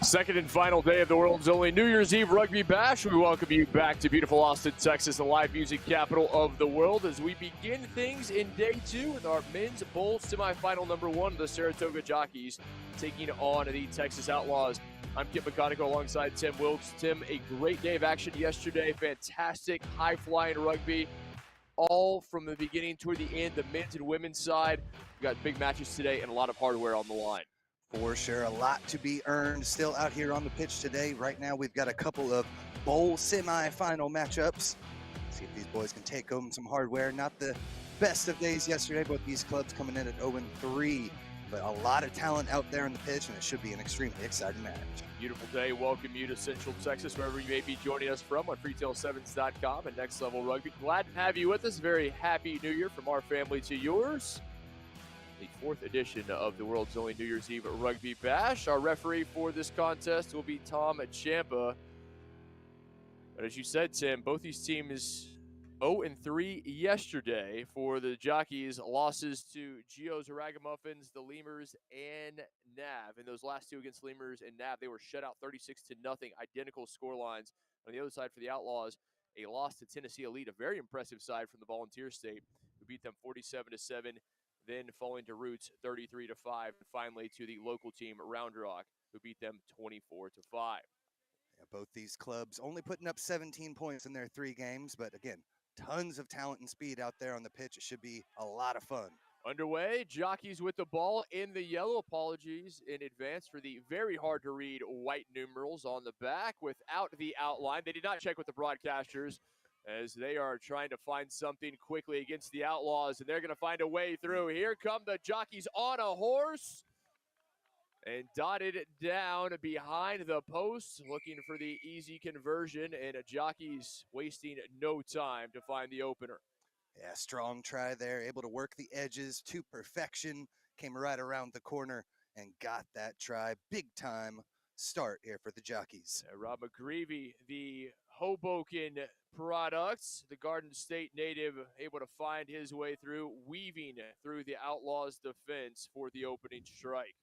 Second and final day of the world's only New Year's Eve Rugby Bash. We welcome you back to beautiful Austin, Texas, the live music capital of the world, as we begin things in day two with our men's bowl semifinal number one, the Saratoga Jockeys taking on the Texas Outlaws. I'm Kip McConico alongside Tim Wilkes. Tim, a great day of action yesterday. Fantastic high-flying rugby, all from the beginning toward the end, the men's and women's side. We've got big matches today and a lot of hardware on the line. For sure, a lot to be earned still out here on the pitch today. Right now, we've got a couple of bowl semi-final matchups. See if these boys can take home some hardware. Not the best of days yesterday, both these clubs coming in at 0-3. But a lot of talent out there on the pitch, and it should be an extremely exciting match. Beautiful day. Welcome you to Central Texas, wherever you may be joining us from on Freetail7s.com and Next Level Rugby. Glad to have you with us. Very happy New Year from our family to yours. The fourth edition of the world's only New Year's Eve Rugby Bash. Our referee for this contest will be Tom Champa. But as you said, Tim, both these teams 0-3 yesterday. For the Jockeys, losses to Geo's Ragamuffins, the Lemurs, and Nav. In those last two against Lemurs and Nav, they were shut out 36-0, identical score lines. On the other side for the Outlaws, a loss to Tennessee Elite, a very impressive side from the Volunteer State, who beat them 47-7. Then falling to Roots 33-5, and finally to the local team Round Rock, who beat them 24-5. Yeah, both these clubs only putting up 17 points in their 3 games, but again, tons of talent and speed out there on the pitch. It should be a lot of fun. Underway, Jockeys with the ball in the yellow. Apologies in advance for the very hard to read white numerals on the back without the outline. They did not check with the broadcasters, as they are trying to find something quickly against the Outlaws, and they're going to find a way through. Here come the Jockeys on a horse and dotted down behind the posts, looking for the easy conversion, and Jockeys wasting no time to find the opener. Yeah, strong try there, able to work the edges to perfection, came right around the corner and got that try. Big time start here for the Jockeys. Rob McGreevy, the Hoboken products, the Garden State native, able to find his way through, weaving through the Outlaws' defense for the opening strike.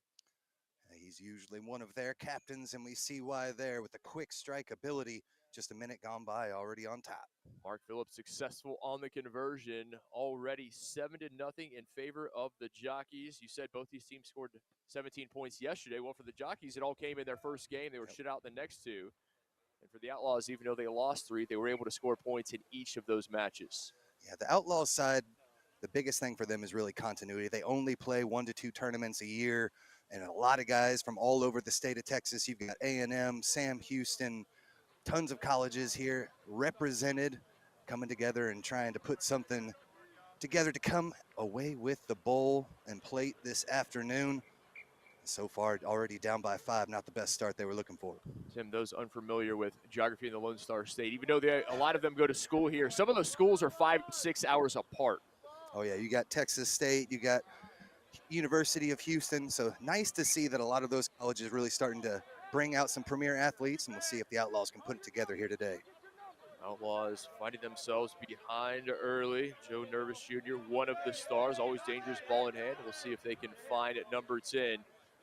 He's usually one of their captains, and we see why there with the quick strike ability. Just a minute gone by, already on top. Mark Phillips successful on the conversion, already 7-0 in favor of the Jockeys. You said both these teams scored 17 points yesterday. Well, for the Jockeys, it all came in their first game. They were shut out in the next two. And for the Outlaws, even though they lost 3, they were able to score points in each of those matches. Yeah, the Outlaws side, the biggest thing for them is really continuity. They only play 1 to 2 tournaments a year, and a lot of guys from all over the state of Texas. You've got A&M, Sam Houston, tons of colleges here represented, coming together and trying to put something together to come away with the bowl and plate this afternoon. So far, already down by 5, not the best start they were looking for. Tim, those unfamiliar with geography in the Lone Star State, even though a lot of them go to school here, some of those schools are 5 to 6 hours apart. Oh yeah, you got Texas State, you got University of Houston, so nice to see that a lot of those colleges really starting to bring out some premier athletes, and we'll see if the Outlaws can put it together here today. Outlaws finding themselves behind early. Joe Nervous Jr., one of the stars, always dangerous ball in hand. We'll see if they can find at number 10.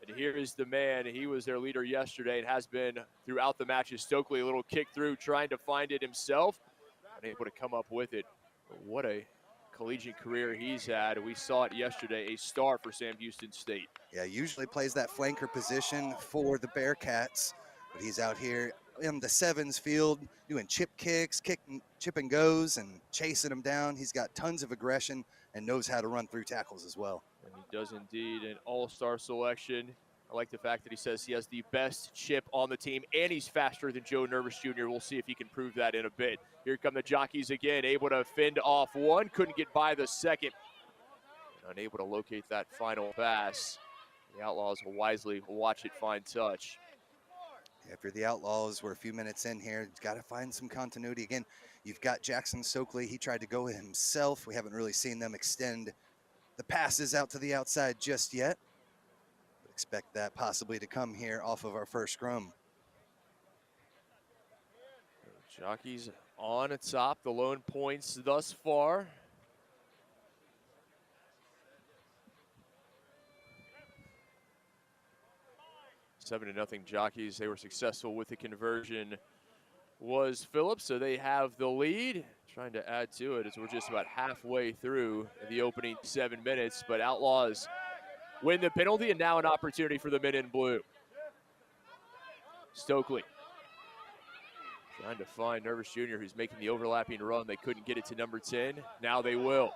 And here is the man. He was their leader yesterday and has been throughout the matches. Stokely, a little kick through, trying to find it himself, unable to come up with it. But what a collegiate career he's had. We saw it yesterday, a star for Sam Houston State. Yeah, usually plays that flanker position for the Bearcats, but he's out here in the sevens field doing chip kicks, chip and goes, and chasing them down. He's got tons of aggression and knows how to run through tackles as well. And he does indeed, an all-star selection. I like the fact that he says he has the best chip on the team, and he's faster than Joe Nervous Jr. We'll see if he can prove that in a bit. Here come the Jockeys again, able to fend off one, couldn't get by the second, and unable to locate that final pass. The Outlaws will wisely watch it find touch. After the Outlaws, we're a few minutes in here, got to find some continuity. Again, you've got Jackson Stokely. He tried to go himself. We haven't really seen them extend the passes out to the outside just yet. But expect that possibly to come here off of our first scrum. Jockeys on top, the lone points thus far. 7-0 Jockeys. They were successful with the conversion. Was Phillips, so they have the lead. Trying to add to it as we're just about halfway through the opening 7 minutes, but Outlaws win the penalty, and now an opportunity for the men in blue. Stokely trying to find Nervous Jr., who's making the overlapping run. They couldn't get it to number 10. Now they will.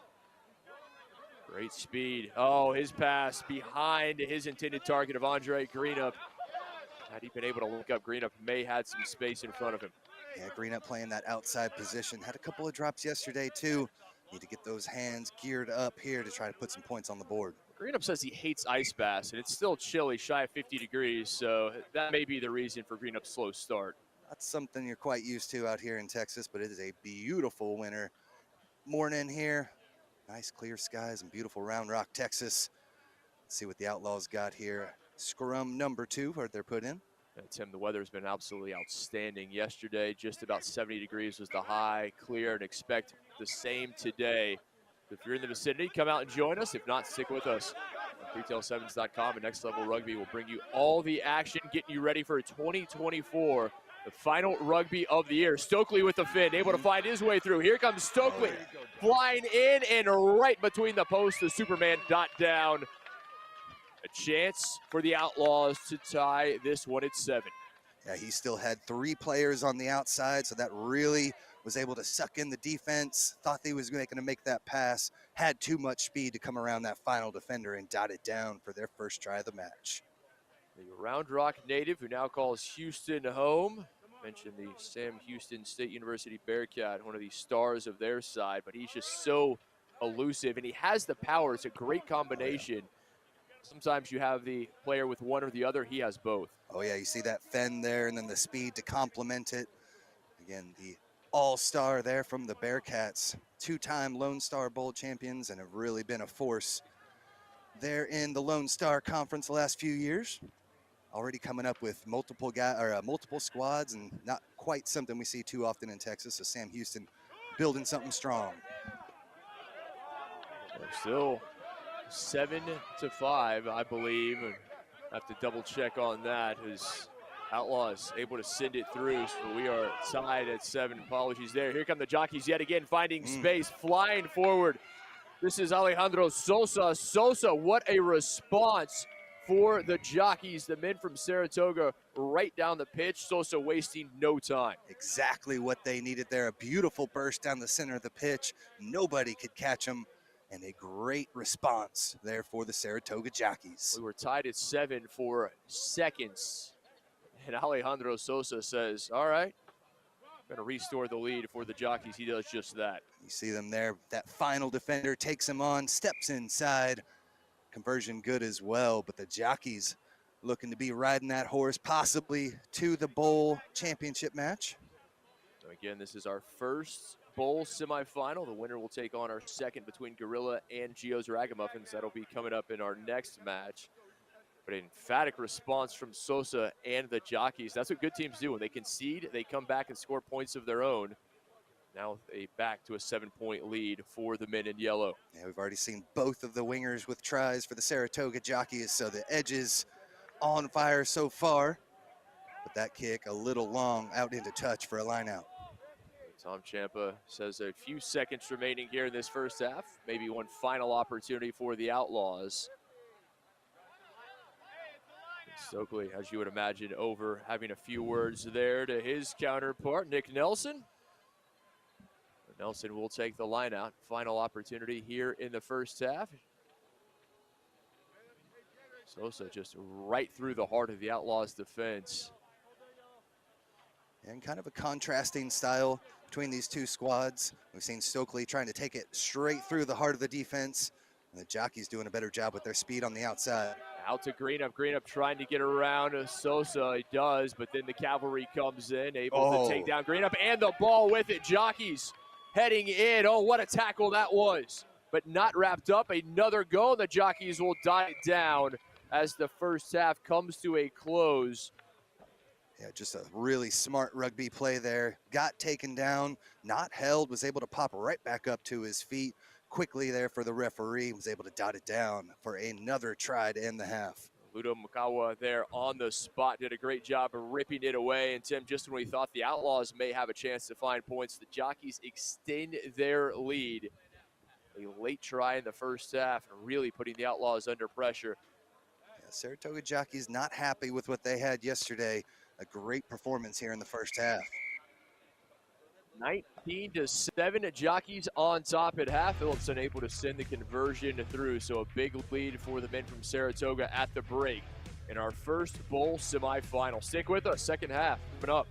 Great speed. Oh, his pass behind his intended target of Andre Greenup. Had he been able to look up, Greenup may had some space in front of him. Yeah, Greenup playing that outside position. Had a couple of drops yesterday, too. Need to get those hands geared up here to try to put some points on the board. Greenup says he hates ice baths, and it's still chilly, shy of 50 degrees, so that may be the reason for Greenup's slow start. That's something you're quite used to out here in Texas, but it is a beautiful winter morning here. Nice clear skies and beautiful Round Rock, Texas. Let's see what the Outlaws got here. Scrum number 2, where they're put in. And Tim, the weather's been absolutely outstanding. Yesterday, just about 70 degrees was the high, clear, and expect the same today. If you're in the vicinity, come out and join us. If not, stick with us. Freetail7s.com and Next Level Rugby will bring you all the action, getting you ready for 2024, the final rugby of the year. Stokely with the fin, able to find his way through. Here comes Stokely, flying in and right between the posts. The Superman dot down. A chance for the Outlaws to tie this one at 7. Yeah, he still had 3 players on the outside, so that really was able to suck in the defense. Thought he was going to make that pass. Had too much speed to come around that final defender and dot it down for their first try of the match. The Round Rock native who now calls Houston home. Mentioned the Sam Houston State University Bearcat, one of the stars of their side, but he's just so elusive, and he has the power. It's a great combination. Oh, yeah. Sometimes you have the player with one or the other. He has both. Oh, yeah, you see that fend there and then the speed to complement it. Again, the all-star there from the Bearcats, 2-time Lone Star Bowl champions, and have really been a force there in the Lone Star Conference the last few years. Already coming up with multiple squads, and not quite something we see too often in Texas. So Sam Houston building something strong. Still 7-5, I believe. And have to double check on that. As Outlaws able to send it through, so we are tied at 7. Apologies there. Here come the Jockeys yet again, finding space, flying forward. This is Alejandro Sosa. Sosa, what a response for the Jockeys, the men from Saratoga, right down the pitch. Sosa wasting no time. Exactly what they needed there. A beautiful burst down the center of the pitch. Nobody could catch him, and a great response there for the Saratoga Jockeys. We were tied at 7 for seconds, and Alejandro Sosa says, all right, going to restore the lead for the Jockeys. He does just that. You see them there. That final defender takes him on, steps inside. Conversion good as well, but the Jockeys looking to be riding that horse possibly to the bowl championship match. So again, this is our first bowl semifinal. The winner will take on our second between Gorilla and Gio's Ragamuffins. That'll be coming up in our next match. But an emphatic response from Sosa and the Jockeys. That's what good teams do. When they concede, they come back and score points of their own. Now back to a 7-point lead for the men in yellow. Yeah, we've already seen both of the wingers with tries for the Saratoga Jockeys, so the edges on fire so far. But that kick a little long out into touch for a line out. Tom Ciampa says a few seconds remaining here in this first half. Maybe one final opportunity for the Outlaws. Stokely, as you would imagine, over having a few words there to his counterpart, Nick Nelson. Nelson will take the line out. Final opportunity here in the first half. Sosa just right through the heart of the Outlaws defense. And kind of a contrasting style between these two squads. We've seen Stokely trying to take it straight through the heart of the defense, and the Jockeys doing a better job with their speed on the outside. Out to Greenup. Greenup trying to get around Sosa. He does, but then the cavalry comes in, able to take down Greenup, and the ball with it. Jockeys heading in. Oh, what a tackle that was. But not wrapped up. Another go. The Jockeys will die it down as the first half comes to a close. Yeah, just a really smart rugby play there. Got taken down, not held, was able to pop right back up to his feet. Quickly there for the referee, was able to dot it down for another try to end the half. Ludo Makawa there on the spot did a great job of ripping it away. And Tim, just when we thought the Outlaws may have a chance to find points, the Jockeys extend their lead. A late try in the first half, really putting the Outlaws under pressure. Yeah, Saratoga Jockeys not happy with what they had yesterday. A great performance here in the first half. 19-7, Jockeys on top at half. Phillips unable to send the conversion through, so a big lead for the men from Saratoga at the break in our first bowl semifinal. Stick with us, second half coming up.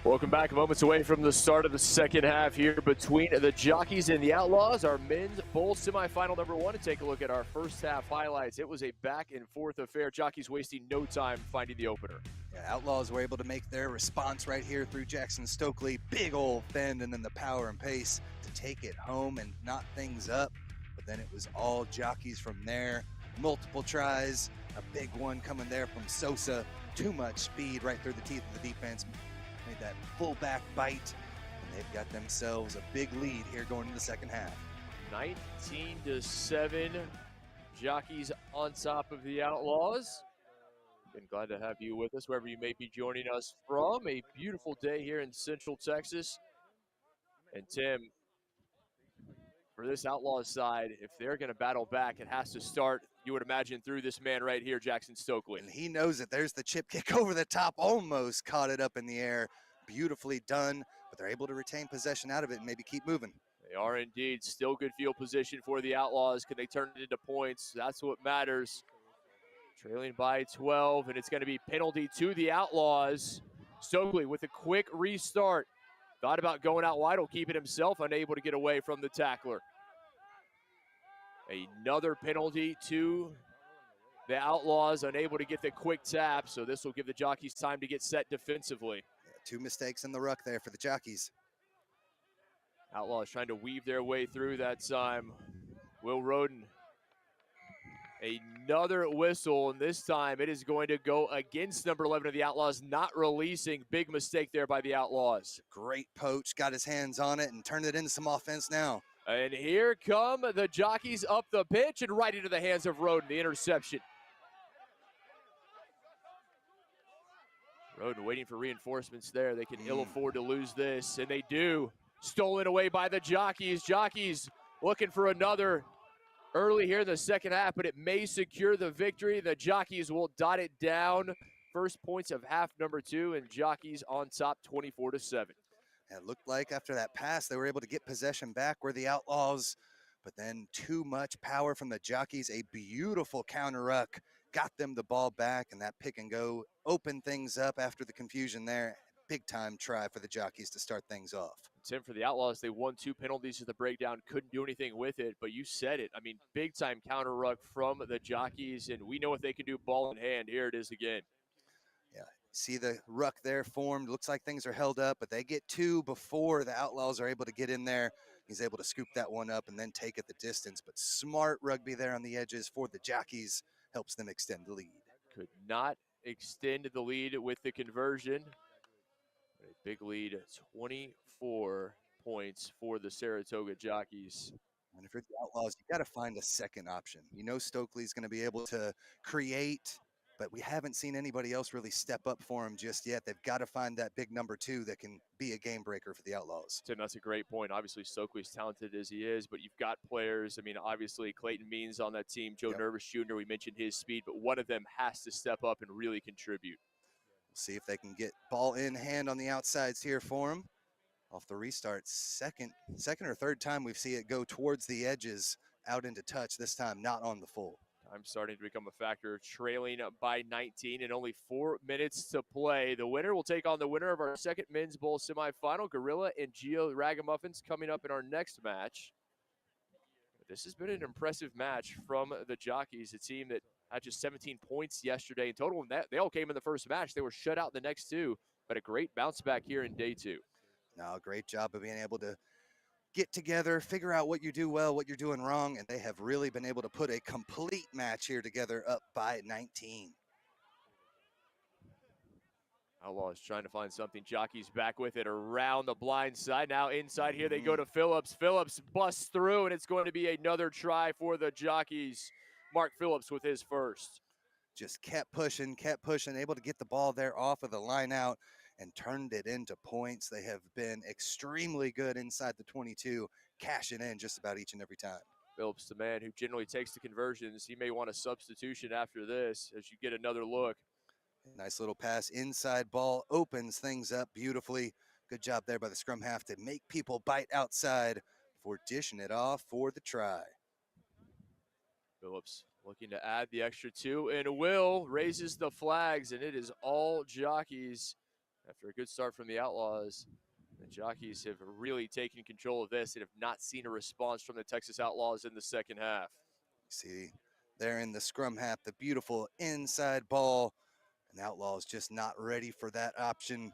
Welcome back. Moments away from the start of the second half here between the Jockeys and the Outlaws. Our men's bowl semifinal number one. To take a look at our first half highlights. It was a back and forth affair. Jockeys wasting no time finding the opener. Yeah, Outlaws were able to make their response right here through Jackson Stokely. Big old fend and then the power and pace to take it home and knot things up. But then it was all Jockeys from there. Multiple tries, a big one coming there from Sosa. Too much speed right through the teeth of the defense. Made that fullback bite, and they've got themselves a big lead here going into the second half. 19-7, Jockeys on top of the Outlaws. Been glad to have you with us wherever you may be joining us from. A beautiful day here in Central Texas. And Tim, for this Outlaws side, if they're going to battle back, it has to start, you would imagine, through this man right here, Jackson Stokely. And he knows it. There's the chip kick over the top, almost caught it up in the air. Beautifully done, but they're able to retain possession out of it and maybe keep moving. They are indeed. Still good field position for the Outlaws. Can they turn it into points? That's what matters. Trailing by 12, and it's going to be penalty to the Outlaws. Stokely with a quick restart. Thought about going out wide, will keep it himself, unable to get away from the tackler. Another penalty to the Outlaws, unable to get the quick tap, so this will give the Jockeys time to get set defensively. Yeah, 2 mistakes in the ruck there for the Jockeys. Outlaws trying to weave their way through that time. Will Roden. Another whistle, and this time it is going to go against number 11 of the Outlaws, not releasing. Big mistake there by the Outlaws. Great poach, got his hands on it and turned it into some offense now. And here come the Jockeys up the pitch and right into the hands of Roden, the interception. Roden waiting for reinforcements there. They can ill afford to lose this, and they do. Stolen away by the Jockeys. Jockeys looking for another early here in the second half, but it may secure the victory. The Jockeys will dot it down. First points of half number 2, and Jockeys on top 24-7. It looked like after that pass, they were able to get possession back where the Outlaws, but then too much power from the Jockeys. A beautiful counter ruck got them the ball back, and that pick and go opened things up after the confusion there. Big time try for the Jockeys to start things off. Tim, for the Outlaws, they won 2 penalties to the breakdown, couldn't do anything with it, but you said it. I mean, big time counter ruck from the Jockeys, and we know what they can do ball in hand. Here it is again. See the ruck there formed. Looks like things are held up, but they get 2 before the Outlaws are able to get in there. He's able to scoop that one up and then take it the distance. But smart rugby there on the edges for the Jockeys helps them extend the lead. Could not extend the lead with the conversion. A big lead, 24 points for the Saratoga Jockeys. And if you're the Outlaws, you got to find a second option. You know Stokely's going to be able to create, but we haven't seen anybody else really step up for him just yet. They've got to find that big number 2 that can be a game breaker for the Outlaws. Tim, that's a great point. Obviously, Stokely's talented as he is, but you've got players. I mean, obviously, Clayton Means on that team, Joe Nervous Jr., we mentioned his speed, but one of them has to step up and really contribute. We'll see if they can get ball in hand on the outsides here for him. Off the restart, second or third time we see it go towards the edges, out into touch, this time not on the full. Time starting to become a factor, trailing by 19 and only 4 minutes to play. The winner will take on the winner of our second men's bowl semifinal, Gorilla and Geo Ragamuffins, coming up in our next match. This has been an impressive match from the Jockeys, a team that had just 17 points yesterday in total. And they all came in the first match. They were shut out the next 2, but a great bounce back here in day 2. Now, great job of being able to get together, figure out what you do well, what you're doing wrong, and they have really been able to put a complete match here together up by 19. Outlaws trying to find something. Jockeys back with it around the blind side. Now inside here they go to Phillips. Phillips busts through, and it's going to be another try for the Jockeys. Mark Phillips with his first. Just kept pushing, able to get the ball there off of the line out and turned it into points. They have been extremely good inside the 22, cashing in just about each and every time. Phillips, the man who generally takes the conversions. He may want a substitution after this as you get another look. Nice little pass, inside ball, opens things up beautifully. Good job there by the scrum half to make people bite outside before dishing it off for the try. Phillips looking to add the extra 2, and Will raises the flags, and it is all Jockeys. After a good start from the Outlaws, the Jockeys have really taken control of this and have not seen a response from the Texas Outlaws in the second half. See there in the scrum half, the beautiful inside ball, and the Outlaws just not ready for that option.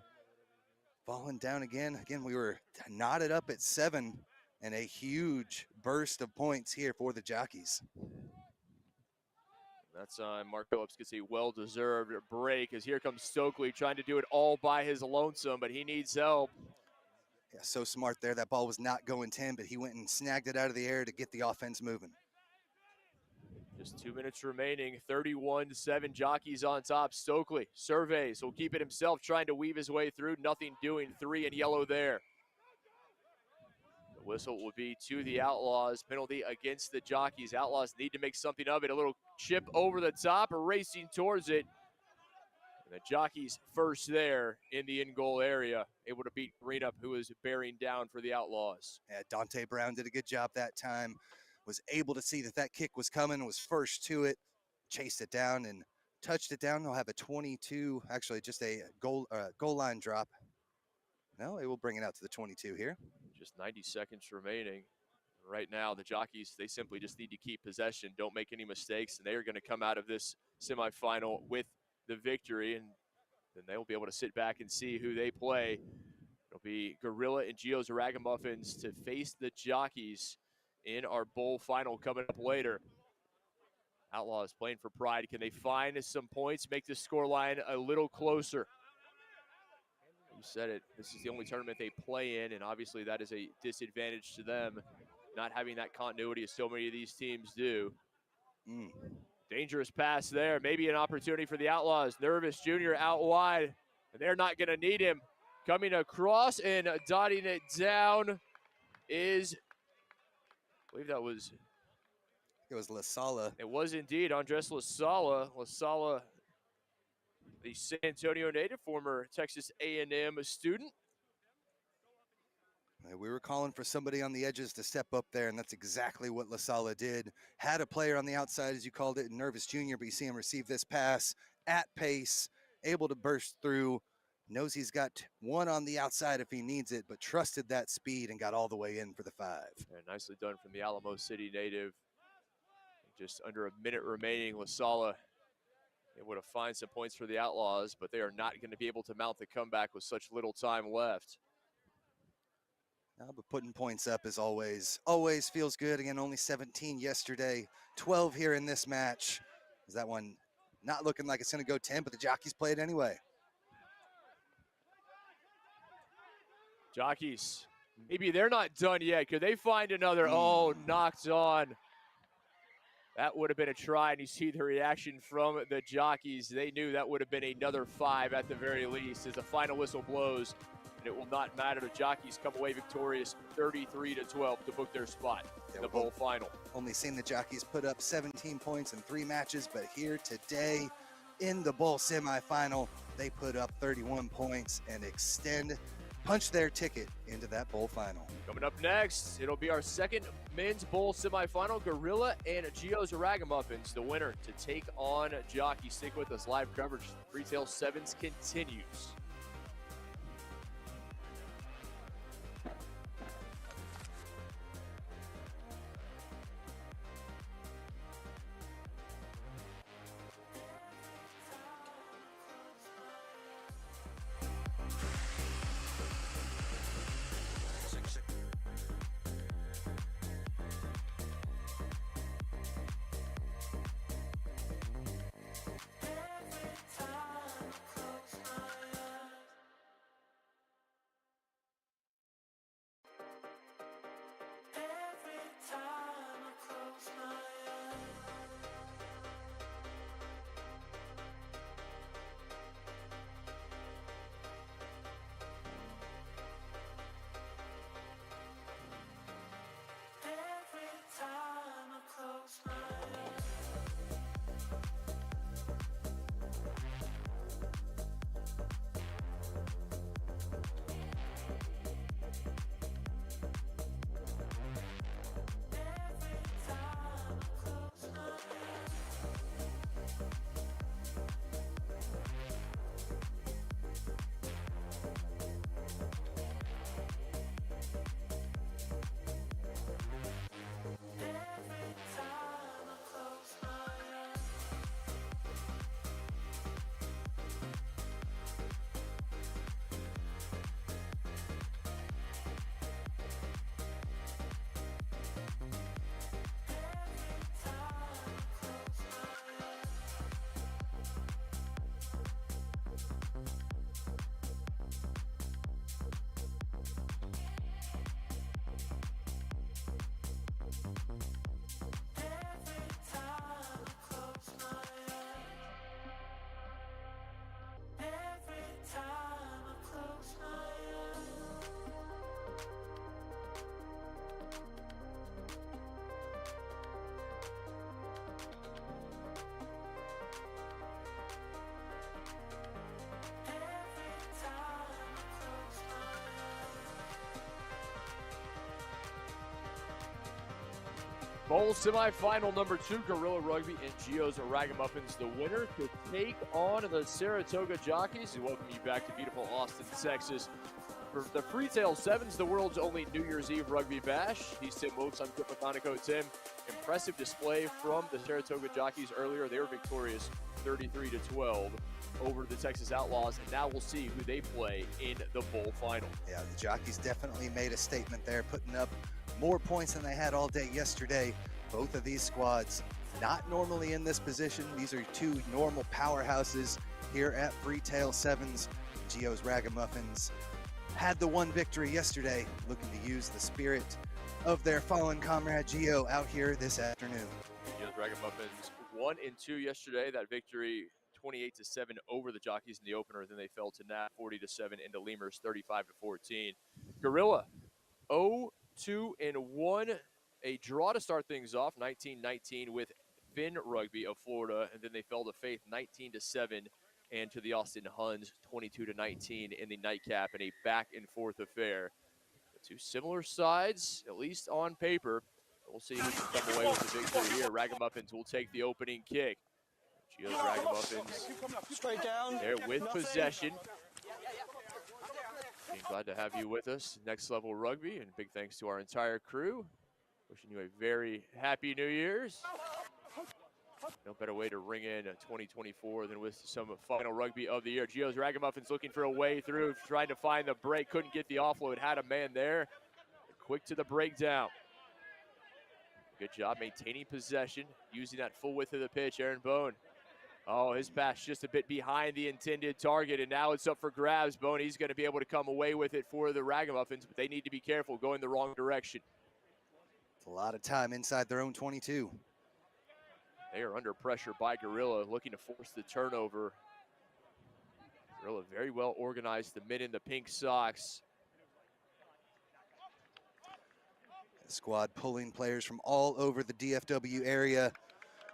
Falling down again. Again, we were knotted up at 7, and a huge burst of points here for the Jockeys. That's Mark Phillips gets a well-deserved break as here comes Stokely trying to do it all by his lonesome, but he needs help. Yeah, so smart there. That ball was not going 10, but he went and snagged it out of the air to get the offense moving. Just 2 minutes remaining, 31-7, Jockeys on top. Stokely surveys, will keep it himself, trying to weave his way through, nothing doing, 3 in yellow there. The whistle will be to the Outlaws. Penalty against the Jockeys. Outlaws need to make something of it. A little chip over the top, racing towards it. And the Jockeys first there in the in-goal area, able to beat Greenup, who is bearing down for the Outlaws. Yeah, Dante Brown did a good job that time. Was able to see that that kick was coming, was first to it, chased it down and touched it down. They'll have a 22, actually just a goal line drop. No, they will bring it out to the 22 here. Just 90 seconds remaining. Right now, the Jockeys, they simply just need to keep possession, don't make any mistakes, and they are going to come out of this semifinal with the victory, and then they will be able to sit back and see who they play. It'll be Gorilla and Geo's Ragamuffins to face the Jockeys in our bowl final coming up later. Outlaws playing for pride. Can they find some points, make the scoreline a little closer? You said it. This is the only tournament they play in, and obviously that is a disadvantage to them, not having that continuity as so many of these teams do. Dangerous pass there. Maybe an opportunity for the Outlaws. Nervous Jr. out wide, and they're not going to need him. Coming across and dotting it down is, I believe that was... It was La Sala. It was indeed Andres La Sala. La Sala, the San Antonio native, former Texas A&M student. We were calling for somebody on the edges to step up there, and that's exactly what La Sala did. Had a player on the outside, as you called it, Nervous Jr., but you see him receive this pass at pace, able to burst through, knows he's got one on the outside if he needs it, but trusted that speed and got all the way in for the 5. Yeah, nicely done from the Alamo City native. Just under a minute remaining, La Sala able to find some points for the Outlaws, but they are not going to be able to mount the comeback with such little time left. No, but putting points up is always feels good. Again, only 17 yesterday, 12 here in this match. Is that one not looking like it's going to go 10, but the Jockeys play it anyway. Jockeys, maybe they're not done yet. Could they find another? Oh, knocked on. That would have been a try, and you see the reaction from the Jockeys. They knew that would have been another 5 at the very least as the final whistle blows, and it will not matter. The Jockeys come away victorious 33-12 to book their spot in the bowl final. Only seen the Jockeys put up 17 points in 3 matches, but here today in the bowl semifinal, they put up 31 points and punch their ticket into that bowl final. Coming up next, it'll be our second men's bowl semifinal. Gorilla and Geo's Ragamuffins, the winner to take on Jockey. Stick with us. Live coverage. Freetail 7s continues. Bowl semifinal number 2, Gorilla Rugby and Geo's Ragamuffins, the winner to take on the Saratoga Jockeys. We welcome you back to beautiful Austin, Texas. For the Freetail 7s, the world's only New Year's Eve rugby bash. He's Tim Wilkes. I'm Chip Methonico. Tim, impressive display from the Saratoga Jockeys earlier. They were victorious 33-12 over the Texas Outlaws, and now we'll see who they play in the bowl final. Yeah, the Jockeys definitely made a statement there, putting up more points than they had all day yesterday. Both of these squads not normally in this position. These are 2 normal powerhouses here at Freetail 7s. Geo's Ragamuffins had the 1 victory yesterday, looking to use the spirit of their fallen comrade Geo out here this afternoon. Geo's Ragamuffins 1-2 yesterday. That victory 28-7 over the Jockeys in the opener. Then they fell to Nat 40-7 into Lemurs 35-14. Gorilla 0-2-1, a draw to start things off, 19-19 with Finn Rugby of Florida, and then they fell to Faith 19-7, and to the Austin Huns 22-19 in the nightcap in a back-and-forth affair. The 2 similar sides, at least on paper. We'll see who can come away with the victory here. Ragamuffins will take the opening kick. Geo's Ragamuffins straight down there with possession. Being glad to have you with us, Next Level Rugby, and big thanks to our entire crew. Wishing you a very happy New Year's. No better way to ring in 2024 than with some final rugby of the year. Geo's Ragamuffins looking for a way through, trying to find the break. Couldn't get the offload, had a man there. Quick to the breakdown. Good job maintaining possession, using that full width of the pitch. Aaron Bone. Oh, his pass just a bit behind the intended target, and now it's up for grabs. Bone, he's going to be able to come away with it for the Ragamuffins, but they need to be careful going the wrong direction. It's a lot of time inside their own 22. They are under pressure by Gorilla, looking to force the turnover. Gorilla very well organized, the men in the pink socks. The squad pulling players from all over the DFW area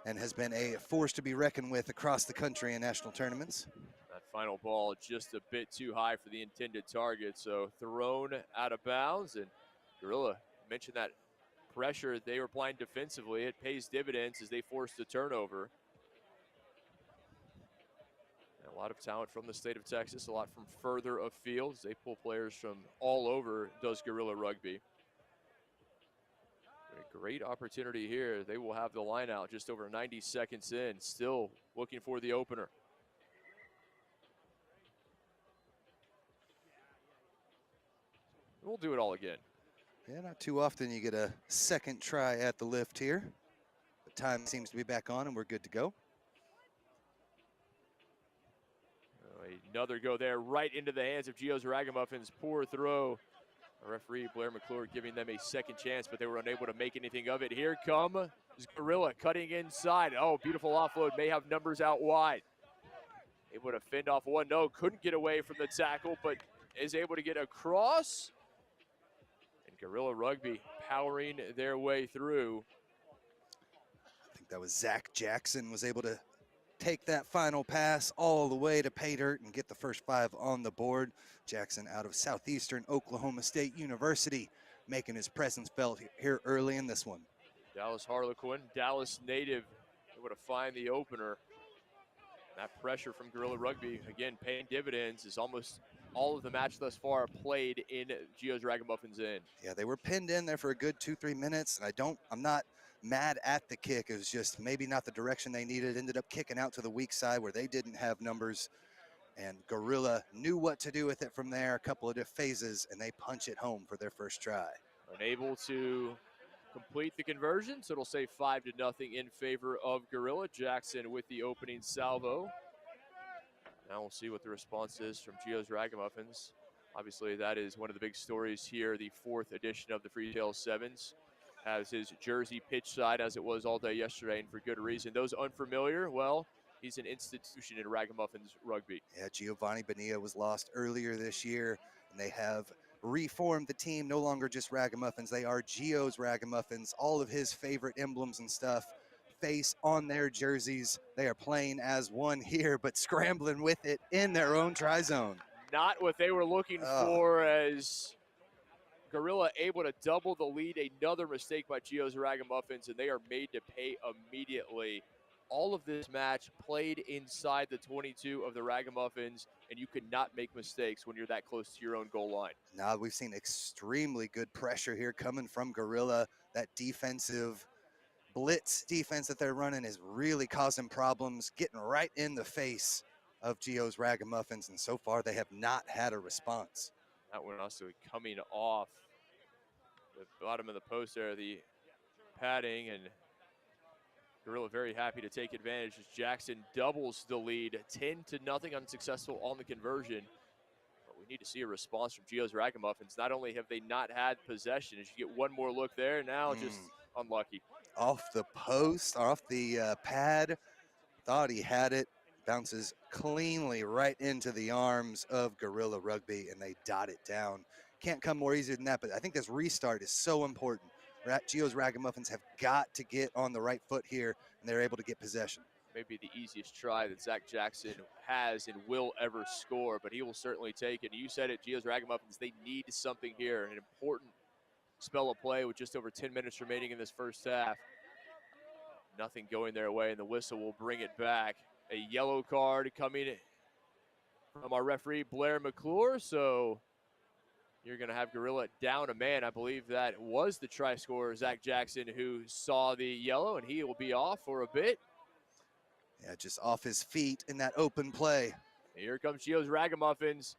and has been a force to be reckoned with across the country in national tournaments. That final ball just a bit too high for the intended target, so thrown out of bounds. And Gorilla mentioned that pressure they were applying defensively. It pays dividends as they force the turnover. And a lot of talent from the state of Texas, a lot from further afield. They pull players from all over, does Gorilla Rugby. A great opportunity here. They will have the line out just over 90 seconds in, still looking for the opener. We'll do it all again. Yeah, not too often you get a second try at the lift here. The time seems to be back on and we're good to go. Another go there right into the hands of Geo's Ragamuffins. Poor throw. Referee Blair McClure giving them a second chance, but they were unable to make anything of it. Here comes Gorilla cutting inside. Oh, beautiful offload. May have numbers out wide. Able to fend off one. No, couldn't get away from the tackle, but is able to get across. And Gorilla Rugby powering their way through. I think that was Zach Jackson was able to take that final pass all the way to pay dirt and get the first 5 on the board. Jackson out of Southeastern Oklahoma State University, making his presence felt here early in this one. Dallas Harlequin, Dallas native, able to find the opener. That pressure from Gorilla Rugby, again, paying dividends, is almost all of the match thus far played in Geo's Ragamuffins in. Yeah, they were pinned in there for a good 2-3 minutes, and I'm not mad at the kick. It was just maybe not the direction they needed. Ended up kicking out to the weak side where they didn't have numbers, and Gorilla knew what to do with it from there. A couple of phases, and they punch it home for their first try. Unable to complete the conversion, so it'll say 5-0 in favor of Gorilla. Jackson with the opening salvo. Now we'll see what the response is from Geo's Ragamuffins. Obviously, that is one of the big stories here. The 4th edition of the Freetail Sevens has his jersey pitch side as it was all day yesterday, and for good reason. Those unfamiliar, well, he's an institution in Ragamuffins rugby. Yeah, Giovanni Bonilla was lost earlier this year, and they have reformed the team. No longer just Ragamuffins, they are Geo's Ragamuffins. All of his favorite emblems and stuff face on their jerseys. They are playing as one here, but scrambling with it in their own try zone. Not what they were looking for, as Gorilla able to double the lead. Another mistake by Geo's Ragamuffins, and they are made to pay immediately. All of this match played inside the 22 of the Ragamuffins, and you could not make mistakes when you're that close to your own goal line. Now we've seen extremely good pressure here coming from Gorilla. That defensive blitz defense that they're running is really causing problems, getting right in the face of Geo's Ragamuffins, and so far they have not had a response. That one also coming off the bottom of the post there, the padding, and Gorilla very happy to take advantage as Jackson doubles the lead, 10-0, unsuccessful on the conversion. But we need to see a response from Geo's Ragamuffins. Not only have they not had possession, as you get one more look there, now just unlucky. Off the post, off the pad, thought he had it, bounces cleanly right into the arms of Gorilla Rugby, and they dot it down. Can't come more easier than that, but I think this restart is so important. Geo's Ragamuffins have got to get on the right foot here, and they're able to get possession. Maybe the easiest try that Zach Jackson has and will ever score, but he will certainly take it. You said it, Geo's Ragamuffins, they need something here, an important spell of play with just over 10 minutes remaining in this first half. Nothing going their way, and the whistle will bring it back. A yellow card coming from our referee, Blair McClure, so you're going to have Gorilla down a man. I believe that was the try scorer, Zach Jackson, who saw the yellow, and he will be off for a bit. Yeah, just off his feet in that open play. Here comes Gio's Ragamuffins,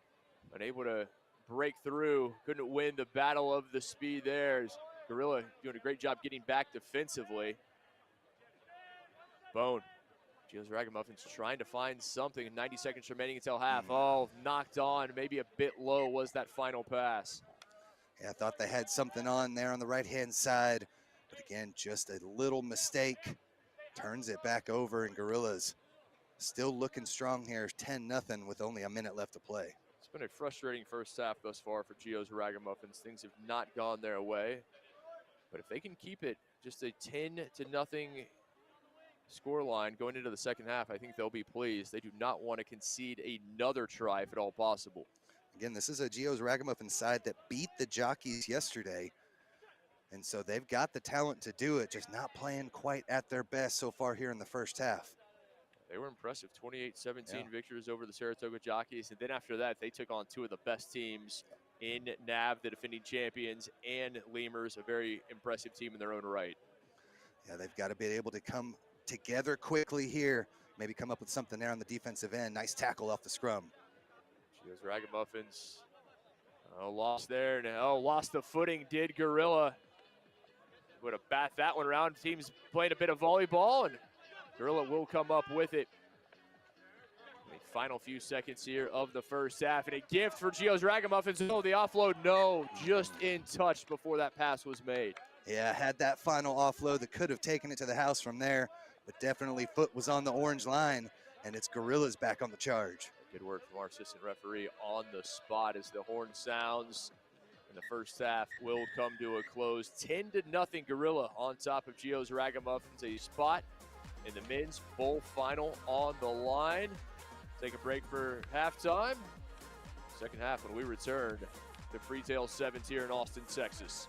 unable to break through. Couldn't win the battle of the speed there. Gorilla doing a great job getting back defensively. Bone. Gio's Ragamuffins trying to find something. 90 seconds remaining until half. Oh, knocked on. Maybe a bit low was that final pass. Yeah, I thought they had something on there on the right-hand side. But again, just a little mistake. Turns it back over, and Gorilla's still looking strong here. 10-0 with only a minute left to play. It's been a frustrating first half thus far for Gio's Ragamuffins. Things have not gone their way. But if they can keep it just a 10-0 scoreline going into the second half, I think they'll be pleased. They do not want to concede another try if at all possible. Again, this is a Gio's Ragamuffin side that beat the Jockeys yesterday. And so they've got the talent to do it, just not playing quite at their best so far here in the first half. They were impressive, 28-17 victories over the Saratoga Jockeys. And then after that, they took on two of the best teams in NAV, the defending champions, and Lemurs, a very impressive team in their own right. Yeah, they've got to be able to come together quickly here, maybe come up with something there on the defensive end. Nice tackle off the scrum. Gio's Ragamuffins lost there, and lost the footing, did Gorilla. Would have bat that one around. Team's playing a bit of volleyball, and Gorilla will come up with it. The final few seconds here of the first half, and a gift for Gio's Ragamuffins. Oh, the offload, no, just in touch before that pass was made. Yeah, had that final offload that could have taken it to the house from there, but definitely foot was on the orange line, and it's Gorillas back on the charge. Good work from our assistant referee on the spot as the horn sounds. And the first half will come to a close. 10-0 Gorilla on top of Gio's Ragamuffins. A spot in the men's bowl final on the line. Take a break for halftime. Second half when we return to Freetail 7s here in Austin, Texas.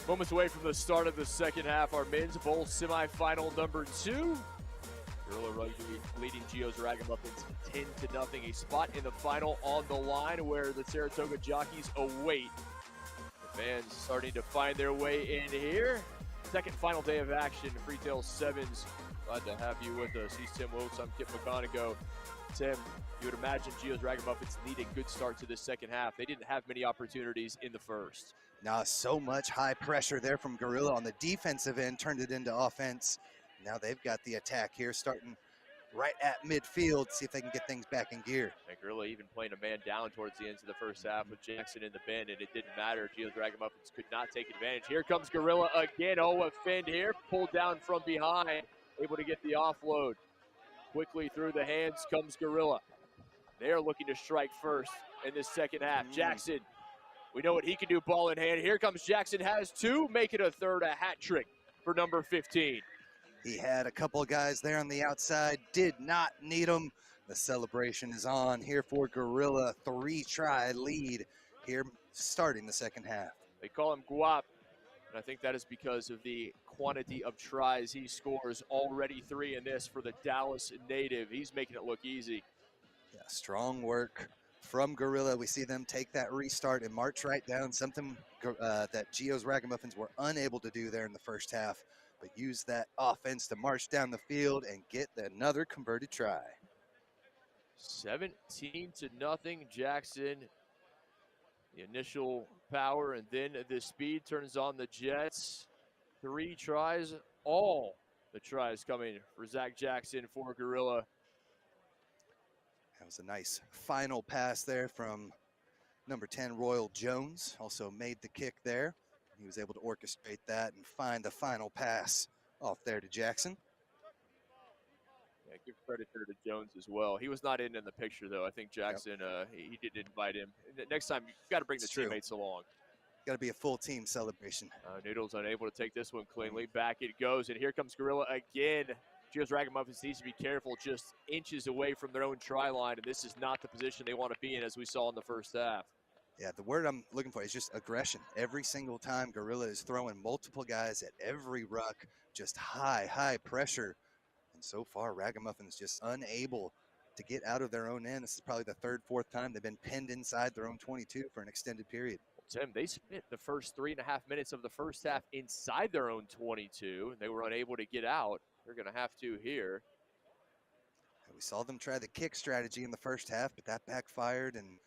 Moments away from the start of the second half, our men's bowl semifinal number 2. Gorilla Rugby leading Gio's Ragamuffins 10-0. A spot in the final on the line where the Saratoga Jockeys await. The fans starting to find their way in here. Second final day of action, Freetail 7s. Glad to have you with us. He's Tim Wilkes, I'm Kip McConaughey. Tim, you would imagine Gio's Ragamuffins need a good start to this second half. They didn't have many opportunities in the first. Now, so much high pressure there from Gorilla on the defensive end, turned it into offense. Now they've got the attack here starting right at midfield, see if they can get things back in gear. And Gorilla even playing a man down towards the end of the first half with Jackson in the bend, and it didn't matter. Gio's Ragamuffins could not take advantage. Here comes Gorilla again. Oh, a fend here, pulled down from behind, able to get the offload. Quickly through the hands comes Gorilla. They are looking to strike first in this second half. Jackson, we know what he can do, ball in hand. Here comes Jackson, has two, make it a third, a hat trick for number 15. He had a couple of guys there on the outside, did not need them. The celebration is on here for Gorilla. 3-try lead here starting the second half. They call him Guap. And I think that is because of the quantity of tries he scores. Already 3 in this for the Dallas native. He's making it look easy. Yeah, strong work from Gorilla. We see them take that restart and march right down, something that Gio's Ragamuffins were unable to do there in the first half, but use that offense to march down the field and get another converted try. 17-0 Jackson. The initial power and then the speed turns on the Jets. 3 tries, all the tries coming for Zach Jackson for Gorilla. That was a nice final pass there from number 10, Royal Jones. Also made the kick there. He was able to orchestrate that and find the final pass off there to Jackson. Yeah, give credit there to Jones as well. He was not in the picture, though. I think Jackson, he didn't invite him. Next time, you've got to bring the teammates along. Got to be a full team celebration. Noodles unable to take this one cleanly. Back it goes, and here comes Gorilla again. Gio's Ragamuffins needs to be careful, just inches away from their own try line, and this is not the position they want to be in, as we saw in the first half. Yeah, the word I'm looking for is just aggression. Every single time Gorilla is throwing multiple guys at every ruck, just high pressure. And so far, Ragamuffins just unable to get out of their own end. This is probably the third, fourth time they've been pinned inside their own 22 for an extended period. Tim, they spent the first 3.5 minutes of the first half inside their own 22, and they were unable to get out. They're going to have to here. And we saw them try the kick strategy in the first half, but that backfired and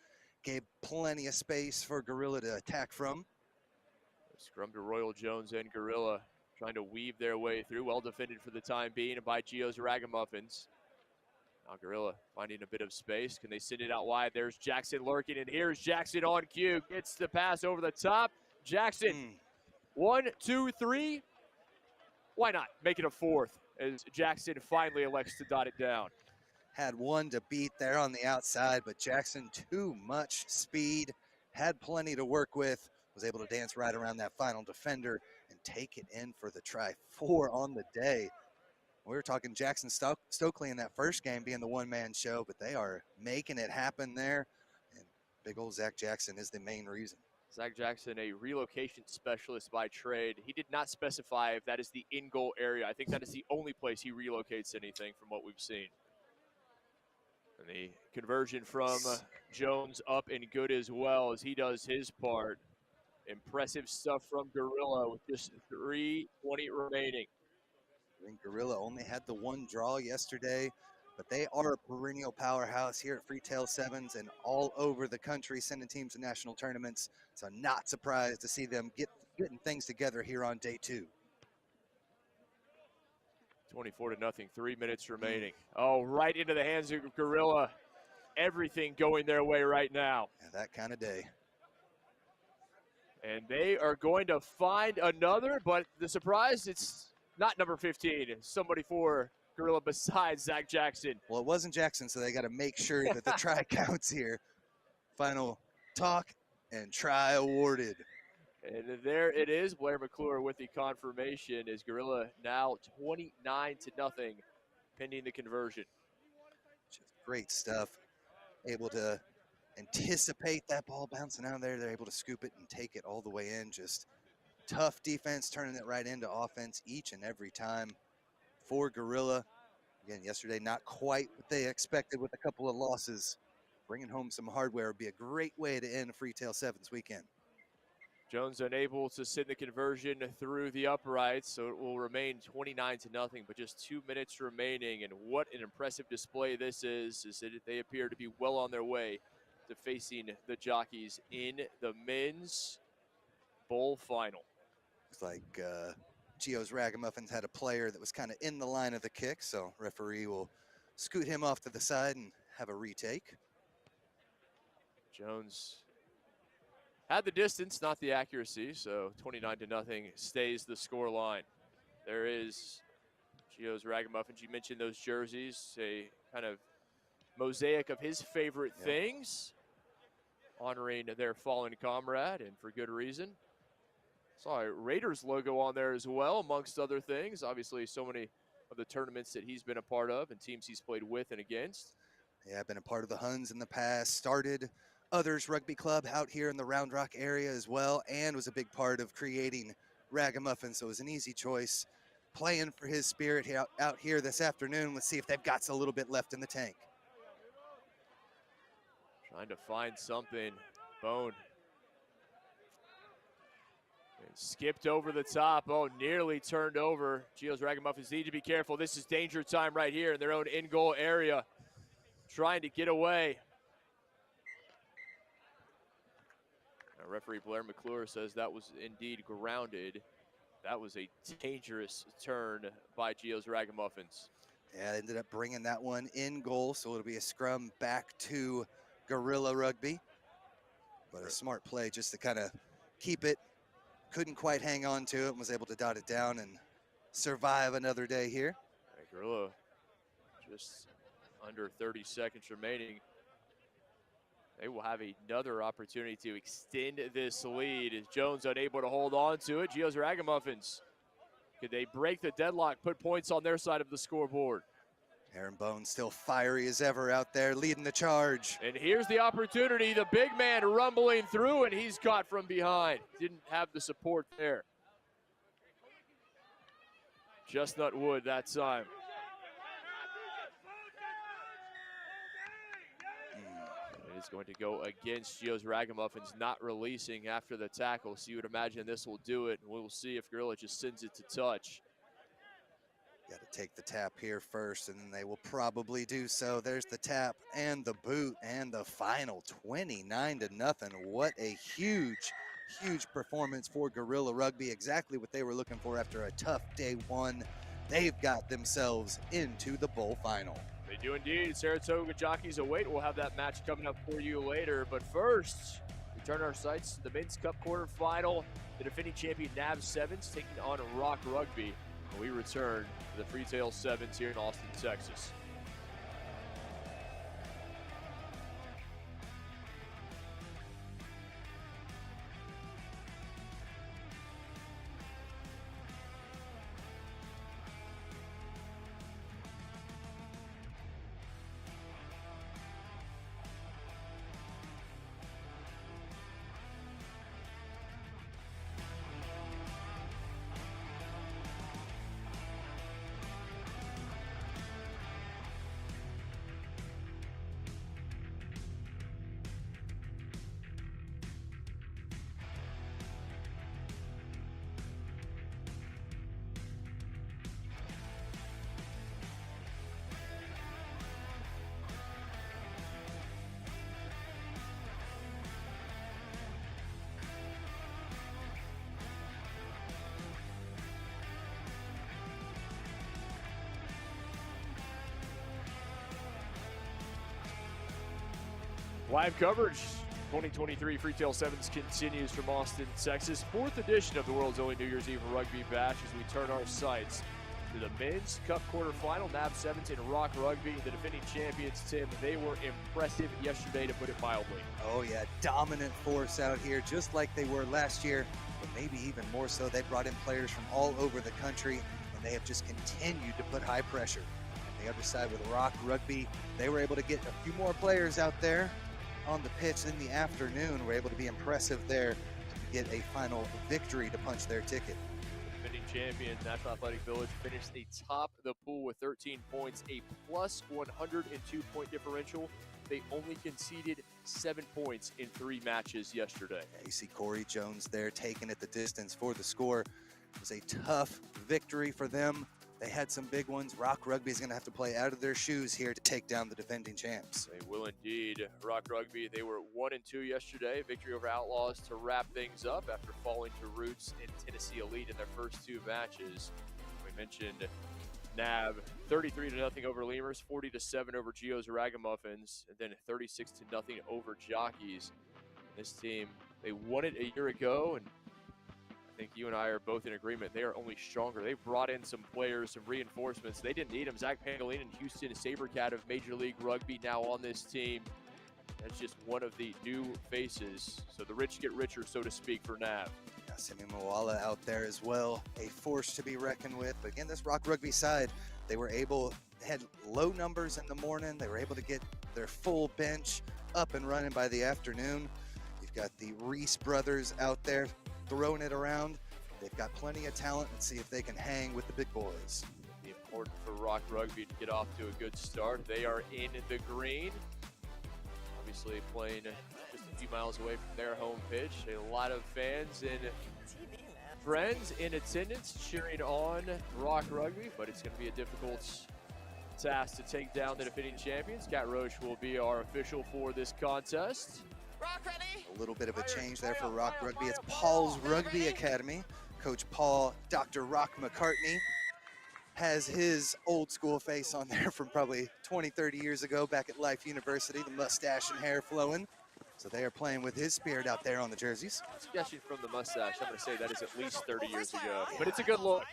gave plenty of space for Gorilla to attack from. Scrum to Royal Jones and Gorilla trying to weave their way through. Well defended for the time being by Gio's Ragamuffins. Now Gorilla finding a bit of space. Can they send it out wide? There's Jackson lurking, and here's Jackson on cue. Gets the pass over the top. Jackson, 1, 2, 3. Why not make it a fourth as Jackson finally elects to dot it down. Had one to beat there on the outside, but Jackson, too much speed, had plenty to work with, was able to dance right around that final defender and take it in for the try 4 on the day. We were talking Jackson Stokely in that first game being the one-man show, but they are making it happen there, and big old Zach Jackson is the main reason. Zach Jackson, a relocation specialist by trade. He did not specify if that is the in-goal area. I think that is the only place he relocates anything from what we've seen. And the conversion from Jones up and good as well as he does his part. Impressive stuff from Gorilla with just 3:20 remaining. I think Gorilla only had the one draw yesterday, but they are a perennial powerhouse here at Freetail Sevens and all over the country, sending teams to national tournaments. So not surprised to see them getting things together here on day 2. 24-0, 3 minutes remaining. Oh, right into the hands of Gorilla. Everything going their way right now. Yeah, that kind of day. And they are going to find another, but the surprise, it's not number 15. It's somebody for Gorilla besides Zach Jackson. Well, it wasn't Jackson, so they got to make sure that the try counts here. Final talk and try awarded. And there it is. Blair McClure with the confirmation is Gorilla now 29-0 pending the conversion. Just great stuff. Able to anticipate that ball bouncing out there. They're able to scoop it and take it all the way in. Just tough defense, turning it right into offense each and every time for Gorilla. Again, yesterday not quite what they expected with a couple of losses. Bringing home some hardware would be a great way to end Freetail Sevens weekend. Jones unable to send the conversion through the uprights, so it will remain 29-0, but just 2 minutes remaining. And what an impressive display this is that they appear to be well on their way to facing the Jockeys in the men's bowl final. Looks like Gio's Ragamuffins had a player that was kind of in the line of the kick, so referee will scoot him off to the side and have a retake. Jones had the distance, not the accuracy, so 29-0 stays the score line. There is Gio's Ragamuffins. You mentioned those jerseys, a kind of mosaic of his favorite things, honoring their fallen comrade, and for good reason. Saw a Raiders logo on there as well, amongst other things. Obviously, so many of the tournaments that he's been a part of and teams he's played with and against. Yeah, I've been a part of the Huns in the past, started Others Rugby Club out here in the Round Rock area as well, and was a big part of creating Ragamuffin, so it was an easy choice. Playing for his spirit out here this afternoon. Let's see if they've got a little bit left in the tank. Trying to find something. Bone. And skipped over the top. Oh, nearly turned over. Geo's Ragamuffins need to be careful. This is danger time right here in their own in-goal area. Trying to get away. Now, referee Blair McClure says that was indeed grounded. That was a dangerous turn by Geo's Ragamuffins. Yeah, ended up bringing that one in goal, so it'll be a scrum back to Gorilla Rugby. But a smart play just to kind of keep it. Couldn't quite hang on to it and was able to dot it down and survive another day here. Right, Gorilla just under 30 seconds remaining. They will have another opportunity to extend this lead as Jones unable to hold on to it. Geo's Ragamuffins, could they break the deadlock, put points on their side of the scoreboard? Aaron Bone still fiery as ever out there, leading the charge. And here's the opportunity, the big man rumbling through, and he's caught from behind. Didn't have the support there. Chestnut Wood that time. It is going to go against Geo's Ragamuffins, not releasing after the tackle. So you would imagine this will do it. We'll see if Gorilla just sends it to touch. Got to take the tap here first, and then they will probably do so. There's the tap and the boot and the final 29-0. What a huge, huge performance for Gorilla Rugby. Exactly what they were looking for after a tough day one. They've got themselves into the bowl final. They do indeed. Saratoga Jockeys await. We'll have that match coming up for you later. But first, we turn our sights to the Men's Cup quarterfinal. The defending champion NAB Sevens taking on Rock Rugby. And we return to the Freetail Sevens here in Austin, Texas. Live coverage, 2023 Freetail Sevens continues from Austin, Texas. Fourth edition of the world's only New Year's Eve Rugby Bash as we turn our sights to the Men's Cup quarterfinal. NAB Sevens and Rock Rugby, the defending champions, Tim. They were impressive yesterday, to put it mildly. Oh yeah, dominant force out here, just like they were last year, but maybe even more so. They brought in players from all over the country, and they have just continued to put high pressure. On the other side with Rock Rugby, they were able to get a few more players out there on the pitch in the afternoon. Were able to be impressive there to get a final victory to punch their ticket. Defending champions, National Athletic Village, finished atop the pool with 13 points, a plus 102 point differential. They only conceded 7 points in 3 matches yesterday. Yeah, you see Corey Jones there taking it the distance for the score. It was a tough victory for them. They had some big ones. Rock Rugby is going to have to play out of their shoes here to take down the defending champs. They will indeed. Rock Rugby, they were 1-2 yesterday. Victory over Outlaws to wrap things up after falling to Roots and Tennessee Elite in their first 2 matches. We mentioned NAB 33-0 over Lemurs, 40-7 over Geo's Ragamuffins, and then 36-0 over Jockeys. This team, they won it a year ago, and I think you and I are both in agreement. They are only stronger. They've brought in some players, some reinforcements. They didn't need them. Zach Pangolin and Houston Sabercat of Major League Rugby now on this team. That's just one of the new faces. So the rich get richer, so to speak, for NAB. Yeah, Simi Moala out there as well, a force to be reckoned with. But again, this Rock Rugby side, they had low numbers in the morning. They were able to get their full bench up and running by the afternoon. You've got the Reese brothers out there throwing it around. They've got plenty of talent. Let's see if they can hang with the big boys. It'll be important for Rock Rugby to get off to a good start. They are in the green. Obviously playing just a few miles away from their home pitch. A lot of fans and friends in attendance cheering on Rock Rugby, but it's going to be a difficult task to take down the defending champions. Kat Roche will be our official for this contest. Rock ready? A little bit of a change there for Rock Rugby. It's Paul's Rugby Academy. Coach Paul, Dr. Rock McCartney, has his old school face on there from probably 20, 30 years ago back at Life University, the mustache and hair flowing. So they are playing with his spirit out there on the jerseys. Sketching from the mustache, I'm going to say that is at least 30 years ago, but it's a good look.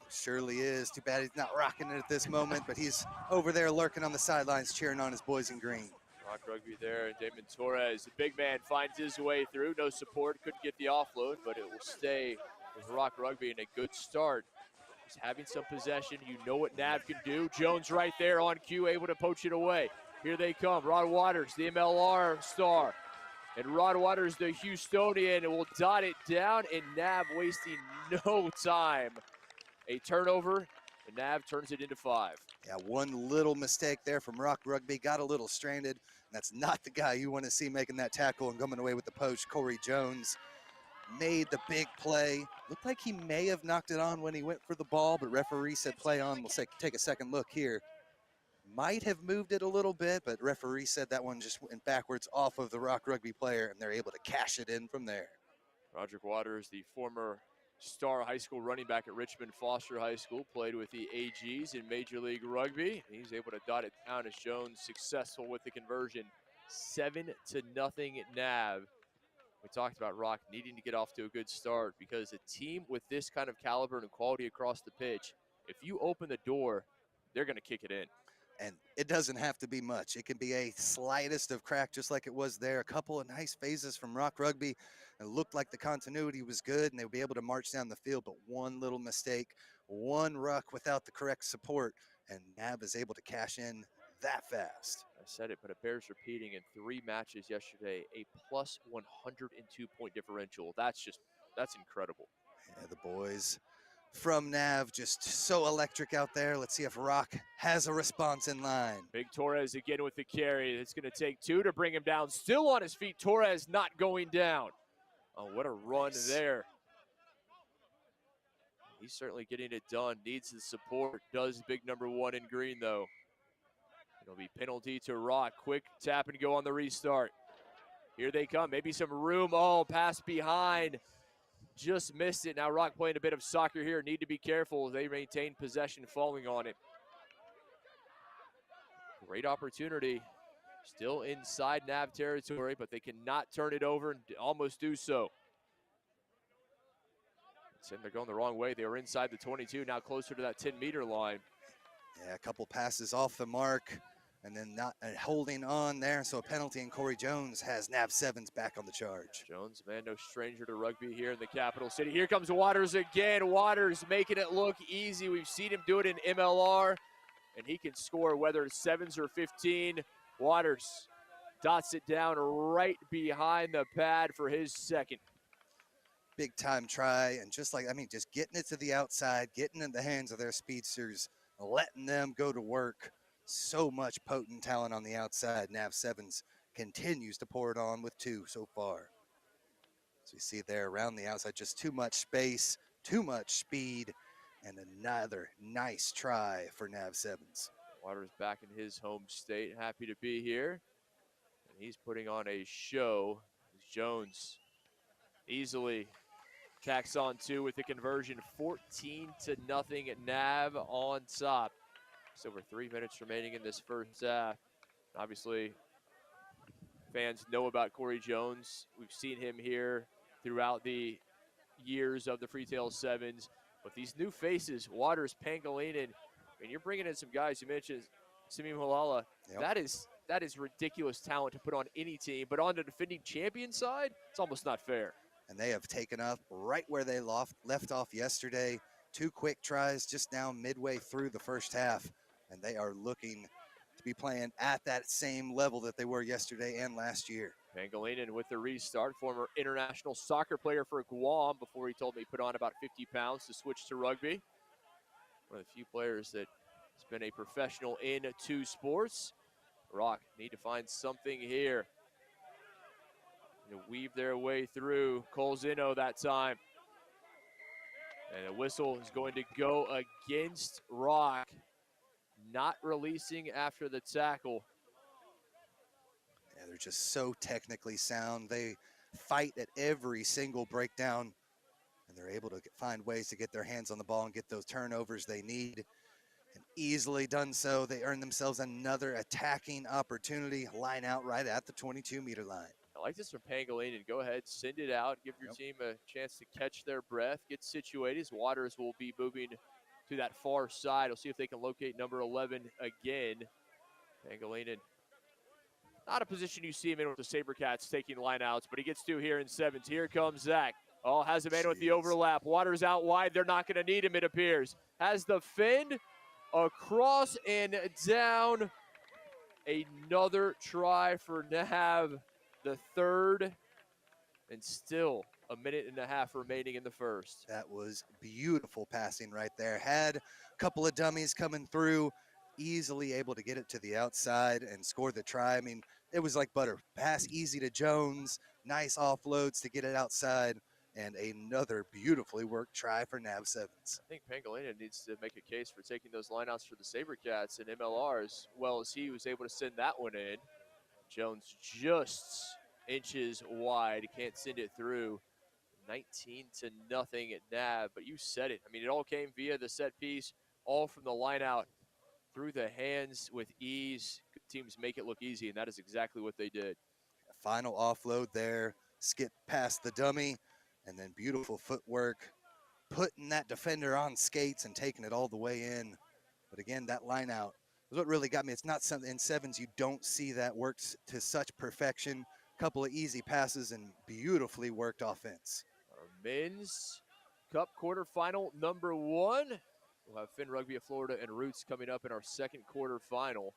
Surely is. Too bad he's not rocking it at this moment, but he's over there lurking on the sidelines cheering on his boys in green. Rock Rugby there, Damon Torres, the big man, finds his way through. No support, couldn't get the offload, but it will stay with Rock Rugby in a good start. Just having some possession, you know what Nav can do. Jones right there on cue, able to poach it away. Here they come, Rod Waters, the MLR star. And Rod Waters, the Houstonian, will dot it down, and Nav wasting no time. A turnover, and Nav turns it into 5. Yeah, one little mistake there from Rock Rugby, got a little stranded, and that's not the guy you want to see making that tackle and coming away with the poach. Corey Jones made the big play. Looked like he may have knocked it on when he went for the ball, but referee said play on. We'll take a second look here. Might have moved it a little bit, but referee said that one just went backwards off of the Rock Rugby player, and they're able to cash it in from there. Roderick Waters, the former star high school running back at Richmond Foster High School, played with the AGs in Major League Rugby. He's able to dot it down as Jones successful with the conversion. 7-0 Nav. We talked about Rock needing to get off to a good start because a team with this kind of caliber and quality across the pitch, if you open the door, they're going to kick it in. And it doesn't have to be much. It can be a slightest of crack, just like it was there. A couple of nice phases from Rock Rugby. It looked like the continuity was good, and they would be able to march down the field, but one little mistake, one ruck without the correct support, and Nav is able to cash in that fast. I said it, but it bears repeating. In 3 matches yesterday, a plus 102 point differential. That's incredible. Yeah, the boys from Nav just so electric out there. Let's see if Rock has a response in line. Big Torres again with the carry. It's going to take 2 to bring him down. Still on his feet. Torres not going down. Oh, what a run there. He's certainly getting it done. Needs the support. Does big number 1 in green, though. It'll be penalty to Rock. Quick tap and go on the restart. Here they come. Maybe some room. Oh, pass behind. Just missed it. Now Rock playing a bit of soccer here. Need to be careful. They maintain possession falling on it. Great opportunity. Still inside Nav territory, but they cannot turn it over and almost do so. They're going the wrong way. They were inside the 22, now closer to that 10-meter line. Yeah, a couple passes off the mark and then not holding on there. So a penalty, and Corey Jones has Nav Sevens back on the charge. Jones, man, no stranger to rugby here in the capital city. Here comes Waters again. Waters making it look easy. We've seen him do it in MLR, and he can score whether it's 7s or 15. Waters dots it down right behind the pad for his second. Big time try, and just getting it to the outside, getting in the hands of their speedsters, letting them go to work. So much potent talent on the outside. Nav Sevens continues to pour it on with 2 so far. So you see there around the outside, just too much space, too much speed, and another nice try for Nav Sevens. Waters back in his home state, happy to be here. And he's putting on a show. Jones easily tacks on 2 with the conversion. 14-0 Nav on top. Just over 3 minutes remaining in this first half. Obviously, fans know about Corey Jones. We've seen him here throughout the years of the Freetail Sevens. But these new faces, Waters, Pangolin, and you're bringing in some guys. You mentioned Simi Malala. Yep. That is ridiculous talent to put on any team. But on the defending champion side, it's almost not fair. And they have taken up right where they left off yesterday. 2 quick tries just now midway through the first half. And they are looking to be playing at that same level that they were yesterday and last year. Pangilinan with the restart, former international soccer player for Guam before he told me he put on about 50 pounds to switch to rugby. One of the few players that has been a professional in two sports. Rock need to find something here. To weave their way through. Colzino that time. And the whistle is going to go against Rock. Not releasing after the tackle. Yeah, they're just so technically sound. They fight at every single breakdown, and they're able to find ways to get their hands on the ball and get those turnovers they need. And easily done so. They earn themselves another attacking opportunity. Line out right at the 22-meter line. I like this from Pangilinan. Go ahead, send it out. Give your team a chance to catch their breath, get situated. As Waters will be moving to that far side. We'll see if they can locate number 11 again. Pangilinan, not a position you see him in with the Sabercats taking lineouts, but he gets two here in sevens. Here comes Zach. Oh, has a man with the overlap. Waters out wide. They're not going to need him, it appears. Has the fend across and down. Another try for Nav, the third, and still a minute and a half remaining in the first. That was beautiful passing right there. Had a couple of dummies coming through, easily able to get it to the outside and score the try. I mean, it was like butter. Pass easy to Jones, nice offloads to get it outside, and another beautifully worked try for Nav Sevens. I think Pangilinan needs to make a case for taking those lineouts for the Sabercats and MLR as well as he was able to send that one in. Jones just inches wide, can't send it through. 19-0 at Nav, but you said it. I mean, it all came via the set piece, all from the lineout, through the hands with ease. Good teams make it look easy, and that is exactly what they did. Final offload there, skip past the dummy, and then beautiful footwork, putting that defender on skates and taking it all the way in. But again, that line out is what really got me. It's not something in sevens you don't see that works to such perfection. Couple of easy passes and beautifully worked offense. Our men's Cup quarterfinal number 1. We'll have Finn Rugby of Florida and Roots coming up in our second quarterfinal.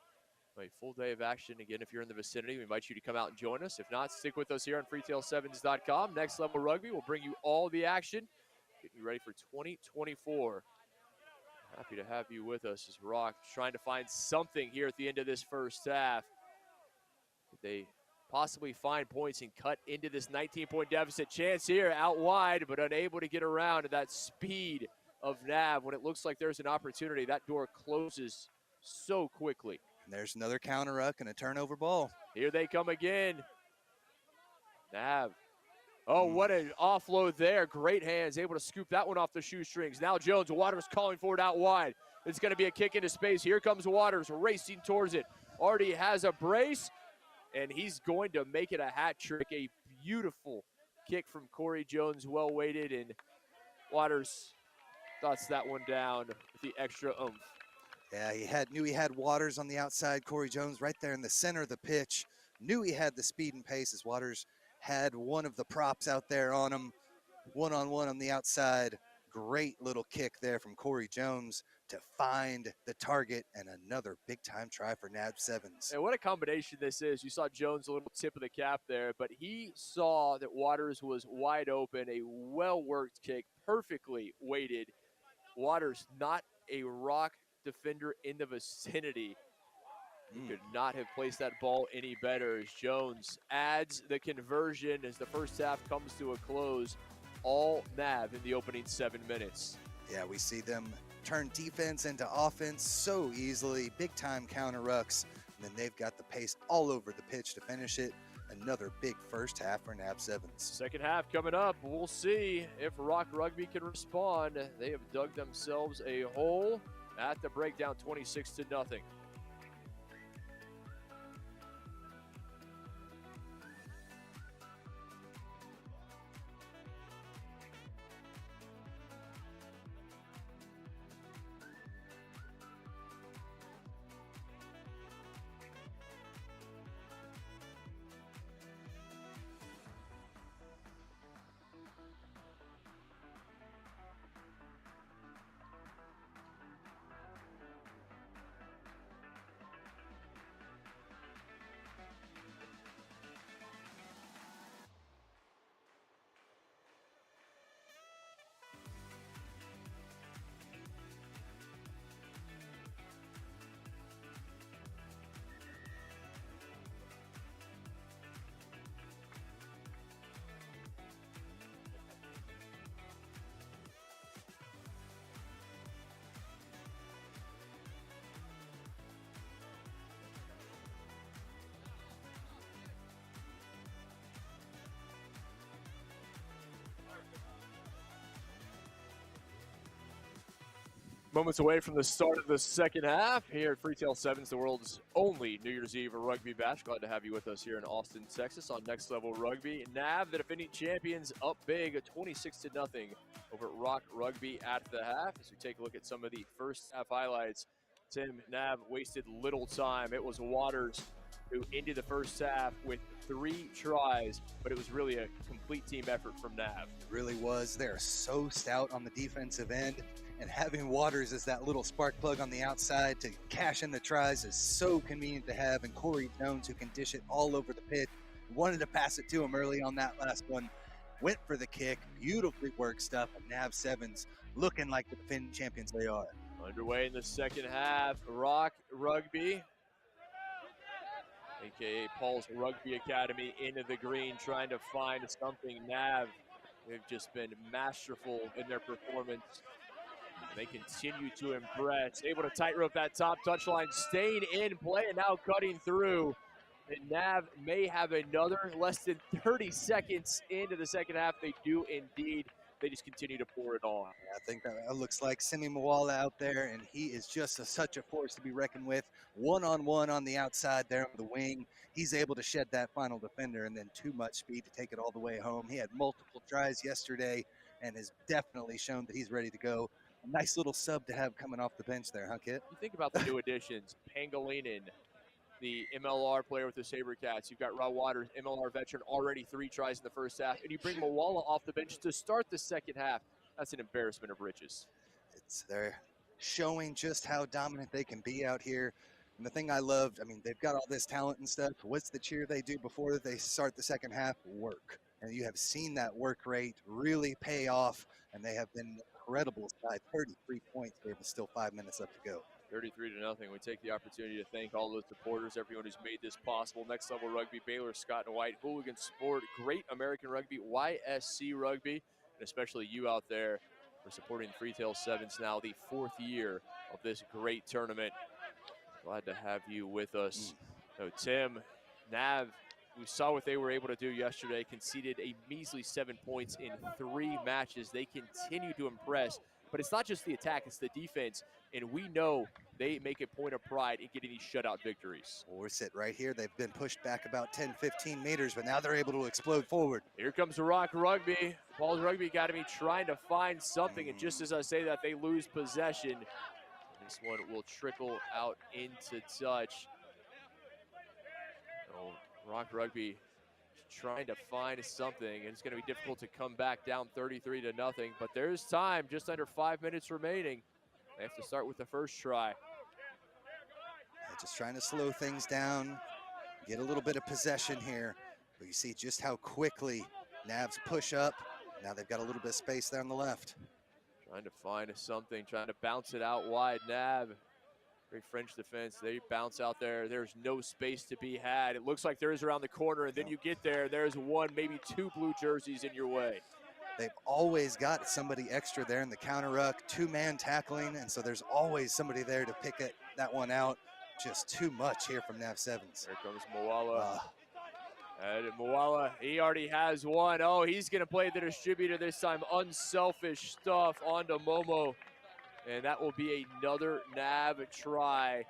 A full day of action. Again, if you're in the vicinity, we invite you to come out and join us. If not, stick with us here on Freetail7s.com. Next Level Rugby will bring you all the action, getting you ready for 2024. Happy to have you with us as Rock trying to find something here at the end of this first half. Could they possibly find points and cut into this 19-point deficit? Chance here out wide, but unable to get around to that speed of Nav. When it looks like there's an opportunity, that door closes so quickly. And there's another counter ruck and a turnover ball. Here they come again. Nav. Oh, what an offload there. Great hands, able to scoop that one off the shoestrings. Now Jones, Waters calling for it out wide. It's going to be a kick into space. Here comes Waters racing towards it. Already has a brace, and he's going to make it a hat trick. A beautiful kick from Corey Jones, well weighted, and Waters dots that one down with the extra oomph. Yeah, knew he had Waters on the outside. Corey Jones right there in the center of the pitch. Knew he had the speed and pace as Waters had one of the props out there on him. One-on-one on the outside. Great little kick there from Corey Jones to find the target, and another big-time try for Nav Sevens. And what a combination this is. You saw Jones a little tip of the cap there, but he saw that Waters was wide open, a well-worked kick, perfectly weighted. Waters, not a Rock defender in the vicinity. He could not have placed that ball any better as Jones adds the conversion as the first half comes to a close. All Nav in the opening 7 minutes. Yeah, we see them turn defense into offense so easily. Big-time counter rucks, and then they've got the pace all over the pitch to finish it. Another big first half for Nav Sevens. Second half coming up. We'll see if Rock Rugby can respond. They have dug themselves a hole at the breakdown, 26-0. Moments away from the start of the second half here at Freetail Sevens, the world's only New Year's Eve rugby bash. Glad to have you with us here in Austin, Texas on Next Level Rugby. NAV, the defending champions, up big, 26-0 over at Rock Rugby at the half. As we take a look at some of the first half highlights, Tim, NAV wasted little time. It was Waters who ended the first half with 3 tries, but it was really a complete team effort from NAV. It really was. They're so stout on the defensive end, and having Waters as that little spark plug on the outside to cash in the tries is so convenient to have. And Corey Jones, who can dish it all over the pitch, wanted to pass it to him early on that last one, went for the kick, beautifully worked stuff, and NAV Sevens looking like the defending champions they are. Underway in the second half, Rock Rugby, aka Paul's Rugby Academy, into the green, trying to find something. NAV, they've just been masterful in their performance. They continue to impress, able to tightrope that top touchline, staying in play and now cutting through. And NAV may have another less than 30 seconds into the second half. They do indeed. They just continue to pour it on. I think that looks like Simi Mwala out there, and he is just such a force to be reckoned with. One-on-one on the outside there on the wing. He's able to shed that final defender, and then too much speed to take it all the way home. He had multiple tries yesterday and has definitely shown that he's ready to go. A nice little sub to have coming off the bench there, huh, Kit? You think about the new additions, Pangolinan, the MLR player with the SaberCats. You've got Rod Waters, MLR veteran, already 3 tries in the first half. And you bring Mwala off the bench to start the second half. That's an embarrassment of riches. They're showing just how dominant they can be out here. And the thing I loved, I mean, they've got all this talent and stuff. What's the cheer they do before they start the second half? Work. And you have seen that work rate really pay off, and they have been incredible side. 33 points there, but still 5 minutes left to go. 33-0. We take the opportunity to thank all those supporters, everyone who's made this possible. Next Level Rugby, Baylor, Scott and White, Hooligan Sport, Great American Rugby, YSC Rugby, and especially you out there for supporting Freetail Sevens now, the 4th year of this great tournament. Glad to have you with us. So Tim, NAV, we saw what they were able to do yesterday, conceded a measly 7 points in 3 matches. They continue to impress, but it's not just the attack, it's the defense. And we know they make a point of pride in getting these shutout victories. Well, we're sitting right here. They've been pushed back about 10, 15 meters, but now they're able to explode forward. Here comes Rock Rugby. Paul's Rugby Academy trying to find something, and just as I say that, they lose possession. This one will trickle out into touch. Oh, Rock Rugby trying to find something, and it's going to be difficult to come back down 33-0, but there's time, just under 5 minutes remaining. They have to start with the first try. Yeah, just trying to slow things down, get a little bit of possession here, but you see just how quickly NAVs push up. Now they've got a little bit of space there on the left. Trying to find something, trying to bounce it out wide. NAV, great French defense. They bounce out there. There's no space to be had. It looks like there is around the corner, and then you get there. There's 1, maybe 2 blue jerseys in your way. They've always got somebody extra there in the counter ruck, 2-man tackling, and so there's always somebody there to pick that one out. Just too much here from NAV Sevens. Here comes Mwala. And Mwala, he already has one. Oh, he's going to play the distributor this time. Unselfish stuff onto Momo. And that will be another NAV try.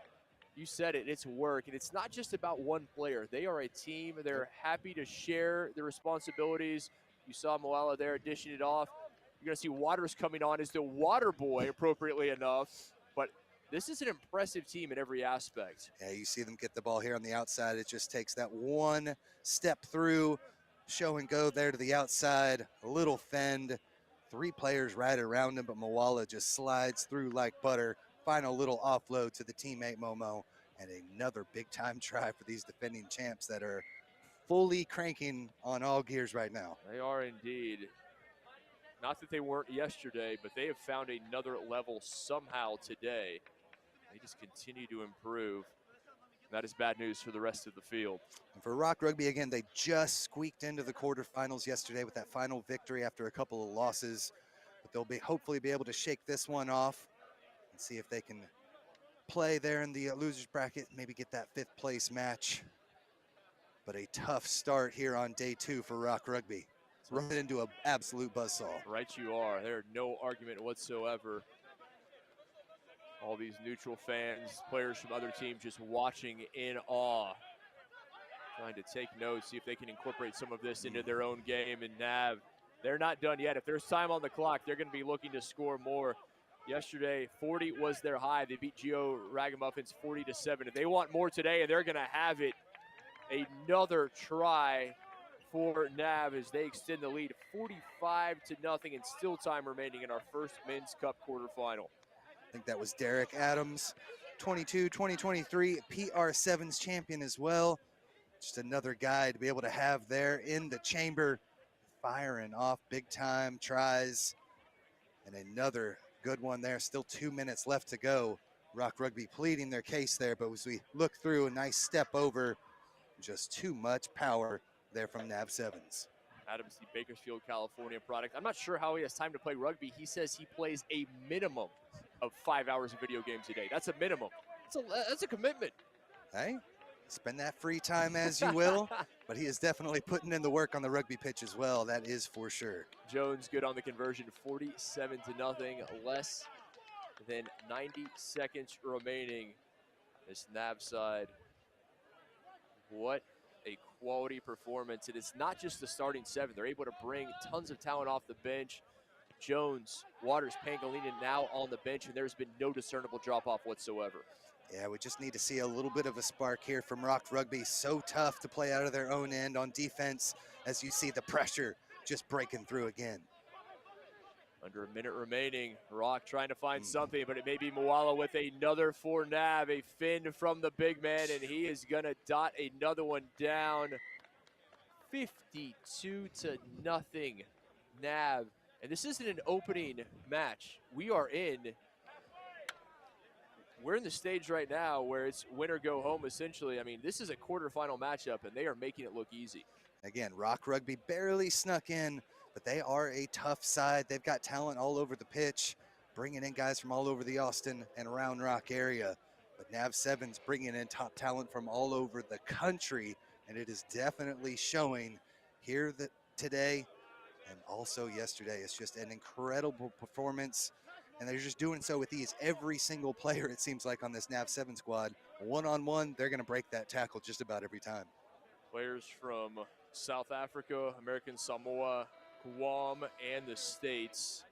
You said it, it's work. And it's not just about one player. They are a team. They're happy to share the responsibilities. You saw Mwala there dishing it off. You're going to see Waters coming on as the water boy, appropriately enough. But this is an impressive team in every aspect. Yeah, you see them get the ball here on the outside. It just takes that one step through, show and go there to the outside, a little fend. 3 players right around him, but Mwala just slides through like butter. Final little offload to the teammate Momo, and another big-time try for these defending champs that are fully cranking on all gears right now. They are indeed. Not that they weren't yesterday, but they have found another level somehow today. They just continue to improve. That is bad news for the rest of the field. And for Rock Rugby, again, they just squeaked into the quarterfinals yesterday with that final victory after a couple of losses. But they'll hopefully be able to shake this one off and see if they can play there in the losers bracket, maybe get that 5th place match. But a tough start here on day 2 for Rock Rugby. It's run into an absolute buzzsaw. Right you are. There's no argument whatsoever. All these neutral fans, players from other teams just watching in awe, trying to take notes, see if they can incorporate some of this into their own game. And Nav, they're not done yet. If there's time on the clock, they're going to be looking to score more. Yesterday, 40 was their high. They beat Geo Ragamuffins 40-7. If they want more today, and they're going to have it, another try for Nav as they extend the lead 45-0, and still time remaining in our first Men's Cup quarterfinal. I think that was Derek Adams, 2023 PR7's champion as well. Just another guy to be able to have there in the chamber, firing off big time tries. And another good one there. Still 2 minutes left to go. Rock Rugby pleading their case there, but as we look through, a nice step over, just too much power there from Nav Sevens. Adams, the Bakersfield, California product. I'm not sure how he has time to play rugby. He says he plays a minimum of 5 hours of video games a day. That's a minimum. That's a commitment. Hey, spend that free time as you will, but he is definitely putting in the work on the rugby pitch as well. That is for sure. Jones good on the conversion, 47-0, less than 90 seconds remaining. This Nav side, what a quality performance. It is not just the starting seven. They're able to bring tons of talent off the bench. Jones, Waters, Pangolina now on the bench, and there's been no discernible drop-off whatsoever. Yeah, we just need to see a little bit of a spark here from Rock Rugby. So tough to play out of their own end on defense as you see the pressure just breaking through again. Under a minute remaining, Rock trying to find something, but it may be Moala with another for Nav, a fin from the big man, and he is gonna dot another one down. 52-0, Nav. And this isn't an opening match. We're in the stage right now where it's win or go home, essentially. I mean, this is a quarterfinal matchup, and they are making it look easy. Again, Rock Rugby barely snuck in, but they are a tough side. They've got talent all over the pitch, bringing in guys from all over the Austin and Round Rock area. But Nav Sevens bringing in top talent from all over the country, and it is definitely showing here today and also yesterday. It's just an incredible performance, and they're just doing so with ease. Every single player, it seems like, on this Nav 7 squad, one-on-one, they're going to break that tackle just about every time. Players from South Africa, American Samoa, Guam, and the States.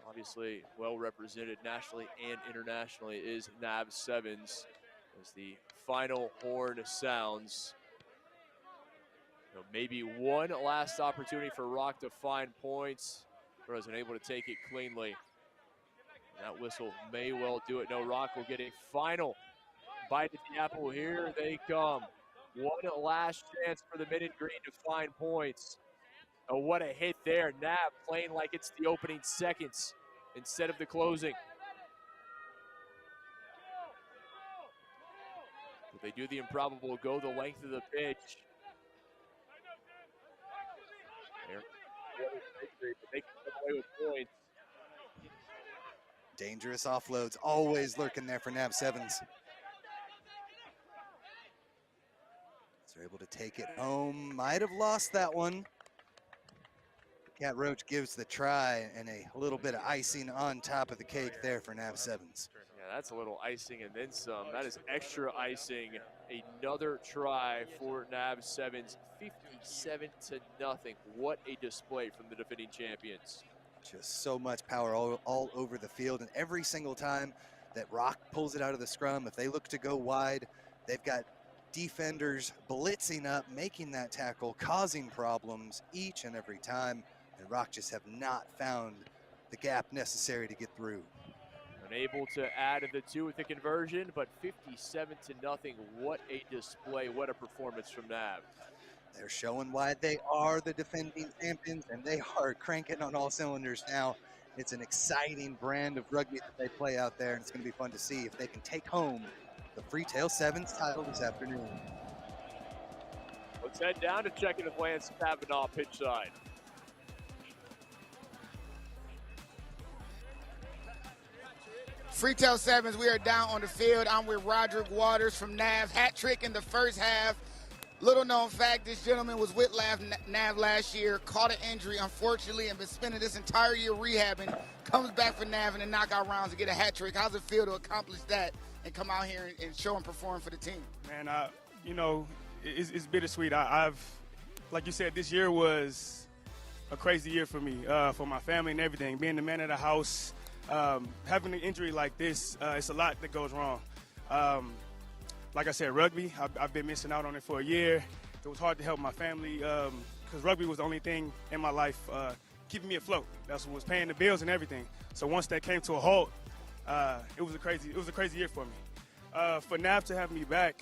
Obviously well represented nationally and internationally is Nav Sevens as the final horn sounds. Maybe one last opportunity for Rock to find points, but wasn't able to take it cleanly. That whistle may well do it. No, Rock will get a final bite at the apple. Here they come. One last chance for the men in green to find points. Oh, what a hit there. Nav playing like it's the opening seconds instead of the closing. But they do the improbable, go the length of the pitch. They can come away with points. Dangerous offloads always lurking there for Nav Sevens. So they're able to take it home. Might have lost that one. Cat Roach gives the try, and a little bit of icing on top of the cake there for Nav Sevens. Yeah, that's a little icing and then some. That is extra icing. Another try for Nav Sevens, 57-0. What a display from the defending champions. Just so much power all over the field, and every single time that Rock pulls it out of the scrum, if they look to go wide, they've got defenders blitzing up, making that tackle, causing problems each and every time, and Rock just have not found the gap necessary to get through. Unable to add the two with the conversion, but 57-0. What a display, what a performance from Nav. They're showing why they are the defending champions, and they are cranking on all cylinders now. It's an exciting brand of rugby that they play out there, and it's going to be fun to see if they can take home the Freetail Sevens title this afternoon. Let's head down to check in with Lance Kavanaugh pitch side. Freetail Sevens, we are down on the field. I'm with Roderick Waters from Nav. Hat trick in the first half. Little known fact, this gentleman was with Nav last year, caught an injury, unfortunately, and been spending this entire year rehabbing, comes back for Nav in the knockout rounds to get a hat trick. How's it feel to accomplish that and come out here and show and perform for the team? Man, you know, it's bittersweet. I've, like you said, this year was a crazy year for me, for my family and everything. Being the man of the house, having an injury like this, it's a lot that goes wrong. Like I said, rugby, I've been missing out on it for a year. It was hard to help my family because rugby was the only thing in my life keeping me afloat. That's what was paying the bills and everything. So once that came to a halt, it was a crazy year for me. For Nav to have me back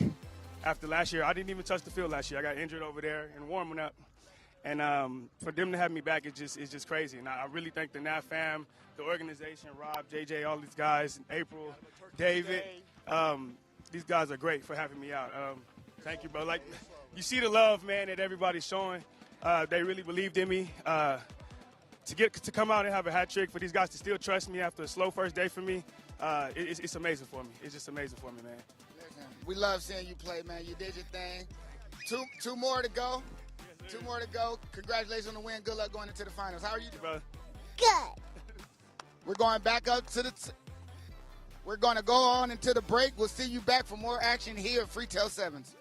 after last year, I didn't even touch the field last year. I got injured over there and warming up. And for them to have me back, it's just crazy. And I really thank the Nav fam, the organization, Rob, JJ, all these guys, April, David. These guys are great for having me out. Thank you, bro. Like, you see the love, man, that everybody's showing. They really believed in me. To come out and have a hat trick, for these guys to still trust me after a slow first day for me, it's amazing for me. It's just amazing for me, man. Listen, we love seeing you play, man. You did your thing. Two more to go. Yes, 2 more to go. Congratulations on the win. Good luck going into the finals. How are you doing? Brother. Good. We're going back up to the... We're going to go on into the break. We'll see you back for more action here at Freetail Sevens.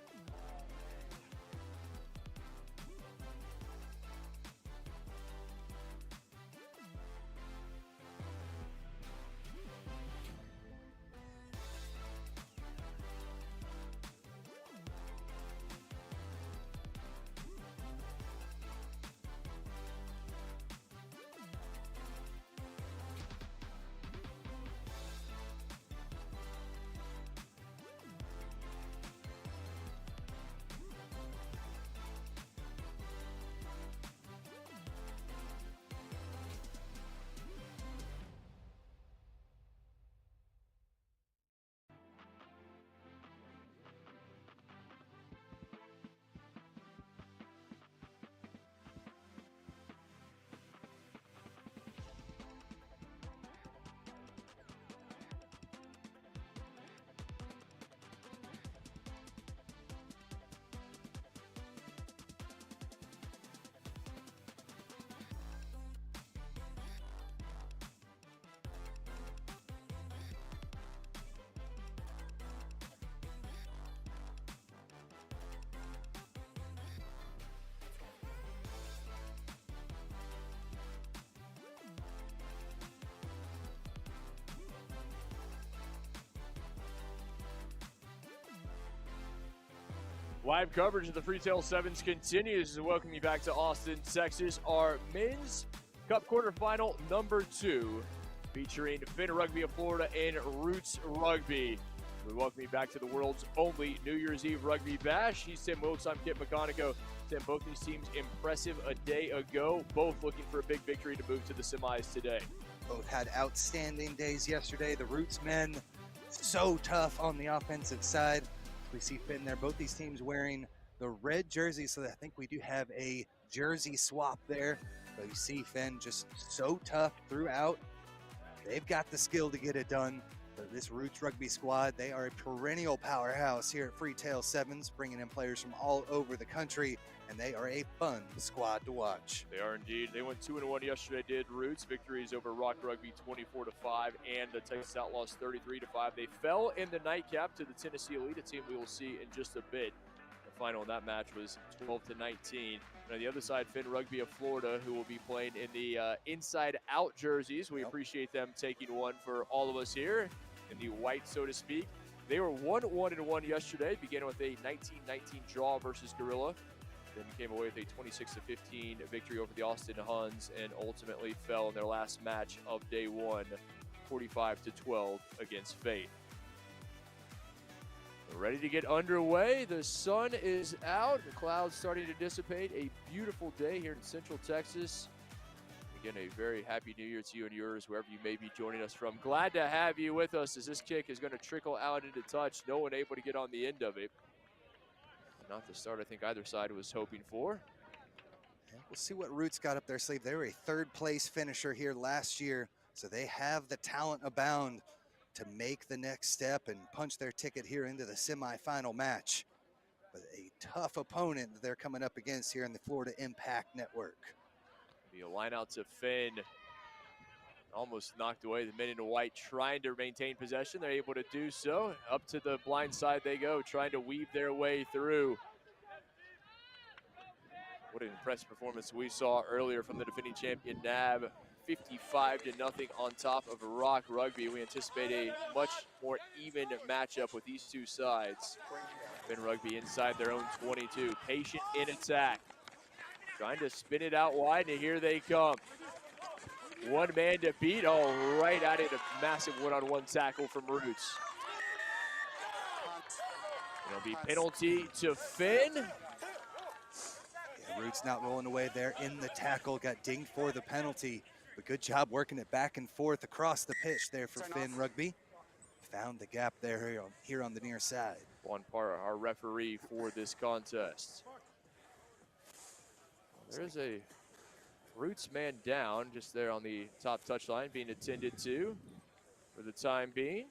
Live coverage of the Freetail Sevens continues to welcome you back to Austin, Texas. Our men's Cup quarterfinal number 2, featuring Finn Rugby of Florida and Roots Rugby. We welcome you back to the world's only New Year's Eve rugby bash. He's Tim Wilkes, I'm Kip McConico. Tim, both these teams impressive a day ago, both looking for a big victory to move to the semis today. Both had outstanding days yesterday. The Roots men, so tough on the offensive side. We see Finn there. Both these teams wearing the red jerseys, so I think we do have a jersey swap there. But you see Finn just so tough throughout. They've got the skill to get it done. But this Roots Rugby squad, they are a perennial powerhouse here at Freetail Sevens, bringing in players from all over the country, and they are a fun squad to watch. They are indeed. They went 2-1 yesterday, did Roots. Victories over Rock Rugby 24-5 and the Texas Outlaws 33-5. They fell in the nightcap to the Tennessee Elite, a team we will see in just a bit. The final in that match was 12-19. And on the other side, Finn Rugby of Florida, who will be playing in the inside-out jerseys. We appreciate them taking one for all of us here in the white, so to speak. They were 1-1 yesterday, beginning with a 19-19 draw versus Gorilla. Then came away with a 26-15 victory over the Austin Huns and ultimately fell in their last match of day 1, 45-12 against Fate. We're ready to get underway. The sun is out. The clouds starting to dissipate. A beautiful day here in Central Texas. Again, a very happy New Year to you and yours, wherever you may be joining us from. Glad to have you with us as this kick is going to trickle out into touch. No one able to get on the end of it. Not the start I think either side was hoping for. Yeah, we'll see what Roots got up their sleeve. They were a third-place finisher here last year, so they have the talent abound to make the next step and punch their ticket here into the semifinal match. but a tough opponent that they're coming up against here in the Florida Impact Network. Be a line out to Finn. Almost knocked away. The men in white trying to maintain possession. They're able to do so. Up to the blind side they go, trying to weave their way through. What an impressive performance we saw earlier from the defending champion NAB. 55-0 on top of Rock Rugby. We anticipate a much more even matchup with these two sides. Finn Rugby inside their own 22. Patient in attack. Trying to spin it out wide, and here they come. One man to beat. Oh, right at it. A massive one-on-one tackle from Roots. It'll be penalty to Finn. Yeah, Roots not rolling away there in the tackle. Got dinged for the penalty. But good job working it back and forth across the pitch there for Finn Rugby. Found the gap there here on the near side. Juan Parra, our referee for this contest. There's a Roots man down just there on the top touchline being attended to for the time being.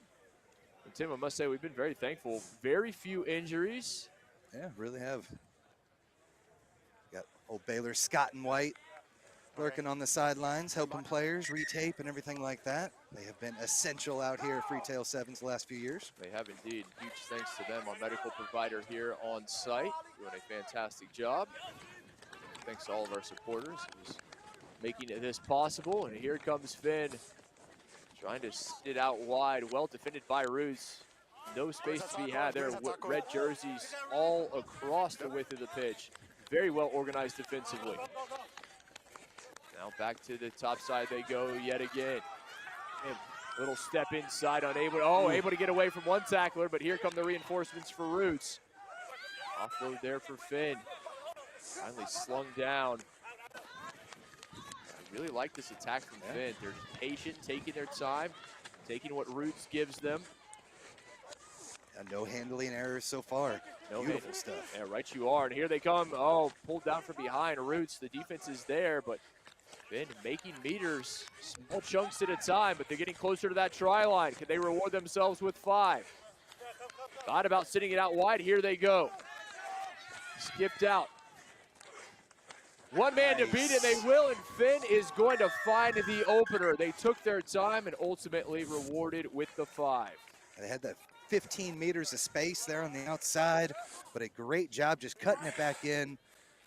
And Tim, I must say we've been very thankful. Very few injuries. Yeah, really have. Got old Baylor Scott and White lurking on the sidelines, helping players retape and everything like that. They have been essential out here at Freetail Sevens the last few years. They have indeed. Huge thanks to them, our medical provider here on site, doing a fantastic job. Thanks to all of our supporters who's making this possible. And here comes Finn, trying to sit it out wide. Well defended by Roots. No space to be had there. Red jerseys all across the width of the pitch. Very well organized defensively. Now back to the top side they go yet again. And little step inside, able to get away from one tackler, but here come the reinforcements for Roots. Offload there for Finn. Finally slung down. I really like this attack from Finn. They're patient, taking their time, taking what Roots gives them. No handling errors so far. No Beautiful stuff. Yeah, right you are. And here they come. Oh, pulled down from behind. Roots, the defense is there, but Finn making meters, small chunks at a time, but they're getting closer to that try line. Can they reward themselves with 5? Thought about sitting it out wide. Here they go. Skipped out. One man to beat, and they will, and Finn is going to find the opener. They took their time and ultimately rewarded with the 5. They had that 15 meters of space there on the outside, but a great job just cutting it back in,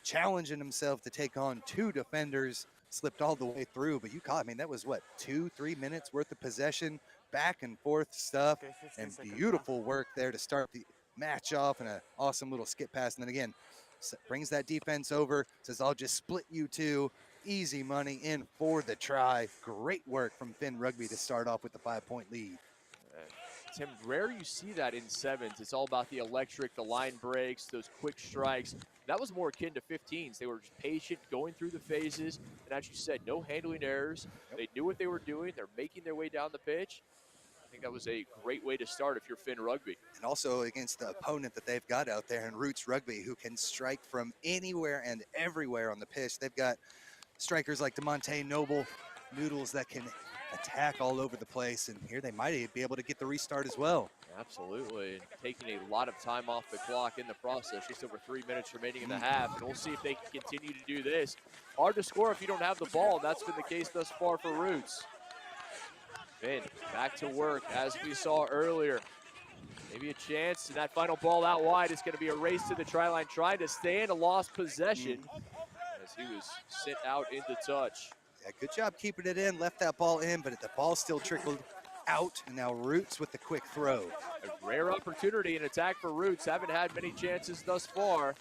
challenging himself to take on 2 defenders, slipped all the way through, but you caught, I mean, that was what, 2-3 minutes worth of possession, back and forth stuff, and beautiful work there to start the match off, and an awesome little skip pass, and then again, brings that defense over, says, I'll just split you 2, easy money in for the try. Great work from Finn Rugby to start off with the 5-point lead. Tim, rare you see that in sevens. It's all about the electric, the line breaks, those quick strikes. That was more akin to 15s. They were just patient, going through the phases, and as you said, no handling errors. They knew what they were doing. They're making their way down the pitch. I think that was a great way to start if you're Finn Rugby. And also against the opponent that they've got out there in Roots Rugby, who can strike from anywhere and everywhere on the pitch. They've got strikers like DeMonte Noble, Noodles that can attack all over the place, and here they might be able to get the restart as well. Absolutely, and taking a lot of time off the clock in the process, just over 3 minutes remaining in the half, and we'll see if they can continue to do this. Hard to score if you don't have the ball, and that's been the case thus far for Roots. Finn back to work as we saw earlier. Maybe a chance, and that final ball out wide is going to be a race to the try line, trying to stand a lost possession as he was sent out into touch. Yeah, good job keeping it in, left that ball in, but the ball still trickled out, and now Roots with the quick throw. A rare opportunity in attack for Roots. Haven't had many chances thus far.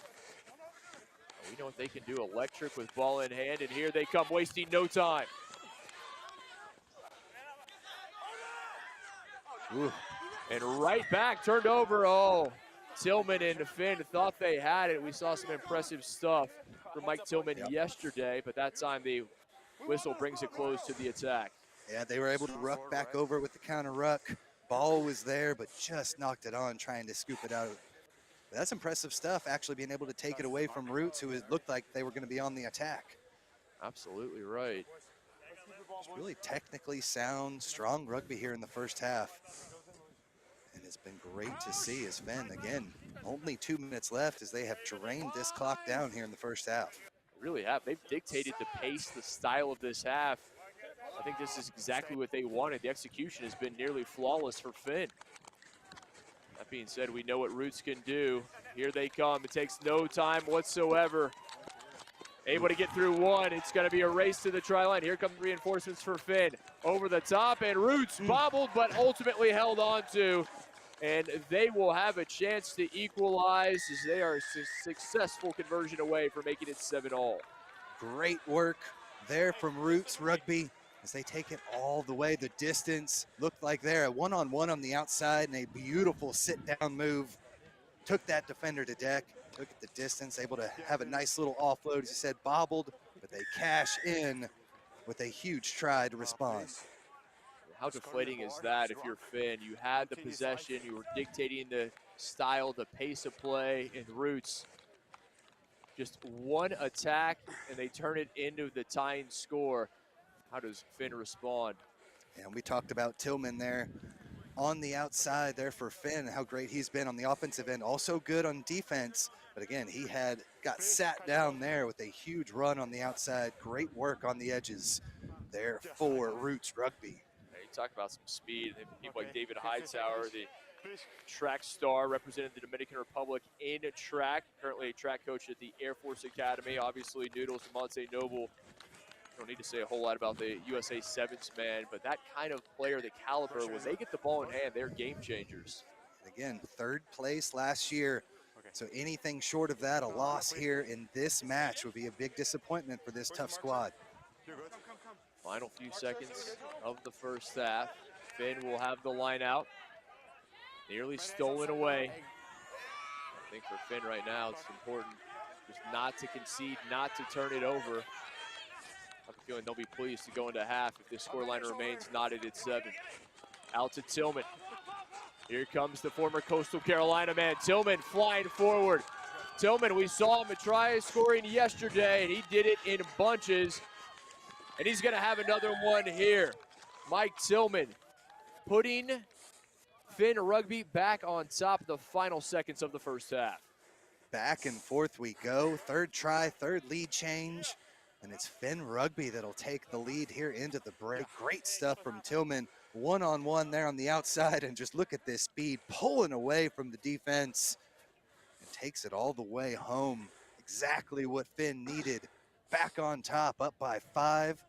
We know what they can do, electric with ball in hand, and here they come, wasting no time. Ooh. And right back, turned over. Oh, Tillman and Finn thought they had it. We saw some impressive stuff from Mike Tillman yesterday, but that time the whistle brings a close to the attack. Yeah, they were able to ruck back over with the counter ruck. Ball was there, but just knocked it on, trying to scoop it out. But that's impressive stuff, actually being able to take it away from Roots, who it looked like they were going to be on the attack. Absolutely right. It's really technically sound, strong rugby here in the first half. And And it's been great to see as Finn, again, only 2 minutes left as they have drained this clock down here in the first half. Really have. They've dictated the pace, the style of this half. I think this is exactly what they wanted. The execution has been nearly flawless for Finn. That being said, we know what Roots can do. Here they come. It takes no time whatsoever. Able to get through one. It's going to be a race to the try line. Here come the reinforcements for Finn. Over the top, and Roots bobbled, but ultimately held on to. And they will have a chance to equalize as they are a successful conversion away from making it 7-all. Great work there from Roots Rugby as they take it all the way the distance. Looked like they're a one-on-one on the outside and a beautiful sit-down move. Took that defender to deck. Look at the distance, able to have a nice little offload, as you said, bobbled, but they cash in with a huge try to respond. How deflating is that if you're Finn? You had the possession, you were dictating the style, the pace of play, and Roots. Just one attack, and they turn it into the tying score. How does Finn respond? And we talked about Tillman there on the outside there for Finn, how great he's been on the offensive end. Also good on defense, but again, he got sat down there with a huge run on the outside. Great work on the edges there for Roots Rugby. You talk about some speed. People like David Hightower, the track star, represented the Dominican Republic in track, currently a track coach at the Air Force Academy. Obviously, Noodles and Monte Noble. Don't need to say a whole lot about the USA Sevens man, but that kind of player, the caliber, when they get the ball in hand, they're game changers. Again, 3rd place last year. So anything short of that, a loss here in this match would be a big disappointment for this tough squad. Final few seconds of the first half. Finn will have the line out. Nearly stolen away. I think for Finn right now, it's important just not to concede, not to turn it over. I have a feeling they'll be pleased to go into half if this scoreline remains knotted at 7. Out to Tillman. Here comes the former Coastal Carolina man. Tillman flying forward. Tillman, we saw him try scoring yesterday, and he did it in bunches. And he's going to have another one here. Mike Tillman putting Finn Rugby back on top the final seconds of the first half. Back and forth we go. 3rd try, 3rd lead change. And it's Finn Rugby that'll take the lead here into the break. Great stuff from Tillman. One-on-one there on the outside. And just look at this speed, pulling away from the defense. And takes it all the way home. Exactly what Finn needed. Back on top, up by 5.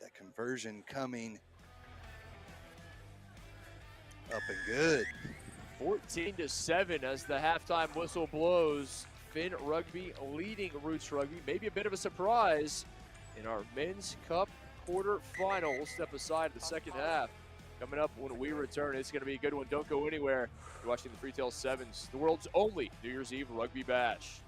That conversion coming up and good. 14-7 as the halftime whistle blows. Finn Rugby leading Roots Rugby. Maybe a bit of a surprise in our Men's Cup quarterfinal. We'll step aside the second half. Coming up when we return, it's going to be a good one. Don't go anywhere. You're watching the Freetail Sevens, the world's only New Year's Eve rugby bash.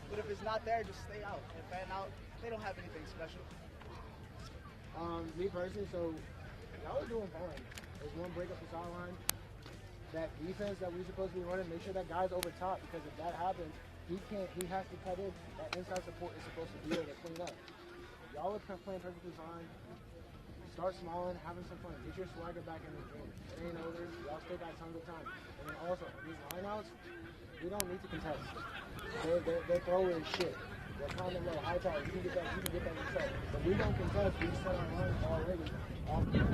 But if it's not there, just stay out and fan out. They don't have anything special. Me personally, so y'all are doing fine. There's one break up the sideline. That defense that we're supposed to be running, make sure that guy's over top, because if that happens, he has to cut in. That inside support is supposed to be there to clean up. Y'all are playing perfectly fine. Start smalling, having some fun. Get your swagger back in the game. It ain't over. Y'all still got tons of time. And then also, these lineouts, we don't need to contest. They're throwing shit. They're kind of low. High tower. You can get that yourself. But we don't contest. We set our line already. Don't feel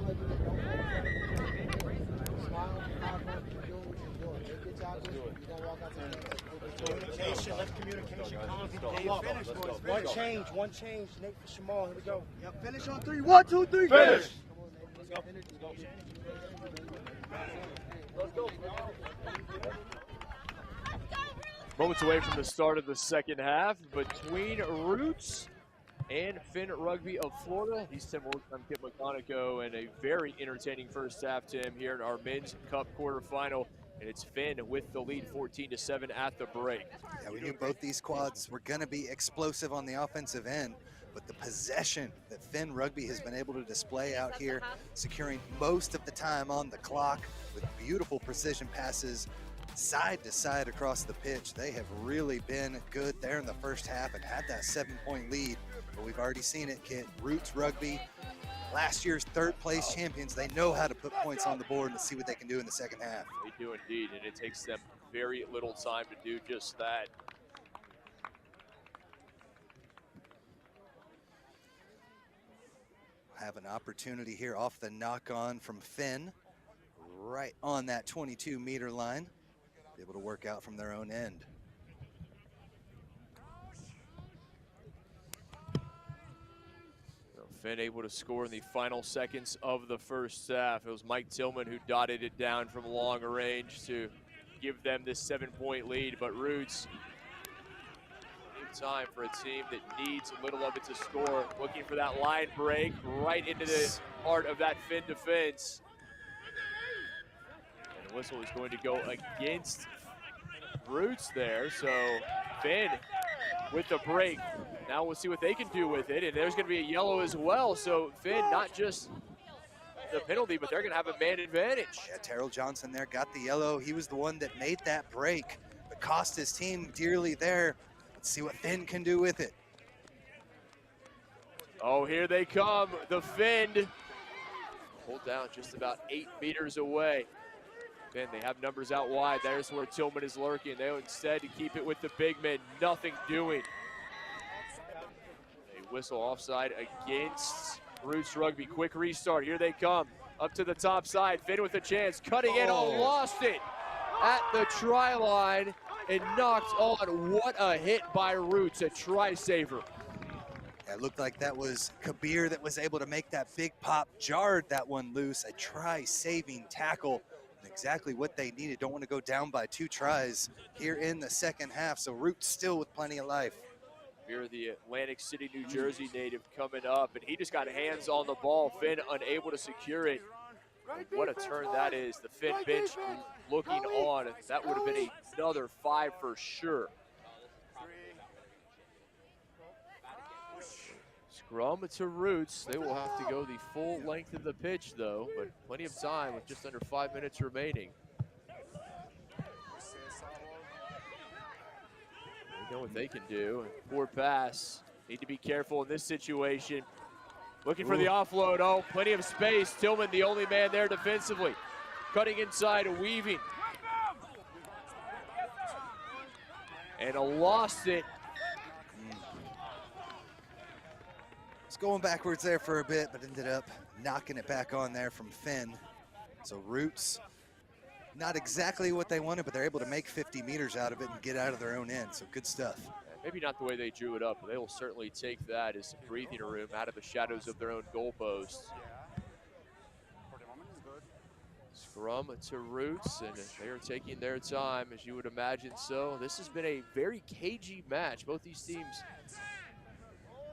like you don't smile, have fun, keep doing what you're doing. Make your tackles. You're going to walk out to the game. Communication, let's communication. One change. Nate for Shamal. Here we go. Yep, finish on 3. 1, 2, 3. Finish. Let's go. Moments away from the start of the second half between Roots and Finn Rugby of Florida. He's Tim Wilkes, I'm Kip McConico, and a very entertaining first half, Tim, here in our Men's Cup quarterfinal. And it's Finn with the lead 14-7 at the break. Yeah, we knew both these squads were going to be explosive on the offensive end, but the possession that Finn Rugby has been able to display out here, securing most of the time on the clock with beautiful precision passes side to side across the pitch. They have really been good there in the first half and had that 7-point lead, but we've already seen it, Kit. Roots Rugby, last year's third place champions, they know how to put points on the board and see what they can do in the second half. They do indeed, and it takes them very little time to do just that. Have an opportunity here off the knock on from Finn, right on that 22-meter line. Be able to work out from their own end. Finn able to score in the final seconds of the first half. It was Mike Tillman who dotted it down from long range to give them this 7-point lead, but Roots, good time for a team that needs a little of it to score. Looking for that line break right into the heart of that Finn defense. And the whistle is going to go against Roots there, so Finn with the break. Now we'll see what they can do with it, and there's going to be a yellow as well. So Finn, not just the penalty, but they're going to have a man advantage. Yeah, Terrell Johnson there got the yellow. He was the one that made that break, but cost his team dearly there. Let's see what Finn can do with it. Oh, here they come, the Finn. Pulled down just about 8 meters away. Finn, they have numbers out wide. There's where Tillman is lurking. They instead to keep it with the big men, nothing doing. Whistle offside against Roots Rugby. Quick restart. Here they come. Up to the top side. Finn with a chance. Cutting in. Oh, lost it at the try line and knocked on. What a hit by Roots. A try saver. Yeah, it looked like that was Kabir that was able to make that big pop. Jarred that one loose. A try-saving tackle. And exactly what they needed. Don't want to go down by 2 tries here in the second half. So Roots still with plenty of life. Here, the Atlantic City, New Jersey native coming up, and he just got hands on the ball. Finn unable to secure it. What a turn that is. The Finn bench looking on. That would have been another 5 for sure. Scrum to Roots. They will have to go the full length of the pitch, though, but plenty of time with just under 5 minutes remaining. Know what they can do. Poor pass. Need to be careful in this situation. Looking for the offload. Oh, plenty of space. Tillman, the only man there defensively. Cutting inside, weaving. And lost it. It's going backwards there for a bit, but ended up knocking it back on there from Finn. So Roots, not exactly what they wanted, but they're able to make 50 meters out of it and get out of their own end, so good stuff. Maybe not the way they drew it up, but they will certainly take that as some breathing room out of the shadows of their own goalposts. Scrum to Roots, and they are taking their time, as you would imagine so. This has been a very cagey match. Both these teams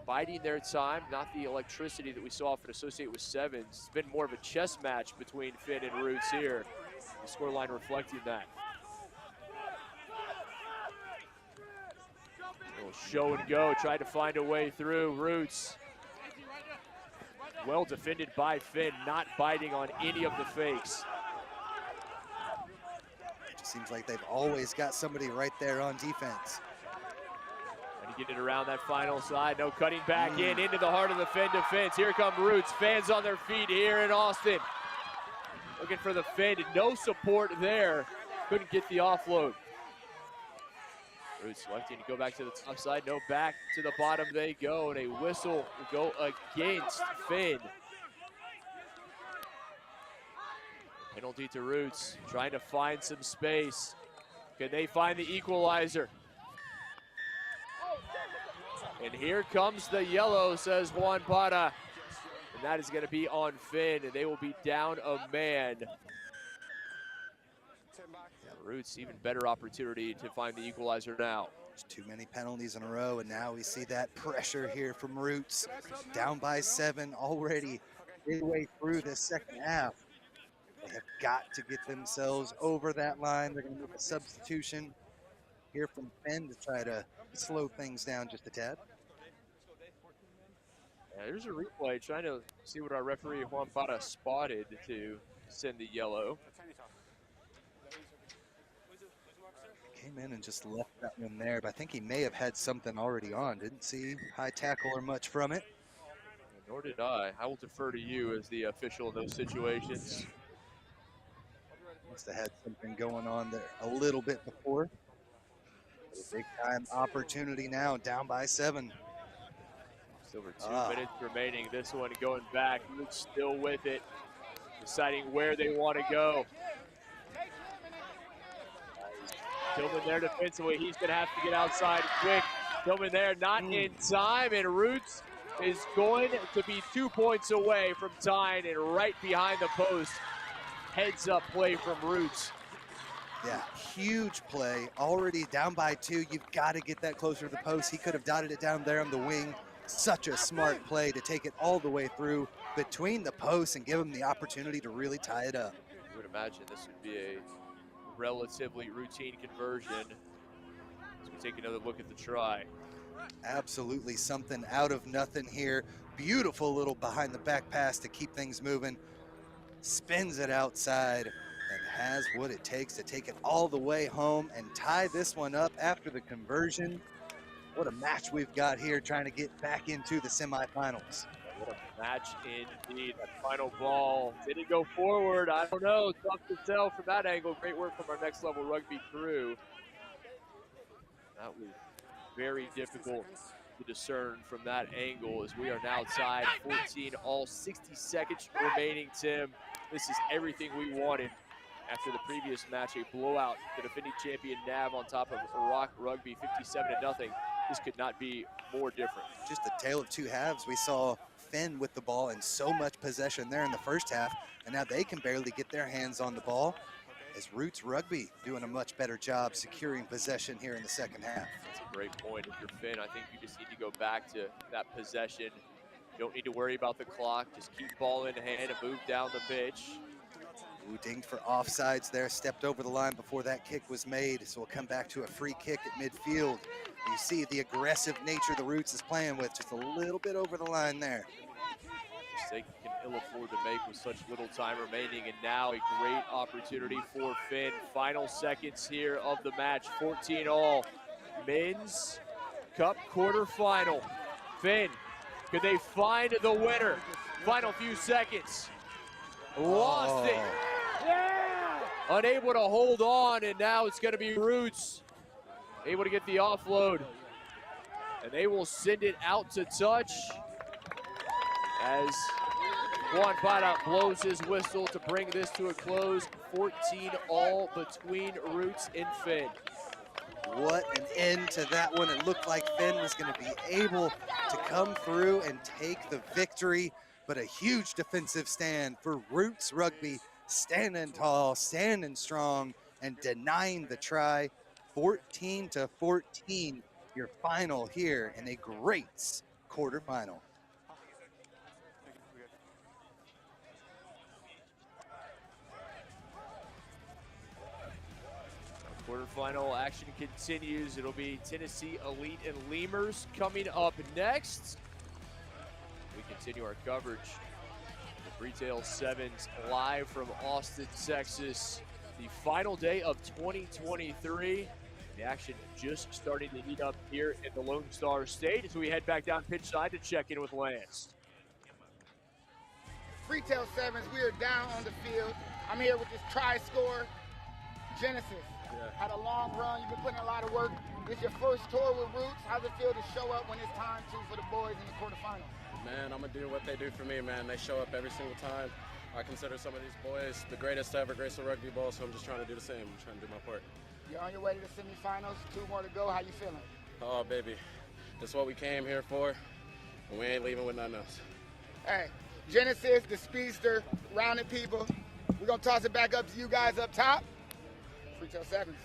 biding their time, not the electricity that we so often associate with sevens. It's been more of a chess match between Finn and Roots here. The scoreline reflecting that. A little show and go, tried to find a way through. Roots, well defended by Finn, not biting on any of the fakes. It just seems like they've always got somebody right there on defense. And to get it around that final side, no cutting back into the heart of the Finn defense. Here come Roots, fans on their feet here in Austin. Looking for the Finn, no support there. Couldn't get the offload. Roots selecting to go back to the top side. No, back to the bottom they go, and a whistle will go against Finn. Penalty to Roots, trying to find some space. Can they find the equalizer? And here comes the yellow, says Juan Pata. And that is going to be on Finn, and they will be down a man. Yeah, Roots, even better opportunity to find the equalizer now. There's too many penalties in a row, and now we see that pressure here from Roots. Down by 7 already midway through this second half. They have got to get themselves over that line. They're going to make a substitution here from Finn to try to slow things down just a tad. Yeah, there's a replay trying to see what our referee Juan Parra spotted to send the yellow. Came in and just left that one there, but I think he may have had something already on. Didn't see high tackle or much from it. Nor did I. I will defer to you as the official in those situations. Must have had something going on there a little bit before. A big time opportunity now, down by 7. Just over 2 minutes remaining. This one going back. Roots still with it, deciding where they want to go. Tillman there defensively. He's going to have to get outside quick. Tillman there, not in time, and Roots is going to be 2 points away from tying and right behind the post. Heads up play from Roots. Yeah, huge play. Already down by 2. You've got to get that closer to the post. He could have dotted it down there on the wing. Such a smart play to take it all the way through between the posts and give him the opportunity to really tie it up. I would imagine this would be a relatively routine conversion as we take another look at the try. Absolutely something out of nothing here. Beautiful little behind the back pass to keep things moving. Spins it outside and has what it takes to take it all the way home and tie this one up after the conversion. What a match we've got here trying to get back into the semifinals. What a match indeed. That final ball, did it go forward? I don't know. Tough to tell from that angle. Great work from our Next Level Rugby crew. That was very difficult to discern from that angle as we are now tied 14 all, 60 seconds remaining, Tim. This is everything we wanted after the previous match, a blowout. The defending champion Nav on top of Rock Rugby, 57-0. This could not be more different. Just a tale of two halves. We saw Finn with the ball and so much possession there in the first half, and now they can barely get their hands on the ball as Roots Rugby doing a much better job securing possession here in the second half. That's a great point. If you're Finn, I think you just need to go back to that possession. You don't need to worry about the clock. Just keep ball in hand and move down the pitch. Ooh, dinged for offsides there, stepped over the line before that kick was made, so we'll come back to a free kick at midfield. You see the aggressive nature the Roots is playing with, just a little bit over the line there. Mistake you can ill afford to make with such little time remaining, and now a great opportunity for Finn. Final seconds here of the match, 14 all. Men's Cup quarterfinal. Finn, could they find the winner? Final few seconds. Lost it. Yeah! Unable to hold on, and now it's going to be Roots able to get the offload. And they will send it out to touch as Juan Parra blows his whistle to bring this to a close. 14 all between Roots and Finn. What an end to that one. It looked like Finn was going to be able to come through and take the victory, but a huge defensive stand for Roots Rugby, standing tall, standing strong, and denying the try. 14-14, your final here in a great quarterfinal. Quarterfinal action continues. It'll be Tennessee Elite and Lemurs coming up next. We continue our coverage of Freetail Sevens live from Austin, Texas. The final day of 2023. The action just starting to heat up here in the Lone Star State as we head back down pitch side to check in with Lance. Freetail Sevens, we are down on the field. I'm here with this try scorer, Genesis. Had a long run, you've been putting a lot of work. It's your first tour with Roots. How's it feel to show up when it's time to for the boys in the quarterfinals? Man, I'm gonna do what they do for me, man. They show up every single time. I consider some of these boys the greatest to ever grace a rugby ball, so I'm just trying to do the same. I'm trying to do my part. You're on your way to the semifinals, 2 more to go. How you feeling? Oh, baby. That's what we came here for, and we ain't leaving with nothing else. Hey, Genesis, the speedster, rounded people. We're gonna toss it back up to you guys up top. Freetail Sevens.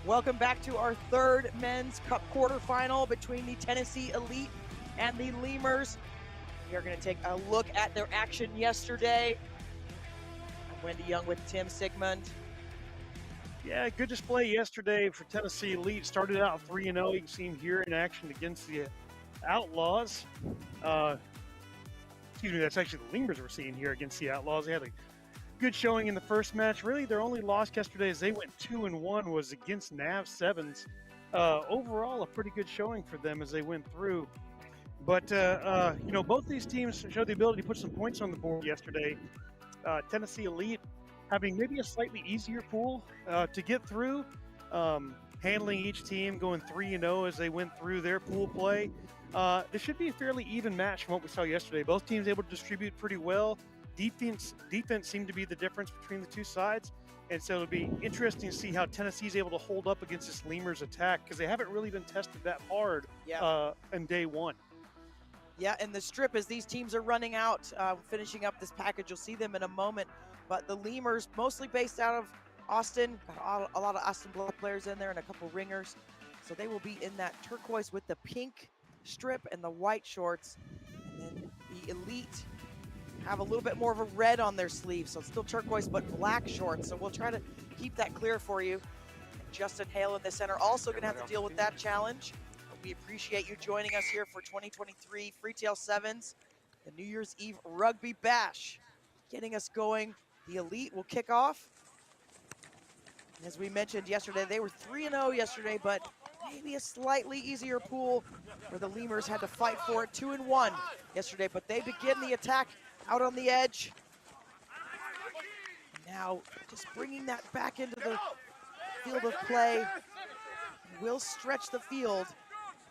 Welcome back to our third men's cup quarterfinal between the Tennessee Elite and the Lemurs. We are going to take a look at their action yesterday. I'm Wendy Young with Tim Sigmund. Yeah, good display yesterday for Tennessee Elite. Started out 3-0. You can see him here in action against the Outlaws. Excuse me, that's actually the Lemurs we're seeing here against the Outlaws. They had a good showing in the first match. Really, their only loss yesterday as they went 2-1 was against Nav Sevens. Overall, a pretty good showing for them as they went through. But, you know, both these teams showed the ability to put some points on the board yesterday. Tennessee Elite having maybe a slightly easier pool to get through, handling each team, going 3-0 as they went through their pool play. This should be a fairly even match from what we saw yesterday. Both teams able to distribute pretty well. Defense seemed to be the difference between the two sides. And so it'll be interesting to see how Tennessee's able to hold up against this Lemurs attack because they haven't really been tested that hard in day one. Yeah, and the strip as these teams are running out, finishing up this package, you'll see them in a moment. But the Lemurs, mostly based out of Austin, got a lot of Austin Blood players in there and a couple ringers. So they will be in that turquoise with the pink strip and the white shorts. And then the Elite have a little bit more of a red on their sleeves, so it's still turquoise but black shorts. So we'll try to keep that clear for you. And Justin Hale in the center also going to have to deal with that challenge. But we appreciate you joining us here for 2023 Freetail Sevens, the New Year's Eve Rugby Bash. Getting us going, the Elite will kick off. And as we mentioned yesterday, they were 3-0 yesterday, but maybe a slightly easier pool where the Lemurs had to fight for it 2-1 yesterday, but they begin the attack out on the edge. And now just bringing that back into the field of play. Will stretch the field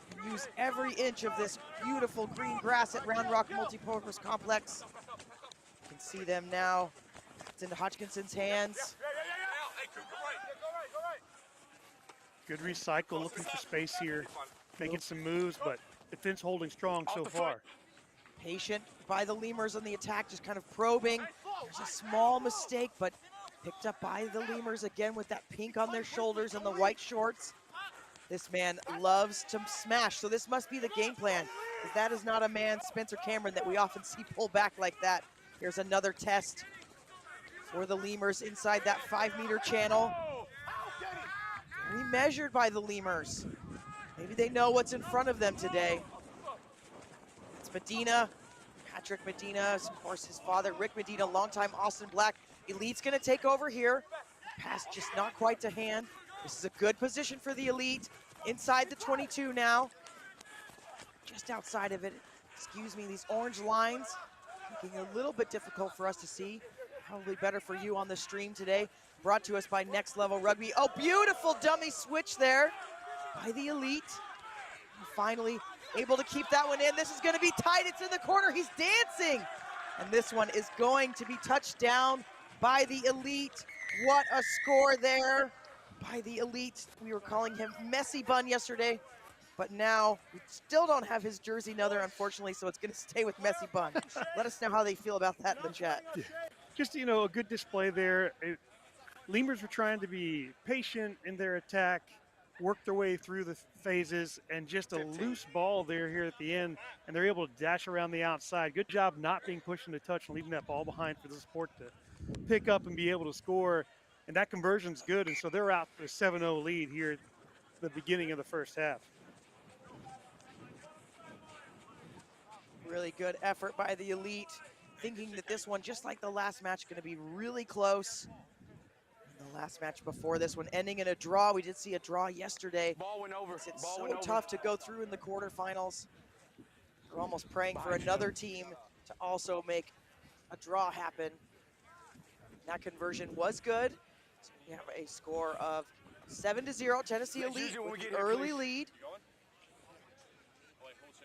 and use every inch of this beautiful green grass at Round Rock Multipurpose Complex. You can see them now. It's into Hodgkinson's hands. Good recycle, looking for space here, making some moves, but defense holding strong so far. Patient by the Lemurs on the attack, just kind of probing. There's a small mistake, but picked up by the Lemurs again with that pink on their shoulders and the white shorts. This man loves to smash, so this must be the game plan, because that is not a man, Spencer Cameron, that we often see pull back like that. Here's another test for the Lemurs inside that 5-meter channel. Very measured by the Lemurs. Maybe they know what's in front of them today. It's Medina, Patrick Medina, of course his father, Rick Medina, longtime Austin Black. Elite's gonna take over here. Pass just not quite to hand. This is a good position for the Elite. Inside the 22 now. Just outside of it, excuse me, these orange lines making it a little bit difficult for us to see. Probably better for you on the stream today. Brought to us by Next Level Rugby. Oh, beautiful dummy switch there by the Elite. And finally able to keep that one in. This is gonna be tight, it's in the corner, he's dancing. And this one is going to be touched down by the Elite. What a score there by the Elite. We were calling him Messy Bun yesterday, but now we still don't have his jersey number, unfortunately, so it's gonna stay with Messy Bun. Let us know how they feel about that in the chat. Yeah. Just, you know, a good display there. Lemurs were trying to be patient in their attack, work their way through the phases, and just a loose ball there here at the end, and they're able to dash around the outside. Good job not being pushed into touch and leaving that ball behind for the support to pick up and be able to score. And that conversion's good, and so they're out for a 7-0 lead here at the beginning of the first half. Really good effort by the Elite, thinking that this one, just like the last match, going to be really close. And the last match before this one ending in a draw. We did see a draw yesterday. Ball went over. It's Ball so went over. tough to go through in the quarterfinals. We're almost praying for another team to also make a draw happen. That conversion was good. So we have a score of 7-0. Tennessee Elite with the early lead.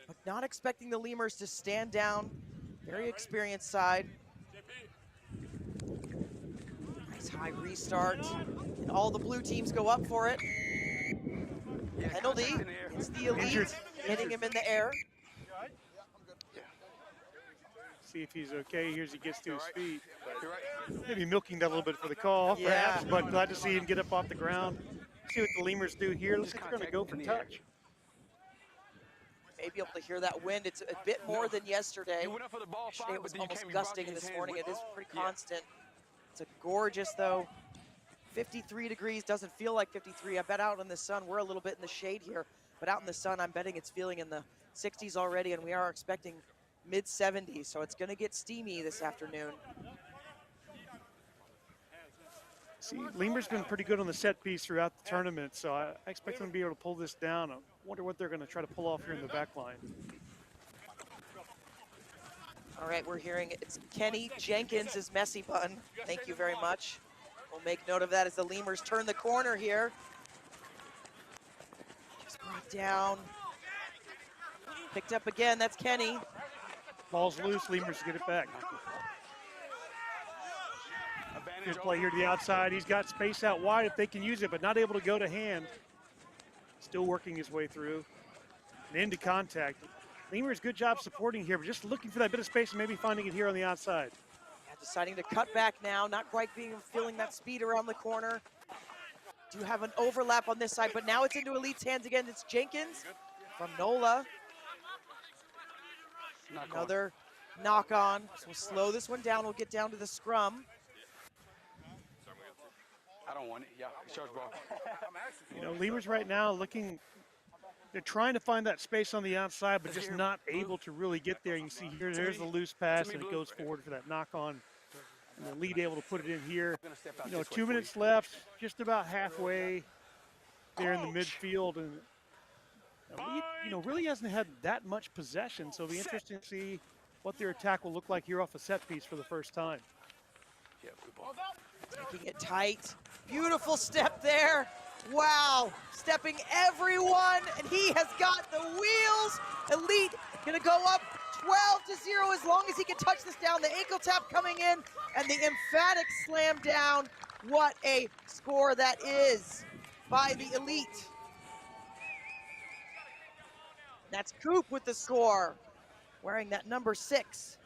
But not expecting the Lemurs to stand down. Very experienced side. Nice high restart. And all the blue teams go up for it. Penalty. It's the Elite hitting him in the air. See if he's okay here as he gets to his feet. Maybe milking that a little bit for the call, perhaps, but glad to see him get up off the ground. See what the Lemurs do here. Looks like they're going to go for touch. May be able to hear that wind. It's a bit more than yesterday. Yesterday it was almost gusting, and this morning it is pretty constant. It's a gorgeous, though. 53 degrees, doesn't feel like 53. I bet out in the sun, we're a little bit in the shade here, but out in the sun, I'm betting it's feeling in the 60s already, and we are expecting mid-70s, so it's gonna get steamy this afternoon. See, Lemur's been pretty good on the set piece throughout the tournament, so I expect them to be able to pull this down. I wonder what they're gonna try to pull off here in the back line. All right, we're hearing it's Kenny Jenkins' messy button. Thank you very much. We'll make note of that as the Lemurs turn the corner here. Just brought down. Picked up again, that's Kenny. Ball's loose, Lemurs get it back. Good play here to the outside. He's got space out wide if they can use it, but not able to go to hand. Still working his way through. And into contact. Lemurs, good job supporting here, but just looking for that bit of space and maybe finding it here on the outside. Yeah, deciding to cut back now, not quite feeling that speed around the corner. Do have an overlap on this side, but now it's into Elite's hands again. It's Jenkins from NOLA. Another knock on. So we'll slow this one down. We'll get down to the scrum. I don't want it. Yeah, charge ball. You know, Lemurs right now looking, they're trying to find that space on the outside, but just not able to really get there. You see here, there's the loose pass, and it goes forward for that knock on. And the lead able to put it in here. You know, 2 minutes left, just about halfway there in the midfield. And Elite, you know, really hasn't had that much possession, so it'll be interesting to see what their attack will look like here off a set piece for the first time. Yeah, good ball. Taking it tight. Beautiful step there. Wow. Stepping everyone, and he has got the wheels. Elite gonna go up 12-0 as long as he can touch this down. The ankle tap coming in, and the emphatic slam down. What a score that is by the Elite. That's Coop with the score, wearing that number 6.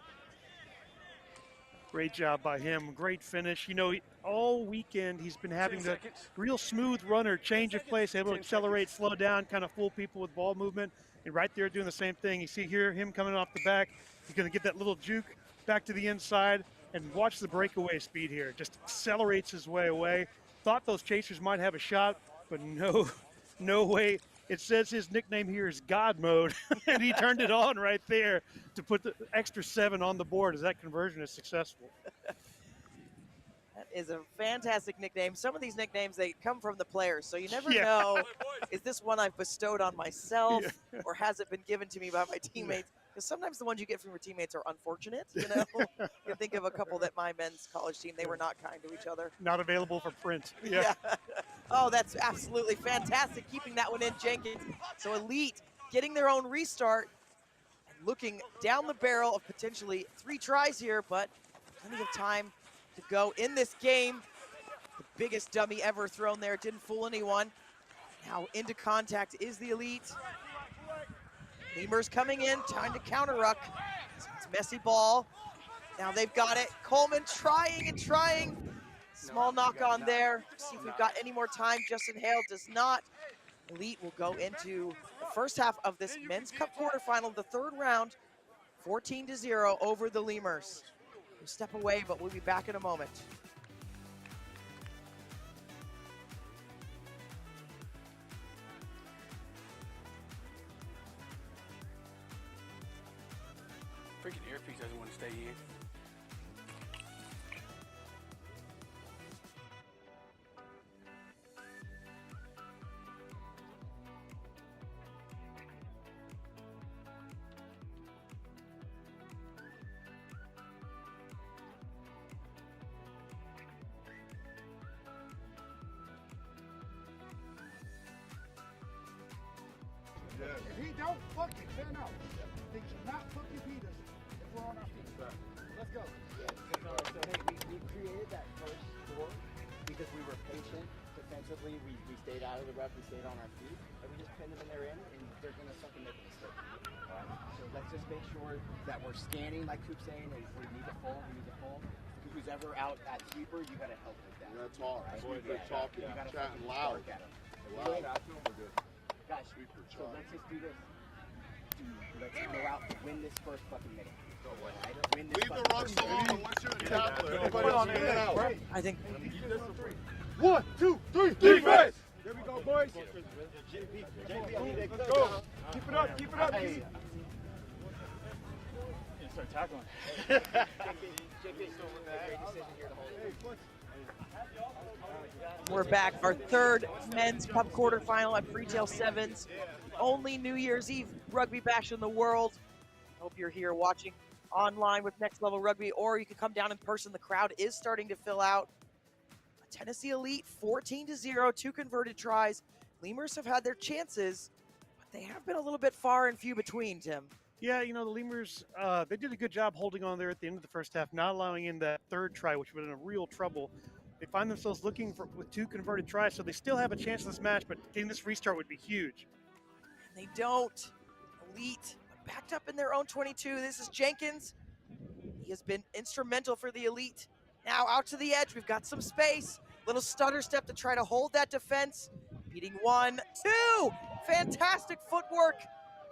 Great job by him, great finish. You know, all weekend he's been having the real smooth runner, change of place, able to accelerate, slow down, kind of fool people with ball movement. And right there doing the same thing. You see here him coming off the back. He's gonna get that little juke back to the inside, and watch the breakaway speed here. Just accelerates his way away. Thought those chasers might have a shot, but no way. It says his nickname here is God Mode, and he turned it on right there to put the extra 7 on the board as that conversion is successful. That is a fantastic nickname. Some of these nicknames, they come from the players, so you never know, is this one I've bestowed on myself, or has it been given to me by my teammates? Because sometimes the ones you get from your teammates are unfortunate, you know? You can think of a couple that my men's college team, they were not kind to each other. Not available for print. Yeah. Oh, that's absolutely fantastic, keeping that one in, Jenkins. So Elite getting their own restart and looking down the barrel of potentially 3 tries here, but plenty of time to go in this game. The biggest dummy ever thrown there, didn't fool anyone. Now into contact is the Elite. Lemurs coming in, time to counter ruck. So it's messy ball. Now they've got it. Coleman trying and trying. Small knock on there. See if we've got any more time. Justin Hale does not. Elite will go into the first half of this Men's Cup quarterfinal, the third round, 14-0 over the Lemurs. We'll step away, but we'll be back in a moment. Freaking earpiece doesn't want to stay in. If he don't fucking turn out, they should not fucking beat us if we're on our feet. Let's go. So hey, we created that first score because we were patient defensively. We stayed out of the rough, we stayed on our feet, and we just pinned them in their end, and they're going to fucking make a mistake. So let's just make sure that we're scanning, like Coop's saying, and we need to fold, Who's ever out at sweeper, you got to help with that. You got to talk. Right? Boy, they're talking, You got to chatting fucking loud. bark at them. Loud. I feel good. Guys, Sweeper so charge. let's just do this. Let's go out and win this first fucking minute. Right? Win this Leave the fucking rucks minute. alone unless you're a tackler. Everybody else get out. I think 1, 2, 3, defense! There we go, boys. Let's go. Keep it up, keep it up. Hey. Start tackling. we're back. Our third Men's Cup quarterfinal at Freetail Sevens. Only New Year's Eve rugby bash in the world. Hope you're here watching online with Next Level Rugby, or you can come down in person. The crowd is starting to fill out. Tennessee Elite 14-0, 2 converted tries. Lemurs have had their chances, but they have been a little bit far and few between, Tim. Yeah, you know, the Lemurs, they did a good job holding on there at the end of the first half, not allowing in that third try, which would have been a real trouble. They find themselves looking for with 2 converted tries, so they still have a chance in this match, but getting this restart would be huge. And they don't. Elite backed up in their own 22. This is Jenkins. He has been instrumental for the Elite. Now out to the edge. We've got some space. Little stutter step to try to hold that defense. Beating 1, 2. Fantastic footwork.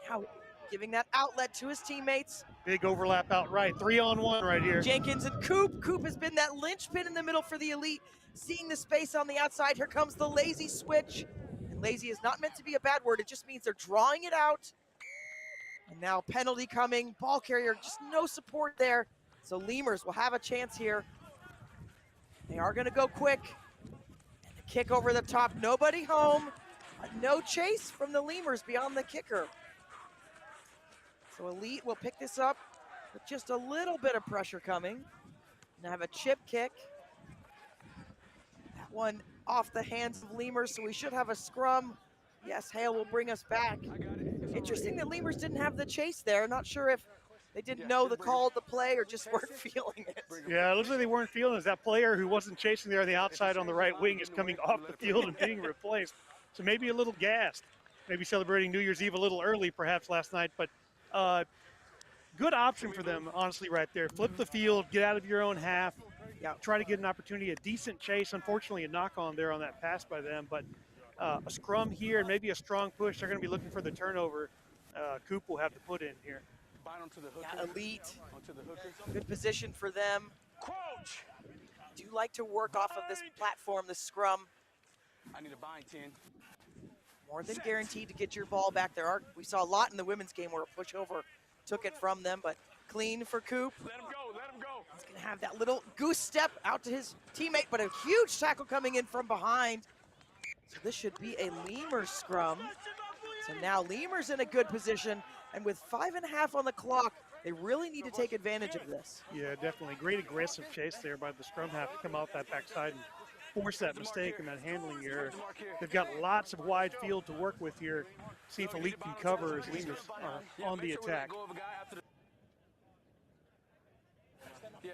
Now giving that outlet to his teammates. Big overlap out right. 3-on-1 right here. Jenkins and Coop. Coop has been that linchpin in the middle for the Elite. Seeing the space on the outside. Here comes the lazy switch. And lazy is not meant to be a bad word. It just means they're drawing it out. And now penalty coming. Ball carrier, just no support there. So Lemurs will have a chance here. They are going to go quick. And the kick over the top. Nobody home. But no chase from the Lemurs beyond the kicker. So Elite will pick this up with just a little bit of pressure coming. Now have a chip kick. That one off the hands of Lemurs, so we should have a scrum. Yes, Hale will bring us back. Interesting that Lemurs didn't have the chase there. Not sure if they didn't know the call of the play or just weren't feeling it. Yeah, it looks like they weren't feeling it. As that player who wasn't chasing there on the outside on the right wing is coming off the field and being replaced. So maybe a little gassed. Maybe celebrating New Year's Eve a little early perhaps last night, but good option for them, honestly, right there. Flip the field, get out of your own half, try to get an opportunity, a decent chase. Unfortunately, a knock-on there on that pass by them, but a scrum here and maybe a strong push. They're going to be looking for the turnover. Coop will have to put in here. Yeah, Elite, good position for them. Do like to work off of this platform, the scrum. I need a bind 10. More than guaranteed to get your ball back. We saw a lot in the women's game where a pushover took it from them, but clean for Coop. Let him go, let him go. He's going to have that little goose step out to his teammate, but a huge tackle coming in from behind. So this should be a Lemurs scrum. So now Lemurs in a good position, and with 5.5 on the clock, they really need to take advantage of this. Yeah, definitely. Great aggressive chase there by the scrum half to come out that backside and force that mistake and that handling error. They've got lots of wide field to work with here. See if Elite can cover as Lemurs are on the attack. Yeah,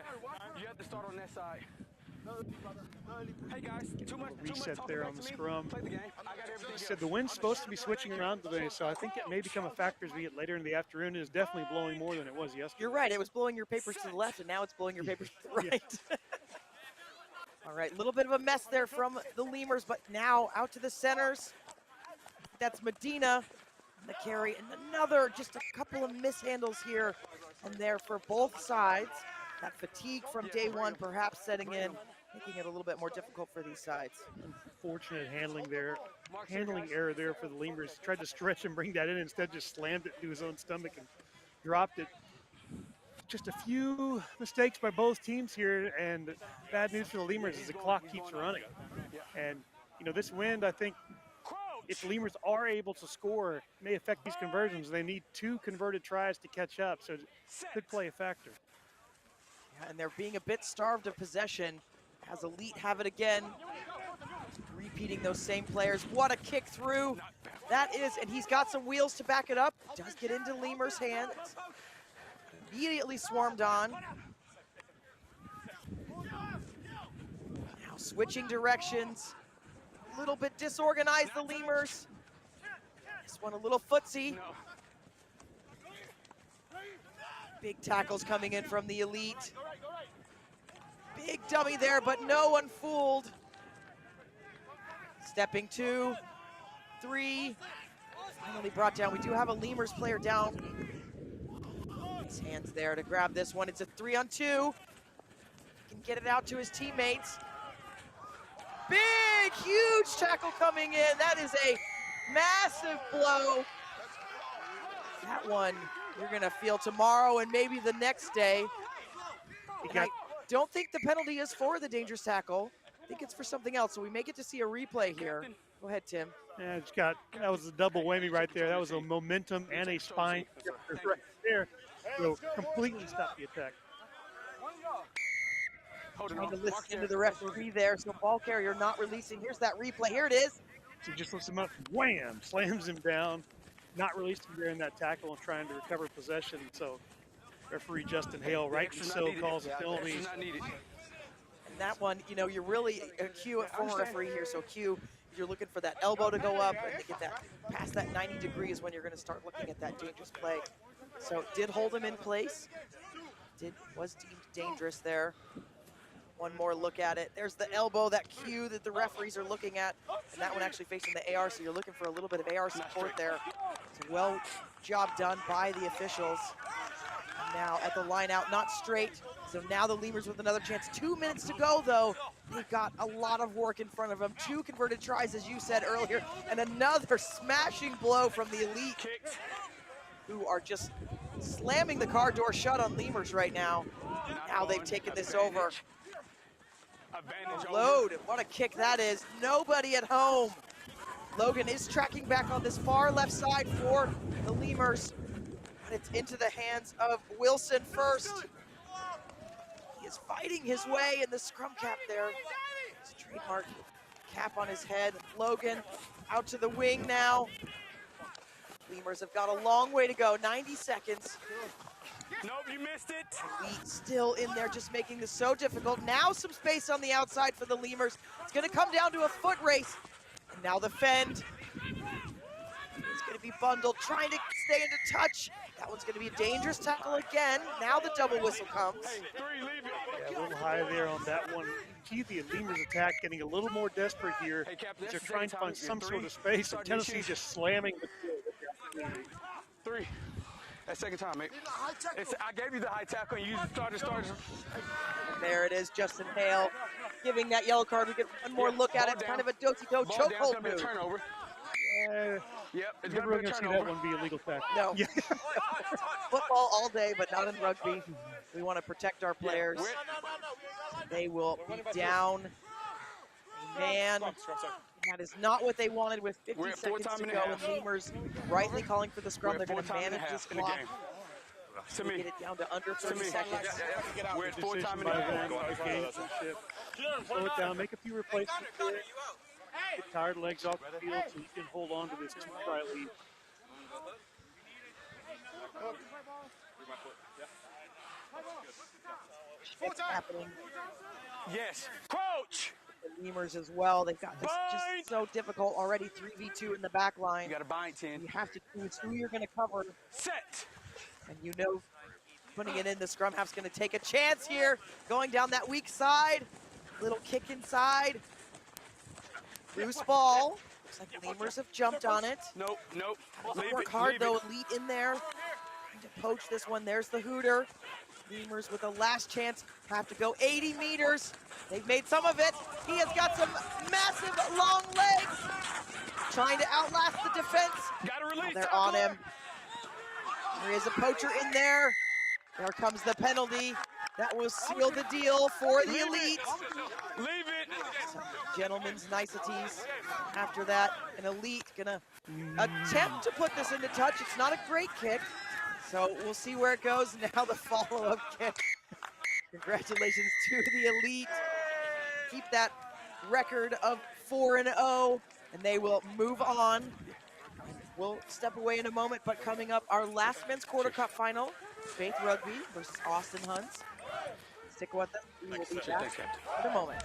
you have to start on that side. Hey guys, too much Reset there on the scrum. Play the game. I got everything Said the wind's supposed to be switching around today, so I think it may become a factor as we get later in the afternoon. It is definitely blowing more than it was yesterday. You're right. It was blowing your papers to the left, and now it's blowing your papers to the right. All right, a little bit of a mess there from the Lemurs, but now out to the centers. That's Medina, the carry, and another, just a couple of mishandles here and there for both sides. That fatigue from day one perhaps setting in, making it a little bit more difficult for these sides. Unfortunate handling error there for the Lemurs. Tried to stretch and bring that in, instead just slammed it into his own stomach and dropped it. Just a few mistakes by both teams here, and bad news for the Lemurs as the clock keeps running. And, you know, this wind, I think, if the Lemurs are able to score, it may affect these conversions. They need 2 converted tries to catch up, so it could play a factor. Yeah, and they're being a bit starved of possession. Has Elite have it again. Repeating those same players. What a kick through. That is, and he's got some wheels to back it up. Does get into Lemur's hands. Immediately swarmed on. Now switching directions. A little bit disorganized, the Lemurs. This one a little footsie. Big tackles coming in from the Elite. Big dummy there, but no one fooled. Stepping 2, 3. Finally brought down. We do have a Lemurs player down. His hands there to grab this one. It's a 3-on-2. Can get it out to his teammates. Big, huge tackle coming in. That is a massive blow. That one you're gonna feel tomorrow and maybe the next day. I don't think the penalty is for the dangerous tackle. I think it's for something else, so we may get to see a replay here. Go ahead, Tim. Yeah, that was a double whammy right there. That was a momentum and a spine right there. So completely stop the attack. Trying to listen to the referee there, so ball carrier not releasing. Here's that replay, here it is. So just lifts him up, wham, slams him down, not releasing there in that tackle and trying to recover possession. So referee Justin Hale, rightly so, calls a penalty. And that one, you know, you're really a Q at former referee here, so Q, you're looking for that elbow to go up and to get that past that 90 degrees when you're going to start looking at that dangerous play. So did hold him in place. Was deemed dangerous there. One more look at it. There's the elbow, that cue that the referees are looking at, and that one actually facing the AR, so you're looking for a little bit of AR support there. It's a well job done by the officials. And now at the line out, not straight. So now the Lemurs with another chance. 2 minutes to go, though. They've got a lot of work in front of them. 2 converted tries, as you said earlier, and another smashing blow from the Elite, who are just slamming the car door shut on Lemurs right now. Now they've taken this over. Load, what a kick that is. Nobody at home. Logan is tracking back on this far left side for the Lemurs, but it's into the hands of Wilson first. He is fighting his way in the scrum cap there. His trademark cap on his head. Logan out to the wing now. Lemurs have got a long way to go, 90 seconds. Nope, you missed it. Elite still in there, just making this so difficult. Now some space on the outside for the Lemurs. It's gonna come down to a foot race. And now the Fend is gonna be bundled, trying to stay into touch. That one's gonna be a dangerous tackle again. Now the double whistle comes. Yeah, a little high there on that one. You see the Lemurs attack getting a little more desperate here. They're trying to find some sort of space, and Tennessee just slamming the field. 3. That second time, mate. I gave you the high tackle and you started. There it is, Justin Hale giving that yellow card. We get one more look at it. It's kind of a do-si-do chokehold move. Turnover. Yep, it's never going to see that one be a legal tackle. No. Yeah. Football all day, but not in rugby. We want to protect our players. They will be down a man. That is not what they wanted with 50 seconds to go. And Lemurs rightly calling for the scrum. They're going to manage this clock. To get it down to under 30 seconds. We're at 4 time in the game. Slow it down, make a few replacements. Get tired legs off the field so you can hold on to this 2-try lead. It's happening. Yes, coach. The Lemurs as well. They've got this just so difficult already. 3v2 in the back line. You got to bind 10. You have to choose who you're going to cover. Set. And you know, putting it in, the scrum half's going to take a chance here. Going down that weak side. Little kick inside. Loose ball. Looks like Lemurs have jumped on it. Nope, nope. Work hard though, Elite in there. Trying to poach this one. There's the Hooter. Lemurs with a last chance have to go 80 meters. They've made some of it. He has got some massive long legs. Trying to outlast the defense. Gotta release. They're on him. There is a poacher in there. There comes the penalty. That will seal the deal for the Elite. Leave it. Some gentlemen's niceties. After that, an Elite gonna attempt to put this into touch. It's not a great kick, so we'll see where it goes. Now the follow-up kick. Congratulations to the Elite. Keep that record of 4-0, and they will move on. We'll step away in a moment, but coming up, our last men's quarter cup final, Faith Rugby versus Austin Hunts. Stick with us. We will be back in a moment.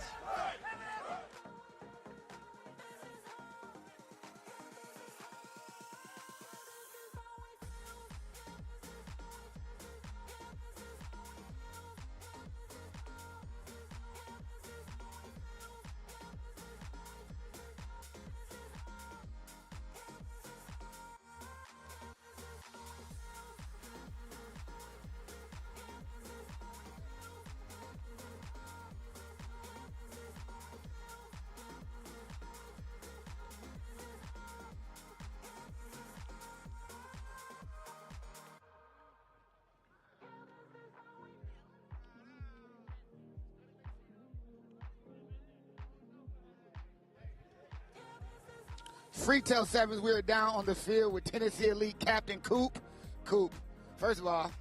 Freetail Sevens, we are down on the field with Tennessee Elite Captain Coop. Coop, first of all,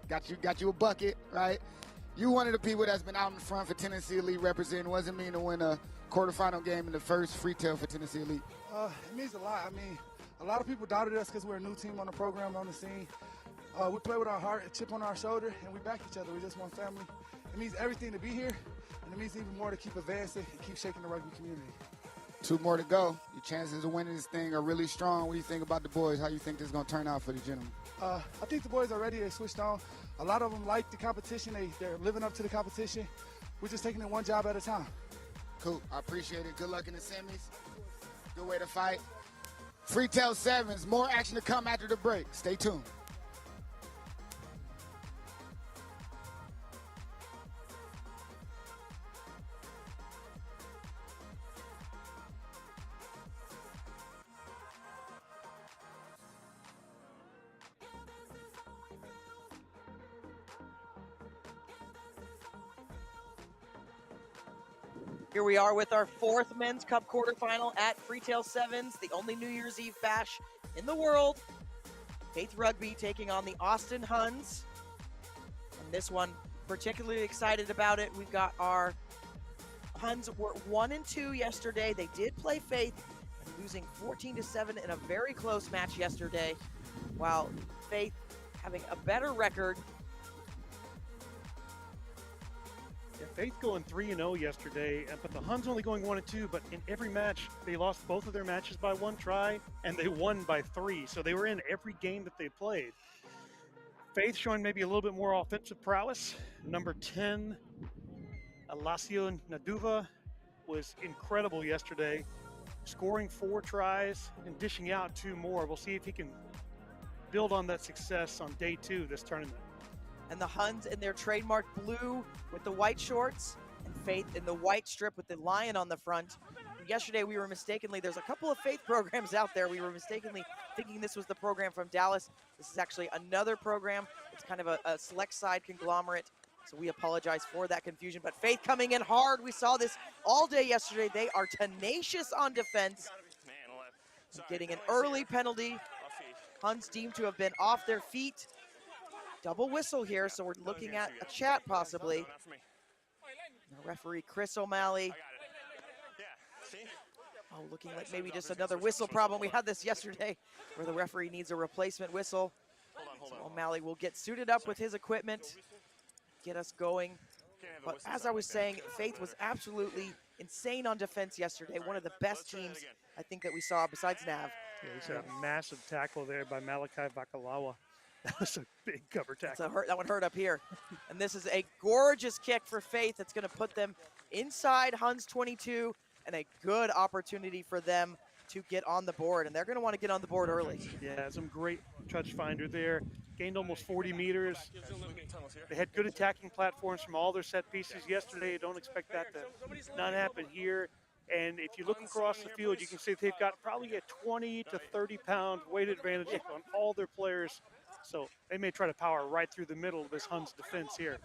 got you a bucket, right? You one of the people that's been out in front for Tennessee Elite representing. What does it mean to win a quarterfinal game in the first Freetail for Tennessee Elite? It means a lot. I mean, a lot of people doubted us because we're a new team on the program, on the scene. We play with our heart, a chip on our shoulder, and we back each other. We're just one family. It means everything to be here, and it means even more to keep advancing and keep shaking the rugby community. 2 more to go. Your chances of winning this thing are really strong. What do you think about the boys? How do you think this is going to turn out for the gentlemen? I think the boys are ready. They switched on. A lot of them like the competition. They're living up to the competition. We're just taking it one job at a time. Cool. I appreciate it. Good luck in the semis. Good way to fight. Freetail Sevens. More action to come after the break. Stay tuned. Here we are with our 4th men's cup quarterfinal at Freetail Sevens, the only New Year's Eve bash in the world. Faith Rugby taking on the Austin Huns. And this one, particularly excited about it. We've got our Huns were 1-2 yesterday. They did play Faith, losing 14-7 in a very close match yesterday, while Faith having a better record. Faith going 3-0 yesterday, but the Huns only going 1-2, but in every match, they lost both of their matches by 1 try, and they won by 3, so they were in every game that they played. Faith showing maybe a little bit more offensive prowess. Number 10, Alacio Naduva, was incredible yesterday, scoring 4 tries and dishing out 2 more. We'll see if he can build on that success on day 2 this tournament. And the Huns in their trademark blue with the white shorts, and Faith in the white strip with the lion on the front. Yesterday we were mistakenly, there's a couple of Faith programs out there, we were mistakenly thinking this was the program from Dallas. This is actually another program. It's kind of a select side conglomerate, so we apologize for that confusion. But Faith coming in hard, we saw this all day yesterday. They are tenacious on defense. Getting an early penalty. Huns deemed to have been off their feet. Double whistle here, so we're looking at a chat possibly. The referee, Chris O'Malley. Oh, looking like maybe just another whistle problem. We had this yesterday where the referee needs a replacement whistle. So O'Malley will get suited up with his equipment, get us going. But as I was saying, Faith was absolutely insane on defense yesterday. One of the best teams I think that we saw besides Nav. Yeah, he said a massive tackle there by Malachi Vakalawa. That was a big cover tackle. That one hurt up here. And this is a gorgeous kick for Faith that's going to put them inside Huns 22, and a good opportunity for them to get on the board, and they're going to want to get on the board early. Yeah, some great touch finder there. Gained almost 40 meters. They had good attacking platforms from all their set pieces yesterday. Don't expect that to not happen here. And if you look across the field, you can see they've got probably a 20 to 30-pound weight advantage on all their players. So they may try to power right through the middle of this Huns defense here.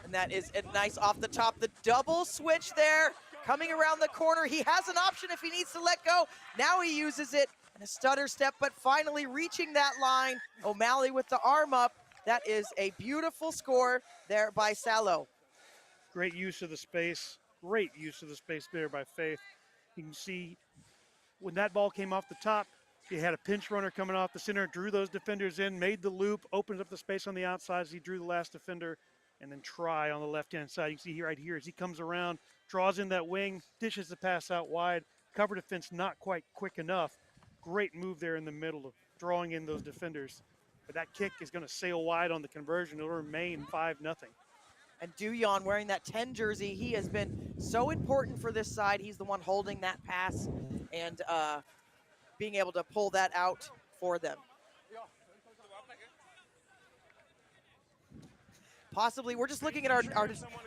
And that is a nice off the top. The double switch there, coming around the corner. He has an option if he needs to let go. Now he uses it, and a stutter step, but finally reaching that line. O'Malley with the arm up. That is a beautiful score there by Salo. Great use of the space. Great use of the space there by Faith. You can see when that ball came off the top, he had a pinch runner coming off the center, drew those defenders in, made the loop, opened up the space on the outside as he drew the last defender, and then try on the left-hand side. You can see right here as he comes around, draws in that wing, dishes the pass out wide. Cover defense not quite quick enough. Great move there in the middle of drawing in those defenders. But that kick is going to sail wide on the conversion. It'll remain 5-0. And Duyon wearing that 10 jersey, he has been so important for this side. He's the one holding that pass and being able to pull that out for them. Possibly, we're just looking at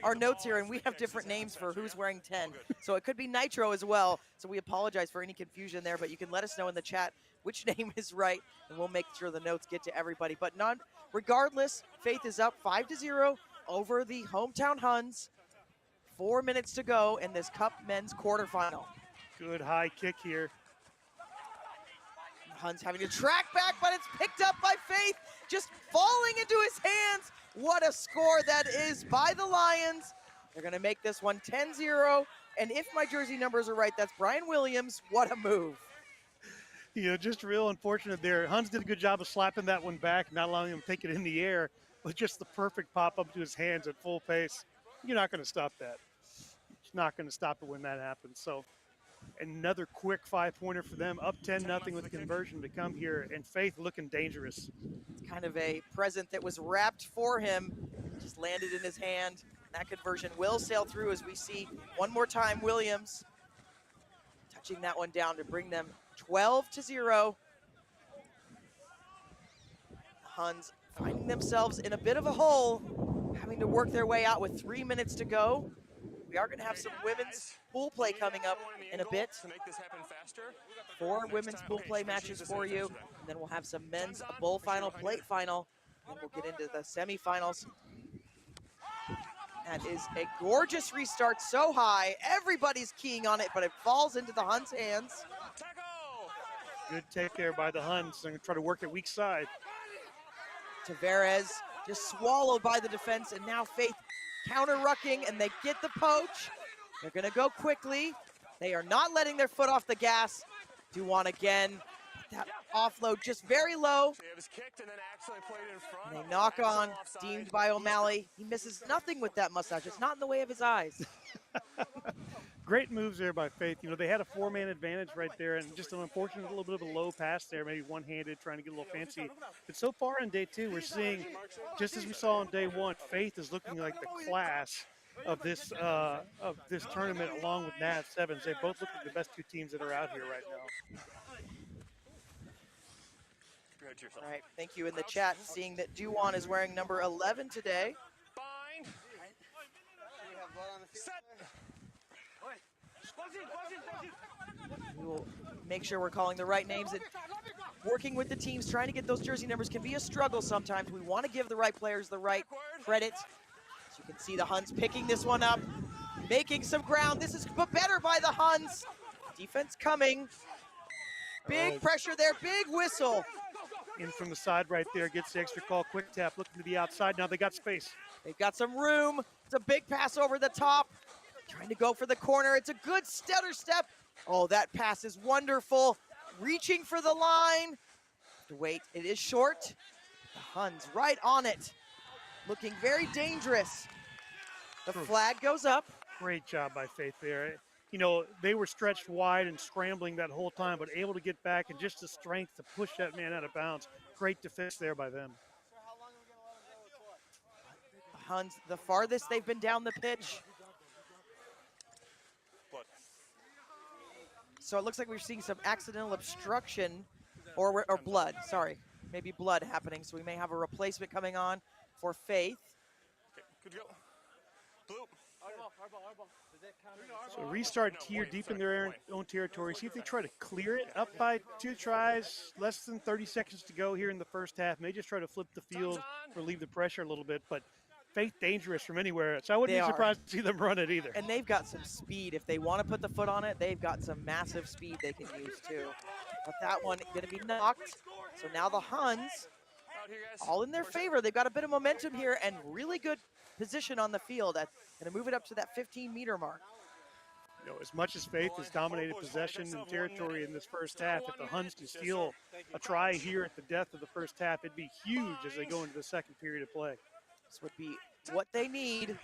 our notes here, and we have different names for who's wearing 10. So it could be Nitro as well. So we apologize for any confusion there, but you can let us know in the chat which name is right, and we'll make sure the notes get to everybody. But regardless, Faith is up 5-0 over the hometown Huns. 4 minutes to go in this Cup men's quarterfinal. Good high kick here. Huns having to track back, but it's picked up by Faith, just falling into his hands. What a score that is by the Lions. They're going to make this one 10-0. And if my jersey numbers are right, that's Brian Williams. What a move. You know, just real unfortunate there. Huns did a good job of slapping that one back, not allowing him to take it in the air, but just the perfect pop up to his hands at full pace. You're not going to stop that. It's not going to stop it when that happens. So another quick 5-pointer for them, up 10-0 with the conversion to come here, and Faith looking dangerous. It's kind of a present that was wrapped for him, just landed in his hand. That conversion will sail through as we see one more time Williams touching that one down to bring them 12-0. The Huns finding themselves in a bit of a hole, having to work their way out with 3 minutes to go. We are going to have some women's pool play coming up in a bit. 4 women's pool play matches for you. And then we'll have some men's bowl final, plate final. And we'll get into the semifinals. That is a gorgeous restart, so high. Everybody's keying on it, but it falls into the Huns' hands. Good take there by the Huns. They're going to try to work it weak side. Tavares just swallowed by the defense, and now Faith counter-rucking, and they get the poach. They're going to go quickly. They are not letting their foot off the gas. Duwan again. That offload just very low. And they knock on, deemed by O'Malley. He misses nothing with that mustache. It's not in the way of his eyes. Great moves there by Faith. You know, they had a 4-man advantage right there, and just an unfortunate little bit of a low pass there, maybe one-handed, trying to get a little fancy. But so far in day 2, we're seeing, just as we saw on day 1, Faith is looking like the class of this tournament, along with Nav Sevens. They both look like the best 2 teams that are out here right now. All right, thank you in the chat, seeing that Duwan is wearing number 11 today. We will make sure we're calling the right names. And working with the teams, trying to get those jersey numbers can be a struggle sometimes. We want to give the right players the right credit. As you can see, the Huns picking this one up, making some ground. This is better by the Huns. Defense coming. Big pressure there, big whistle. In from the side right there, gets the extra call, quick tap, looking to the outside. Now they got space. They've got some room. It's a big pass over the top. Trying to go for the corner. It's a good stutter step. Oh, that pass is wonderful. Reaching for the line. Wait, it is short. The Huns right on it. Looking very dangerous. The flag goes up. Great job by Faith there. You know, they were stretched wide and scrambling that whole time, but able to get back and just the strength to push that man out of bounds. Great defense there by them. The Huns, the farthest they've been down the pitch. So it looks like we're seeing some accidental obstruction or blood, sorry. Maybe blood happening. So we may have a replacement coming on for Faith. Good go. Blue. So restart here deep in their own territory. See if they try to clear it up by 2 tries. Less than 30 seconds to go here in the first half. May just try to flip the field, relieve the pressure a little bit. But Faith dangerous from anywhere, so I wouldn't be surprised to see them run it either. And they've got some speed. If they want to put the foot on it, they've got some massive speed they can use too. But that one going to be knocked. So now the Huns, all in their favor. They've got a bit of momentum here and really good position on the field. Going to move it up to that 15-meter mark. You know, as much as Faith has dominated possession and territory in this first half, if the Huns can steal a try here at the death of the first half, it'd be huge as they go into the second period of play. This would be what they need.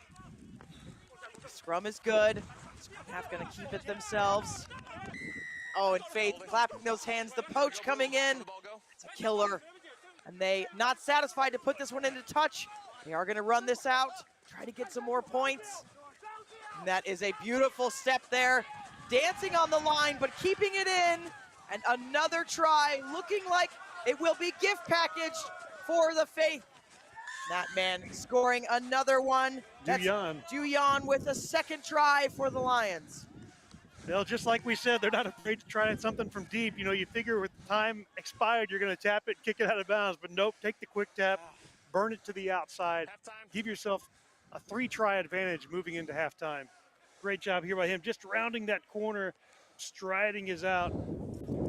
The scrum is good. Scrum half going to keep it themselves. Oh, and Faith clapping those hands. The poach coming in. It's a killer. And they not satisfied to put this one into touch. They are going to run this out, try to get some more points. And that is a beautiful step there. Dancing on the line, but keeping it in. And another try, looking like it will be gift packaged for the Faith. That man scoring another one. Duyan with a second try for the Lions. Well, just like we said, they're not afraid to try something from deep. You know, you figure with time expired, you're going to tap it, kick it out of bounds. But nope, take the quick tap, burn it to the outside. Give yourself a 3-try advantage moving into halftime. Great job here by him, just rounding that corner, striding his out,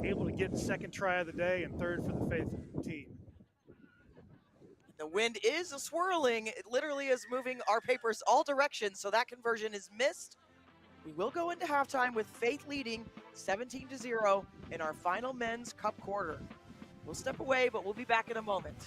able to get second try of the day and third for the Faith team. The wind is swirling. It literally is moving our papers all directions, so that conversion is missed. We will go into halftime with Faith leading 17-0 in our final men's cup quarter. We'll step away, but we'll be back in a moment.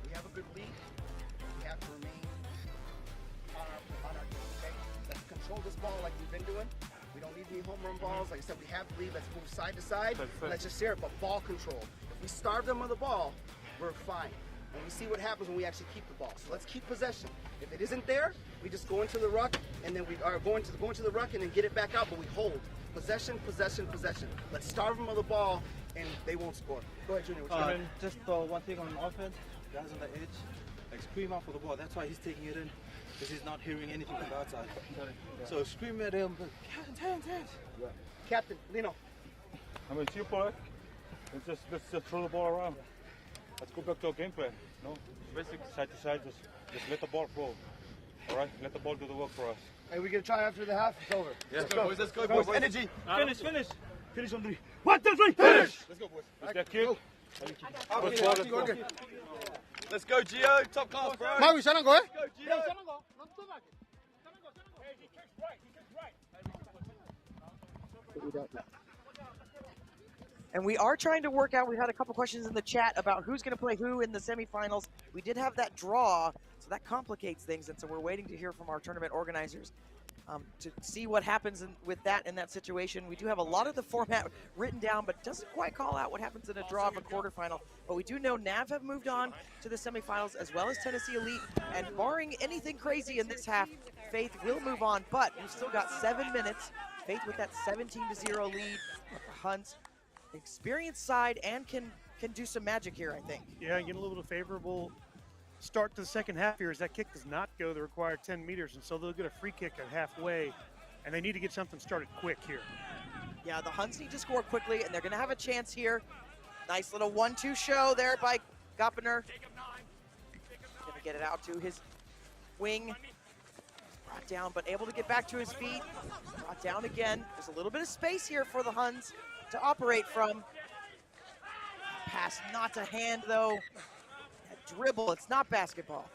We have a good lead. We have to remain on our game, okay? Let's control this ball like we've been doing. We don't need any home run balls. Like I said, we have the lead. Let's move side to side. Let's just hear it, but ball control. If we starve them of the ball, we're fine. And we see what happens when we actually keep the ball. So let's keep possession. If it isn't there, we just go into the ruck, and then we are going to the ruck and then get it back out, but we hold. Possession, possession, possession. Let's starve them of the ball, and they won't score. Go ahead, Junior. What you got? Just one thing on offense, guys on the edge, like scream out for the ball. That's why he's taking it in, because he's not hearing anything from the outside. So scream at him, hands. Captain, Lino. I mean, simple. Let's just throw the ball around. Let's go back to our game plan. No, basic side to side. Just let the ball flow. All right, let the ball do the work for us. Hey, we gonna try after the half. It's over. Yeah. Let's go, boys. Energy. Finish on 3. 1, 2, 3. Finish. Let's go, boys. Is that kick? Let's go, Gio. Top class, bro. Maui, siya nang go, eh? Let's go, Gio. And we are trying to work out, we've had a couple questions in the chat about who's going to play who in the semifinals. We did have that draw, so that complicates things, and so we're waiting to hear from our tournament organizers to see what happens with that in that situation. We do have a lot of the format written down, but doesn't quite call out what happens in a draw of a quarterfinal. But we do know NAV have moved on to the semifinals, as well as Tennessee Elite, and barring anything crazy in this half, Faith will move on, but we've still got 7 minutes. Faith with that 17-0 lead. Hunt's experienced side and can do some magic here, I think. Yeah, get a little bit of favorable start to the second half here as that kick does not go the required 10 meters, and so they'll get a free kick at halfway, and they need to get something started quick here. Yeah, the Huns need to score quickly, and they're going to have a chance here. Nice little 1-2 show there by Goppener. Going to get it out to his wing. Brought down, but able to get back to his feet. Brought down again. There's a little bit of space here for the Huns to operate from. Pass not to hand, though. That dribble, it's not basketball.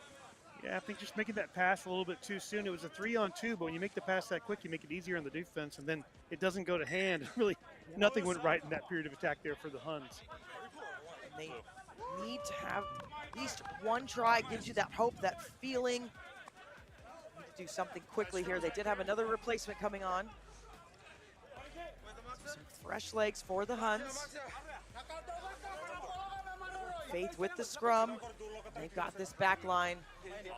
Yeah, I think just making that pass a little bit too soon. It was a 3-on-2, but when you make the pass that quick, you make it easier on the defense, and then it doesn't go to hand. It really nothing went right in that period of attack there for the Huns. And they need to have at least one try, gives you that hope, that feeling. Need to do something quickly here. They did have another replacement coming on. Some fresh legs for the Huns. Faith with the scrum. They've got this back line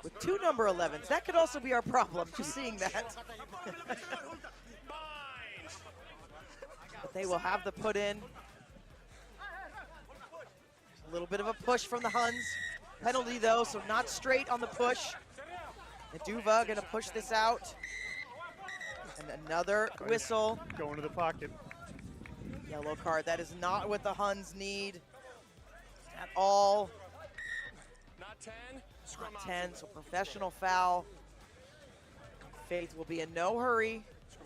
with 2 number 11s. That could also be our problem, just seeing that. But they will have the put in. A little bit of a push from the Huns. Penalty though, so not straight on the push. Naduva gonna push this out. And another whistle. Going to the pocket. Yellow card. That is not what the Huns need at all. Not 10. Not 10, so professional foul. Faith will be in no hurry.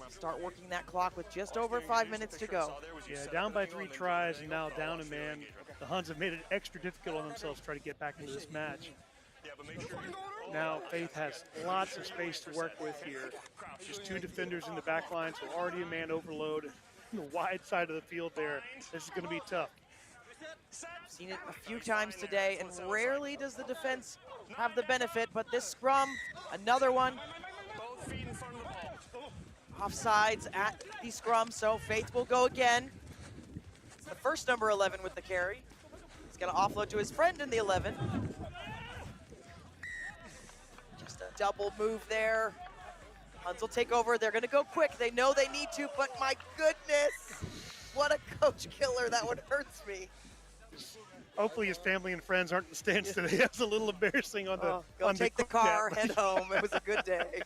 Start working that clock with just over 5 minutes to go. Yeah, down by 3 tries and now down a man. The Huns have made it extra difficult on themselves to try to get back into this match. Now Faith has lots of space to work with here. Just 2 defenders in the back line, so already a man overload. The wide side of the field there. This is going to be tough. I've seen it a few times today, and rarely does the defense have the benefit, but this scrum, another one. Offsides at the scrum, so Faith will go again. It's the first number 11 with the carry. He's going to offload to his friend in the 11. Just a double move there. Huns will take over. They're going to go quick. They know they need to, but my goodness, what a coach killer. That one hurts me. Hopefully his family and friends aren't in the stands today. That's a little embarrassing on the Go take the car, head home. It was a good day.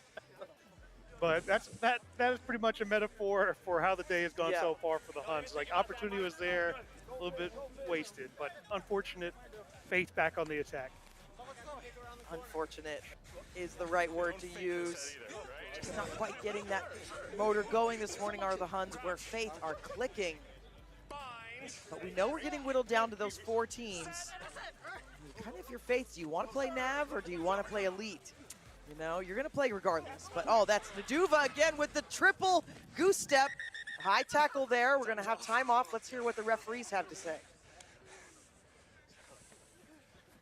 But that is pretty much a metaphor for how the day has gone so far for the Huns. Like, opportunity was there, a little bit wasted, but unfortunate. Faith back on the attack. Unfortunate is the right word to use. Just not quite getting that motor going this morning are the Huns, where Faith are clicking. But we know we're getting whittled down to those 4 teams. Kind of, if you're Faith, do you want to play Nav or do you want to play Elite? You know, you're going to play regardless. But, oh, that's Naduva again with the triple goose step. High tackle there. We're going to have time off. Let's hear what the referees have to say.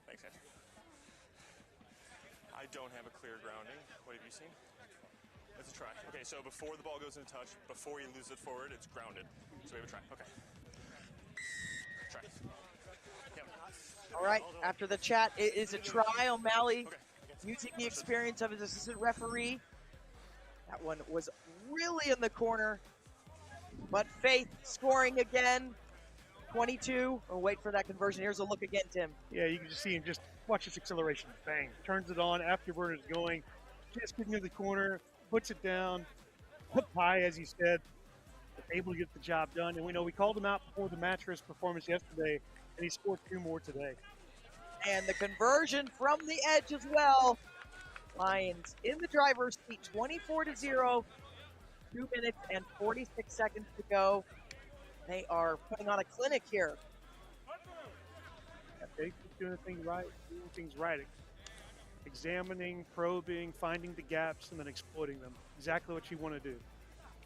Thanks, Ed. I don't have a clear grounding. What have you seen? Let's try. Okay, so before the ball goes into touch, before you lose it forward, it's grounded. So we have a try. Okay. Try. Yep. All right, after the chat, it is a try. O'Malley using the experience of his assistant referee. That one was really in the corner. But Faith scoring again. 22. We'll wait for that conversion. Here's a look again, Tim. Yeah, you can just see him. Just watch this acceleration. Bang. Turns it on. Afterward is going. Just getting to the corner. Puts it down. Up high, as you said. Able to get the job done. And we know we called him out before the match for his performance yesterday. And he scored 2 more today. And the conversion from the edge as well. Lions in the driver's seat, 24-0. 2 minutes and 46 seconds to go. They are putting on a clinic here. Yeah, they keep doing things right. Examining, probing, finding the gaps, and then exploiting them. Exactly what you want to do.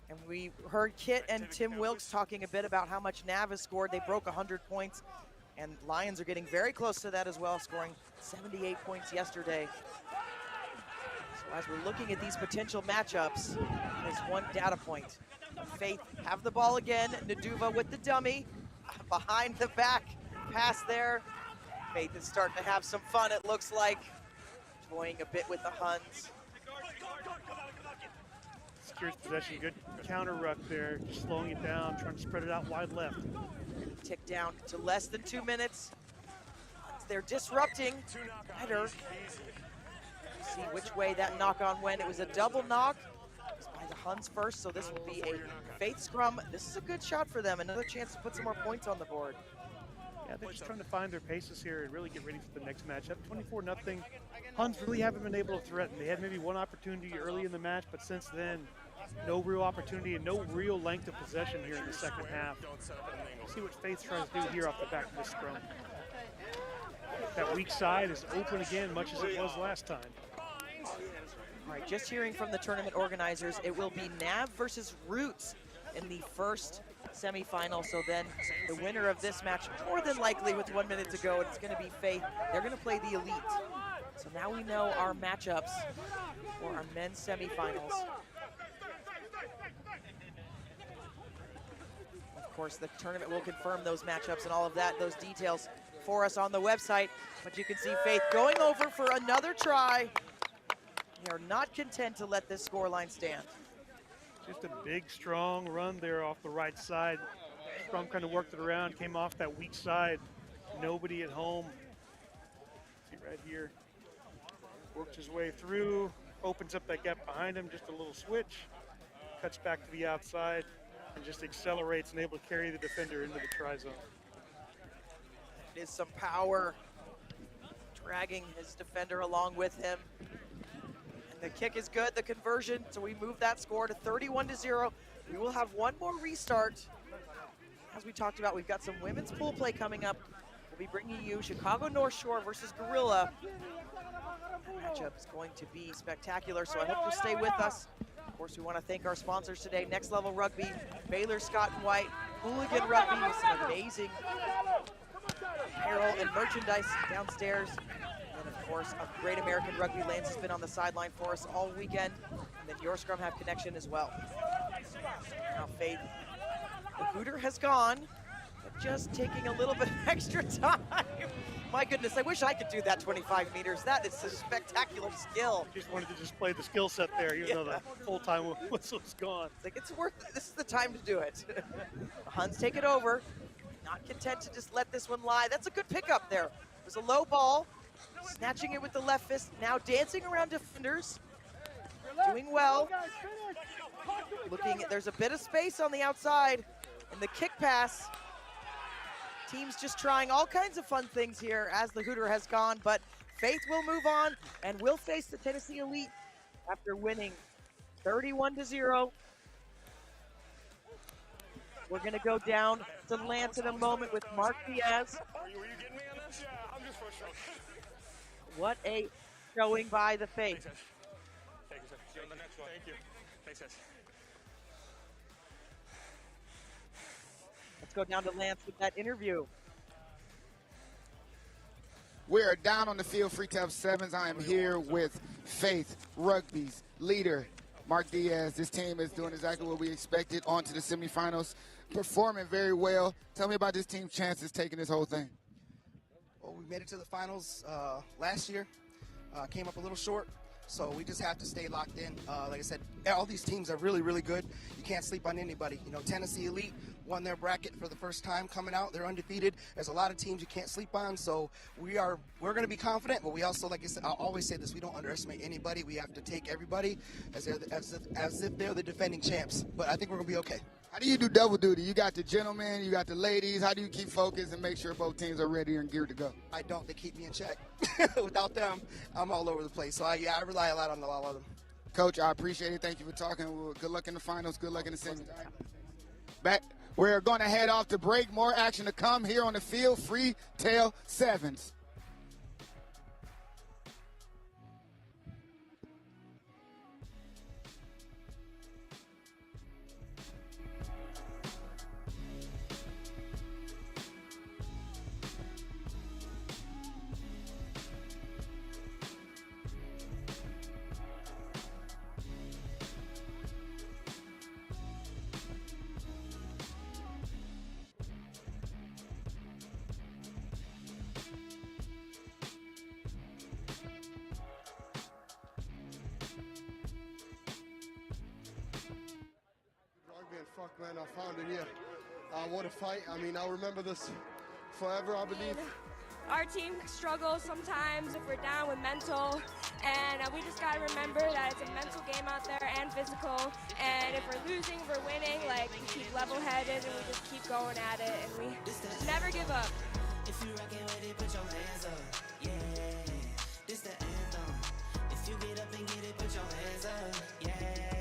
And we heard Kit and Tim Wilkes talking a bit about how much Nav has scored. They broke 100 points, and Lions are getting very close to that as well, scoring 78 points yesterday. So as we're looking at these potential matchups, there's one data point. Faith have the ball again. Naduva with the dummy. Behind the back pass there. Faith is starting to have some fun, it looks like. Toying a bit with the Huns. Secures possession, good counter ruck there, just slowing it down, trying to spread it out wide left. Tick down to less than 2 minutes. They're disrupting better. See which way that knock on went. It was a double knock. It was by the Huns first, so this will be a Faith scrum. This is a good shot for them. Another chance to put some more points on the board. Yeah, they're just trying to find their paces here and really get ready for the next match. Up 24-0. Huns really haven't been able to threaten. They had maybe one opportunity early in the match, but since then, no real opportunity and no real length of possession here in the second half. We'll see what Faith tries to do here off the back of this scrum. That weak side is open again, much as it was last time. All right, just hearing from the tournament organizers, it will be Nav versus Roots in the first semifinal. So then the winner of this match, more than likely with 1 minute to go, it's going to be Faith. They're going to play the Elite. So now we know our matchups for our men's semifinals. Of course, the tournament will confirm those matchups and all of that, those details for us on the website. But you can see Faith going over for another try. They are not content to let this scoreline stand. Just a big, strong run there off the right side. Strum kind of worked it around, came off that weak side. Nobody at home. See right here. Works his way through, opens up that gap behind him, just a little switch. Cuts back to the outside and just accelerates and able to carry the defender into the try zone. It is some power, dragging his defender along with him. And the kick is good, the conversion, so we move that score to 31-0. We will have one more restart. As we talked about, we've got some women's pool play coming up. We'll be bringing you Chicago North Shore versus Gorilla. That matchup is going to be spectacular, so I hope you'll stay with us. Of course, we want to thank our sponsors today, Next Level Rugby, Baylor Scott and White, Hooligan Rugby with some amazing apparel and merchandise downstairs. And of course, a great American Rugby. Lance has been on the sideline for us all weekend. And then Your Scrum have connection as well. Now Faith, the Hooter has gone, but just taking a little bit extra time. My goodness, I wish I could do that 25 meters. That is a spectacular skill. Just wanted to display the skill set there, even though the full-time whistle's gone. It's like, it's worth it. This is the time to do it. The Huns take it over. Not content to just let this one lie. That's a good pickup there. It was a low ball. Snatching it with the left fist. Now dancing around defenders. Doing well. Looking, there's a bit of space on the outside. And the kick pass. Teams just trying all kinds of fun things here as the Hooter has gone, but Faith will move on and will face the Tennessee Elite after winning 31-0. We're gonna go down to Lance in a moment with Mark Diaz. Were you getting me on this? Yeah, I'm just frustrated. What a showing by the Faith. Thanks, guys. See you on the next one. Thank you. Thanks, guys. Let's go down to Lance with that interview. We are down on the field, Freetail Sevens. I am here with Faith Rugby's leader, Mark Diaz. This team is doing exactly what we expected, on to the semifinals, performing very well. Tell me about this team's chances taking this whole thing. Well, we made it to the finals last year, came up a little short, so we just have to stay locked in. Like I said, all these teams are really, really good. You can't sleep on anybody. You know, Tennessee Elite won their bracket for the first time coming out. They're undefeated. There's a lot of teams you can't sleep on, so we're going to be confident, but we also, like I said, I'll always say this, we don't underestimate anybody. We have to take everybody as if they're the defending champs, but I think we're going to be okay. How do you do double duty? You got the gentlemen, you got the ladies. How do you keep focused and make sure both teams are ready and geared to go? I don't. They keep me in check. Without them, I'm all over the place, so I rely a lot on all of them. Coach, I appreciate it. Thank you for talking. Good luck in the finals. Good luck in the semis. Back. We're going to head off to break. More action to come here on the field. Freetail Sevens. Fuck, man, I found it here. What a fight. I mean, I'll remember this forever, I believe. Our team struggles sometimes if we're down with mental, and we just got to remember that it's a mental game out there and physical, and if we're losing, we're winning, like, we keep level-headed and we just keep going at it, and we never give up. If you rockin' with it, put your hands up, yeah, this the anthem. If you get up and get it, put your hands up, yeah.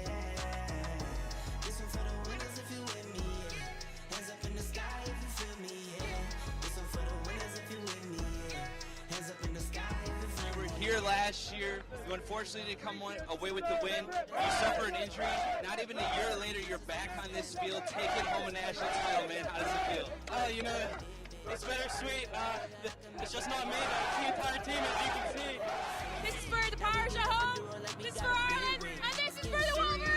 here last year. You unfortunately didn't come away with the win. You suffered an injury. Not even a year later, you're back on this field, taking home a national title, man. How does it feel? You know, it's bittersweet. It's just not me, but the entire team, as you can see. This is for the Power Show home. This is for our end, and this is for the Wolverine.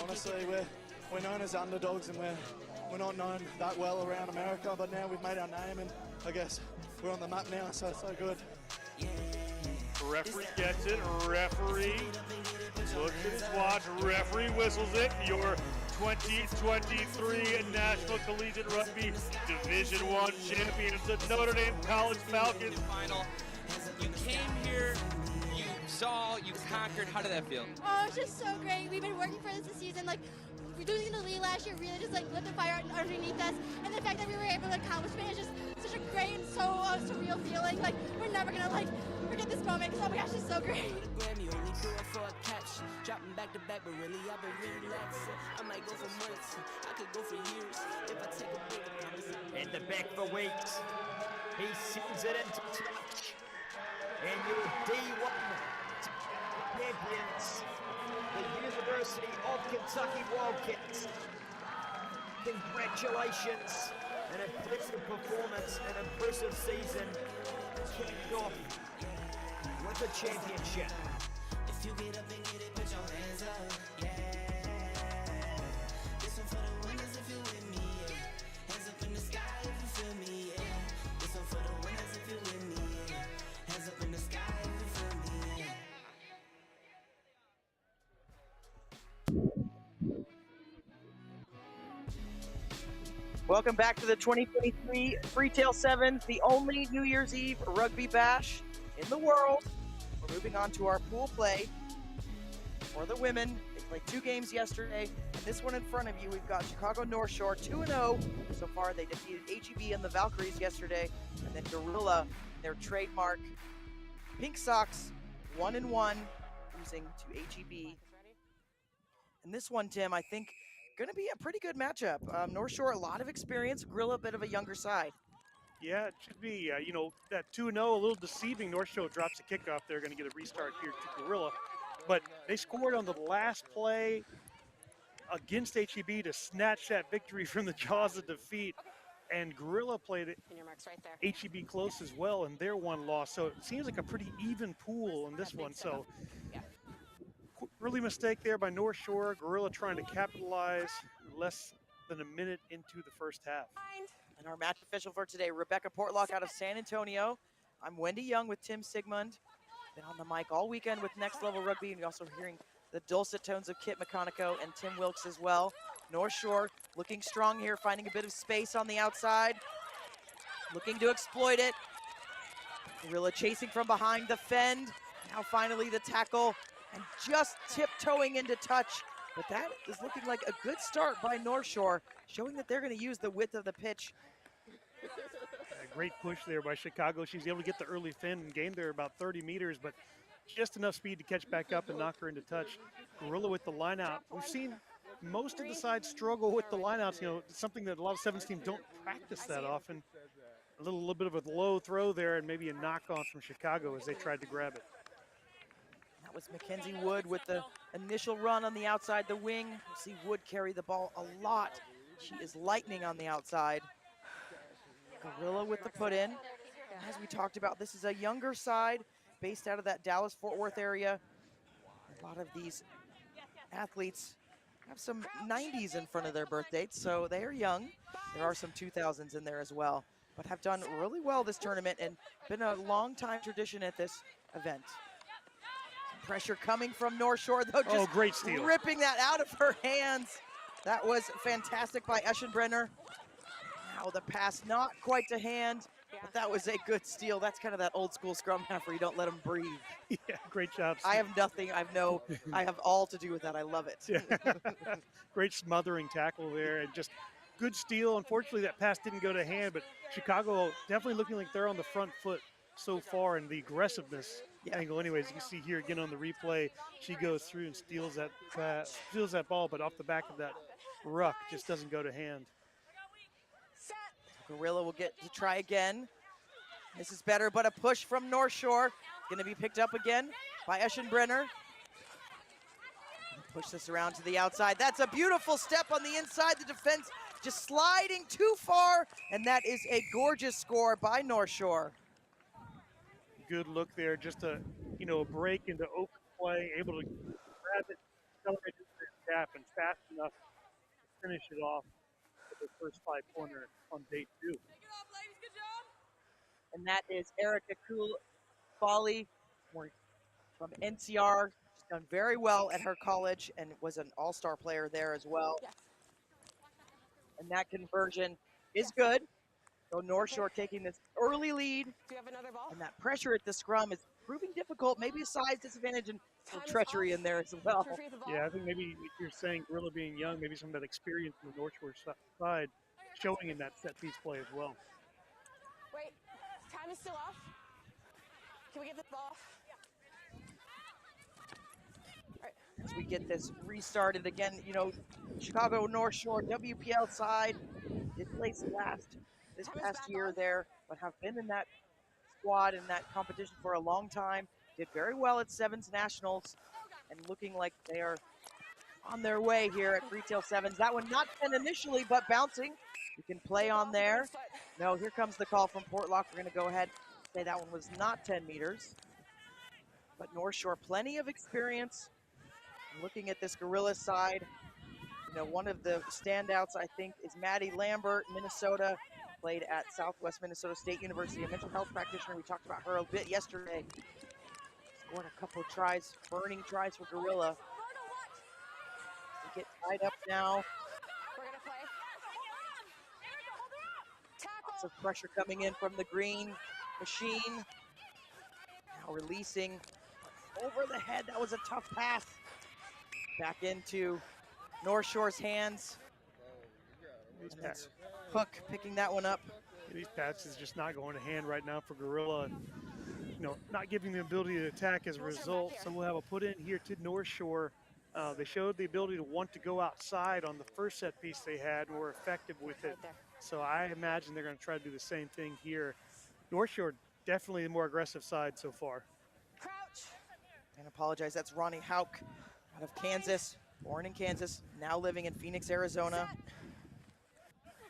Honestly, we're known as underdogs, and we're not known that well around America, but now we've made our name, and I guess we're on the map now, so it's so good. Referee gets it. Referee looks at his watch. Referee whistles it. Your 2023 National Collegiate Rugby Division I champions, the Notre Dame College Falcons. Final. You came here, you saw, you conquered. How did that feel? Oh, it's just so great. We've been working for this season. Like, losing the lead last year really just like lit the fire underneath us, and the fact that we were able to accomplish it is just such a great and so surreal feeling. Like, we're never gonna like forget this moment because oh my gosh, it's so great. Dropping back to back, but really I've been relaxing. I might go for months, I could go for years if I take a break. In the back for weeks, he sends it into touch, and your D1 champions, the University of Kentucky Wildcats. Congratulations, an impressive performance, an impressive season, kicked off with a championship. If you get up and get it, put your hands up, yeah. This one for the winners if you with me, yeah. Hands up in the sky if you feel me, yeah. This one for the winners if you with me, yeah. Hands up in the sky if you feel me, yeah. Welcome back to the 2023 Freetail Sevens, the only New Year's Eve rugby bash in the world. We're moving on to our pool play for the women. They played 2 games yesterday, and this one in front of you, we've got Chicago North Shore 2-0. So far, they defeated HEB and the Valkyries yesterday, and then Gorilla, their trademark pink socks, 1-1, losing to HEB. And this one, Tim, I think going to be a pretty good matchup. North Shore, a lot of experience. Gorilla, a bit of a younger side. Yeah, it should be. You know, that 2-0, a little deceiving. North Shore drops a kickoff. They're going to get a restart here to Gorilla. But they scored on the last play against HEB to snatch that victory from the jaws of defeat. And Gorilla played it HEB close as well in their one loss. So it seems like a pretty even pool in this one. So early mistake there by North Shore. Gorilla trying to capitalize less than a minute into the first half. And our match official for today, Rebecca Portlock out of San Antonio. I'm Wendy Young with Tim Sigmund. Been on the mic all weekend with Next Level Rugby, and you're also hearing the dulcet tones of Kit McConico and Tim Wilkes as well. North Shore looking strong here, finding a bit of space on the outside, looking to exploit it. Gorilla chasing from behind the fend. Now finally the tackle, and just tiptoeing into touch. But that is looking like a good start by North Shore, showing that they're going to use the width of the pitch. A great push there by Chicago. She's able to get the early fin and gain there about 30 meters, but just enough speed to catch back up and knock her into touch. Gorilla with the line out. We've seen most of the sides struggle with the lineouts. You know, something that a lot of sevens teams don't practice that often. A little bit of a low throw there and maybe a knock on from Chicago as they tried to grab it. That was Mackenzie Wood with the initial run on the outside the wing. We'll see Wood carry the ball a lot. She is lightning on the outside. Gorilla with the put in. As we talked about, this is a younger side based out of that Dallas-Fort Worth area. A lot of these athletes have some 90s in front of their birth dates, so they are young. There are some 2000s in there as well, but have done really well this tournament and been a long time tradition at this event. Some pressure coming from North Shore, though, just great steal. Ripping that out of her hands. That was fantastic by Eschenbrenner. Now the pass not quite to hand, but that was a good steal. That's kind of that old school scrum half where you don't let them breathe. Yeah, great job. I have nothing. I have all to do with that. I love it. Yeah. Great smothering tackle there and just good steal. Unfortunately, that pass didn't go to hand, but Chicago definitely looking like they're on the front foot so far in the aggressiveness angle. Anyways, you can see here again on the replay, she goes through and steals that ball, but off the back of that ruck, just doesn't go to hand. Gorilla will get to try again. This is better, but a push from North Shore. Going to be picked up again by Eschenbrenner. Push this around to the outside. That's a beautiful step on the inside. The defense just sliding too far, and that is a gorgeous score by North Shore. Good look there, just a break into open play, able to grab it, accelerate into the gap, and fast enough to finish it off with the first 5-pointer on day 2. And that is Erica Koulibaly from NCR. She's done very well at her college and was an all-star player there as well. And that conversion is good. So North Shore taking this early lead. And that pressure at the scrum is proving difficult. Maybe a size disadvantage and some treachery in there as well. Yeah, I think maybe if you're saying Gorilla being young, maybe some of that experience on the North Shore side showing in that set piece play as well. Wait, time is still off. Can we get this off? As we get this restarted again, Chicago North Shore WPL side did place last this past year there, but have been in that squad in that competition for a long time. Did very well at Sevens Nationals and looking like they are on their way here at Freetail Sevens. That one not 10 initially, but bouncing. You can play on there. No, here comes the call from Portlock. We're going to go ahead and say that one was not 10 meters. But North Shore, plenty of experience. Looking at this Gorilla side, one of the standouts, I think, is Maddie Lambert, Minnesota, played at Southwest Minnesota State University, a mental health practitioner. We talked about her a bit yesterday. Scored a couple of tries, burning tries for Gorilla. They get tied up now. We're gonna play. Lots of pressure coming in from the green machine. Now releasing over the head. That was a tough pass. Back into North Shore's hands. And that's Hook picking that one up. These passes just not going to hand right now for Gorilla. Not giving the ability to attack as a result. So we'll have a put in here to North Shore. They showed the ability to want to go outside on the first set piece they had and were effective with it. So I imagine they're going to try to do the same thing here. North Shore definitely the more aggressive side so far. Crouch. And apologize, that's Ronnie Hauk out of Kansas, born in Kansas, now living in Phoenix, Arizona.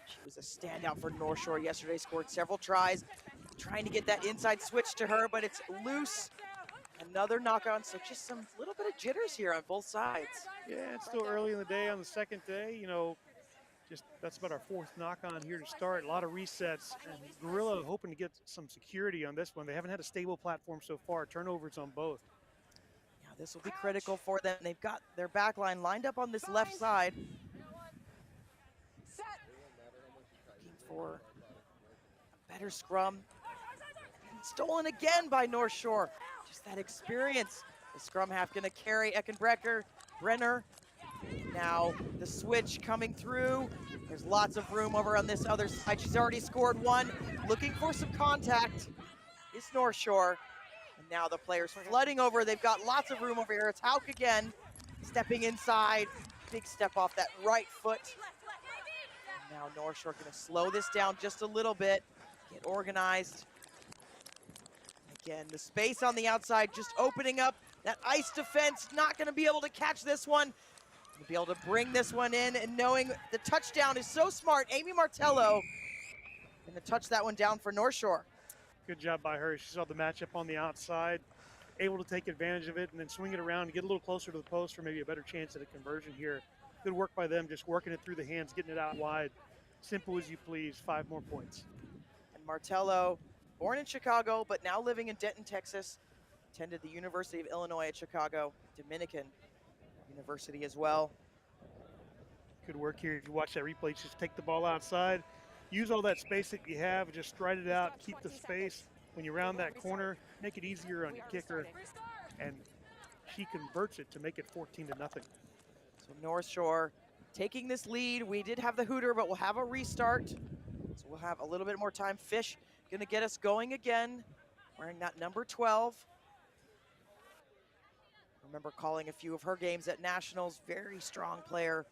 She was a standout for North Shore yesterday, scored several tries, trying to get that inside switch to her, but it's loose. Another knock on, so just some little bit of jitters here on both sides. Yeah, it's still early in the day on the second day. Just that's about our 4th knock on here to start. A lot of resets, and Gorilla hoping to get some security on this one. They haven't had a stable platform so far. Turnovers on both. Yeah, this will be critical for them. They've got their back line lined up on this left side. Looking for a better scrum. And stolen again by North Shore. Just that experience. The scrum half going to carry Brenner. Now the switch coming through. There's lots of room over on this other side. She's already scored one. Looking for some contact is North Shore. And now the players flooding over. They've got lots of room over here. It's Hauk again, stepping inside. Big step off that right foot. And now North Shore going to slow this down just a little bit, get organized. Again, the space on the outside just opening up. That ice defense not going to be able to catch this one. Going to be able to bring this one in, and knowing the touchdown is so smart. Amy Martello going to touch that one down for North Shore. Good job by her. She saw the matchup on the outside, able to take advantage of it and then swing it around and get a little closer to the post for maybe a better chance at a conversion here. Good work by them, just working it through the hands, getting it out wide. Simple as you please, 5 more points. And Martello, born in Chicago, but now living in Denton, Texas, attended the University of Illinois at Chicago, Dominican University as well. Good work here. If you watch that replay, just take the ball outside. Use all that space that you have, just stride it out, keep the space. When you round that corner, make it easier on your kicker. And she converts it to make it 14-0. So North Shore taking this lead. We did have the hooter, but we'll have a restart. So we'll have a little bit more time. Fish gonna get us going again. Wearing that number 12. Remember calling a few of her games at Nationals. Very strong player.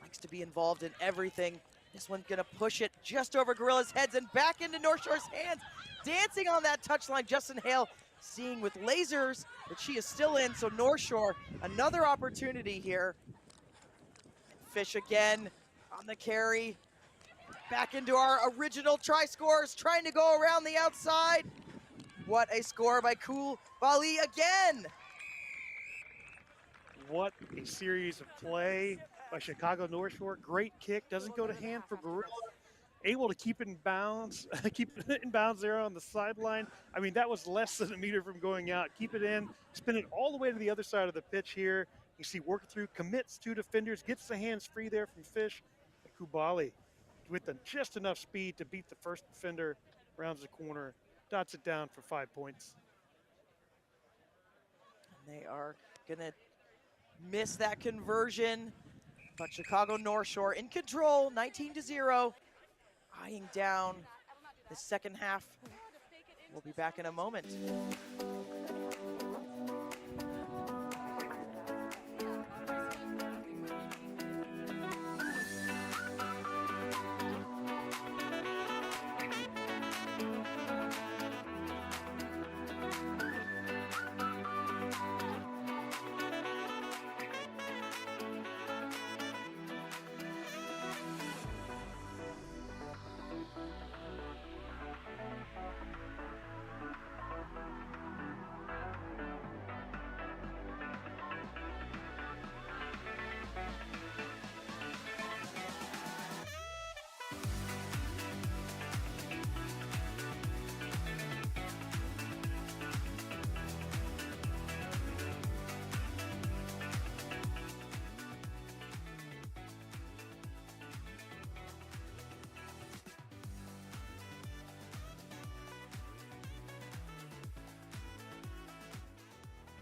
Likes to be involved in everything. This one's gonna push it just over Gorilla's heads and back into North Shore's hands. Dancing on that touchline, Justin Hale seeing with lasers, but she is still in, so North Shore, another opportunity here. Fish again on the carry. Back into our original try scores, trying to go around the outside. What a score by Cool Bali again. What a series of play by Chicago North Shore. Great kick, doesn't go to hand for Gorilla. Able to keep it in bounds, keep it in bounds there on the sideline. I mean, that was less than a meter from going out. Keep it in, spin it all the way to the other side of the pitch here. You see working through, commits 2 defenders, gets the hands free there from Fish. Kubali with just enough speed to beat the first defender, rounds the corner, dots it down for 5 points. And they are gonna miss that conversion, but Chicago North Shore in control, 19-0, eyeing down the second half. We'll be back in a moment.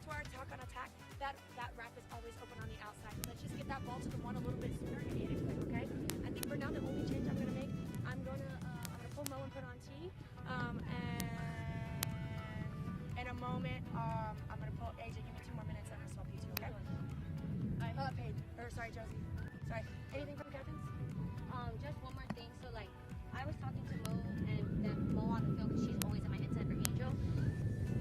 To our attack on attack, that wrap is always open on the outside. Let's just get that ball to the one a little bit sooner and hit it quick, okay? I think for now the only change I'm gonna make, I'm gonna pull Mo and put on T, and in a moment, I'm gonna pull AJ. Give me 2 more minutes and I'll swap you two, okay? Paige, or sorry, Josie. Sorry. Anything from captains? Just one more thing. So like, I was talking to Mo and then Mo on the field because she's always in my headset for Angel.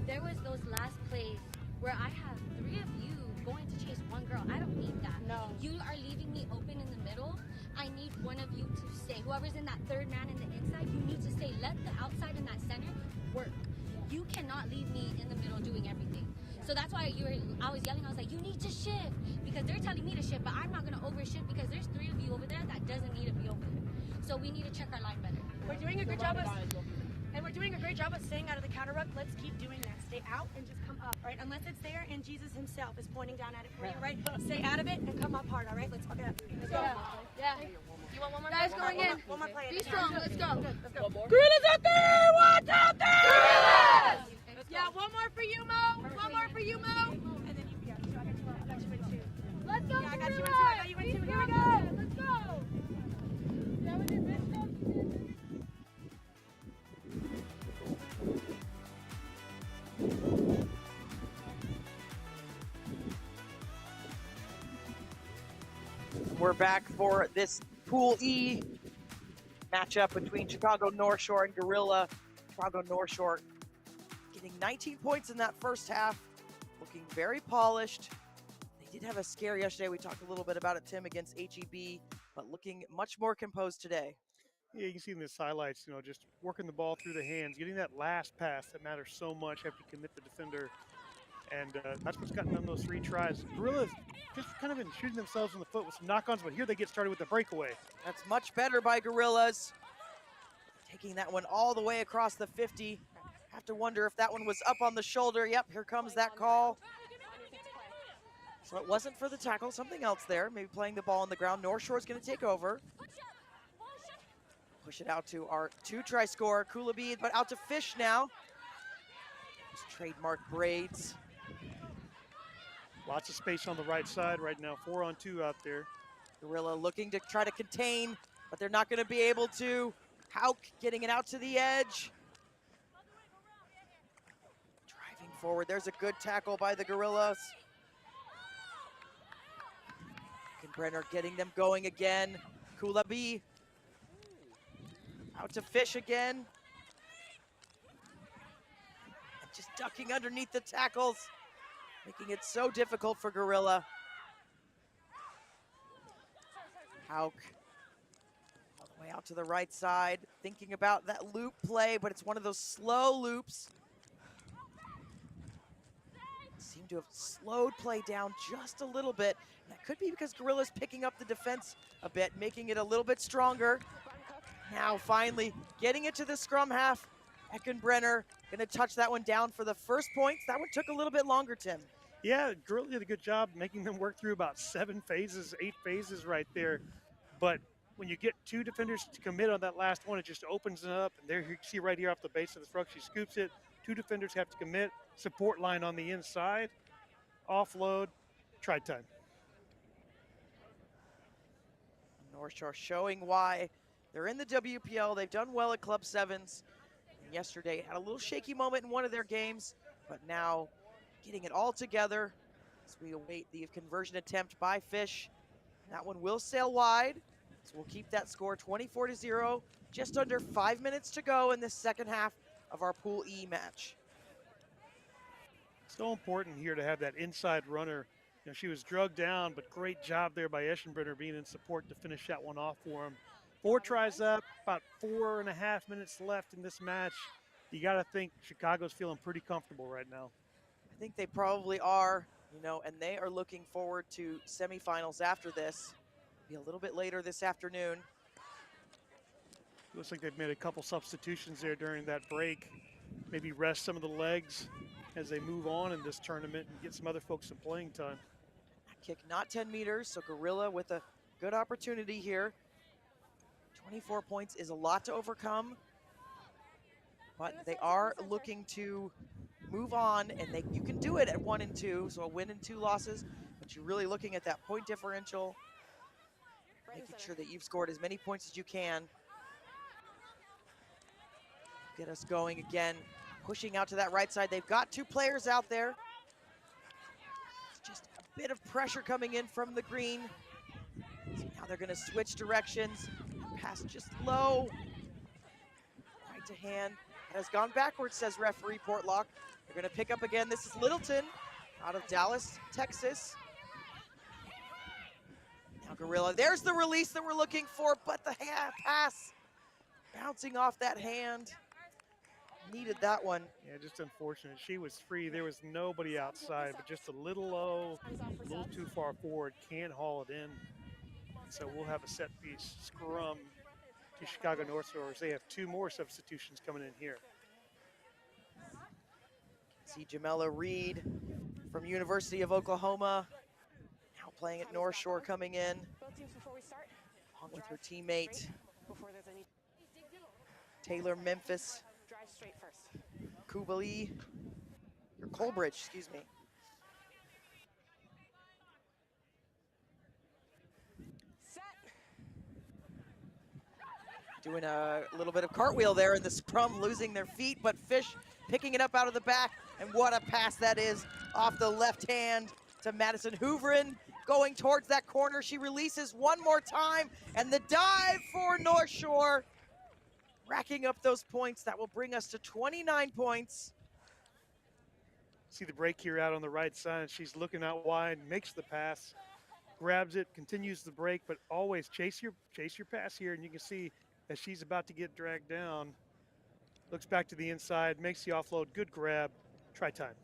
There was those last plays where I have 3 of you going to chase one girl. I don't need that. No. You are leaving me open in the middle. I need one of you to stay. Whoever's in that third man in the inside, you need to stay. Let the outside and that center work. You cannot leave me in the middle doing everything. So that's why I was yelling. I was like, you need to shift because they're telling me to shift, but I'm not going to overshift because there's 3 of you over there that doesn't need to be over there. So we need to check our line better. We're doing a good job of, and we're doing a great job of staying out of the counter ruck. Let's keep doing that. Stay out and just come up, right? Unless it's there and Jesus himself is pointing down at it for you, right? Stay out of it and come up hard, all right? Let's fuck it up. Let's go. Yeah. You want one more? Guys, play? going in. One more play. Be strong. Let's go. Let's go. Gorillas out there! Watch out there! Gorillas! Yeah, one more for you, Mo. One more for you, Mo. And then you, yeah, so I got you in 2. Let's go, Yeah, I got you in 2. Gorillas! I got you in 2. Here we go. Let's go! That was it, bitch. We're back for this Pool E matchup between Chicago North Shore and Gorilla. Chicago North Shore getting 19 points in that first half, looking very polished. They did have a scare yesterday. We talked a little bit about it, Tim, against HEB, but looking much more composed today. Yeah, you can see in this highlights, you know, just working the ball through the hands, getting that last pass that matters so much after you commit the defender. And that's what's gotten them those 3 tries. Gorillas just kind of been shooting themselves in the foot with some knock-ons, but here they get started with the breakaway. That's much better by Gorillas. Taking that one all the way across the 50. Have to wonder if that one was up on the shoulder. Yep, here comes that call. So it wasn't for the tackle, something else there. Maybe playing the ball on the ground. North Shore's going to take over. Push it out to our 2-try scorer, Kulabid, but out to Fish now. His trademark braids. Lots of space on the right side right now, 4-on-2 out there. Gorilla looking to try to contain, but they're not going to be able to. Hauk getting it out to the edge. Driving forward, there's a good tackle by the Gorillas. Brenner getting them going again. Kulabi Out to Fish again. And just ducking underneath the tackles, making it so difficult for Gorilla. Hauk all the way out to the right side, thinking about that loop play, but it's one of those slow loops. Seem to have slowed play down just a little bit. And that could be because Gorilla's picking up the defense a bit, making it a little bit stronger. Now finally getting it to the scrum half. Eckenbrenner gonna touch that one down for the first points. That one took a little bit longer, Tim. Yeah, Gorilla did a good job making them work through about 7 phases, 8 phases right there. But when you get 2 defenders to commit on that last one, it just opens it up. And there you see right here off the base of the truck, she scoops it. 2 defenders have to commit. Support line on the inside. Offload. Try time. North Shore showing why they're in the WPL. They've done well at Club Sevens. And yesterday had a little shaky moment in one of their games, but now getting it all together as we await the conversion attempt by Fish. That one will sail wide, so we'll keep that score 24-0. Just under 5 minutes to go in the second half of our Pool E match. So important here to have that inside runner. You know, she was drugged down, but great job there by Eschenbrenner being in support to finish that one off for him. 4 tries up, about 4.5 minutes left in this match. You got to think Chicago's feeling pretty comfortable right now. I think they probably are, you know, and they are looking forward to semifinals after this. Be a little bit later this afternoon. Looks like they've made a couple substitutions there during that break. Maybe rest some of the legs as they move on in this tournament and get some other folks some playing time. Kick not 10 meters, so Gorilla with a good opportunity here. 24 points is a lot to overcome, but they are looking to move on, and you can do it at 1 and 2, so a win and 2 losses, but you're really looking at that point differential, making sure that you've scored as many points as you can. Get us going again, pushing out to that right side. They've got 2 players out there. It's just a bit of pressure coming in from the green. So now they're gonna switch directions. Pass just low. Right to hand. It has gone backwards, says referee Portlock. They're gonna pick up again. This is Littleton out of Dallas, Texas. Now Gorilla, there's the release that we're looking for, but the pass bouncing off that hand. Needed that one. Yeah, just unfortunate. She was free. There was nobody outside, but just a little low, a little too far forward. Can't haul it in. So we'll have a set piece scrum to Chicago North Shore. They have 2 more substitutions coming in here. See Jamela Reed from University of Oklahoma, now playing at North Shore, coming in, along with her teammate Taylor Memphis. Drive straight first. Kubali, or Colbridge, excuse me. Set. Doing a little bit of cartwheel there in the scrum, losing their feet, but Fish picking it up out of the back, and what a pass that is off the left hand to Madison Hooverin, going towards that corner. She releases one more time, and the dive for North Shore, racking up those points. That will bring us to 29 points. See the break here out on the right side. She's looking out wide, makes the pass, grabs it, continues the break, but always chase your pass here, and you can see as she's about to get dragged down, looks back to the inside, makes the offload, good grab, try time.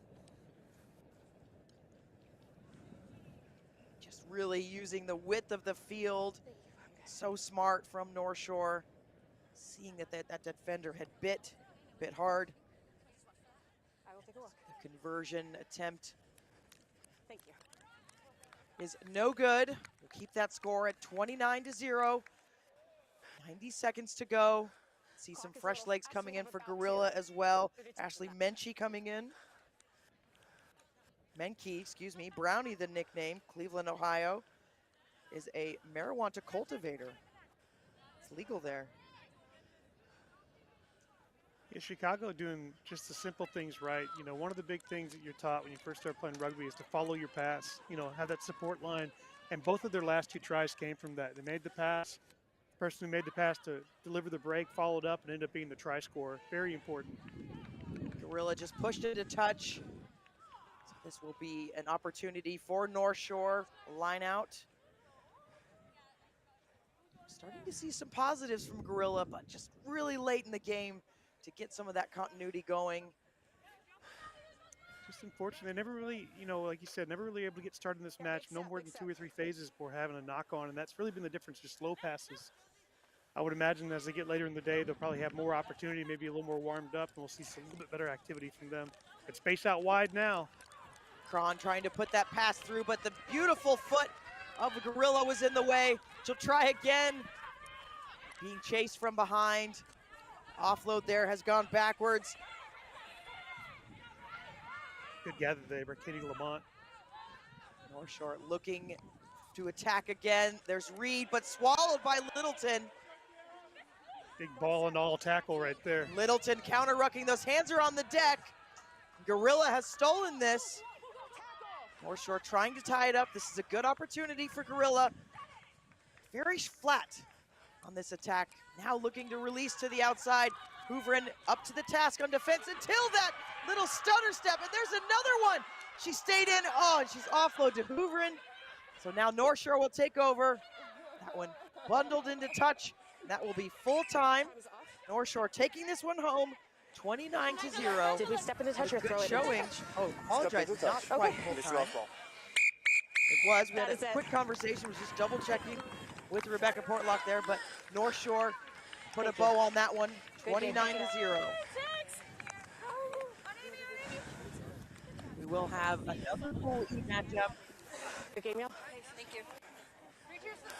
Just really using the width of the field. So smart from North Shore. Seeing that defender had bit hard. I will take a look. The conversion attempt Thank you. is no good. We'll keep that score at 29-0. 90 seconds to go. See some fresh legs coming in for Gorilla as well. Ashley Menchie coming in. Menke, excuse me. Brownie, the nickname, Cleveland, Ohio, is a marijuana cultivator. It's legal there. Yeah, Chicago doing just the simple things right. You know, one of the big things that you're taught when you first start playing rugby is to follow your pass, you know, have that support line. And both of their last 2 tries came from that. They made the pass, person who made the pass to deliver the break followed up and ended up being the try scorer. Very important. Gorilla just pushed it a touch. So this will be an opportunity for North Shore. Line out. Starting to see some positives from Gorilla, but just really late in the game to get some of that continuity going. Just unfortunate. They never really, like you said, never really able to get started in this match. No more than 2 or 3 phases before having a knock on, and that's really been the difference, just slow passes. I would imagine as they get later in the day, they'll probably have more opportunity, maybe a little more warmed up, and we'll see some little bit better activity from them. It's space out wide now. Cron trying to put that pass through, but the beautiful foot of Gorilla was in the way. She'll try again. Being chased from behind. Offload there has gone backwards. Good gather there by Katie Lamont. North Shore looking to attack again. There's Reed, but swallowed by Littleton. Big ball and all tackle right there. Littleton counter-rucking. Those hands are on the deck. Gorilla has stolen this. North Shore trying to tie it up. This is a good opportunity for Gorilla. Very flat on this attack. Now looking to release to the outside. Hooverin up to the task on defense until that little stutter step, and there's another one. She stayed in, and she's offload to Hooverin. So now North Shore will take over. That one bundled into touch. That will be full time. North Shore taking this one home, 29-0. Did we step into touch or throw it? Showing. Oh, apologize. It's not quite full time. It was. We had a quick conversation. Was just double checking with Rebecca Portlock there, but North Shore put a bow on that one, 29-0. We will have another Pool E matchup. Good game, y'all. Thank you.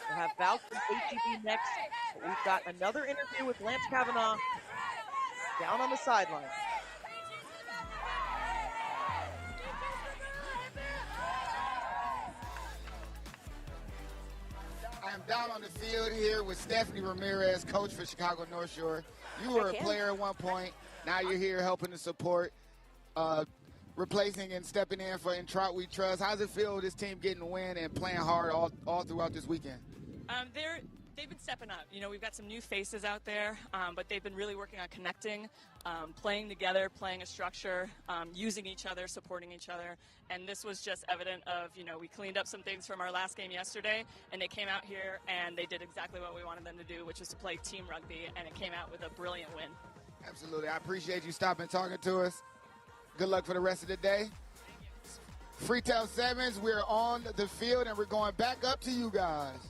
We'll have Val from HEB next. But we've got another interview with Lance Kavanaugh down on the sideline. I am down on the field here with Stephanie Ramirez, coach for Chicago North Shore. You were a player at one point. Now you're here helping to support, replacing and stepping in for In Trout We Trust. How's it feel, this team getting a win and playing hard all throughout this weekend? They've been stepping up. We've got some new faces out there, but they've been really working on connecting, playing together, playing a structure, using each other, supporting each other. And this was just evident of, we cleaned up some things from our last game yesterday, and they came out here and they did exactly what we wanted them to do, which was to play team rugby, and it came out with a brilliant win. Absolutely. I appreciate you stopping and talking to us. Good luck for the rest of the day. Freetail Sevens, we're on the field, and we're going back up to you guys.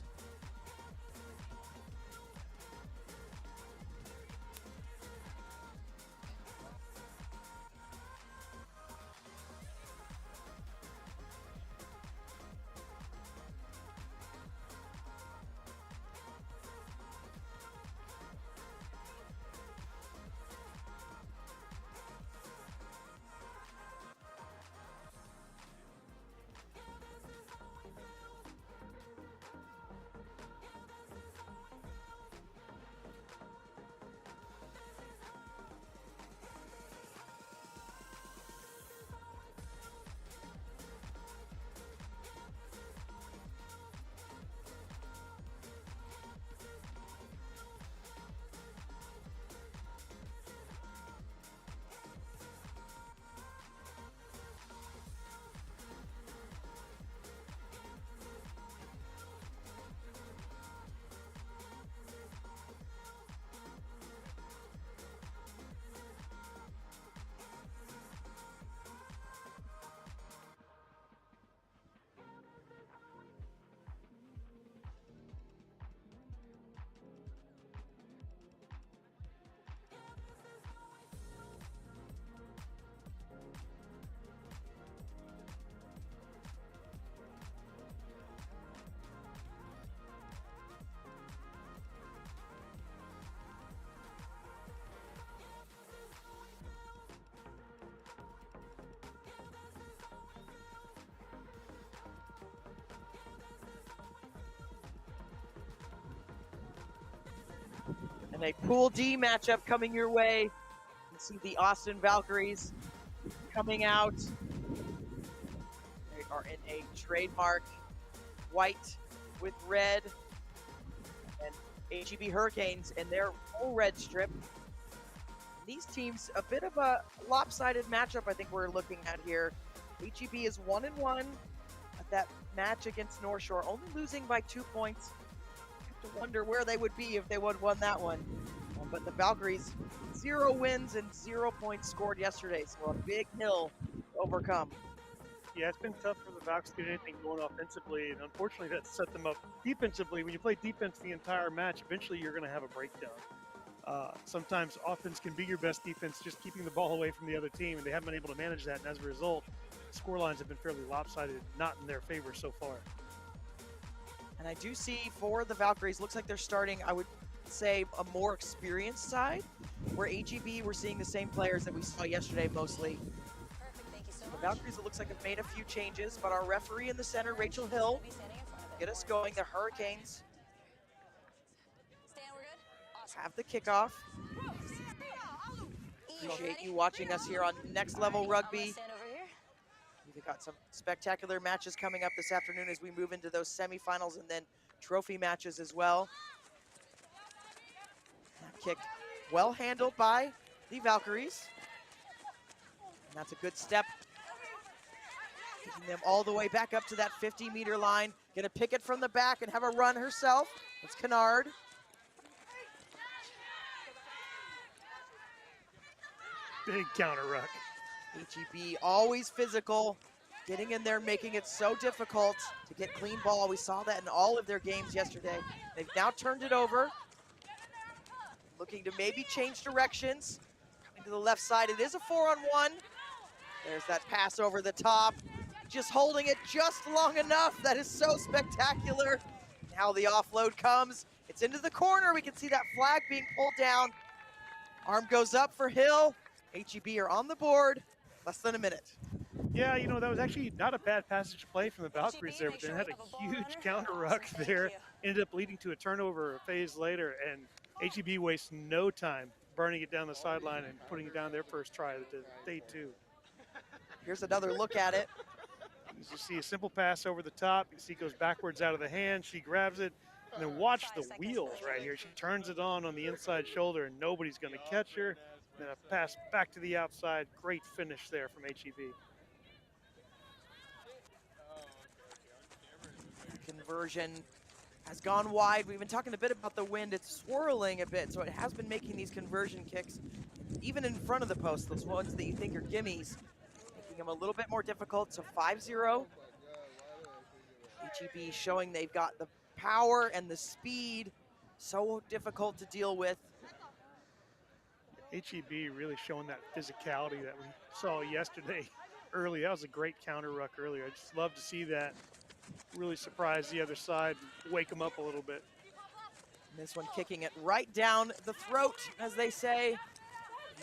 And a Pool D matchup coming your way. You can see the Austin Valkyries coming out. They are in a trademark white with red. And HEB Hurricanes in their full red strip. These teams, a bit of a lopsided matchup I think we're looking at here. HEB is 1-1 at that match against North Shore, only losing by 2 points. Have to wonder where they would be if they would have won that one. But the Valkyries, 0 wins and 0 points scored yesterday, so a big hill to overcome. Yeah, it's been tough for the Valks to get anything going offensively, and unfortunately that set them up defensively. When you play defense the entire match, eventually you're going to have a breakdown. Sometimes offense can be your best defense, just keeping the ball away from the other team, and they haven't been able to manage that, and as a result, score lines have been fairly lopsided, not in their favor so far. And I do see for the Valkyries, looks like they're starting, I would say, a more experienced side, where HEB, we're seeing the same players that we saw yesterday mostly. The Valkyries, it looks like, have made a few changes, but our referee in the center, Rachel Hill, get us going. The Hurricanes have the kickoff. Appreciate you watching us here on Next Level Rugby. We've got some spectacular matches coming up this afternoon as we move into those semifinals and then trophy matches as well. That kick well handled by the Valkyries. And that's a good step. Taking them all the way back up to that 50-meter line. Gonna pick it from the back and have a run herself. It's Kennard. Big counter ruck. HEB always physical, getting in there, making it so difficult to get clean ball. We saw that in all of their games yesterday. They've now turned it over. Looking to maybe change directions. Coming to the left side, it is a 4-on-1. There's that pass over the top. Just holding it just long enough. That is so spectacular. Now the offload comes. It's into the corner. We can see that flag being pulled down. Arm goes up for Hill. HEB are on the board. Less than a minute. Yeah, you know, that was actually not a bad passage play from the Valkyries there, but they had a huge counter ruck there. Ended up leading to a turnover a phase later, and HEB wastes no time burning it down the sideline and putting it down their first try of day 2. Here's another look at it. You see a simple pass over the top. You see it goes backwards out of the hand. She grabs it, and then watch the wheels right here. She turns it on the inside shoulder, and nobody's going to catch her. Then a pass back to the outside. Great finish there from HEB. Conversion has gone wide. We've been talking a bit about the wind. It's swirling a bit, so it has been making these conversion kicks, even in front of the post, those ones that you think are gimmies, making them a little bit more difficult. So 5-0. HEB showing they've got the power and the speed, so difficult to deal with. HEB really showing that physicality that we saw yesterday early. That was a great counter ruck earlier. I just love to see that. Really surprise the other side and wake them up a little bit. And this one kicking it right down the throat, as they say.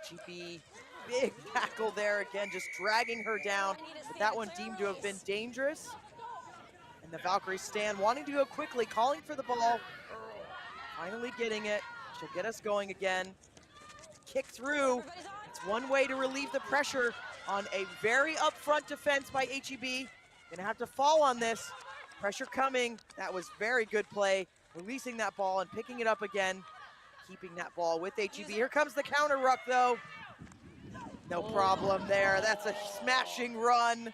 HEB, big tackle there again, just dragging her down. But that one deemed to have been dangerous. And the Valkyries stand, wanting to go quickly, calling for the ball. Finally getting it. She'll get us going again. Kick through. It's one way to relieve the pressure on a very upfront defense by HEB. Gonna have to fall on this. Pressure coming. That was very good play. Releasing that ball and picking it up again. Keeping that ball with HEB. Here comes the counter ruck though. No problem there. That's a smashing run.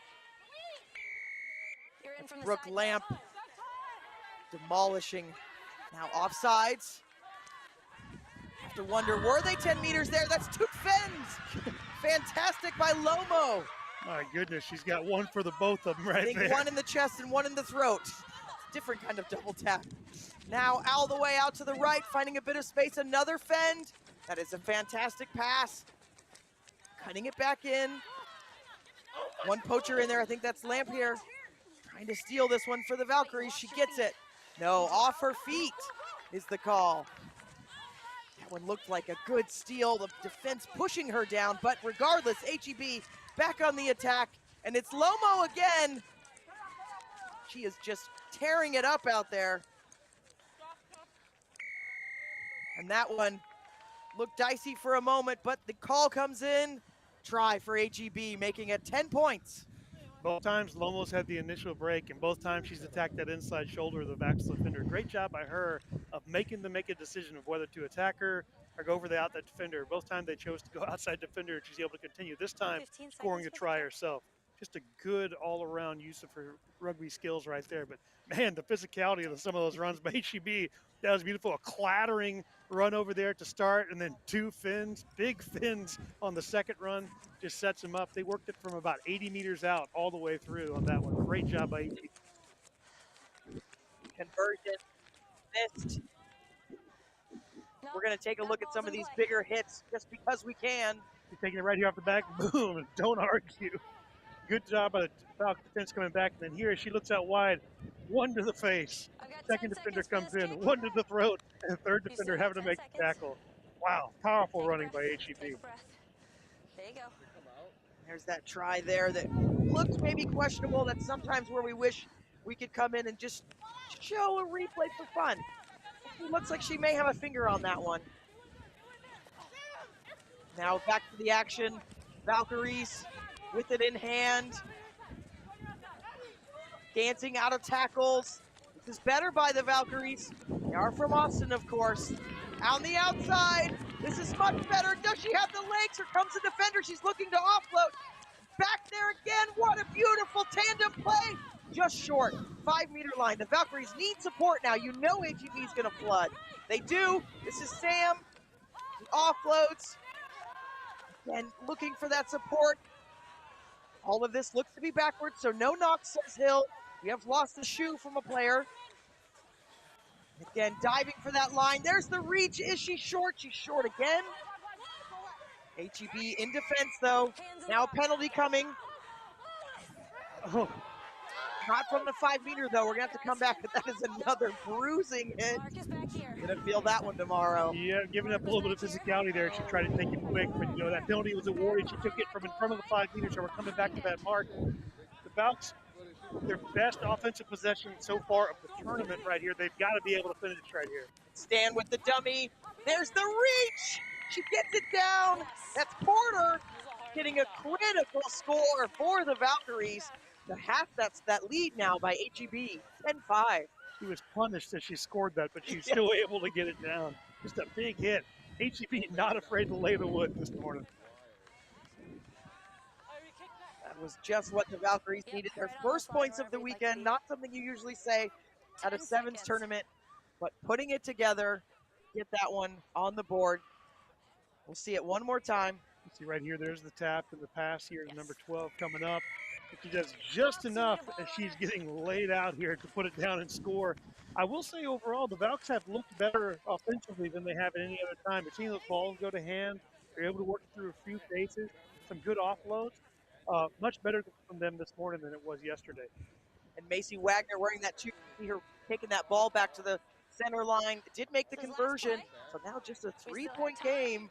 Brooke Lamp demolishing. Now offsides. Have to wonder, were they 10 meters there? That's 2 fins. Fantastic by Lomo. My goodness, she's got one for the both of them right I think there. one in the chest and one in the throat. Different kind of double tap. Now all the way out to the right, finding a bit of space, another fend. That is a fantastic pass. Cutting it back in. One poacher in there, I think that's Lamp here. Trying to steal this one for the Valkyries, she gets it. No, off her feet is the call. That one looked like a good steal, the defense pushing her down, but regardless, HEB back on the attack, and it's Lomo again. She is just tearing it up out there. And that one looked dicey for a moment, but the call comes in. Try for HEB, making it 10 points. Both times Lomo's had the initial break, and both times she's attacked that inside shoulder of the backslip defender. Great job by her of making them make a decision of whether to attack her or go for the outside defender. Both times they chose to go outside defender, and she's able to continue. This time, scoring the try herself. Just a good all-around use of her rugby skills right there. But, man, the physicality of some of those runs by HEB, that was beautiful. A clattering run over there to start, and then 2 fins, big fins on the second run. Just sets them up. They worked it from about 80 meters out all the way through on that one. Great job by HEB. Conversion missed. We're going to take a look at some of these bigger hits just because we can. You're taking it right here off the back. Boom. Don't argue. Good job by the Falcon defense coming back. And then here, as she looks out wide, 1 to the face. Second defender comes in, 1 to the throat, and the third defender having to make the tackle. Wow. Powerful running by HEB. There you go. There's that try there that looks maybe questionable. That's sometimes where we wish we could come in and just show a replay for fun. It looks like she may have a finger on that one. Now back to the action. Valkyries with it in hand. Dancing out of tackles. This is better by the Valkyries. They are from Austin, of course. On the outside. This is much better. Does she have the legs? Here comes the defender. She's looking to offload. Back there again. What a beautiful tandem play. Just short. 5-meter line. The Valkyries need support now. You know HEB is going to flood. They do. This is Sam. He offloads. And looking for that support. All of this looks to be backwards, so no knock, says Hill. We have lost the shoe from a player. Again, diving for that line. There's the reach. Is she short? She's short again. HEB in defense, though. Now a penalty coming. Oh. Not from the 5-meter, though. We're going to have to come back, but that is another bruising hit. Going to feel that one tomorrow. Yeah, giving up a little bit of physicality there. She tried to take it quick, but, you know, that penalty was awarded. She took it from in front of the 5-meter, so we're coming back to that mark. The Valks, their best offensive possession so far of the tournament right here. They've got to be able to finish right here. Stand with the dummy. There's the reach. She gets it down. That's Porter getting a critical score for the Valkyries. The half, that's that lead now by HEB, 10-5. She was punished as she scored that, but she's still able to get it down. Just a big hit. HEB not afraid to lay the wood this morning. That was just what the Valkyries needed. Their first points of the weekend, not something you usually say at a sevens tournament, but putting it together, get that one on the board. We'll see it one more time. You see right here, there's the tap and the pass here to number 12 coming up. She does just enough as she's getting laid out here to put it down and score. I will say overall, the Valks have looked better offensively than they have at any other time. We've seen those balls go to hand. They're able to work through a few faces, some good offloads. Much better from them this morning than it was yesterday. And Macy Wagner wearing that 2, see her taking that ball back to the center line. Did make the conversion, so now just a 3-point game.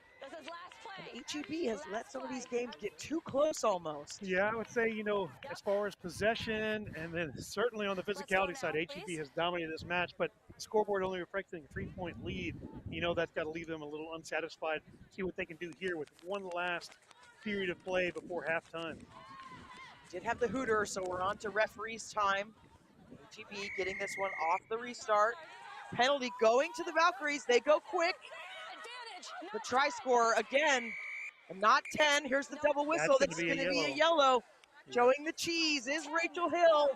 And HEB has let some of these games get too close almost. Yeah, I would say, you know, as far as possession and then certainly on the physicality side, HEB has dominated this match, but the scoreboard only reflecting a 3-point lead. You know, that's got to leave them a little unsatisfied. See what they can do here with one last period of play before halftime. Did have the hooter, so we're on to referee's time. HEB getting this one off the restart. Penalty going to the Valkyries. They go quick. The try scorer again, and not 10. Here's the double whistle. That's going to be a yellow. Showing the cheese is Rachel Hill.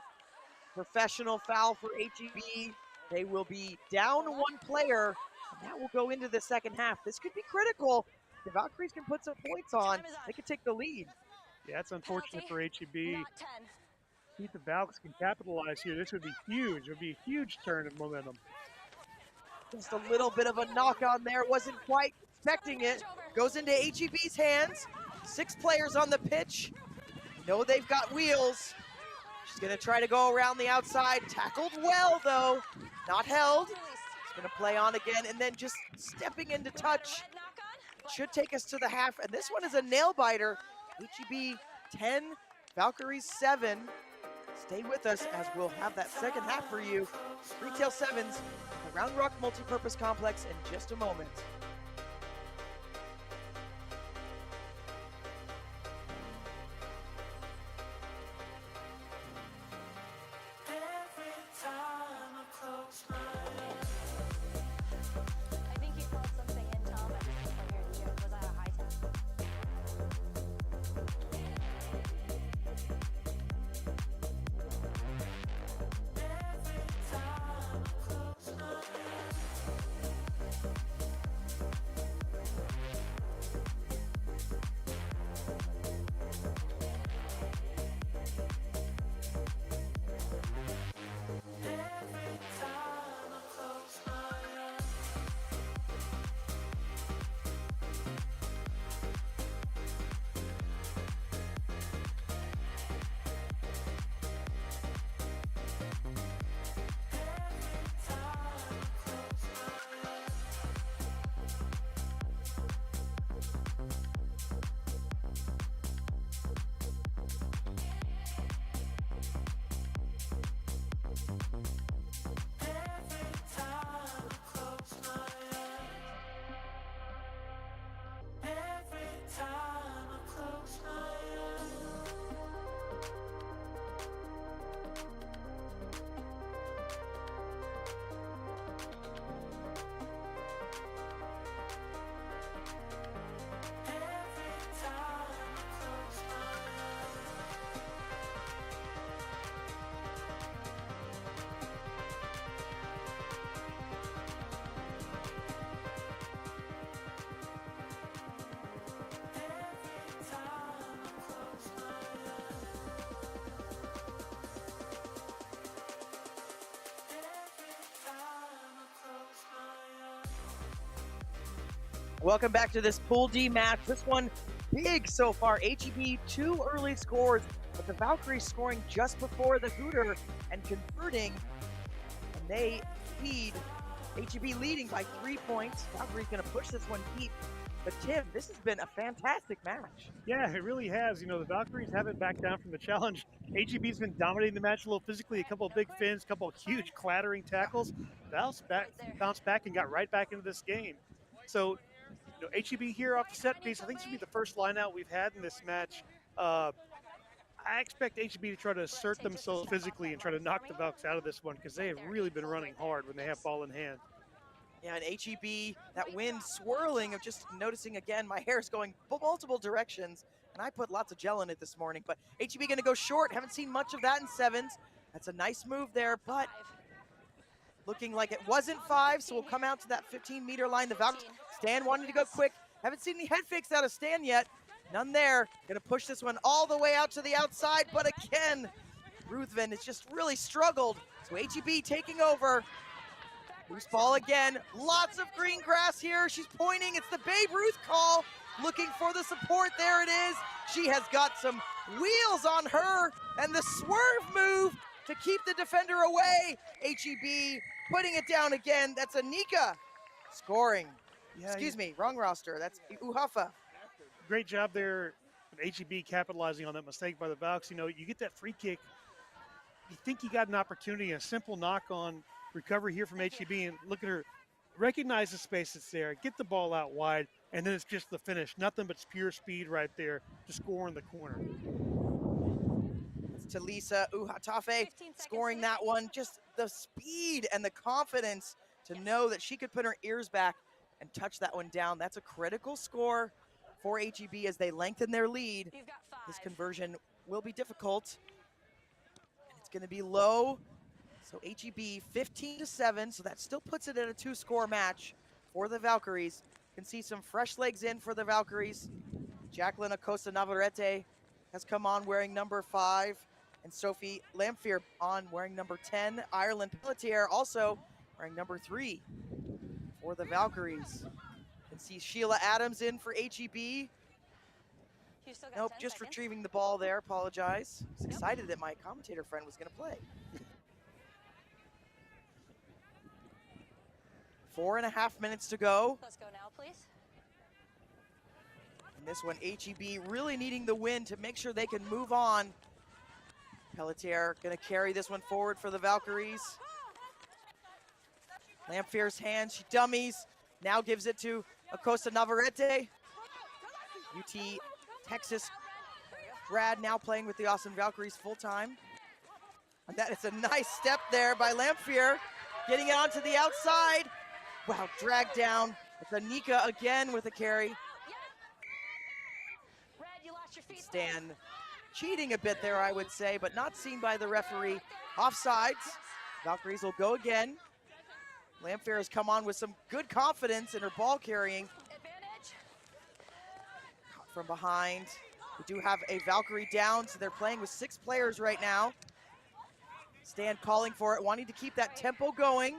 Professional foul for HEB. They will be down 1 player, and that will go into the second half. This could be critical. The Valkyries can put some points on. They could take the lead. Yeah, it's unfortunate for HEB. See if the Valks can capitalize here. This would be huge. It would be a huge turn of momentum. Just a little bit of a knock on there. Wasn't quite expecting it. Goes into HEB's hands. 6 players on the pitch. You know they've got wheels. She's going to try to go around the outside. Tackled well, though. Not held. She's going to play on again, and then just stepping into touch. Should take us to the half, and this one is a nail-biter. HEB 10, Valkyries 7. Stay with us as we'll have that second half for you. Freetail Sevens, the Round Rock Multipurpose Complex in just a moment. Welcome back to this Pool D match. This one big so far. HEB 2 early scores, but the Valkyries scoring just before the Hooter and converting, and they lead. HEB leading by 3 points. Valkyrie's going to push this one deep. But Tim, this has been a fantastic match. Yeah, it really has. You know, the Valkyries haven't backed down from the challenge. HEB's been dominating the match a little physically, a couple of big fins, a couple of huge clattering tackles. Bounced back and got right back into this game. So, you know, HEB here off the set piece, I think this will be the first line out we've had in this match. I expect HEB to try to assert themselves physically and try to knock the Valks out of this one because they have really been running hard when they have ball in hand. Yeah, and HEB, that wind swirling of just noticing again, my hair is going multiple directions, and I put lots of gel in it this morning, but HEB going to go short. Haven't seen much of that in sevens. That's a nice move there, but looking like it wasn't 5, so we'll come out to that 15-meter line. The Valks, Stan wanted to go quick. Haven't seen any head fakes out of Stan yet. None there. Going to push this one all the way out to the outside, but again, Ruthven has just really struggled. So HEB taking over. Loose ball again. Lots of green grass here. She's pointing. It's the Babe Ruth call. Looking for the support. There it is. She has got some wheels on her. And the swerve move to keep the defender away. HEB putting it down again. That's Anika scoring. Yeah, Excuse me, wrong roster. That's Uhafa. Great job there with HEB capitalizing on that mistake by the Valks. You know, you get that free kick. You think you got an opportunity, a simple knock on recovery here from HEB, and look at her, recognize the space that's there, get the ball out wide, and then it's just the finish. Nothing but pure speed right there to score in the corner. It's Talisa Uhatafe scoring that one. Just the speed and the confidence to know that she could put her ears back and touch that one down. That's a critical score for HEB as they lengthen their lead. This conversion will be difficult, and it's going to be low. So HEB 15-7, so that still puts it at a 2-score match for the Valkyries. You can see some fresh legs in for the Valkyries. Jacqueline Acosta Navarrete has come on wearing number 5, and Sophie Lamphere on wearing number 10. Ireland Pelletier also wearing number 3 for the Valkyries. You can see Sheila Adams in for HEB. Nope, just retrieving the ball there, apologize. I was excited that my commentator friend was gonna play. 4.5 minutes to go. Let's go now, please. And this one, HEB really needing the win to make sure they can move on. Pelletier gonna carry this one forward for the Valkyries. Lamphere's hand, she dummies. Now gives it to Acosta Navarrete. UT Texas grad now playing with the Austin Valkyries full time. And that is a nice step there by Lamphere. Getting it onto the outside. Wow, dragged down. It's Anika again with a carry. Stan cheating a bit there, I would say, but not seen by the referee. Offsides. Valkyries will go again. Lamphere has come on with some good confidence in her ball carrying. Caught from behind. We do have a Valkyrie down, so they're playing with 6 players right now. Stan calling for it, wanting to keep that tempo going.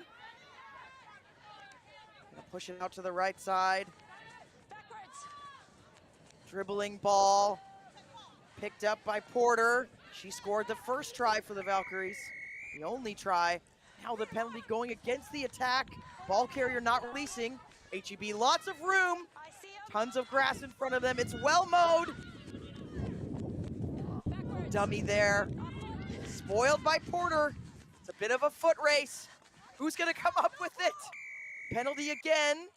Gonna push it out to the right side. Dribbling ball. Picked up by Porter. She scored the first try for the Valkyries. The only try. Now the penalty going against the attack. Ball carrier not releasing. HEB, lots of room. Tons of grass in front of them. It's well mowed. Dummy there. Spoiled by Porter. It's a bit of a foot race. Who's gonna come up with it? Penalty again.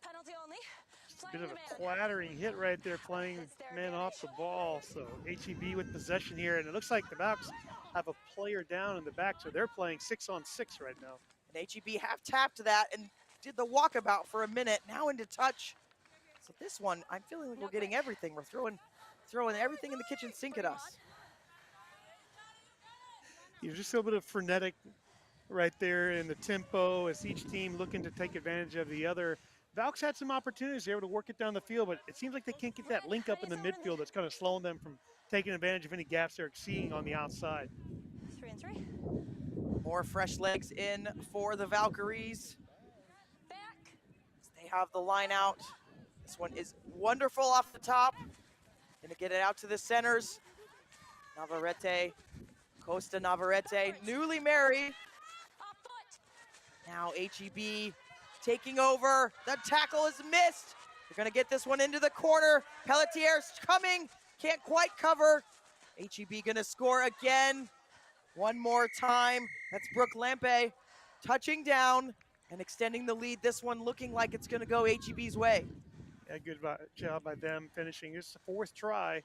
Penalty only. Just a bit of a clattering hit right there, playing man off the ball. So HEB with possession here, and it looks like the Valks have a player down in the back, so they're playing 6-on-6 right now. And HEB half tapped that and did the walkabout for a minute. Now into touch. So this one, I'm feeling like we're getting everything. We're throwing everything in the kitchen sink at us. You just a little bit of frenetic right there in the tempo as each team looking to take advantage of the other. Valks had some opportunities. They were able to work it down the field, but it seems like they can't get that link up in the midfield that's kind of slowing them from taking advantage of any gaps they're seeing on the outside. 3-3. More fresh legs in for the Valkyries. They have the line out. This one is wonderful off the top. Gonna get it out to the centers. Navarrete, Costa Navarrete, newly married. Now HEB taking over. The tackle is missed. They're gonna get this one into the corner. Pelletier's coming, can't quite cover. HEB gonna score again. One more time. That's Brooke Lampe touching down and extending the lead. This one looking like it's gonna go HEB's way. Yeah, good job by them finishing. It's the 4th try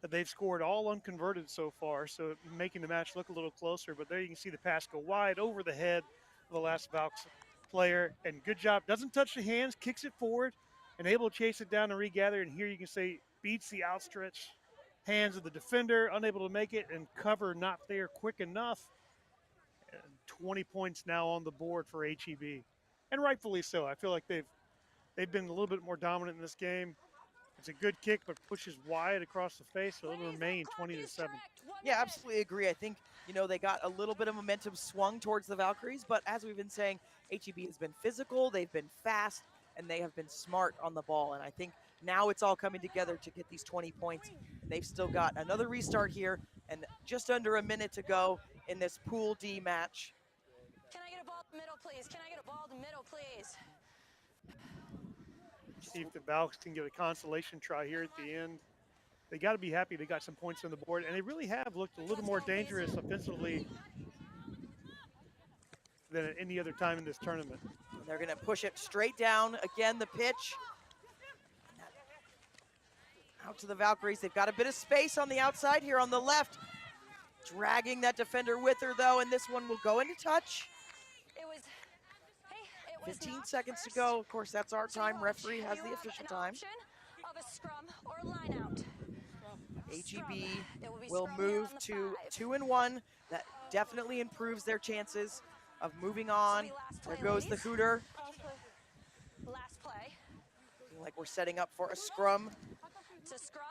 that they've scored, all unconverted so far, so making the match look a little closer. But there you can see the pass go wide over the head of the last Valks player, and good job. Doesn't touch the hands, kicks it forward, and able to chase it down and regather. And here you can say beats the outstretched hands of the defender, unable to make it, and cover not there quick enough. And 20 points now on the board for HEB, and rightfully so. I feel like they've been a little bit more dominant in this game. It's a good kick, but pushes wide across the face, so it'll remain 20-7. Yeah, absolutely agree. I think, you know, they got a little bit of momentum swung towards the Valkyries, but as we've been saying, HEB has been physical, they've been fast, and they have been smart on the ball. And I think now it's all coming together to get these 20 points. They've still got another restart here and just under a minute to go in this Pool D match. Can I get a ball in the middle, please? Can I get a ball in the middle, please? See if the Valks can get a consolation try here at the end. They got to be happy they got some points on the board, and they really have looked a little more dangerous offensively than at any other time in this tournament. And they're going to push it straight down. Again, the pitch. Out to the Valkyries. They've got a bit of space on the outside here on the left. Dragging that defender with her, though, and this one will go into touch. 15 seconds to go. Of course, that's our time. Referee has the official time. Of a scrum or line out. HEB will move to 2-1. That definitely improves their chances of moving on. There goes the Hooter. Last play. Looking like we're setting up for a scrum To scrum.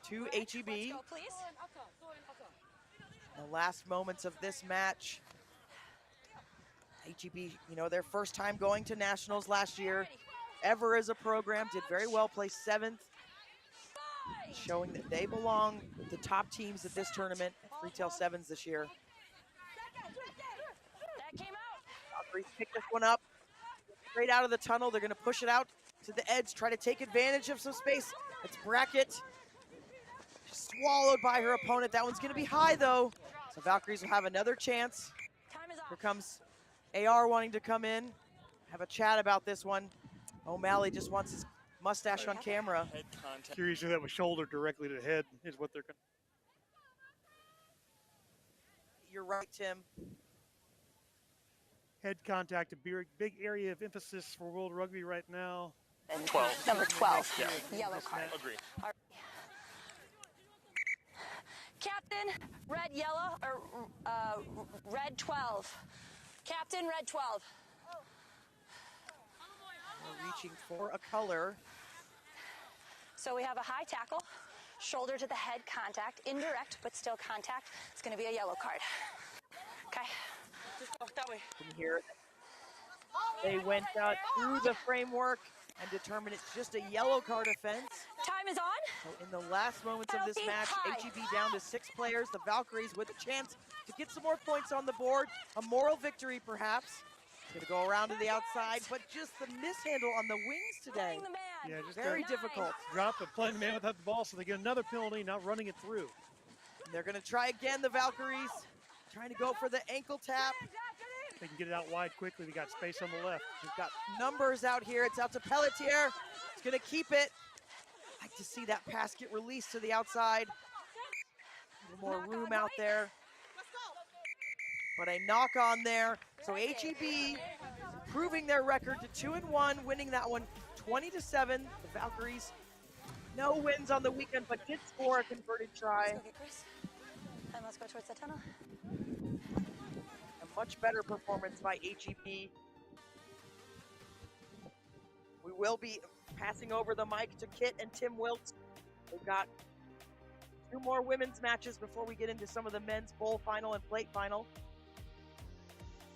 to HEB. Let's go, please. The last moments of this match. HEB, you know, their first time going to nationals last year, ever as a program, did very well, placed 7th, showing that they belong the top teams at this tournament, Freetail Sevens this year. That came out. Valkyries pick this one up, straight out of the tunnel. They're gonna push it out to the edge, try to take advantage of some space. It's Brackett, swallowed by her opponent. That one's gonna be high though, so Valkyries will have another chance. Here comes AR wanting to come in, have a chat about this one. O'Malley just wants his mustache on camera. Head contact. Curious if that was shoulder directly to the head is what they're going to. You're right, Tim. Head contact, a big area of emphasis for World Rugby right now. And 12. Number 12. Yeah. Yellow card. Agreed. Captain, red, yellow, or red 12. Captain, red 12. We're reaching for a color. So we have a high tackle, shoulder to the head contact, indirect but still contact. It's going to be a yellow card. Okay. Just walk that way. From here, they went through the framework and determined it's just a yellow card offense. Time is on. So in the last moments of this match, HEB down to 6 players. The Valkyries with a chance to get some more points on the board. A moral victory, perhaps. Going to go around to the outside, but just the mishandle on the wings today. Yeah, just very difficult. Drop it, playing the man without the ball, so they get another penalty, not running it through. And they're going to try again, the Valkyries. Trying to go for the ankle tap. They can get it out wide quickly. They got space on the left. We've got numbers out here. It's out to Pelletier. It's going to keep it. Like to see that pass get released to the outside. A little more room out there. But a knock on there. So HEB improving their record to 2-1, winning that one 20-7. The Valkyries, no wins on the weekend, but did score a converted try. Let's go get Chris. And let's go towards the tunnel. A much better performance by HEB. We will be passing over the mic to Kit and Tim Wiltz. We've got 2 more women's matches before we get into some of the men's bowl final and plate final.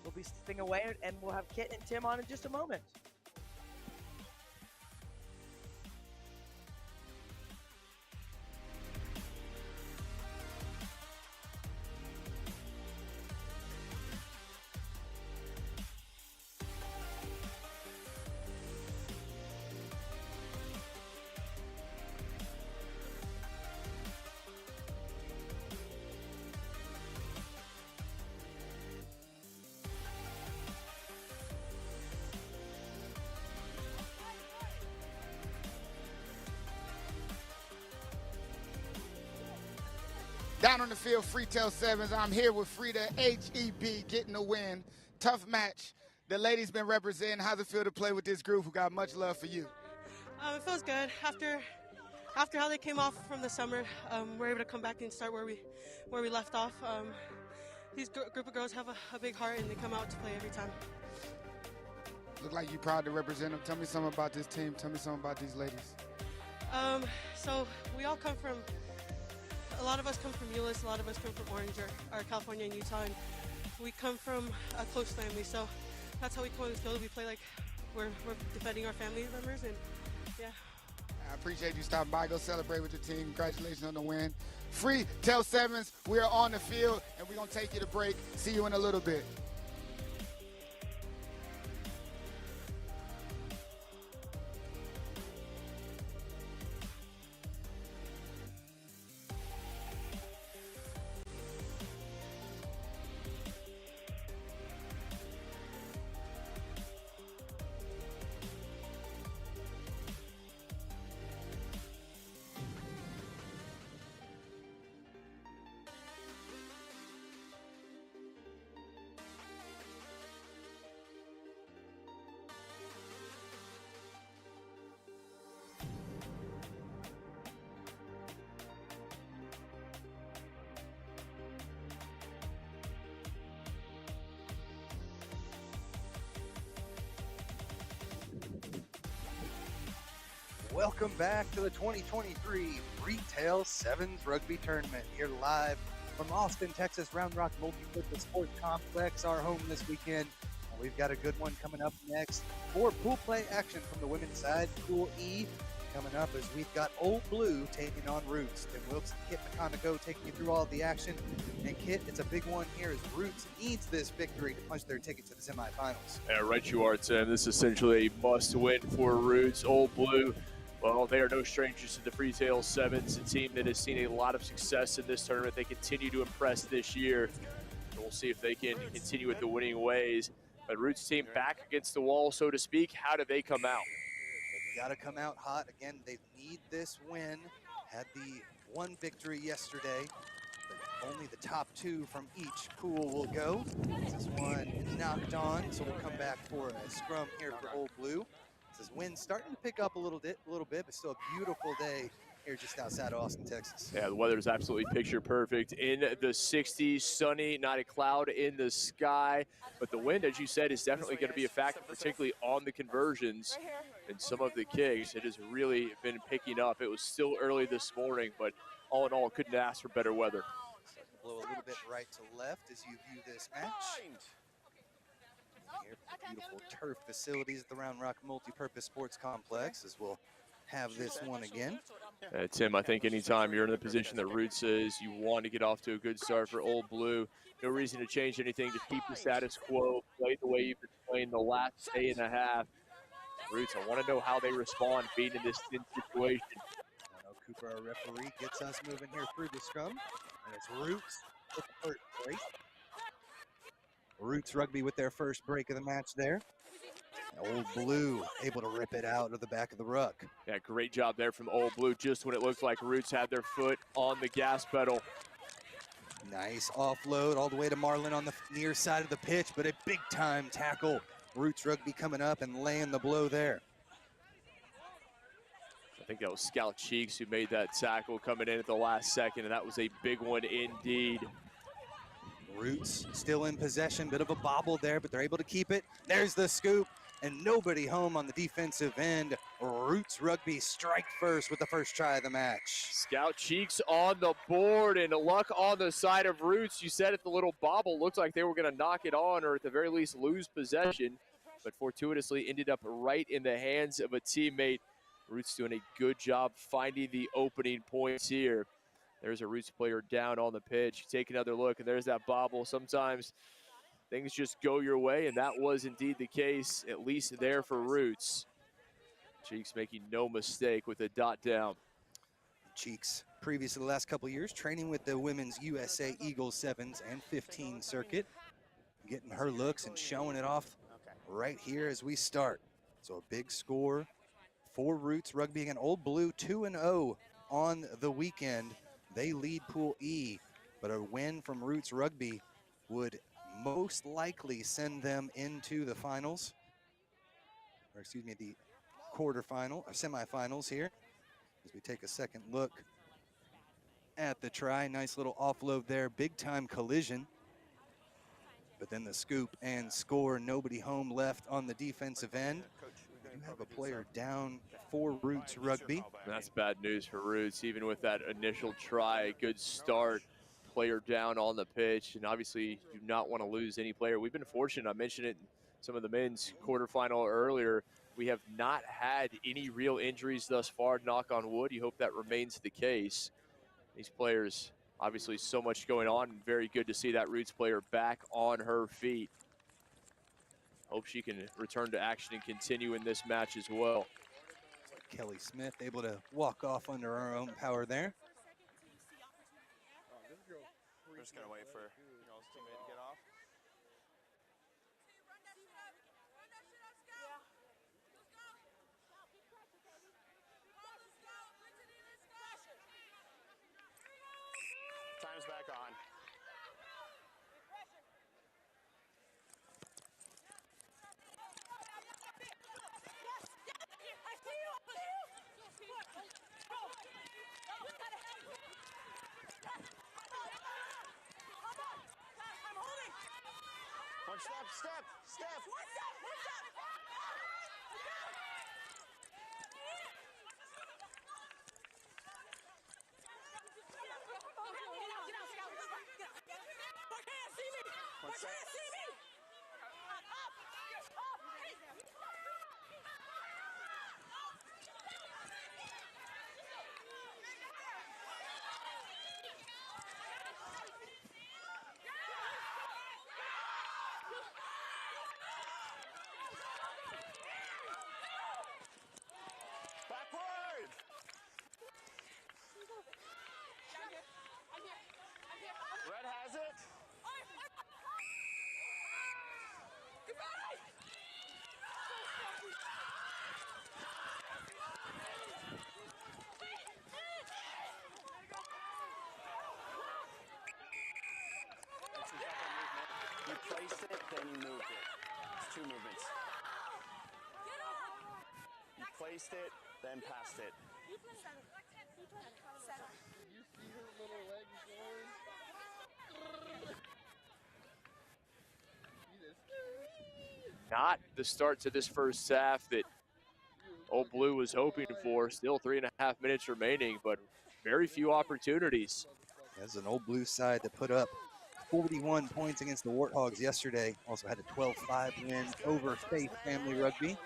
We'll be stepping away and we'll have Kit and Tim on in just a moment. Down on the field, Freetail Sevens. I'm here with Frida, H-E-B, getting the win. Tough match. The ladies been representing. How's it feel to play with this group who got much love for you? It feels good. After how they came off from the summer, we're able to come back and start where we left off. These group of girls have a big heart, and they come out to play every time. Look like you're proud to represent them. Tell me something about this team. Tell me something about these ladies. So we all come from, a lot of us come from Euless, a lot of us come from Orange or California and Utah, and we come from a close family. So that's how we come on the field. We play like we're defending our family members, and yeah. I appreciate you stopping by. Go celebrate with your team. Congratulations on the win. Freetail Sevens, we are on the field, and we're going to take you to break. See you in a little bit. Welcome back to the 2023 Freetail Sevens Rugby Tournament, here live from Austin, Texas, Round Rock Multipurpose Sports Complex, our home this weekend. And we've got a good one coming up next for pool play action from the women's side. Pool E coming up as we've got Old Blue taking on Roots. Tim Wilkes and Kit McConaughey taking you through all the action. And Kit, it's a big one here as Roots needs this victory to punch their ticket to the semifinals. Yeah, right you are, Tim. This is essentially a must-win for Roots. Old Blue, well, they are no strangers to the Freetail Sevens, a team that has seen a lot of success in this tournament. They continue to impress this year. And we'll see if they can continue with the winning ways. But Roots team back against the wall, so to speak. How do they come out? They've got to come out hot. Again, they need this win. Had the one victory yesterday, but only the top two from each pool will go. This one knocked on, so we'll come back for a scrum here for Old Blue. This wind starting to pick up a little bit, but still a beautiful day here just outside of Austin, Texas. Yeah, the weather is absolutely picture perfect. In the 60s, sunny, not a cloud in the sky. But the wind, as you said, is definitely going to be a factor, particularly on the conversions and some of the kicks. It has really been picking up. It was still early this morning, but all in all, couldn't ask for better weather. Starting to blow a little bit right to left as you view this match. Here for the beautiful turf facilities at the Round Rock Multipurpose Sports Complex as we'll have this one again. Tim, I think anytime you're in the position that Roots is, you want to get off to a good start for Old Blue. No reason to change anything, to keep the status quo, play the way you've been playing the last day and a half. Roots, I want to know how they respond being in this situation. I know Cooper, our referee, gets us moving here through the scrum. And it's Roots with the first break. Roots Rugby with their first break of the match there. Old Blue able to rip it out of the back of the ruck. Yeah, great job there from Old Blue, just when it looked like Roots had their foot on the gas pedal. Nice offload all the way to Marlin on the near side of the pitch, but a big time tackle. Roots Rugby coming up and laying the blow there. I think that was Scout Cheeks who made that tackle coming in at the last second, and that was a big one indeed. Roots still in possession, bit of a bobble there, but they're able to keep it. There's the scoop, and nobody home on the defensive end. Roots Rugby strike first with the first try of the match. Scout Cheeks on the board, and luck on the side of Roots. You said it, the little bobble looked like they were going to knock it on, or at the very least lose possession, but fortuitously ended up right in the hands of a teammate. Roots doing a good job finding the opening points here. There's a Roots player down on the pitch. Take another look, and there's that bobble. Sometimes things just go your way, and that was indeed the case, at least there for Roots. Cheeks making no mistake with a dot down. Cheeks, previous to the last couple of years, training with the Women's USA Eagles 7s and 15 circuit. Getting her looks and showing it off right here as we start. So a big score for Roots Rugby. Again, Old Blue 2-0 on the weekend. They lead Pool E but a win from Roots Rugby would most likely send them into the finals, or excuse me, the quarterfinal, or semifinals here. As we take a second look at the try, nice little offload there, big time collision. But then the scoop and score, nobody home left on the defensive end. We do have a player down for Roots Rugby. That's bad news for Roots, even with that initial try, a good start, player down on the pitch, and obviously you do not want to lose any player. We've been fortunate, I mentioned it in some of the men's quarterfinal earlier, we have not had any real injuries thus far, knock on wood. You hope that remains the case. These players, obviously so much going on, and very good to see that Roots player back on her feet. Hope she can return to action and continue in this match as well. Kelly Smith able to walk off under her own power there. We're just gonna wait for y'all's teammate to get off. Time's back on. One step. One step. Backward! Red has it. You placed it, then you moved it. It's two movements. You placed it, then passed it. Not the start to this first half that Old Blue was hoping for. Still 3.5 minutes remaining, but very few opportunities. As an Old Blue side that put up 41 points against the Warthogs yesterday. Also had a 12-5 win over Faith Family Rugby.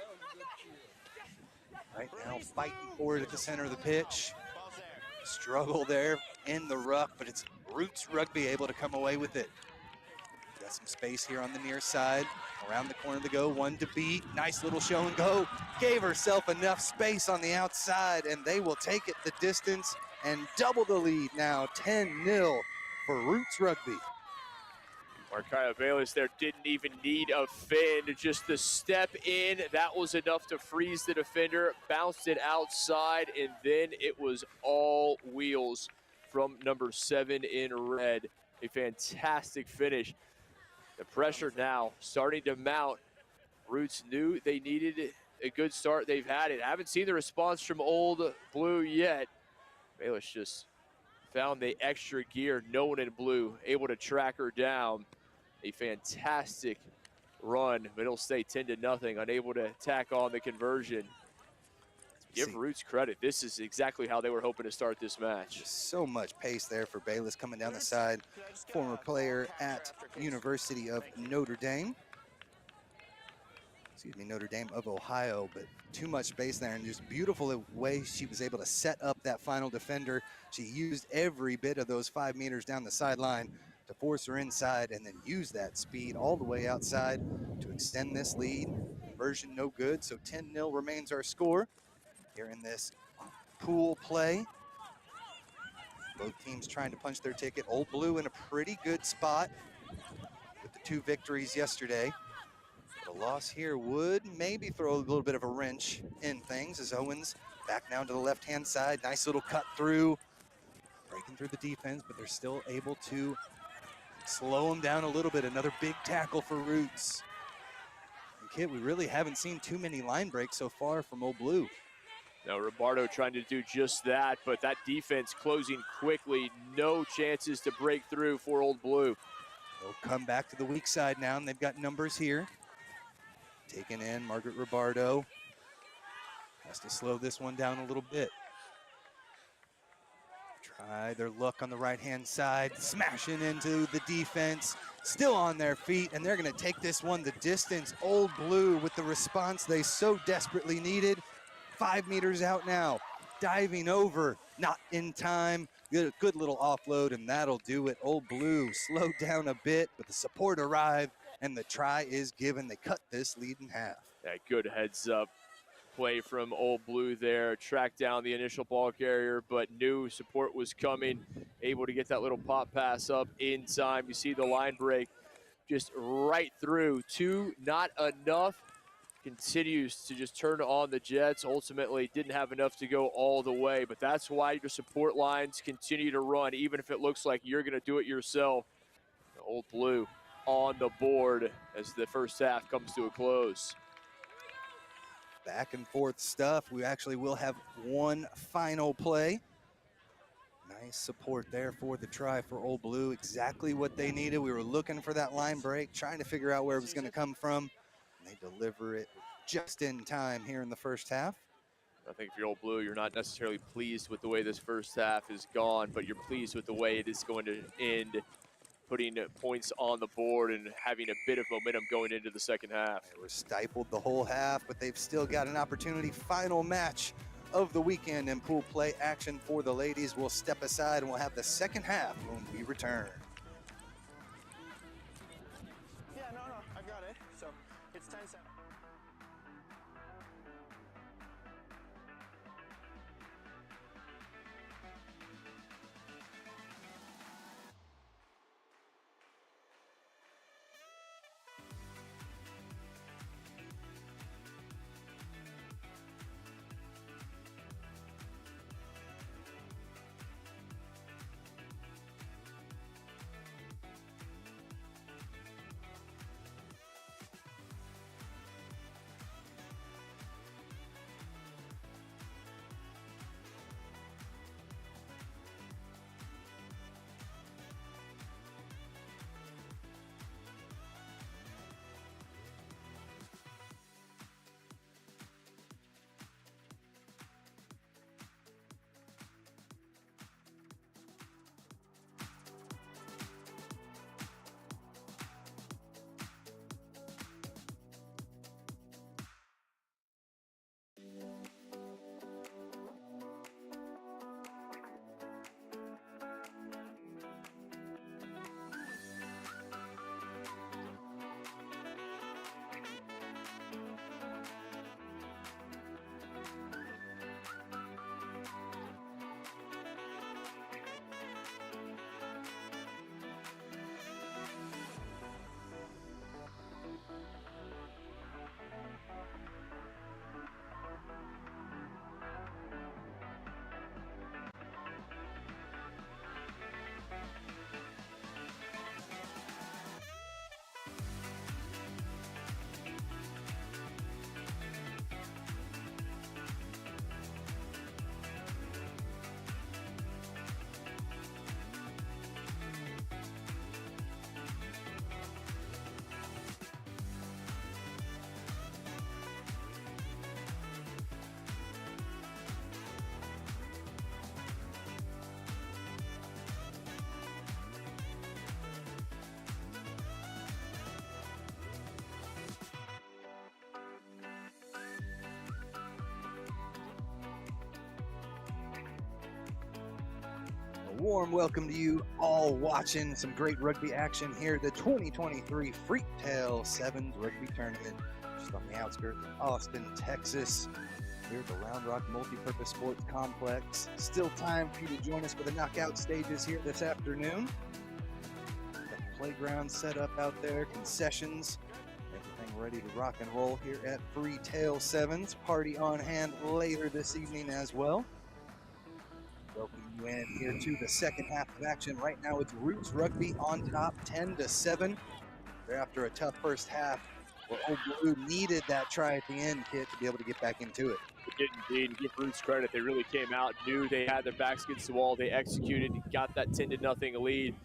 Right now fighting forward at the center of the pitch. Struggle there in the ruck, but it's Roots Rugby able to come away with it. Got some space here on the near side. Around the corner to go, one to beat. Nice little show and go. Gave herself enough space on the outside, and they will take it the distance and double the lead now, 10-0 for Roots Rugby. Markaya Bayless there didn't even need a fin, just the step in. That was enough to freeze the defender, bounced it outside, and then it was all wheels from number 7 in red. A fantastic finish. The pressure now starting to mount. Roots knew they needed a good start. They've had it. I haven't seen the response from Old Blue yet. Bayless just found the extra gear. No one in blue able to track her down. A fantastic run. Middle State 10-0, unable to tack on the conversion. Give Roots credit. This is exactly how they were hoping to start this match. Just so much pace there for Bayless coming down the side. Former player at University of Notre Dame. Excuse me, Notre Dame of Ohio, but too much space there, and just beautiful way she was able to set up that final defender. She used every bit of those 5 meters down the sideline to force her inside and then use that speed all the way outside to extend this lead. Conversion no good, so 10-0 remains our score here in this pool play. Both teams trying to punch their ticket. Old Blue in a pretty good spot with the 2 victories yesterday. But a loss here would maybe throw a little bit of a wrench in things as Owens back now to the left-hand side. Nice little cut through. breaking through the defense, but they're still able to slow them down a little bit. Another big tackle for Roots. And Kit, we really haven't seen too many line breaks so far from Old Blue. Now Robardo trying to do just that, but that defense closing quickly. No chances to break through for Old Blue. They'll come back to the weak side now, and they've got numbers here. Taken in, Margaret Robardo. Has to slow this one down a little bit. Try their luck on the right-hand side, smashing into the defense, still on their feet, and they're gonna take this one the distance. Old Blue with the response they so desperately needed. 5 meters out now, diving over, not in time. Good little offload, and that'll do it. Old Blue slowed down a bit, but the support arrived, and the try is given. They cut this lead in half. Yeah, good heads up play from Old Blue there. Tracked down the initial ball carrier, but knew support was coming. Able to get that little pop pass up in time. You see the line break just right through. 2, not enough. Continues to just turn on the Jets. Ultimately didn't have enough to go all the way, but that's why your support lines continue to run, even if it looks like you're gonna do it yourself. Old Blue on the board as the first half comes to a close. Back and forth stuff. We actually will have one final play. Nice support there for the try for Old Blue. Exactly what they needed. We were looking for that line break, trying to figure out where it was going to come from. And they deliver it just in time here in the first half. I think if you're Old Blue, you're not necessarily pleased with the way this first half is gone, but you're pleased with the way it is going to end, putting points on the board and having a bit of momentum going into the second half. They were stifled the whole half, but they've still got an opportunity. Final match of the weekend in pool play action for the ladies. We'll step aside and we'll have the second half when we return. Yeah, no, I've got it. So it's 10-7. A warm welcome to you all watching some great rugby action here at the 2023 Freetail Sevens Rugby Tournament, just on the outskirts of Austin, Texas, here at the Round Rock Multipurpose Sports Complex. Still time for you to join us for the knockout stages here this afternoon. Got the playground set up out there, concessions, everything ready to rock and roll here at Freetail Sevens. Party on hand later this evening as well. Welcome you in here to the second half of action. Right now it's Roots Rugby on top, 10-7. They're after a tough first half where Old Blue needed that try at the end, Kit, to be able to get back into it. They did indeed. And give Roots credit. They really came out, knew they had their backs against the wall. They executed, got that 10-0 lead.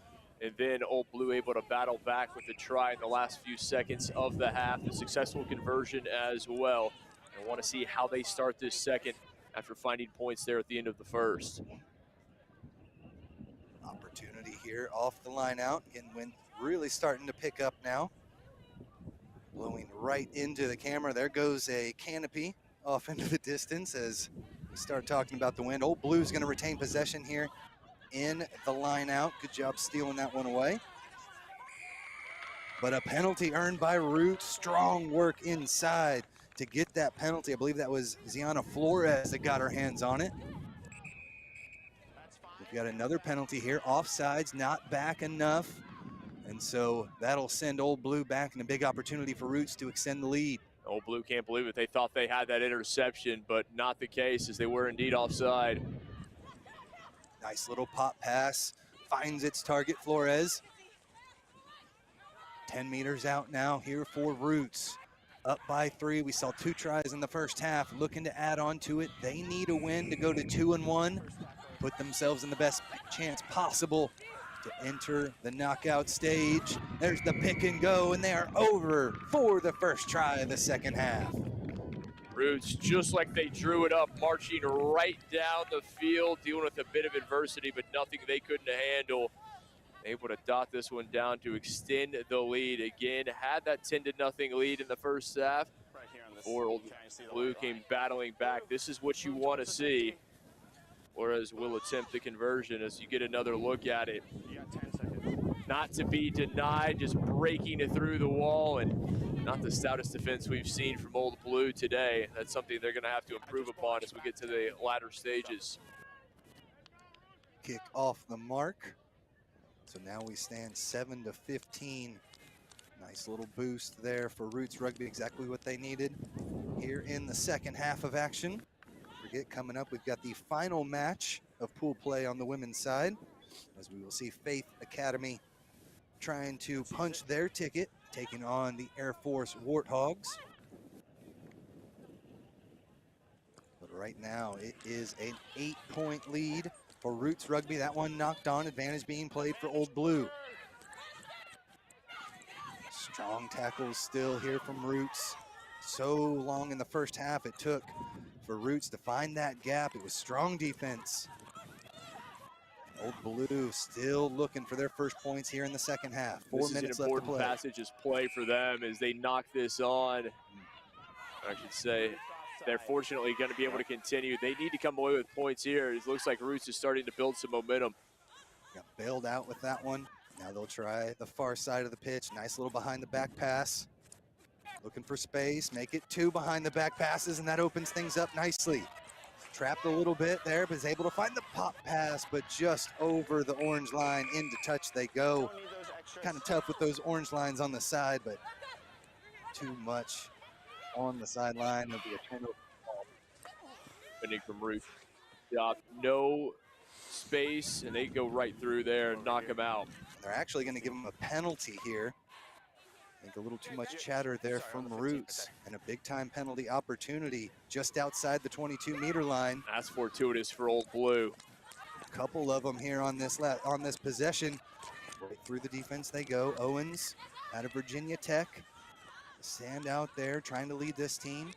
And then Old Blue able to battle back with a try in the last few seconds of the half. A successful conversion as well. And I want to see how they start this second after finding points there at the end of the first. Opportunity here off the line out. Getting wind really starting to pick up now. Blowing right into the camera. There goes a canopy off into the distance as we start talking about the wind. Old Blue's going to retain possession here in the line out. Good job stealing that one away. But a penalty earned by Roots. Strong work inside to get that penalty. I believe that was Ziana Flores that got her hands on it. We've got another penalty here. Offsides, not back enough. And so that'll send Old Blue back in a big opportunity for Roots to extend the lead. Old Blue can't believe it. They thought they had that interception, but not the case as they were indeed offside. Nice little pop pass. Finds its target, Flores. 10 meters out now here for Roots. Up by 3. We saw 2 tries in the first half. Looking to add on to it. They need a win to go to 2-1. Put themselves in the best chance possible to enter the knockout stage. There's the pick and go, and they are over for the first try of the second half. Roots, just like they drew it up, marching right down the field, dealing with a bit of adversity, but nothing they couldn't handle. Able to dot this one down to extend the lead. Again, had that 10-0 lead in the first half. Before Old Blue came battling back. This is what you want to see. Whereas we'll attempt the conversion as you get another look at it. Not to be denied, just breaking it through the wall, and not the stoutest defense we've seen from Old Blue today. That's something they're going to have to improve upon as we get to the latter stages. Kick off the mark. So now we stand 7-15. Nice little boost there for Roots Rugby, exactly what they needed here in the second half of action. Forget, coming up, we've got the final match of pool play on the women's side, as we will see Faith Academy trying to punch their ticket, taking on the Air Force Warthogs. But right now, it is an 8-point lead for Roots Rugby. That one knocked on, advantage being played for Old Blue. Strong tackles still here from Roots. So long in the first half it took for Roots to find that gap. It was strong defense. Old Blue still looking for their first points here in the second half. 4 minutes left to play. This is an important passage play for them as they knock this on. I should say they're fortunately going to be able to continue. They need to come away with points here. It looks like Roots is starting to build some momentum. Got bailed out with that one. Now they'll try the far side of the pitch. Nice little behind the back pass. Looking for space, make it 2 behind the back passes, and that opens things up nicely. Trapped a little bit there, but is able to find the pop pass, but just over the orange line, into touch they go. Kind of tough with those orange lines on the side, but too much on the sideline. There'll be a turnover. Winning from Roots. No space, and they go right through there and knock him out. They're actually going to give him a penalty here. I think a little too much chatter there from Roots, and a big-time penalty opportunity just outside the 22-meter line. That's fortuitous for Old Blue. A couple of them here on this possession. Right through the defense they go. Owens out of Virginia Tech. Stand out there trying to lead this team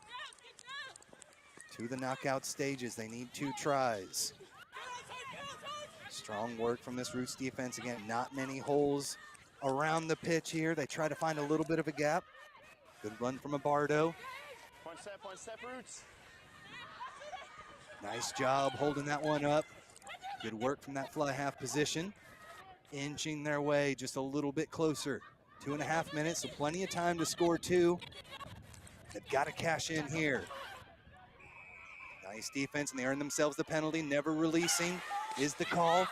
to the knockout stages. They need 2 tries. Strong work from this Roots defense. Again, not many holes around the pitch here. They try to find a little bit of a gap. Good run from Abardo. Point step, Roots. Nice job holding that one up. Good work from that fly half position. Inching their way just a little bit closer. 2.5 minutes, so plenty of time to score 2. They've got to cash in here. Nice defense, and they earn themselves the penalty. Never releasing is the call.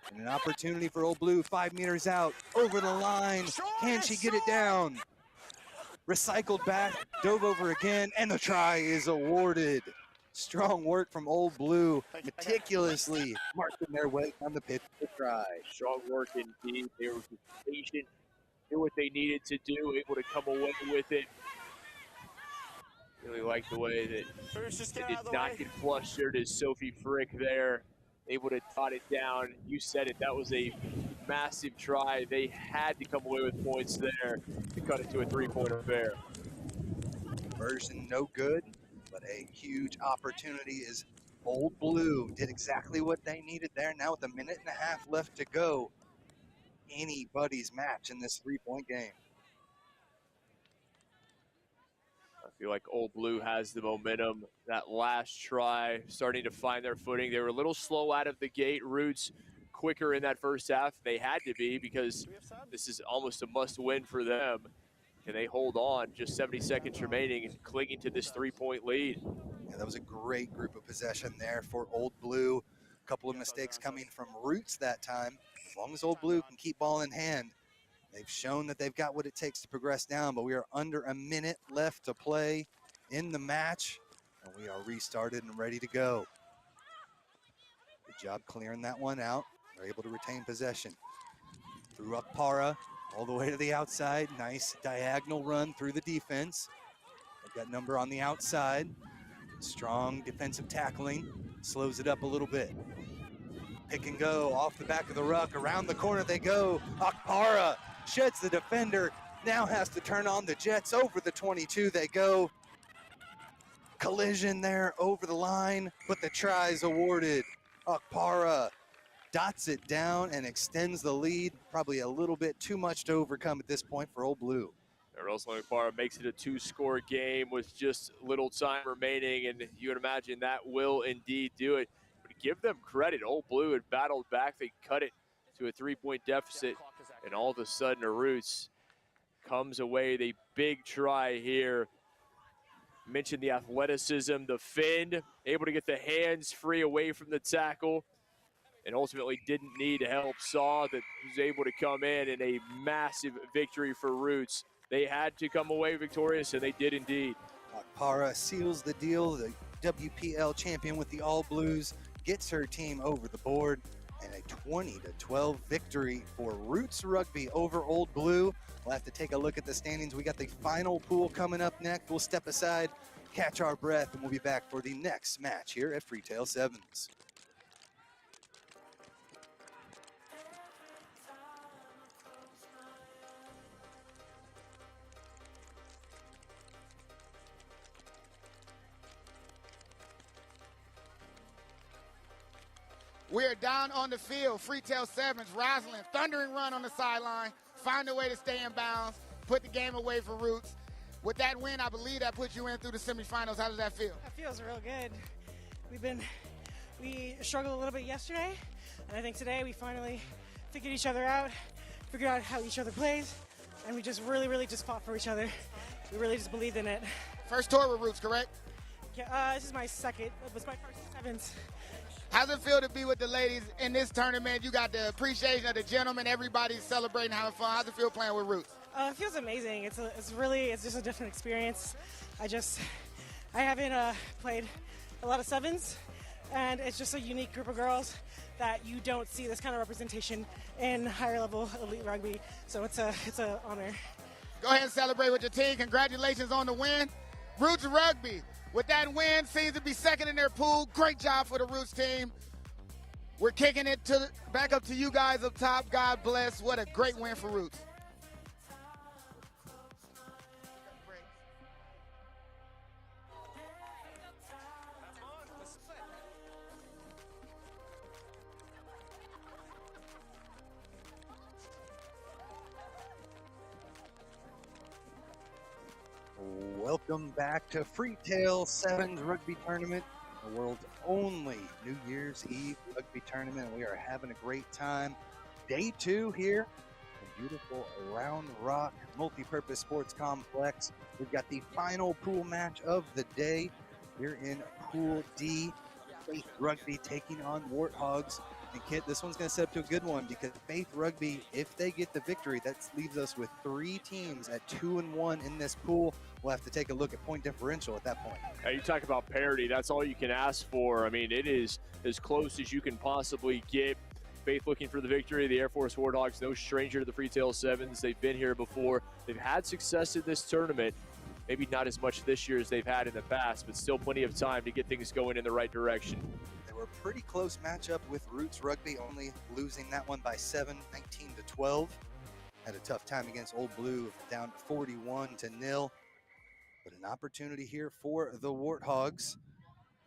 And an opportunity for Old Blue, 5 meters out, over the line. Can she get it down? Recycled back, dove over again, and the try is awarded. Strong work from Old Blue, meticulously marking their way down the pitch to try. Strong work indeed. They were just patient, did what they needed to do, able to come away with it. Really like the way that they did not get flustered as Sophie Frick there, able to tot it down. You said it, that was a massive try. They had to come away with points there to cut it to a 3-point affair. Conversion no good, but a huge opportunity is Old Blue did exactly what they needed there. Now with a minute and a half left to go, anybody's match in this 3-point game. I feel like Old Blue has the momentum. That last try, starting to find their footing. They were a little slow out of the gate. Roots quicker in that first half. They had to be because this is almost a must-win for them. Can they hold on? Just 70 seconds remaining and clinging to this 3-point lead. Yeah, that was a great group of possession there for Old Blue. A couple of mistakes coming from Roots that time. As long as Old Blue can keep ball in hand, they've shown that they've got what it takes to progress down, but we are under a minute left to play in the match, and we are restarted and ready to go. Good job clearing that one out. They're able to retain possession. Through Akpara, all the way to the outside. Nice diagonal run through the defense. They've got number on the outside. Strong defensive tackling. Slows it up a little bit. Pick and go off the back of the ruck. Around the corner they go. Akpara sheds the defender. Now has to turn on the Jets. Over the 22 they go. Collision there over the line, but the try is awarded. Akpara dots it down and extends the lead. Probably a little bit too much to overcome at this point for Old Blue. Rosalind Akpara makes it a 2-score game with just little time remaining, and you would imagine that will indeed do it. But give them credit, Old Blue had battled back. They cut it to a 3-point deficit, and all of a sudden, Roots comes away with a big try here. Mentioned the athleticism, the fin, able to get the hands free away from the tackle, and ultimately didn't need help. Saw that he was able to come in a massive victory for Roots. They had to come away victorious, and they did indeed. Akpara seals the deal. The WPL champion with the All Blues gets her team over the board, and a 20-12 victory for Roots Rugby over Old Blue. We'll have to take a look at the standings. We got the final pool coming up next. We'll step aside, catch our breath, and we'll be back for the next match here at Freetail Sevens. We are down on the field. Freetail Sevens, Rosalind, thundering run on the sideline, find a way to stay in bounds, put the game away for Roots. With that win, I believe that puts you in through the semifinals. How does that feel? That feels real good. We struggled a little bit yesterday, and I think today we finally figured each other out, figured out how each other plays, and we just really just fought for each other. We really just believed in it. First tour with Roots, correct? Yeah, this is my second. It was my first sevens. How's it feel to be with the ladies in this tournament? You got the appreciation of the gentlemen. Everybody's celebrating, having fun. How's it feel playing with Roots? It feels amazing. It's just a different experience. I haven't played a lot of sevens, and it's just a unique group of girls that you don't see this kind of representation in higher level elite rugby. So it's an honor. Go ahead and celebrate with your team. Congratulations on the win. Roots Rugby, with that win, seems to be second in their pool. Great job for the Roots team. We're kicking it back up to you guys up top. God bless. What a great win for Roots. Welcome back to Freetail Sevens Rugby Tournament, the world's only New Year's Eve rugby tournament. We are having a great time. Day 2 here in beautiful Round Rock Multipurpose Sports Complex. We've got the final pool match of the day here in Pool D. Faith Rugby taking on Warthogs. And Kit, this one's going to set up to a good one because Faith Rugby, if they get the victory, that leaves us with 3 teams at 2-1 in this pool. We'll have to take a look at point differential at that point. Now, you talk about parity. That's all you can ask for. I mean, it is as close as you can possibly get. Faith looking for the victory. The Air Force Warthogs, no stranger to the Freetail Sevens. They've been here before. They've had success in this tournament. Maybe not as much this year as they've had in the past, but still plenty of time to get things going in the right direction. They were a pretty close matchup with Roots Rugby, only losing that one by 7, 19-12. Had a tough time against Old Blue, down 41-0. But an opportunity here for the Warthogs,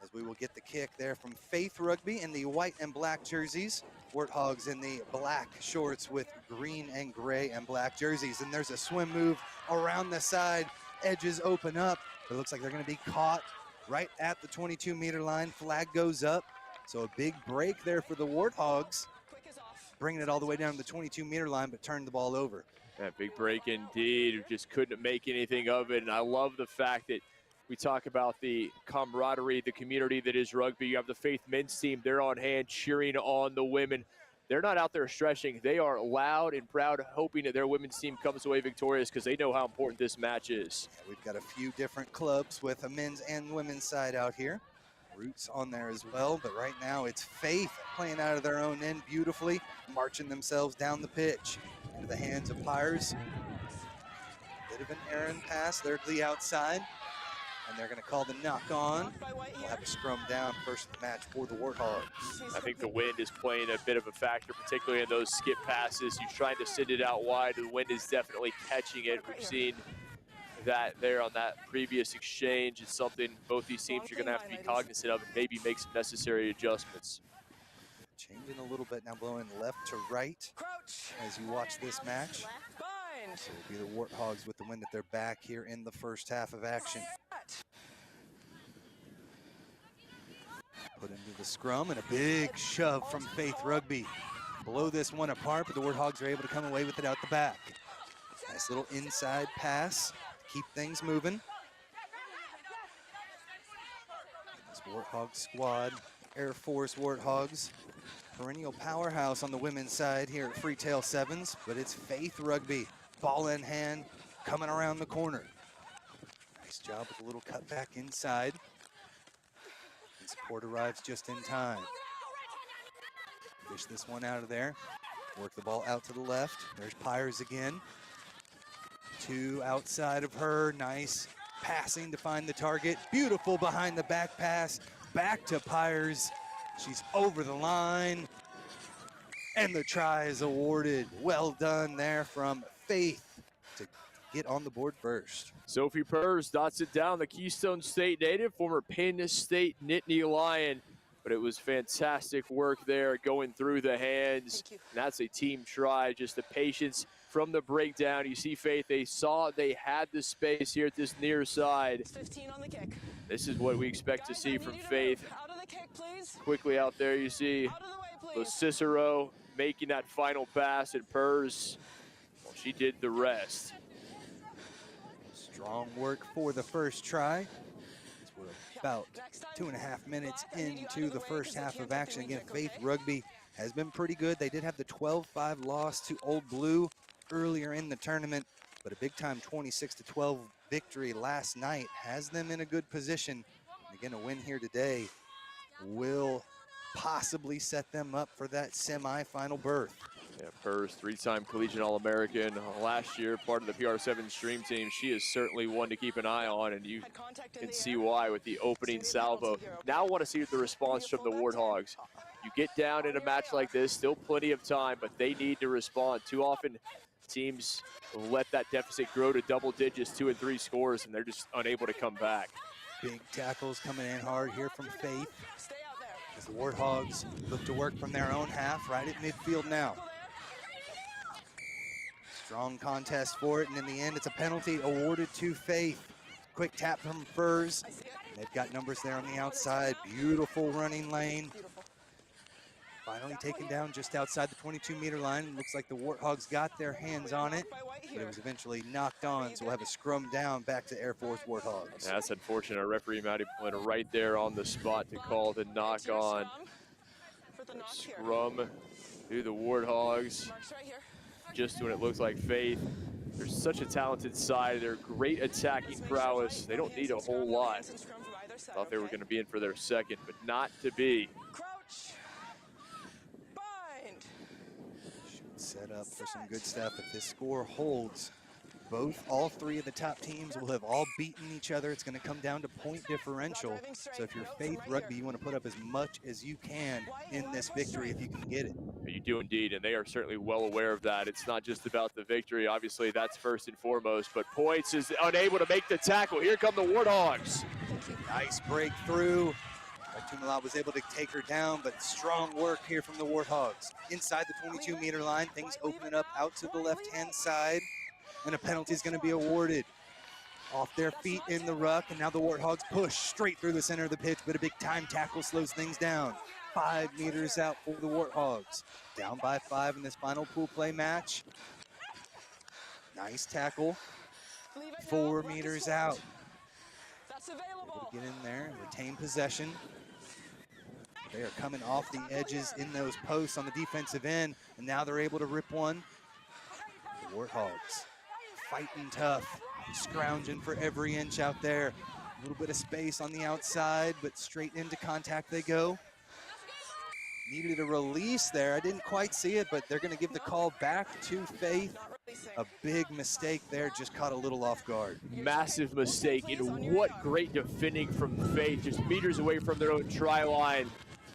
as we will get the kick there from Faith Rugby in the white and black jerseys. Warthogs in the black shorts with green and gray and black jerseys. And there's a swim move around the side. Edges open up. It looks like they're going to be caught right at the 22-meter line. Flag goes up. So a big break there for the Warthogs, bringing it all the way down to the 22-meter line, but turned the ball over. Yeah, big break indeed. Just couldn't make anything of it. And I love the fact that we talk about the camaraderie, the community that is rugby. You have the Faith men's team. They're on hand cheering on the women. They're not out there stretching. They are loud and proud, hoping that their women's team comes away victorious because they know how important this match is. Yeah, we've got a few different clubs with a men's and women's side out here. Roots on there as well, but right now it's Faith playing out of their own end beautifully, marching themselves down the pitch into the hands of Pyres. Bit of an errand pass there to the outside, and they're going to call the knock on. We'll have a scrum down first of the match for the Warthogs. I think the wind is playing a bit of a factor, particularly in those skip passes. He's trying to send it out wide. The wind is definitely catching it. We've seen that there on that previous exchange. It's something both these teams are going to have to be cognizant of and maybe make some necessary adjustments. Changing a little bit now, blowing left to right as you watch this match. So it'll be the Warthogs with the wind at their back here in the first half of action. Put into the scrum and a big shove from Faith Rugby. Blow this one apart, but the Warthogs are able to come away with it out the back. Nice little inside pass. Keep things moving. This Warthog squad, Air Force Warthogs, perennial powerhouse on the women's side here at Freetail Sevens, but it's Faith Rugby, ball in hand, coming around the corner. Nice job with a little cutback inside. And support arrives just in time. Fish this one out of there. Work the ball out to the left. There's Pyres again. 2 outside of her. Nice passing to find the target. Beautiful behind the back pass. Back to Pyres. She's over the line. And the try is awarded. Well done there from Faith to get on the board first. Sophie Purrs dots it down, the Keystone State native, former Penn State Nittany Lion. But it was fantastic work there going through the hands. And that's a team try, just the patience from the breakdown. You see Faith, they saw they had the space here at this near side. 15 on the kick. This is what we expect to see from Faith. Out of the kick, please. Quickly out there, you see Cicero making that final pass, and Purrs, well, she did the rest. Strong work for the first try. We're about 2.5 minutes into the first half of action. Again, Faith Rugby has been pretty good. They did have the 12-5 loss to Old Blue earlier in the tournament, but a big-time 26-12 victory last night has them in a good position. And again, a win here today will possibly set them up for that semifinal berth. Yeah, Purrs, 3-time collegiate All-American last year, part of the PR7 stream team. She is certainly one to keep an eye on, and you can see why with the opening salvo. Now I want to see the response from the Warthogs. You get down in a match like this, still plenty of time, but they need to respond. Too often, teams let that deficit grow to double digits, 2 and 3 scores, and they're just unable to come back. Big tackles coming in hard here from Faith. As the Warthogs look to work from their own half right at midfield now. Strong contest for it, and in the end, it's a penalty awarded to Faith. Quick tap from Purrs. They've got numbers there on the outside. Beautiful running lane. Finally taken down just outside the 22-meter line. Looks like the Warthogs got their hands on it, but it was eventually knocked on, so we'll have a scrum down back to Air Force Warthogs. Yeah, that's unfortunate. Referee Matty went right there on the spot to call the knock on. Scrum through the Warthogs. Just when it looks like Faith. They're such a talented side. They're great attacking prowess. They don't need a whole lot. Thought they were going to be in for their second, but not to be. Should set up for some good stuff. If this score holds, all three of the top teams will have all beaten each other. It's going to come down to point differential. So if you're Faith Rugby, you want to put up as much as you can in this victory if you can get it. You do indeed, and they are certainly well aware of that. It's not just about the victory. Obviously, that's first and foremost, but Points is unable to make the tackle. Here come the Warthogs. Nice breakthrough. Tumala was able to take her down, but strong work here from the Warthogs. Inside the 22-meter line, things opening up out to the left-hand side, and a penalty is going to be awarded. Off their feet in the ruck, and now the Warthogs push straight through the center of the pitch, but a big time tackle slows things down. 5 meters out for the Warthogs. Down by 5 in this final pool play match. Nice tackle. 4 meters out. Able to get in there and retain possession. They are coming off the edges in those posts on the defensive end, and now they're able to rip one. The Warthogs fighting tough, scrounging for every inch out there. A little bit of space on the outside, but straight into contact they go. Needed a release there. I didn't quite see it, but they're going to give the call back to Faith. A big mistake there, just caught a little off guard. Massive mistake, and what great defending from Faith, just meters away from their own try line.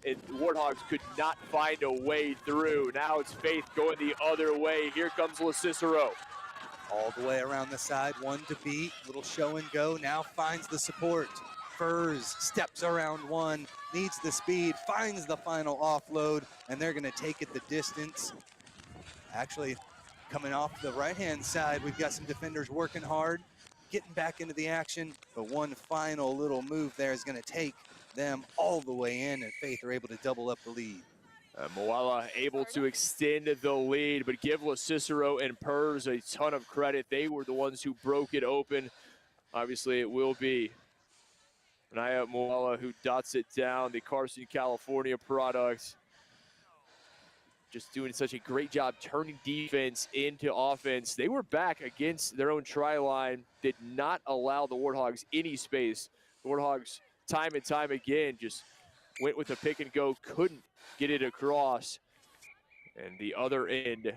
And Warthogs could not find a way through. Now it's Faith going the other way. Here comes LaCicero. All the way around the side, one to beat. Little show and go, now finds the support. Furs steps around one, needs the speed, finds the final offload, and they're gonna take it the distance. Actually, coming off the right-hand side, we've got some defenders working hard, getting back into the action, but one final little move there is gonna take them all the way in, and Faith are able to double up the lead. Moala able to extend the lead, but give LaCicero and Pers a ton of credit. They were the ones who broke it open. Obviously, it will be Naya Moala who dots it down, the Carson, California product. Just doing such a great job turning defense into offense. They were back against their own try line, did not allow the Warthogs any space. The Warthogs, time and time again, just went with a pick and go, couldn't get it across. And the other end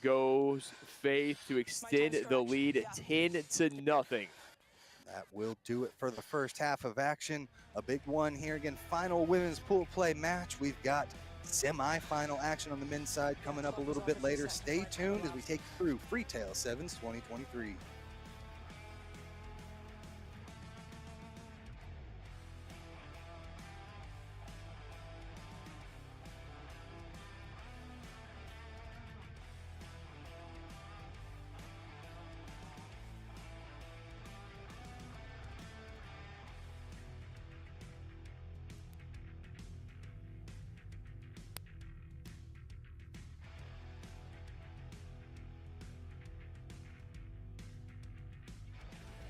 goes Faith to extend the lead 10-0. That will do it for the first half of action. A big one here again, final women's pool play match. We've got semi-final action on the men's side coming up a little bit later. Stay tuned as we take you through Freetail Sevens 2023.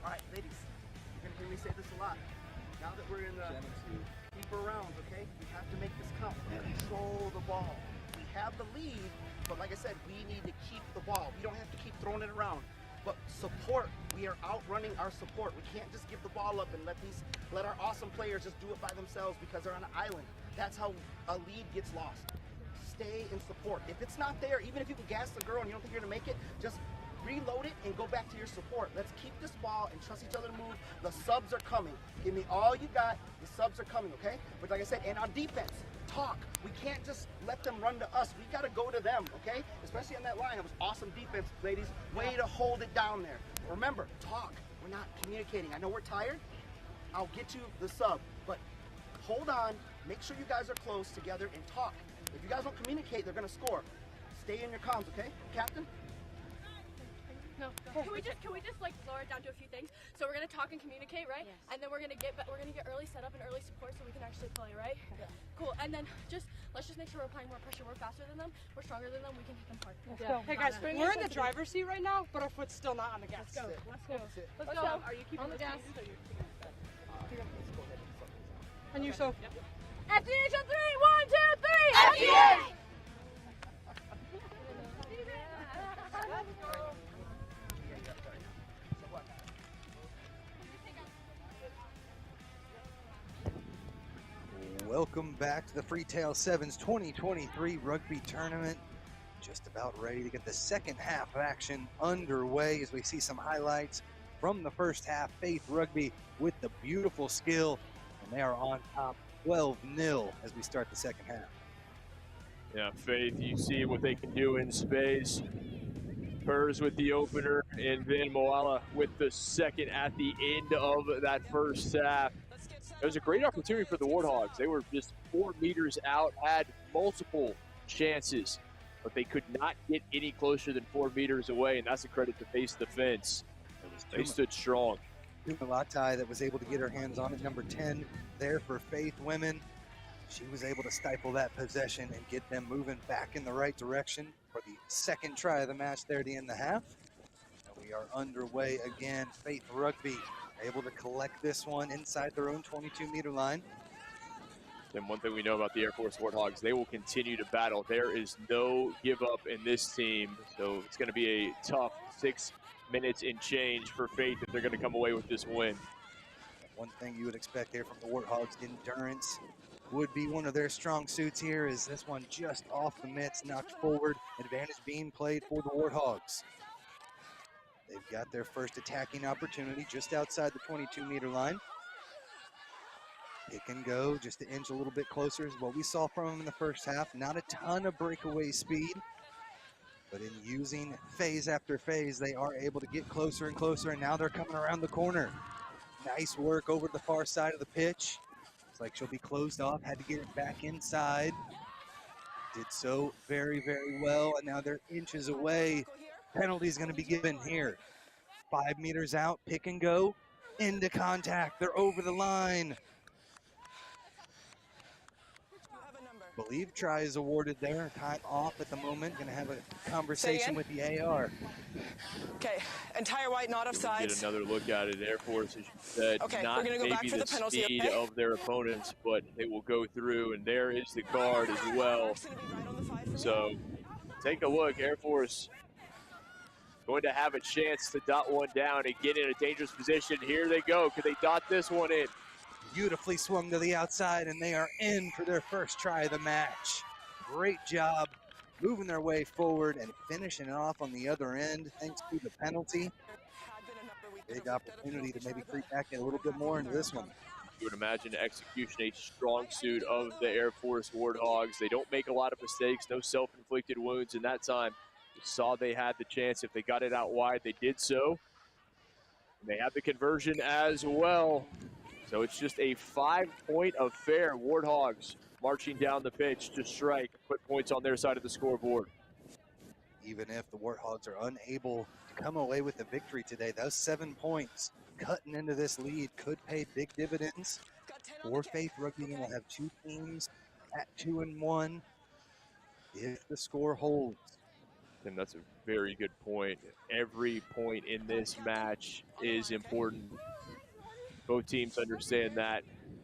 All right, ladies, you're gonna hear me say this a lot. Now that we're in the deeper rounds, okay, we have to make this count. Control the ball. We have the lead, but like I said, we need to keep the ball. We don't have to keep throwing it around. But support, we are outrunning our support. We can't just give the ball up and let our awesome players just do it by themselves because they're on an island. That's how a lead gets lost. Stay in support. If it's not there, even if you can gas the girl and you don't think you're gonna make it, just reload it and go back to your support. Let's keep this ball and trust each other to move. The subs are coming. Give me all you got. The subs are coming, okay? But like I said, and on defense, talk. We can't just let them run to us. We got to go to them, okay? Especially on that line. It was awesome defense, ladies. Way to hold it down there. Remember, talk. We're not communicating. I know we're tired. I'll get you the sub. But hold on. Make sure you guys are close together and talk. If you guys don't communicate, they're going to score. Stay in your comms, okay? Captain? No. Can we just like lower it down to a few things? So we're gonna talk and communicate, right? Yes. And then we're gonna get early setup and early support so we can actually play, right? Yeah. Cool. And then let's just make sure we're applying more pressure. We're faster than them. We're stronger than them. We can hit them hard. Let's go. Hey guys, we're in the driver's seat right now, but our foot's still not on the gas. Let's go. Let's go. Are you keeping the gas? And you, so. Yep. After each of 3, 1, 2, 3. Welcome back to the Freetail Sevens 2023 Rugby Tournament. Just about ready to get the second half of action underway as we see some highlights from the first half. Faith Rugby with the beautiful skill, and they are on top 12-0 as we start the second half. Yeah, Faith, you see what they can do in space. Pers with the opener, and then Moala with the second at the end of that first half. It was a great opportunity for the Warthogs. They were just 4 meters out, had multiple chances, but they could not get any closer than 4 meters away, and that's a credit to Faith's defense. They stood strong. Malatai that was able to get her hands on it, number 10 there for Faith Women. She was able to stifle that possession and get them moving back in the right direction for the second try of the match there to end the half. And we are underway again. Faith Rugby able to collect this one inside their own 22-meter line. And one thing we know about the Air Force Warthogs, they will continue to battle. There is no give up in this team. So it's going to be a tough 6 minutes and change for Faith if they're going to come away with this win. One thing you would expect here from the Warthogs, endurance would be one of their strong suits here. Is this one just off the mitts, knocked forward, advantage being played for the Warthogs. They've got their first attacking opportunity just outside the 22-meter line. Pick and go, just to inch a little bit closer is what we saw from them in the first half. Not a ton of breakaway speed, but in using phase after phase, they are able to get closer and closer, and now they're coming around the corner. Nice work over the far side of the pitch. Looks like she'll be closed off, had to get it back inside. Did so very, very well, and now they're inches away. Penalty's gonna be given here. 5 meters out, pick and go, into contact, they're over the line. Believe try is awarded there, time off at the moment. Gonna have a conversation with the AR. Okay, entire white, not offsides. Get another look at it. Air Force, as you said, Okay, not we're gonna go maybe back for the the penalty, speed okay? of their opponents, but they will go through, and there is the card as well. So take a look. Air Force going to have a chance to dot one down and get in a dangerous position. Here they go. Could they dot this one in? Beautifully swung to the outside, and they are in for their first try of the match. Great job moving their way forward and finishing it off on the other end thanks to the penalty. Big opportunity to maybe creep back in a little bit more into this one. You would imagine execution a strong suit of the Air Force Warthogs. They don't make a lot of mistakes, no self-inflicted wounds in that time. You saw they had the chance. If they got it out wide, they did so. And they had the conversion as well. So it's just a 5-point affair. Warthogs marching down the pitch to strike, put points on their side of the scoreboard. Even if the Warthogs are unable to come away with the victory today, those 7 points cutting into this lead could pay big dividends for Faith Rugby. Will have 2 teams at 2-1 if the score holds. And that's a very good point. Every point in this match is important. Both teams understand that.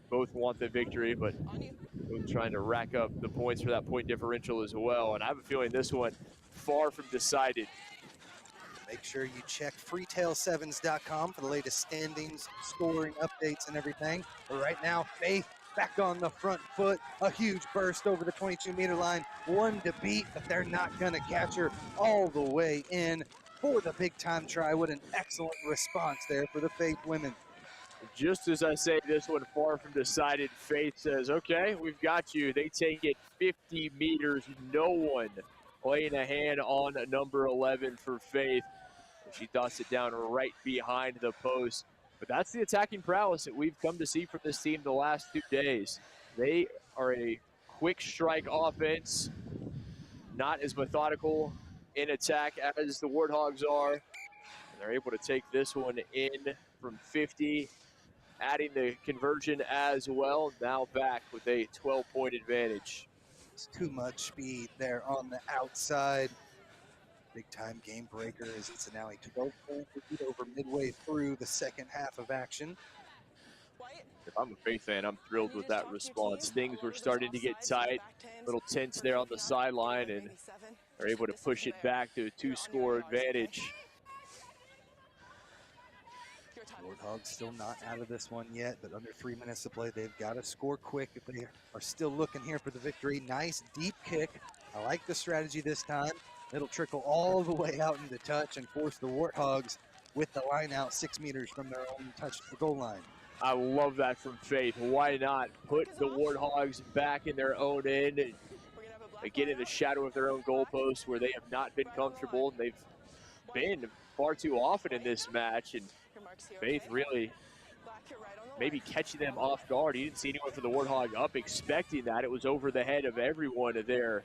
Both want the victory, but both trying to rack up the points for that point differential as well. And I have a feeling this one far from decided. Make sure you check freetail7s.com for the latest standings, scoring updates, and everything. But right now, Faith back on the front foot. A huge burst over the 22-meter line. One to beat, but they're not going to catch her all the way in for the big-time try. What an excellent response there for the Faith women. Just as I say this one far from decided, Faith says, okay, we've got you. They take it 50 meters. No one laying a hand on number 11 for Faith. She dots it down right behind the post. But that's the attacking prowess that we've come to see from this team the last 2 days. They are a quick strike offense, not as methodical in attack as the Warthogs are. And they're able to take this one in from 50, adding the conversion as well. Now back with a 12-point advantage. It's too much speed there on the outside. Big-time game breaker as it's now a 12-point lead over midway through the second half of action. If I'm a Faith fan, I'm thrilled with that response. Things were starting to get tight, a little tense there on the sideline, and they're able to push it back to a 2-score advantage. Warthogs still not out of this one yet, but under 3 minutes to play, they've got to score quick if they are still looking here for the victory. Nice deep kick. I like the strategy this time. It'll trickle all the way out into touch and force the Warthogs with the line out 6 meters from their own touch goal line. I love that from Faith. Why not put the Warthogs back in their own end, get in the shadow of their own goalpost where they have not been comfortable, and they've been far too often in this match, and Faith really maybe catching them off guard. You didn't see anyone for the Warthog up expecting that. It was over the head of everyone there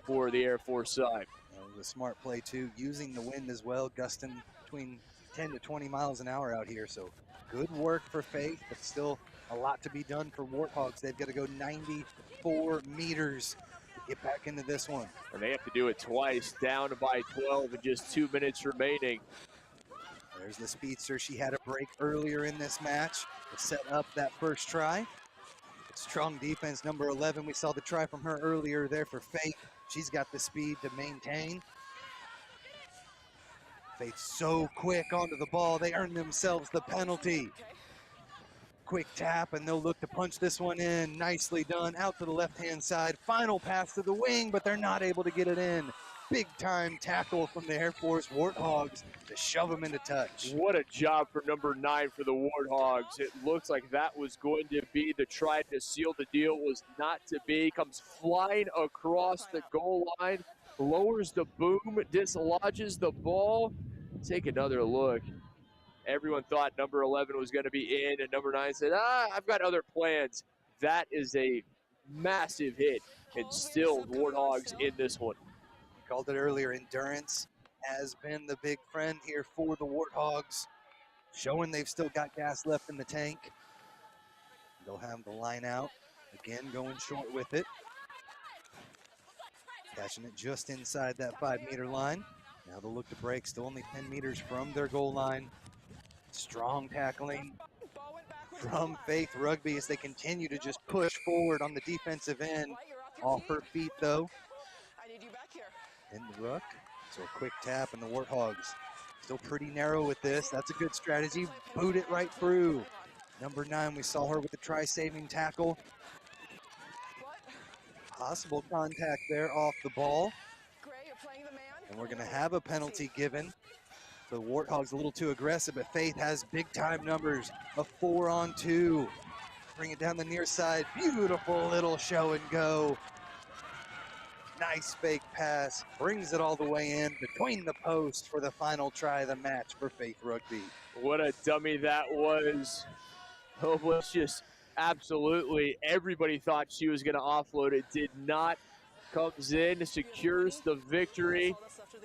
for the Air Force side. It was a smart play too, using the wind as well, gusting between 10 to 20 miles an hour out here. So good work for Faith, but still a lot to be done for Warthogs. They've got to go 94 meters to get back into this one. And they have to do it twice, down by 12 with just 2 minutes remaining. There's the speedster. She had a break earlier in this match to set up that first try. Strong defense, number 11. We saw the try from her earlier there for Faith. She's got the speed to maintain. Faith so quick onto the ball. They earn themselves the penalty. Quick tap, and they'll look to punch this one in. Nicely done. Out to the left-hand side. Final pass to the wing, but they're not able to get it in. Big-time tackle from the Air Force Warthogs to shove them into touch. What a job for number 9 for the Warthogs. It looks like that was going to be the try to seal the deal. Was not to be. Comes flying across the goal line, lowers the boom, dislodges the ball. Take another look. Everyone thought number 11 was going to be in, and number 9 said, I've got other plans. That is a massive hit, and still Warthogs in this one. Called it earlier, endurance has been the big friend here for the Warthogs, showing they've still got gas left in the tank. They'll have the line out, again going short with it. Catching it just inside that 5-meter line. Now they'll look to break, still only 10 meters from their goal line. Strong tackling from Faith Rugby as they continue to just push forward on the defensive end. Off her feet though. In the ruck, so a quick tap, and the Warthogs still pretty narrow with this. That's a good strategy. Boot it right through. Number 9, we saw her with the try-saving tackle. Possible contact there off the ball. And we're going to have a penalty given. The Warthogs a little too aggressive, but Faith has big-time numbers. A 4-on-2. Bring it down the near side. Beautiful little show and go. Nice fake pass, brings it all the way in between the posts for the final try of the match for Faith Rugby. What a dummy that was. Oh, let's just absolutely, everybody thought she was going to offload it. Did not. Comes in, secures the victory,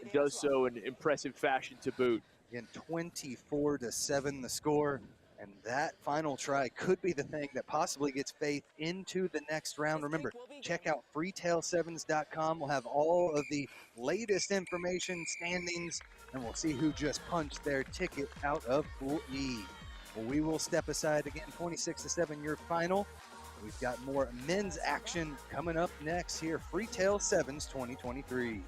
and does so in impressive fashion to boot. Again, 24-7 the score. And that final try could be the thing that possibly gets Faith into the next round. Remember, check out freetail7s.com. We'll have all of the latest information, standings, and we'll see who just punched their ticket out of Pool E. Well, we will step aside again, 26-7 your final. We've got more men's action coming up next here, Freetail 7s 2023.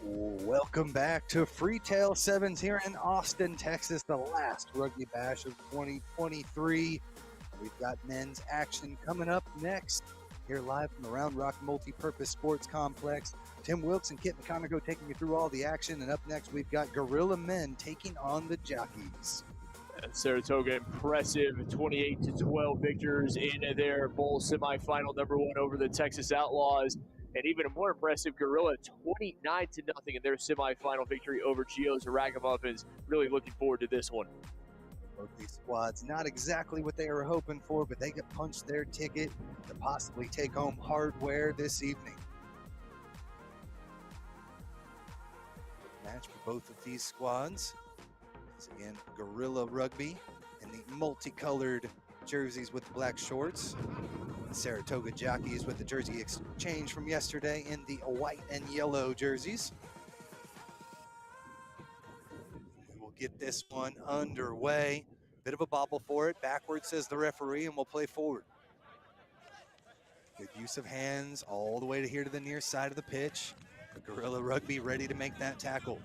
Welcome back to Freetail Sevens here in Austin, Texas, the last Rugby Bash of 2023. We've got men's action coming up next here live from the Round Rock Multi-Purpose Sports Complex. Tim Wilkes and Kit McConaughey taking you through all the action, and up next we've got Gorilla Men taking on the Jockeys. Saratoga impressive 28-12 victors in their bowl semifinal #1 over the Texas Outlaws. And even a more impressive Gorilla 29-0 in their semifinal victory over Geo's Ragamuffins. Really looking forward to this one. Both these squads not exactly what they were hoping for, but they could punch their ticket to possibly take home hardware this evening. Match for both of these squads. Once again, Gorilla Rugby in the multicolored jerseys with the black shorts. Saratoga Jockeys with the jersey exchange from yesterday in the white and yellow jerseys. We'll get this one underway. Bit of a bobble for it. Backwards, says the referee, and we'll play forward. Good use of hands all the way to here to the near side of the pitch. Gorilla Rugby ready to make that tackle.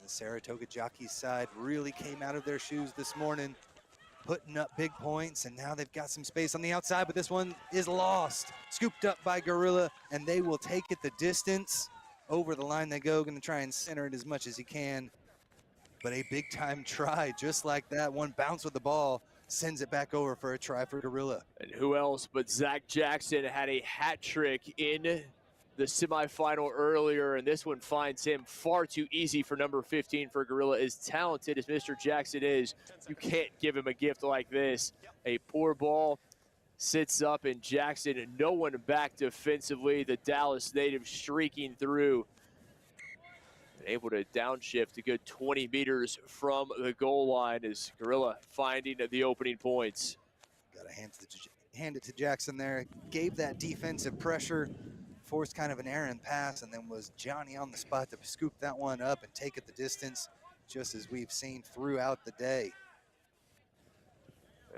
The Saratoga Jockeys side really came out of their shoes this morning, putting up big points, and now they've got some space on the outside, but this one is lost. Scooped up by Gorilla, and they will take it the distance. Over the line they go, gonna try and center it as much as he can. But a big time try, just like that. One bounce with the ball, sends it back over for a try for Gorilla. And who else but Zach Jackson had a hat trick in the semifinal earlier, and this one finds him far too easy for number 15 for Gorilla. As talented as Mr. Jackson is, you can't give him a gift like this. A poor ball sits up, and Jackson, no one back defensively. The Dallas native streaking through, able to downshift a good 20 meters from the goal line as Gorilla finding the opening points. Got to hand it to Jackson there. Gave that defensive pressure, forced kind of an errant pass, and then was Johnny on the spot to scoop that one up and take it the distance, just as we've seen throughout the day.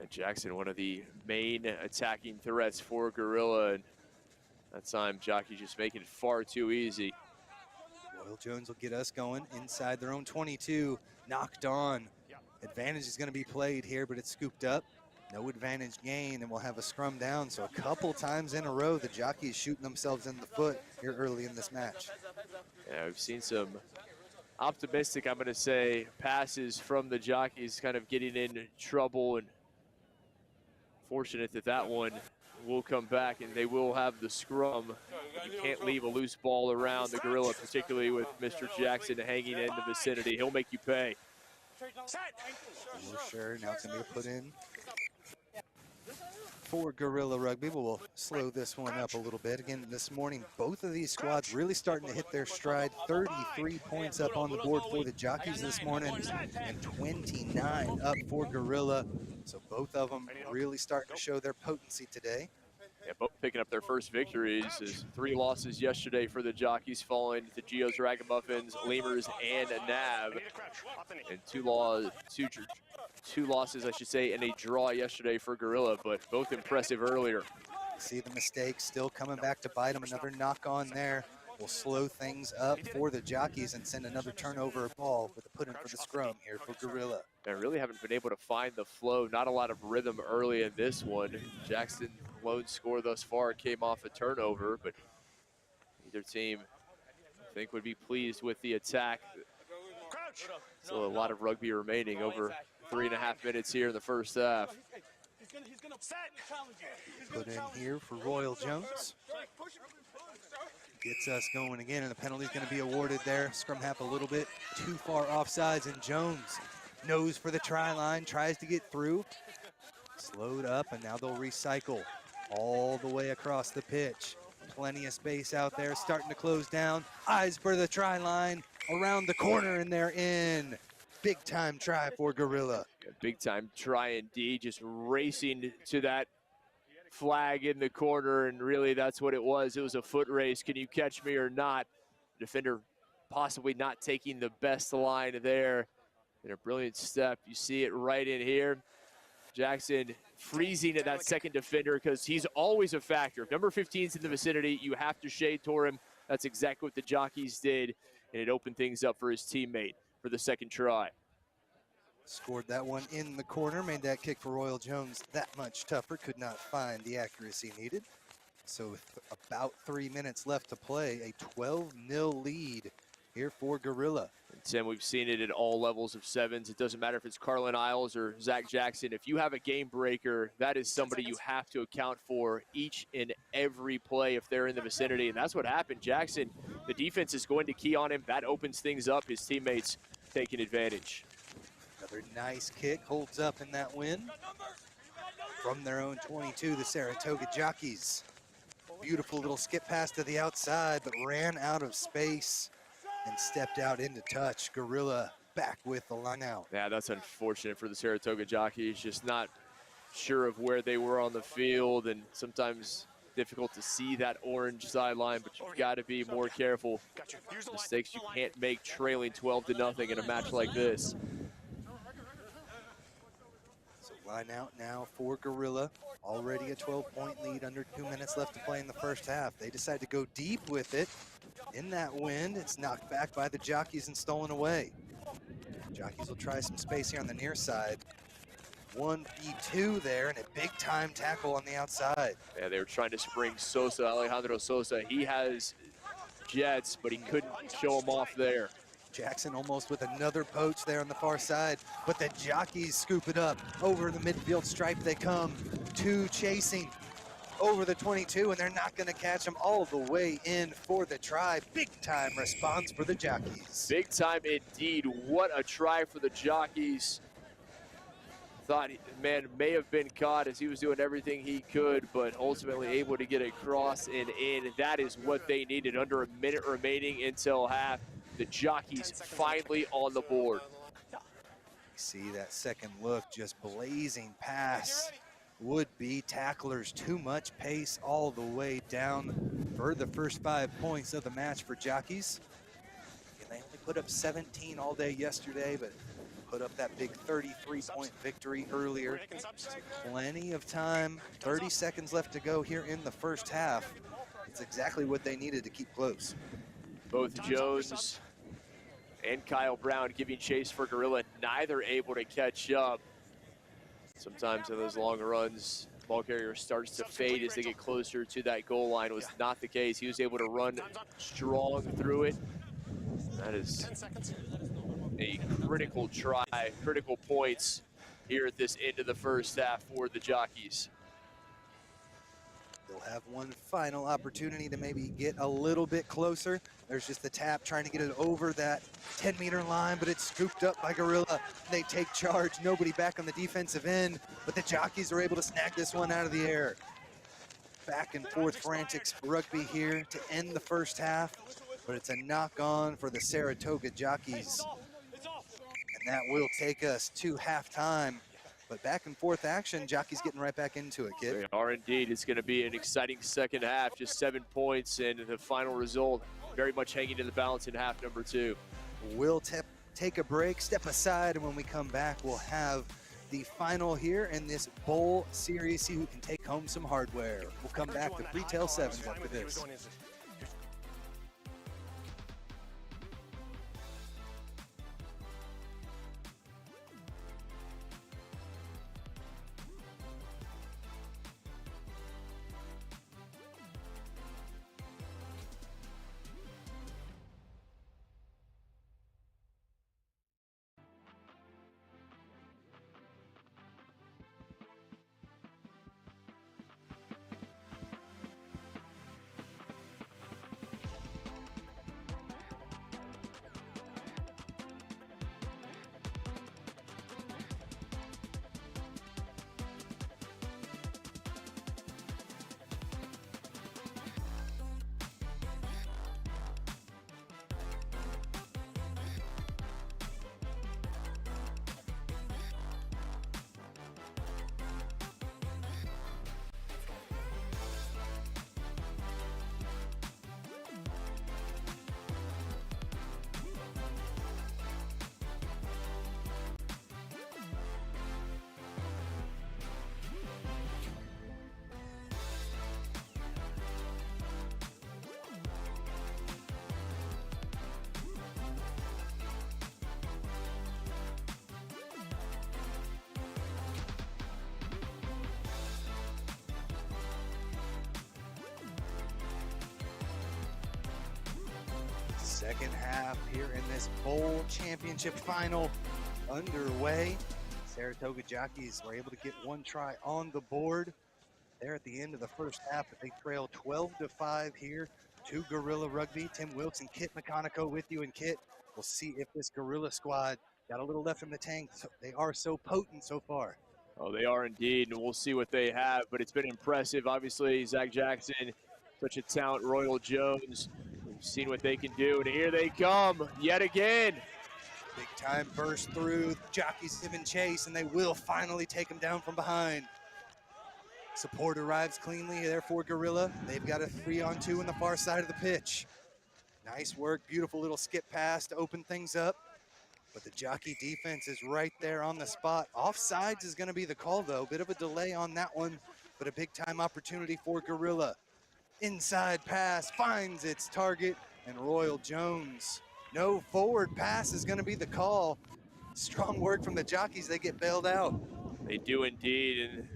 And Jackson, one of the main attacking threats for Gorilla, and that time Jockey just making it far too easy. Royal Jones will get us going inside their own 22, knocked on. Advantage is going to be played here, but it's scooped up. No advantage gain, and we'll have a scrum down. So a couple times in a row, the Jockeys shooting themselves in the foot here early in this match. Yeah, we've seen some optimistic, I'm going to say, passes from the Jockeys kind of getting in trouble, and fortunate that that one will come back and they will have the scrum. You can't leave a loose ball around the Gorilla, particularly with Mr. Jackson hanging in the vicinity. He'll make you pay. For sure, now it's going to be put in for Gorilla Rugby, but we'll slow this one up a little bit. Again, this morning, both of these squads really starting to hit their stride. 33 points up on the board for the Jockeys this morning, and 29 up for Gorilla. So both of them really starting to show their potency today. Yeah, both picking up their first victories. There's 3 losses yesterday for the Jockeys, falling to Geo's Ragamuffins, Lemurs, and Nav. And two losses, I should say, and a draw yesterday for Gorilla, but both impressive earlier. See the mistake still coming back to bite them. Another knock on there will slow things up for the Jockeys and send another turnover ball with a put in for the scrum here for Gorilla. They really haven't been able to find the flow. Not a lot of rhythm early in this one. Jackson, lone score thus far, came off a turnover, but either team, I think, would be pleased with the attack. Still a lot of rugby remaining, over 3.5 minutes here in the first half. Put in here for Royal Jones. Gets us going again, and the penalty's going to be awarded there. Scrum half a little bit too far offsides, and Jones knows for the try line, tries to get through. Slowed up, and now they'll recycle all the way across the pitch. Plenty of space out there, starting to close down. Eyes for the try line, around the corner, and they're in. Big time try for Gorilla. Big time try indeed, just racing to that flag in the corner, and really that's what it was. It was a foot race. Can you catch me or not? Defender possibly not taking the best line there. In a brilliant step, you see it right in here. Jackson freezing at that second defender because he's always a factor. If number 15's in the vicinity, you have to shade toward him. That's exactly what the Jockeys did, and it opened things up for his teammate for the second try. Scored that one in the corner, made that kick for Royal Jones that much tougher, could not find the accuracy needed. So with about 3 minutes left to play, a 12-0 lead here for Gorilla. And Tim, we've seen it at all levels of sevens. It doesn't matter if it's Carlin Isles or Zach Jackson. If you have a game breaker, that is somebody you have to account for each and every play if they're in the vicinity. And that's what happened. Jackson, the defense is going to key on him. That opens things up. His teammates taking advantage. Another nice kick holds up in that win. From their own 22, the Saratoga Jockeys. Beautiful little skip pass to the outside, but ran out of space and stepped out into touch. Gorilla back with the line out. Yeah, that's unfortunate for the Saratoga Jockeys. Just not sure of where they were on the field, and sometimes difficult to see that orange sideline, but you've got to be more careful. Mistakes you can't make trailing 12-0 in a match like this. So line out now for Gorilla. Already a 12-point lead, under 2 minutes left to play in the first half. They decide to go deep with it. In that wind, it's knocked back by the Jockeys and stolen away. Jockeys will try some space here on the near side. 1v2 there, and a big-time tackle on the outside. Yeah, they were trying to spring Sosa, Alejandro Sosa. He has jets, but he couldn't show him off there. Jackson almost with another poach there on the far side, but the Jockeys scoop it up. Over the midfield stripe they come. Two chasing over the 22, and they're not going to catch them all the way in for the try. Big time response for the Jockeys. Big time indeed. What a try for the Jockeys. Thought man may have been caught as he was doing everything he could, but ultimately able to get a cross and in. That is what they needed. Under a minute remaining until half. The Jockeys finally on the board. See that second look, just blazing pass. Would-be tacklers, too much pace all the way down for the first 5 points of the match for Jockeys. And they only put up 17 all day yesterday, but put up that big 33-point victory earlier. So plenty of time, 30 seconds left to go here in the first half. It's exactly what they needed to keep close. Both Jones and Kyle Brown giving chase for Gorilla, neither able to catch up. Sometimes in those long runs, ball carrier starts to fade as they get closer to that goal line. Was not the case. He was able to run strong through it. That is a critical try, critical points here at this end of the first half for the Jockeys. They'll have one final opportunity to maybe get a little bit closer. There's just the tap trying to get it over that 10-meter line, but it's scooped up by Gorilla. They take charge, nobody back on the defensive end, but the Jockeys are able to snag this one out of the air. Back and forth frantic rugby here to end the first half, but it's a knock-on for the Saratoga Jockeys. And that will take us to halftime. But back and forth action, Jockeys getting right back into it, kid. They are indeed. It's going to be an exciting second half, just 7 points, and the final result very much hanging in the balance in half number 2. We'll take a break, step aside, and when we come back, we'll have the final here in this bowl series, see who can take home some hardware. We'll come back to Freetail 7 after this. Second half here in this bowl championship final underway. Saratoga jockeys were able to get one try on the board there at the end of the first half, but they trail 12-5 here to Gorilla Rugby. Tim Wilkes and Kit McConico with you, and Kit, we'll see if this Gorilla squad got a little left in the tank. They are so potent so far. Oh, they are indeed, and we'll see what they have, but it's been impressive. Obviously, Zach Jackson, such a talent, Royal Jones, we've seen what they can do, and here they come yet again. Big time burst through, jockeys give and chase, and they will finally take him down from behind. Support arrives cleanly there for Gorilla. They've got a 3-on-2 on the far side of the pitch. Nice work, beautiful little skip pass to open things up. But the jockey defense is right there on the spot. Offsides is gonna be the call though. Bit of a delay on that one, but a big time opportunity for Gorilla. Inside pass finds its target, and Royal Jones. No forward pass is gonna be the call. Strong work from the jockeys, they get bailed out. They do indeed, and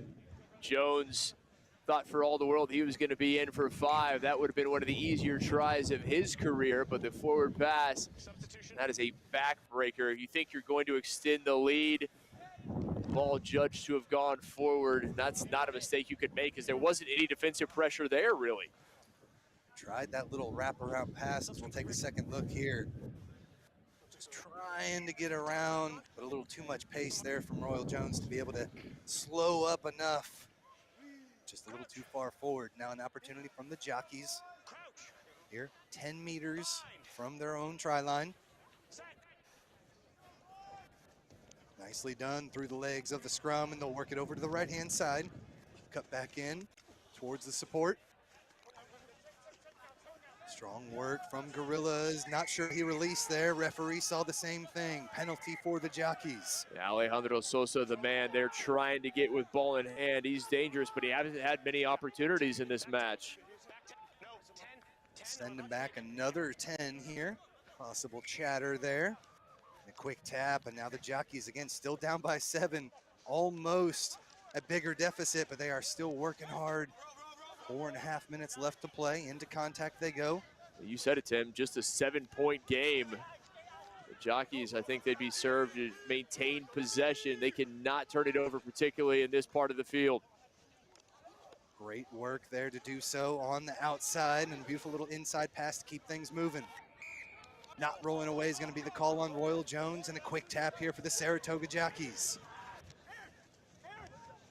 Jones thought for all the world he was going to be in for 5. That would have been one of the easier tries of his career, but the forward pass, that is a backbreaker. You think you're going to extend the lead, ball judged to have gone forward, and that's not a mistake you could make because there wasn't any defensive pressure there, really. Tried that little wraparound pass, as we'll take a second look here. Just trying to get around, but a little too much pace there from Royal Jones to be able to slow up enough. Just a little too far forward. Now an opportunity from the jockeys here, 10 meters from their own try line. Nicely done through the legs of the scrum, and they'll work it over to the right-hand side. Cut back in towards the support. Strong work from Gorillas. Not sure he released there. Referee saw the same thing. Penalty for the jockeys. Yeah, Alejandro Sosa, the man they're trying to get with ball in hand. He's dangerous, but he hasn't had many opportunities in this match. Send him back another 10 here. Possible chatter there. A quick tap, and now the jockeys again still down by 7. Almost a bigger deficit, but they are still working hard. 4.5 minutes left to play. Into contact they go. You said it, Tim, just a 7-point game. The jockeys, I think they'd be served to maintain possession. They cannot turn it over, particularly in this part of the field. Great work there to do so on the outside, and a beautiful little inside pass to keep things moving. Not rolling away is going to be the call on Royal Jones, and a quick tap here for the Saratoga jockeys.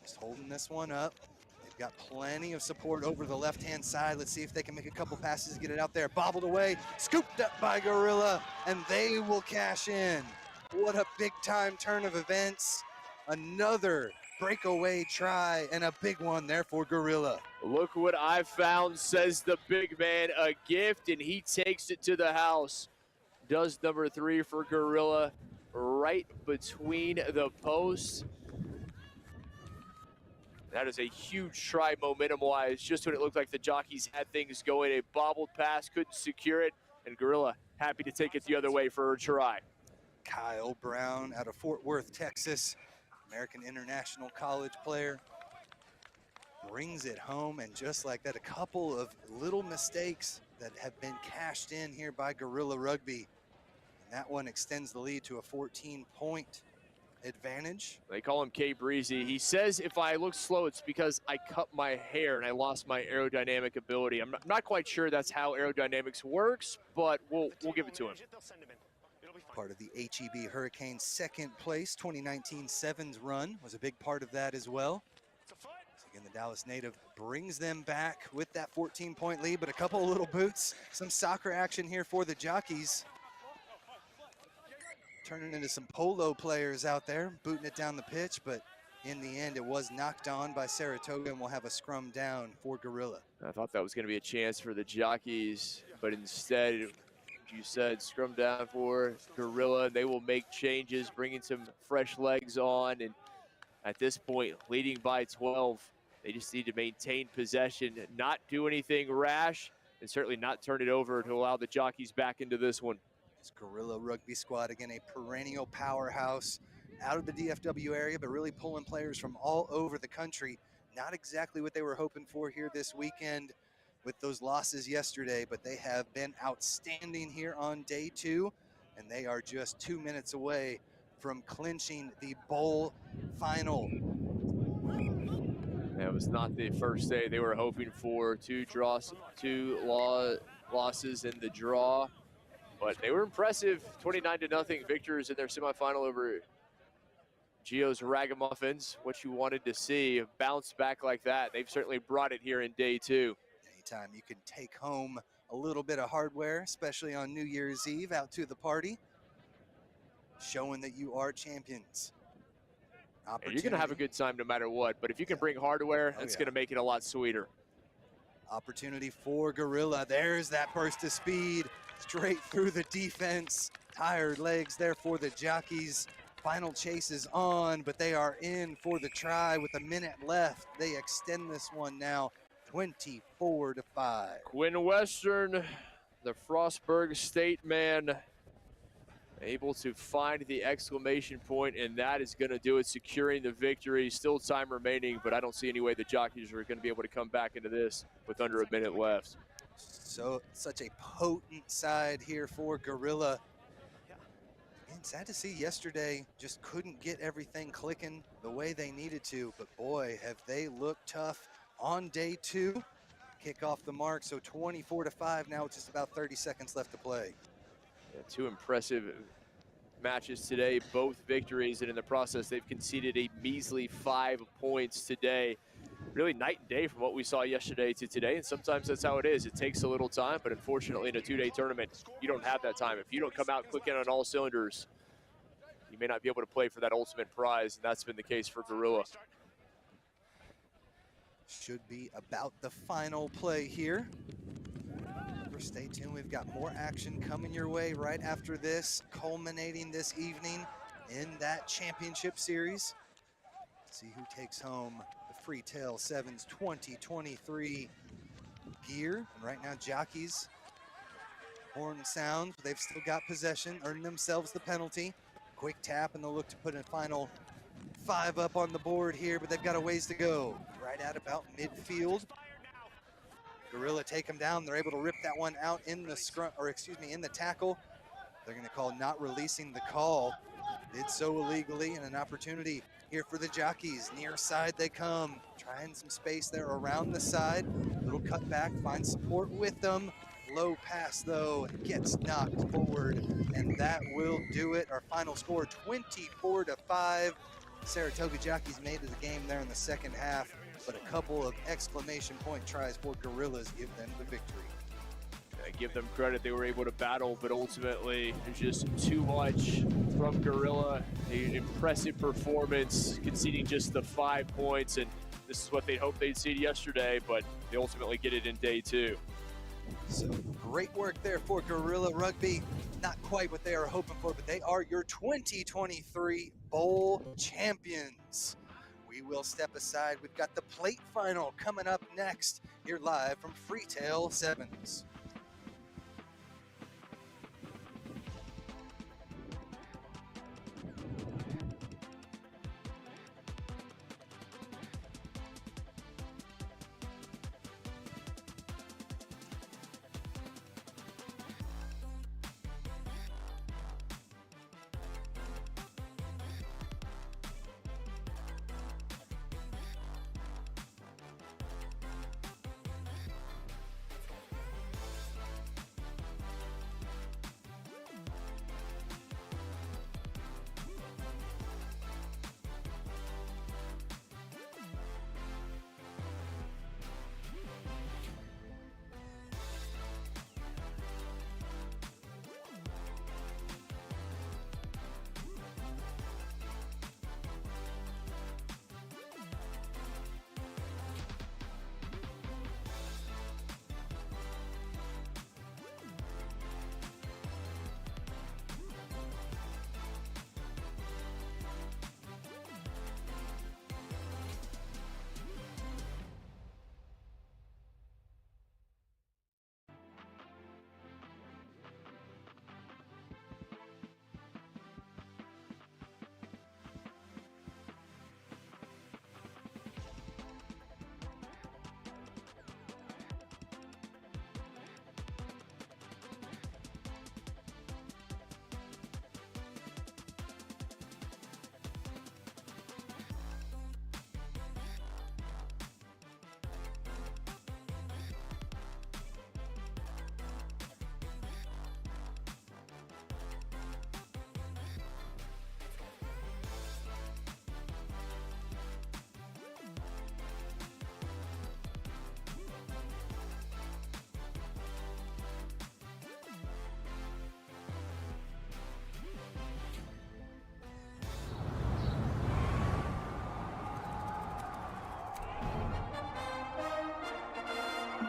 Just holding this one up. They've got plenty of support over the left-hand side. Let's see if they can make a couple passes to get it out there. Bobbled away, scooped up by Gorilla, and they will cash in. What a big-time turn of events. Another breakaway try, and a big one there for Gorilla. Look what I found, says the big man. A gift, and he takes it to the house. Does number 3 for Gorilla, right between the posts. That is a huge try momentum-wise, just when it looked like the jockeys had things going. A bobbled pass, couldn't secure it, and Gorilla happy to take it the other way for a try. Kyle Brown out of Fort Worth, Texas, American International College player, brings it home, and just like that, a couple of little mistakes that have been cashed in here by Gorilla Rugby. And that one extends the lead to a 14-point advantage. They call him K Breezy. He says if I look slow, it's because I cut my hair and I lost my aerodynamic ability. I'm not quite sure that's how aerodynamics works, but we'll give it to him. Part of the HEB Hurricanes' second place 2019 Sevens run was a big part of that as well. So again, the Dallas native brings them back with that 14-point lead, but a couple of little boots, some soccer action here for the jockeys. Turning into some polo players out there, booting it down the pitch, but in the end, it was knocked on by Saratoga, and we'll have a scrum down for Gorilla. I thought that was going to be a chance for the jockeys, but instead, you said scrum down for Gorilla. They will make changes, bringing some fresh legs on, and at this point, leading by 12. They just need to maintain possession, not do anything rash, and certainly not turn it over to allow the jockeys back into this one. This Gorilla Rugby squad, again, a perennial powerhouse out of the DFW area, but really pulling players from all over the country. Not exactly what they were hoping for here this weekend. with those losses yesterday, but they have been outstanding here on day 2, and they are just 2 minutes away from clinching the bowl final. That was not the first day they were hoping for. Two losses in the draw, but they were impressive. 29-0 victors in their semifinal over Geo's Ragamuffins. What you wanted to see, a bounce back like that. They've certainly brought it here in day 2. Anytime you can take home a little bit of hardware, especially on New Year's Eve, out to the party, showing that you are champions. And you're going to have a good time no matter what, but if you can bring hardware, that's going to make it a lot sweeter. Opportunity for Gorilla. There's that burst of speed straight through the defense. Tired legs there for the jockeys. Final chase is on, but they are in for the try with a minute left. They extend this one now 24-5. Quinn Western, the Frostburg State man, able to find the exclamation point, and that is going to do it, securing the victory. Still time remaining, but I don't see any way the jockeys are going to be able to come back into this with under a minute left. So such a potent side here for Gorilla. And sad to see yesterday just couldn't get everything clicking the way they needed to, but boy, have they looked tough on day 2. Kick off the mark, so 24-5 now with just about 30 seconds left to play. Yeah, 2 impressive matches today, both victories, and in the process they've conceded a measly 5 points today. Really night and day from what we saw yesterday to today, and sometimes that's how it is. It takes a little time, but unfortunately in a 2-day tournament, you don't have that time. If you don't come out clicking on all cylinders, you may not be able to play for that ultimate prize, and that's been the case for Gorilla. Should be about the final play here. Stay tuned, we've got more action coming your way right after this, culminating this evening in that championship series. Let's see who takes home the Freetail Sevens 2023 gear. And right now, jockeys, horn sound, they've still got possession, earning themselves the penalty. Quick tap, and they'll look to put a final 5 up on the board here, but they've got a ways to go. Right at about midfield. Gorilla take them down. They're able to rip that one out in the in the tackle. They're going to call not releasing the call. Did so illegally, and an opportunity here for the jockeys. Near side they come, trying some space there around the side. Little cut back, find support with them. Low pass though, gets knocked forward, and that will do it. Our final score 24-5. Saratoga jockeys made it to the game there in the second half, but a couple of exclamation point tries for Gorillas give them the victory. I give them credit, they were able to battle, but ultimately there's just too much from Gorilla. An impressive performance, conceding just the 5 points, and this is what they hoped they'd see yesterday, but they ultimately get it in day 2. So great work there for Gorilla Rugby. Not quite what they are hoping for, but they are your 2023 Bowl champions. We will step aside. We've got the plate final coming up next. Here live from Freetail Sevens.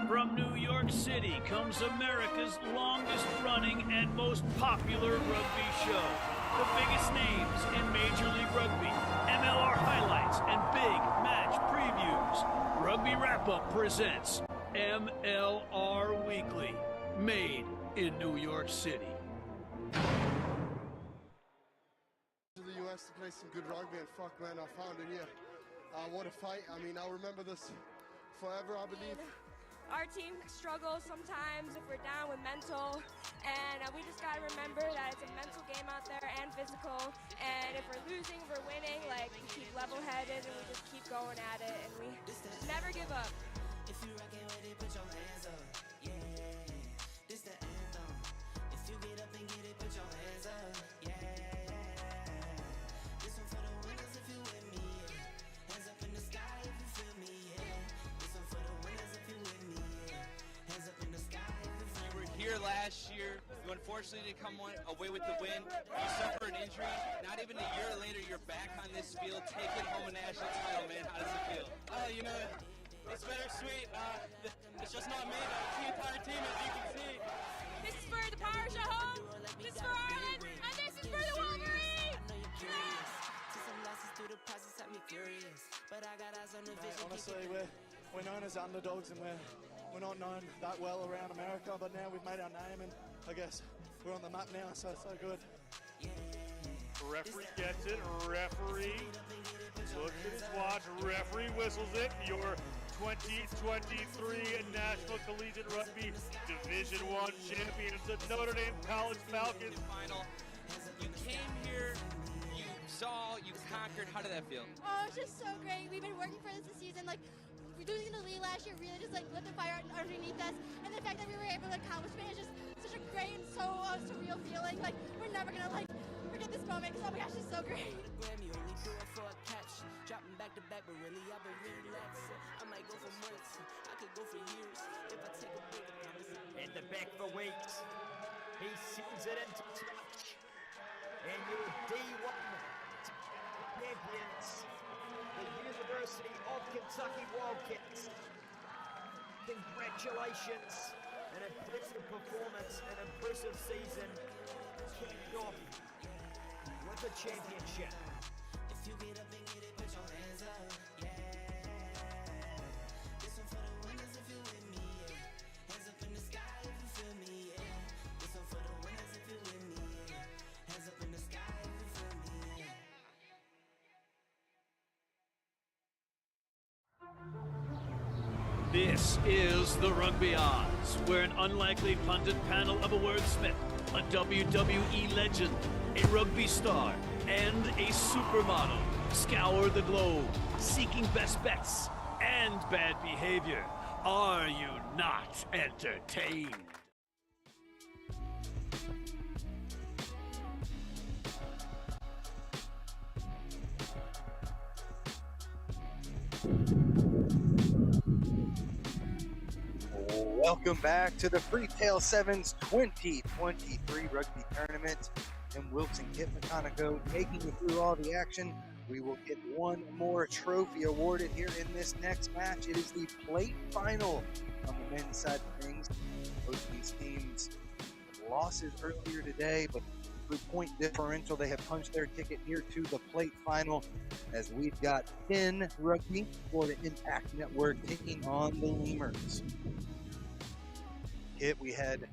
From New York City comes America's longest running and most popular rugby show. The biggest names in Major League Rugby, MLR highlights, and big match previews. Rugby Wrap-Up presents MLR Weekly, made in New York City. To the US to play some good rugby, and fuck man, I found it here. What a fight. I mean, I'll remember this forever, I believe. Our team struggles sometimes if we're down with mental, and we just got to remember that it's a mental game out there and physical, and if we're losing, we're winning, like we keep level-headed and we just keep going at it, and we never give up. If you rockin' with it, put your hands up. Yeah, this the anthem. If you get up and get it, put your hands up. Yeah, this one for the winners if you with me. Yeah. Hands up in the sky if you feel me. Yeah, this one for the winners if you with me. Yeah. Hands up in the sky if you feel me. You were here last year. You unfortunately didn't come away with the win. You suffered an injury. Not even a year later, you're back on this field, taking home a national title, man. How does it feel? You know, it's bittersweet. It's just not me, the entire team, as you can see. This is for the Pirates at home, this is for Ireland, and this is for the Wolverines! Honestly, we're known as underdogs, and we're not known that well around America, but now we've made our name, and I guess we're on the map now, so it's so good. Referee gets it. Referee looks at his watch. Referee whistles it. Your 2023 National Collegiate Rugby Division I champions, the Notre Dame College Falcons. Final. You came here, you saw, you conquered. How did that feel? Oh, it's just so great. We've been working for this season. Like, losing the lead last year really just like lit the fire underneath us, and the fact that we were able to accomplish it is just such a great and so surreal feeling. Like, we're never gonna like forget this moment. Oh my gosh, it's so great. Dropping back to back, but really I've been relaxing. I might go for months, I could go for years if I take a break. In the back for weeks, he sends it into touch. And your D1 champions, the University of Kentucky Wildcats. Congratulations, an impressive performance, an impressive season, kicked off with a championship. If you get up and get it, put your hands up. Yeah, this one for the winners if you with me. Yeah. Hands up in the sky if you feel me. Yeah, this one for the winners if you with me. Yeah. Hands up in the sky if you feel me. Yeah. This is the Rugby Odds, where an unlikely pundit panel of a wordsmith, a WWE legend, a rugby star, and a supermodel scour the globe, seeking best bets and bad behavior. Are you not entertained? Welcome back to the Freetail Sevens 2023 Rugby Tournament. And Wilson Kit McConaughey taking you through all the action. We will get one more trophy awarded here in this next match. It is the plate final on the men's side of things. Both these teams have losses earlier today, but good point differential. They have punched their ticket here to the plate final, as we've got Finn Rugby for the Impact Network taking on the Lemurs. We had a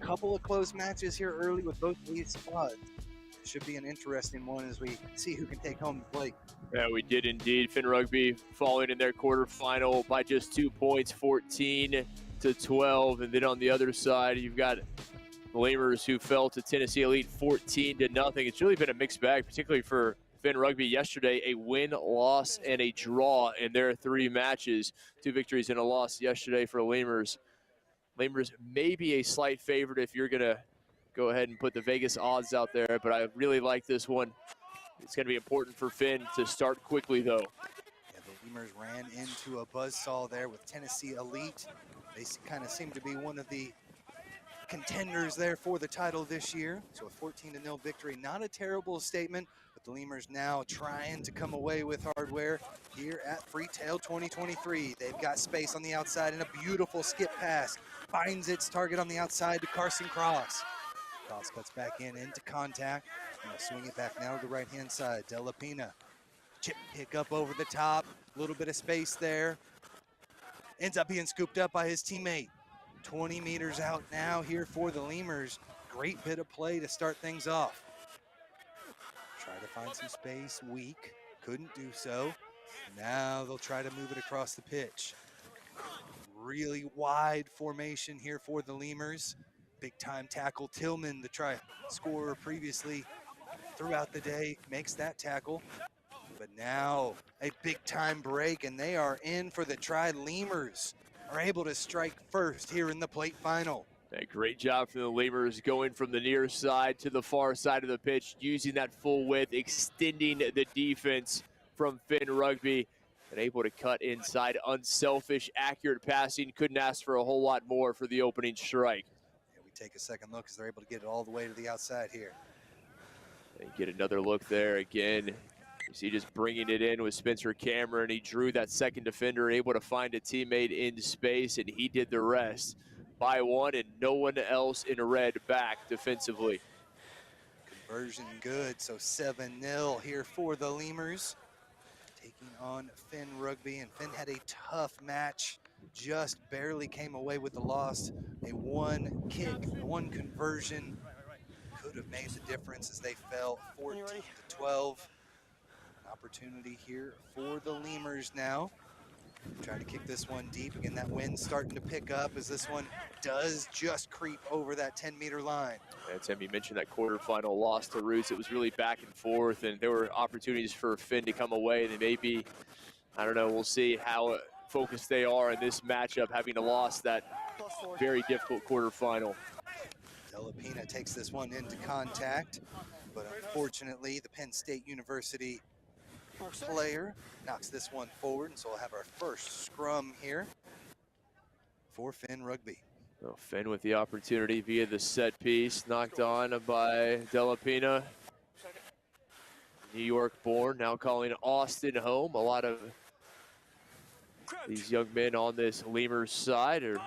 couple of close matches here early with both of these squads. It should be an interesting one as we see who can take home the plate. Yeah, we did indeed. Finn Rugby falling in their quarterfinal by just 2 points, 14-12. And then on the other side, you've got the Lemurs, who fell to Tennessee Elite 14-0. It's really been a mixed bag, particularly for Finn Rugby yesterday. A win, loss, and a draw in their 3 matches. 2 victories and a loss yesterday for Lemurs. Lemurs may be a slight favorite if you're going to go ahead and put the Vegas odds out there, but I really like this one. It's going to be important for Finn to start quickly, though. Yeah, the Lemurs ran into a buzzsaw there with Tennessee Elite. They kind of seem to be one of the contenders there for the title this year. So a 14-0 victory, not a terrible statement, But the Lemurs now trying to come away with hardware here at Freetail 2023. They've got space on the outside and a beautiful skip pass. Finds its target on the outside to Carson Cross. Cross cuts back in into contact. And they'll swing it back now to the right-hand side. Della Pina. Chip pick up over the top. A little bit of space there. Ends up being scooped up by his teammate. 20 meters out now here for the Lemurs. Great bit of play to start things off. Try to find some space, weak, couldn't do so. Now they'll try to move it across the pitch. Really wide formation here for the Lemurs. Big time tackle. Tillman, the try scorer previously throughout the day, makes that tackle. But now a big time break, and they are in for the try. Lemurs are able to strike first here in the plate final. A great job from the Lemurs going from the near side to the far side of the pitch, using that full width, extending the defense from Finn Rugby, and able to cut inside. Unselfish, accurate passing. Couldn't ask for a whole lot more for the opening strike. Yeah, we take a second look as they're able to get it all the way to the outside here. And get another look there again. You see just bringing it in with Spencer Cameron. He drew that second defender, able to find a teammate in space, and he did the rest. By one, and no one else in red back defensively. Conversion good, so 7-0 here for the Lemurs. Taking on Finn Rugby, and Finn had a tough match. Just barely came away with the loss. A one kick, one conversion could have made the difference as they fell 14-12. An opportunity here for the Lemurs now. Trying to kick this one deep. Again, that wind's starting to pick up as this one does just creep over that 10-meter line. Yeah, Tim, you mentioned that quarterfinal loss to Roots. It was really back and forth, and there were opportunities for Finn to come away. They may be, I don't know, we'll see how focused they are in this matchup, having to lost that very difficult quarterfinal. Della Pina takes this one into contact, but unfortunately, the Penn State University player knocks this one forward, and so we'll have our first scrum here for Finn Rugby. Well, Finn with the opportunity via the set piece, knocked on by Della Pina. New York born, now calling Austin home. A lot of these young men on this Lemurs side are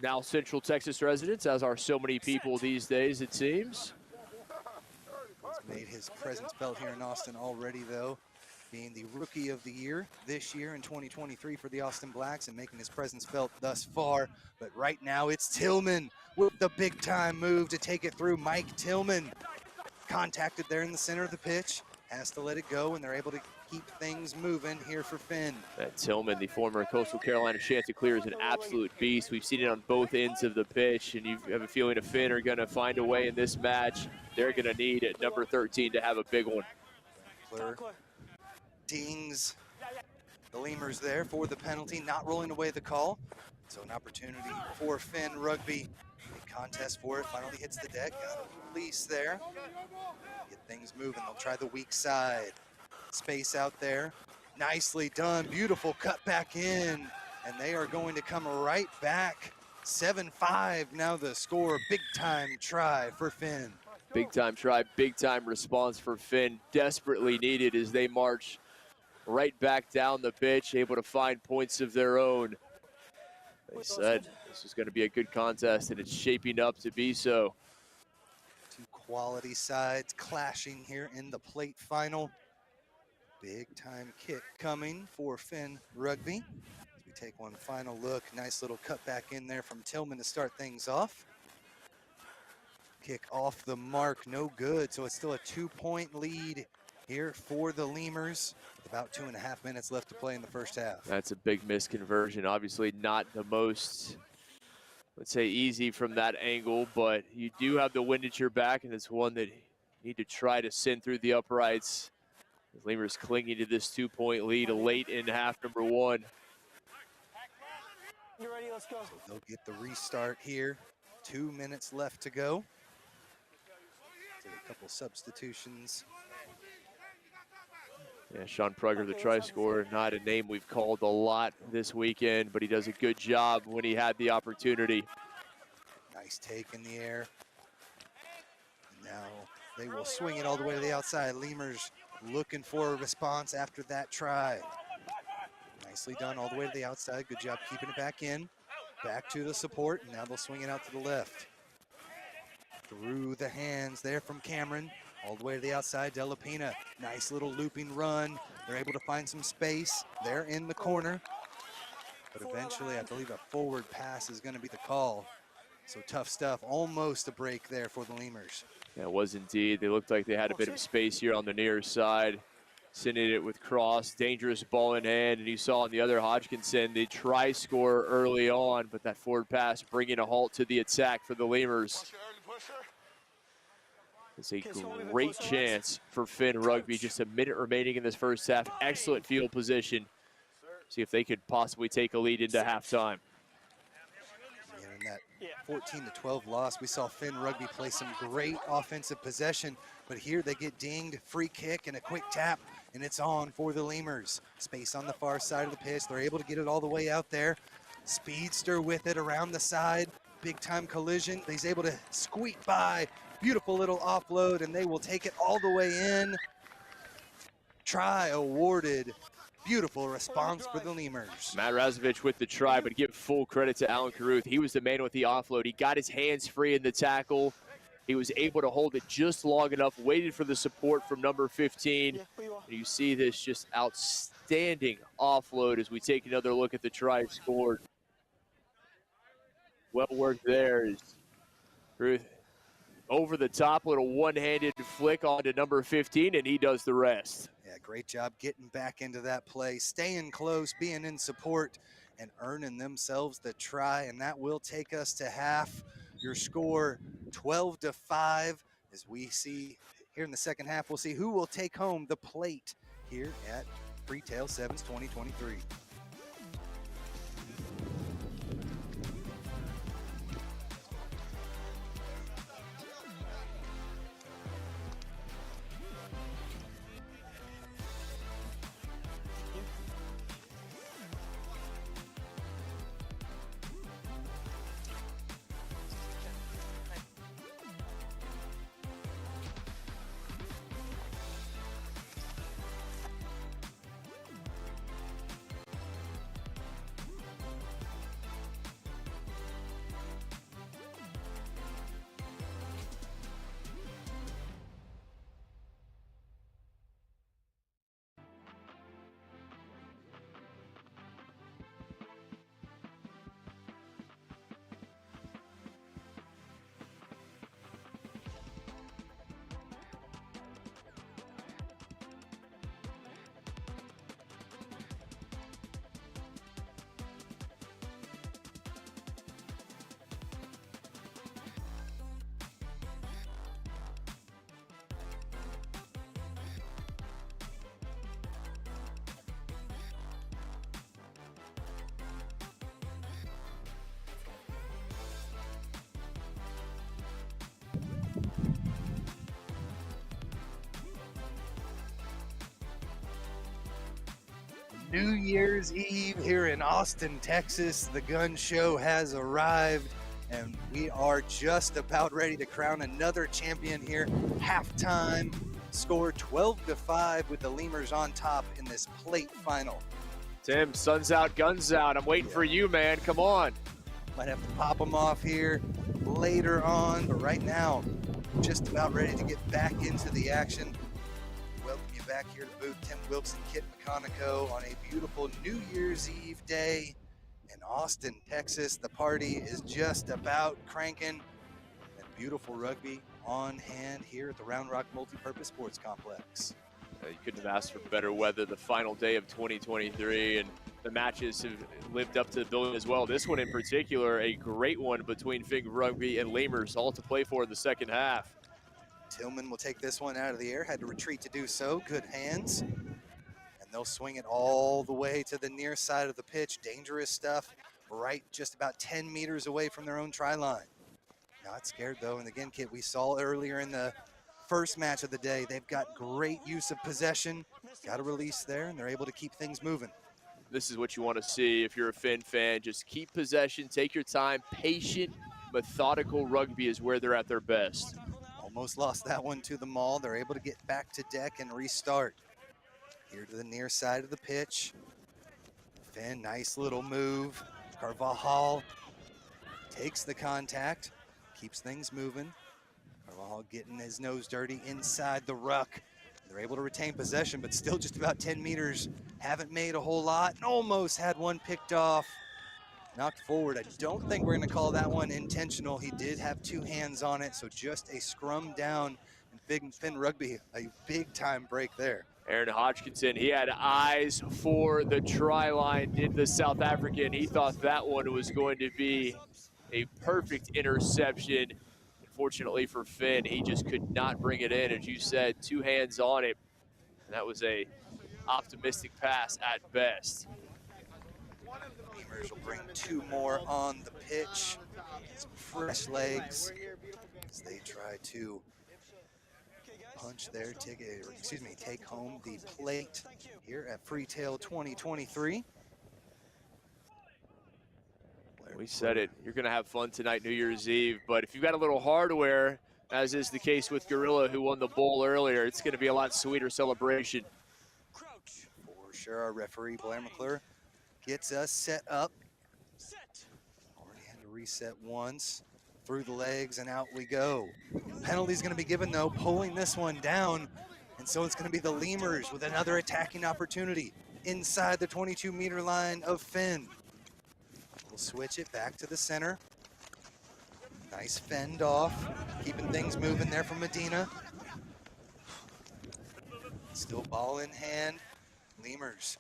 now Central Texas residents, as are so many people these days, it seems. He's made his presence felt here in Austin already, though, being the Rookie of the Year this year in 2023 for the Austin Blacks and making his presence felt thus far. But right now it's Tillman with the big time move to take it through. Mike Tillman contacted there in the center of the pitch, has to let it go, and they're able to keep things moving here for Finn. That Tillman, the former Coastal Carolina Chanticleer, is an absolute beast. We've seen it on both ends of the pitch, and you have a feeling if Finn are going to find a way in this match, they're going to need at number 13 to have a big one. Clear. Dings the Lemurs there for the penalty, not rolling away the call. So an opportunity for Finn Rugby. A contest for it, finally hits the deck. Got a release there. Get things moving. They'll try the weak side. Space out there. Nicely done. Beautiful cut back in. And they are going to come right back. 7-5 now the score. Big time try for Finn. Big time try, big time response for Finn. Desperately needed as they march right back down the pitch, able to find points of their own. They said this is going to be a good contest, and it's shaping up to be so. Two quality sides clashing here in the plate final. Big time kick coming for Finn Rugby. As we take one final look, nice little cut back in there from Tillman to start things off. Kick off the mark, no good. So it's still a 2-point lead here for the Lemurs. About 2.5 minutes left to play in the first half. That's a big misconversion. Obviously not the most, let's say, easy from that angle, but you do have the wind at your back, and it's one that you need to try to send through the uprights. The Lemurs clinging to this 2-point lead late in half number one. You ready? Let's go. So they'll get the restart here. 2 minutes left to go. Take a couple substitutions. Yeah, Sean Prugger, the try scorer, not a name we've called a lot this weekend, but he does a good job when he had the opportunity. Nice take in the air. And now They will swing it all the way to the outside. Lemurs looking for a response after that try. Nicely done all the way to the outside. Good job keeping it back in. Back to the support, and now they'll swing it out to the left. Through the hands there from Cameron. All the way to the outside, De La Pena. Nice little looping run. They're able to find some space. They're in the corner. But eventually, I believe a forward pass is going to be the call. So tough stuff. Almost a break there for the Lemurs. Yeah, it was indeed. They looked like they had a bit of space here on the near side. Sending it with cross, dangerous ball in hand, and you saw on the other Hodgkinson, the try score early on, but that forward pass bringing a halt to the attack for the Lemurs. It's a great chance for Finn Rugby. Just a minute remaining in this first half. Excellent field position. See if they could possibly take a lead into halftime. In that 14-12 loss, we saw Finn Rugby play some great offensive possession, but here they get dinged, free kick and a quick tap, and it's on for the Lemurs. Space on the far side of the pitch. They're able to get it all the way out there. Speedster with it around the side. Big time collision. He's able to squeak by. Beautiful little offload, and they will take it all the way in. Try awarded. Beautiful response for the Lemurs. Matt Razovich with the try, but give full credit to Alan Carruth. He was the man with the offload. He got his hands free in the tackle. He was able to hold it just long enough, waited for the support from number 15. And you see this just outstanding offload as we take another look at the try scored. Well worked there is Carruth. Over the top, little one-handed flick onto number 15, and he does the rest. Yeah, great job getting back into that play, staying close, being in support, and earning themselves the try, and that will take us to half. Your score 12-5. As we see here in the second half, we'll see who will take home the plate here at Freetail Sevens 2023. New Year's Eve here in Austin, Texas. The gun show has arrived, and we are just about ready to crown another champion here. Halftime score 12-5 with the Lemurs on top in this plate final. Tim, sun's out, guns out. I'm waiting for you, man. Come on. Might have to pop them off here later on, but right now, just about ready to get back into the action. Welcome you back here to booth. Tim Wilkes and Kit McConico on a beautiful New Year's Eve day in Austin, Texas. The party is just about cranking, and beautiful rugby on hand here at the Round Rock Multipurpose Sports Complex. You couldn't have asked for better weather the final day of 2023, and the matches have lived up to the billing as well. This one in particular, a great one between Finn Rugby and Lemurs, all to play for in the second half. Tillman will take this one out of the air, had to retreat to do so. Good hands. And they'll swing it all the way to the near side of the pitch. Dangerous stuff, right just about 10 meters away from their own try line. Not scared though, and again, Kit, we saw earlier in the first match of the day, they've got great use of possession, got a release there, and they're able to keep things moving. This is what you want to see if you're a Finn fan. Just keep possession, take your time. Patient, methodical rugby is where they're at their best. Almost lost that one to the maul. They're able to get back to deck and restart. Here to the near side of the pitch. Finn, nice little move. Carvajal takes the contact, keeps things moving. Carvajal getting his nose dirty inside the ruck. They're able to retain possession, but still just about 10 meters. Haven't made a whole lot, and almost had one picked off. Knocked forward. I don't think we're gonna call that one intentional. He did have two hands on it, so just a scrum down. And Big Finn Rugby, a big time break there. Aaron Hodgkinson, he had eyes for the try line, did the South African. He thought that one was going to be a perfect interception. Unfortunately for Finn, he just could not bring it in. As you said, two hands on it. And that was a optimistic pass at best. Lemurs will bring two more on the pitch. Some fresh legs as they try to punch their ticket, or excuse me, take home the plate here at Freetail 2023. We said it, you're gonna have fun tonight, New Year's Eve, but if you've got a little hardware, as is the case with Gorilla, who won the bowl earlier, it's gonna be a lot sweeter celebration. For sure, our referee, Blair McClure, gets us set up. Already had to reset once. Through the legs and out we go. Penalty's gonna be given though, pulling this one down. And so it's gonna be the Lemurs with another attacking opportunity inside the 22-meter line of Finn. We'll switch it back to the center. Nice fend off, keeping things moving there from Medina. Still ball in hand. Lemurs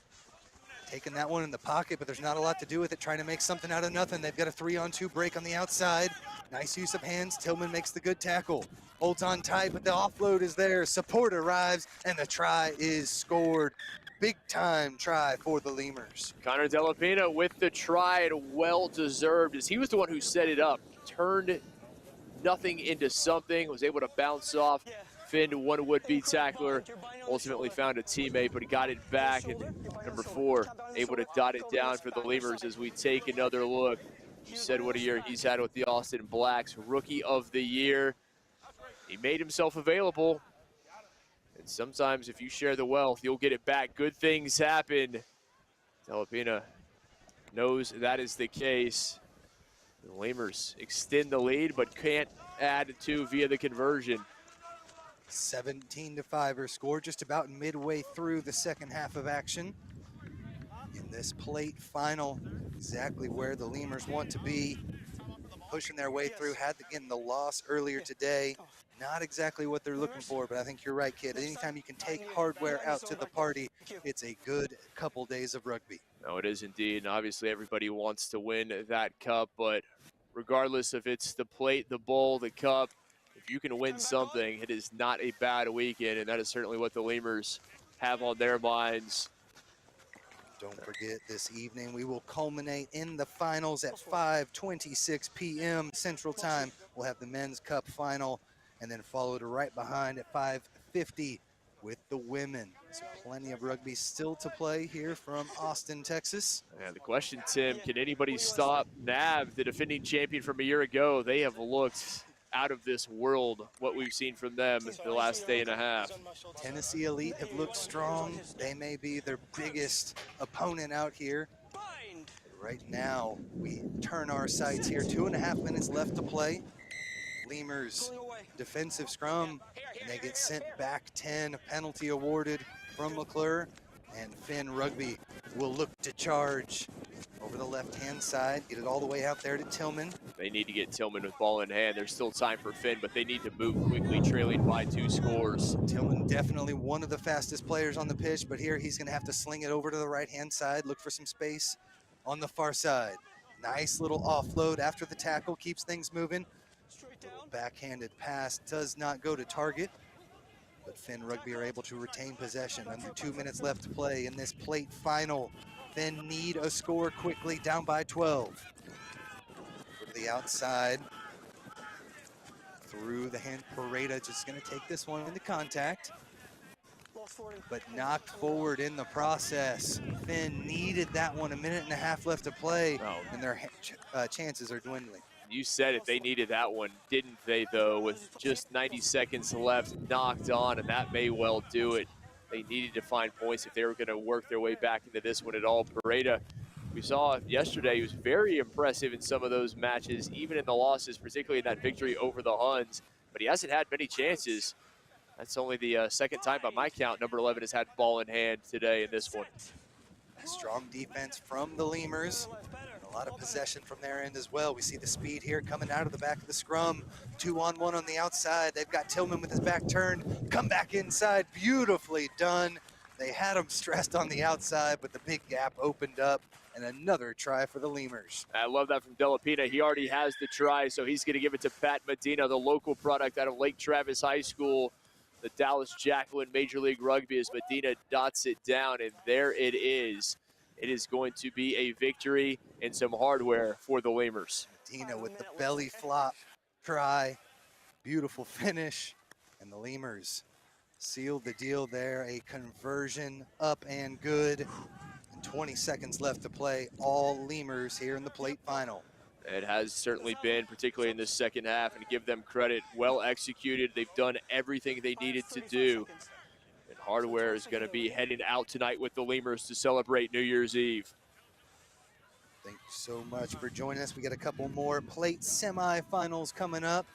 taking that one in the pocket, but there's not a lot to do with it, trying to make something out of nothing. They've got a 3-on-2 break on the outside. Nice use of hands. Tillman makes the good tackle. Holds on tight, but the offload is there. Support arrives, and the try is scored. Big time try for the Lemurs. Connor Delapena with the try, and well deserved, as he was the one who set it up. Turned nothing into something, was able to bounce off Finn, one would-be tackler, ultimately found a teammate, but he got it back. And number 4, able to dot it down for the Lemurs as we take another look. You said what a year he's had with the Austin Blacks, Rookie of the Year. He made himself available. And sometimes if you share the wealth, you'll get it back. Good things happen. Delapena knows that is the case. The Lemurs extend the lead, but can't add to via the conversion. 17-5 our score, just about midway through the second half of action. In this plate final, exactly where the Lemurs want to be. Pushing their way through, had again the loss earlier today. Not exactly what they're looking for, but I think you're right, kid. Anytime you can take hardware out to the party, it's a good couple days of rugby. No, it is indeed, and obviously everybody wants to win that cup, but regardless if it's the plate, the bowl, the cup, if you can win something, it is not a bad weekend, and that is certainly what the Lemurs have on their minds. Don't forget, this evening we will culminate in the finals at 5:26 p.m. Central Time. We'll have the Men's Cup Final, and then followed right behind at 5:50 with the women. So plenty of rugby still to play here from Austin, Texas. Yeah, the question, Tim, can anybody stop Nav, the defending champion from a year ago? They have looked out of this world, what we've seen from them the last day and a half. Tennessee Elite have looked strong. They may be their biggest opponent out here. Right now, we turn our sights here. 2.5 minutes left to play. Lemurs defensive scrum, and they get sent back 10. A penalty awarded from McClure, and Finn Rugby will look to charge over the left-hand side, get it all the way out there to Tillman. They need to get Tillman with ball in hand. There's still time for Finn, but they need to move quickly, trailing by 2 scores. Tillman definitely one of the fastest players on the pitch, but here he's gonna have to sling it over to the right-hand side, look for some space on the far side. Nice little offload after the tackle, keeps things moving. Little backhanded pass does not go to target, but Finn Rugby are able to retain possession. Under 2 minutes left to play in this plate final. Finn need a score quickly, down by 12. To the outside, through the hand, Pareda just gonna take this one into contact. but knocked forward in the process. Finn needed that one, 1.5 minutes left to play, and their chances are dwindling. You said it, they needed that one, didn't they, though? With just 90 seconds left, knocked on, and that may well do it. They needed to find points if they were going to work their way back into this one at all. Pareda, we saw yesterday, he was very impressive in some of those matches, even in the losses, particularly in that victory over the Huns, but he hasn't had many chances. That's only the second time by my count number 11 has had ball in hand today in this one. Strong defense from the Lemurs. A lot of possession from their end as well. We see the speed here coming out of the back of the scrum. 2-on-1 on the outside. They've got Tillman with his back turned. Come back inside. Beautifully done. They had him stressed on the outside, but the big gap opened up, and another try for the Lemurs. I love that from Delapina. He already has the try, so he's going to give it to Pat Medina, the local product out of Lake Travis High School. The Dallas Jacqueline Major League Rugby as Medina dots it down, and there it is. It is going to be a victory and some hardware for the Lemurs. Medina with the belly flop try. Beautiful finish, and the Lemurs sealed the deal there. A conversion up and good. And 20 seconds left to play. All Lemurs here in the plate final. It has certainly been, particularly in the second half, and to give them credit, well executed. They've done everything they needed to do. And hardware is going to be heading out tonight with the Lemurs to celebrate New Year's Eve. Thank you so much for joining us. We got a couple more plate semifinals coming up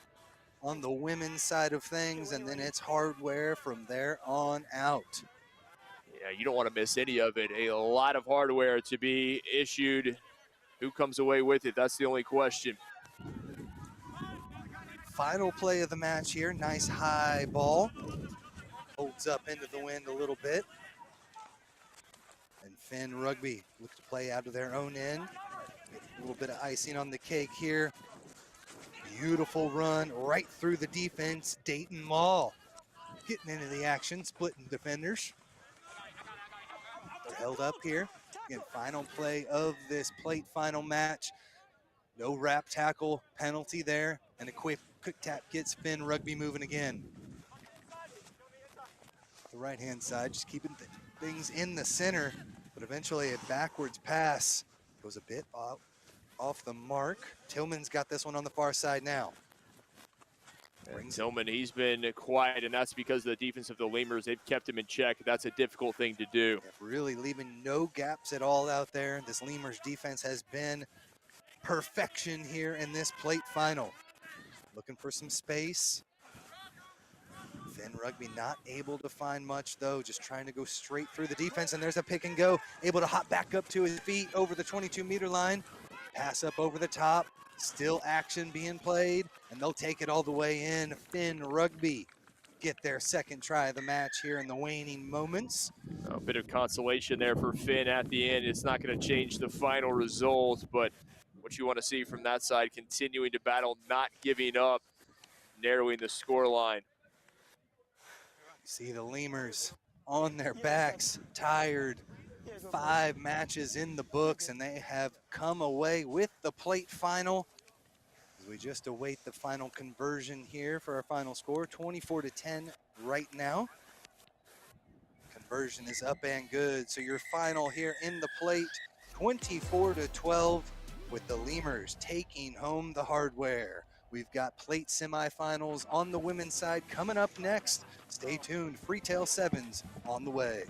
on the women's side of things, and then it's hardware from there on out. Yeah, you don't want to miss any of it. A lot of hardware to be issued. Who comes away with it? That's the only question. Final play of the match here. Nice high ball. Holds up into the wind a little bit. And Finn Rugby looks to play out of their own end. A little bit of icing on the cake here. Beautiful run right through the defense. Dayton Mall getting into the action, splitting defenders. They're held up here. Again, final play of this plate final match. No wrap tackle penalty there. And a quick tap gets Finn Rugby moving again. The right-hand side, just keeping things in the center, but eventually a backwards pass goes a bit off the mark. Tillman's got this one on the far side now. Tillman, he's been quiet, and that's because the defense of the Lemurs, they've kept him in check. That's a difficult thing to do. Yeah, really leaving no gaps at all out there. This Lemurs defense has been perfection here in this plate final. Looking for some space. Finn Rugby not able to find much, though, just trying to go straight through the defense, and there's a pick and go, able to hop back up to his feet over the 22-meter line, pass up over the top, still action being played, and they'll take it all the way in. Finn Rugby get their second try of the match here in the waning moments. A bit of consolation there for Finn at the end. It's not going to change the final result, but what you want to see from that side, continuing to battle, not giving up, narrowing the score line. You see the Lemurs on their backs, tired. 5 matches in the books, and they have come away with the plate final. As we just await the final conversion here for our final score, 24-10 right now. Conversion is up and good, so your final here in the plate, 24-12, with the Lemurs taking home the hardware. We've got plate semifinals on the women's side coming up next. Stay tuned, Freetail Sevens on the way.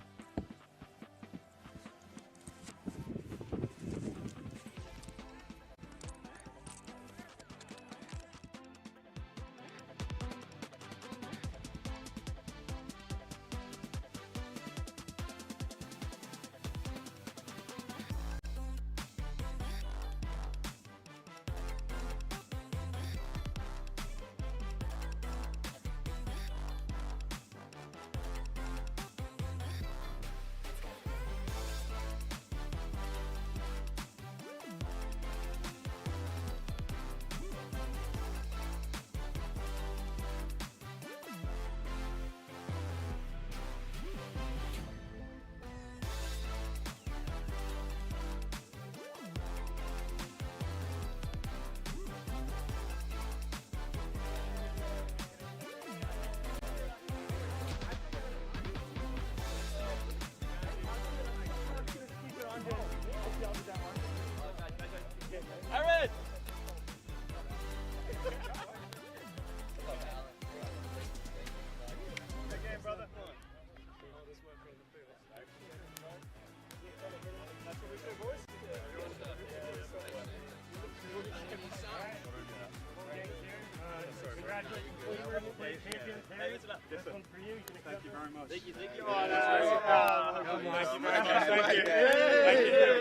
This one's for you. Thank you very much. Thank you.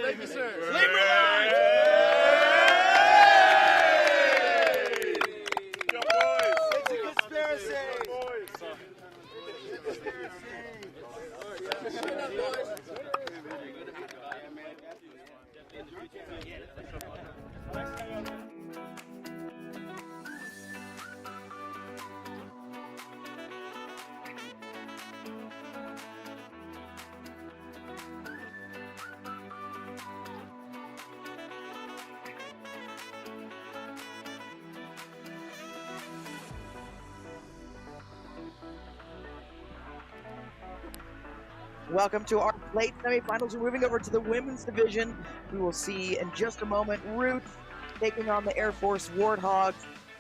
Thank you, sir. It's a conspiracy. Welcome to our plate semifinals. We're moving over to the women's division. We will see in just a moment Roots taking on the Air Force Warthogs.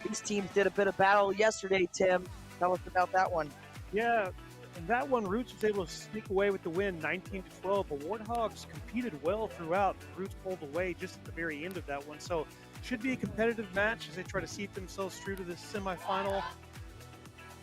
These teams did a bit of battle yesterday, Tim. Tell us about that one. Yeah, and that one, Roots was able to sneak away with the win, 19-12. But Warthogs competed well throughout. Roots pulled away just at the very end of that one. So should be a competitive match as they try to seat themselves through to this semifinal.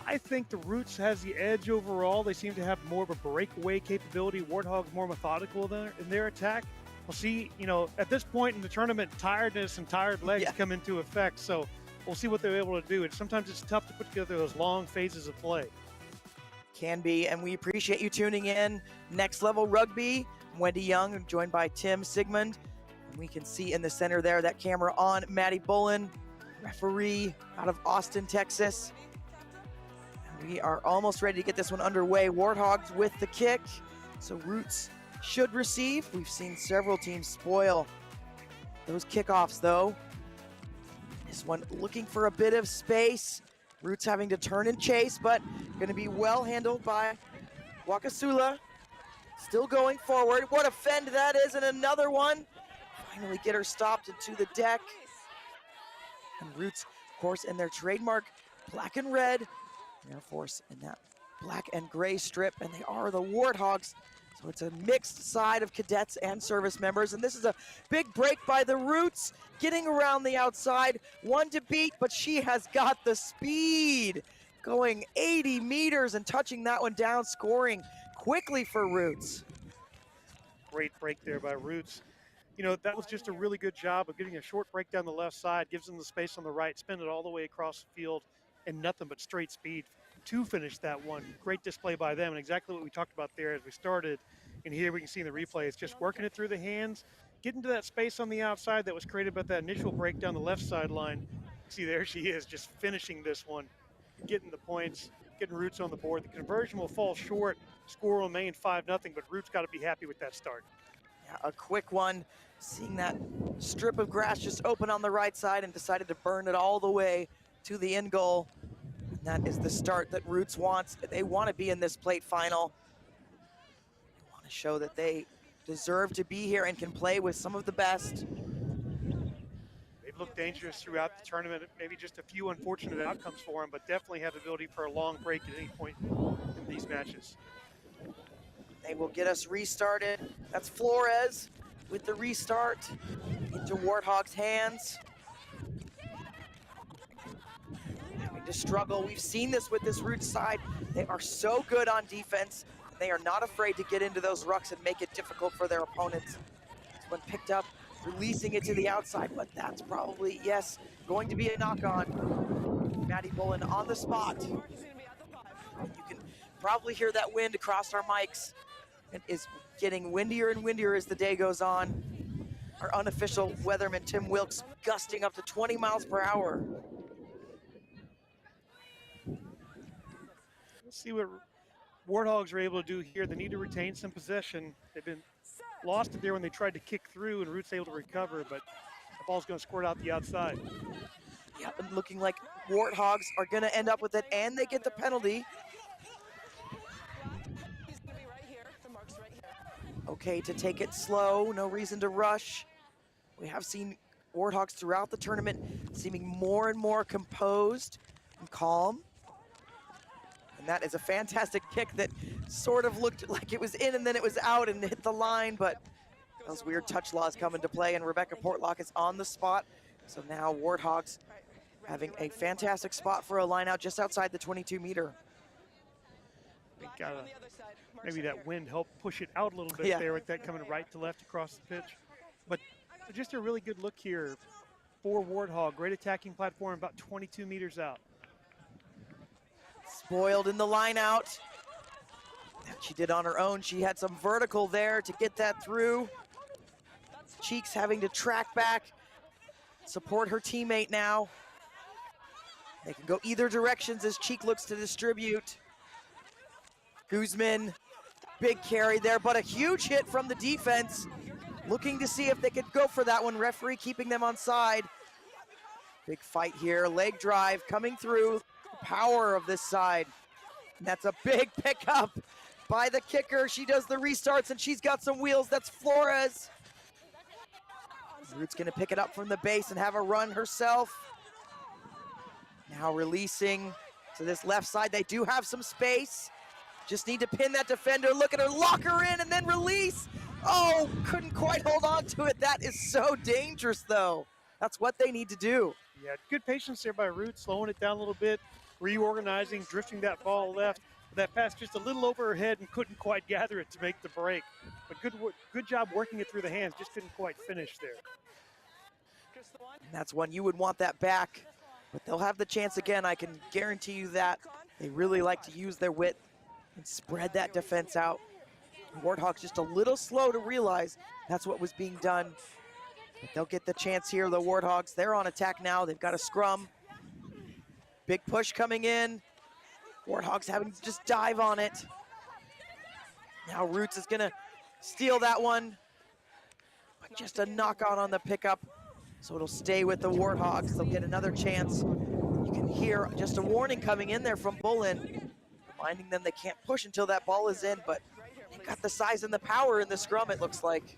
I think the Roots has the edge overall. They seem to have more of a breakaway capability. Warthogs more methodical in their attack. We'll see, at this point in the tournament, tiredness and tired legs come into effect. So we'll see what they're able to do. Sometimes it's tough to put together those long phases of play. Can be, and we appreciate you tuning in. Next Level Rugby, Wendy Young, joined by Tim Sigmund. And we can see in the center there, that camera on Maddie Bullen, referee out of Austin, Texas. We are almost ready to get this one underway. Warthogs with the kick, so Roots should receive. We've seen several teams spoil those kickoffs, though. This one looking for a bit of space. Roots having to turn and chase, but going to be well handled by Wakasula. Still going forward. What a fend that is, and another one. Finally get her stopped into the deck. And Roots, of course, in their trademark black and red. Air Force in that black and gray strip, and they are the Warthogs. So it's a mixed side of cadets and service members, and this is a big break by the Roots, getting around the outside. One to beat, but she has got the speed, going 80 meters and touching that one down, scoring quickly for Roots. Great break there by Roots. That was just a really good job of getting a short break down the left side, gives them the space on the right, spin it all the way across the field, and nothing but straight speed to finish that one. Great display by them, and exactly what we talked about there as we started. And here we can see in the replay, it's just working it through the hands, getting to that space on the outside that was created by that initial break down the left sideline. See, there she is, just finishing this one, getting the points, getting Roots on the board. The conversion will fall short, score will remain 5-0, but Roots got to be happy with that start. Yeah, a quick one, seeing that strip of grass just open on the right side and decided to burn it all the way to the end goal. And that is the start that Roots wants. They want to be in this plate final. They want to show that they deserve to be here and can play with some of the best. They've looked dangerous throughout the tournament. Maybe just a few unfortunate outcomes for them, but definitely have the ability for a long break at any point in these matches. They will get us restarted. That's Flores with the restart into Warthog's hands. Having to struggle. We've seen this with this Roots side. They are so good on defense. They are not afraid to get into those rucks and make it difficult for their opponents. This one picked up, releasing it to the outside, but that's probably, yes, going to be a knock-on. Maddie Bullen on the spot. You can probably hear that wind across our mics. It is getting windier and windier as the day goes on. Our unofficial weatherman, Tim Wilkes, gusting up to 20 miles per hour. Let's see what Warthogs are able to do here. They need to retain some possession. They've been lost it there when they tried to kick through, and Roots able to recover, but the ball's going to squirt out the outside. Yeah, and looking like Warthogs are going to end up with it, and they get the penalty. Okay, to take it slow, no reason to rush. We have seen Warthogs throughout the tournament seeming more and more composed and calm. And that is a fantastic kick that sort of looked like it was in and then it was out and hit the line, but those weird touch laws come into play, and Rebecca Portlock is on the spot. So now Warthogs having a fantastic spot for a line out just outside the 22-meter. Maybe that wind helped push it out a little bit Yeah. there with that coming right to left across the pitch. But just a really good look here for Warthog. Great attacking platform, about 22 meters out. Spoiled in the line out. That she did on her own. She had some vertical there to get that through. Cheeks having to track back, support her teammate now. They can go either directions as Cheek looks to distribute. Guzman, big carry there, but a huge hit from the defense. Looking to see if they could go for that one. Referee keeping them on side. Big fight here, leg drive coming through. Power of this side. And that's a big pickup by the kicker. She does the restarts and she's got some wheels. That's Flores. Root's gonna pick it up from the base and have a run herself. Now releasing to this left side. They do have some space. Just need to pin that defender. Look at her, lock her in, and then release. Oh, couldn't quite hold on to it. That is so dangerous, though. That's what they need to do. Yeah, good patience there by Root, slowing it down a little bit, reorganizing, drifting that ball left. That pass just a little over her head and couldn't quite gather it to make the break. But good job working it through the hands, just couldn't quite finish there. And that's one you would want that back, but they'll have the chance again. I can guarantee you that. They really like to use their width and spread that defense out. Warthog's just a little slow to realize that's what was being done. But they'll get the chance here, the Warthogs. They're on attack now. They've got a scrum. Big push coming in. Warthogs having to just dive on it. Now Roots is gonna steal that one. But just a knockout on the pickup. So it'll stay with the Warthogs. They'll get another chance. You can hear just a warning coming in there from Bullen, reminding them they can't push until that ball is in, but they've got the size and the power in the scrum, it looks like.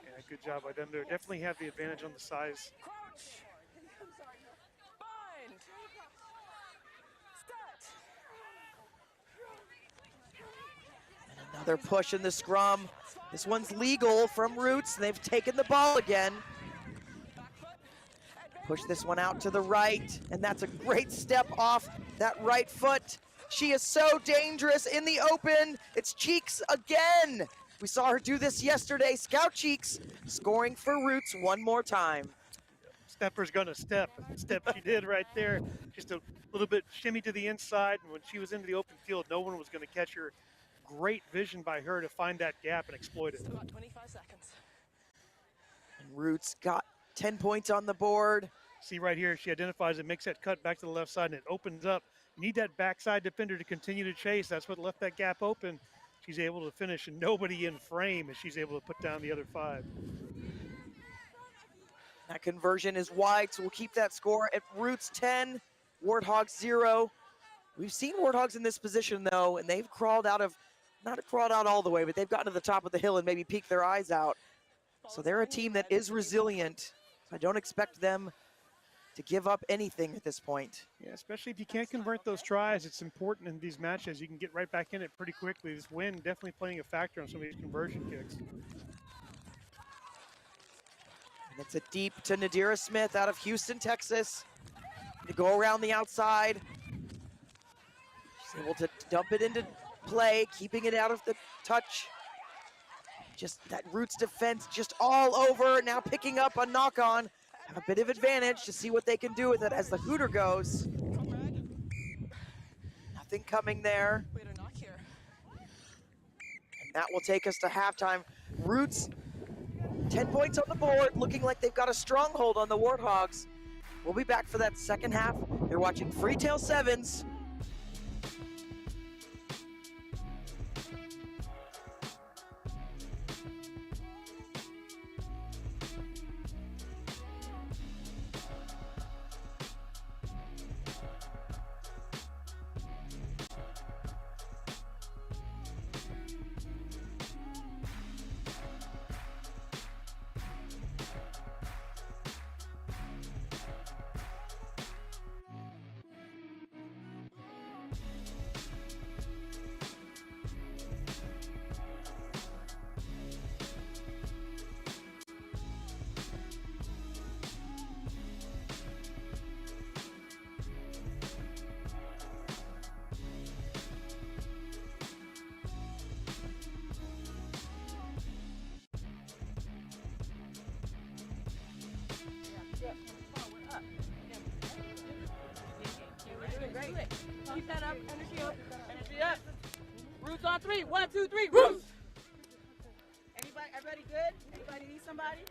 Yeah, good job by them there. Definitely have the advantage on the size. And another push in the scrum. This one's legal from Roots. They've taken the ball again. Push this one out to the right, and that's a great step off that right foot. She is so dangerous in the open. It's Cheeks again. We saw her do this yesterday. Scout Cheeks scoring for Roots one more time. Stepper's gonna step. Step she did right there. Just a little bit shimmy to the inside, and when she was into the open field, no one was gonna catch her. Great vision by her to find that gap and exploit it. About 25 seconds. And Roots got 10 points on the board. See right here, she identifies it, makes that cut back to the left side, and it opens up. You need that backside defender to continue to chase. That's what left that gap open. She's able to finish, and nobody in frame as she's able to put down the other 5. That conversion is wide, so we'll keep that score at Roots 10, Warthogs 0. We've seen Warthogs in this position, though, and they've crawled out of, not crawled out all the way, but they've gotten to the top of the hill and maybe peeked their eyes out. So they're a team that is resilient. I don't expect them to give up anything at this point. Yeah, especially if you can't convert those tries. It's important in these matches. You can get right back in it pretty quickly. This win definitely playing a factor on some of these conversion kicks. And it's a deep to Nadira Smith out of Houston, Texas. To go around the outside. She's able to dump it into play, keeping it out of the touch. Just that Roots defense just all over. Now picking up a knock on. Have a bit of advantage to see what they can do with it as the Hooter goes. Nothing coming there. And that will take us to halftime. Roots, 10 points on the board, looking like they've got a stronghold on the Warthogs. We'll be back for that second half. You're watching Freetail Sevens. keep that up. Energy up. Energy up. Roots on 3. 1, 2, 3. Roots. Everybody good? Anybody need somebody?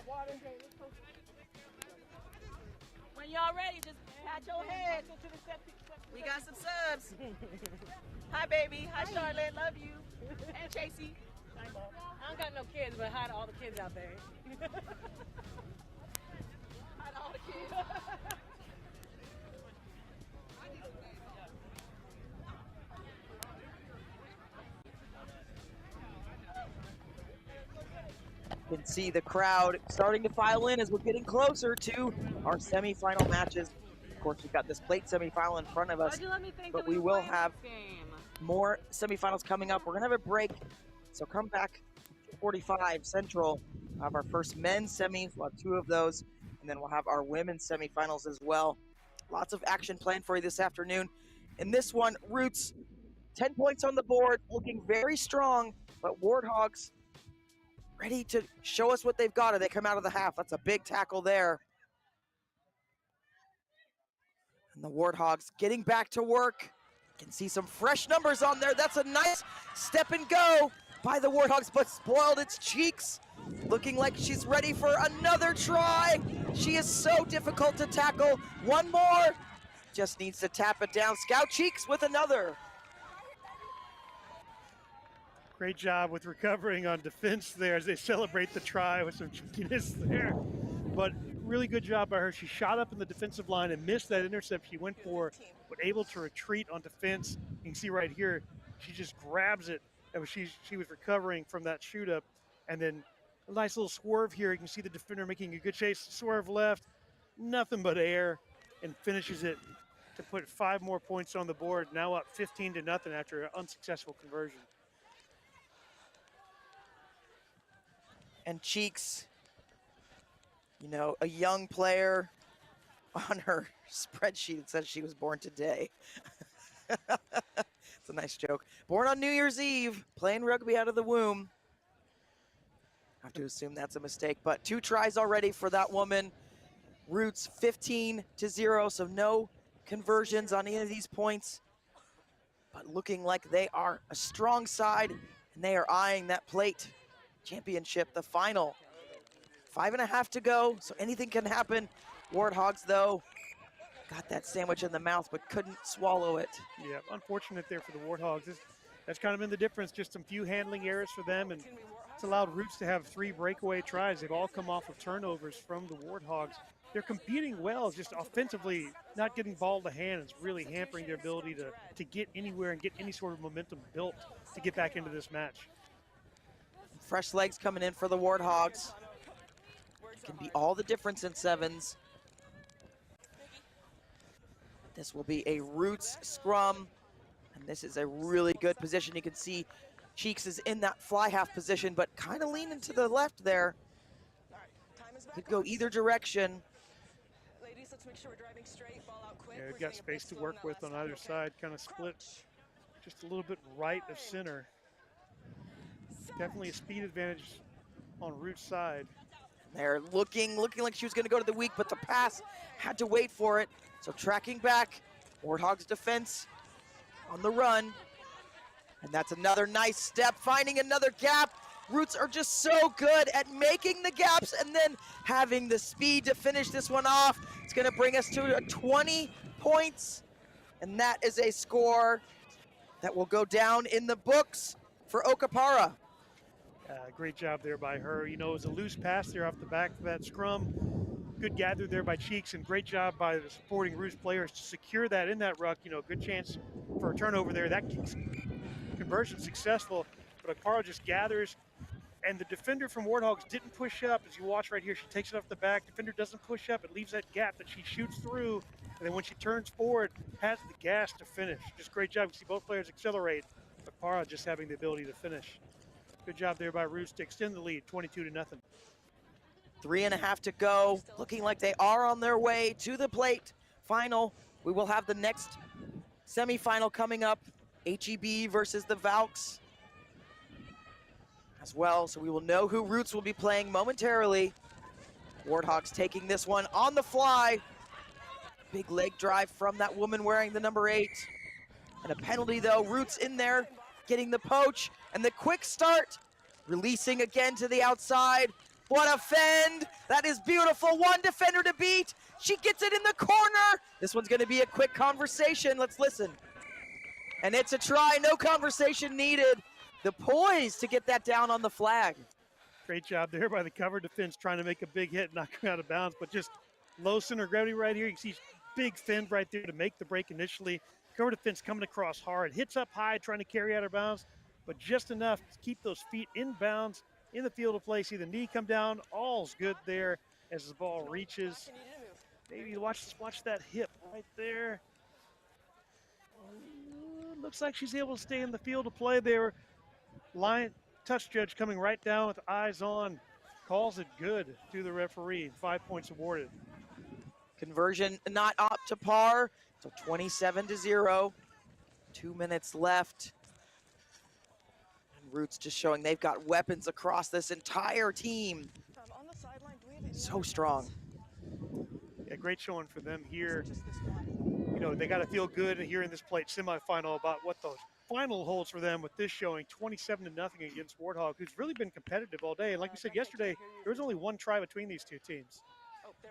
Water. When y'all ready, just pat your head to the set. We got some subs. Hi, baby. Hi, Charlotte. Love you. And Chasey. I don't got no kids, but hi to all the kids out there. Hi to all the kids. You can see the crowd starting to file in as we're getting closer to our semifinal matches. Of course, we've got this plate semifinal in front of us, but we will have more semifinals coming up. We're gonna have a break, so come back 45 Central. We'll have our first men's semis, we'll have 2 of those, and then we'll have our women's semifinals as well. Lots of action planned for you this afternoon. In this one, Roots, 10 points on the board, looking very strong, but Warthogs ready to show us what they've got as they come out of the half. That's a big tackle there. And the Warthogs getting back to work. You can see some fresh numbers on there. That's a nice step and go by the Warthogs, but spoiled its cheeks. Looking like she's ready for another try. She is so difficult to tackle. One more. Just needs to tap it down. Scout Cheeks with another. Great job with recovering on defense there as they celebrate the try with some cheekiness there. But really good job by her. She shot up in the defensive line and missed that intercept she went for, but able to retreat on defense. You can see right here, she just grabs it. She was recovering from that shoot up. And then a nice little swerve here. You can see the defender making a good chase. Swerve left, nothing but air, and finishes it to put 5 more points on the board. Now up 15-0 after an unsuccessful conversion. And Cheeks, you know, a young player on her spreadsheet. It says she was born today. It's a nice joke. Born on New Year's Eve, playing rugby out of the womb. I have to assume that's a mistake, but 2 tries already for that woman. Roots 15-0, so no conversions on any of these points. But looking like they are a strong side, and they are eyeing that plate championship, the final. 5.5 to go, so anything can happen. Warthogs, though, got that sandwich in the mouth, but couldn't swallow it. Yeah, unfortunate there for the Warthogs. That's kind of been the difference, just some few handling errors for them, and it's allowed Roots to have 3 breakaway tries. They've all come off of turnovers from the Warthogs. They're competing well, just offensively, not getting ball to hand is really hampering their ability to get anywhere and get any sort of momentum built to get back into this match. Fresh legs coming in for the Warthogs. Can be all the difference in sevens. This will be a Roots scrum, and this is a really good position. You can see Cheeks is in that fly half position, but kind of leaning to the left there. Could go either direction. Ladies, let's make sure we're driving straight, ball out quick. Yeah, they've got space to work with on either side, kind of split just a little bit right of center. Definitely a speed advantage on Roots' side. They're looking like she was going to go to the weak, but the pass had to wait for it. So tracking back, Warthogs defense on the run. And that's another nice step, finding another gap. Roots are just so good at making the gaps and then having the speed to finish this one off. It's going to bring us to 20 points, and that is a score that will go down in the books for Okapara. Great job there by her. You know, it was a loose pass there off the back of that scrum. Good gather there by Cheeks, and great job by the supporting Roots players to secure that in that ruck. You know, good chance for a turnover there. That conversion successful, but Okapara just gathers, and the defender from Warthogs didn't push up. As you watch right here, she takes it off the back. Defender doesn't push up. It leaves that gap that she shoots through, and then when she turns forward, has the gas to finish. Just great job. You see both players accelerate. Okapara just having the ability to finish. Good job there by Roots to extend the lead, 22-0. 3.5 to go. Looking like they are on their way to the plate final. We will have the next semifinal coming up. HEB versus the Valks as well. So we will know who Roots will be playing momentarily. Warthogs taking this one on the fly. Big leg drive from that woman wearing the number 8. And a penalty though, Roots in there, getting the poach, and the quick start, releasing again to the outside. What a fend, that is beautiful, one defender to beat. She gets it in the corner. This one's gonna be a quick conversation, let's listen. And it's a try, no conversation needed. The poise to get that down on the flag. Great job there by the cover defense trying to make a big hit, knock him out of bounds, but just low center gravity right here. You can see big fend right there to make the break initially. Cover defense coming across hard, hits up high, trying to carry out of bounds, but just enough to keep those feet in bounds in the field of play. See the knee come down, all's good there as the ball reaches. Maybe watch that hip right there. Looks like she's able to stay in the field of play there. Line touch judge coming right down with eyes on, calls it good to the referee. 5 points awarded. Conversion not up to par, so 27-0. 2 minutes left. And Roots just showing they've got weapons across this entire team. So strong. Yeah, great showing for them here. You know, they got to feel good here in this plate semifinal about what the final holds for them with this showing 27-0 against Warthog, who's really been competitive all day. And like we said yesterday, there was only one try between these two teams.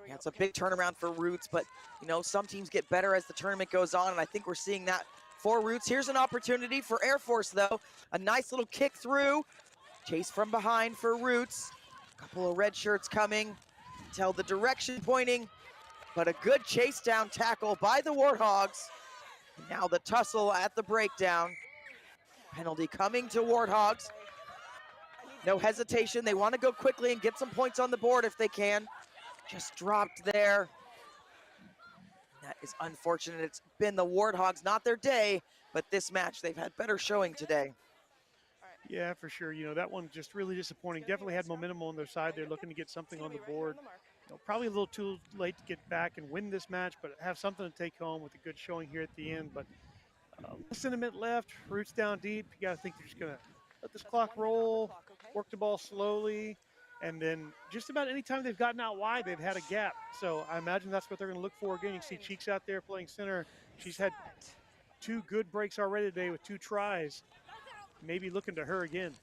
Yeah, it's a big turnaround for Roots, but you know, some teams get better as the tournament goes on, and I think we're seeing that for Roots. Here's an opportunity for Air Force though. A nice little kick through. Chase from behind for Roots. A couple of red shirts coming. Tell the direction pointing, but a good chase down tackle by the Warthogs. And now the tussle at the breakdown. Penalty coming to Warthogs. No hesitation, they want to go quickly and get some points on the board if they can. Just dropped there. That is unfortunate. It's been the Warthogs, not their day, but this match, they've had better showing today. Yeah, for sure. You know, that one just really disappointing. Definitely had momentum on their side. They're looking to get something on the board. You know, probably a little too late to get back and win this match, but have something to take home with a good showing here at the end. But less than a minute left, Roots down deep. You got to think they're just going to let this clock roll, work the ball slowly, and then just about any time they've gotten out wide, they've had a gap. So I imagine that's what they're going to look for again. You can see Cheeks out there playing center. She's had 2 good breaks already today with 2 tries. Maybe looking to her again.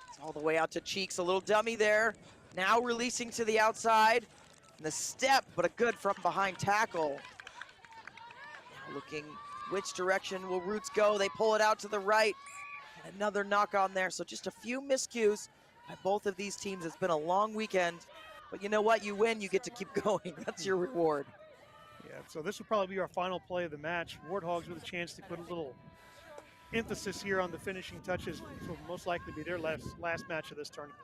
It's all the way out to Cheeks, a little dummy there. Now releasing to the outside. And the step, but a good from behind tackle. Now looking which direction will Roots go. They pull it out to the right. And another knock on there. So just a few miscues by both of these teams. It's been a long weekend. But you know what? You win, you get to keep going. That's your reward. Yeah, so this will probably be our final play of the match. Warthogs with a chance to put a little emphasis here on the finishing touches. This will most likely be their last match of this tournament.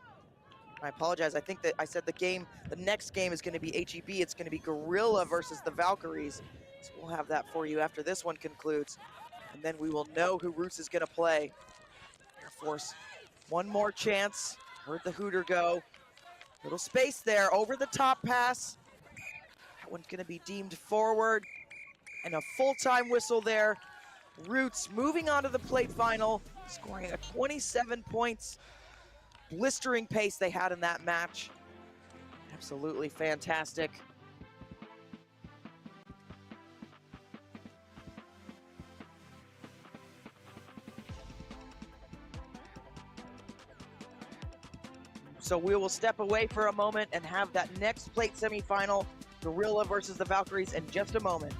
I apologize. I think that I said the next game is going to be HEB. It's going to be Gorilla versus the Valkyries. So we'll have that for you after this one concludes. And then we will know who Roots is going to play. Air Force, one more chance. Heard the hooter go. Little space there, over the top pass. That one's going to be deemed forward. And a full-time whistle there. Roots moving on to the plate final, scoring a 27 points. Blistering pace they had in that match. Absolutely fantastic. So we will step away for a moment and have that next plate semifinal, Gorilla versus the Valkyries, in just a moment.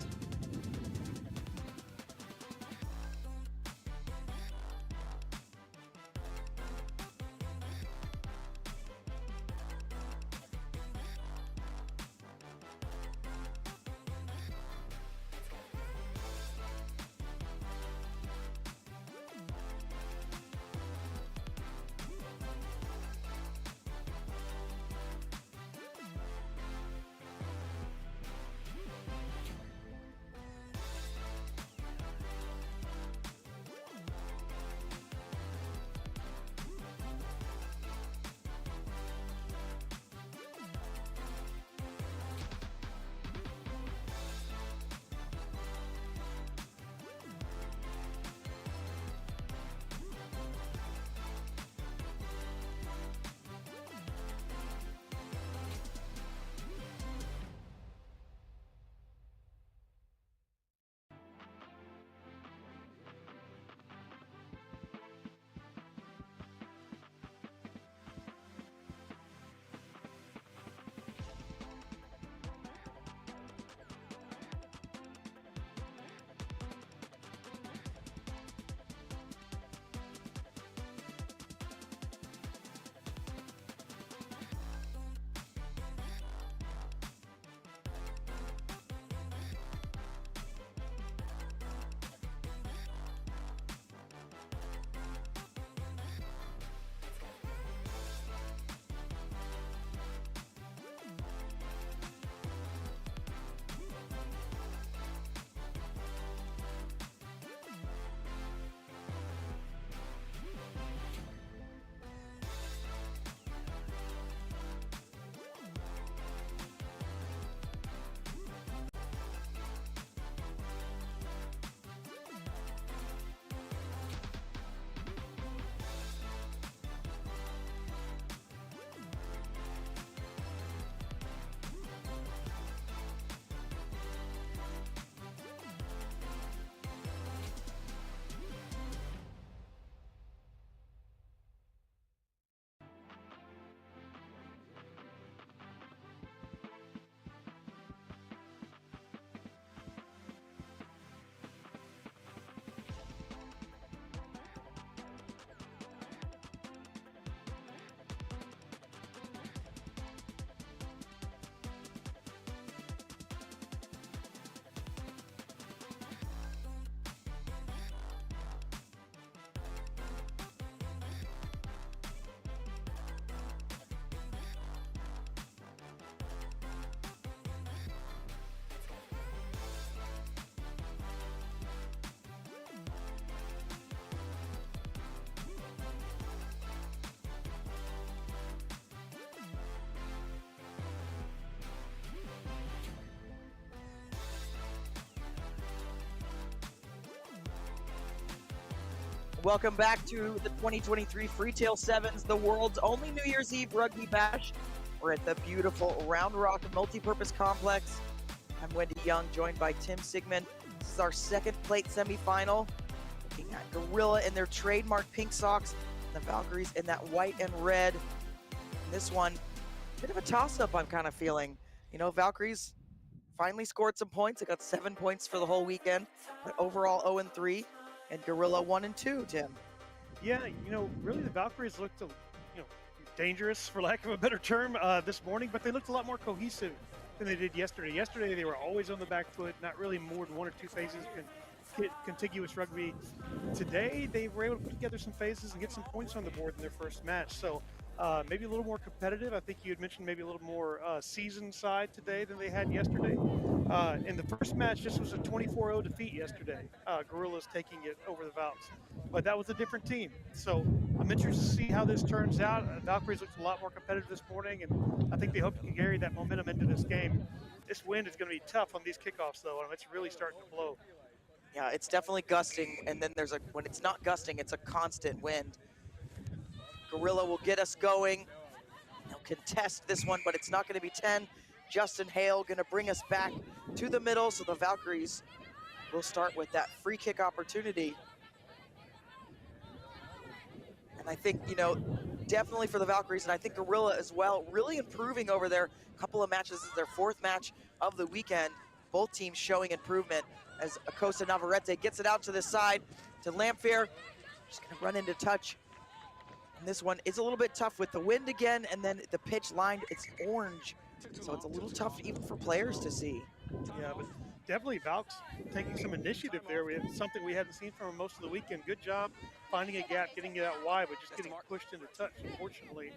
Welcome back to the 2023 Freetail Sevens, the world's only New Year's Eve rugby bash. We're at the beautiful Round Rock Multipurpose Complex. I'm Wendy Young, joined by Tim Sigmund. This is our second plate semifinal. Looking at Gorilla in their trademark pink socks, the Valkyries in that white and red. And this one, bit of a toss-up I'm kind of feeling. You know, Valkyries finally scored some points. They got 7 points for the whole weekend, but overall 0-3. And Gorilla 1-2, Tim. Yeah, you know, really the Valkyries looked, dangerous, for lack of a better term, this morning, but they looked a lot more cohesive than they did yesterday. Yesterday, they were always on the back foot, not really more than one or two phases contiguous rugby. Today, they were able to put together some phases and get some points on the board in their first match. So maybe a little more competitive. I think you had mentioned maybe a little more seasoned side today than they had yesterday. In the first match, this was a 24-0 defeat yesterday. Gorillas taking it over the Valks. But that was a different team. So I'm interested to see how this turns out. Valkyries looked a lot more competitive this morning, and I think they hope to carry that momentum into this game. This wind is going to be tough on these kickoffs, though, and it's really starting to blow. Yeah, it's definitely gusting, and then when it's not gusting, it's a constant wind. Gorilla will get us going. They'll contest this one, but it's not going to be 10. Justin Hale going to bring us back to the middle, so the Valkyries will start with that free kick opportunity. And I think, definitely for the Valkyries, and I think Gorilla as well, really improving over their couple of matches. This is their fourth match of the weekend. Both teams showing improvement as Acosta Navarrete gets it out to the side to Lamphere. Just going to run into touch. And this one is a little bit tough with the wind again, and then the pitch lined, it's orange. So it's a little tough even for players to see. Yeah, but definitely Valks taking some initiative there. We had something we hadn't seen from them most of the weekend. Good job finding a gap, getting it out wide, but just getting pushed into touch, unfortunately.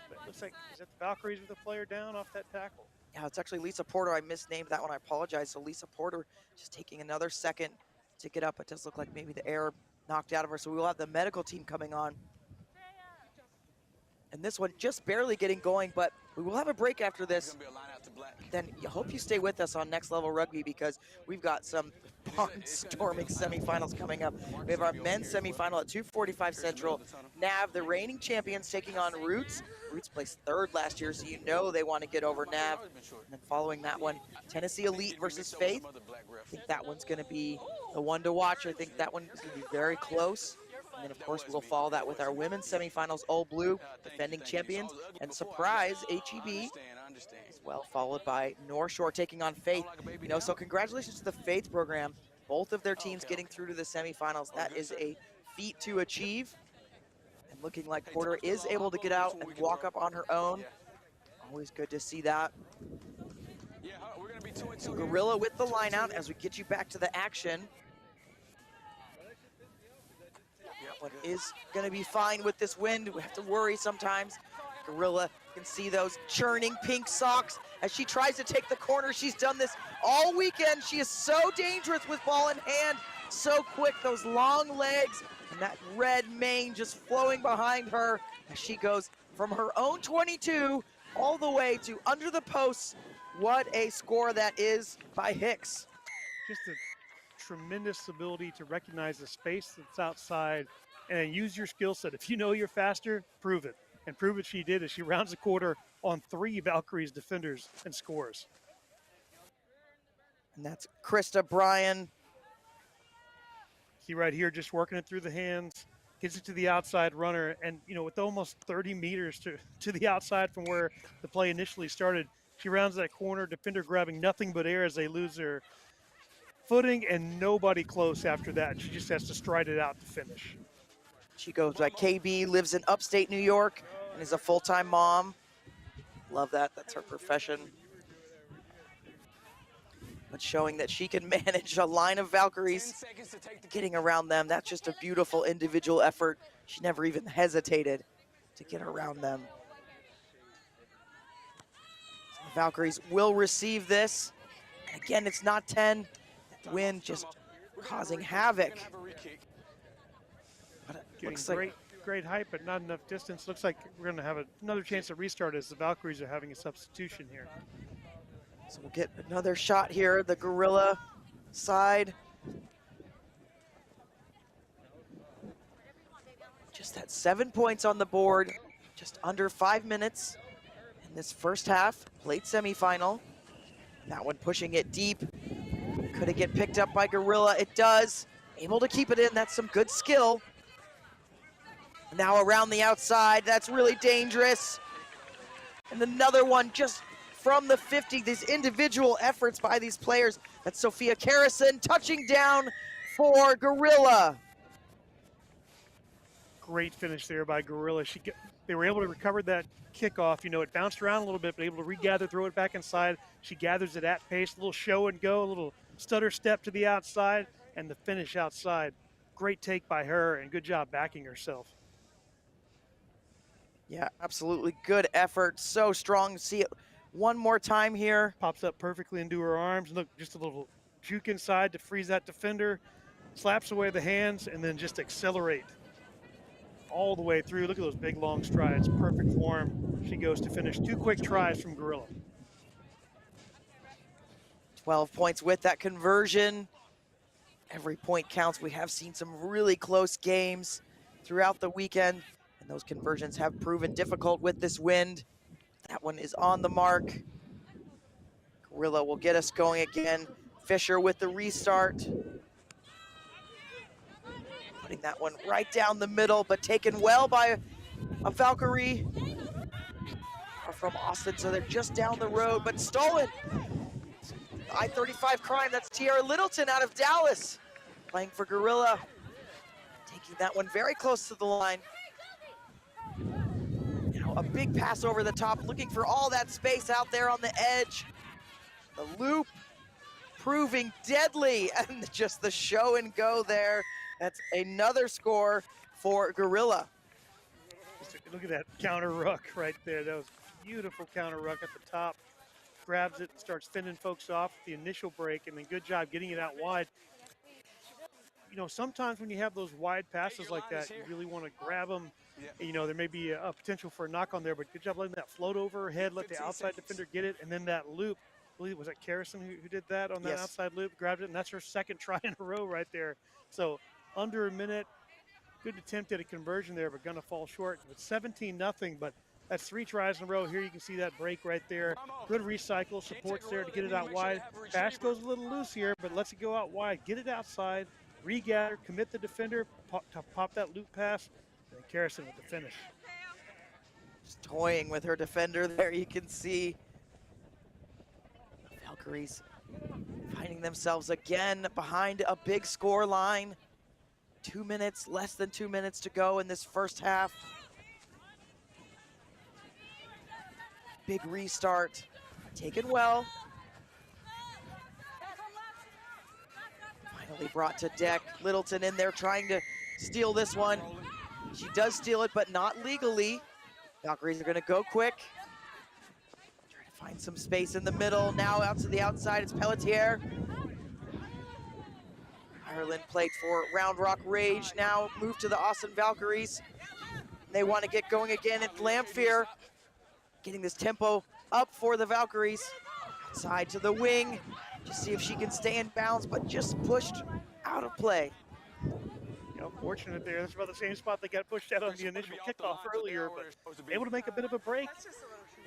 But it looks like, is that the Valkyries with a player down off that tackle? Yeah, it's actually Lisa Porter. I misnamed that one. I apologize. So Lisa Porter just taking another second to get up. It does look like maybe the air knocked out of her. So we will have the medical team coming on. And this one just barely getting going, but we will have a break after this. Then I hope you stay with us on Next Level Rugby, because we've got some barnstorming semifinals coming up. We have our men's semifinal at 2:45 Central. NAV, the reigning champions, taking on Roots. Roots placed third last year, so you know they want to get over NAV. And then following that one, Tennessee Elite versus Faith. I think that one's going to be the one to watch. I think that one is going to be very close. And then, of course, we'll follow that with our women's semifinals, All Blue, defending champions, and surprise, HEB, as well, followed by North Shore taking on Faith. So congratulations to the Faith program. Both of their teams getting through to the semifinals. That is a feat to achieve. And looking like Porter is able to get out and walk up on her own. Always good to see that. So Gorilla with the line out as we get you back to the action. But is going to be fine with this wind. We have to worry sometimes. Gorilla can see those churning pink socks as she tries to take the corner. She's done this all weekend. She is so dangerous with ball in hand. So quick, those long legs and that red mane just flowing behind her as she goes from her own 22 all the way to under the posts. What a score that is by Hicks. Just a tremendous ability to recognize the space that's outside and use your skill set. If you know you're faster, prove it. And prove it she did as she rounds the quarter on 3 Valkyries defenders and scores. And that's Krista Bryan. See right here, just working it through the hands, gets it to the outside runner. And, with almost 30 meters to the outside from where the play initially started, she rounds that corner, defender grabbing nothing but air as they lose their footing, and nobody close after that. She just has to stride it out to finish. She goes by KB, lives in upstate New York, and is a full-time mom. Love that. That's her profession. But showing that she can manage a line of Valkyries, getting around them. That's just a beautiful individual effort. She never even hesitated to get around them. The Valkyries will receive this. Again, it's not 10. Wind just causing havoc. But it looks like great height, but not enough distance. Looks like we're going to have another chance to restart as the Valkyries are having a substitution here. So we'll get another shot here, the Gorilla side. Just that 7 points on the board, just under 5 minutes in this first half, plate semifinal. That one pushing it deep. Could it get picked up by Gorilla? It does. Able to keep it in, that's some good skill. Now around the outside, that's really dangerous. And another one just from the 50, these individual efforts by these players. That's Sophia Karrison touching down for Gorilla. Great finish there by Gorilla. They were able to recover that kickoff. You know, it bounced around a little bit, but able to regather, throw it back inside. She gathers it at pace, a little show and go, a little stutter step to the outside, and the finish outside. Great take by her, and good job backing herself. Yeah, absolutely good effort. So strong. See it one more time here. Pops up perfectly into her arms. Look, just a little juke inside to freeze that defender. Slaps away the hands, and then just accelerate all the way through. Look at those big long strides. Perfect form. She goes to finish. 2 quick tries from Gorilla. 12 points with that conversion. Every point counts. We have seen some really close games throughout the weekend, and those conversions have proven difficult with this wind. That one is on the mark. Gorilla will get us going again. Fisher with the restart. Putting that one right down the middle, but taken well by a Valkyrie from Austin, so they're just down the road, but stolen. I-35 crime, that's Tiara Littleton out of Dallas, playing for Gorilla. Taking that one very close to the line. Now a big pass over the top, looking for all that space out there on the edge. The loop proving deadly, and just the show and go there. That's another score for Gorilla. Look at that counter ruck right there. That was beautiful counter ruck at the top. Grabs it and starts fending folks off the initial break, and then good job getting it out wide. You know, sometimes when you have those wide passes like that, you really want to grab them. You know, there may be a potential for a knock on there, but good job letting that float over her head, let the outside defender get it, and then that loop. I believe, was that Karrison who did that on that Yes. outside loop, grabbed it, and that's her second try in a row right there. So under a minute, good attempt at a conversion there, but gonna fall short. It's 17-0, but that's 3 tries in a row. Here you can see that break right there. Good recycle, supports there to get it out wide. Pass goes a little loose here, but lets it go out wide. Get it outside, regather, commit the defender, pop that loop pass, and Karrison with the finish. Just toying with her defender there, you can see. Valkyries finding themselves again behind a big score line. 2 minutes, less than 2 minutes to go in this first half. Big restart, taken well. Finally brought to deck. Littleton in there trying to steal this one. She does steal it, but not legally. Valkyries are gonna go quick. Try to find some space in the middle. Now out to the outside, it's Pelletier. Ireland played for Round Rock Rage, now moved to the Austin Valkyries. They want to get going again at Lamphere. Getting this tempo up for the Valkyries. Outside to the wing, just see if she can stay in bounds, but just pushed out of play. You know, fortunate there. That's about the same spot they got pushed out on the initial kickoff earlier, but able to make a bit of a break,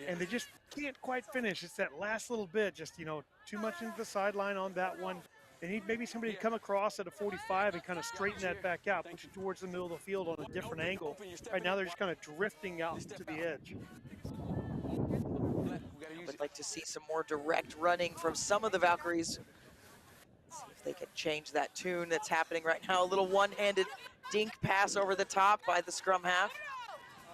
and they just can't quite finish. It's that last little bit, just, you know, too much into the sideline on that one. They need maybe somebody to come across at a 45 and kind of straighten that back out, push it towards the middle of the field on a different angle. Right now they're just kind of drifting out to the edge. I would like to see some more direct running from some of the Valkyries. See if they can change that tune that's happening right now. A little one-handed dink pass over the top by the scrum half.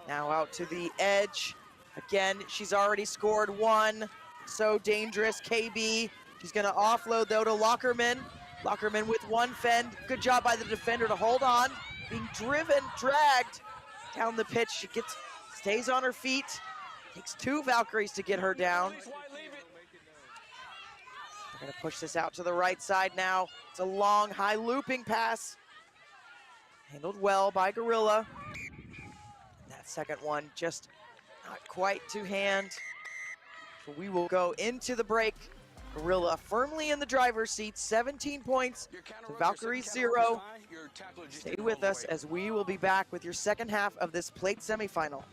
Now out to the edge. Again, she's already scored 1. So dangerous, KB. She's gonna offload though to Lockerman. Lockerman with 1 fend. Good job by the defender to hold on. Being driven, dragged down the pitch. She stays on her feet. Takes 2 Valkyries to get her down. They're gonna push this out to the right side now. It's a long, high looping pass. Handled well by Gorilla. And that second one just not quite to hand. So we will go into the break Gorilla firmly in the driver's seat, 17 points to Valkyries 0. Stay with us as we will be back with your second half of this plate semifinal.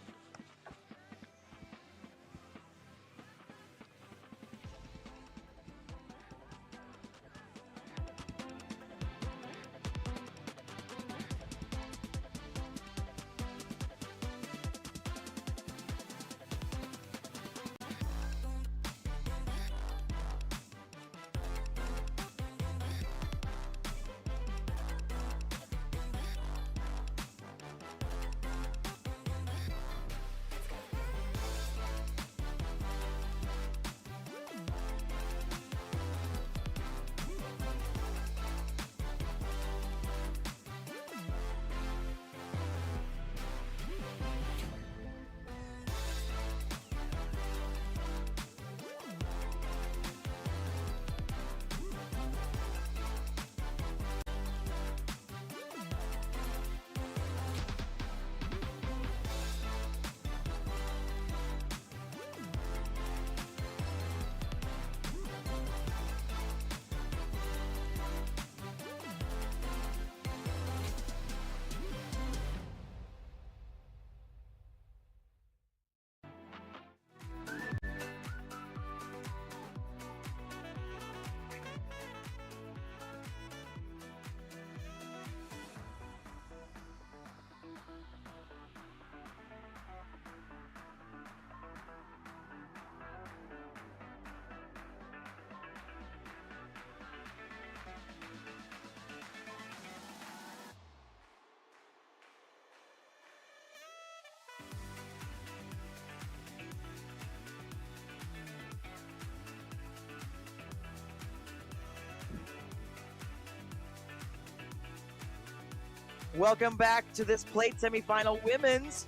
Welcome back to this plate semifinal. Women's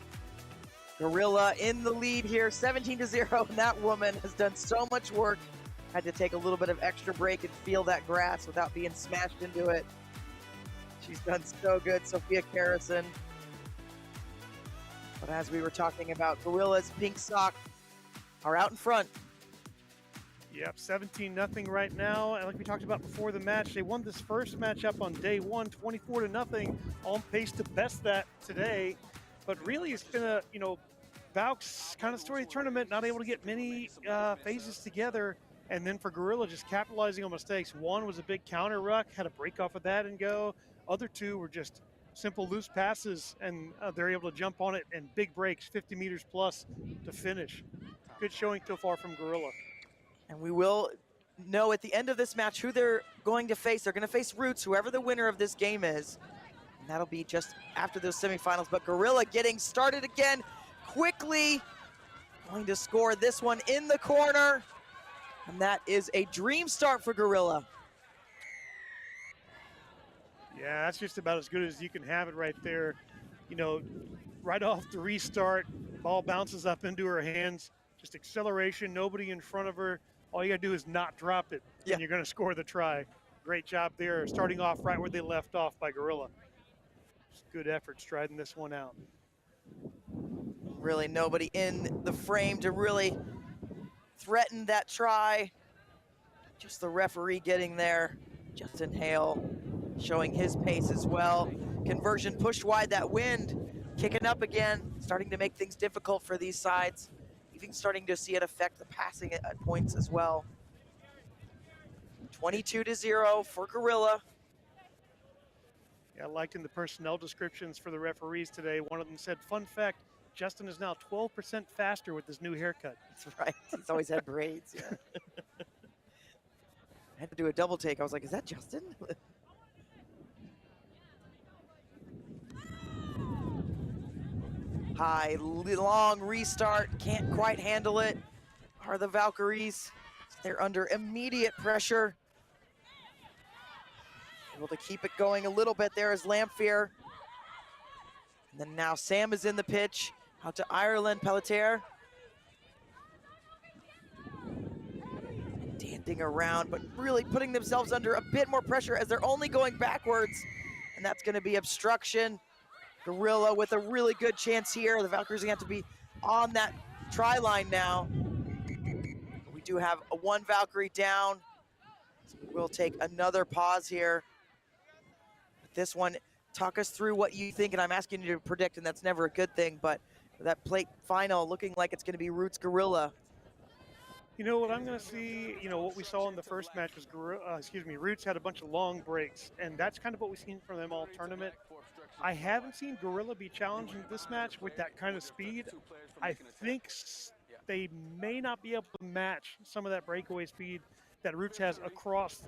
Gorilla in the lead here, 17-0. And that woman has done so much work. Had to take a little bit of extra break and feel that grass without being smashed into it. She's done so good, Sophia Carrison. But as we were talking about, Gorilla's pink sock are out in front. Yep, 17-0 right now. And like we talked about before the match, they won this first matchup on day one, 24-0, on pace to best that today. But really, it's been a, Valk's kind of story tournament, not able to get many phases together. And then for Gorilla, just capitalizing on mistakes. One was a big counter ruck, had a break off of that and go. Other two were just simple loose passes, and they're able to jump on it and big breaks, 50 meters plus to finish. Good showing so far from Gorilla. And we will know at the end of this match who they're going to face. They're going to face Roots, whoever the winner of this game is. And that'll be just after those semifinals. But Gorilla getting started again quickly. Going to score this one in the corner. And that is a dream start for Gorilla. Yeah, that's just about as good as you can have it right there. Right off the restart, ball bounces up into her hands. Just acceleration, nobody in front of her. All you got to do is not drop it, and you're going to score the try. Great job there, starting off right where they left off by Gorilla. Just good effort striding this one out. Really nobody in the frame to really threaten that try. Just the referee getting there. Justin Hale showing his pace as well. Conversion pushed wide, that wind kicking up again, starting to make things difficult for these sides. Even starting to see it affect the passing at points as well. 22-0 for Gorilla. Yeah, I liked in the personnel descriptions for the referees today. One of them said, fun fact, Justin is now 12% faster with his new haircut. That's right, he's always had braids, yeah. I had to do a double take. I was like, is that Justin? High, long restart, can't quite handle it. Are the Valkyries. They're under immediate pressure. Able to keep it going a little bit there as Lamphere. And then now Sam is in the pitch. Out to Ireland Pelletier. Dancing around, but really putting themselves under a bit more pressure as they're only going backwards. And that's gonna be obstruction. Gorilla with a really good chance here. The Valkyries are gonna have to be on that try line now. We do have one Valkyrie down. So we'll take another pause here. This one, talk us through what you think, and I'm asking you to predict, and that's never a good thing, but that plate final looking like it's going to be Roots Gorilla. You know what I'm going to see, what we saw in the first match was, Roots had a bunch of long breaks, and that's kind of what we've seen from them all tournament. I haven't seen Gorilla be challenged in this match with that kind of speed. I think they may not be able to match some of that breakaway speed that Roots has across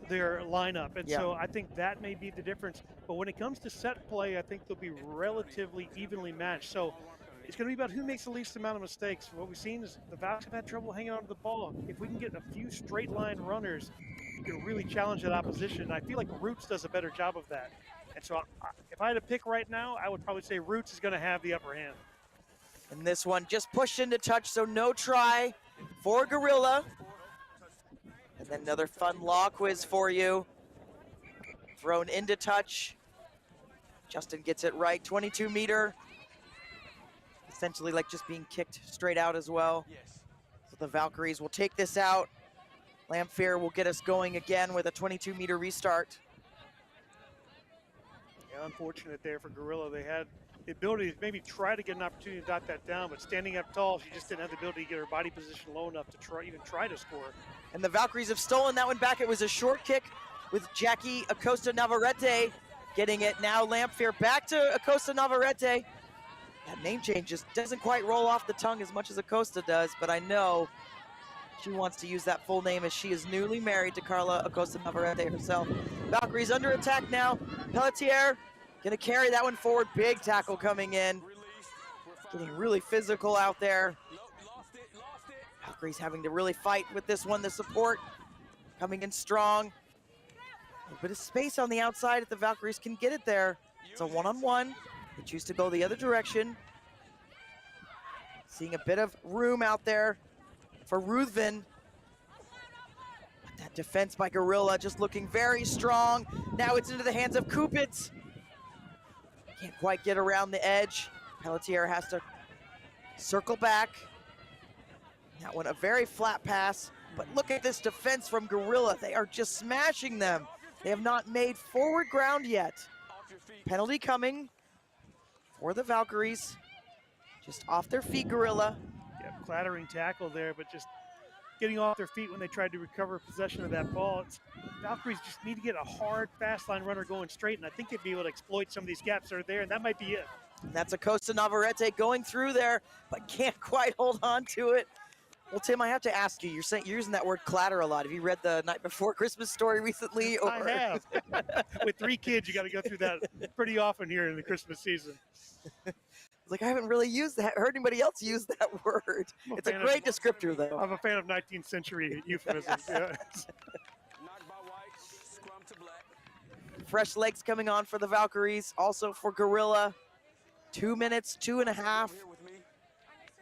their lineup, and so I think that may be the difference. But when it comes to set play, I think they'll be relatively evenly matched. So it's going to be about who makes the least amount of mistakes. What we've seen is the Valks have had trouble hanging on to the ball. If we can get a few straight line runners, you can really challenge that opposition. And I feel like Roots does a better job of that. And so if I had to pick right now, I would probably say Roots is going to have the upper hand. And this one just pushed into touch, so no try for Gorilla. And then another fun law quiz for you. Thrown into touch. Justin gets it right, 22 meter. Essentially like just being kicked straight out as well. So the Valkyries will take this out. Lamphere will get us going again with a 22 meter restart. Yeah, unfortunate there for Gorilla. They had the ability to maybe try to get an opportunity to dot that down, but standing up tall, she just didn't have the ability to get her body position low enough to even try to score. And the Valkyries have stolen that one back. It was a short kick with Jackie Acosta Navarrete getting it. Now Lamphere back to Acosta Navarrete. That name change just doesn't quite roll off the tongue as much as Acosta does, but I know she wants to use that full name as she is newly married to Carla Acosta Navarrete herself. Valkyries under attack now. Pelletier gonna carry that one forward. Big tackle coming in. Getting really physical out there. Valkyries having to really fight with this one. The support coming in strong. A little bit of space on the outside if the Valkyries can get it there. It's a one-on-one. They choose to go the other direction. Seeing a bit of room out there for Ruthven. But that defense by Gorilla just looking very strong. Now it's into the hands of Kupitz. Can't quite get around the edge. Pelletier has to circle back. That one a very flat pass, but look at this defense from Gorilla. They are just smashing them. They have not made forward ground yet. Penalty coming for the Valkyries. Just off their feet, Gorilla. Yeah, clattering tackle there, but just getting off their feet when they tried to recover possession of that ball. Valkyries just need to get a hard, fast line runner going straight, and I think they'd be able to exploit some of these gaps that are there, and that might be it. And that's Acosta Navarrete going through there, but can't quite hold on to it. Well, Tim, I have to ask you, you're using that word clatter a lot. Have you read the Night Before Christmas story recently? Or? I have. With 3 kids, you got to go through that pretty often here in the Christmas season. Like, I haven't really heard anybody else use that word. It's a great descriptor, though. I'm a fan of 19th century euphemisms. Yeah. Fresh legs coming on for the Valkyries, also for Gorilla. 2 minutes, 2.5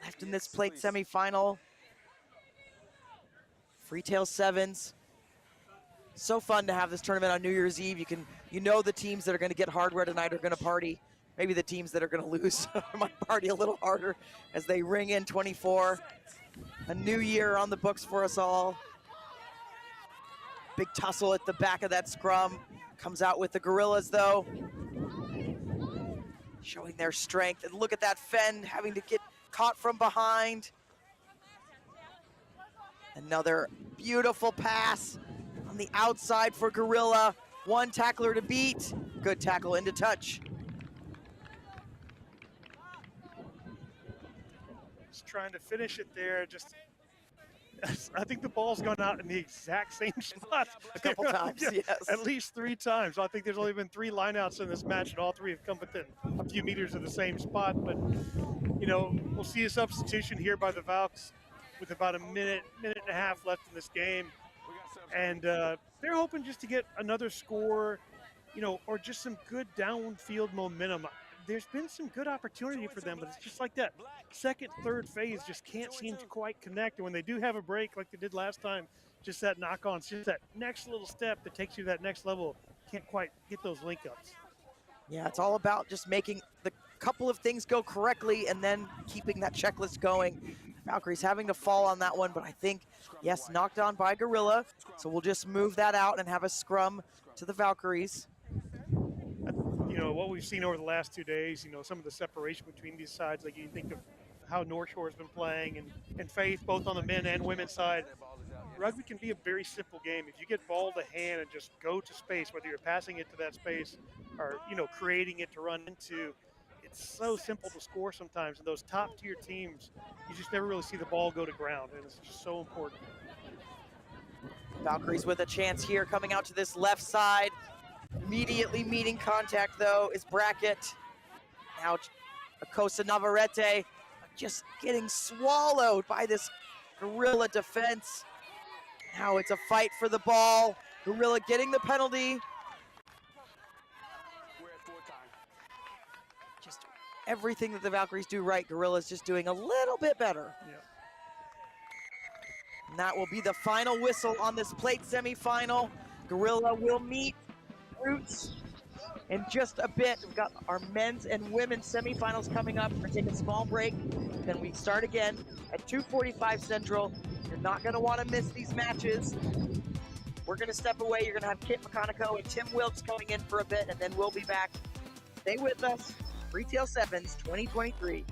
left in this plate semifinal. Freetail sevens. So fun to have this tournament on New Year's Eve. You know the teams that are going to get hardware tonight are going to party. Maybe the teams that are going to lose might party a little harder as they ring in 24. A new year on the books for us all. Big tussle at the back of that scrum. Comes out with the Gorillas, though. Showing their strength. And look at that Fenn having to get caught from behind. Another beautiful pass on the outside for Gorilla. One tackler to beat. Good tackle into touch. Just trying to finish it there. I think the ball's gone out in the exact same spot. A couple times, yeah, yes. At least 3 times. I think there's only been 3 lineouts in this match, and all 3 have come within a few meters of the same spot. But, we'll see a substitution here by the Valks with about a minute and a half left in this game. And they're hoping just to get another score, or just some good downfield momentum. There's been some good opportunity for them, but it's just like that second, third phase just can't seem to quite connect. And when they do have a break like they did last time, just that knock-on, it's just that next little step that takes you to that next level. Can't quite get those link-ups. Yeah, it's all about just making the couple of things go correctly and then keeping that checklist going. Valkyries having to fall on that one, but I think, yes, knocked on by Gorilla. So we'll just move that out and have a scrum to the Valkyries. You know, what we've seen over the last 2 days, you know, some of the separation between these sides, like you think of how North Shore's been playing and Faith, both on the men and women's side. Rugby can be a very simple game. If you get ball to hand and just go to space, whether you're passing it to that space or, you know, creating it to run into, it's so simple to score sometimes. And those top tier teams, you just never really see the ball go to ground, and it's just so important. Valkyries with a chance here coming out to this left side. Immediately meeting contact though is Brackett. Now Acosta Navarrete just getting swallowed by this Gorilla defense. Now it's a fight for the ball. Gorilla getting the penalty. Just everything that the Valkyries do right, Gorilla's just doing a little bit better. Yep. And that will be the final whistle on this plate semifinal. Gorilla will meet Roots in just a bit. We've got our men's and women's semifinals coming up. We're gonna take a small break, then we start again at 2:45 Central. You're not gonna wanna miss these matches. We're gonna step away. You're gonna have Kit McConaughey and Tim Wilkes coming in for a bit, and then we'll be back. Stay with us. Freetail Sevens 2023.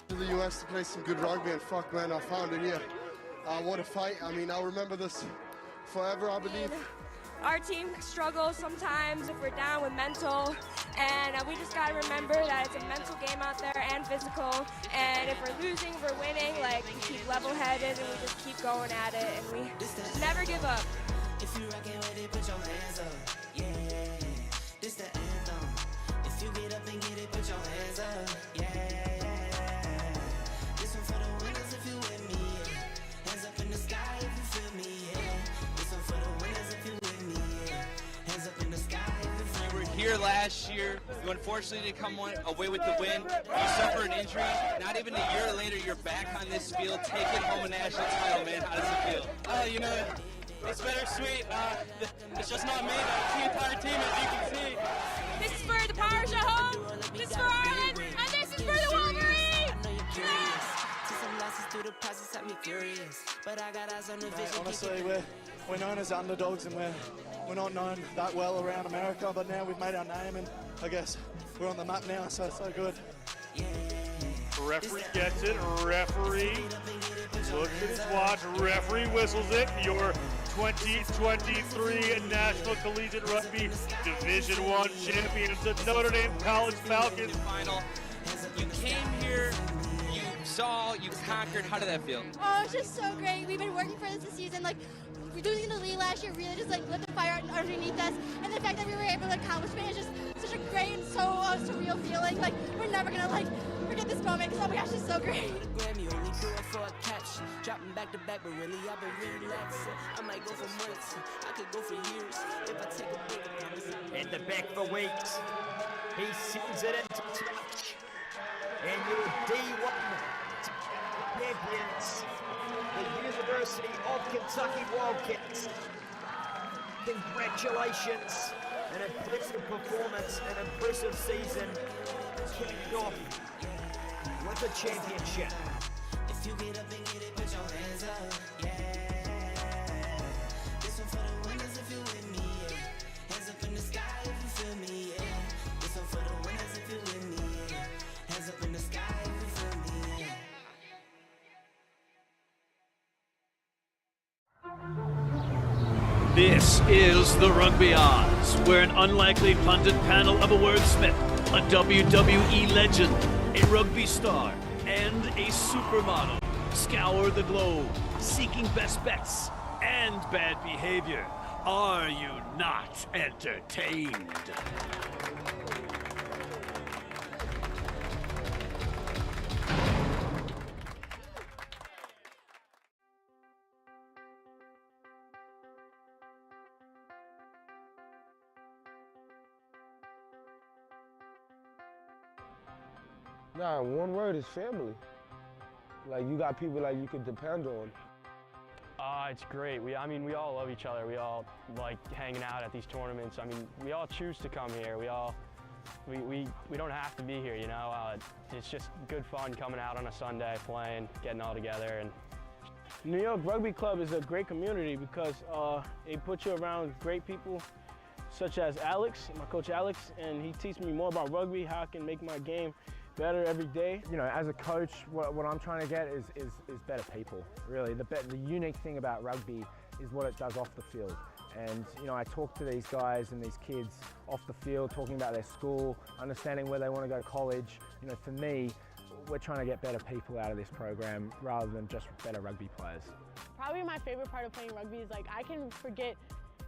To the US to play some good rugby, and fuck man, I found it here. What a fight. I mean, I'll remember this forever, I believe. Our team struggles sometimes if we're down with mental, and we just gotta remember that it's a mental game out there and physical, and if we're losing, we're winning, like we keep level-headed and we just keep going at it and we never give up. If you rockin' with it, put your hands up. Yeah, this the anthem. If you get up and get it, put your hands up. Yeah. This one for the winners if you with me. Yeah. Hands up in the sky if you feel me. Yeah. This one for the winners if you with me. Yeah. Hands up in the sky if you feel me. You were here last year. You unfortunately didn't come away with the win. You suffered an injury. Not even a year later, you're back on this field, taking home a national title, man. How does it feel? You know, it's bittersweet. It's just not me, the entire team, as you can see. This is for the Powers at home, this is for Ireland, and this is for the Wolverines! Honestly, we're known as underdogs, and we're not known that well around America, but now we've made our name, and I guess we're on the map now, so it's so good. Referee gets it. Referee looks at his watch. Referee whistles it. Your 2023 National Collegiate Rugby Division I champions, the Notre Dame College Falcons. Final. You came here, you saw, you conquered. How did that feel? Oh, it's just so great. We've been working for this season. Like, losing the lead last year really just like lit the fire underneath us, and the fact that we were able to accomplish it is just such a great and so surreal feeling. Like, we're never gonna like forget this moment because oh my gosh, it's so great. Grammy only do it for a catch. Dropping back to back, but really I've been relaxing. I might go for months, I could go for years if I take a break. In the back for weeks, he sends it into touch, and your D1 champions, the University of Kentucky Wildcats. Congratulations, an impressive performance, an impressive season, kicked off with a championship. If you get up and get it, put your hands up, yeah. This one for the winners if you with me, yeah. Hands up in the sky if you feel me, yeah. This one for the winners if you with me, yeah. Hands up in the sky if you feel me, yeah. This is the Rugby Odds, where an unlikely pundit panel of a wordsmith, a WWE legend, a rugby star, and a supermodel scour the globe, seeking best bets and bad behavior. Are you not entertained? Nah, one word is family. Like, you got people like you can depend on. It's great. We all love each other. We all like hanging out at these tournaments. I mean, we all choose to come here. We don't have to be here, you know. It's just good fun coming out on a Sunday, playing, getting all together. And New York Rugby Club is a great community because it puts you around great people such as Alex, my coach Alex, and he teaches me more about rugby, how I can make my game better every day. You know, as a coach, what I'm trying to get is better people, really. The unique thing about rugby is what it does off the field. And, you know, I talk to these guys and these kids off the field, talking about their school, understanding where they want to go to college. You know, for me, we're trying to get better people out of this program rather than just better rugby players. Probably my favorite part of playing rugby is, like, I can forget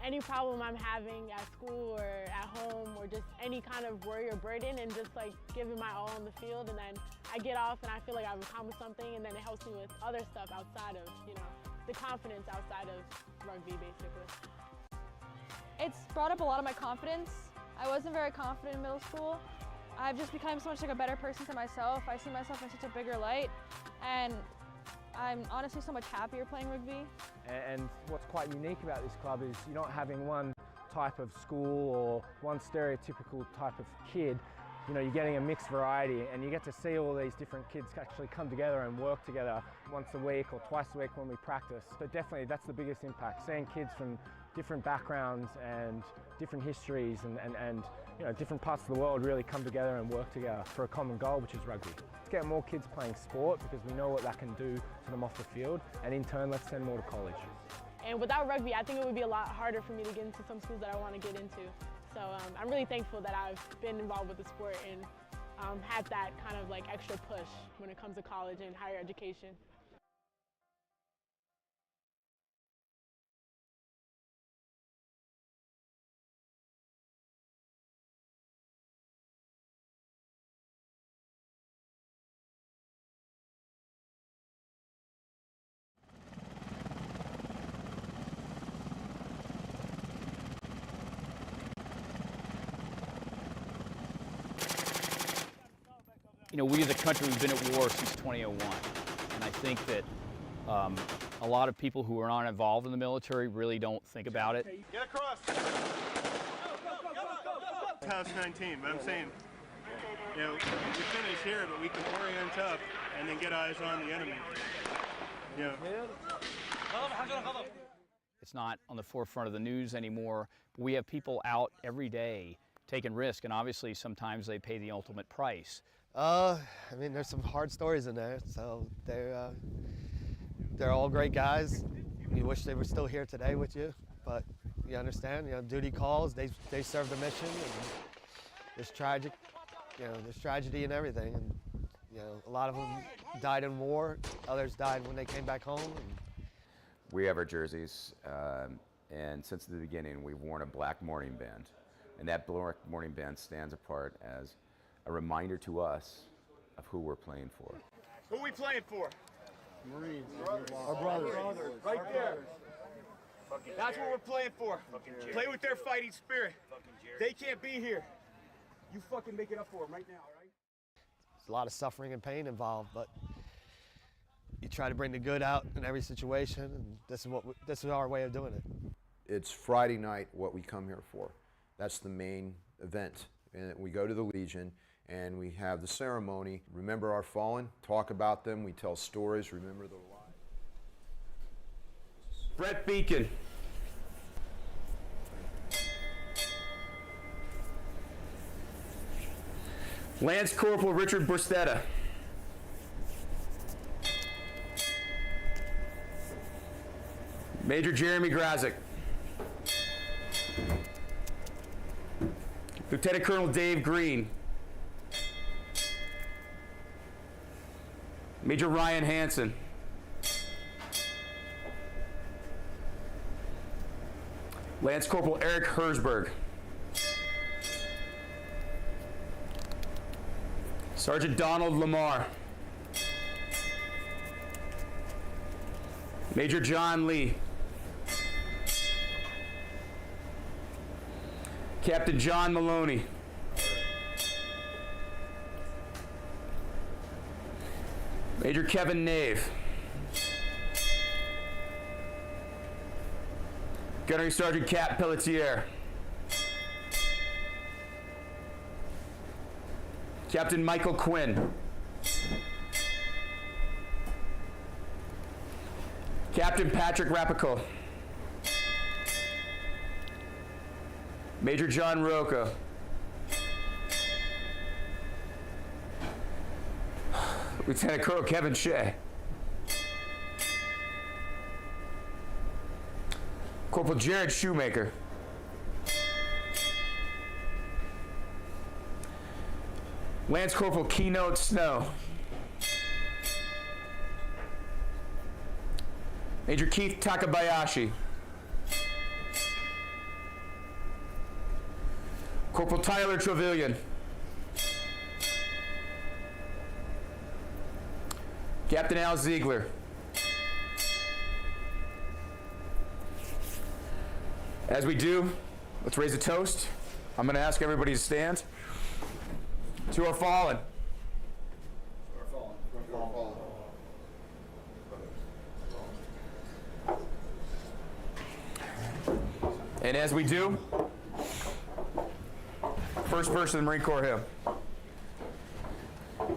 any problem I'm having at school or at home or just any kind of worry or burden and just like giving my all on the field, and then I get off and I feel like I've accomplished something, and then it helps me with other stuff outside of, you know, the confidence outside of rugby basically. It's brought up a lot of my confidence. I wasn't very confident in middle school. I've just become so much like a better person to myself. I see myself in such a bigger light, and I'm honestly so much happier playing rugby. And what's quite unique about this club is you're not having one type of school or one stereotypical type of kid. You know, you're getting a mixed variety, and you get to see all these different kids actually come together and work together once a week or twice a week when we practice. So definitely that's the biggest impact, seeing kids from different backgrounds and different histories and you know, different parts of the world really come together and work together for a common goal, which is rugby. Let's get more kids playing sport because we know what that can do to them off the field, and in turn, let's send more to college. And without rugby, I think it would be a lot harder for me to get into some schools that I want to get into. So I'm really thankful that I've been involved with the sport and had that kind of like extra push when it comes to college and higher education. You know, we as a country, we've been at war since 2001. And I think that a lot of people who are not involved in the military really don't think about it. Get across. House 19, but I'm saying, you know, we finish here, but we can orient up and then get eyes on the enemy. You know. It's not on the forefront of the news anymore, but we have people out every day taking risk, and obviously sometimes they pay the ultimate price. I mean, there's some hard stories in there, so they're all great guys. You wish they were still here today with you, but you understand, you know, duty calls, they served a mission, and there's tragic, you know, there's tragedy and everything, and you know, a lot of them died in war, others died when they came back home. And we have our jerseys, and since the beginning, we've worn a black mourning band, and that black mourning band stands apart as a reminder to us of who we're playing for. Who are we playing for? Marines. Our brothers. Right there. That's what we're playing for. Play with their fighting spirit. They can't be here. You fucking make it up for them right now, all right? there's a lot of suffering and pain involved, but you try to bring the good out in every situation, and this is our way of doing it. It's Friday night, what we come here for. That's the main event. And we go to the Legion and we have the ceremony, remember our fallen, talk about them, we tell stories, remember their lives. Brett Beacon. Lance Corporal Richard Brustetta. Major Jeremy Grazik. Lieutenant Colonel Dave Green. Major Ryan Hansen. Lance Corporal Eric Herzberg. Sergeant Donald Lamar. Major John Lee. Captain John Maloney. Major Kevin Nave. Gunnery Sergeant Cap Pelletier. Captain Michael Quinn. Captain Patrick Rapico. Major John Roca. Lieutenant Colonel Kevin Shea. Corporal Jared Shoemaker. Lance Corporal Keynote Snow. Major Keith Takabayashi. Corporal Tyler Trevelyan. Captain Al Ziegler. As we do, let's raise a toast. I'm going to ask everybody to stand. To our fallen. And as we do, first verse of the Marine Corps hymn.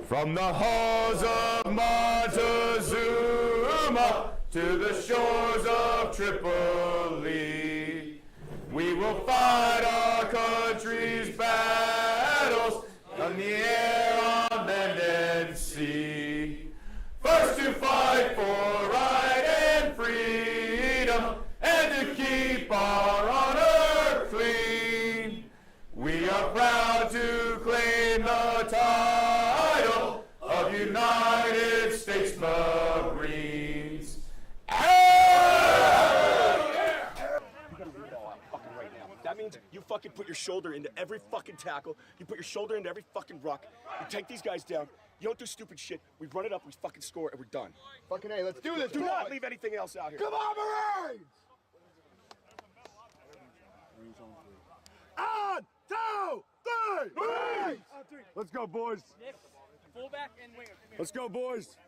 From the halls of Montezuma to the shores of Tripoli, we will fight our country's battles on the air, on land, and sea. First to fight for right and freedom, and to keep our honor clean. We are proud to claim the title of United States Marines. That means you fucking put your shoulder into every fucking tackle. You put your shoulder into every fucking ruck. You take these guys down. You don't do stupid shit. We run it up, we fucking score, and we're done. Fucking A, let's do this. Do not leave anything else out here. Come on, Marines! On, 2, 3, Marines! Let's go, boys. Fullback and winger. Let's go, boys.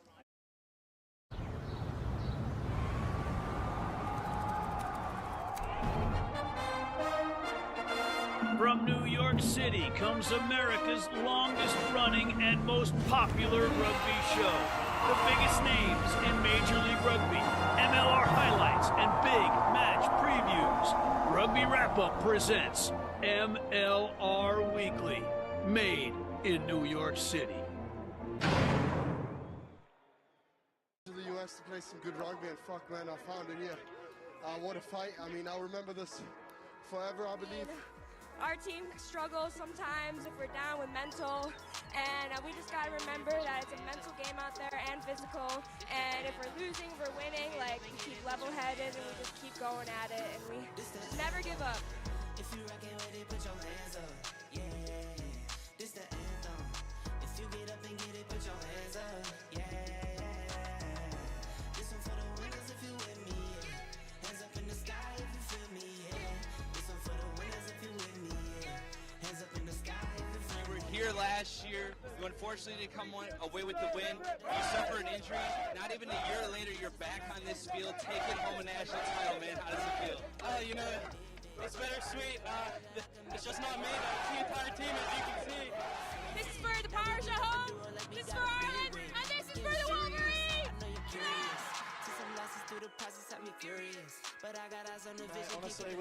From New York City comes America's longest running and most popular rugby show. The biggest names in Major League Rugby, MLR highlights, and big match previews. Rugby Wrap-Up presents MLR Weekly, made in New York City. To the US to play some good rugby, and fuck man, I found it here. What a fight. I mean, I'll remember this forever, I believe. Our team struggles sometimes if we're down with mental, and we just gotta remember that it's a mental game out there and physical, and if we're losing, we're winning, like we keep level-headed and we just keep going at it, and we never give up. If you rockin' with it, put your hands up. Yeah, this the anthem. If you get up and get it, put your hands up. Yeah, this one for the winners if you with me. Yeah. Hands up in the sky if you feel me. Yeah, this one for the winners if you with me. Yeah. Hands up in the sky if you feel me. You were here last year. You unfortunately didn't come away with the win. You suffered an injury. Not even a year later, you're back on this field, taking home a national title, man. How does it feel? You know, it's bittersweet. It's just not me, the entire team, as you can see. This is for the Power Show home, this is for Ireland, and this is for the Wolverines! Honestly,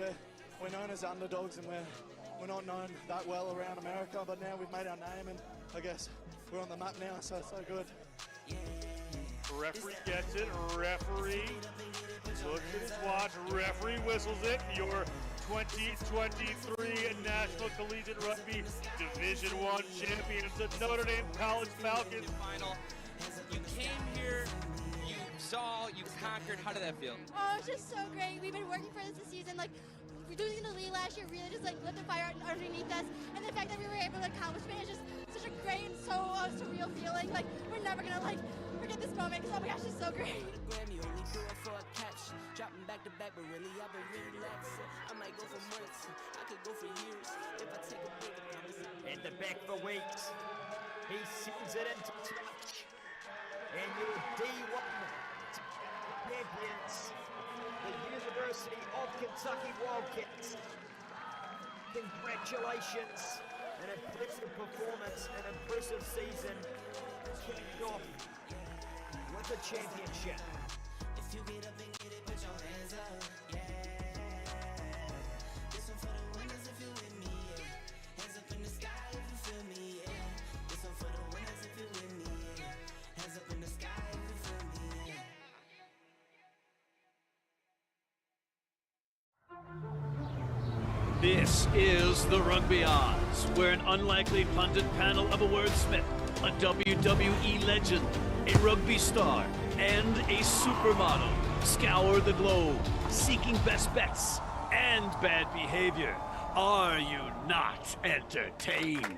we're known as underdogs, and we're not known that well around America, but now we've made our name, and I guess we're on the map now, so it's so good. Referee gets it. Referee looks at his watch. Referee whistles it. Your 2023 National Collegiate Rugby Division I champions, the Notre Dame College Falcons. Final. You came here, you saw, you conquered. How did that feel? Oh, it's just so great. We've been working for this season. Like, losing the lead last year really just like lit the fire underneath us, and the fact that we were able to accomplish it is just such a great and so surreal feeling. Like, we're never gonna like forget this moment because oh my gosh, it's so great. Dropping back to back, but really I've been relaxing. I might go for months, I could go for years if I take a break. In the back for weeks, he sends it into touch, and your D1 champions, the University University of Kentucky Wildcats. Congratulations, an impressive performance, an impressive season, kicked off with a championship. If you get up and get it, put your hands up, yeah. This one for the winners if you with me, yeah. Hands up in the sky if you feel me, yeah. This one for the winners if you with me, yeah. Hands up in the sky if you feel me, yeah. This is the Rugby Odds, where an unlikely pundit panel of a wordsmith, a WWE legend, a rugby star, and a supermodel scour the globe, seeking best bets and bad behavior. Are you not entertained?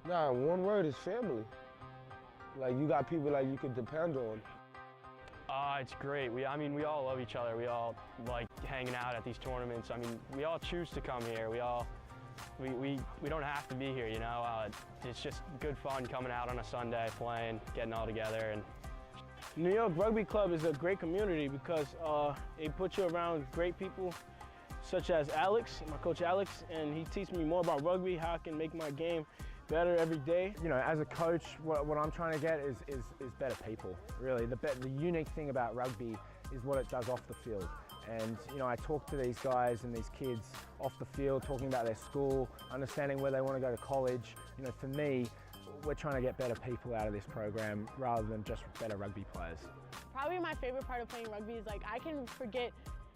Nah, one word is family. Like, you got people like you can depend on. It's great. We all love each other. We all like hanging out at these tournaments. I mean, we all choose to come here. We don't have to be here, you know. It's just good fun coming out on a Sunday, playing, getting all together. And New York Rugby Club is a great community because they put you around great people such as Alex, my coach Alex, and he teaches me more about rugby, how I can make my game better every day. You know, as a coach, what I'm trying to get is better people, really. The unique thing about rugby is what it does off the field. And, you know, I talk to these guys and these kids off the field, talking about their school, understanding where they want to go to college. You know, for me, we're trying to get better people out of this program rather than just better rugby players. Probably my favorite part of playing rugby is, like, I can forget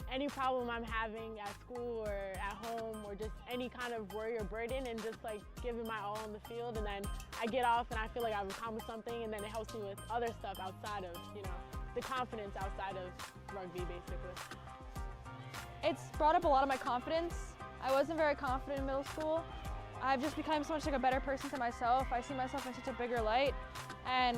any problem I'm having at school or at home or just any kind of worry or burden and just like giving my all on the field, and then I get off and I feel like I've accomplished something, and then it helps me with other stuff outside of, you know, the confidence outside of rugby basically. It's brought up a lot of my confidence. I wasn't very confident in middle school. I've just become so much like a better person to myself. I see myself in such a bigger light, and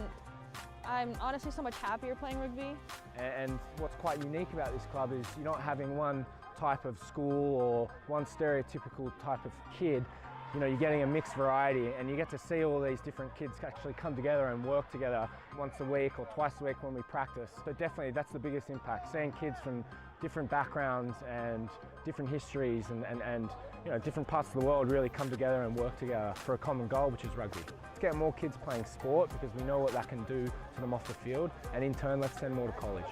I'm honestly so much happier playing rugby. And what's quite unique about this club is you're not having one type of school or one stereotypical type of kid. You know, you're getting a mixed variety, and you get to see all these different kids actually come together and work together once a week or twice a week when we practice. So definitely that's the biggest impact, seeing kids from different backgrounds and different histories and you know, different parts of the world really come together and work together for a common goal, which is rugby. Let's get more kids playing sport because we know what that can do to them off the field, and in turn let's send more to college.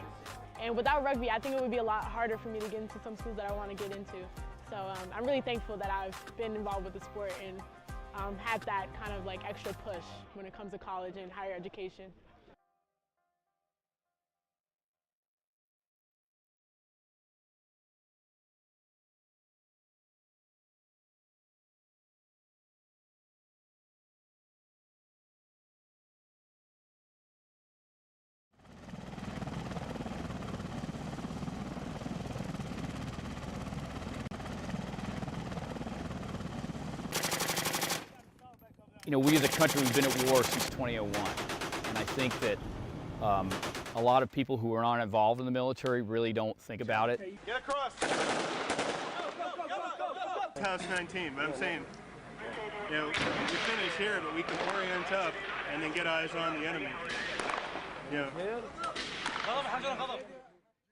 And without rugby, I think it would be a lot harder for me to get into some schools that I want to get into. So I'm really thankful that I've been involved with the sport and had that kind of like extra push when it comes to college and higher education. You know, we as a country, we've been at war since 2001. And I think that a lot of people who are not involved in the military really don't think about it. Get across. House 19, but I'm saying, you know, we finish here, but we can orient up and then get eyes on the enemy. You know.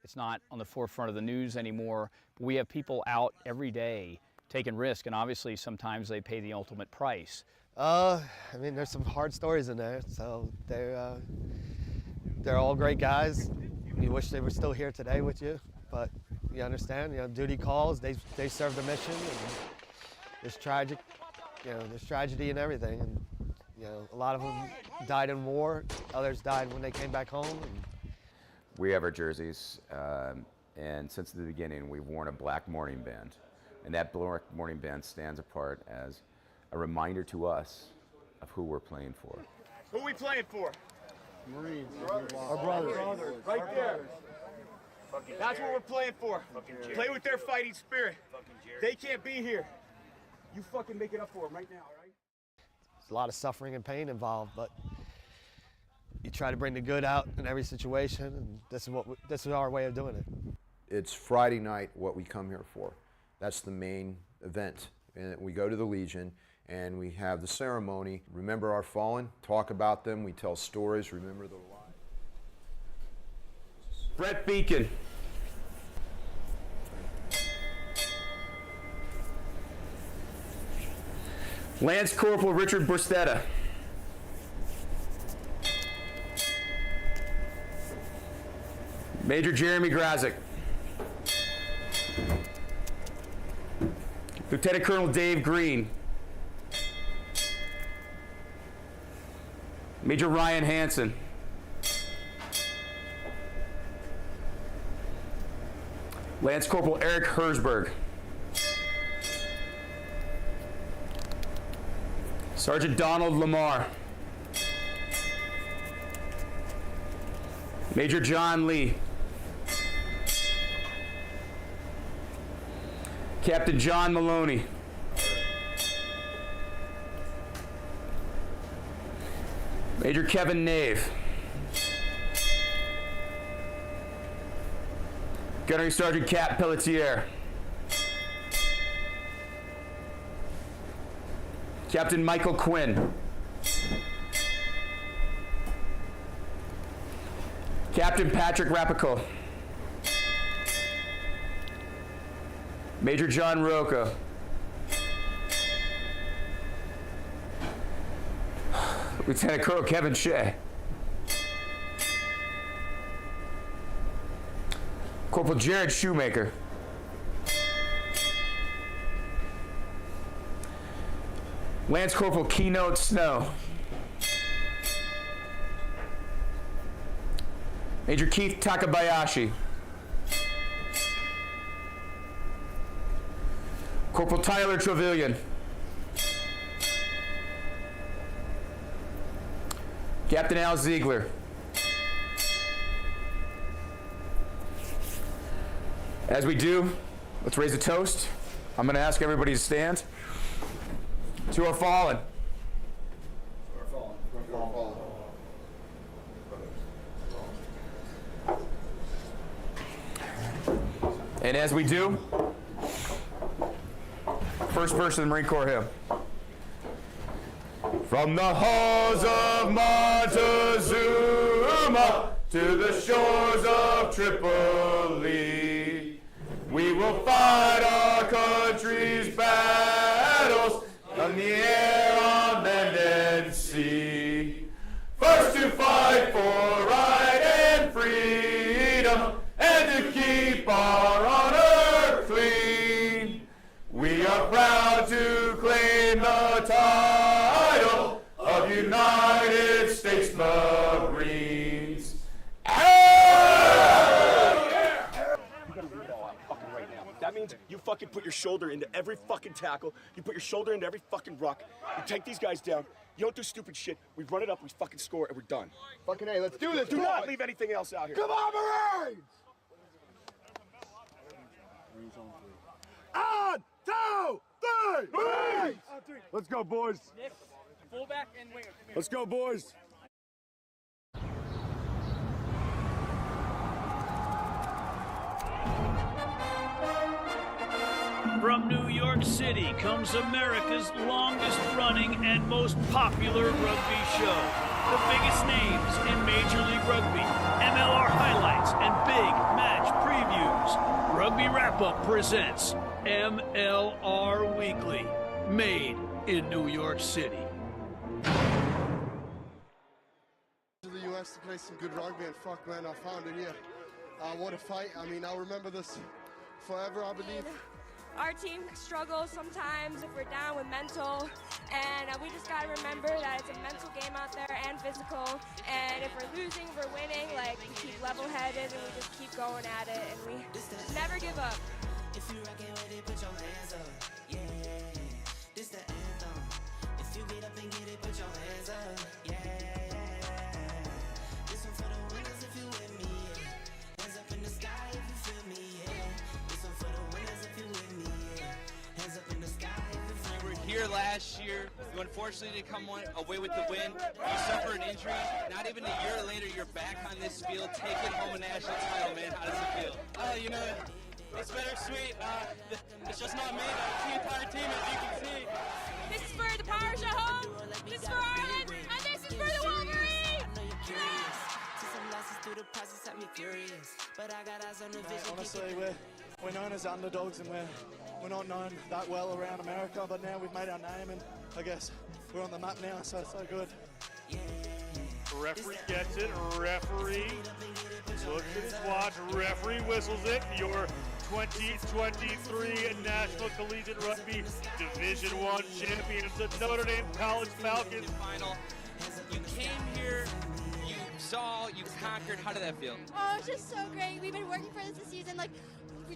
It's not on the forefront of the news anymore, but we have people out every day taking risk, and obviously sometimes they pay the ultimate price. I mean, there's some hard stories in there, so they're all great guys. You wish they were still here today with you, but you understand, you know, duty calls, they served a mission, and there's tragic, you know, there's tragedy and everything, and you know, a lot of them died in war, others died when they came back home. And we have our jerseys, and since the beginning, we've worn a black mourning band, and that black mourning band stands apart as a reminder to us of who we're playing for. Who are we playing for? Marines. Our brothers. Right there. That's what we're playing for. Play with their fighting spirit. They can't be here. You fucking make it up for them right now, all right? there's a lot of suffering and pain involved, but You try to bring the good out in every situation, and this is our way of doing it. It's Friday night, what we come here for. That's the main event. And we go to the Legion, and we have the ceremony. Remember our fallen, talk about them, we tell stories, remember the lives. Brett Beacon. Lance Corporal Richard Brustetta. Major Jeremy Grazik. Lieutenant Colonel Dave Green. Major Ryan Hansen. Lance Corporal Eric Herzberg. Sergeant Donald Lamar. Major John Lee. Captain John Maloney. Major Kevin Nave. Gunnery Sergeant Cat Pelletier. Captain Michael Quinn. Captain Patrick Rapico. Major John Roca. Lieutenant Colonel Kevin Shea. Corporal Jared Shoemaker. Lance Corporal Keynote Snow. Major Keith Takabayashi. Corporal Tyler Trevelyan. Captain Al Ziegler. As we do, let's raise a toast. I'm going to ask everybody to stand. To our fallen. And as we do, first verse of the Marine Corps hymn. From the halls of Montezuma to the shores of Tripoli, we will fight our country's battles on the air, on land, and sea. First to fight for right and freedom, and to keep our honor clean. We are proud to claim the title of United States Marines. That means you fucking put your shoulder into every fucking tackle. You put your shoulder into every fucking ruck. You take these guys down. You don't do stupid shit. We run it up, we fucking score, and we're done. Fucking A, let's do this. Do not leave anything else out here. Come on, Marines! On, 2, 3, Marines! Let's go, boys. Fullback and winger. Let's go, boys. From New York City comes America's longest running and most popular rugby show. The biggest names in Major League Rugby, MLR highlights, and big match previews. Rugby Wrap-Up presents MLR Weekly, made in New York City. To the US to play some good rugby, and fuck man, I found it here. What a fight. I mean, I'll remember this forever, I believe. Our team struggles sometimes if we're down with mental, and we just gotta remember that it's a mental game out there and physical, and if we're losing, we're winning, like we keep level-headed and we just keep going at it, and we never give up. If you rockin' with it, put your hands up, yeah, this the anthem. If you get up and get it, put your hands up, yeah, this one for the winners if you with me, yeah. Hands up in the sky if you feel me, yeah. This one for the winners if you with me, yeah. Hands up in the sky if you feel me, yeah. year last year. You unfortunately didn't come away with the win. You suffered an injury. Not even a year later, you're back on this field, taking home a national title, man. How does it feel? You know, it's bittersweet. It's just not me, the entire team, as you can see. This is for the Pirates at home, this is for Ireland, and this is for the Wolverines! Honestly, we're known as underdogs, and we're not known that well around America, but now we've made our name, and I guess we're on the map now, so it's so good. Referee gets it. Referee looks at his watch. Referee whistles it. Your 2023 National Collegiate Rugby Division I champions, the Notre Dame College Falcons. Final. You came here, you saw, you conquered. How did that feel? Oh, it's just so great. We've been working for this season. Like,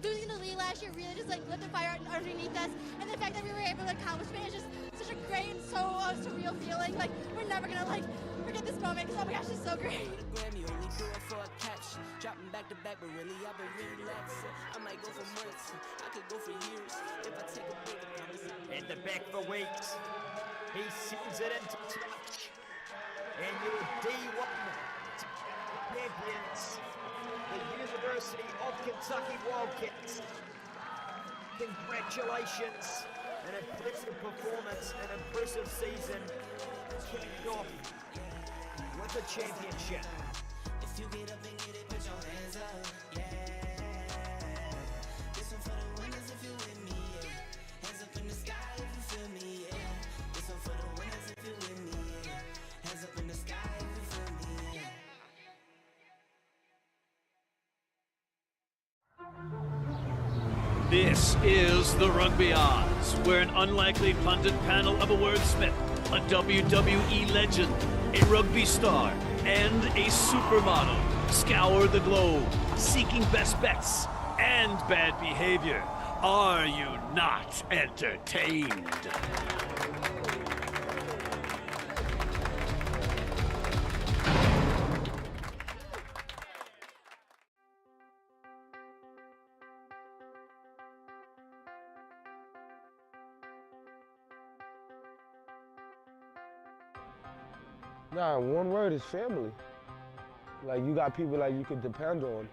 losing the league last year really just like lit the fire underneath us, and the fact that we were able to accomplish it is just such a great and so surreal feeling. Like, we're never gonna like forget this moment because oh my gosh, it's so great. Dropping back to back, but really I've been relaxing. I might go for months, I could go for years if I take a break. In the back for weeks, he sends it into touch. And your D1 champions, the University of Kentucky Wildcats. Congratulations, an impressive performance, an impressive season, kicked off with a championship. If you get up and get it, put your hands up, yeah. This one for the winners if you with me, yeah. Hands up in the sky if you feel me, yeah. This one for the winners if you with me, yeah. Hands up in the sky if you feel me, yeah. This is the Rugby Odds, where an unlikely pundit panel of a wordsmith, a WWE legend, a rugby star, and a supermodel scour the globe, seeking best bets and bad behavior. Are you not entertained? Nah, one word is family. Like, you got people like you could depend on.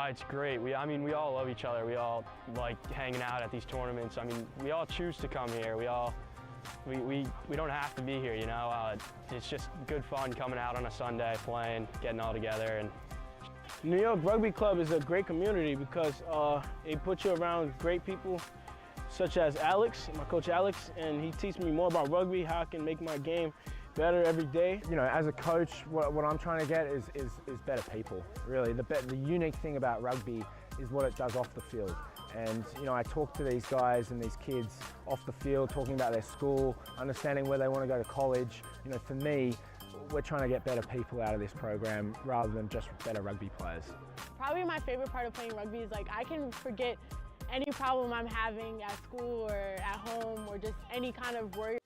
It's great. We all love each other. We all like hanging out at these tournaments. I mean, we all choose to come here. We don't have to be here, you know. It's just good fun coming out on a Sunday, playing, getting all together. And New York Rugby Club is a great community because they put you around great people such as Alex, my coach Alex, and he teaches me more about rugby, how I can make my game better every day. You know, as a coach, what I'm trying to get is better people, really. The unique thing about rugby is what it does off the field. And, you know, I talk to these guys and these kids off the field, talking about their school, understanding where they want to go to college. You know, for me, we're trying to get better people out of this program rather than just better rugby players. Probably my favorite part of playing rugby is like I can forget any problem I'm having at school or at home or just any kind of worry.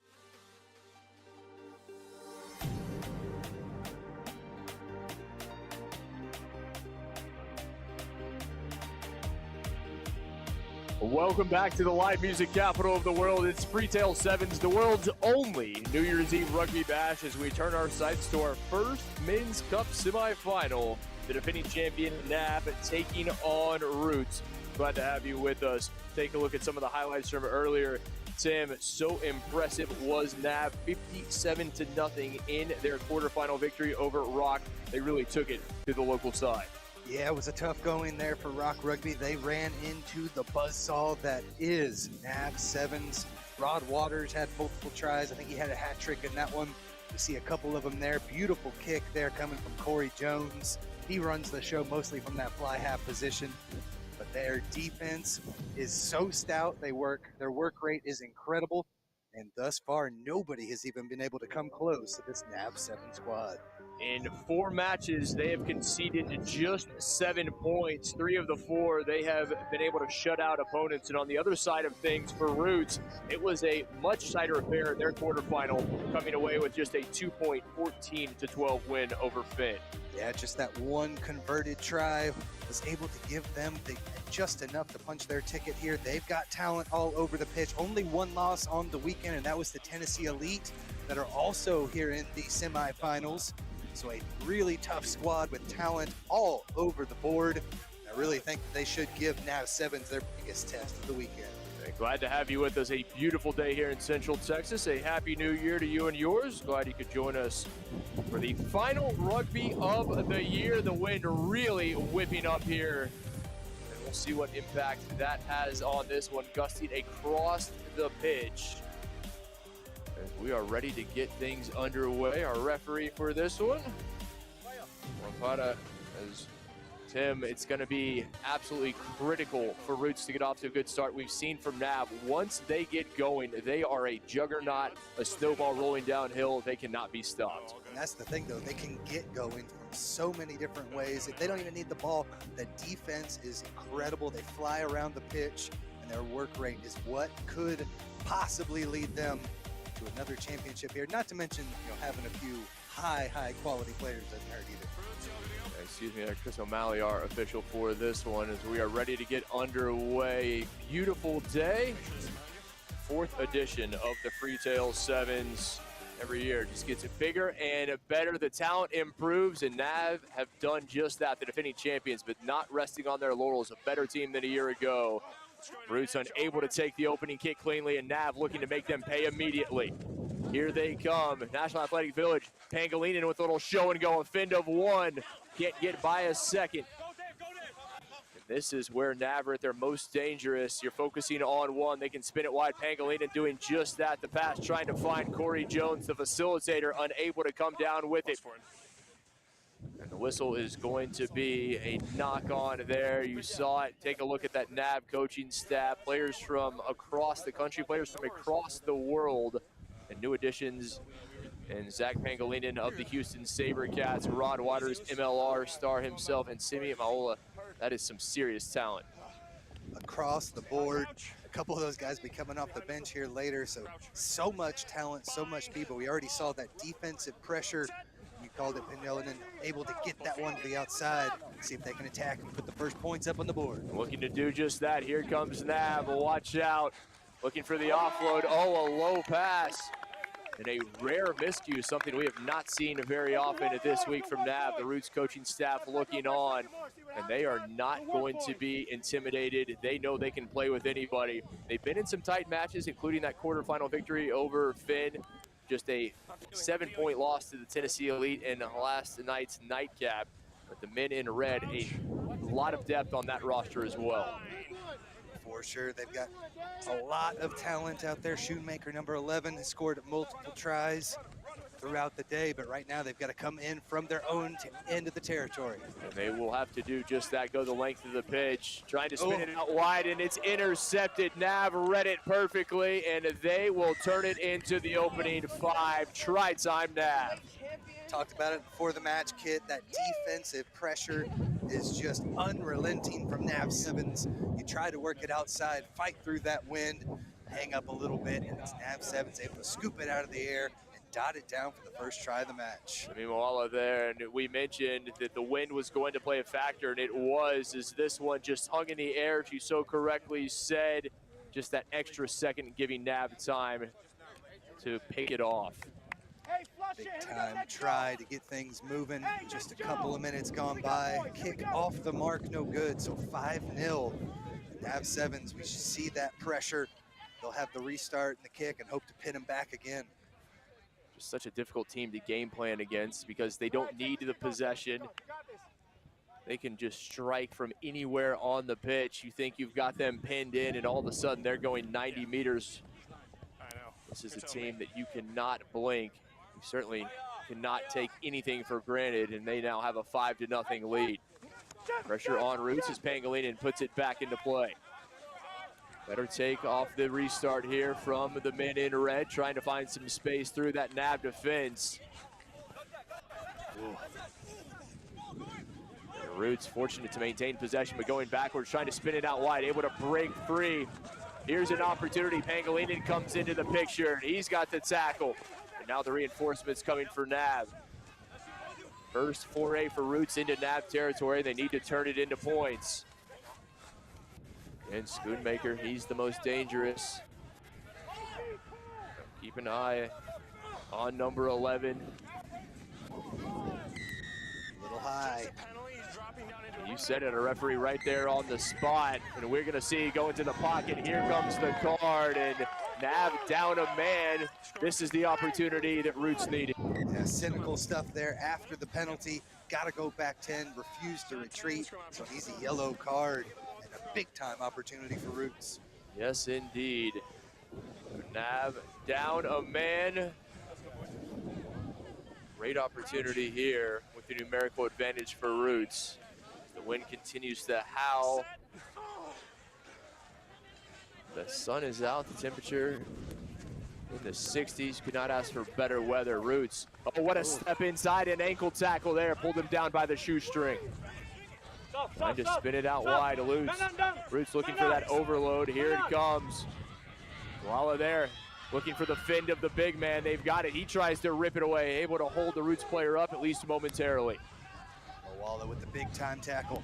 Welcome back to the live music capital of the world. It's Freetail Sevens, the world's only New Year's Eve rugby bash, as we turn our sights to our first Men's Cup Semifinal. The defending champion, NAB, taking on Roots. Glad to have you with us. Take a look at some of the highlights from earlier. Tim, so impressive was NAB, 57-0 in their quarterfinal victory over Rock. They really took it to the local side. Yeah, it was a tough going there for Rock Rugby. They ran into the buzzsaw that is NAB Sevens. Rod Waters had multiple tries. I think he had a hat trick in that one. You see a couple of them there. Beautiful kick there coming from Corey Jones. He runs the show mostly from that fly half position. But their defense is so stout. Their work rate is incredible. And thus far, nobody has even been able to come close to this NAV7 squad. In 4 matches, they have conceded just 7 points. 3 of the 4, they have been able to shut out opponents. And on the other side of things, for Roots, it was a much tighter affair in their quarterfinal, coming away with just a 2-point 14-12 win over Finn. Yeah, just that one converted try was able to give them just enough to punch their ticket here. They've got talent all over the pitch. Only one loss on the weekend, and that was the Tennessee Elite that are also here in the semifinals. So a really tough squad with talent all over the board. I really think that they should give NAV7s their biggest test of the weekend. Glad to have you with us. A beautiful day here in Central Texas. A happy new year to you and yours. Glad you could join us for the final rugby of the year. The wind really whipping up here. And we'll see what impact that has on this one, gusting across the pitch. We are ready to get things underway. Our referee for this one, Rampata, as Tim, it's going to be absolutely critical for Roots to get off to a good start. We've seen from NAV, once they get going, they are a juggernaut, a snowball rolling downhill. They cannot be stopped. And that's the thing, though. They can get going from so many different ways. They don't even need the ball. The defense is incredible. They fly around the pitch, and their work rate is what could possibly lead them to another championship here. Not to mention, having a few high quality players doesn't hurt either. Excuse me, Chris O'Malley, our official for this one, as we are ready to get underway. A beautiful day. 4th edition of the Freetail Sevens. Every year just gets bigger and better. The talent improves, and NAV have done just that. The defending champions, but not resting on their laurels. A better team than a year ago. Roots unable to take the opening kick cleanly, and NAV looking to make them pay immediately. Here they come. National Athletic Village, Pangilinan with a little show and go. A fend of 1. Can't get by a second. And this is where NAV are at their most dangerous. You're focusing on 1. They can spin it wide. Pangilinan doing just that. The pass trying to find Corey Jones, the facilitator, unable to come down with it. And the whistle is going to be a knock on there. You saw it. Take a look at that NAV coaching staff. Players from across the country, players from across the world, and new additions. And Zach Pangilinan of the Houston SaberCats, Rod Waters, MLR star himself, and Simeon Maola. That is some serious talent. Across the board, a couple of those guys be coming off the bench here later. So much talent, so much speed, but we already saw that defensive pressure. You called it, Pangilinan, able to get that one to the outside, see if they can attack and put the first points up on the board. Looking to do just that. Here comes NAV. Watch out. Looking for the offload. Oh, a low pass. And a rare miscue, something we have not seen very often this week from NAV. The Roots coaching staff looking on, and they are not going to be intimidated. They know they can play with anybody. They've been in some tight matches, including that quarterfinal victory over Finn. Just a 7-point loss to the Tennessee Elite in last night's nightcap. But the men in red, a lot of depth on that roster as well. For sure, they've got a lot of talent out there. Shoemaker, number 11, has scored multiple tries throughout the day, but right now they've got to come in from their own end of the territory. And they will have to do just that, go the length of the pitch, trying to spin it out wide, and it's intercepted. NAV read it perfectly, and they will turn it into the opening 5. Try time, NAV. Talked about it before the match, Kit. That defensive pressure is just unrelenting from NAV7s. You try to work it outside, fight through that wind, hang up a little bit, and it's NAV7s able to scoop it out of the air and dot it down for the first try of the match. I mean, Moala there, and we mentioned that the wind was going to play a factor, and it was, as this one just hung in the air, as you so correctly said. Just that extra second giving NAV time to pick it off. Big time try to get things moving. Just a couple of minutes gone by. Kick off the mark, no good. So 5-0. NAV7s, we should see that pressure. They'll have the restart and the kick and hope to pin them back again. Just such a difficult team to game plan against because they don't need the possession. They can just strike from anywhere on the pitch. You think you've got them pinned in, and all of a sudden they're going 90 meters. This is a team that you cannot blink. You certainly cannot take anything for granted, and they now have a 5-0 lead. Pressure on Roots as Pangilinan puts it back into play. Better take off the restart here from the men in red, trying to find some space through that NAB defense. Ooh. Roots fortunate to maintain possession, but going backwards, trying to spin it out wide, able to break free. Here's an opportunity. Pangilinan comes into the picture, and he's got the tackle. And now the reinforcements coming for NAB. First foray for Roots into NAB territory. They need to turn it into points. And Schoonmaker, he's the most dangerous. Keep an eye on number 11. A little high. You said it, a referee right there on the spot. And we're gonna see go into the pocket. Here comes the card, and NAB down a man. This is the opportunity that Roots needed. Yeah, cynical stuff there after the penalty. Got to go back 10, refused to retreat. So an easy yellow card and a big time opportunity for Roots. Yes, indeed. NAB down a man. Great opportunity here with the numerical advantage for Roots. The wind continues to howl. The sun is out, the temperature in the 60s. Could not ask for better weather. Roots, oh, what a step inside, an ankle tackle there. Pulled him down by the shoestring. Trying to spin it out wide, eludes. Roots looking for that overload. Here it comes. Walla there, looking for the fend of the big man. They've got it. He tries to rip it away, able to hold the Roots player up at least momentarily. Walla with the big time tackle.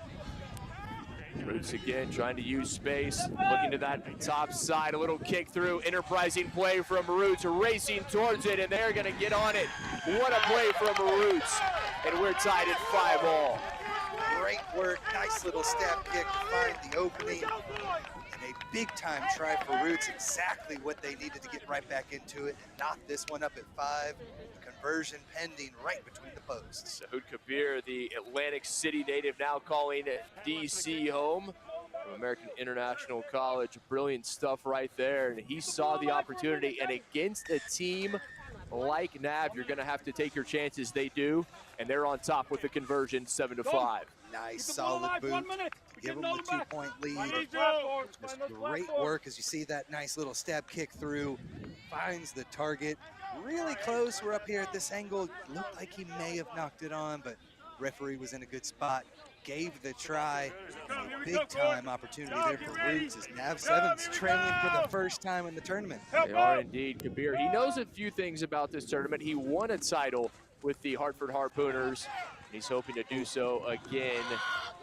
Roots again trying to use space, looking to that top side, a little kick through, enterprising play from Roots, racing towards it, and they're gonna get on it. What a play from Roots, and we're tied at 5-all. Great work, nice little stab kick to find the opening. And a big time try for Roots, exactly what they needed to get right back into it and knock this one up at 5. Conversion pending right between the posts. Sahud Kabir, the Atlantic City native, now calling DC home from American International College. Brilliant stuff right there, and he saw the opportunity, and against a team like NAB, you're gonna have to take your chances. They do, and they're on top with the conversion, 7-5. Nice, solid boot. Give them the 2-point lead. Just great work as you see that nice little stab kick through. Finds the target. Really close. We're up here at this angle. Looked like he may have knocked it on, but referee was in a good spot. Gave the try. A big time opportunity there for Roots as NAB 7's trailing for the first time in the tournament. They are indeed. Kabir, he knows a few things about this tournament. He won a title with the Hartford Harpooners. He's hoping to do so again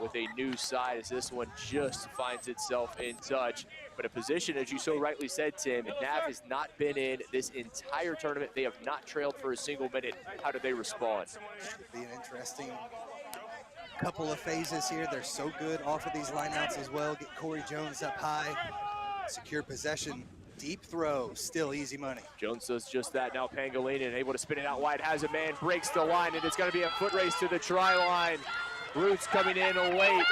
with a new side as this one just finds itself in touch. But a position, as you so rightly said, Tim, NAB has not been in this entire tournament. They have not trailed for a single minute. How do they respond? Should be an interesting couple of phases here. They're so good off of these lineouts as well. Get Corey Jones up high, secure possession. Deep throw, still easy money. Jones does just that. Now Pangilinan able to spin it out wide, has a man, breaks the line, and it's going to be a foot race to the try line. Roots coming in late,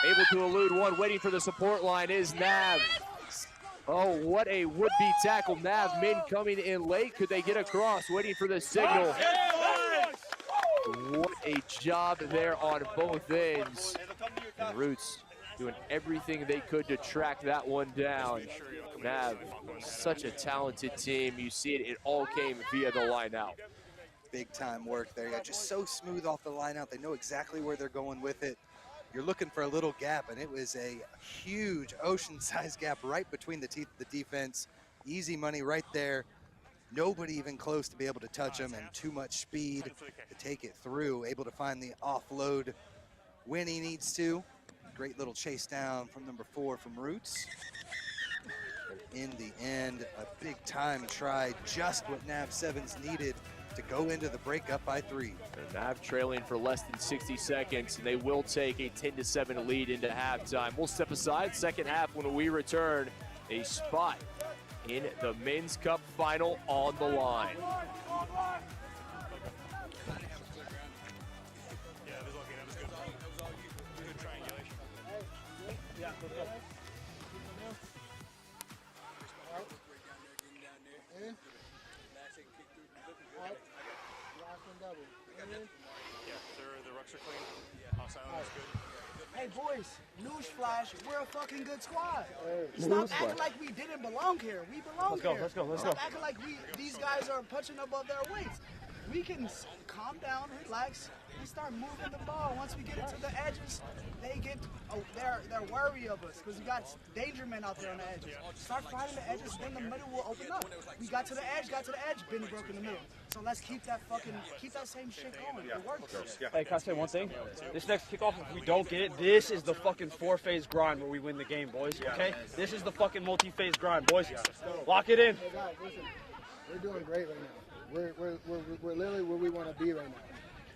able to elude one, waiting for the support line is NAB. Oh, what a would-be tackle. NAB men coming in late. Could they get across? Waiting for the signal. What a job there on both ends. And Roots doing everything they could to track that one down. NAB, such a talented team. You see it, it all came via the line out. Big time work there. Yeah, just so smooth off the line out. They know exactly where they're going with it. You're looking for a little gap, and it was a huge ocean-sized gap right between the teeth of the defense. Easy money right there. Nobody even close to be able to touch them, and too much speed to take it through. Able to find the offload when he needs to. Great little chase down from number 4 from Roots. In the end, a big time try, just what NAB 7's needed to go into the break up by 3. NAB trailing for less than 60 seconds, and they will take a 10-7 lead into halftime. We'll step aside second half when we return. A spot in the Men's Cup Final on the line. Yeah, the rucks are clean. Silent is good. Hey boys, newsflash, we're a fucking good squad. Stop acting like we didn't belong here. We belong here. Let's go. Stop acting like these guys are punching above their weights. We can calm down, relax, and start moving the ball. Once we get it to the edges, they get they're wary of us because we got danger men out there on the edges. Start fighting the edges, then the middle will open up. We got to the edge, Benny broke in the middle. So let's keep that same shit going. It works. Hey, can I say one thing? This next kickoff, if we don't get it, this is the fucking 4-phase grind where we win the game, boys. Okay? This is the fucking multi-phase grind, boys. Lock it in. Hey guys, listen, we're doing great right now. We're literally where we want to be right now.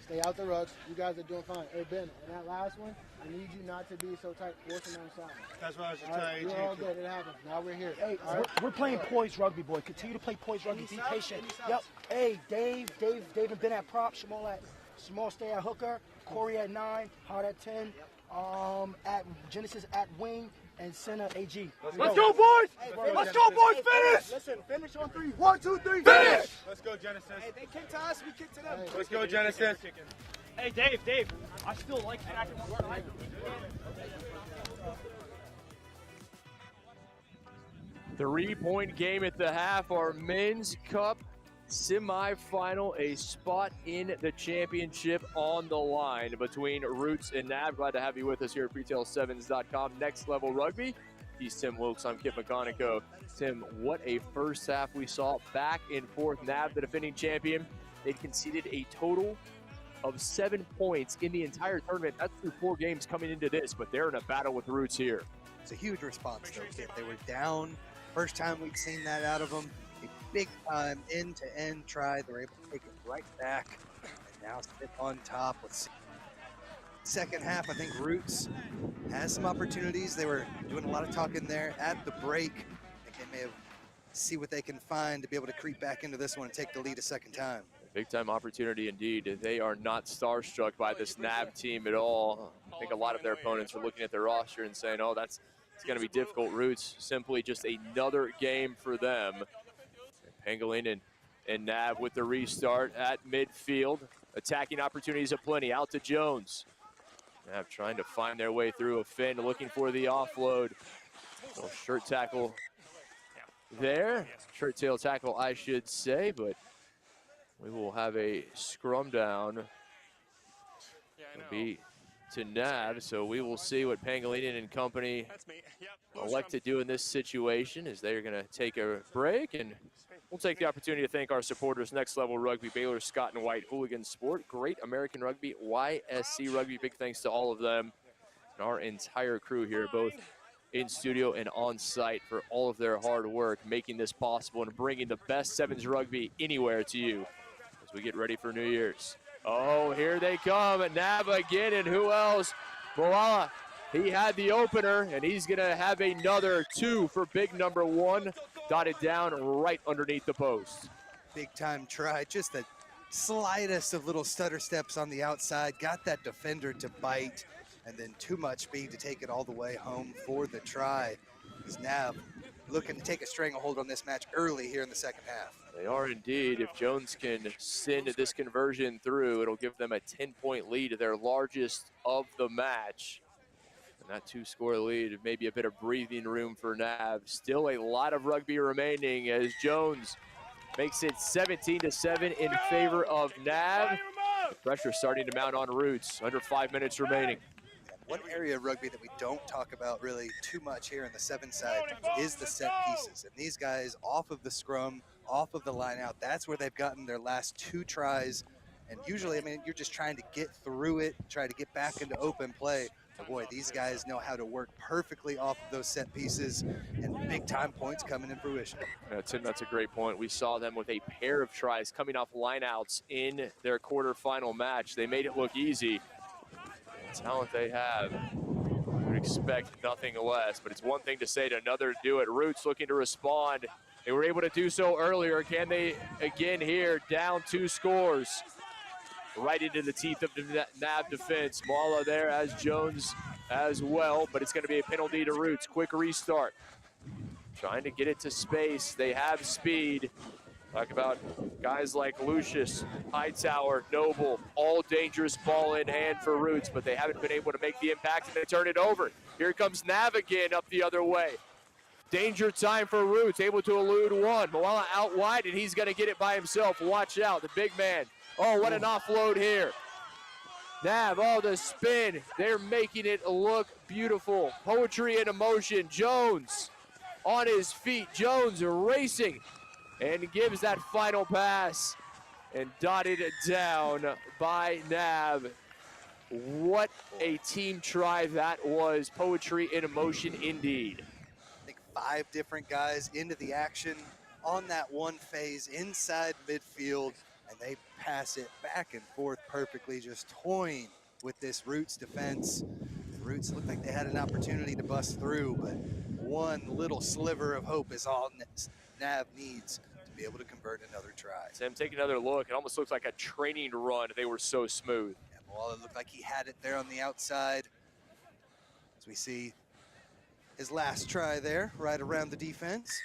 Stay out the rucks. You guys are doing fine. Hey Ben, in that last one, I need you not to be so tight, forcing them inside. That's what I was telling you. You're all good. It happens. Now we're here. Hey, we're playing poised rugby, boy. Continue to play poised rugby. Be patient. Yep. Hey, Dave and Ben at prop. Small stay at hooker. Corey at 9. Hard at 10. At Genesis at wing. And center AG. Let's go, boys! Hey, Let's go, boys! Finish! Listen, finish on 3. 1, 2, 3, finish! Let's go, Genesis. Hey, they kick to us, we kick to them. Let's go, Genesis. Hey, Dave, I still like that. 3-point game at the half. Our men's cup semifinal, a spot in the championship on the line between Roots and Nav. Glad to have you with us here at Freetail7s.com. Next Level Rugby. He's Tim Wilkes. I'm Kip McConico. Tim, what a first half we saw. Back and forth. Nav, the defending champion, they conceded a total of 7 points in the entire tournament. That's through 4 games coming into this, but they're in a battle with Roots here. It's a huge response, though, Kip. They were down. First time we've seen that out of them. A big-time end-to-end try. They were able to take it right back and now sit on top. Let's see. Second half, I think Roots has some opportunities. They were doing a lot of talking there at the break. I think they may have see what they can find to be able to creep back into this one and take the lead a second time. Big time opportunity indeed. They are not starstruck by this NAB team at all. I think a lot of their opponents are looking at their roster and saying, oh, it's going to be difficult. Roots, simply just another game for them. Pangolin and NAB with the restart at midfield. Attacking opportunities aplenty. Out to Jones. NAB trying to find their way through a fin, looking for the offload. Little shirt tackle there. Shirt tail tackle, I should say, but we will have a scrum down. It'll be to NAB, so we will see what Pangolin and company elect to do in this situation, as they're going to take a break, and we'll take the opportunity to thank our supporters, Next Level Rugby, Baylor, Scott and White, Hooligan Sport, Great American Rugby, YSC Rugby. Big thanks to all of them and our entire crew here, both in studio and on site, for all of their hard work making this possible and bringing the best sevens rugby anywhere to you as we get ready for New Year's. Oh, here they come, NAB again, and who else? Moala, he had the opener, and he's gonna have another 2 for big number 1, dotted down right underneath the post. Big time try, just the slightest of little stutter steps on the outside, got that defender to bite, and then too much speed to take it all the way home for the try. Is NAB looking to take a stranglehold on this match early here in the second half. They are indeed. If Jones can send this conversion through, it'll give them a 10-point lead, their largest of the match. And that 2-score lead, maybe a bit of breathing room for NAB. Still a lot of rugby remaining as Jones makes it 17-7 in favor of NAB. The pressure starting to mount on Roots. Under 5 minutes remaining. One area of rugby that we don't talk about really too much here in the 7 side is the set pieces. And these guys off of the scrum, off of the line out, that's where they've gotten their last 2 tries. And usually, I mean, you're just trying to get through it, try to get back into open play. But boy, these guys know how to work perfectly off of those set pieces, and big time points coming in fruition. Tim, that's a great point. We saw them with a pair of tries coming off lineouts in their quarterfinal match. They made it look easy. The talent they have, you would expect nothing less, but it's one thing to say to another to do it. Roots looking to respond. They were able to do so earlier. Can they again here? Down 2 scores. Right into the teeth of the NAB defense. Mala there as Jones as well, but it's going to be a penalty to Roots. Quick restart. Trying to get it to space. They have speed. Talk about guys like Lucius, Hightower, Noble, all dangerous ball in hand for Roots, but they haven't been able to make the impact and they turn it over. Here comes Nav again up the other way. Danger time for Roots, able to elude one. Moala out wide, and he's going to get it by himself. Watch out, the big man. Oh, what an offload here. Nav, oh, the spin. They're making it look beautiful. Poetry in emotion. Jones on his feet. Jones racing and gives that final pass and dotted down by Nav. What a team try that was. Poetry in emotion indeed. I think 5 different guys into the action on that one phase inside midfield, and they pass it back and forth perfectly, just toying with this Roots defense. The Roots looked like they had an opportunity to bust through, but one little sliver of hope is all Nav needs to be able to convert another try. Sam, take another look. It almost looks like a training run. They were so smooth. Yeah, well, it looked like he had it there on the outside. As we see his last try there, right around the defense.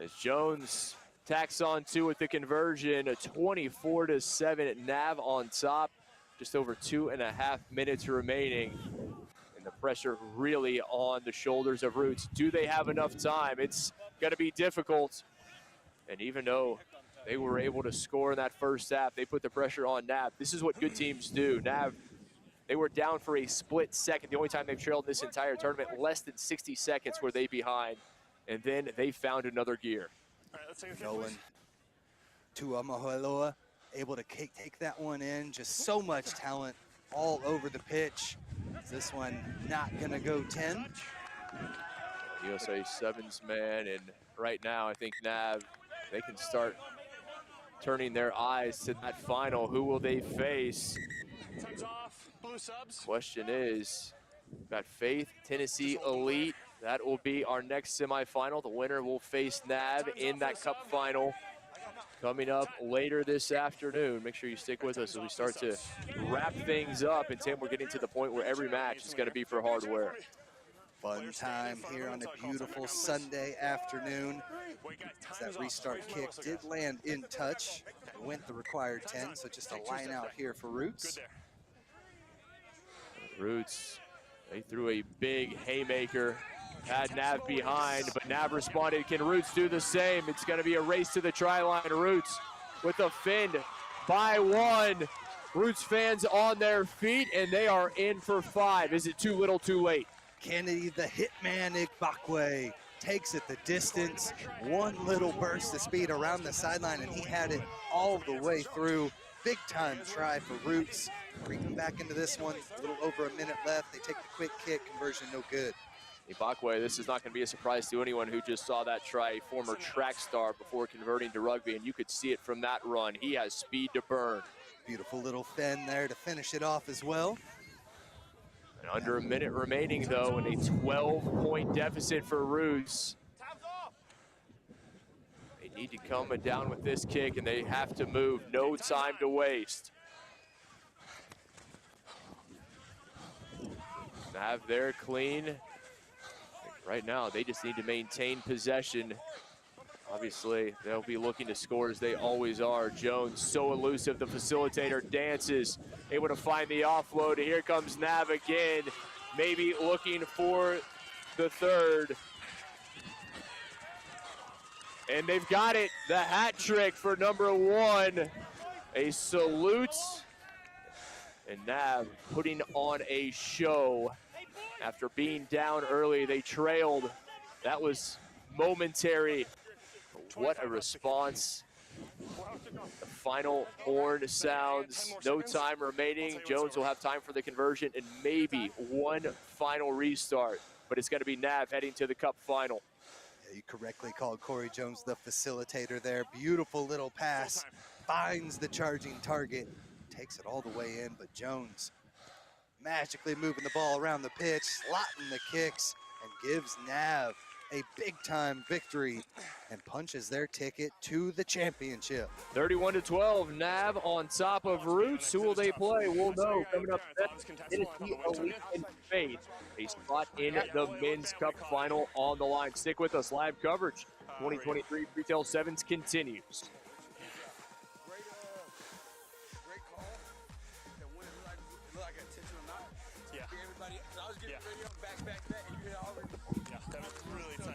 As Jones tacks on 2 with the conversion, a 24-7 Nav on top. Just over 2.5 minutes remaining. And the pressure really on the shoulders of Roots. Do they have enough time? It's going to be difficult. And even though they were able to score in that first half, they put the pressure on Nav. This is what good teams do. Nav, they were down for a split second. The only time they've trailed this entire tournament, less than 60 seconds were they behind. And then they found another gear. Nolan Tuamahoeloa able to take that one in. Just so much talent all over the pitch. Is this one not gonna go 10? USA Sevens man, and right now I think Nav, they can start turning their eyes to that final. Who will they face? Time's off. Blue subs. Question is, got Faith, Tennessee Elite. That will be our next semifinal. The winner will face Nav in that Cup final coming up later this afternoon. Make sure you stick with us as we start to wrap things up. And Tim, we're getting to the point where every match is going to be for hardware. Fun time here on a beautiful Sunday afternoon. As that restart kick did land in touch, went the required 10, so just a line out here for Roots. Roots, they threw a big haymaker, had Nav behind, but Nav responded. Can Roots do the same? It's going to be a race to the try line. Roots with a fin by 1. Roots fans on their feet, and they are in for 5. Is it too little, too late? Kennedy, the hitman Igbakwe, takes it the distance. One little burst of speed around the sideline, and he had it all the way through. Big time try for Roots. Creeping back into this one, a little over a minute left. They take the quick kick, conversion no good. Igbakwe, this is not going to be a surprise to anyone who just saw that try. Former track star before converting to rugby, and you could see it from that run. He has speed to burn. Beautiful little fin there to finish it off as well. And under a minute remaining, though, and a 12-point deficit for Roots. They need to come down with this kick, and they have to move. No time to waste. Nav there clean. Right now, they just need to maintain possession. Obviously, they'll be looking to score as they always are. Jones, so elusive. The facilitator dances, able to find the offload. Here comes Nav again, maybe looking for the third. And they've got it, the hat trick for number 1. A salute. And Nav putting on a show. After being down early, they trailed. That was momentary. What a response. The final horn sounds. No time remaining. Jones will have time for the conversion and maybe one final restart. But it's going to be Nav heading to the Cup final. Yeah, you correctly called Corey Jones the facilitator there. Beautiful little pass. Finds the charging target. Takes it all the way in, but Jones magically moving the ball around the pitch, slotting the kicks, and gives Nav a big-time victory and punches their ticket to the championship. 31-12, Nav on top of Roots. Who will they play? We'll know coming up next. Tennessee Elite and Faith, a spot in the Men's Cup final on the line. Stick with us. Live coverage 2023 Freetail Sevens continues.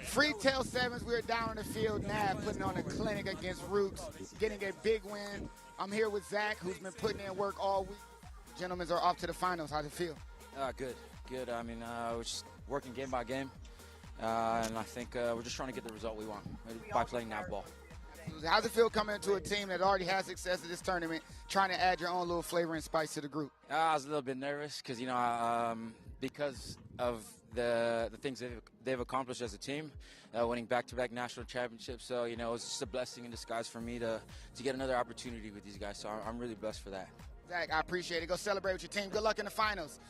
Freetail Sevens, we're down on the field now, putting on a clinic against Roots, getting a big win. I'm here with Zach, who's been putting in work all week. Gentlemen are off to the finals. How's it feel? Good. I mean, we're just working game by game, and I think we're just trying to get the result we want by playing nav ball. How's it feel coming into a team that already has success at this tournament, trying to add your own little flavor and spice to the group? I was a little bit nervous because, because of the things they've accomplished as a team, winning back-to-back national championships. So, it was just a blessing in disguise for me to get another opportunity with these guys. So I'm really blessed for that. Zach, I appreciate it. Go celebrate with your team. Good luck in the finals.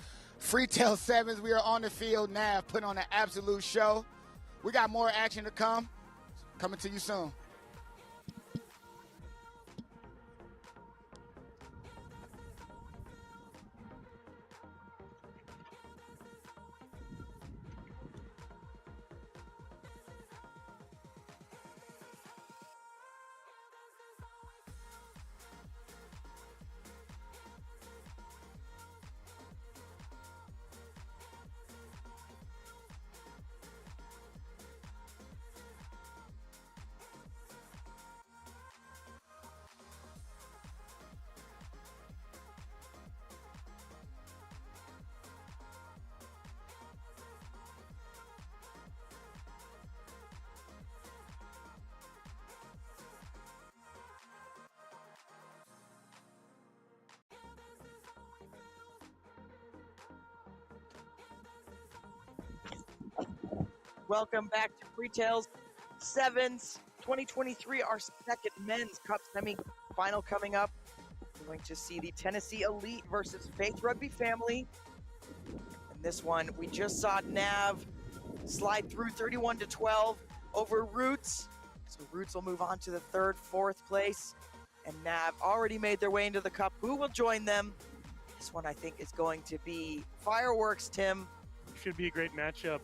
Freetail Sevens, we are on the field now, putting on an absolute show. We got more action to come. Coming to you soon. Welcome back to Freetail's Sevens 2023, our second men's Cup Semifinal coming up. We're going to see the Tennessee Elite versus Faith Rugby Family. In this one, we just saw Nav slide through 31-12 over Roots. So Roots will move on to the third, fourth place. And Nav already made their way into the Cup. Who will join them? This one, I think, is going to be fireworks, Tim. Should be a great matchup.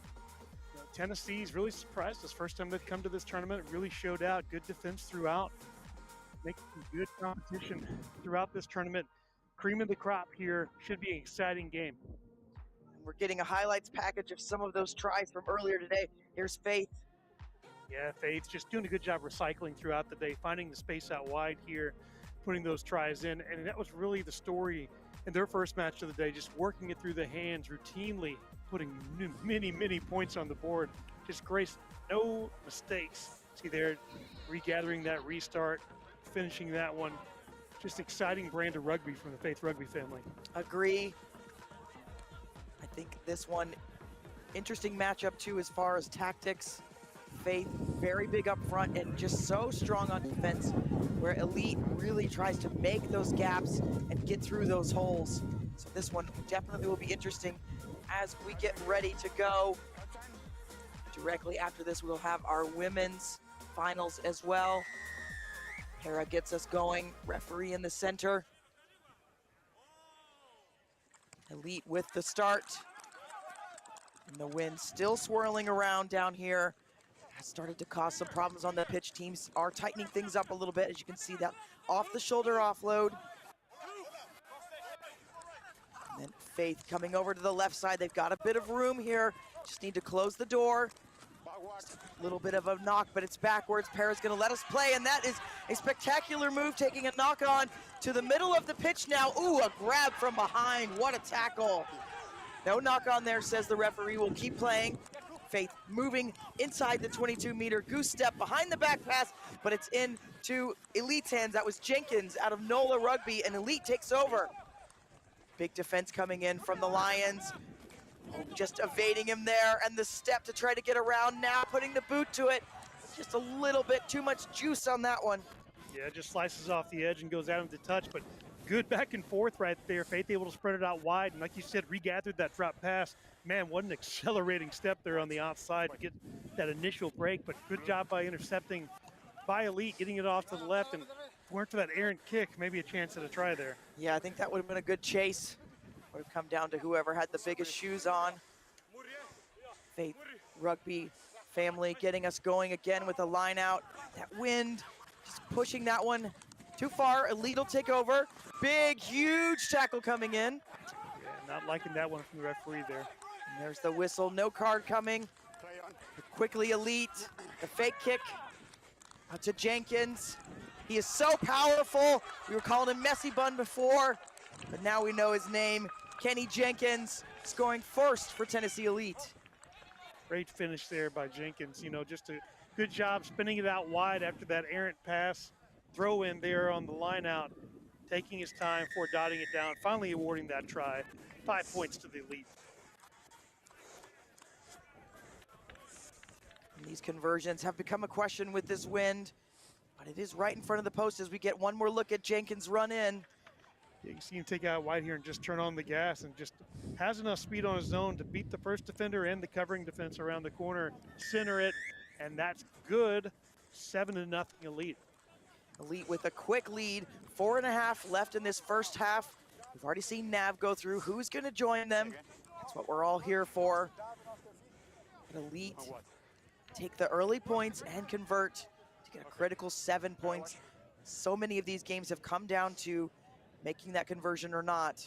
Tennessee's really surprised. This first time they've come to this tournament, it really showed out. Good defense throughout. Making some good competition throughout this tournament. Cream of the crop here. Should be an exciting game. We're getting a highlights package of some of those tries from earlier today. Here's Faith. Yeah, Faith just doing a good job recycling throughout the day, finding the space out wide here, putting those tries in. And that was really the story in their first match of the day, just working it through the hands routinely, putting many points on the board. Just Grace, no mistakes. See there, regathering that restart, finishing that one. Just exciting brand of rugby from the Faith Rugby family. Agree. I think this one, interesting matchup too as far as tactics. Faith, very big up front and just so strong on defense, where Elite really tries to make those gaps and get through those holes. So this one definitely will be interesting as we get ready to go. Directly after this, we'll have our women's finals as well. Hera gets us going, referee in the center. Elite with the start. And the wind still swirling around down here. Has started to cause some problems on the pitch. Teams are tightening things up a little bit, as you can see that off the shoulder offload. And then Faith coming over to the left side. They've got a bit of room here. Just need to close the door. Just a little bit of a knock, but it's backwards. Para's gonna let us play, and that is a spectacular move, taking a knock on to the middle of the pitch now. Ooh, a grab from behind. What a tackle. No knock on there, says the referee. We'll keep playing. Faith moving inside the 22-meter goose step behind the back pass, but it's into Elite's hands. That was Jenkins out of NOLA Rugby, and Elite takes over. Big defense coming in from the Lions. Just evading him there, and the step to try to get around now, putting the boot to it. Just a little bit too much juice on that one. Yeah, just slices off the edge and goes out into touch, but good back and forth right there. Faith able to spread it out wide, and like you said, regathered that drop pass. Man, what an accelerating step there on the outside to get that initial break, but good job by intercepting by Elite, getting it off to the left, and weren't for that errant kick, maybe a chance at a try there. Yeah, I think that would have been a good chase. Would have come down to whoever had the biggest shoes on. Faith Rugby family getting us going again with a line out. That wind, just pushing that one too far. Elite will take over. Big, huge tackle coming in. Yeah, not liking that one from the referee there. And there's the whistle, no card coming. Quickly Elite, the fake kick out to Jenkins. He is so powerful. We were calling him Messy Bun before, but now we know his name. Kenny Jenkins scoring first for Tennessee Elite. Great finish there by Jenkins. You know, just a good job spinning it out wide after that errant pass. Throw in there on the line out, taking his time before dotting it down, finally awarding that try. 5 points to the Elite. And these conversions have become a question with this wind, but it is right in front of the post as we get one more look at Jenkins run in. Yeah, you see him take out wide here and just turn on the gas and just has enough speed on his own to beat the first defender and the covering defense around the corner, center it, and that's good. 7-0 Elite. Elite with a quick lead, 4.5 left in this first half. We've already seen Nav go through. Who's going to join them? That's what we're all here for. Elite take the early points and convert to get a critical 7 points. So many of these games have come down to making that conversion or not.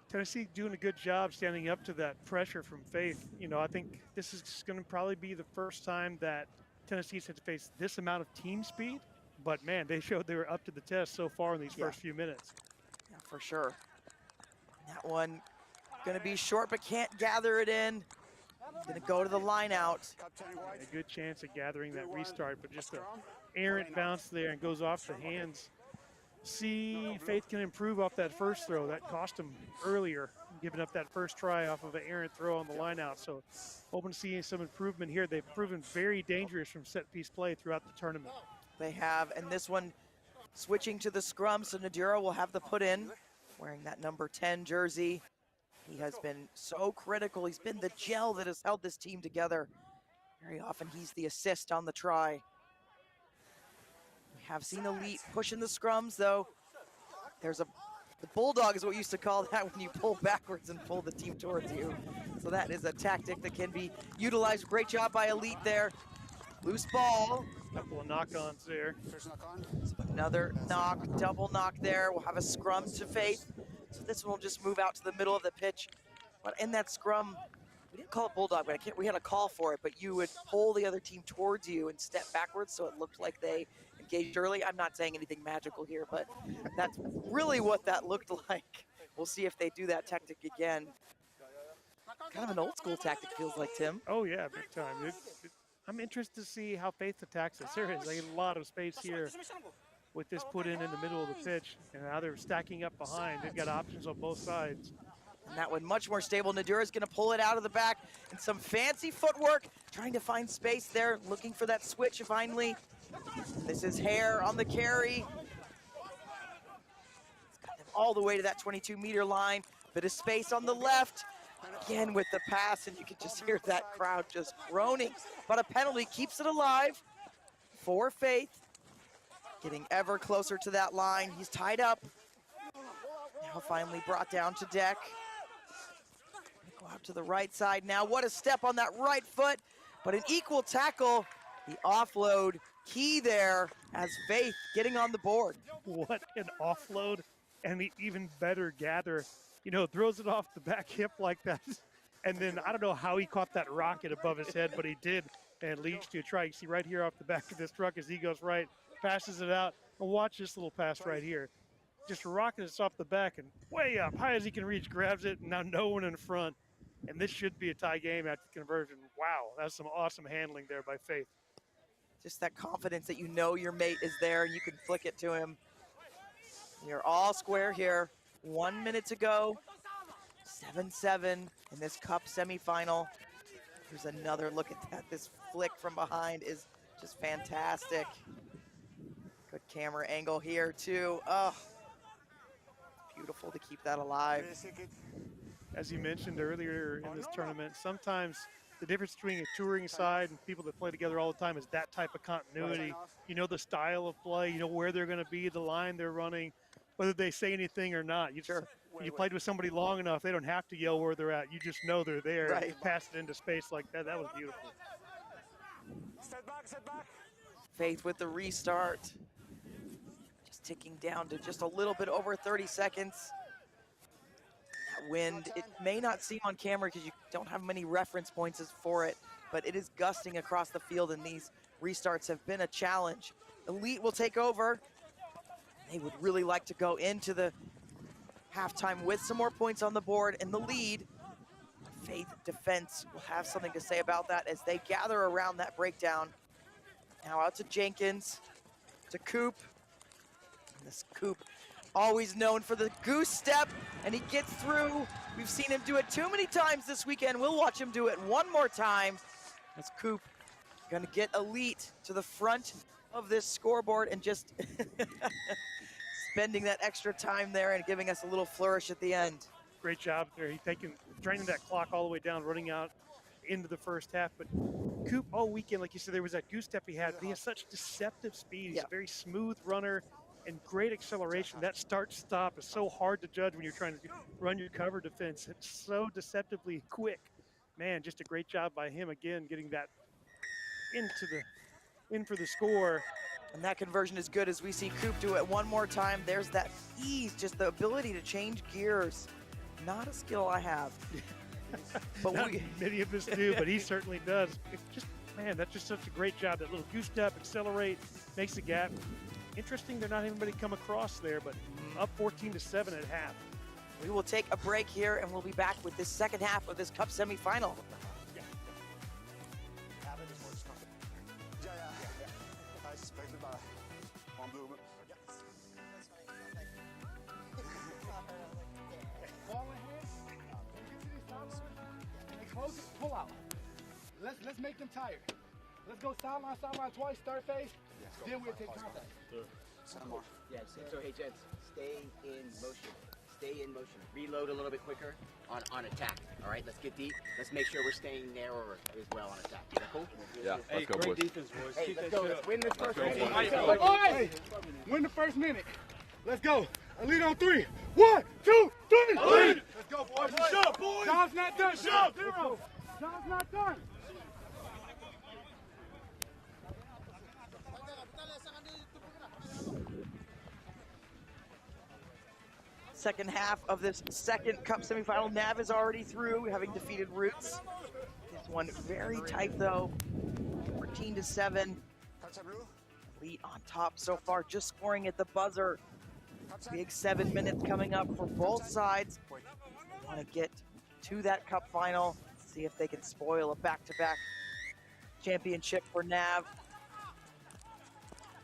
Tennessee doing a good job standing up to that pressure from Faith. You know, I think this is going to probably be the first time that Tennessee's had to face this amount of team speed. But man, they showed they were up to the test so far in these first few minutes. Yeah, for sure. That one going to be short, but can't gather it in. Going to go to the line out. A good chance of gathering that restart, but just an errant bounce there and goes off the hands. See, Faith can improve off that first throw. That cost him earlier, giving up that first try off of an errant throw on the line out. So hoping to see some improvement here. They've proven very dangerous from set piece play throughout the tournament. They have, and this one switching to the scrum, so Nadira will have the put in, wearing that number 10 jersey. He has been so critical. He's been the gel that has held this team together. Very often he's the assist on the try. We have seen Elite pushing the scrums though. The bulldog is what we used to call that when you pull backwards and pull the team towards you. So that is a tactic that can be utilized. Great job by Elite there. Loose ball. Couple of knock-ons there. So another knock, double knock there. We'll have a scrum to Faith. So this one will just move out to the middle of the pitch. But in that scrum, we didn't call it bulldog, but we had a call for it, but you would pull the other team towards you and step backwards so it looked like they engaged early. I'm not saying anything magical here, but that's really what that looked like. We'll see if they do that tactic again. Kind of an old school tactic, feels like, Tim. Oh yeah, big time. I'm interested to see how Faith attacks this. There is a lot of space here with this put in the middle of the pitch, and now they're stacking up behind. They've got options on both sides. And that one much more stable. Nadira's gonna pull it out of the back, and some fancy footwork, trying to find space there, looking for that switch finally. This is Hare on the carry. It's got them all the way to that 22-meter line. Bit of space on the left. Again with the pass, and you can just hear that crowd just groaning. But a penalty keeps it alive for Faith. Getting ever closer to that line. He's tied up. Now finally brought down to deck. Go out to the right side now. What a step on that right foot, but an equal tackle. The offload key there as Faith getting on the board. What an offload and the even better gather. You know, throws it off the back hip like that. And then I don't know how he caught that rocket above his head, but he did, and leads to a try. You see right here off the back of this truck as he goes right, passes it out. And watch this little pass right here. Just rockets off the back and way up, high as he can reach, grabs it, and now no one in front. And this should be a tie game after the conversion. Wow, that's some awesome handling there by Faith. Just that confidence that you know your mate is there and you can flick it to him. You're all square here. 1 minute to go. 7-7 in this Cup semifinal. Here's another look at that. This flick from behind is just fantastic. Good camera angle here too. Oh, beautiful to keep that alive. As you mentioned earlier in this tournament, sometimes the difference between a touring side and people that play together all the time is that type of continuity. You know the style of play, you know where they're going to be, the line they're running, whether they say anything or not. You played with somebody long enough, they don't have to yell where they're at. You just know they're there. Right. And pass it into space like that. That was beautiful. Faith with the restart. Just ticking down to just a little bit over 30 seconds. That wind, it may not seem on camera because you don't have many reference points for it, but it is gusting across the field, and these restarts have been a challenge. Elite will take over. They would really like to go into the halftime with some more points on the board in the lead. Faith defense will have something to say about that as they gather around that breakdown. Now out to Jenkins, to Coop. And this Coop, always known for the goose step, and he gets through. We've seen him do it too many times this weekend. We'll watch him do it one more time. As Coop gonna get Elite to the front of this scoreboard and just spending that extra time there and giving us a little flourish at the end. Great job there. He's draining that clock all the way down, running out into the first half. But Coop all weekend, like you said, there was that goose step he had. But he has such deceptive speed. He's a very smooth runner and great acceleration. That start-stop is so hard to judge when you're trying to run your cover defense. It's so deceptively quick. Man, just a great job by him again, getting that in for the score. And that conversion is good as we see Coop do it one more time. There's that ease, just the ability to change gears. Not a skill I have. But many of us do, but he certainly does. It's just, man, that's just such a great job. That little goose step, accelerate, makes the gap. Interesting, they're not having anybody come across there, but up 14-7 at half. We will take a break here, and we'll be back with this second half of this Cup semifinal. Pull out. Let's make them tired. Let's go sideline twice, start phase. Then we'll take contact. Yes. So hey, gents, stay in motion. Stay in motion. Reload a little bit quicker on attack. All right, let's get deep. Let's make sure we're staying narrower as well on attack. Is that cool? Yeah. Hey, let's go, great boys. defense, boys. Hey, let's go. Let's win this first minute. Hey, win the first minute. Let's go. Elite on 3. 1, 2, 3. Elite. Let's go, boys. Shut up, boys. John's not done. Shut up. Zero. John's not done. Second half of this second Cup semifinal. Nav is already through, having defeated Roots. This one very tight though, 14-7. Elite on top so far, just scoring at the buzzer. Big 7 minutes coming up for both sides. They want to get to that Cup final, see if they can spoil a back-to-back championship for Nav.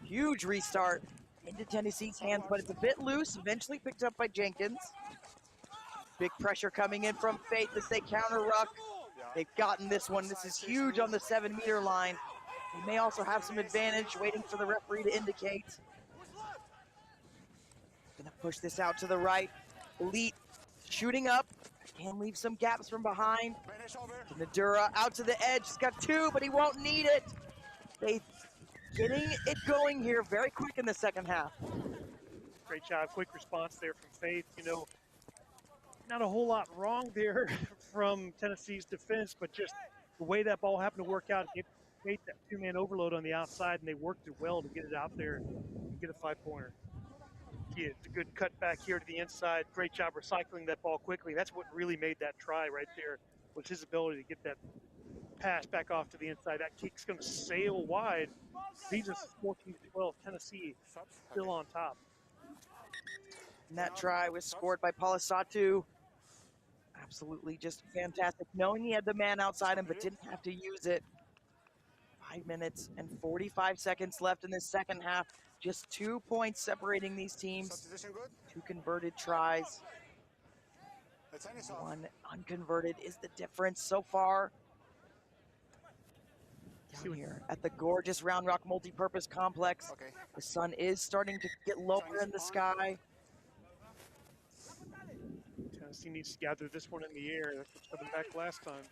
Huge restart into Tennessee's hands, but it's a bit loose, eventually picked up by Jenkins. Big pressure coming in from Faith as they counter ruck. They've gotten this one. This is huge on the 7-meter line. They may also have some advantage, waiting for the referee to indicate. Gonna push this out to the right. Elite shooting up. Can leave some gaps from behind. Nadura out to the edge. He's got 2, but he won't need it. Faith getting it going here very quick in the second half. Great job, quick response there from Faith. You know, not a whole lot wrong there from Tennessee's defense, but just the way that ball happened to work out, it made that 2-man overload on the outside, and they worked it well to get it out there and get a 5-pointer. Yeah, it's a good cut back here to the inside. Great job recycling that ball quickly. That's what really made that try right there, was his ability to get that pass back off to the inside. That kick's going to sail wide. These are 14-12. Tennessee still on top. And that try was scored by Palasatu. Absolutely just fantastic. Knowing he had the man outside him, but didn't have to use it. 5 minutes and 45 seconds left in this second half. Just 2 points separating these teams. 2 converted tries. 1 unconverted is the difference so far. Down here at the gorgeous Round Rock Multipurpose Complex. The sun is starting to get lower in the sky. Tennessee needs to gather this one in the air. That's what held them back last time.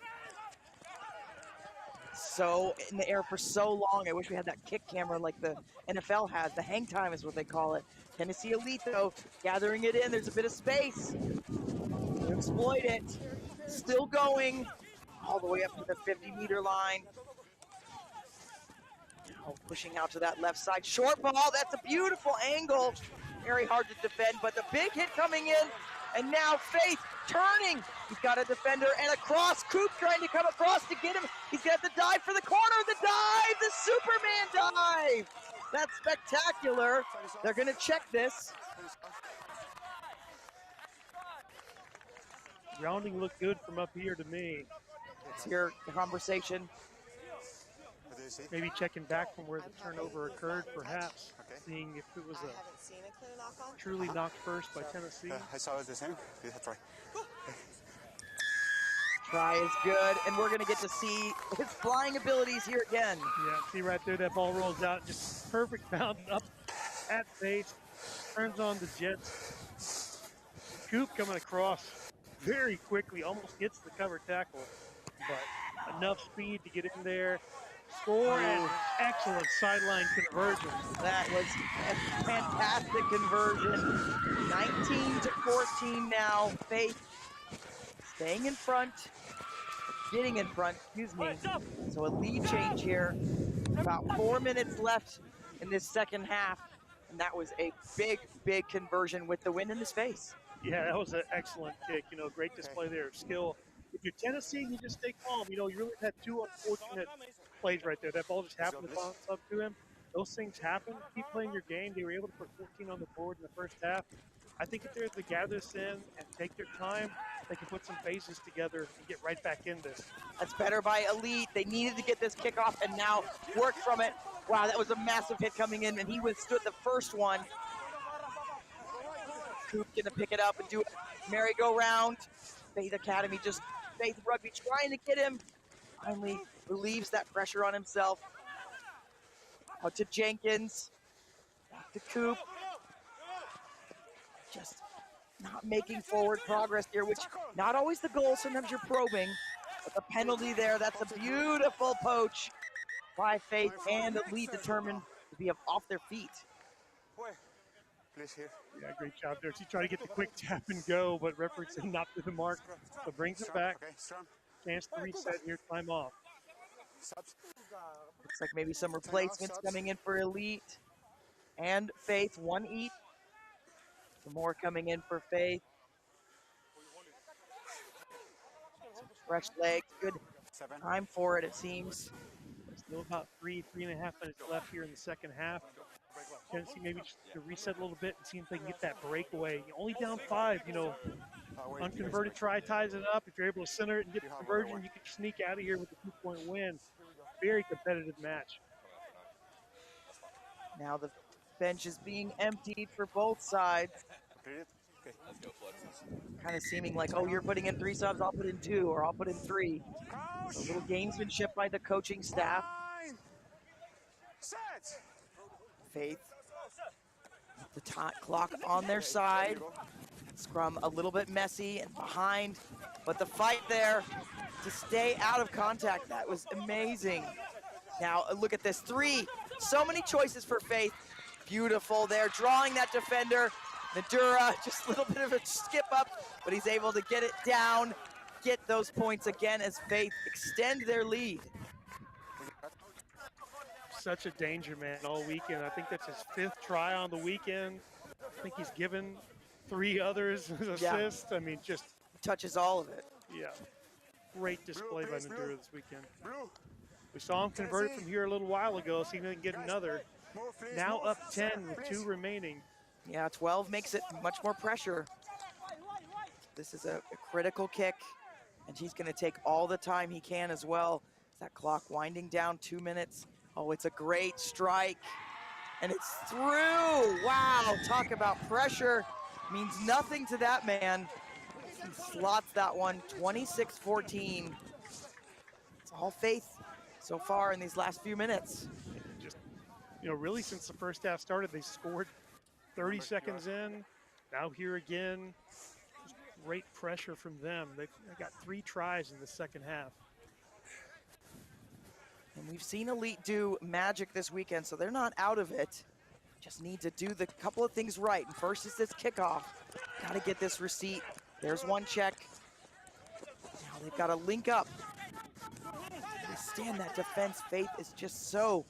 So in the air for so long. I wish we had that kick camera like the NFL has. The hang time is what they call it. Tennessee Elite though, gathering it in. There's a bit of space. They exploit it. Still going all the way up to the 50-meter line. Now pushing out to that left side. Short ball, that's a beautiful angle. Very hard to defend, but the big hit coming in And now Faith turning. He's got a defender and a cross. Coop trying to come across to get him. He's got the dive for the corner. The dive, the Superman dive. That's spectacular. They're going to check this. Grounding looked good from up here to me. Let's hear the conversation. Maybe checking back from where the turnover occurred, perhaps, seeing if it was a truly knocked first by Tennessee. I saw it the same. Yeah, try. Try is good, and we're going to get to see his flying abilities here again. Yeah, see right there, that ball rolls out, just perfect bound up at face, turns on the Jets. Coop coming across very quickly, almost gets the cover tackle, but enough speed to get in there. Score and excellent sideline conversion. That was a fantastic conversion. 19-14 now. Faith staying in front, getting in front, excuse me. So a lead change here. About 4 minutes left in this second half. And that was a big, big conversion with the wind in his face. Yeah, that was an excellent kick. You know, great display there of skill. If you're Tennessee, you just stay calm. You know, you really had two unfortunate plays right there. That ball just happened to bounce up to him. Those things happen. Keep playing your game. They were able to put 14 on the board in the first half. I think if they're to gather this in and take their time, they can put some phases together and get right back in this. That's better by Elite. They needed to get this kickoff and now work from it. Wow, that was a massive hit coming in, and he withstood the first one. Coop gonna pick it up and do a merry-go-round. Faith Academy, just Faith Rugby trying to get him. Finally relieves that pressure on himself. Out to Jenkins. Back to Coop. Just not making forward progress here, which not always the goal. Sometimes you're probing. But the penalty there, that's a beautiful poach by Faith and Elite, determined to be off their feet. Yeah, great job there. She tried to get the quick tap and go, but referee said not to the mark. So brings it back. Chance to reset here, time off. Looks like maybe some replacements coming in for Elite and Faith. One each. Some more coming in for Faith. Some fresh legs. Good time for it, it seems. Still about 3.5 minutes left here in the second half. Tennessee maybe just to reset a little bit and see if they can get that breakaway. You're only down 5, you know. Unconverted try ties it up. If you're able to center it and get the conversion, you can sneak out of here with a 2-point win. Very competitive match. Now the bench is being emptied for both sides. Kind of seeming like, oh, you're putting in 3 subs, I'll put in 2, or I'll put in 3. A little gamesmanship by the coaching staff. Faith, the clock on their side. Scrum a little bit messy and behind, but the fight there to stay out of contact, that was amazing. Now look at this, 3, so many choices for Faith. Beautiful there, drawing that defender. Nadura, just a little bit of a skip up, but he's able to get it down, get those points again as Faith extend their lead. Such a danger man all weekend. I think that's his 5th try on the weekend. I think he's given 3 others assists. Yeah. I mean, just touches all of it. Yeah, great display by Nadura this weekend. We saw him convert from here a little while ago, so he didn't get another. Now up 10 with 2 remaining. Yeah, 12 makes it much more pressure. This is a critical kick, and he's going to take all the time he can as well. That clock winding down, 2 minutes. Oh, it's a great strike, and it's through. Wow, talk about pressure. Means nothing to that man. He slots that one, 26-14. It's all Faith so far in these last few minutes. Just, you know, really since the first half started, they scored 30 seconds in. Now here again, just great pressure from them. They got 3 tries in the second half. And we've seen Elite do magic this weekend, so they're not out of it. Just need to do the couple of things right. And first is this kickoff. Got to get this receipt. There's one check. Now they've got to link up. Stand that defense. Faith is just so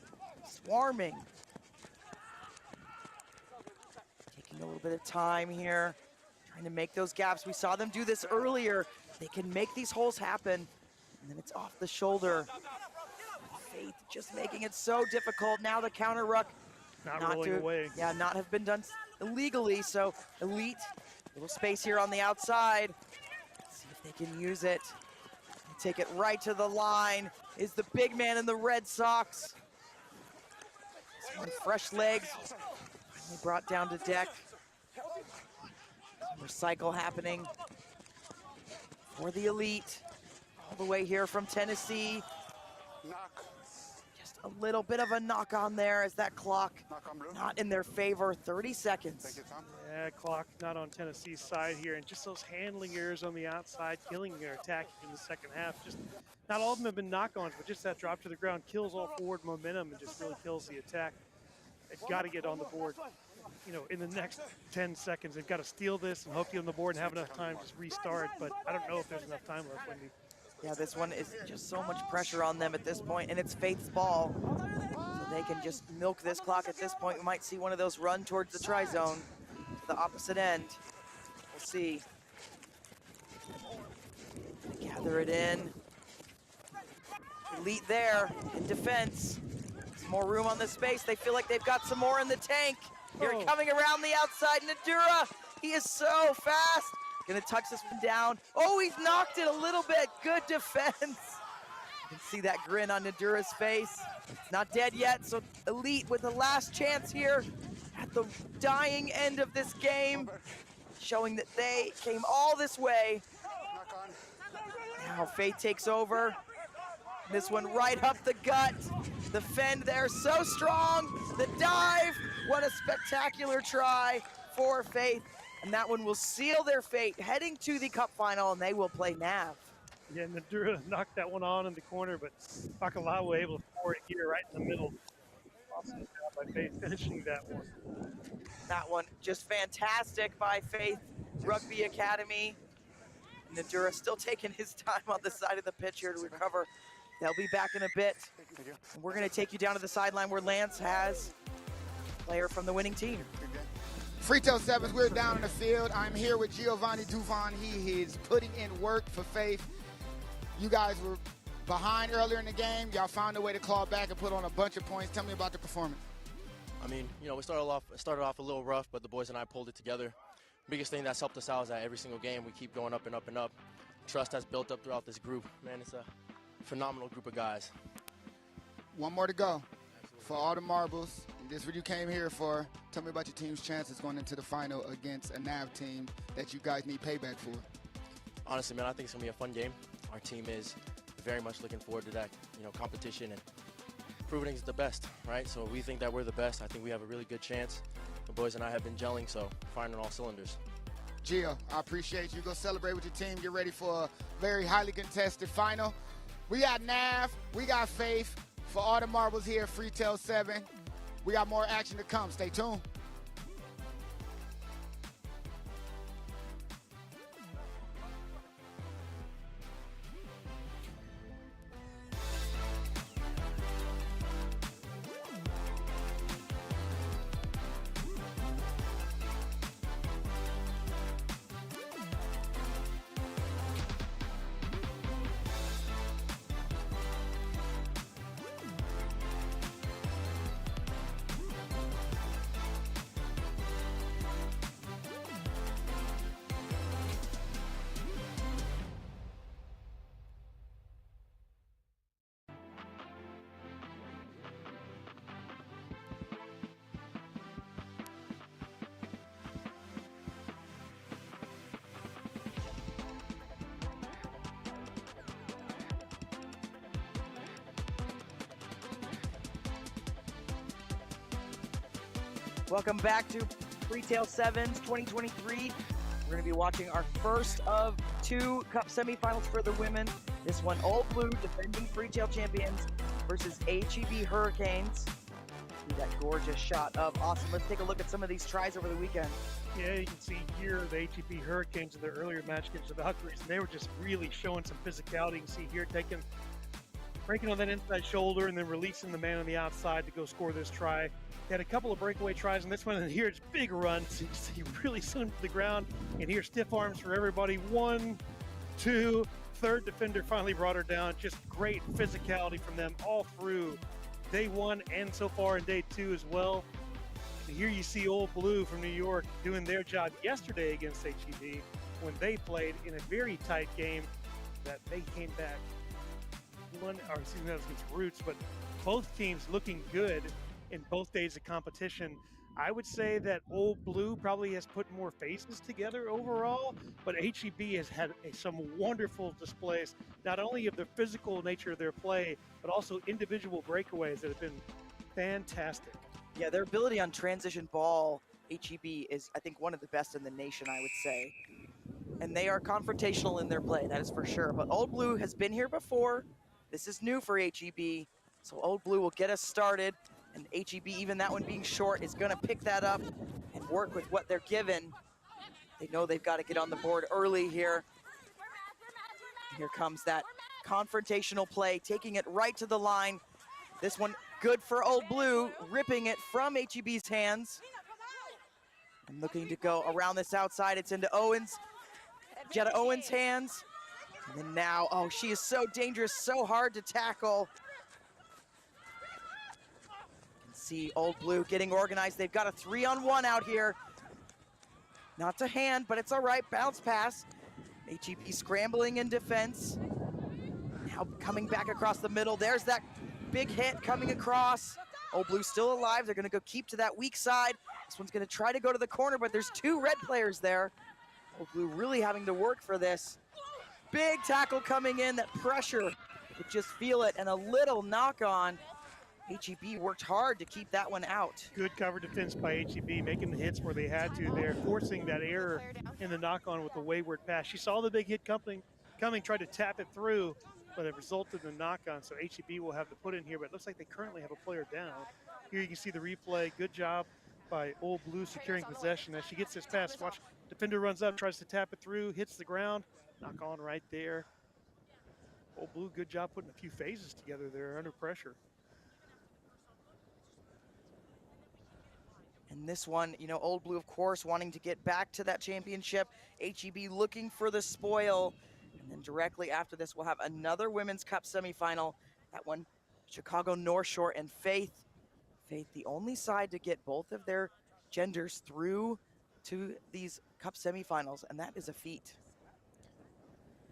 swarming. Taking a little bit of time here. trying to make those gaps. We saw them do this earlier. They can make these holes happen, and then it's off the shoulder. Faith just making it so difficult. Now the counter ruck. Not rolling away. Yeah, not have been done illegally, so Elite, little space here on the outside. Let's see if they can use it. They take it right to the line. Is the big man in the Red Sox. This one, fresh legs, finally brought down to deck. Some recycle happening for the Elite. All the way here from Tennessee. Just a little bit of a knock on there as that clock not in their favor. 30 seconds. Yeah, clock not on Tennessee's side here, and just those handling errors on the outside, killing their attack in the second half. Just not all of them have been knock-ons, but just that drop to the ground kills all forward momentum and just really kills the attack. They've got to get on the board. You know, in the next 10 seconds, they've got to steal this and hope to get on the board and have enough time to just restart. But I don't know if there's enough time left, Wendy. Yeah, this one is just so much pressure on them at this point, and it's Faith's ball. So they can just milk this clock at this point. We might see one of those run towards the try zone to the opposite end. We'll see. Gather it in. Elite there in defense. Some more room on the space. They feel like they've got some more in the tank. Here coming around the outside, Nadura. He is so fast. Gonna touch this one down. Oh, he's knocked it a little bit. Good defense. You can see that grin on Nadura's face. It's not dead yet, so Elite with the last chance here at the dying end of this game, showing that they came all this way. Now Faith takes over. This one right up the gut. The fend there, so strong. The dive, what a spectacular try for Faith. And that one will seal their fate, heading to the Cup final, and they will play Nav. Yeah, Nadura knocked that one on in the corner, but Bakalawa able to score it here right in the middle. Awesome job by Faith finishing that one. That one just fantastic by Faith Rugby Academy. Nadura still taking his time on the side of the pitch here to recover. They'll be back in a bit. And we're going to take you down to the sideline where Lance has a player from the winning team. Freetail Sevens, we're down in the field. I'm here with Giovanni Duvon. He is putting in work for Faith. You guys were behind earlier in the game. Y'all found a way to claw back and put on a bunch of points. Tell me about the performance. I mean, you know, we started off a little rough, but the boys and I pulled it together. Biggest thing that's helped us out is that every single game we keep going up and up and up. Trust has built up throughout this group. Man, it's a phenomenal group of guys. One more to go for all the marbles. This is what you came here for. Tell me about your team's chances going into the final against a NAV team that you guys need payback for. Honestly, man, I think it's going to be a fun game. Our team is very much looking forward to that, you know, competition and proving it's the best, right? So we think that we're the best. I think we have a really good chance. The boys and I have been gelling, so firing on all cylinders. Gio, I appreciate you. Go celebrate with your team. Get ready for a very highly contested final. We got NAV. We got Faith. For all the marbles here, Freetail 7. We got more action to come. Stay tuned. Welcome back to Freetail 7's 2023. We're going to be watching our first of 2 Cup semifinals for the women. This one, all blue, defending Freetail champions versus HEB Hurricanes. See that gorgeous shot of Awesome. Let's take a look at some of these tries over the weekend. Yeah, you can see here the HEB Hurricanes in their earlier match against the Valkyries, and they were just really showing some physicality. You can see here breaking on that inside shoulder and then releasing the man on the outside to go score this try. He had a couple of breakaway tries in this one, and here it's big runs. He really soon to the ground, and here stiff arms for everybody. 1, 2, third defender finally brought her down. Just great physicality from them all through day 1 and so far in day 2 as well. And here you see Old Blue from New York doing their job yesterday against HEB when they played in a very tight game that they came back that was against Roots, but both teams looking good in both days of competition. I would say that Old Blue probably has put more faces together overall, but HEB has had some wonderful displays, not only of the physical nature of their play, but also individual breakaways that have been fantastic. Yeah, their ability on transition ball, HEB, is, I think, one of the best in the nation, I would say. And they are confrontational in their play, that is for sure. But Old Blue has been here before. This is new for HEB. So Old Blue will get us started. And HEB, even that one being short, is going to pick that up and work with what they're given. They know they've got to get on the board early here. Here comes that confrontational play, taking it right to the line. This one good for Old Blue, ripping it from HEB's hands. And looking to go around this outside, it's into Owens. Jetta Owens' hands. And then now, oh, she is so dangerous, so hard to tackle. You can see Old Blue getting organized. They've got a 3-on-1 out here. Not to hand, but it's all right, bounce pass. HEB scrambling in defense. Now coming back across the middle. There's that big hit coming across. Old Blue still alive. They're gonna go keep to that weak side. This one's gonna try to go to the corner, but there's 2 red players there. Old Blue really having to work for this. Big tackle coming in, that pressure. You could just feel it, and a little knock on. HEB worked hard to keep that one out. Good cover defense by HEB, making the hits where they had to there, forcing that error in the knock-on with the wayward pass. She saw the big hit coming, tried to tap it through, but it resulted in a knock-on, so HEB will have to put in here, but it looks like they currently have a player down. Here you can see the replay. Good job by Old Blue securing possession. As she gets this pass, watch, defender runs up, tries to tap it through, hits the ground, knock on right there. Old Blue, good job putting a few phases together there under pressure. And this one, you know, Old Blue, of course, wanting to get back to that championship. HEB looking for the spoil. And then directly after this, we'll have another Women's Cup semifinal. That one, Chicago North Shore and Faith. Faith, the only side to get both of their genders through to these Cup semifinals, and that is a feat.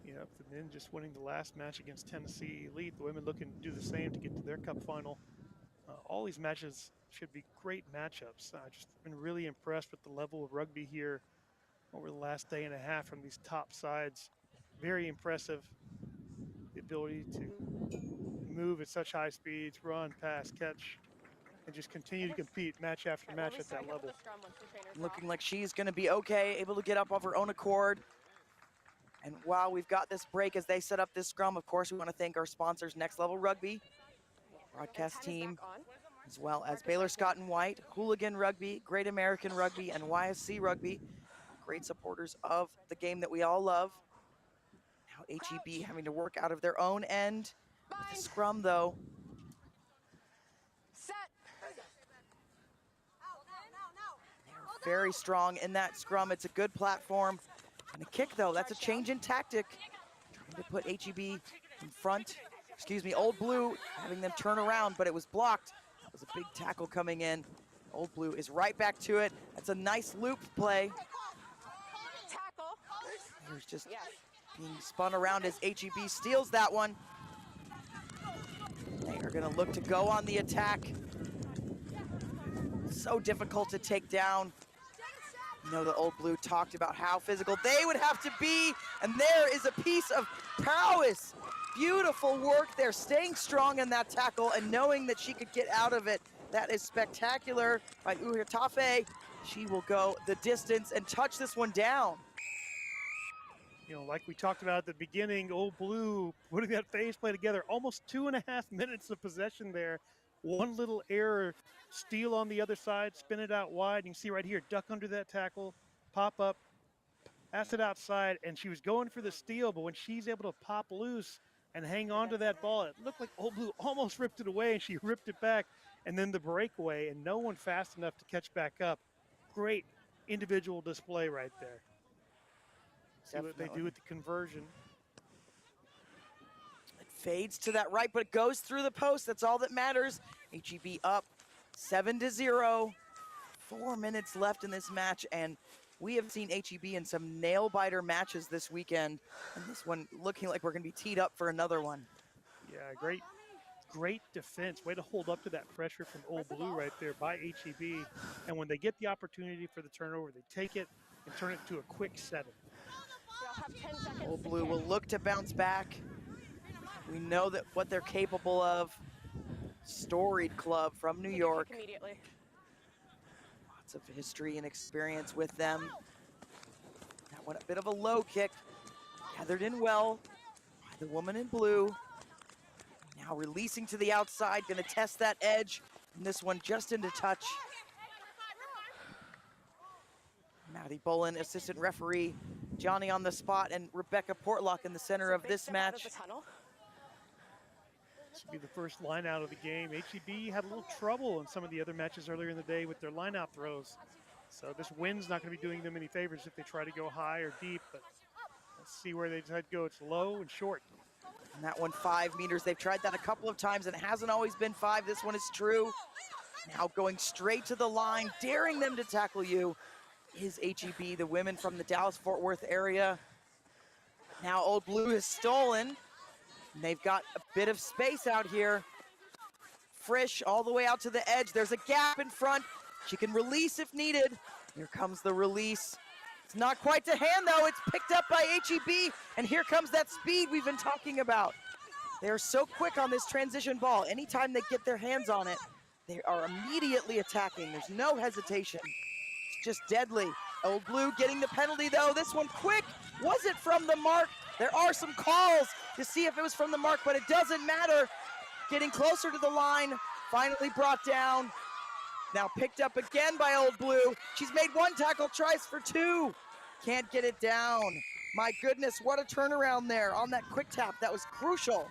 Yep, the men just winning the last match against Tennessee Elite. The women looking to do the same to get to their Cup final. All these matches should be great matchups. I've just been really impressed with the level of rugby here over the last day and a half from these top sides. Very impressive. The ability to move at such high speeds, run, pass, catch, and just continue to compete match after match at that level. Looking like she's going to be okay, able to get up of her own accord. And while we've got this break as they set up this scrum, of course, we want to thank our sponsors, Next Level Rugby, broadcast team, as well as Baylor Scott and White, Hooligan Rugby, Great American Rugby, and YSC Rugby. Great supporters of the game that we all love. Now HEB having to work out of their own end with the scrum, though. They're very strong in that scrum. It's a good platform. And a kick, though, that's a change in tactic. Trying to put HEB in front. Excuse me, Old Blue having them turn around, but it was blocked. That was a big tackle coming in. Old Blue is right back to it. That's a nice loop play. There's just being spun around as HEB steals that one. They are gonna look to go on the attack. So difficult to take down. You know, the Old Blue talked about how physical they would have to be, and there is a piece of prowess. Beautiful work there, staying strong in that tackle and knowing that she could get out of it. That is spectacular by Uhitafe. She will go the distance and touch this one down. You know, like we talked about at the beginning, Old Blue putting that phase play together, almost 2.5 minutes of possession there. One little error, steal on the other side, spin it out wide. You can see right here, duck under that tackle, pop up, pass it outside, and she was going for the steal, but when she's able to pop loose and hang on to that ball, it looked like Old Blue almost ripped it away, and she ripped it back and then the breakaway, and no one fast enough to catch back up. Great individual display right there. See what they do with the conversion. It fades to that right, but it goes through the post. That's all that matters. HEB up 7-0. 4 minutes left in this match, and we have seen HEB in some nail-biter matches this weekend, and this one looking like we're going to be teed up for another one. Yeah, great defense. Way to hold up to that pressure from Old Blue right there by HEB. And when they get the opportunity for the turnover, they take it and turn it to a quick 7. Old Blue will look to bounce back. We know that what they're capable of. Storied club from New York. Lots of history and experience with them. That one a bit of a low kick. Gathered in well by the woman in blue. Now releasing to the outside, gonna test that edge. And this one just into touch. Maddie Bolin, assistant referee. Johnny on the spot, and Rebecca Portlock in the center of this match. This will be the first line out of the game. HEB had a little trouble in some of the other matches earlier in the day with their line out throws. So this wind's not going to be doing them any favors if they try to go high or deep, but let's see where they decide to go. It's low and short. And that one 5 meters. They've tried that a couple of times and it hasn't always been 5. This one is true. Now going straight to the line, daring them to tackle you is HEB, the women from the Dallas-Fort Worth area. Now Old Blue has stolen. And they've got a bit of space out here. Frisch all the way out to the edge. There's a gap in front. She can release if needed. Here comes the release. It's not quite to hand though. It's picked up by HEB. And here comes that speed we've been talking about. They are so quick on this transition ball. Anytime they get their hands on it, they are immediately attacking. There's no hesitation. It's just deadly. Old Blue getting the penalty though. This one quick. Was it from the mark? There are some calls to see if it was from the mark, but it doesn't matter. Getting closer to the line, finally brought down. Now picked up again by Old Blue. She's made 1 tackle, tries for 2. Can't get it down. My goodness, what a turnaround there on that quick tap. That was crucial.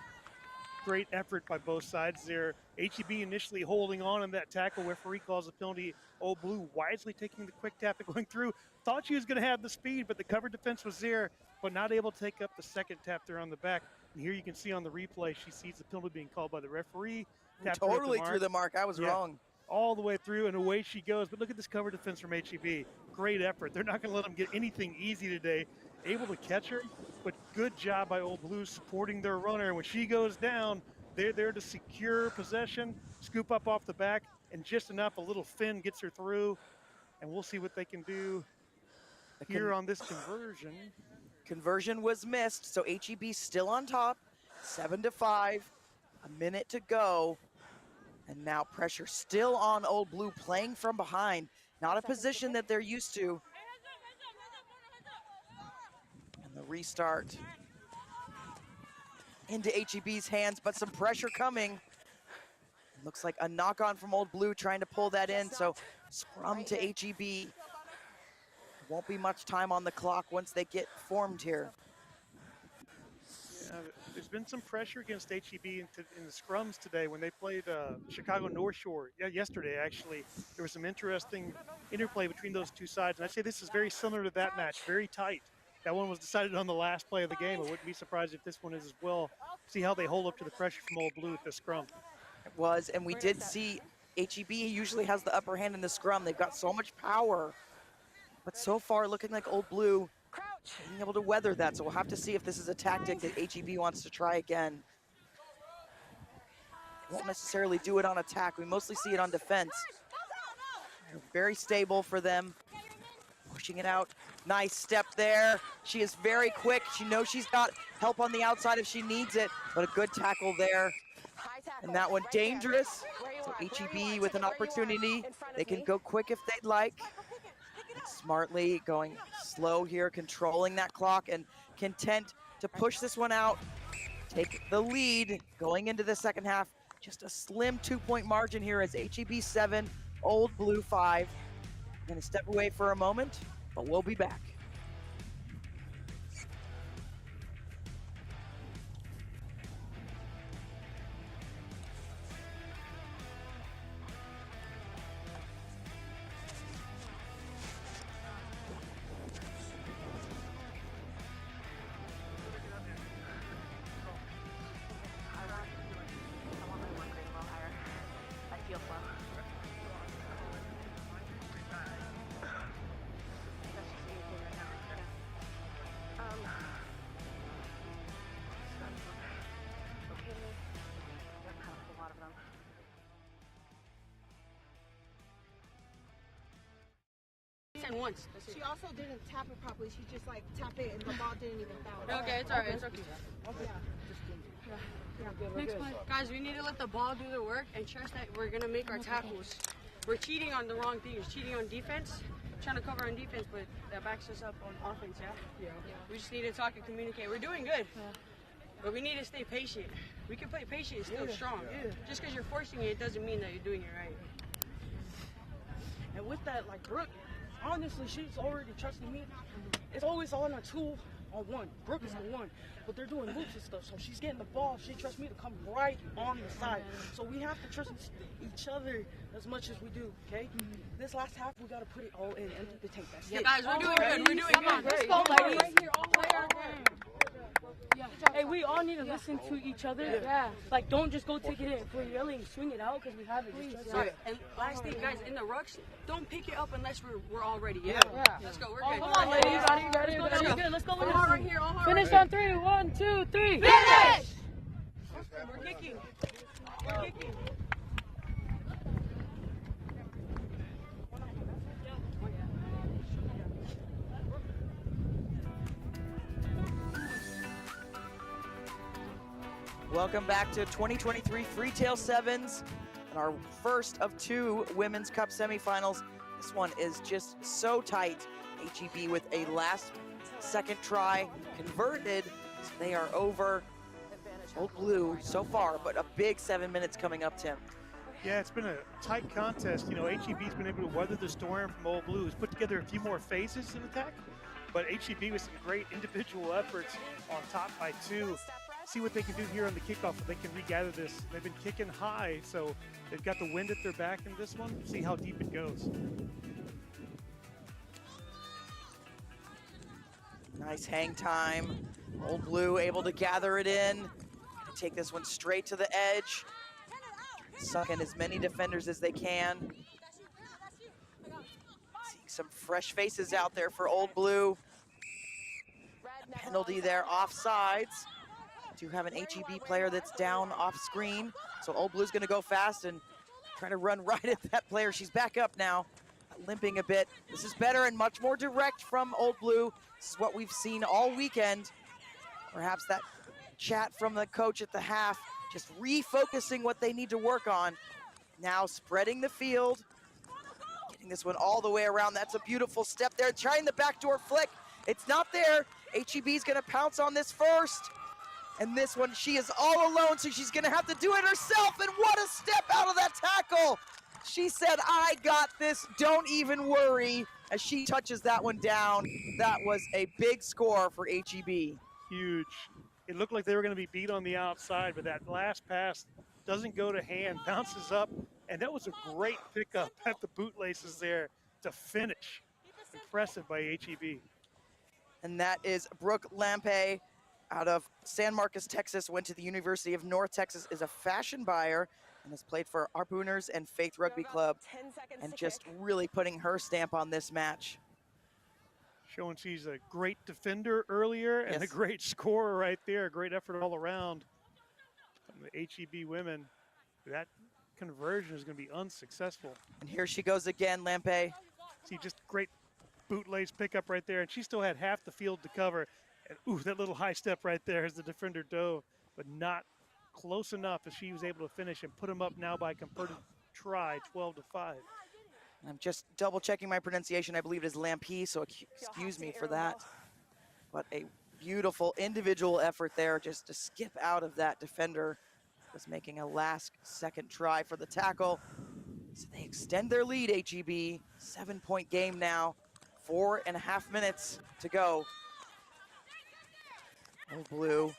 Great effort by both sides there. HEB initially holding on in that tackle. Referee calls the penalty. Old Blue wisely taking the quick tap and going through. Thought she was going to have the speed, but the cover defense was there, but not able to take up the second tap there on the back. And here you can see on the replay, she sees the penalty being called by the referee. Totally through the mark. I was wrong. All the way through, and away she goes. But look at this cover defense from HEB. Great effort. They're not going to let them get anything easy today. Able to catch her, but good job by Old Blue supporting their runner. When she goes down, they're there to secure possession, scoop up off the back, and just enough, a little fin gets her through. And we'll see what they can do here on this conversion. Conversion was missed, so HEB still on top, 7-5, a minute to go. And now pressure still on Old Blue, playing from behind. Not a position that they're used to. And the restart into HEB's hands, but some pressure coming. Looks like a knock on from Old Blue trying to pull that in, so scrum to HEB. Won't be much time on the clock once they get formed here. Yeah, there's been some pressure against HEB in the scrums today when they played Chicago North Shore. Yeah, yesterday, actually. There was some interesting interplay between those two sides. And I'd say this is very similar to that match, very tight. That one was decided on the last play of the game. I wouldn't be surprised if this one is as well. See how they hold up to the pressure from Old Blue at the scrum. It was, and we did see HEB usually has the upper hand in the scrum. They've got so much power. But so far, looking like Old Blue being able to weather that. So we'll have to see if this is a tactic that HEB wants to try again. They won't necessarily do it on attack. We mostly see it on defense. They're very stable for them. Pushing it out. Nice step there. She is very quick. She knows she's got help on the outside if she needs it, but a good tackle there. And that one dangerous. So HEB with an opportunity. They can go quick if they'd like. Smartly going slow here, controlling that clock and content to push this one out. Take the lead going into the second half. Just a slim 2-point margin here as HEB 7, Old Blue 5. I'm gonna step away for a moment, but we'll be back. in once. She also didn't tap it properly. She just like tapped it and the ball didn't even bounce. Okay, it's alright. It's okay. Yeah. Next play. Guys, we need to let the ball do the work and trust that we're going to make our tackles. We're cheating on the wrong things. Cheating on defense, trying to cover on defense, but that backs us up on offense, yeah? We just need to talk and communicate. We're doing good, but we need to stay patient. We can play patient and still strong. Just because you're forcing it doesn't mean that you're doing it right. And with that, like Brooke, honestly, she's already trusting me. It's always on a 2-on-1. Brooke is the one, but they're doing loops and stuff. So she's getting the ball. She trusts me to come right on the side. So we have to trust each other as much as we do. Okay. This last half, we gotta put it all in, empty the tank. That's it. Guys, we're doing good. We're doing good. Let's go, ladies. Right here, all play our game. Hey, we all need to listen to each other. Like, don't just go take it in. If we're yelling, swing it out because we have it. Just trust it. And last thing, guys, in the rucks, don't pick it up unless we're all ready. Yeah. Let's go. We're good. Come on, ladies. Let's go. Let's go. All hard right here. All hard. Finish on 3. 1, 2, 3. Finish! We're kicking. We're kicking. Welcome back to 2023 Freetail Sevens and our first of 2 Women's Cup Semifinals. This one is just so tight. HEB with a last-second try converted. So they are over Old Blue so far, but a big 7 minutes coming up, Tim. Yeah, it's been a tight contest. You know, HEB's been able to weather the storm from Old Blue. It's put together a few more phases in attack, but HEB with some great individual efforts on top by 2. See what they can do here on the kickoff. If they can regather this. They've been kicking high, so they've got the wind at their back in this one. See how deep it goes. Nice hang time. Old Blue able to gather it in. Take this one straight to the edge. Suck in as many defenders as they can. Seeing some fresh faces out there for Old Blue. Penalty there, offsides. Do have an HEB player that's down off screen. So Old Blue's gonna go fast and try to run right at that player. She's back up now, limping a bit. This is better and much more direct from Old Blue. This is what we've seen all weekend. Perhaps that chat from the coach at the half, just refocusing what they need to work on. Now spreading the field, getting this one all the way around. That's a beautiful step there, trying the backdoor flick. It's not there. HEB's gonna pounce on this first. And this one, she is all alone, so she's gonna have to do it herself, and what a step out of that tackle! She said, I got this, don't even worry, as she touches that one down. That was a big score for HEB. Huge. It looked like they were gonna be beat on the outside, but that last pass doesn't go to hand, bounces up, and that was a great pickup at the bootlaces there to finish. Impressive by HEB. And that is Brooke Lampe, out of San Marcos, Texas, went to the University of North Texas, is a fashion buyer, and has played for Harpooners and Faith Rugby Club, and just really putting her stamp on this match. Showing she's a great defender earlier and a great scorer right there. A great effort all around from the HEB women. That conversion is going to be unsuccessful. And here she goes again, Lampe. See, just great bootlace pickup right there, and she still had half the field to cover. And ooh, that little high step right there as the defender dove, but not close enough as she was able to finish and put them up now by converted try, 12-5. I'm just double checking my pronunciation. I believe it is Lampe, so excuse me for that. But a beautiful individual effort there just to skip out of that defender. Was making a last-second try for the tackle. So they extend their lead, HEB. 7-point game now, 4.5 minutes to go. Old Blue,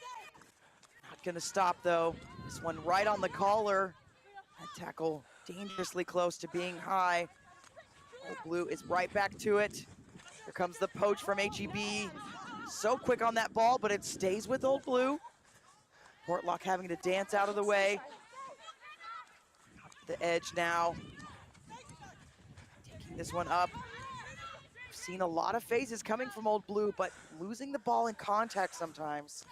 not gonna stop though. This one right on the collar. That tackle dangerously close to being high. Old Blue is right back to it. Here comes the poach from HEB. So quick on that ball, but it stays with Old Blue. Portlock having to dance out of the way. The edge now. Taking this one up. We've seen a lot of phases coming from Old Blue, but losing the ball in contact sometimes.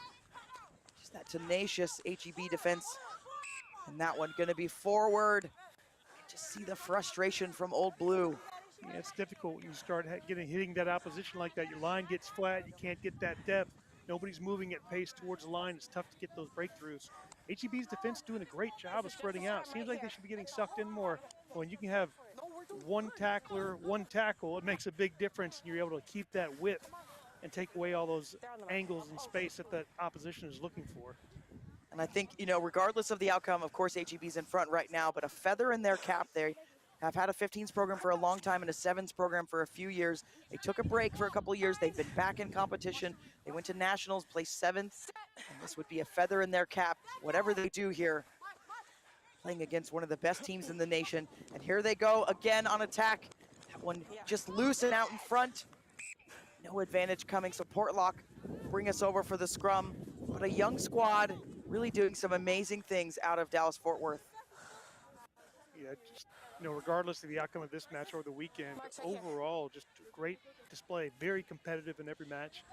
Just that tenacious HEB defense. And that one gonna be forward. Just see the frustration from Old Blue. Yeah, it's difficult when you start hitting that opposition like that. Your line gets flat. You can't get that depth. Nobody's moving at pace towards the line. It's tough to get those breakthroughs. HEB's defense doing a great job of spreading out. Seems like they should be getting sucked in more. When you can have one tackler, one tackle, it makes a big difference, and you're able to keep that width and take away all those angles and space that the opposition is looking for. And I think, you know, regardless of the outcome, of course, HEB's in front right now, but a feather in their cap. They have had a 15s program for a long time and a 7s program for a few years. They took a break for a couple of years. They've been back in competition. They went to nationals, placed 7th, and this would be a feather in their cap, whatever they do here, playing against one of the best teams in the nation. And here they go again on attack. That one just loose and out in front. No advantage coming, so Portlock bring us over for the scrum. But a young squad really doing some amazing things out of Dallas-Fort Worth. Yeah, just, you know, regardless of the outcome of this match or the weekend, overall, just a great display, very competitive in every match.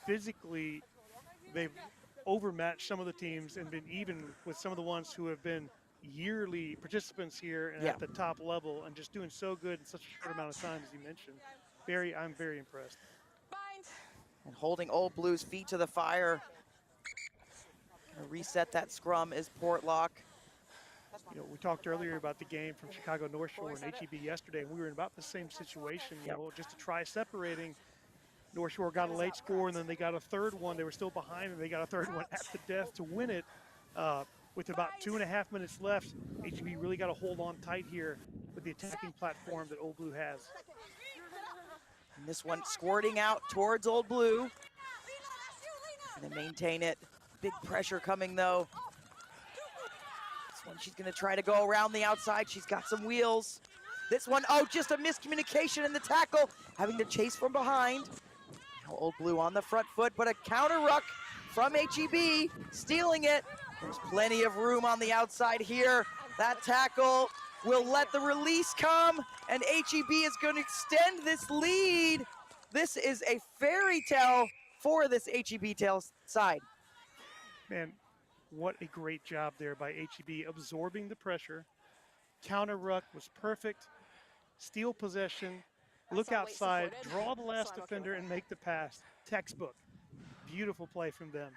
Physically, they've overmatched some of the teams and been even with some of the ones who have been yearly participants here and at the top level and just doing so good in such a short amount of time, as you mentioned. I'm very impressed. And holding Old Blue's feet to the fire. Gonna reset that scrum is Portlock. You know, we talked earlier about the game from Chicago North Shore and HEB yesterday, and we were in about the same situation, you know, just to try separating. North Shore got a late score, and then they got a third one. They were still behind, and they got a third one at the death to win it. With about 2.5 minutes left, HEB really got to hold on tight here with the attacking platform that Old Blue has. And this one squirting out towards Old Blue. And they maintain it. Big pressure coming, though. This one, she's going to try to go around the outside. She's got some wheels. This one, oh, just a miscommunication in the tackle. Having to chase from behind. Now Old Blue on the front foot, but a counter ruck from HEB, stealing it. There's plenty of room on the outside here. That tackle will let the release come, and HEB is going to extend this lead. This is a fairy tale for this HEB tail side. Man, what a great job there by HEB absorbing the pressure. Counter ruck was perfect. Steal possession, look outside, draw the last defender, and make the pass. Textbook. Beautiful play from them.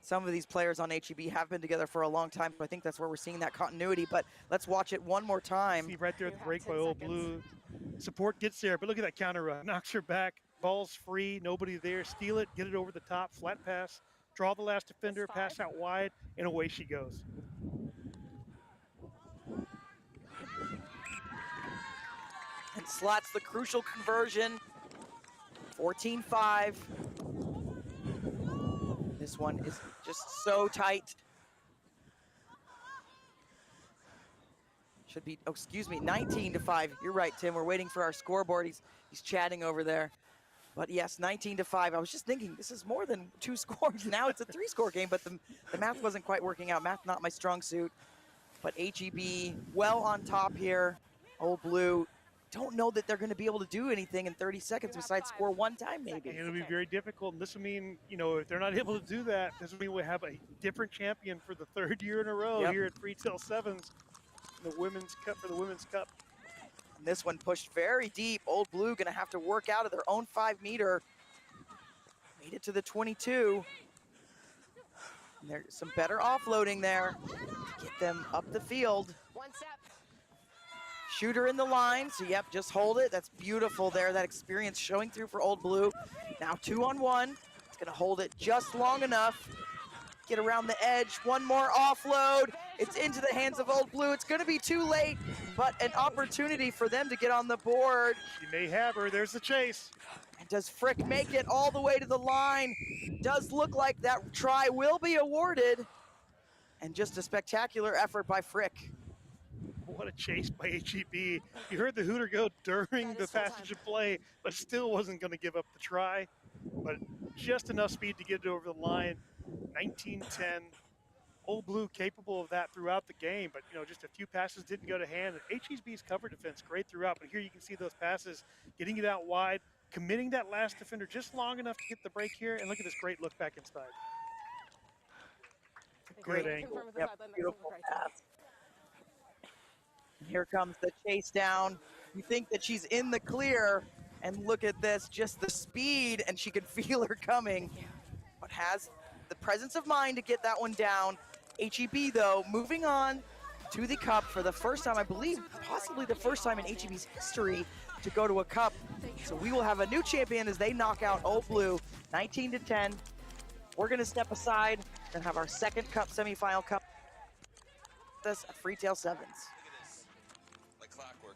Some of these players on HEB have been together for a long time, so I think that's where we're seeing that continuity, but let's watch it one more time. See right there at the break by Old Blue. Support gets there, but look at that counter run. Knocks her back, ball's free, nobody there. Steal it, get it over the top, flat pass, draw the last defender, pass out wide, and away she goes. And slots the crucial conversion, 14-5. This one is just so tight. Should be, oh, excuse me, 19-5. You're right, Tim. We're waiting for our scoreboard. He's chatting over there. But yes, 19-5. I was just thinking, this is more than 2 scores. Now it's a 3-score game, but the math wasn't quite working out. Math not my strong suit. But HEB well on top here. Old Blue, don't know that they're going to be able to do anything in 30 seconds besides score one time, maybe. And it'll be very difficult. And this will mean, you know, if they're not able to do that, this will mean we have a different champion for the 3rd year in a row here at Freetail Sevens, the Women's Cup for the Women's Cup. And this one pushed very deep. Old Blue going to have to work out of their own 5-meter. Made it to the 22. And there's some better offloading there to get them up the field. Shooter in the line, so yep, just hold it. That's beautiful there, that experience showing through for Old Blue. Now 2-on-1, it's gonna hold it just long enough. Get around the edge, one more offload. It's into the hands of Old Blue. It's gonna be too late, but an opportunity for them to get on the board. She may have her, there's the chase. And does Frick make it all the way to the line? Does look like that try will be awarded. And just a spectacular effort by Frick. What a chase by HEB. You heard the hooter go during the passage of play, but still wasn't going to give up the try. But just enough speed to get it over the line. 19-10. Old Blue capable of that throughout the game, but you know, just a few passes didn't go to hand. And HEB's cover defense great throughout, but here you can see those passes, getting it out wide, committing that last defender just long enough to get the break here, and look at this great look back inside. Good angle. Yep, beautiful pass. Here comes the chase down. You think that she's in the clear, and look at this, just the speed, and she could feel her coming, but has the presence of mind to get that one down. HEB, though, moving on to the Cup for the first time, I believe, possibly the first time in HEB's history to go to a Cup. So we will have a new champion as they knock out Old Blue, 19-10. We're gonna step aside and have our second Cup semifinal Cup. This at Freetail Sevens. Like clockwork.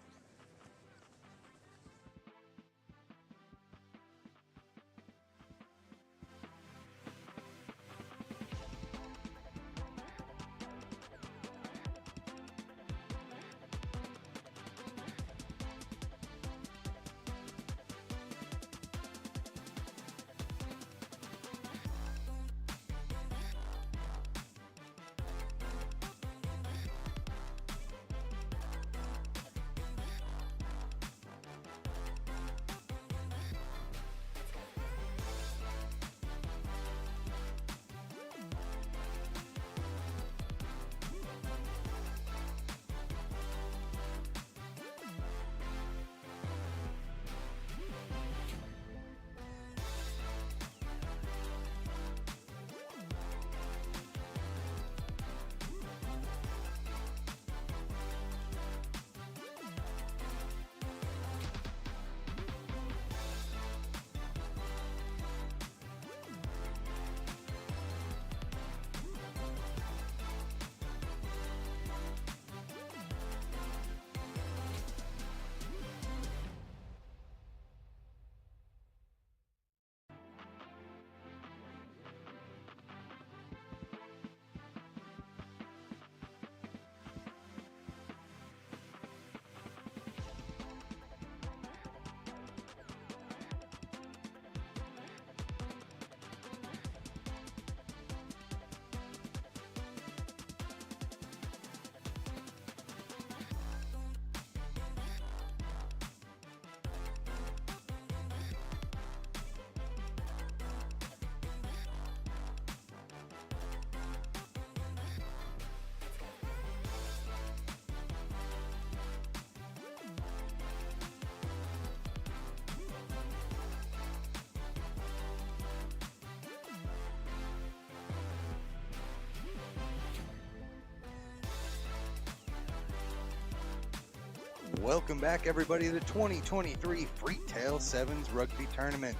Welcome back, everybody, to the 2023 Freetail Sevens Rugby Tournament.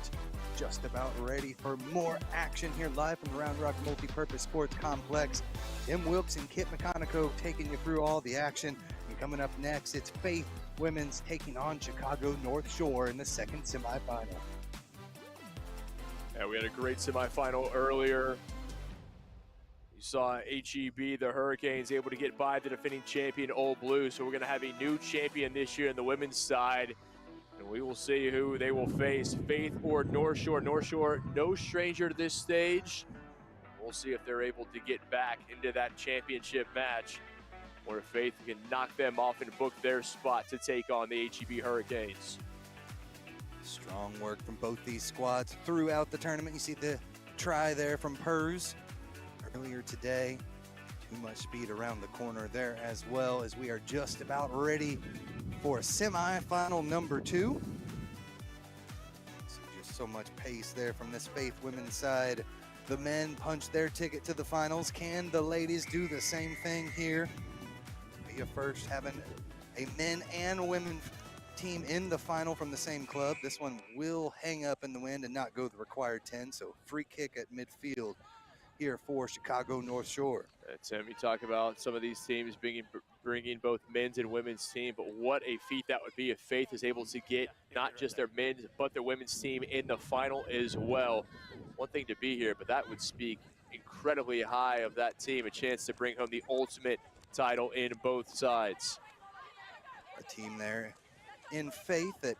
Just about ready for more action here live from the Round Rock Multipurpose Sports Complex. Tim Wilkes and Kit McConico taking you through all the action. And coming up next, it's Faith Women's taking on Chicago North Shore in the second semifinal. Yeah, we had a great semifinal earlier. You saw HEB, the Hurricanes, able to get by the defending champion Old Blue. So we're going to have a new champion this year on the women's side. And we will see who they will face, Faith or North Shore. North Shore, no stranger to this stage. We'll see if they're able to get back into that championship match, or if Faith can knock them off and book their spot to take on the HEB Hurricanes. Strong work from both these squads throughout the tournament. You see the try there from Pers earlier today. Too much speed around the corner there, as well as we are just about ready for semifinal number 2. So just so much pace there from this Faith women's side. The men punch their ticket to the finals. Can the ladies do the same thing here? Be a first having a men and women team in the final from the same club. This one will hang up in the wind and not go the required 10, so free kick at midfield here for Chicago North Shore. Tim, you talk about some of these teams bringing both men's and women's team, but what a feat that would be if Faith is able to get not just their men's, but their women's team in the final as well. One thing to be here, but that would speak incredibly high of that team, a chance to bring home the ultimate title in both sides. A team there in Faith, that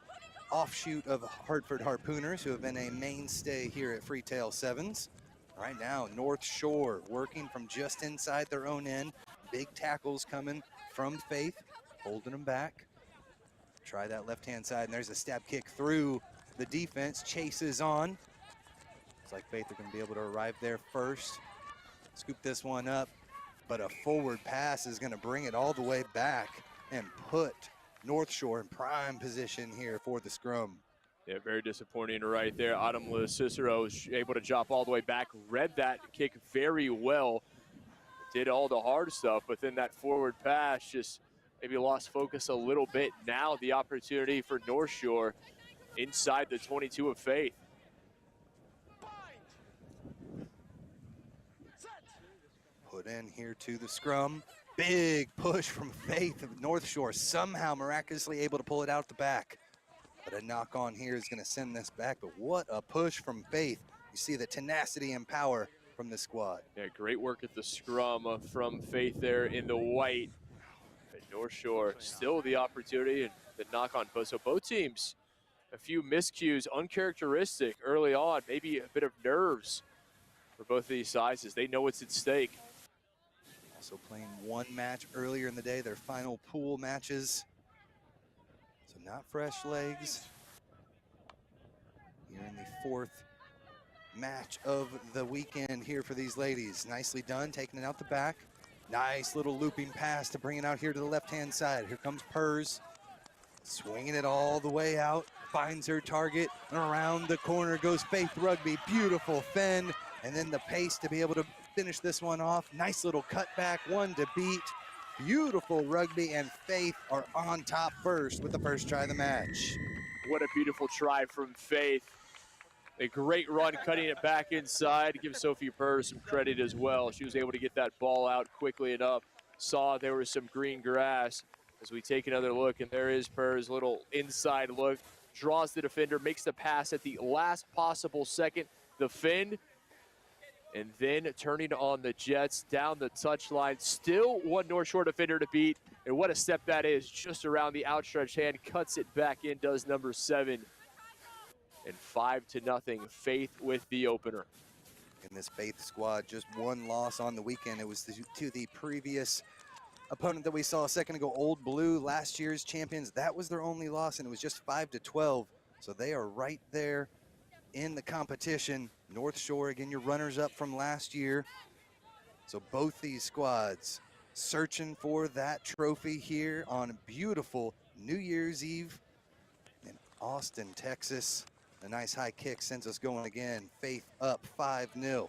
offshoot of Hartford Harpooners, who have been a mainstay here at Freetail Sevens. Right now, North Shore working from just inside their own end. Big tackles coming from Faith, holding them back. Try that left-hand side, and there's a stab kick through the defense. Chases on. Looks like Faith are going to be able to arrive there first. Scoop this one up, but a forward pass is going to bring it all the way back and put North Shore in prime position here for the scrum. Yeah, very disappointing right there. Autumn Cicero was able to drop all the way back, read that kick very well, did all the hard stuff, but then that forward pass just maybe lost focus a little bit. Now the opportunity for North Shore inside the 22 of Faith. Put in here to the scrum. Big push from Faith of North Shore, somehow miraculously able to pull it out the back. But a knock on here is going to send this back, but what a push from Faith. You see the tenacity and power from the squad. Yeah, great work at the scrum from Faith there in the white. And North Shore still the opportunity and the knock on both. So both teams, a few miscues, uncharacteristic early on, maybe a bit of nerves for both of these sides as they know what's at stake. Also playing one match earlier in the day, their final pool matches. So not fresh legs. Here in the fourth match of the weekend here for these ladies. Nicely done, taking it out the back. Nice little looping pass to bring it out here to the left-hand side. Here comes Purrs, swinging it all the way out, finds her target, and around the corner goes Faith Rugby. Beautiful fend, and then the pace to be able to finish this one off. Nice little cutback, one to beat. Beautiful Rugby, and Faith are on top first with the first try of the match. What a beautiful try from Faith. A great run cutting it back inside. Give Sophie Purrs some credit as well. She was able to get that ball out quickly enough. Saw there was some green grass as we take another look, and there is Purrs, little inside look. Draws the defender, makes the pass at the last possible second. The fend, and then turning on the Jets down the touchline. Still one North Shore defender to beat, and what a step that is. Just around the outstretched hand, cuts it back in, does number 7. And 5-0, Faith with the opener. In this Faith squad, just one loss on the weekend. It was to the previous opponent that we saw a second ago, Old Blue, last year's champions. That was their only loss, and it was just 5-12. So they are right there in the competition. North Shore, again, your runners-up from last year. So both these squads searching for that trophy here on a beautiful New Year's Eve in Austin, Texas. A nice high kick sends us going again. Faith up 5-0.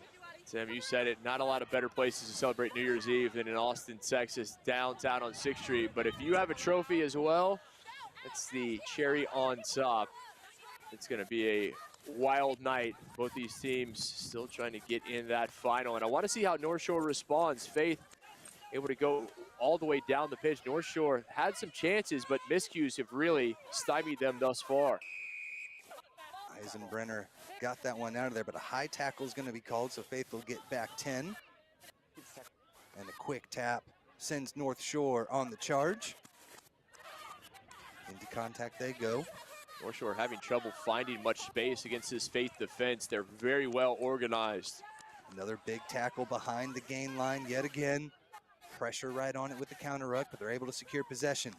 Tim, you said it, not a lot of better places to celebrate New Year's Eve than in Austin, Texas, downtown on 6th Street. But if you have a trophy as well, it's the cherry on top. It's going to be a wild night. Both these teams still trying to get in that final. And I want to see how North Shore responds. Faith able to go all the way down the pitch. North Shore had some chances, but miscues have really stymied them thus far. Eisenbrenner got that one out of there, but a high tackle is going to be called, so Faith will get back 10. And a quick tap sends North Shore on the charge. Into contact they go. North Shore having trouble finding much space against this Faith defense. They're very well organized. Another big tackle behind the gain line yet again. Pressure right on it with the counter ruck, but they're able to secure possession.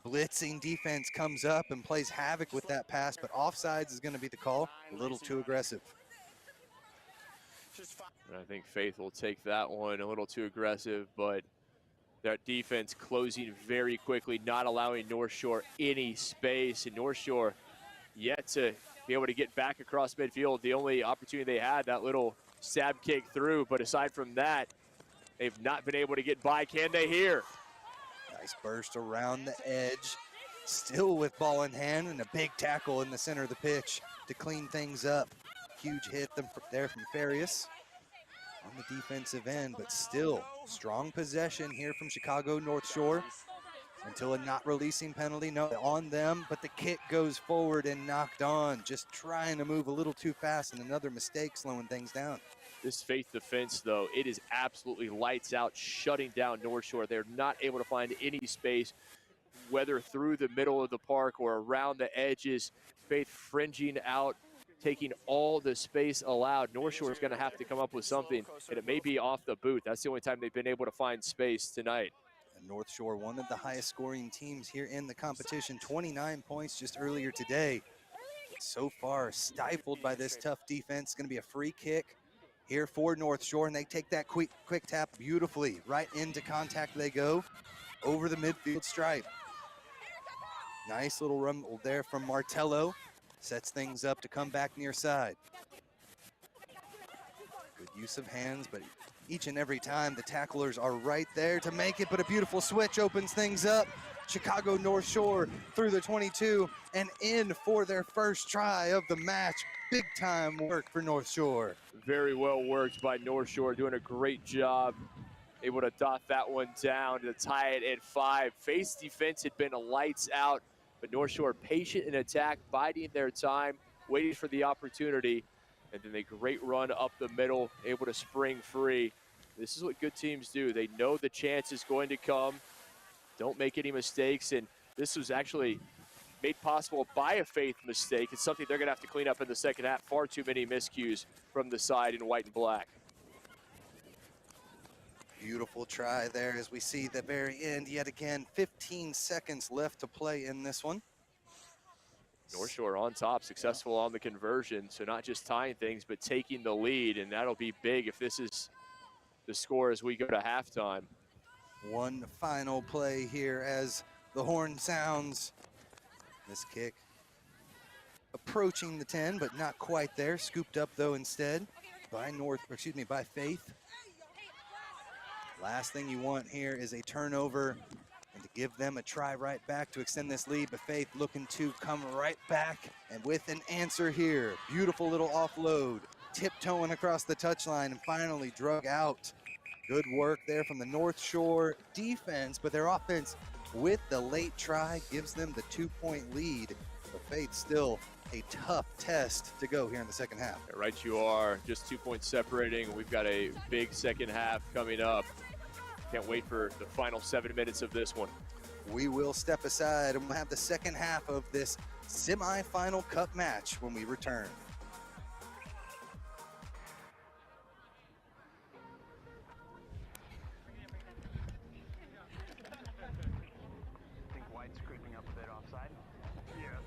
Blitzing defense comes up and plays havoc with that pass, but offsides is going to be the call. A little too aggressive. And I think Faith will take that one, a little too aggressive, but that defense closing very quickly, not allowing North Shore any space. And North Shore yet to be able to get back across midfield. The only opportunity they had, that little stab kick through, but aside from that, they've not been able to get by. Can they here? Nice burst around the edge, still with ball in hand, and a big tackle in the center of the pitch to clean things up. Huge hit there from Farias on the defensive end, but still strong possession here from Chicago North Shore until a not releasing penalty on them, but the kick goes forward and knocked on, just trying to move a little too fast, and another mistake slowing things down. This Faith defense, though, it is absolutely lights out, shutting down North Shore. They're not able to find any space, whether through the middle of the park or around the edges. Faith fringing out, taking all the space allowed. North Shore is going to have to come up with something, and it may be off the boot. That's the only time they've been able to find space tonight. And North Shore, one of the highest scoring teams here in the competition, 29 points just earlier today. So far, stifled by this tough defense. Going to be a free kick here for North Shore, and they take that quick tap beautifully. Right into contact they go, over the midfield stripe. Nice little rumble there from Martello. Sets things up to come back near side. Good use of hands, but each and every time the tacklers are right there to make it, but a beautiful switch opens things up. Chicago North Shore through the 22 and in for their first try of the match. Big time work for North Shore. Very well worked by North Shore, doing a great job. Able to dot that one down to tie it at 5. Face defense had been a lights out, but North Shore patient in attack, biding their time, waiting for the opportunity, and then a great run up the middle, able to spring free. This is what good teams do. They know the chance is going to come. Don't make any mistakes, and this was actually made possible by a Faith mistake. It's something they're going to have to clean up in the second half. Far too many miscues from the side in white and black. Beautiful try there as we see the very end. Yet again, 15 seconds left to play in this one. North Shore on top, successful on the conversion. So not just tying things, but taking the lead, and that'll be big if this is the score as we go to halftime. One final play here as the horn sounds. This kick approaching the 10, but not quite there. Scooped up though instead by by Faith. Last thing you want here is a turnover and to give them a try right back to extend this lead, but Faith looking to come right back and with an answer here. Beautiful little offload, tiptoeing across the touchline and finally drug out. Good work there from the North Shore defense, but their offense with the late try gives them the 2-point lead. But Faith still a tough test to go here in the second half. Right you are, just 2 points separating. We've got a big second half coming up. Can't wait for the final 7 minutes of this one. We will step aside and we'll have the second half of this semifinal cup match when we return. I think White's creeping up a bit offside. Yeah.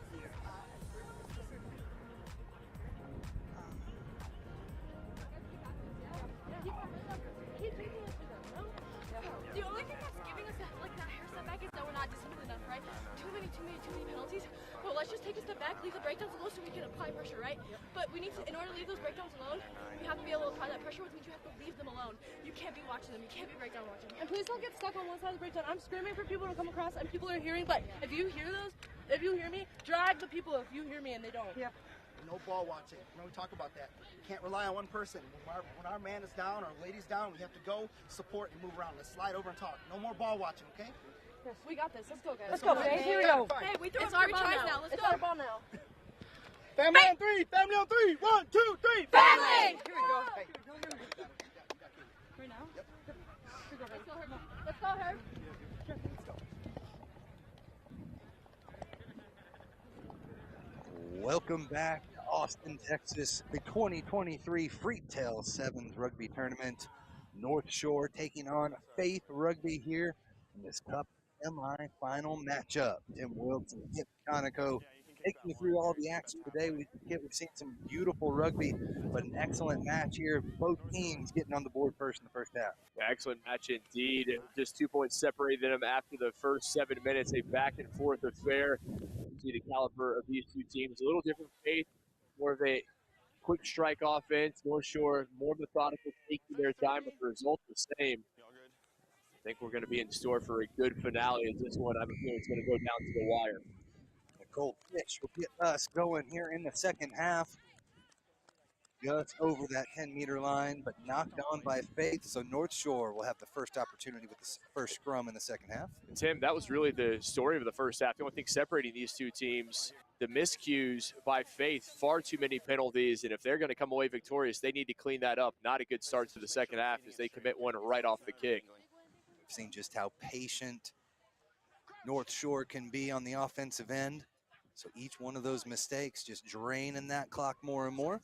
The only thing that's giving us that hairstep back is that we're not disciplined enough, right? Too many penalties. Well, let's just take a step back, leave the breakdowns alone so we can apply pressure, right? But we need to, in order to leave those breakdowns alone, we have to be able to apply that pressure, which means you have to leave them alone. You can't be watching them. You can't be breakdown watching. And please don't get stuck on one side of the breakdown. I'm screaming for people to come across, and people are hearing. But if you hear me, drag the people. If you hear me and they don't. Yeah. No ball watching. We talk about that. We can't rely on one person. When our man is down or lady's down, we have to go, support, and move around. Let's slide over and talk. No more ball watching, okay? Yes, we got this. Let's go, guys. Let's go, Hey, here we go. Hey, we threw our tries now. Let's go. Our ball now. Family on three. Family on three. 1, 2, 3. Family! Here we go. Hey. Right now? Yep. Let's go, Herb. Let's go, Herb. Welcome back to Austin, Texas, the 2023 Freetail Sevens Rugby Tournament. North Shore taking on Faith Rugby here in this Cup Semifinal matchup. Tim Wilson, Kip Conoco, taking you through all the action today. We've seen some beautiful rugby, but an excellent match here. Both teams getting on the board first in the first half. Yeah, excellent match indeed. Just 2 points separated them after the first 7 minutes. A back and forth affair. You see the caliber of these two teams. A little different Faith, more of a quick strike offense. North Shore, more methodical, taking their time, but the result the same. I think we're going to be in store for a good finale as this one. I have a feeling it's going to go down to the wire. Nicole Fitch will get us going here in the second half. Just over that 10-meter line, but knocked on by Faith. So North Shore will have the first opportunity with the first scrum in the second half. And Tim, that was really the story of the first half. The only thing separating these two teams, the miscues by Faith, far too many penalties. And if they're going to come away victorious, they need to clean that up. Not a good start to the second half as they commit one right off the kick. We've seen just how patient North Shore can be on the offensive end. So each one of those mistakes just draining that clock more and more.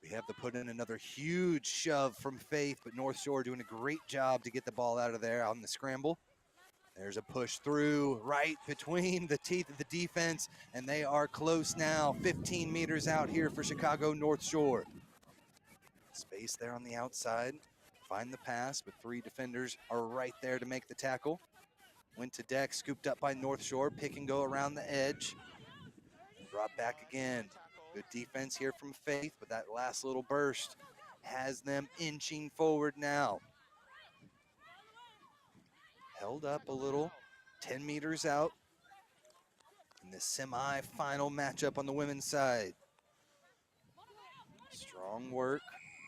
We have to put in another huge shove from Faith, but North Shore doing a great job to get the ball out of there on the scramble. There's a push through right between the teeth of the defense, and they are close now, 15 meters out here for Chicago North Shore. Space there on the outside, find the pass, but 3 defenders are right there to make the tackle. Went to deck, scooped up by North Shore. Pick and go around the edge. Brought back again. Good defense here from Faith, but that last little burst has them inching forward now. Held up a little, 10 meters out in the semi-final matchup on the women's side. Strong work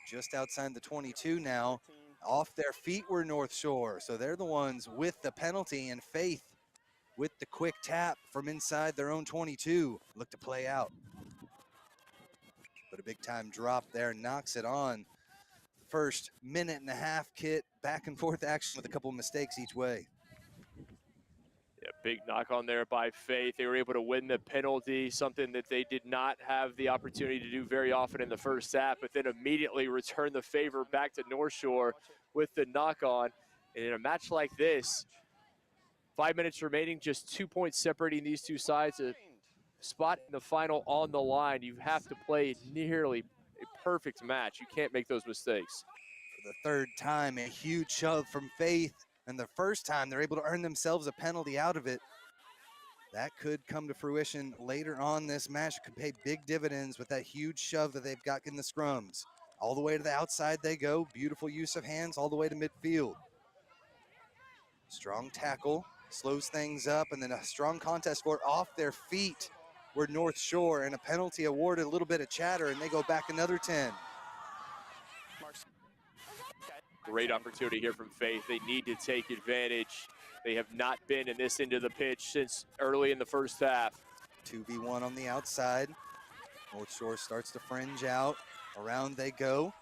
just outside the 22 now. Off their feet were North Shore, so they're the ones with the penalty, and Faith with the quick tap from inside their own 22. Look to play out. But a big time drop there, knocks it on. First minute and a half, Kit, back and forth action with a couple of mistakes each way. Yeah, big knock on there by Faith. They were able to win the penalty, something that they did not have the opportunity to do very often in the first half, but then immediately return the favor back to North Shore with the knock on. And in a match like this, 5 minutes remaining, just 2 points separating these two sides. A spot in the final on the line. You have to play nearly a perfect match. You can't make those mistakes. For the third time, a huge shove from Faith, and the first time they're able to earn themselves a penalty out of it. That could come to fruition later on this match. It could pay big dividends with that huge shove that they've got in the scrums. All the way to the outside they go. Beautiful use of hands all the way to midfield. Strong tackle, slows things up, and then a strong contest for it off their feet were North Shore, and a penalty awarded, a little bit of chatter, and they go back another 10. Great opportunity here from Faith. They need to take advantage. They have not been in this end of the pitch since early in the first half. 2v1 on the outside. North Shore starts to fringe out. Around they go.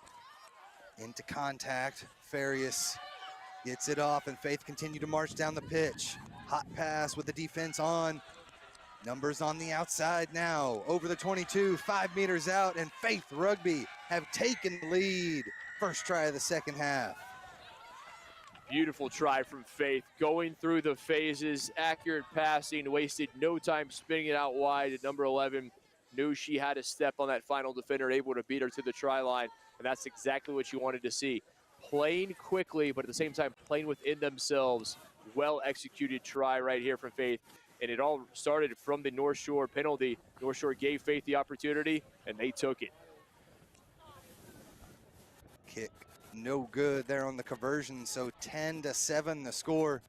Into contact. Farias gets it off, and Faith continue to march down the pitch. Hot pass with the defense on. Numbers on the outside now. Over the 22, 5 meters out, and Faith Rugby have taken the lead. First try of the second half. Beautiful try from Faith, going through the phases, accurate passing, wasted no time spinning it out wide. At number 11, knew she had a step on that final defender, able to beat her to the try line, and that's exactly what you wanted to see. Playing quickly, but at the same time playing within themselves. Well executed try right here from Faith, and it all started from the North Shore penalty. North Shore gave Faith the opportunity, and they took it. Kick no good there on the conversion, so 10-7 the score.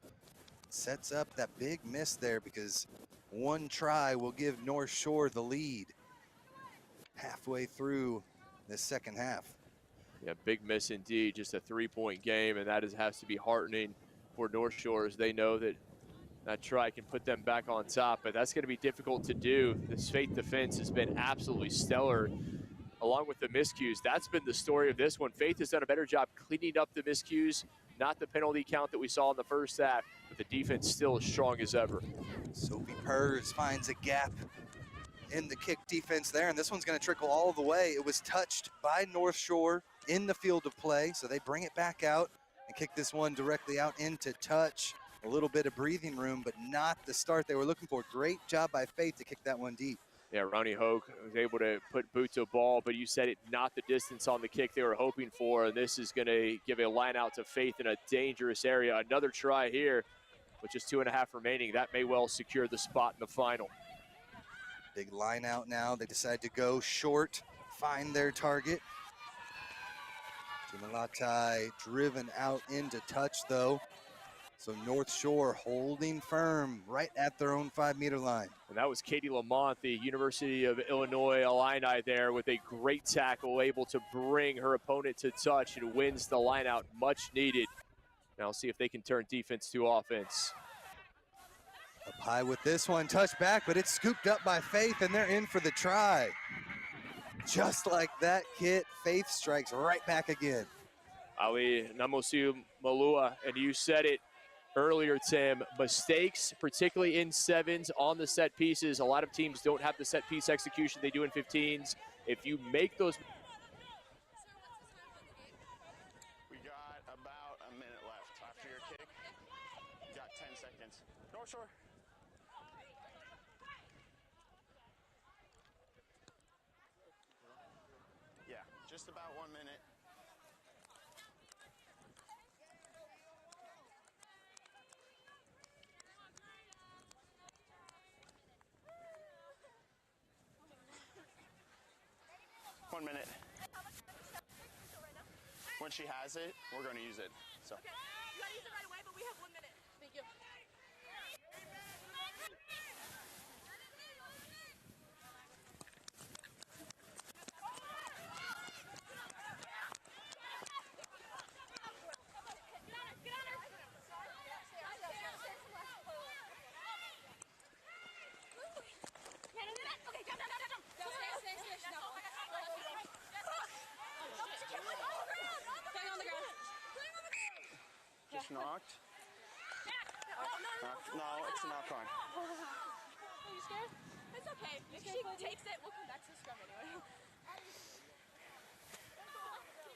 Sets up that big miss there because one try will give North Shore the lead halfway through the second half. Yeah, big miss indeed, just a 3-point game, and that has to be heartening for North Shore, as they know that that try can put them back on top, but that's going to be difficult to do. This Faith defense has been absolutely stellar, along with the miscues. That's been the story of this one. Faith has done a better job cleaning up the miscues, not the penalty count that we saw in the first half, but the defense still as strong as ever. Sophie Purrs finds a gap in the kick defense there, and this one's going to trickle all the way. It was touched by North Shore in the field of play, so they bring it back out and kick this one directly out into touch. A little bit of breathing room, but not the start they were looking for. Great job by Faith to kick that one deep. Yeah, Ronnie Hogue was able to put boot to ball, but you said it, not the distance on the kick they were hoping for, and this is going to give a line out to Faith in a dangerous area. Another try here with just 2.5 remaining. That may well secure the spot in the final. Big line out now. They decide to go short, find their target. Tumalatai driven out into touch, though. So North Shore holding firm right at their own 5-meter line. And that was Katie Lamont, the University of Illinois Illini there, with a great tackle, able to bring her opponent to touch and wins the line out, much needed. Now see if they can turn defense to offense. Up high with this one, touch back, but it's scooped up by Faith, and they're in for the try. Just like that, Kit, Faith strikes right back again. Ali Namosu Malua, and you said it earlier, Tim, mistakes, particularly in sevens on the set pieces. A lot of teams don't have the set piece execution they do in 15s. If you make those... We got about a minute left after your kick. You got 10 seconds. North Shore. Yeah, just about 1 minute. 1 minute. When she has it, we're going to use it. So. Okay, you gotta use it right away, but we have 1 minute. Thank you. Just knocked. No, it's a knock on. Are you scared? It's okay. If she takes it, we'll come back to the scrum anyway.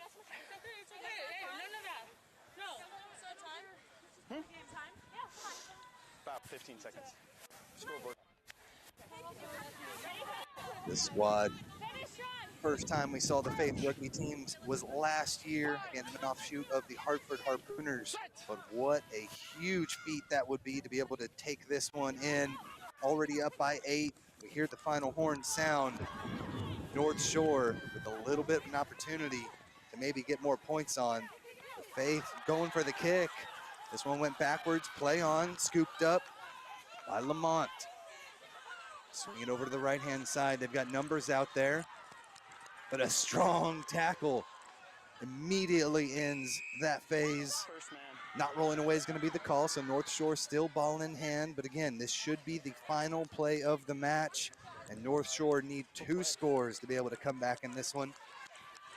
It's okay. Hey, no. So time? Time? Yeah, come on. About 15 seconds. Scoreboard. The squad, first time we saw the Faith Rugby teams was last year, again, an offshoot of the Hartford Harpooners. But what a huge feat that would be to be able to take this one in, already up by 8. We hear the final horn sound. North Shore with a little bit of an opportunity to maybe get more points on. The Faith going for the kick. This one went backwards, play on, scooped up by Lamont. Swing it over to the right-hand side. They've got numbers out there, but a strong tackle immediately ends that phase. Not rolling away is going to be the call, so North Shore still ball in hand, but again, this should be the final play of the match, and North Shore need 2 scores to be able to come back in this one.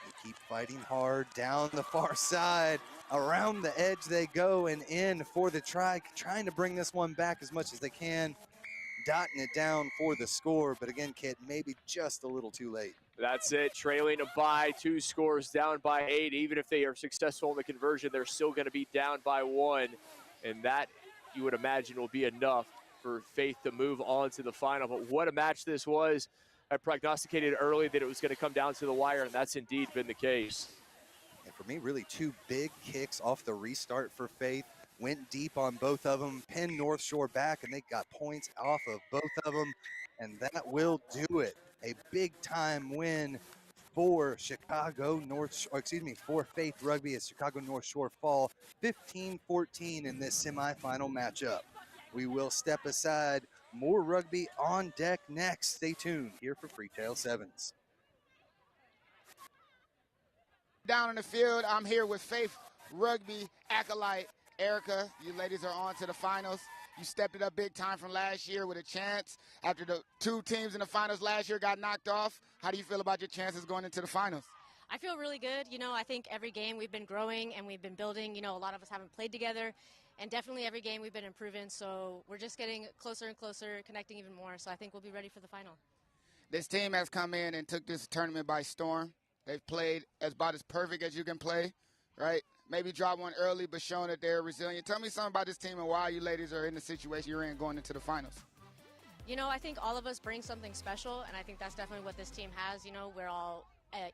They keep fighting hard down the far side. Around the edge they go and in for the try, trying to bring this one back as much as they can. Dotting it down for the score, but again, Kit, maybe just a little too late. That's it, trailing by 2 scores, down by 8. Even if they are successful in the conversion, they're still going to be down by 1. And that, you would imagine, will be enough for Faith to move on to the final. But what a match this was. I prognosticated early that it was going to come down to the wire, and that's indeed been the case. And for me, really 2 big kicks off the restart for Faith. Went deep on both of them, pinned North Shore back, and they got points off of both of them, and that will do it. A big-time win for for Faith Rugby as Chicago North Shore fall 15-14 in this semifinal matchup. We will step aside. More rugby on deck next. Stay tuned here for Freetail Sevens. Down in the field, I'm here with Faith Rugby acolyte Erica. You ladies are on to the finals. You stepped it up big time from last year with a chance after the 2 teams in the finals last year got knocked off. How do you feel about your chances going into the finals? I feel really good. You know, I think every game we've been growing and we've been building. You know, a lot of us haven't played together, and definitely every game we've been improving. So we're just getting closer and closer, connecting even more. So I think we'll be ready for the final. This team has come in and took this tournament by storm. They've played about as perfect as you can play, right? Maybe drop one early, but showing that they're resilient. Tell me something about this team and why you ladies are in the situation you're in going into the finals. You know, I think all of us bring something special, and I think that's definitely what this team has. You know, we're all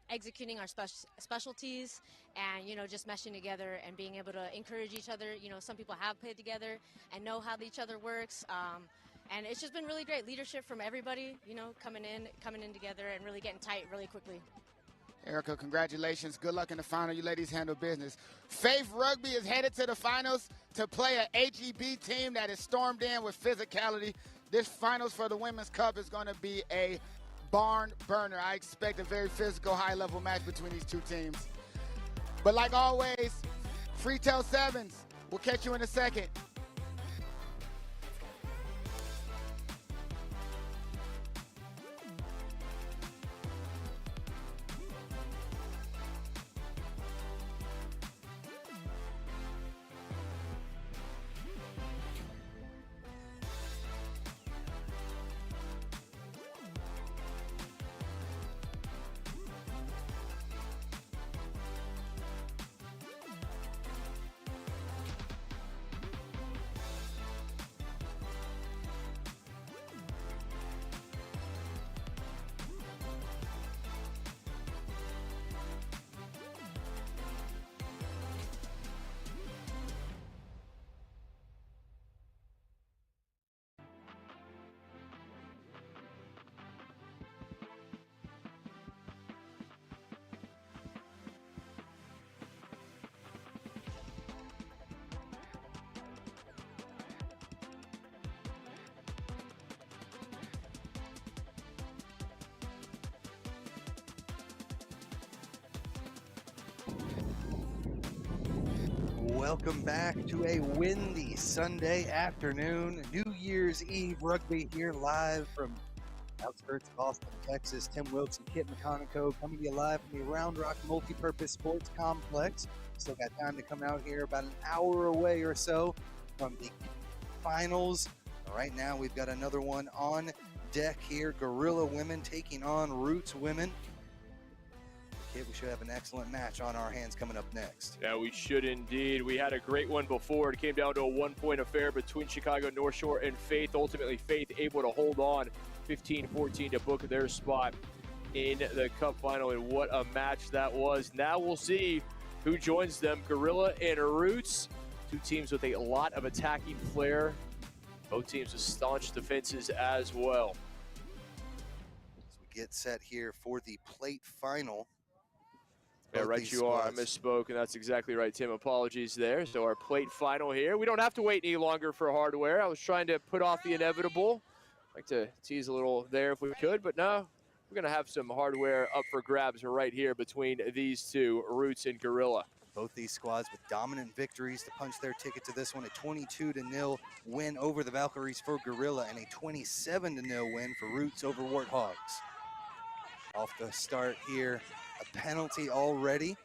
executing our specialties and, you know, just meshing together and being able to encourage each other. You know, some people have played together and know how each other works. And it's just been really great leadership from everybody, you know, coming in together and really getting tight really quickly. Erica, congratulations. Good luck in the final. You ladies handle business. Faith Rugby is headed to the finals to play an HEB team that is stormed in with physicality. This finals for the Women's Cup is going to be a barn burner. I expect a very physical, high-level match between these 2 teams. But like always, Freetail Sevens. We'll catch you in a second. Welcome back to a windy Sunday afternoon, New Year's Eve rugby here live from outskirts of Austin, Texas. Tim Wilkes and Kit McConico coming to you live from the Round Rock Multipurpose Sports Complex. Still got time to come out here, about an hour away or so from the finals. Right now we've got another one on deck here. Gorilla women taking on Roots women. Kit, we should have an excellent match on our hands coming up next. Yeah, we should indeed. We had a great one before. It came down to a one-point affair between Chicago North Shore and Faith. Ultimately, Faith able to hold on 15-14 to book their spot in the Cup Final. And what a match that was. Now we'll see who joins them, Gorilla and Roots. Two teams with a lot of attacking flair. Both teams with staunch defenses as well. As we get set here for the plate final. Yeah, right you are. I misspoke, and that's exactly right, Tim. Apologies there. So our plate final here. We don't have to wait any longer for hardware. I was trying to put off the inevitable. I'd like to tease a little there if we could, but no. We're going to have some hardware up for grabs right here between these two, Roots and Gorilla. Both these squads with dominant victories to punch their ticket to this one. A 22-0 win over the Valkyries for Gorilla and a 27-0 win for Roots over Warthogs. Off the start here, a penalty already.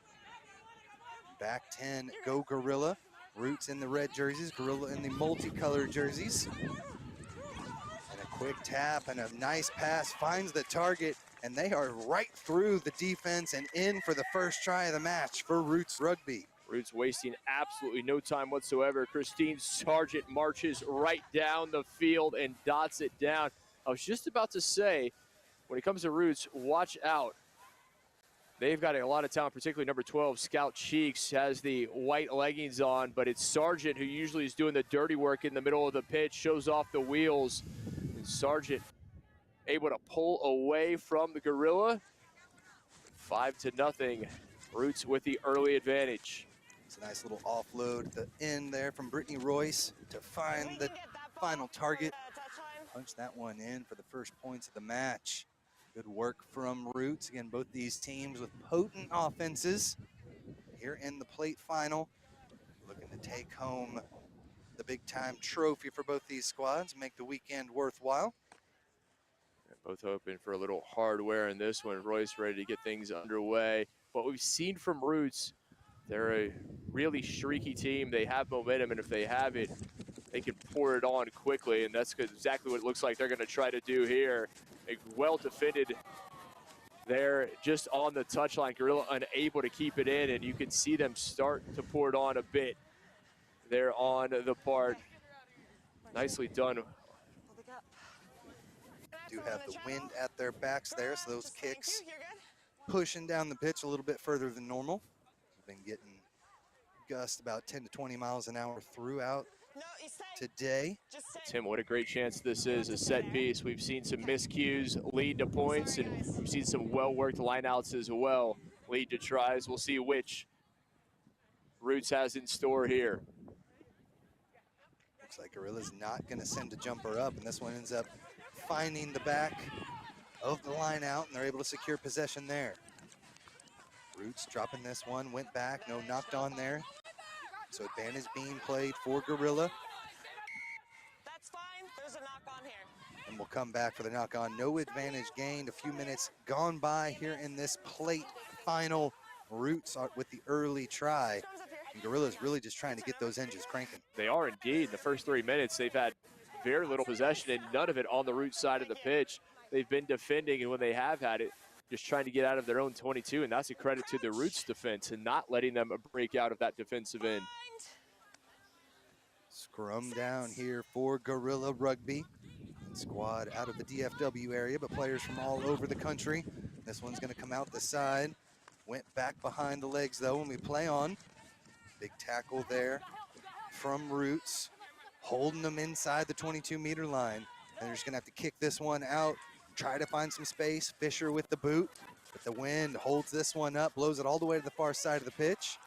Back 10, go Gorilla. Roots in the red jerseys, Gorilla in the multicolored jerseys. And a quick tap and a nice pass finds the target, and they are right through the defense and in for the first try of the match for Roots Rugby. Roots wasting absolutely no time whatsoever. Christine Sargent marches right down the field and dots it down. I was just about to say, when it comes to Roots, watch out. They've got a lot of talent, particularly number 12, Scout Cheeks, has the white leggings on, but it's Sargent who usually is doing the dirty work in the middle of the pitch, shows off the wheels. And Sargent able to pull away from the Gorilla. 5-0, Roots with the early advantage. It's a nice little offload at the end there from Brittany Royce to find the final target. Punch that one in for the first points of the match. Good work from Roots. Again, both these teams with potent offenses here in the plate final. Looking to take home the big-time trophy for both these squads, make the weekend worthwhile. Both hoping for a little hardware in this one. Royce ready to get things underway. What we've seen from Roots, they're a really streaky team. They have momentum, and if they have it, they can pour it on quickly, and that's exactly what it looks like they're going to try to do here. A well defended there just on the touchline. Gorilla unable to keep it in, and you can see them start to pour it on a bit there on the part. Nicely done. Do have the wind at their backs there, so those kicks pushing down the pitch a little bit further than normal. We've been getting gusts about 10 to 20 miles an hour throughout today. Tim, what a great chance this is, a set piece. We've seen some miscues lead to points, and we've seen some well-worked lineouts as well lead to tries. We'll see which Roots has in store here. Looks like Gorilla's not going to send a jumper up, and this one ends up finding the back of the line out, and they're able to secure possession there. Roots dropping this one, went back, no knocked on there. So advantage being played for Gorilla. That's fine, there's a knock on here. And we'll come back for the knock on. No advantage gained, a few minutes gone by here in this plate final. Roots are with the early try. And Gorilla's really just trying to get those engines cranking. They are indeed. In the first 3 minutes, they've had very little possession and none of it on the Roots side of the pitch. They've been defending, and when they have had it, just trying to get out of their own 22, and that's a credit to the Roots defense and not letting them break out of that defensive end. Scrum down here for Gorilla Rugby. Squad out of the DFW area, but players from all over the country. This one's going to come out the side. Went back behind the legs, though, and we play on. Big tackle there from Roots, holding them inside the 22-meter line. And they're just going to have to kick this one out, try to find some space. Fisher with the boot, but the wind holds this one up, blows it all the way to the far side of the pitch.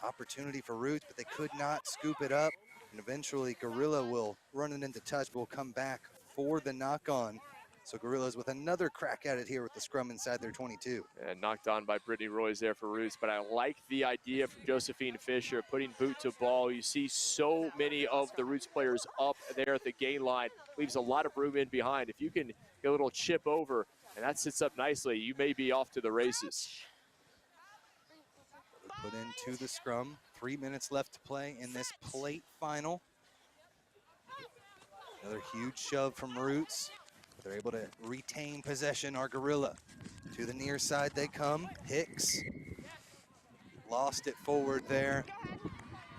Opportunity for Roots, but they could not scoop it up. And eventually Gorilla will run it into touch, but will come back for the knock-on. So Gorillas with another crack at it here with the scrum inside their 22. And knocked on by Brittany Roy's there for Roots, but I like the idea from Josephine Fisher, putting boot to ball. You see so many of the Roots players up there at the gain line, leaves a lot of room in behind. If you can get a little chip over, and that sits up nicely, you may be off to the races. Put into the scrum. 3 minutes left to play in this plate final. Another huge shove from Roots. But they're able to retain possession. Our Gorilla to the near side they come. Hicks lost it forward there.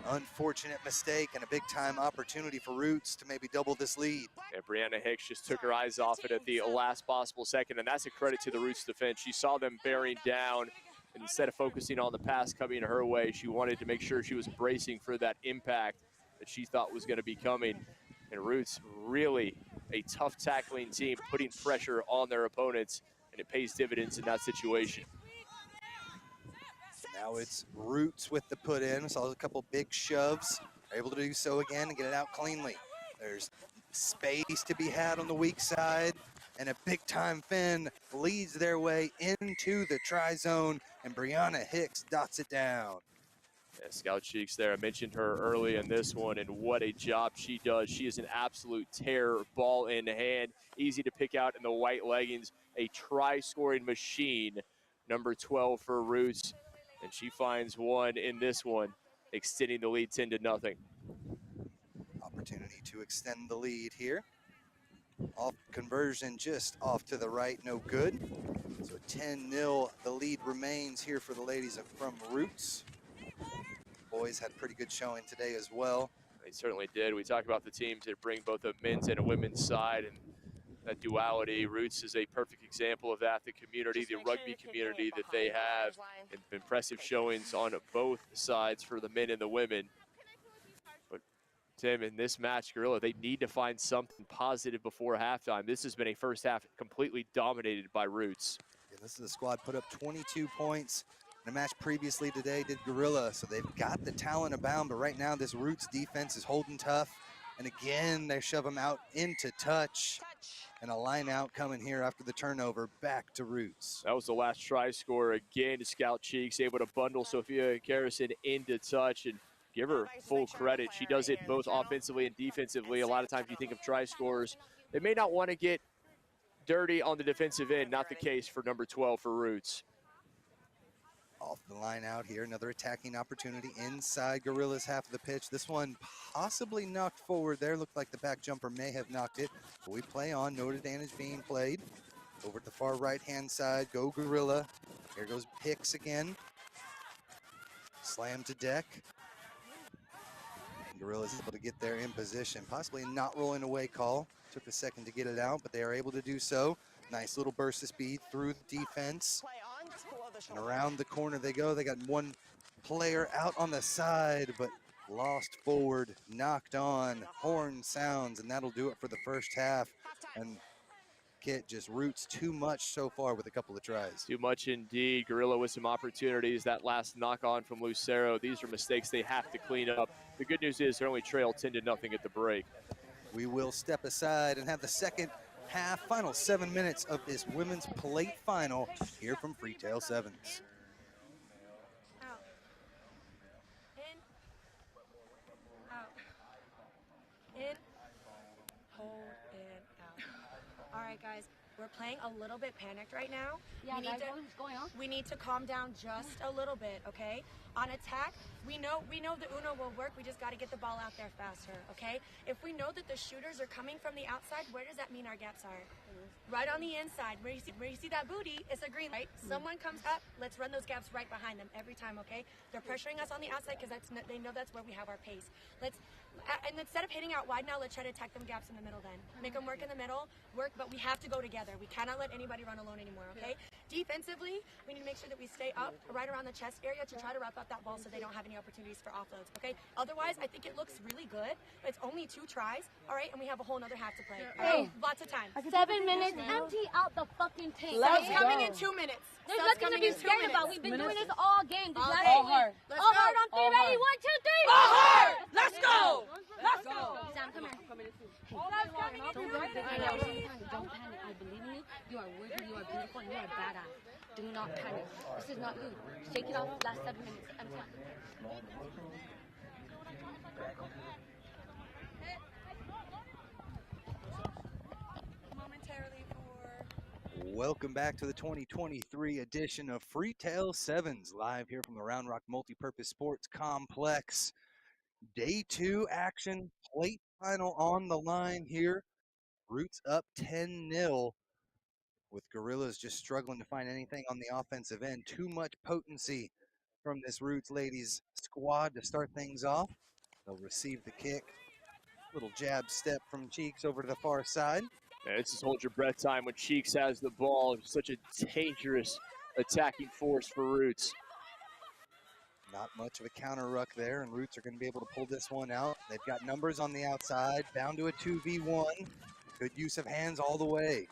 Unfortunate mistake and a big time opportunity for Roots to maybe double this lead. And Brianna Hicks just took her eyes off it at the last possible second, and that's a credit to the Roots defense. She saw them bearing down, and instead of focusing on the pass coming her way, she wanted to make sure she was bracing for that impact that she thought was going to be coming. And Roots, really a tough tackling team, putting pressure on their opponents, and it pays dividends in that situation. Now it's Roots with the put in. Saw a couple big shoves. Are able to do so again and get it out cleanly. There's space to be had on the weak side, and a big time Finn leads their way into the try zone, and Brianna Hicks dots it down. Yeah, Scout Cheeks there, I mentioned her early in this one, and what a job she does. She is an absolute terror, ball in hand, easy to pick out in the white leggings, a try-scoring machine, number 12 for Roots, and she finds one in this one, extending the lead 10-0. Opportunity to extend the lead here. Off conversion just off to the right, no good. So 10-0, the lead remains here for the ladies from Roots. Boys had a pretty good showing today as well. They certainly did. We talk about the teams that bring both a men's and a women's side, and that duality. Roots is a perfect example of that. The community, the rugby community that they have, and impressive showings on both sides for the men and the women. But Tim, in this match, Gorilla, they need to find something positive before halftime. This has been a first half completely dominated by Roots. Yeah, this is a squad put up 22 points. In a match previously today did Gorilla, so they've got the talent abound, but right now this Roots defense is holding tough. And again, they shove them out into touch. And a line out coming here after the turnover, back to Roots. That was the last try score again to Scout Cheeks, able to bundle Sophia Garrison into touch, and give her full credit. She does it both offensively and defensively. A lot of times you think of try scorers, they may not want to get dirty on the defensive end. Not the case for number 12 for Roots. Off the line out here, another attacking opportunity inside Gorilla's half of the pitch. This one possibly knocked forward there. Looked like the back jumper may have knocked it. But we play on, no advantage being played. Over at the far right-hand side, go Gorilla. Here goes Hicks again. Slam to deck. Gorilla's able to get there in position. Possibly not rolling away call. Took a second to get it out, but they are able to do so. Nice little burst of speed through the defense. And around the corner they go. They got one player out on the side, but lost forward, knocked on, horn sounds, and that'll do it for the first half. And Kit just Roots too much so far with a couple of tries. Too much indeed. Gorilla with some opportunities. That last knock on from Lucero. These are mistakes they have to clean up. The good news is they're only trail 10-0 at the break. We will step aside and have the second half, final 7 minutes of this women's plate final here from Freetail Sevens. Out. In. Out. In. Hold and out. All right, guys. We're playing a little bit panicked right now. Yeah, guys, what's going on? We need to calm down just a little bit, okay? On attack, we know the Uno will work. We just got to get the ball out there faster, okay? If we know that the shooters are coming from the outside, where does that mean our gaps are? Right on the inside. Where you see that booty, it's a green light. Someone comes up, let's run those gaps right behind them every time, okay? They're pressuring us on the outside because they know that's where we have our pace. And instead of hitting out wide now, let's try to attack them gaps in the middle then. Make them work in the middle, but we have to go together. We cannot let anybody run alone anymore, okay? Defensively, we need to make sure that we stay up right around the chest area to try to wrap up that ball so they don't have any opportunities for offloads, okay? Otherwise, I think it looks really good. It's only 2 tries, all right? And we have a whole nother half to play. All right? Lots of time. 7 minutes, empty out the fucking tank. Sub's coming in 2 minutes. There's Sub's nothing to coming be in 2 scared minutes. about. We've been doing this all game. Just last All week. hard. All hard on 3, ready? 1, 2, 3. All hard. Let's go. Let's go. Sam, come here. Don't panic. I believe in you. You are worthy. You are beautiful. And you are badass. Do not panic. This is not you. Shake it off. Last 7 minutes. Empty out. Welcome back to the 2023 edition of Freetail Sevens, live here from the Round Rock Multipurpose Sports Complex. Day 2 action, plate final on the line here. Roots up 10-0, with Gorillas just struggling to find anything on the offensive end. Too much potency from this Roots ladies squad to start things off. They'll receive the kick. Little jab step from Cheeks over to the far side. Yeah, this is hold your breath time when Cheeks has the ball. Such a dangerous attacking force for Roots. Not much of a counter ruck there, and Roots are going to be able to pull this one out. They've got numbers on the outside, down to a 2v1. Good use of hands all the way.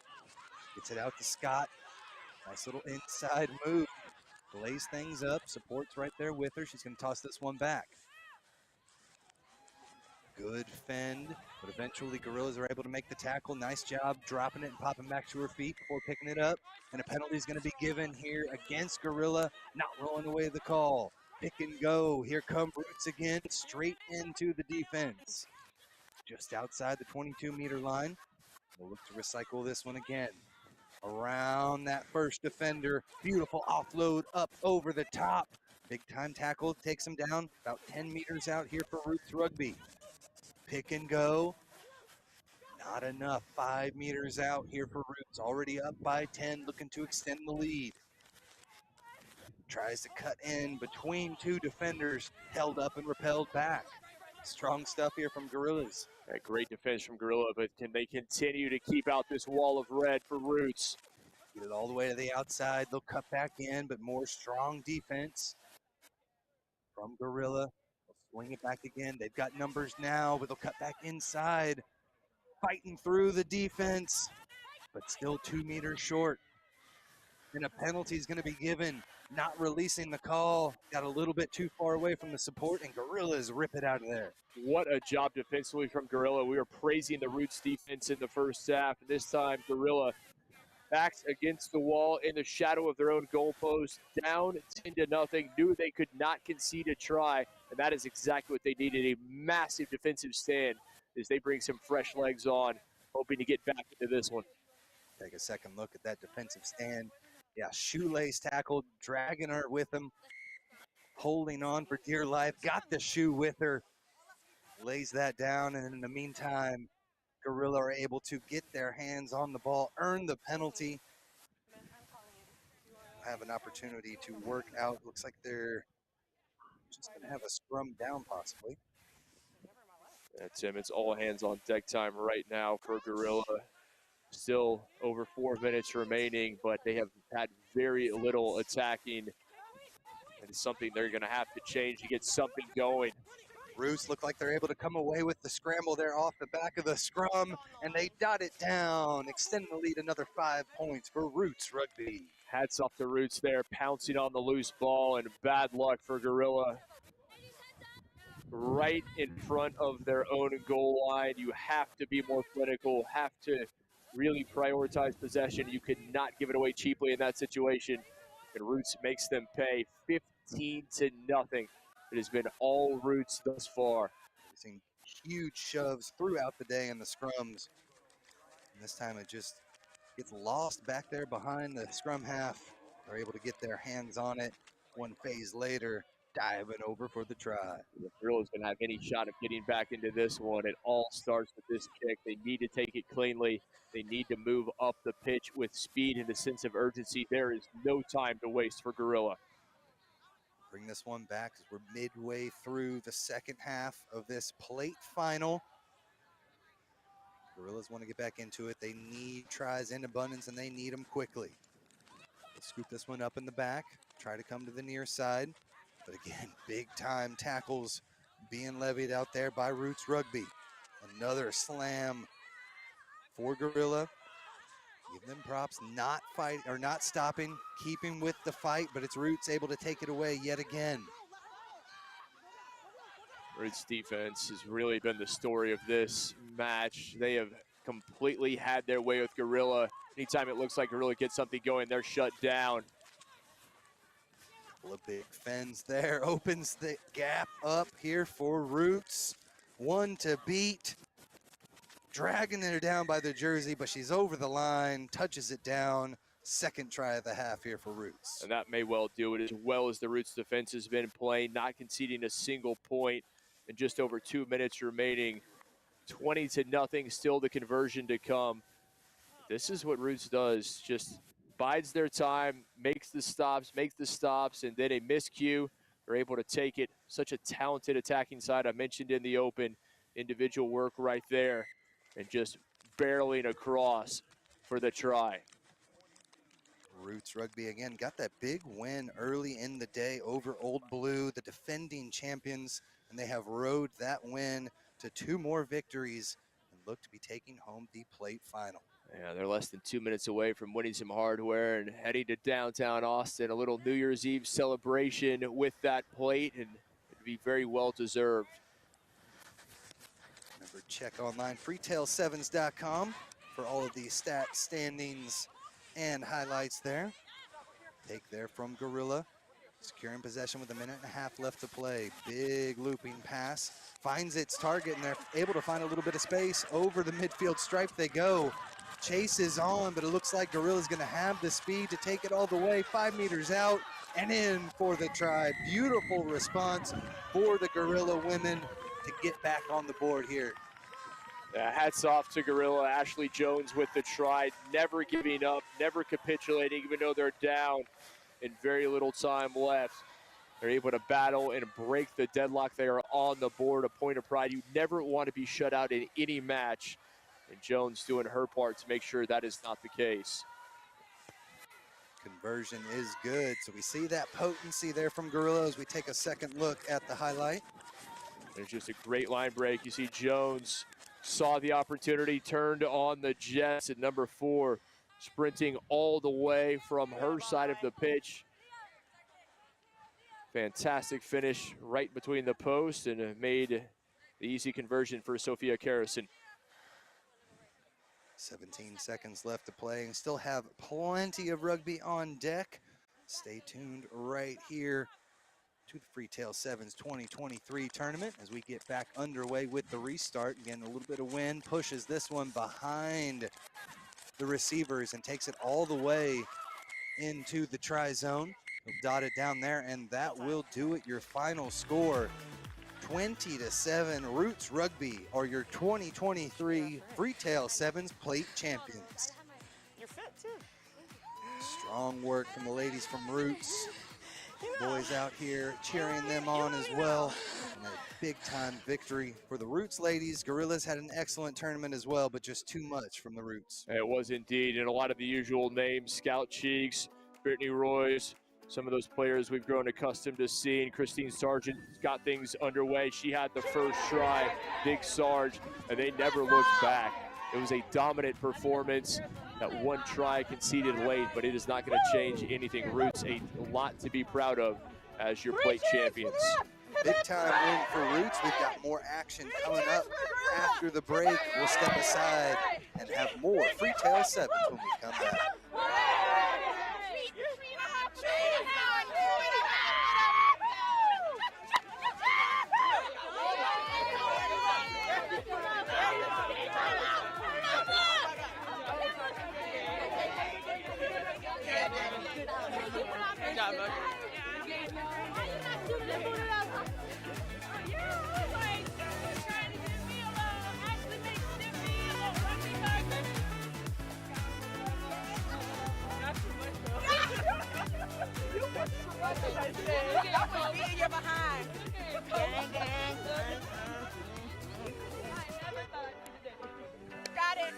Gets it out to Scott. Nice little inside move. Lays things up, support's right there with her. She's going to toss this one back. Good fend, but eventually Gorillas are able to make the tackle. Nice job dropping it and popping back to her feet before picking it up. And a penalty is going to be given here against Gorilla, not rolling away the call. Pick and go. Here come Roots again, straight into the defense. Just outside the 22-meter line. We'll look to recycle this one again. Around that first defender. Beautiful offload up over the top. Big time tackle takes him down about 10 meters out here for Roots Rugby. Pick and go. Not enough. 5 meters out here for Roots. Already up by 10, looking to extend the lead. Tries to cut in between 2 defenders, held up and repelled back. Strong stuff here from Gorillas. Yeah, great defense from Gorilla, but can they continue to keep out this wall of red for Roots? Get it all the way to the outside. They'll cut back in, but more strong defense from Gorilla. They'll swing it back again. They've got numbers now, but they'll cut back inside. Fighting through the defense, but still 2 meters short. And a penalty is going to be given. Not releasing the call. Got a little bit too far away from the support, and Gorillas rip it out of there. What a job defensively from Gorilla. We were praising the Roots defense in the first half. This time, Gorilla backs against the wall in the shadow of their own goalpost, down 10-0. Knew they could not concede a try, and that is exactly what they needed, a massive defensive stand as they bring some fresh legs on, hoping to get back into this one. Take a second look at that defensive stand. Yeah, shoelace tackle, dragging her with him, holding on for dear life, got the shoe with her, lays that down, and in the meantime, Gorilla are able to get their hands on the ball, earn the penalty, have an opportunity to work out. Looks like they're just going to have a scrum down possibly. Yeah, Tim, it's all hands on deck time right now for Gorilla. Still over 4 minutes remaining, but they have had very little attacking. And it's something they're going to have to change to get something going. Roots look like they're able to come away with the scramble there off the back of the scrum, and they dot it down, extend the lead another 5 points for Roots Rugby. Hats off to Roots there, pouncing on the loose ball, and bad luck for Gorilla. Right in front of their own goal line. You have to be more clinical, have to really prioritize possession. You could not give it away cheaply in that situation. And Roots makes them pay 15-0. It has been all Roots thus far. We've seen huge shoves throughout the day in the scrums. And this time it just gets lost back there behind the scrum half. They're able to get their hands on it. One phase later, diving over for the try. The Gorillas going to have any shot of getting back into this one. It all starts with this kick. They need to take it cleanly. They need to move up the pitch with speed and a sense of urgency. There is no time to waste for Gorilla. Bring this one back as we're midway through the second half of this plate final. Gorillas want to get back into it. They need tries in abundance, and they need them quickly. Scoop this one up in the back, try to come to the near side. But again, big time tackles being levied out there by Roots Rugby. Another slam for Gorilla. Give them props, not fighting or not stopping, keeping with the fight, but it's Roots able to take it away yet again. Roots defense has really been the story of this match. They have completely had their way with Gorilla. Anytime it looks like Gorilla gets something going, they're shut down. Couple of big fends there, opens the gap up here for Roots. One to beat. Dragging her down by the jersey, but she's over the line, touches it down. Second try of the half here for Roots. And that may well do it, as well as the Roots defense has been playing, not conceding a single point in just over 2 minutes remaining. 20-0, still the conversion to come. This is what Roots does, just bides their time, makes the stops, and then a miscue. They're able to take it. Such a talented attacking side. I mentioned in the open, individual work right there, and just barreling across for the try. Roots Rugby again got that big win early in the day over Old Blue, the defending champions, and they have rode that win to 2 more victories and look to be taking home the plate final. Yeah, they're less than 2 minutes away from winning some hardware and heading to downtown Austin. A little New Year's Eve celebration with that plate, and it'd be very well deserved. Remember, check online, freetail7s.com for all of the stats, standings, and highlights there. Take there from Gorilla. Securing possession with 1.5 minutes left to play. Big looping pass. Finds its target, and they're able to find a little bit of space. Over the midfield stripe they go. Chase is on, but it looks like Gorilla's going to have the speed to take it all the way. 5 meters out and in for the try. Beautiful response for the Gorilla women to get back on the board here. Hats off to Gorilla. Ashley Jones with the try, never giving up, never capitulating, even though they're down and very little time left. They're able to battle and break the deadlock. They are on the board, a point of pride. You never want to be shut out in any match. And Jones doing her part to make sure that is not the case. Conversion is good. So we see that potency there from Gorilla as we take a second look at the highlight. There's just a great line break. You see Jones saw the opportunity, turned on the Jets at number 4, sprinting all the way from her side of the pitch. Fantastic finish right between the posts and made the easy conversion for Sophia Karrison. 17 seconds left to play and still have plenty of rugby on deck. Stay tuned right here to the Freetail Sevens 2023 tournament as we get back underway with the restart. Again, a little bit of wind pushes this one behind the receivers and takes it all the way into the try zone. They'll dot it down there, and that will do it. Your final score, 20-7. Roots Rugby are your 2023 Freetail Sevens plate champions. You're fit too. Strong work from the ladies from Roots. Boys out here cheering them on as well. And a big-time victory for the Roots ladies. Gorillas had an excellent tournament as well, but just too much from the Roots. It was indeed, and a lot of the usual names, Scout Cheeks, Brittany Royce, some of those players we've grown accustomed to seeing. Christine Sargent got things underway. She had the first try, Big Sarge, and they never looked back. It was a dominant performance. That one try conceded late, but it is not going to change anything. Roots, a lot to be proud of as your plate champions. Big time win for Roots. We've got more action coming up after the break. We'll step aside and have more Freetail Sevens when we come back. Good job, bud. You're behind. Gang, gang. Got it.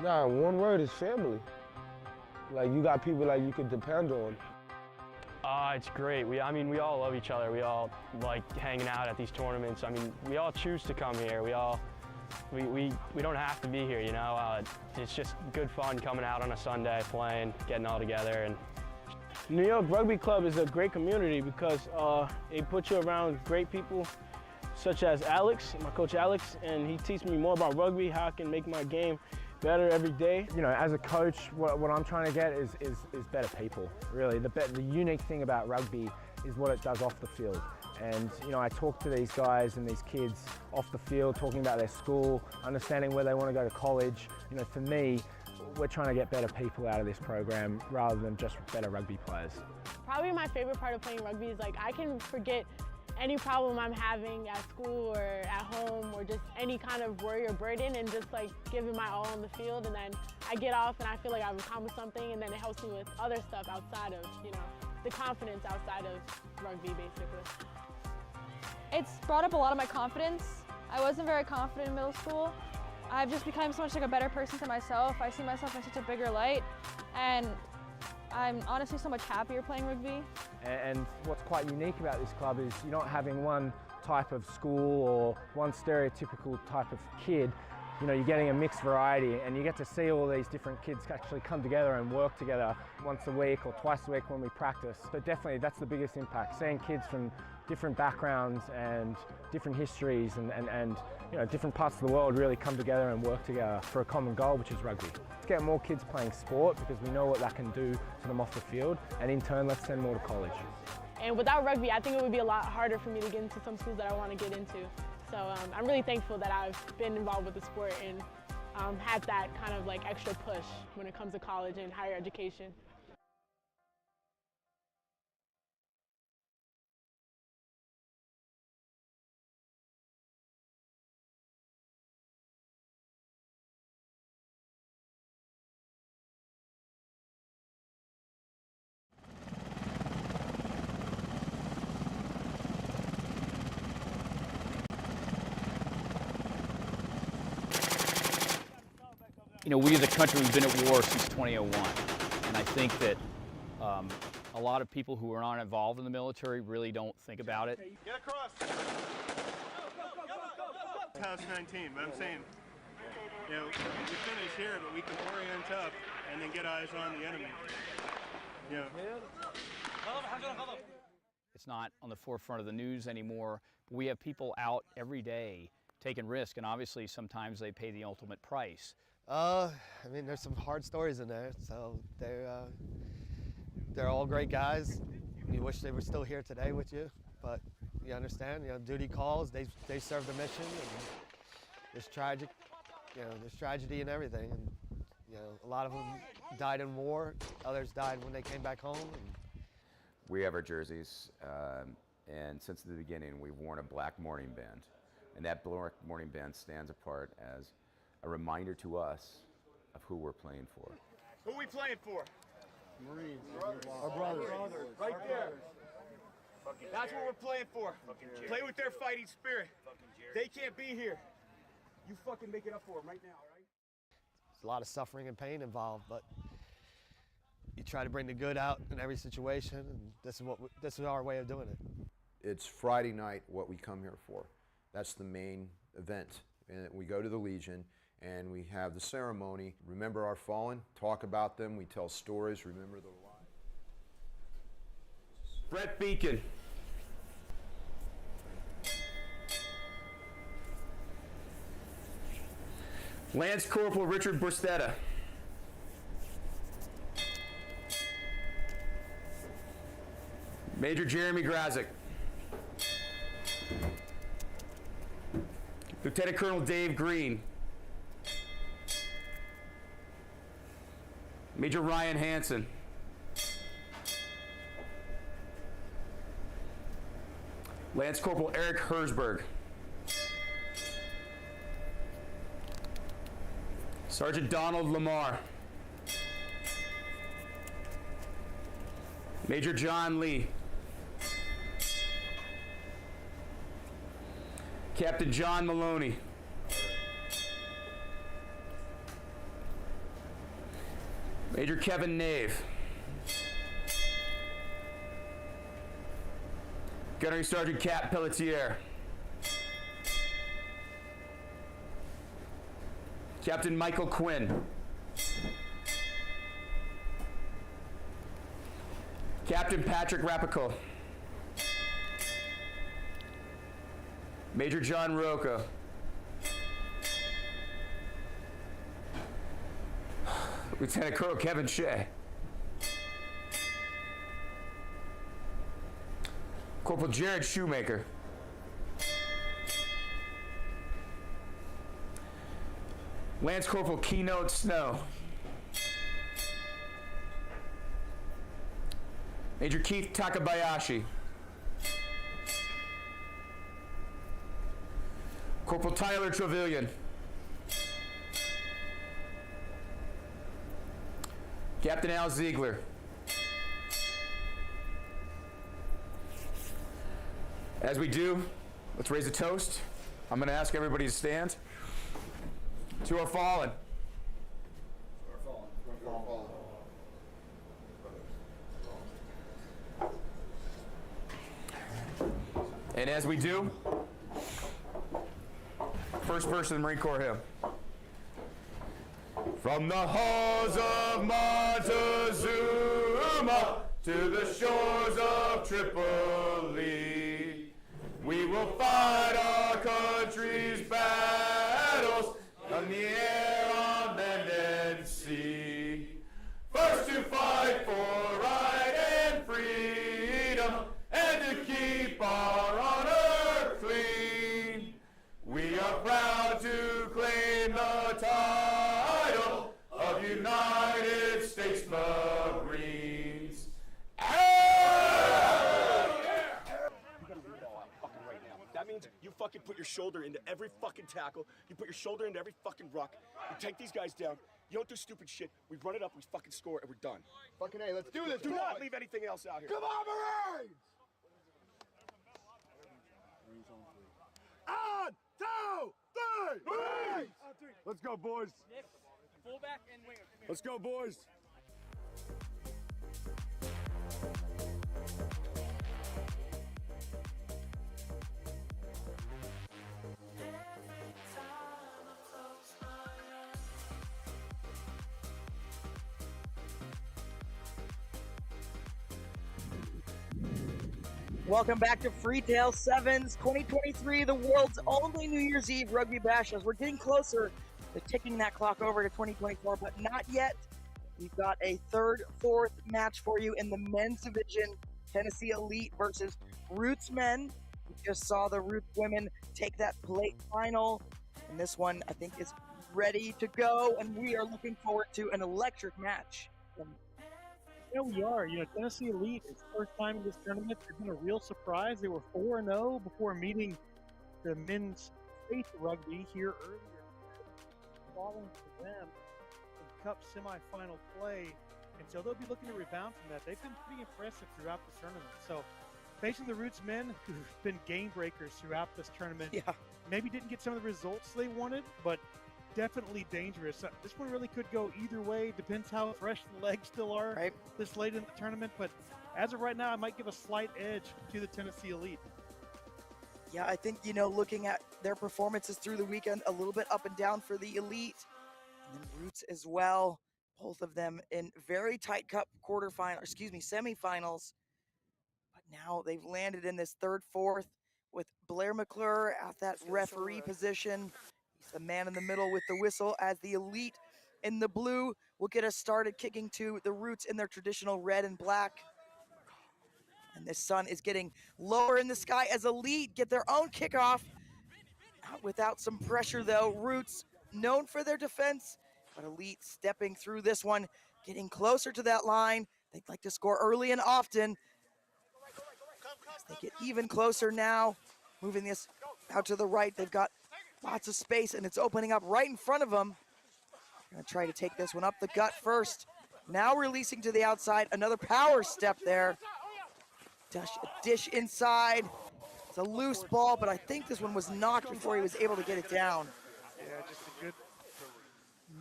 Nah, one word is family. Like, you got people like you can depend on. It's great. We all love each other. We all like hanging out at these tournaments. I mean, we all choose to come here. We don't have to be here, you know. It's just good fun coming out on a Sunday, playing, getting all together. And New York Rugby Club is a great community because it puts you around great people, such as Alex, my coach Alex, and he teaches me more about rugby, how I can make my game better every day. You know, as a coach, what I'm trying to get is better people, really. The unique thing about rugby is what it does off the field. And, you know, I talk to these guys and these kids off the field, talking about their school, understanding where they want to go to college. You know, for me, we're trying to get better people out of this program rather than just better rugby players. Probably my favorite part of playing rugby is, like, I can forget any problem I'm having at school or at home or just any kind of worry or burden and just like give it my all on the field, and then I get off and I feel like I've accomplished something, and then it helps me with other stuff outside of, you know, the confidence outside of rugby basically. It's brought up a lot of my confidence. I wasn't very confident in middle school. I've just become so much like a better person to myself. I see myself in such a bigger light, and I'm honestly so much happier playing rugby. And what's quite unique about this club is you're not having one type of school or one stereotypical type of kid. You know, you're getting a mixed variety, and you get to see all these different kids actually come together and work together once a week or twice a week when we practice. So definitely that's the biggest impact, seeing kids from different backgrounds and different histories and you know, different parts of the world really come together and work together for a common goal, which is rugby. Let's get more kids playing sport because we know what that can do to them off the field, and in turn let's send more to college. And without rugby, I think it would be a lot harder for me to get into some schools that I want to get into. So I'm really thankful that I've been involved with the sport and had that kind of like extra push when it comes to college and higher education. You know, we as a country, we've been at war since 2001, and I think that a lot of people who are not involved in the military really don't think about it. Get across. House 19, but I'm saying, you know, we finish here, but we can orient up and then get eyes on the enemy. You know. It's not on the forefront of the news anymore, but we have people out every day taking risk, and obviously sometimes they pay the ultimate price. I mean, there's some hard stories in there, so they're all great guys. You wish they were still here today with you, but you understand, you know, duty calls, they serve the mission, and there's tragedy and everything, and you know, a lot of them died in war, others died when they came back home. And we have our jerseys, and since the beginning we've worn a black mourning band, and that black mourning band stands apart as a reminder to us of who we're playing for. Who are we playing for? Marines. Our brothers. Right there. That's what we're playing for. Play with their fighting spirit. They can't be here. You fucking make it up for them right now, right? There's a lot of suffering and pain involved, but you try to bring the good out in every situation, and this is our way of doing it. It's Friday night, what we come here for. That's the main event. And we go to the Legion, and we have the ceremony. Remember our fallen, talk about them, we tell stories, remember their lives. Brett Beacon. Lance Corporal Richard Borstetta. Major Jeremy Grazik. Lieutenant Colonel Dave Green. Major Ryan Hansen. Lance Corporal Eric Herzberg. Sergeant Donald Lamar. Major John Lee. Captain John Maloney. Major Kevin Nave. Gunnery Sergeant Kat Pelletier. Captain Michael Quinn. Captain Patrick Rapico. Major John Roca. Lieutenant Colonel Kevin Shea. Corporal Jared Shoemaker. Lance Corporal Keynote Snow. Major Keith Takabayashi. Corporal Tyler Trevelyan. Captain Al Ziegler. As we do, let's raise a toast. I'm going to ask everybody to stand. To our fallen. And as we do, first verse of the Marine Corps hymn. From the halls of Montezuma to the shores of Tripoli, we will fight our country's battles on the air, on land, and sea. First to fight for right and freedom, and to keep our honor clean. We are proud to claim the title of United States Marines. That means you fucking put your shoulder into every fucking tackle. You put your shoulder into every fucking ruck. You take these guys down. You don't do stupid shit. We run it up, we fucking score, and we're done. Fucking A, let's do this. Do not leave anything else out here. Come on, Marines! On, 2, 3, Marines! Let's go, boys. Nick, fullback and winger. Let's go, boys. Welcome back to Freetail Sevens 2023, the world's only New Year's Eve rugby bash. As we're getting closer to ticking that clock over to 2024, but not yet. We've got a fourth match for you in the men's division. Tennessee Elite versus Roots men. We just saw the Roots women take that plate final, and this one I think is ready to go, and we are looking forward to an electric match. Yeah, we are. Tennessee Elite, it's first time in this tournament. It's been a real surprise. They were 4-0 before meeting the men's state rugby here earlier, falling to them in Cup Semifinal play. And so they'll be looking to rebound from that. They've been pretty impressive throughout the tournament. So facing the Roots men, who've been game breakers throughout this tournament, maybe didn't get some of the results they wanted, but definitely dangerous. This one really could go either way. Depends how fresh the legs still are this late in the tournament. But as of right now, I might give a slight edge to the Tennessee Elite. Yeah, I think, looking at their performances through the weekend, a little bit up and down for the Elite. And then Roots as well. Both of them in very tight Cup semifinals. But now they've landed in this fourth with Blair McClure at that referee position. He's the man in the middle with the whistle, as the Elite in the blue will get us started kicking to the Roots in their traditional red and black. And the sun is getting lower in the sky as Elite get their own kickoff. Not without some pressure though. Roots known for their defense, but Elite stepping through this one, getting closer to that line. They'd like to score early and often. As they get even closer now, moving this out to the right. They've got lots of space, and it's opening up right in front of them. Gonna try to take this one up the gut first. Now releasing to the outside, another power step there. Dish inside. It's a loose ball, but I think this one was knocked before he was able to get it down. Yeah, just a good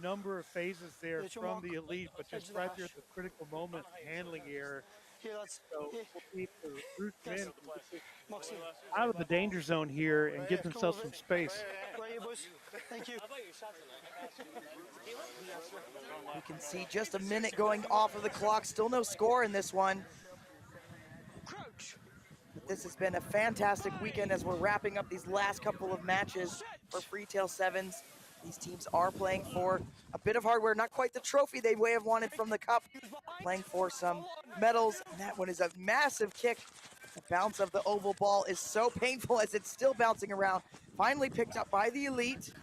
number of phases there from the elite, but just right there at the critical moment, handling error. So we'll see if the Roots men can get out of the danger zone here and give themselves some space. Thank you. You can see just a minute going off of the clock. Still no score in this one. But this has been a fantastic weekend as we're wrapping up these last couple of matches for Freetail Sevens. These teams are playing for a bit of hardware, not quite the trophy they may have wanted from the Cup, playing for some medals, and that one is a massive kick. The bounce of the oval ball is so painful as it's still bouncing around. Finally picked up by the elite.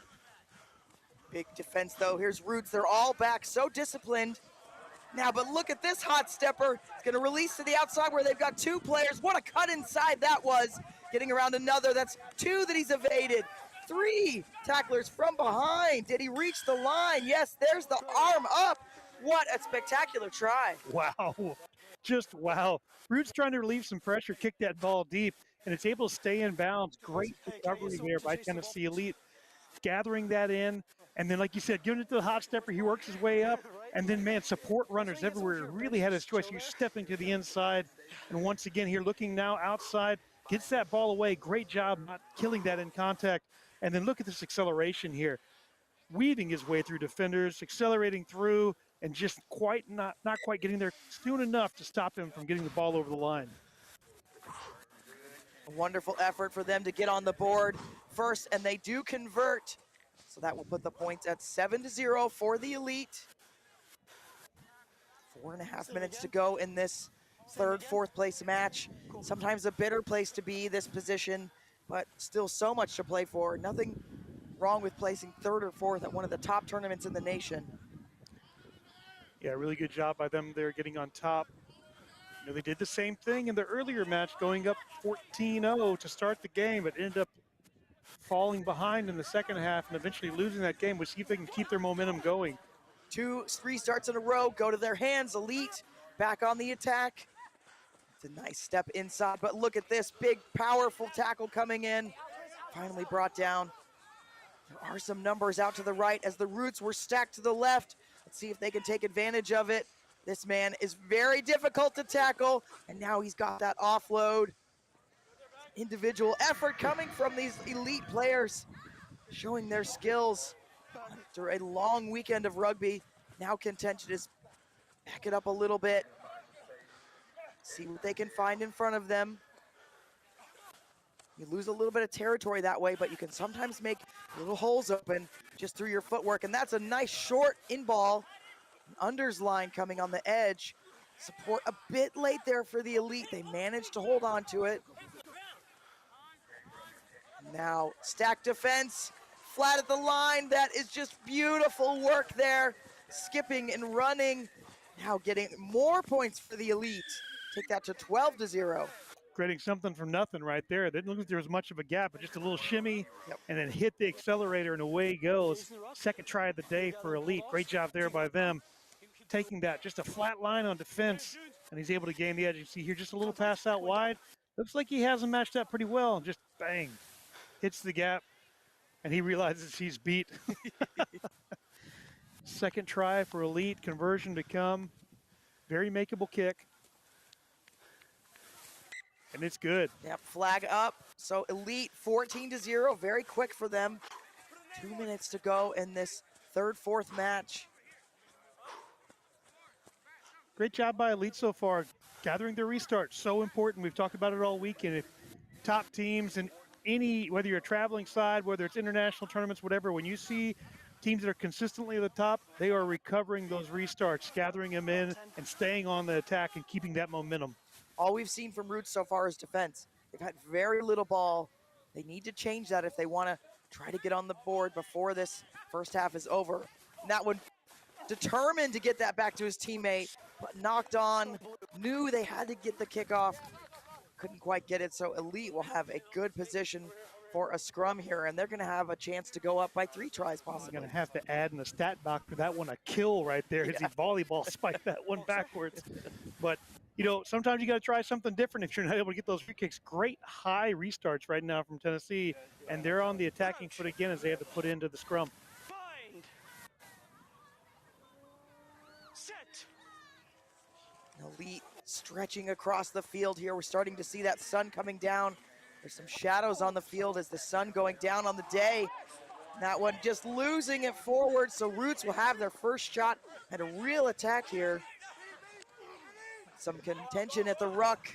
Big defense though, here's Roots, they're all back, so disciplined. Now, but look at this hot stepper. It's gonna release to the outside where they've got two players. What a cut inside that was. Getting around another, that's two that he's evaded. Three tacklers from behind. Did he reach the line? Yes, there's the arm up. What a spectacular try. Wow, just wow. Roots trying to relieve some pressure, kick that ball deep, and it's able to stay in bounds. Great recovery there by Tennessee Elite. Gathering that in, and then like you said, giving it to the hot stepper, he works his way up, and then man, support runners everywhere. Really had his choice. He's stepping to the inside, and once again here looking now outside, gets that ball away. Great job not killing that in contact. And then look at this acceleration here. Weaving his way through defenders, accelerating through, and just not quite getting there soon enough to stop him from getting the ball over the line. A wonderful effort for them to get on the board first, and they do convert. So that will put the points at 7-0 for the elite. 4.5 minutes to go in this third, fourth place match. Sometimes a bitter place to be, this position, but still so much to play for. Nothing wrong with placing third or fourth at one of the top tournaments in the nation. Yeah, really good job by them there getting on top. You know, they did the same thing in the earlier match, going up 14-0 to start the game, but ended up falling behind in the second half and eventually losing that game. We'll see if they can keep their momentum going. 2-3 starts in a row go to their hands. Elite back on the attack. It's a nice step inside, but look at this big, powerful tackle coming in. Finally brought down. There are some numbers out to the right as the Roots were stacked to the left. Let's see if they can take advantage of it. This man is very difficult to tackle, and now he's got that offload. Individual effort coming from these elite players, showing their skills after a long weekend of rugby. Now content to just back it up a little bit. See what they can find in front of them. You lose a little bit of territory that way, but you can sometimes make little holes open just through your footwork, and that's a nice short in ball. Unders line coming on the edge. Support a bit late there for the elite. They managed to hold on to it. Now stack defense, flat at the line. That is just beautiful work there. Skipping and running. Now getting more points for the elite. Take that to 12-0. Creating something from nothing right there. Didn't look like there was much of a gap, but just a little shimmy, and then hit the accelerator, and away he goes. Second try of the day for Elite. Great job there by them. Taking that, just a flat line on defense, and he's able to gain the edge. You see here, just a little pass out wide. Looks like he has him matched up pretty well. Just bang, hits the gap, and he realizes he's beat. Second try for Elite, conversion to come. Very makeable kick. And it's good. Yep, flag up. So Elite 14-0, very quick for them. 2 minutes to go in this third, fourth match. Great job by Elite so far, gathering their restart. So important. We've talked about it all weekend. If top teams and any, whether you're a traveling side, whether it's international tournaments, whatever, when you see teams that are consistently at the top, they are recovering those restarts, gathering them in and staying on the attack and keeping that momentum. All we've seen from Roots so far is defense. They've had very little ball. They need to change that if they want to try to get on the board before this first half is over. And that one determined to get that back to his teammate, but knocked on, knew they had to get the kickoff. Couldn't quite get it, so Elite will have a good position for a scrum here, and they're going to have a chance to go up by 3 tries possibly. Going to have to add in the stat box for that one a kill right there. As he volleyball spiked that one backwards. But you know, sometimes you got to try something different if you're not able to get those free kicks. Great high restarts right now from Tennessee, and they're on the attacking foot again as they have to put into the scrum. Elite stretching across the field here. We're starting to see that sun coming down. There's some shadows on the field as the sun going down on the day. That one just losing it forward, so Roots will have their first shot at a real attack here. Some contention at the ruck.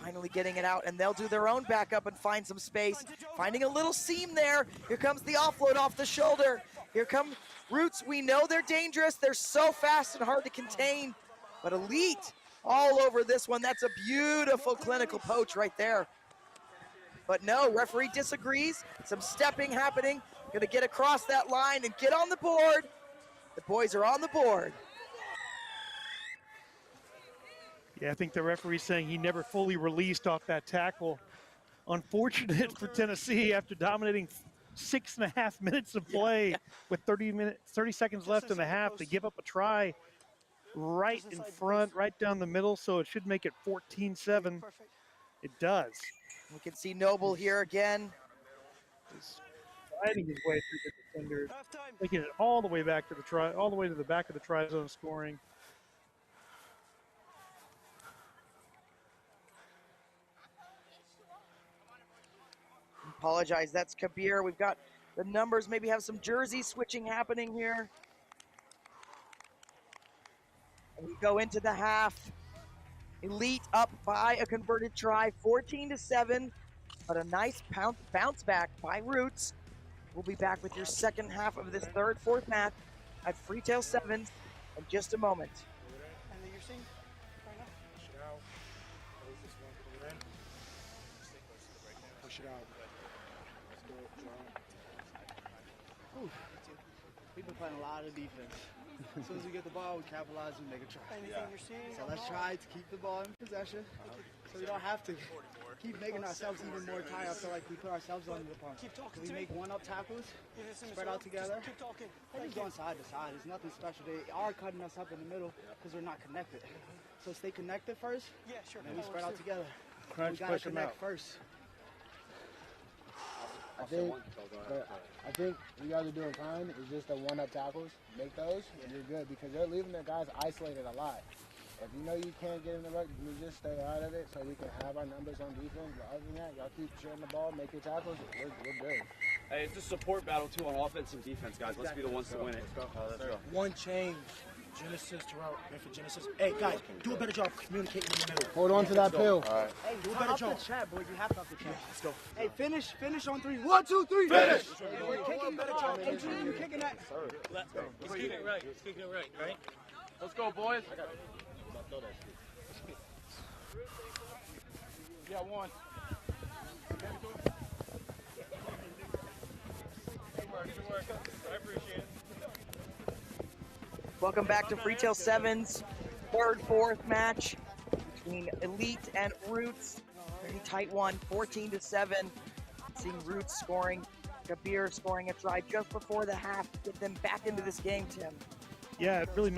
Finally getting it out, and they'll do their own backup and find some space. Finding a little seam there. Here comes the offload off the shoulder. Here come Roots. We know they're dangerous. They're so fast and hard to contain. But Elite all over this one. That's a beautiful clinical poach right there. But no, referee disagrees. Some stepping happening. Gonna get across that line and get on the board. The boys are on the board. Yeah, I think the referee's saying he never fully released off that tackle. Unfortunate for Tennessee after dominating 6.5 minutes of play with 30 seconds left in the half to give up a try right in front, right down the middle, so it should make it 14-7. It does. We can see Noble here again. He's fighting his way through the defenders, taking it all the way back to the try, all the way to the back of the try zone scoring. Apologize, that's Kabir. We've got the numbers, maybe have some jersey switching happening here. And we go into the half. Elite up by a converted try, 14-7, but a nice bounce back by Roots. We'll be back with your second half of this fourth match at Freetail 7s in just a moment. Push it out. We've been playing a lot of defense. As soon as we get the ball, we capitalize and make a try. So let's try to keep the ball in possession so we don't have to keep making ourselves even more tired. I feel like we put ourselves under the pump. So we make one-up tackles, spread out together, and just going side to side. It's nothing special. They are cutting us up in the middle because we're not connected. So stay connected first, and then we spread out together. Crunch, we got to push them connect out. first. I think you guys are doing fine. It's just the one-up tackles. Make those, and you're good because they're leaving their guys isolated a lot. If you know you can't get in the ruck, you just stay out of it so we can have our numbers on defense. But other than that, y'all keep sharing the ball, make your tackles. We're good. Hey, it's a support battle too on offense and defense, guys. Let's be the ones to win it. Let's go. One change. Genesis to route. For Genesis. Hey, guys, do a better job communicating in the middle. Hold on to that pill. All right. Hey, Do a turn better off job. the chat, boys. You have to off the chat. Let's go. Hey, finish on 3. 1, 2, 3. Finish. Hey, we're kicking the ball. Hey, Junior, you're kicking that. Let's kick it right. Let's kick it right? Let's go, boys. Yeah, one. Good work. I appreciate it. Welcome back to Freetail 7's fourth match between Elite and Roots. Very tight one, 14-7. Seeing Roots scoring, Kabir scoring a try just before the half to get them back into this game, Tim. Yeah, it really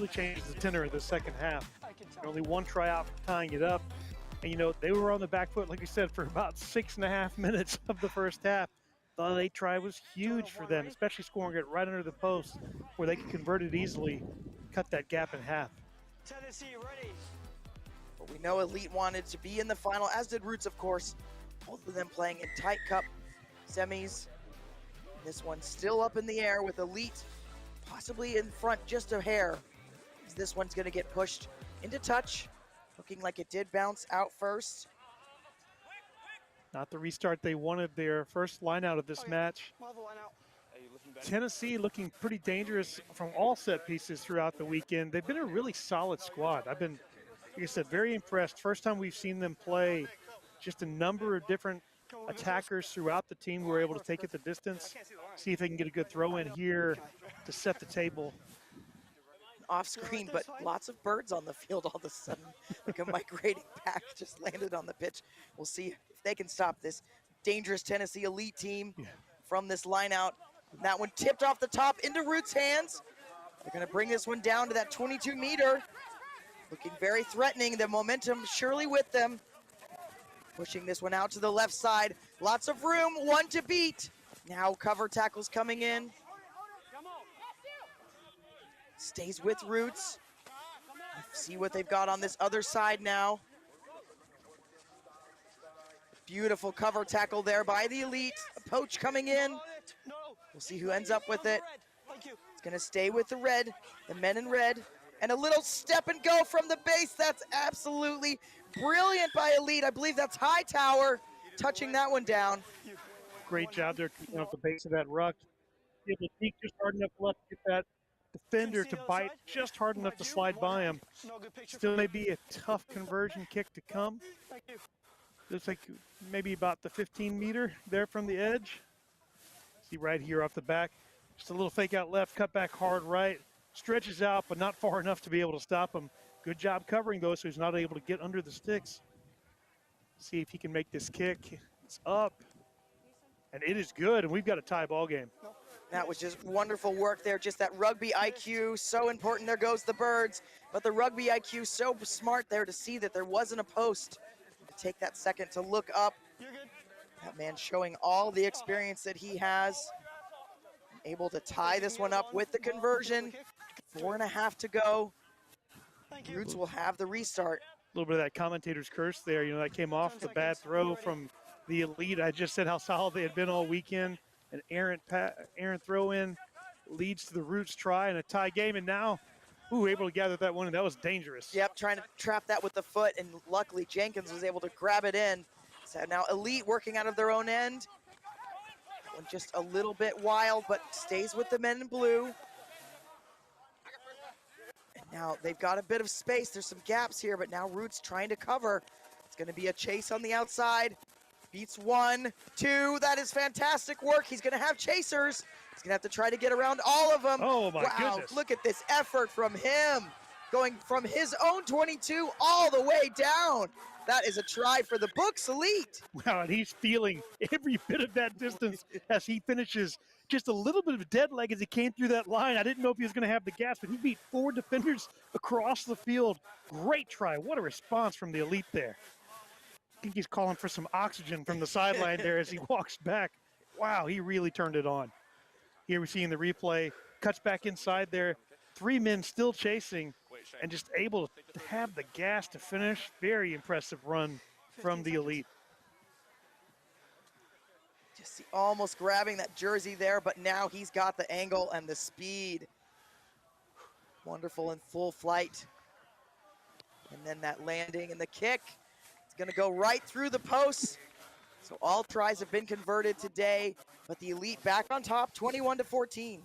changes the tenor of the second half. Only one try out for tying it up. And, you know, they were on the back foot, like we said, for about 6.5 minutes of the first half. The late try was huge for them, especially scoring it right under the post where they could convert it easily, cut that gap in half. Tennessee ready. But we know Elite wanted to be in the final, as did Roots, of course. Both of them playing in tight Cup semis. This one's still up in the air with Elite possibly in front just a hair. This one's going to get pushed into touch, looking like it did bounce out first. Not the restart they wanted, their first line out of this match. Tennessee looking pretty dangerous from all set pieces throughout the weekend. They've been a really solid squad. I've been, like I said, very impressed. First time we've seen them play just a number of different attackers throughout the team who were able to take it the distance, see if they can get a good throw in here to set the table. Off screen, but lots of birds on the field all of a sudden. Like a migrating pack just landed on the pitch. We'll see if they can stop this dangerous Tennessee Elite team from this line out. That one tipped off the top into Roots' hands. They're going to bring this one down to that 22-meter. Looking very threatening. The momentum surely with them. Pushing this one out to the left side. Lots of room, one to beat. Now cover tackles coming in. Stays with Roots. see what they've got on this other side now. Beautiful cover tackle there by the Elite. A poach coming in. We'll see who ends up with it. It's gonna stay with the red, the men in red. And a little step and go from the base. That's absolutely brilliant by Elite. I believe that's Hightower touching that one down. Great job there keeping off the base of that ruck. Able to peek just hard enough left to get that defender to bite just hard enough to slide by him. Still may be a tough conversion kick to come. Looks like maybe about the 15-meter there from the edge. See right here off the back. Just a little fake out left, cut back hard right. Stretches out, but not far enough to be able to stop him. Good job covering though, so he's not able to get under the sticks. See if he can make this kick. It's up, and it is good, and we've got a tie ball game. That was just wonderful work there. Just that rugby IQ, so important. There goes the birds, but the rugby IQ so smart there to see that there wasn't a post. To take that second to look up. That man showing all the experience that he has. Able to tie this one up with the conversion. 4.5 to go. Roots will have the restart. A little bit of that commentator's curse there. You know, that came off the bad throw from the Elite. I just said how solid they had been all weekend. An errant throw in leads to the Roots try and a tie game. And now, able to gather that one, and that was dangerous. Yep, trying to trap that with the foot, and luckily Jenkins was able to grab it in. So now Elite working out of their own end. One just a little bit wild, but stays with the men in blue. And now they've got a bit of space. There's some gaps here, but now Roots trying to cover. It's going to be a chase on the outside. Beats 1, 2. That is fantastic work. He's going to have chasers. He's going to have to try to get around all of them. Oh, my goodness. Look at this effort from him. Going from his own 22 all the way down. That is a try for the books, Elite. Wow, and he's feeling every bit of that distance as he finishes. Just a little bit of a dead leg as he came through that line. I didn't know if he was going to have the gas, but he beat 4 defenders across the field. Great try. What a response from the Elite there. I think he's calling for some oxygen from the sideline there as he walks back. Wow, he really turned it on. Here we see in the replay, cuts back inside there. 3 men still chasing and just able to have the gas to finish. Very impressive run from the Elite. Just almost grabbing that jersey there, but now he's got the angle and the speed. Wonderful in full flight. And then that landing and the kick. It's gonna go right through the posts. So all tries have been converted today, but the Elite back on top, 21-14.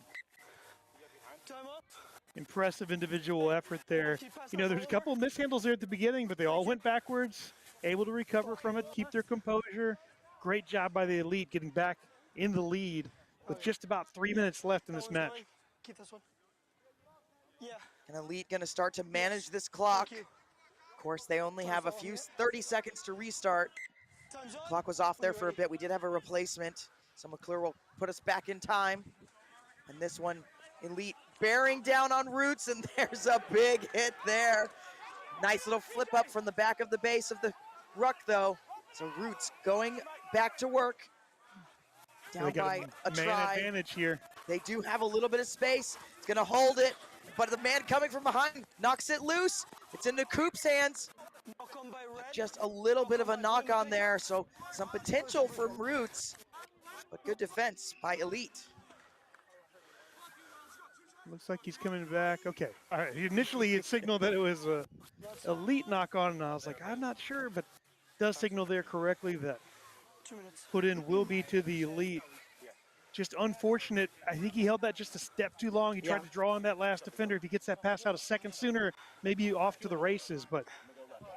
Impressive individual effort there. You know, there's a couple of mishandles there at the beginning, but they all went backwards, able to recover from it, keep their composure. Great job by the Elite getting back in the lead with just about 3 minutes left in this match. Keep this one. And Elite gonna start to manage this clock. Of course, they only have a few 30 seconds to restart. Clock was off there for a bit. We did have a replacement, so McClure will put us back in time. And this one, Elite bearing down on Roots, and there's a big hit there. Nice little flip up from the back of the base of the ruck, though. So Roots going back to work. Down by a try. Man advantage here. They do have a little bit of space. It's gonna hold it, but the man coming from behind knocks it loose. It's into Coop's hands. Just a little bit of a knock on there, so some potential from Roots, but good defense by Elite. Looks like he's coming back. Okay. All right. Initially, it signaled that it was a Elite knock on, and I was like, I'm not sure, but it does signal there correctly that put in will be to the Elite. Just unfortunate. I think he held that just a step too long. He tried to draw on that last defender. If he gets that pass out a second sooner, maybe off to the races, but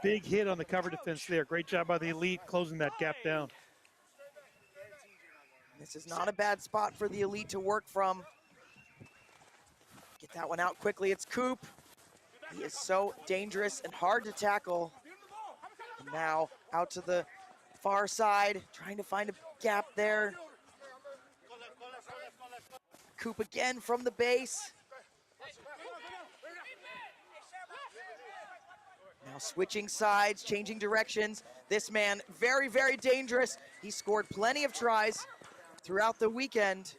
big hit on the cover defense there. Great job by the Elite closing that gap down. This is not a bad spot for the Elite to work from. Get that one out quickly. It's Coop. He is so dangerous and hard to tackle. And now out to the far side, trying to find a gap there. Coop again from the base. Now switching sides, changing directions. This man, very, very dangerous. He scored plenty of tries throughout the weekend.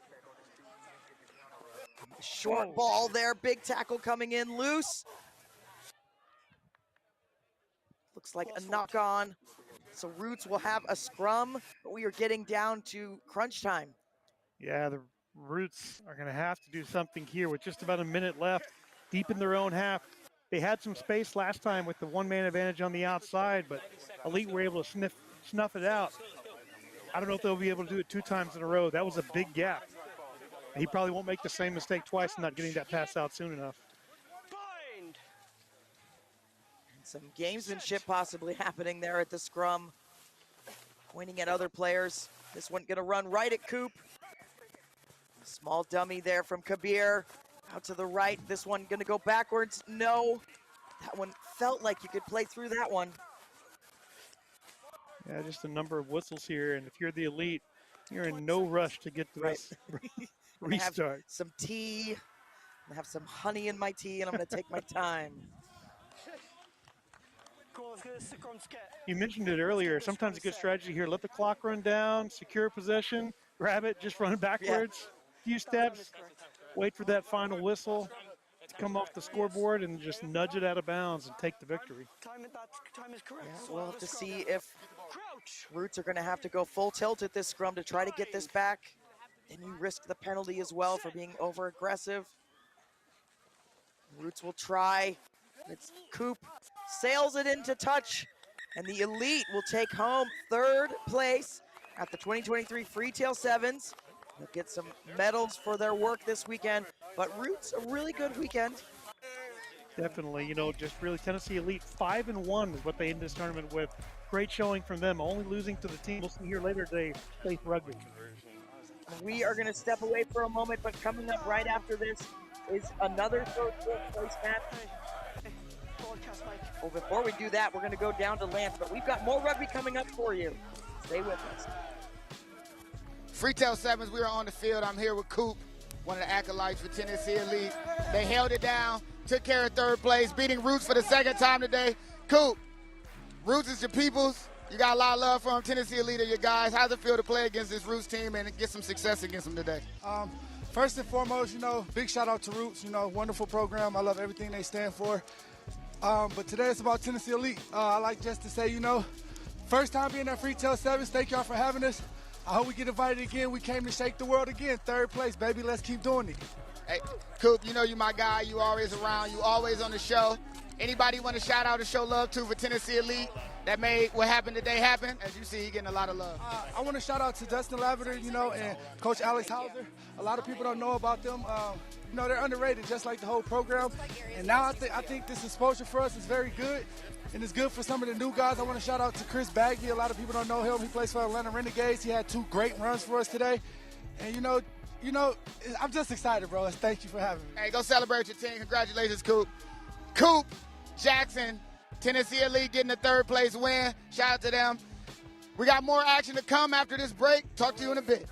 Short ball there, big tackle coming in loose. Looks like a knock on. So Roots will have a scrum, but we are getting down to crunch time. Yeah, the Roots are going to have to do something here with just about a minute left, deep in their own half. They had some space last time with the one-man advantage on the outside, but Elite were able to snuff it out. I don't know if they'll be able to do it 2 times in a row. That was a big gap. He probably won't make the same mistake twice, not getting that pass out soon enough. Some gamesmanship possibly happening there at the scrum. Pointing at other players. This one gonna run right at Coop. Small dummy there from Kabir. Out to the right. This one gonna go backwards. No. That one felt like you could play through that one. Yeah, just a number of whistles here, and if you're the Elite, you're in no rush to get to this restart. Have some tea. I'm gonna have some honey in my tea, and I'm gonna take my time. You mentioned it earlier. Sometimes a good strategy here, let the clock run down, secure possession, grab it, just run backwards, few steps, wait for that final whistle to come off the scoreboard and just nudge it out of bounds and take the victory. We'll have to see if Roots are going to have to go full tilt at this scrum to try to get this back. Then you risk the penalty as well for being over aggressive. Roots will try. It's Coop, sails it into touch, and the Elite will take home 3rd place at the 2023 Freetail Sevens. They'll get some medals for their work this weekend, but Roots, a really good weekend. Definitely, you know, just really Tennessee Elite 5-1 is what they end this tournament with. Great showing from them, only losing to the team we'll see here later today, Faith Rugby. We are going to step away for a moment, but coming up right after this is another 3rd place match. Well, before we do that, we're going to go down to Lance, but we've got more rugby coming up for you. Stay with us. Freetail Sevens, we are on the field. I'm here with Coop, one of the acolytes for Tennessee Elite. They held it down, took care of 3rd place, beating Roots for the 2nd time today. Coop, Roots is your peoples. You got a lot of love from Tennessee Elite are your guys. How's it feel to play against this Roots team and get some success against them today? First and foremost, you know, big shout out to Roots. You know, wonderful program. I love everything they stand for. But today it's about Tennessee Elite. I like just to say, you know, first time being at Freetail Sevens. Thank y'all for having us. I hope we get invited again. We came to shake the world again. 3rd place, baby. Let's keep doing it. Hey, Coop, you know you my guy. You always around. You always on the show. Anybody want to shout out or show love to for Tennessee Elite that made what happened today happen? As you see, he getting a lot of love. I want to shout out to Dustin Lavender, you know, and Coach Alex Hauser. A lot of people don't know about them. You know, they're underrated, just like the whole program. And now I think this exposure for us is very good, and it's good for some of the new guys. I want to shout out to Chris Bagby. A lot of people don't know him. He plays for Atlanta Renegades. He had 2 great runs for us today. And, you know, I'm just excited, bro. Thank you for having me. Hey, go celebrate your team. Congratulations, Coop. Coop Jackson, Tennessee Elite getting a 3rd place win. Shout out to them. We got more action to come after this break. Talk to you in a bit.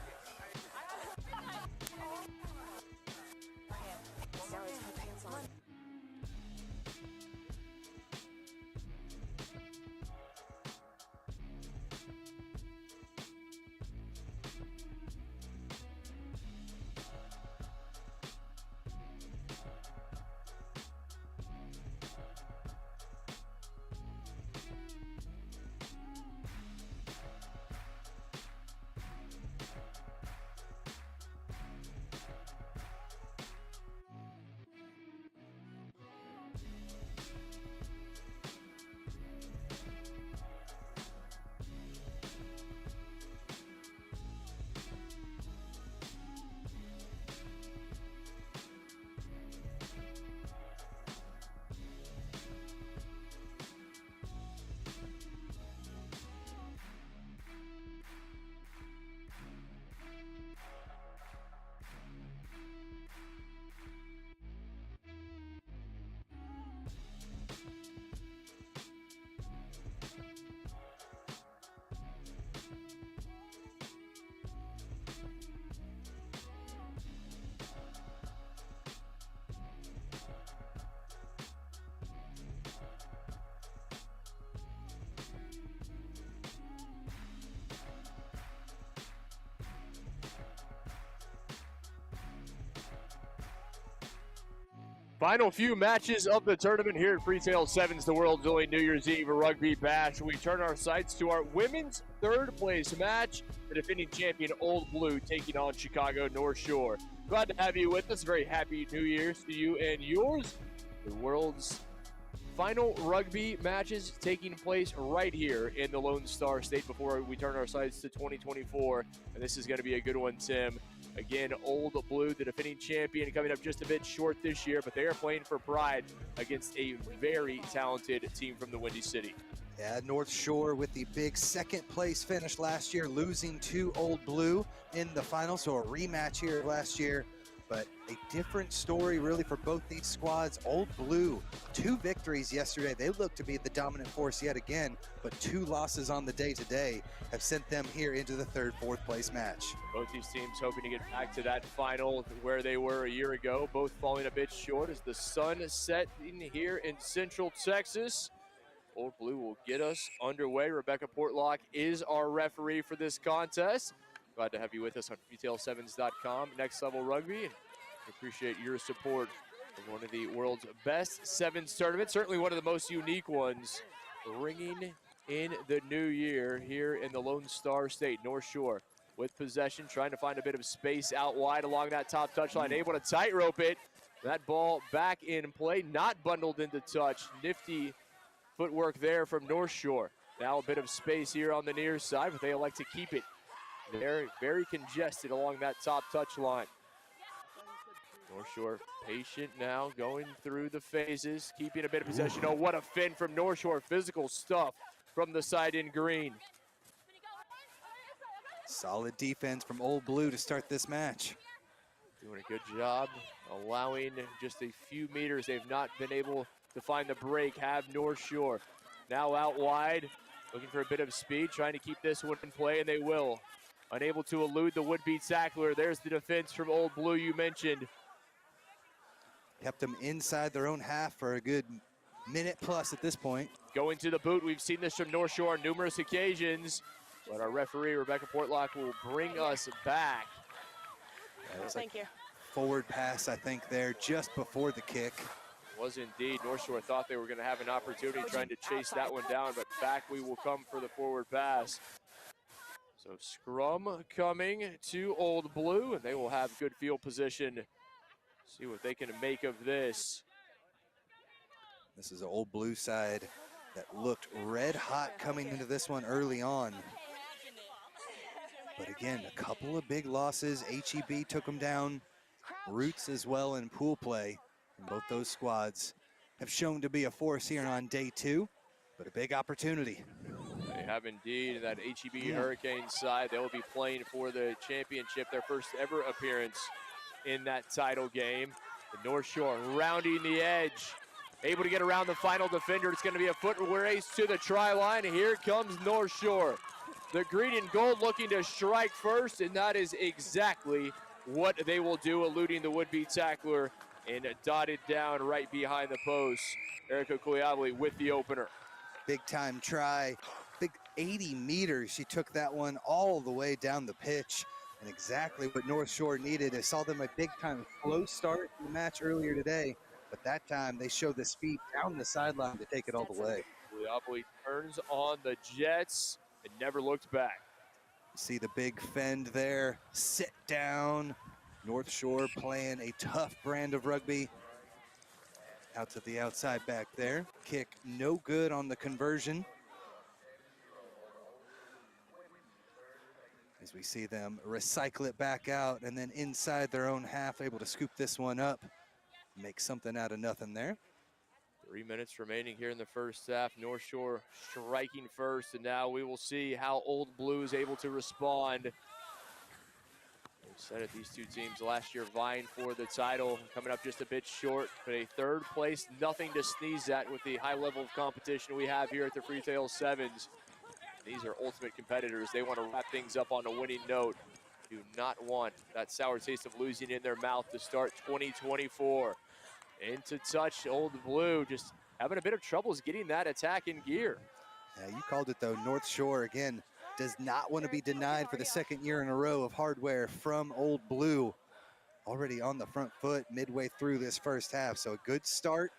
Final few matches of the tournament here at Freetail 7's, the world's only New Year's Eve rugby bash. We turn our sights to our women's third place match, the defending champion Old Blue taking on Chicago North Shore. Glad to have you with us. Very happy New Year's to you and yours. The world's final rugby matches taking place right here in the Lone Star State before we turn our sights to 2024. And this is going to be a good one, Tim. Again, Old Blue, the defending champion, coming up just a bit short this year, but they are playing for pride against a very talented team from the Windy City. Yeah, North Shore with the big second place finish last year, losing to Old Blue in the final, so a rematch here last year, but a different story really for both these squads. Old Blue, 2 victories yesterday. They look to be the dominant force yet again, but 2 losses on the day today have sent them here into the third, fourth place match. Both these teams hoping to get back to that final where they were a year ago, both falling a bit short as the sun set in here in Central Texas. Old Blue will get us underway. Rebecca Portlock is our referee for this contest. Glad to have you with us on Freetail7s.com. Next Level Rugby. We appreciate your support of one of the world's best sevens tournaments, certainly one of the most unique ones, ringing in the new year here in the Lone Star State. North Shore with possession, trying to find a bit of space out wide along that top touchline, able to tightrope it. That ball back in play, not bundled into touch. Nifty footwork there from North Shore. Now a bit of space here on the near side, but they elect to keep it. They're very congested along that top touch line. North Shore patient now, going through the phases, keeping a bit of possession. Oh, what a fin from North Shore. Physical stuff from the side in green. Solid defense from Old Blue to start this match. Doing a good job, allowing just a few meters. They've not been able to find the break, have North Shore. Now out wide, looking for a bit of speed, trying to keep this one in play, and they will. Unable to elude the would-be tackler. There's the defense from Old Blue you mentioned. Kept them inside their own half for a good minute plus at this point. Going to the boot. We've seen this from North Shore on numerous occasions, but our referee, Rebecca Portlock, will bring us back. Thank you. Forward pass, I think, there just before the kick. Was indeed. North Shore thought they were going to have an opportunity trying to chase that one down, but back we will come for the forward pass. So scrum coming to Old Blue, and they will have good field position. See what they can make of this. This is an Old Blue side that looked red hot coming into this one early on. But again, a couple of big losses. HEB took them down. Roots as well in pool play. And both those squads have shown to be a force here on day 2, but a big opportunity. They have indeed. That HEB Hurricane side, they will be playing for the championship, their first ever appearance in that title game. The North Shore rounding the edge, able to get around the final defender. It's going to be a foot race to the try line. Here comes North Shore. The green and gold looking to strike first, and that is exactly what they will do, eluding the would-be tackler and dotted down right behind the post. Erica Kuyavli with the opener. Big time try, big 80 meters. She took that one all the way down the pitch, and exactly what North Shore needed. I saw them a big time slow start in the match earlier today, but that time they showed the speed down the sideline to take it all the way. Kuyavli turns on the Jets and never looked back. See the big fend there, sit down. North Shore playing a tough brand of rugby. Out to the outside back there. Kick no good on the conversion. As we see them recycle it back out, and then inside their own half, able to scoop this one up. Make something out of nothing there. 3 minutes remaining here in the first half. North Shore striking first, and now we will see how Old Blue is able to respond. We've said it, these two teams last year vying for the title, coming up just a bit short, but a third place, nothing to sneeze at with the high level of competition we have here at the Freetail Sevens. These are ultimate competitors. They want to wrap things up on a winning note. Do not want that sour taste of losing in their mouth to start 2024. Into touch, Old Blue just having a bit of troubles getting that attack in gear. Yeah, you called it though. North Shore, again, does not want to be denied for the second year in a row of hardware from Old Blue. already on the front foot midway through this first half. So a good start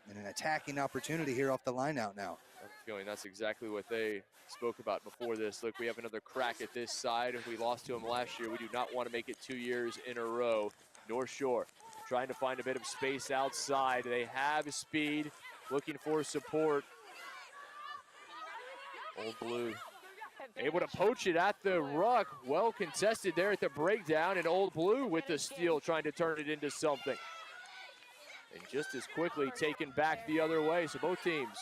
and an attacking opportunity here off the line out now. I'm feeling that's exactly what they spoke about before this. Look, we have another crack at this side. If we lost to them last year, we do not want to make it 2 years in a row. North Shore trying to find a bit of space outside. They have speed, looking for support. Old Blue able to poach it at the ruck. Well contested there at the breakdown, and Old Blue with the steal trying to turn it into something. And just as quickly taken back the other way. So both teams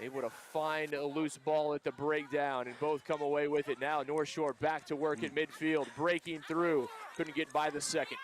able to find a loose ball at the breakdown and both come away with it. Now North Shore back to work at midfield, breaking through. Couldn't get by the second.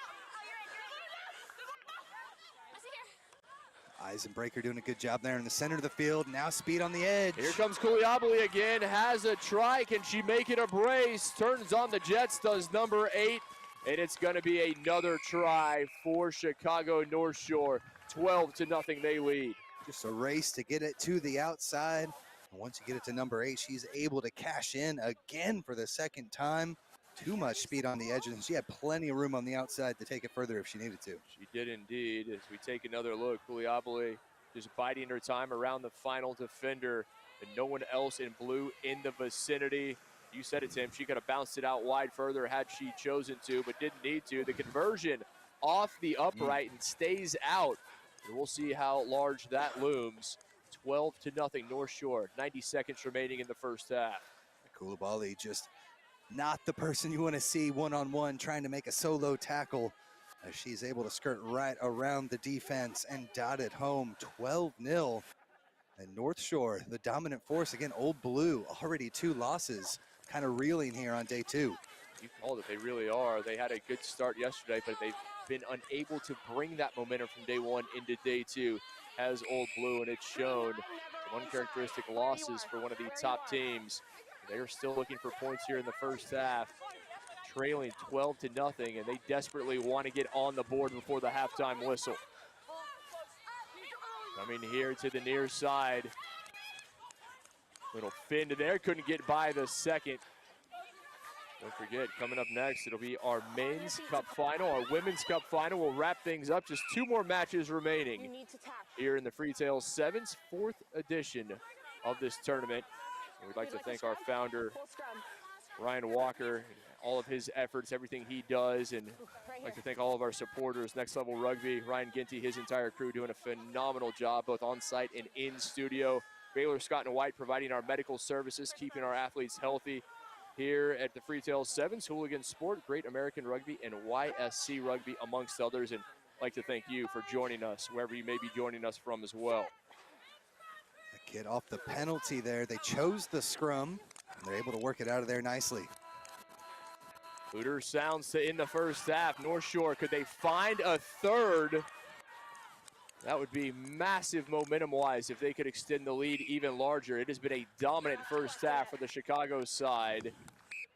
Eisenbreaker doing a good job there in the center of the field. Now speed on the edge. Here comes Kuliabali again, has a try. Can she make it a brace? Turns on the Jets, does number 8. And it's going to be another try for Chicago North Shore. 12-0 they lead. Just a race to get it to the outside. And once you get it to number 8, she's able to cash in again for the second time. Too much speed on the edges, and she had plenty of room on the outside to take it further if she needed to. She did indeed. As we take another look, Kuliabali just biding her time around the final defender, and no one else in blue in the vicinity. You said it, Tim. She could have bounced it out wide further had she chosen to, but didn't need to. The conversion off the upright and stays out. And we'll see how large that looms. 12-0 North Shore. 90 seconds remaining in the first half. Kuliabali just not the person you want to see one-on-one trying to make a solo tackle, as she's able to skirt right around the defense and dot it home. 12-0. And North Shore, the dominant force. Again, Old Blue, already 2 losses, kind of reeling here on day 2. You called it, they really are. They had a good start yesterday, but they've been unable to bring that momentum from day 1 into day 2 as Old Blue, and it's shown. Some uncharacteristic losses for one of the top teams. They are still looking for points here in the first half, trailing 12-0, and they desperately want to get on the board before the halftime whistle. Coming here to the near side. Little fin to there, couldn't get by the second. Don't forget, coming up next, it'll be our men's cup final. Our women's cup final will wrap things up. Just 2 more matches remaining here in the Freetail 7's 4th edition of this tournament. And we'd like to thank our founder, Ryan Walker, and all of his efforts, everything he does. And I'd like to thank all of our supporters, Next Level Rugby, Ryan Ginty, his entire crew doing a phenomenal job, both on site and in studio. Baylor Scott and White providing our medical services, keeping our athletes healthy here at the Freetail 7's, Hooligan Sport, Great American Rugby, and YSC Rugby, amongst others. And I'd like to thank you for joining us, wherever you may be joining us from as well. Get off the penalty there. They chose the scrum, and they're able to work it out of there nicely. Hooter sounds to end the first half. North Shore, could they find a third? That would be massive momentum-wise if they could extend the lead even larger. It has been a dominant first half for the Chicago side,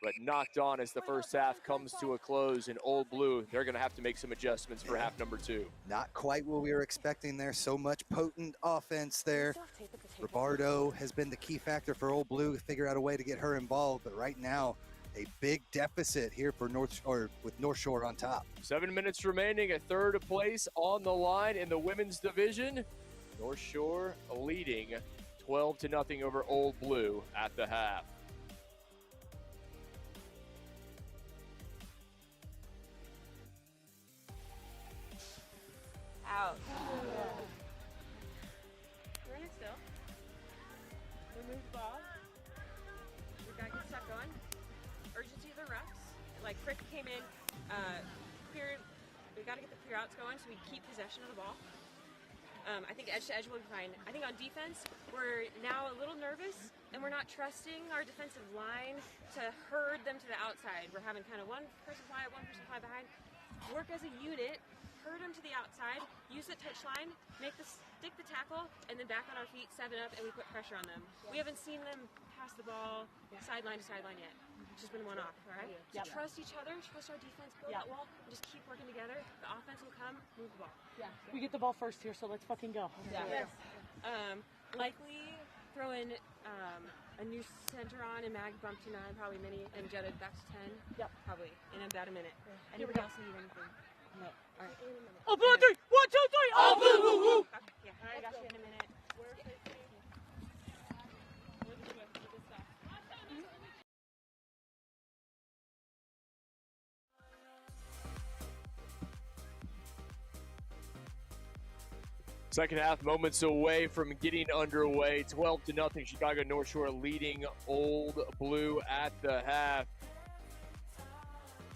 but knocked on as the first half comes to a close. And Old Blue, they're going to have to make some adjustments for half number 2. Not quite what we were expecting there. So much potent offense there. Robardo has been the key factor for Old Blue to figure out a way to get her involved, but right now, a big deficit here for with North Shore on top. 7 minutes remaining, a 3rd place on the line in the women's division. North Shore leading 12-0 over Old Blue at the half. Out. We're in it still. We move the ball. We gotta get stuck going. Urgency of the refs. Like Frick came in, clear. We gotta get the clear outs going so we keep possession of the ball. I think edge to edge will be fine. I think on defense, we're now a little nervous and we're not trusting our defensive line to herd them to the outside. We're having kind of one person fly behind. Work as a unit, herd them to the outside, use the touch line, stick the tackle, and then back on our feet, 7 up, and we put pressure on them. We haven't seen them pass the ball sideline to sideline yet. It's just been one off, all right? So trust each other, trust our defense, build that wall, and just keep working together. The offense will come, move the ball. We get the ball first here, so let's fucking go. Yes. Likely throw in a new center on and Mag bumped to 9, probably Minnie and jetted back to 10. Yep. Probably in about a minute. Anybody else need anything? No. All right. All blue on 3. 1, 2, 3. All blue. Woo, woo. Yeah, I got you in a minute. Second half, moments away from getting underway. 12-0, Chicago North Shore leading Old Blue at the half.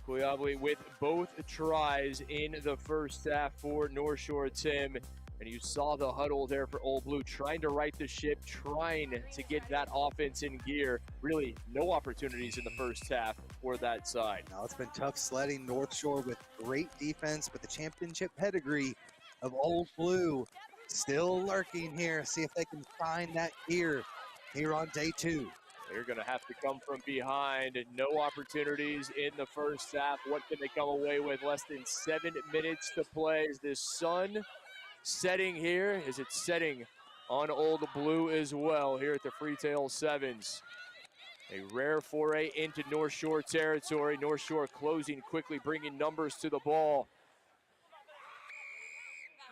Kuyabli with both tries in the first half for North Shore, Tim. And you saw the huddle there for Old Blue, trying to right the ship, trying to get that offense in gear. Really, no opportunities in the first half for that side. Now it's been tough sledding. North Shore with great defense, but the championship pedigree of Old Blue still lurking here. See if they can find that gear here on day 2. They're going to have to come from behind. No opportunities in the first half. What can they come away with? Less than 7 minutes to play. Is this sun setting here? Is it setting on Old Blue as well here at the Freetail Sevens? A rare foray into North Shore territory. North Shore closing quickly, bringing numbers to the ball.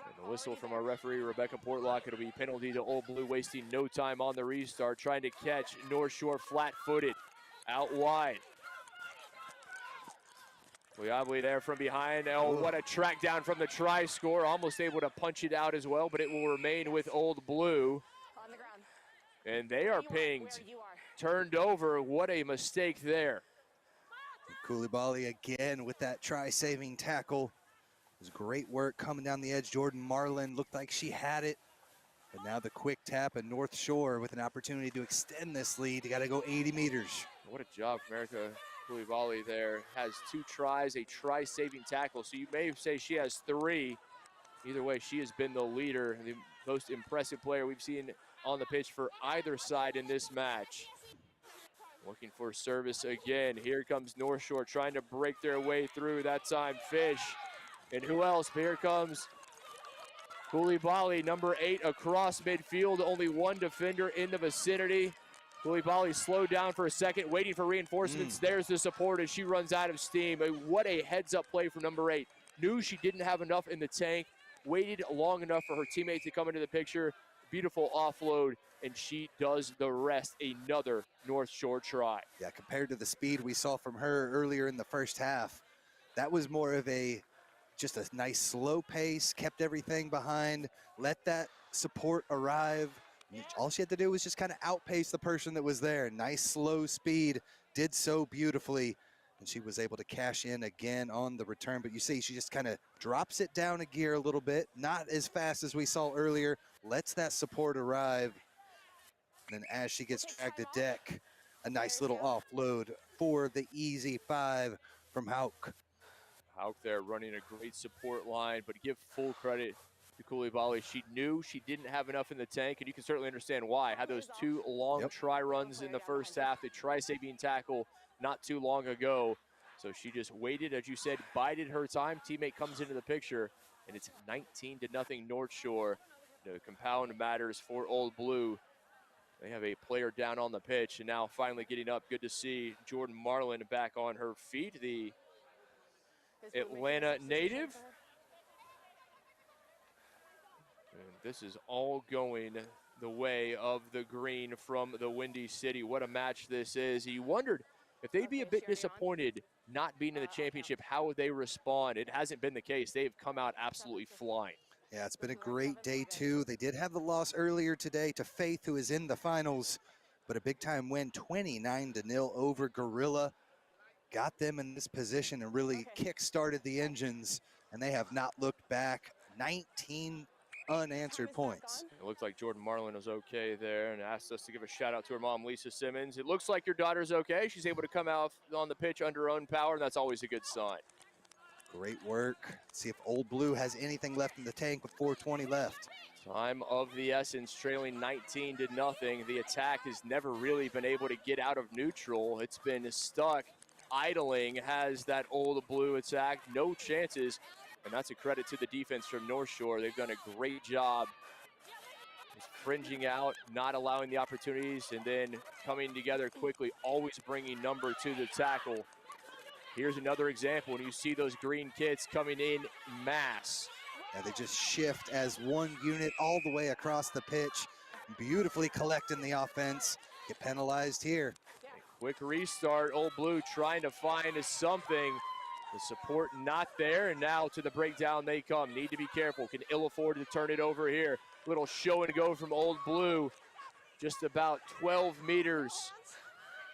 And the whistle from our referee, Rebecca Portlock. It'll be penalty to Old Blue, wasting no time on the restart, trying to catch North Shore flat-footed out wide. Kuyabli there from behind. Oh, what a track down from the try score. Almost able to punch it out as well, but it will remain with Old Blue. On the ground. And they are pinged. Turned over. What a mistake there. Koulibaly again with that try-saving tackle. It was great work coming down the edge. Jordan Marlin looked like she had it. But now the quick tap, and North Shore with an opportunity to extend this lead. You got to go 80 meters. What a job from Erica Koulibaly there. Has 2 tries, a try-saving tackle. So you may say she has 3. Either way, she has been the leader, the most impressive player we've seen on the pitch for either side in this match. Looking for service again. Here comes North Shore trying to break their way through. That time, Fish. And who else? Here comes Koulibaly, number 8, across midfield. Only one defender in the vicinity. Koulibaly slowed down for a second, waiting for reinforcements. There's the support as she runs out of steam. What a heads-up play from number 8. Knew she didn't have enough in the tank. Waited long enough for her teammate to come into the picture. Beautiful offload, and she does the rest. Another North Shore try. Yeah, compared to the speed we saw from her earlier in the first half, that was more of just a nice slow pace, kept everything behind, let that support arrive. All she had to do was just kind of outpace the person that was there. Nice slow speed, did so beautifully, and she was able to cash in again on the return. But you see, she just kind of drops it down a gear a little bit, not as fast as we saw earlier, lets that support arrive. And then as she gets dragged to deck, a nice little offload for the easy 5 from Hauk. Hauk there running a great support line, but give full credit to Koulibaly. She knew she didn't have enough in the tank, and you can certainly understand why. Had those 2 long try runs in the first half, the try-saving tackle not too long ago. So she just waited, as you said, bided her time. Teammate comes into the picture, and it's 19-0 North Shore. The compound matters for Old Blue. They have a player down on the pitch, and now finally getting up. Good to see Jordan Marlin back on her feet, the Atlanta native. And this is all going the way of the green from the Windy City. What a match this is. You wondered if they'd be a bit disappointed not being in the championship, how would they respond? It hasn't been the case. They've come out absolutely flying. Yeah, it's been a great day, too. They did have the loss earlier today to Faith, who is in the finals, but a big-time win, 29-0 over Gorilla. Got them in this position and really kick-started the engines, and they have not looked back. 19 unanswered points. It looks like Jordan Marlin is okay there and asked us to give a shout-out to her mom, Lisa Simmons. It looks like your daughter's okay. She's able to come out on the pitch under her own power, and that's always a good sign. Great work. See if Old Blue has anything left in the tank with 4:20 left. Time of the essence, trailing 19-0. The attack has never really been able to get out of neutral. It's been stuck, idling, has that Old Blue attack. No chances, and that's a credit to the defense from North Shore. They've done a great job Just fringing out, not allowing the opportunities, and then coming together quickly, always bringing number to the tackle. Here's another example when you see those green kits coming in mass. Yeah, they just shift as one unit all the way across the pitch, beautifully collecting the offense. Get penalized here. Quick restart, Old Blue trying to find something. The support not there, and now to the breakdown they come. Need to be careful, can ill afford to turn it over here. Little show and go from Old Blue, just about 12 meters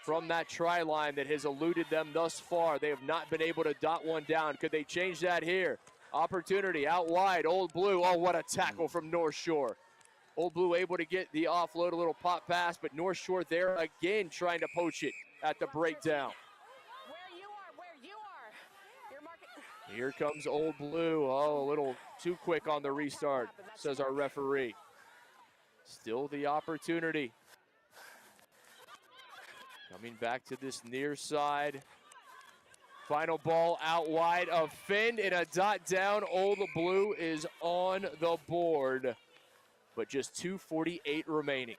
from that try line that has eluded them thus far. They have not been able to dot one down. Could they change that here? Opportunity out wide, Old Blue. Oh, what a tackle from North Shore. Old Blue able to get the offload, a little pop pass, but North Shore there again trying to poach it at the breakdown. Here comes Old Blue. Oh, a little too quick on the restart, says our referee. Still the opportunity. Coming back to this near side. Final ball out wide of Finn and a dot down. Old Blue is on the board, but just 2:48 remaining.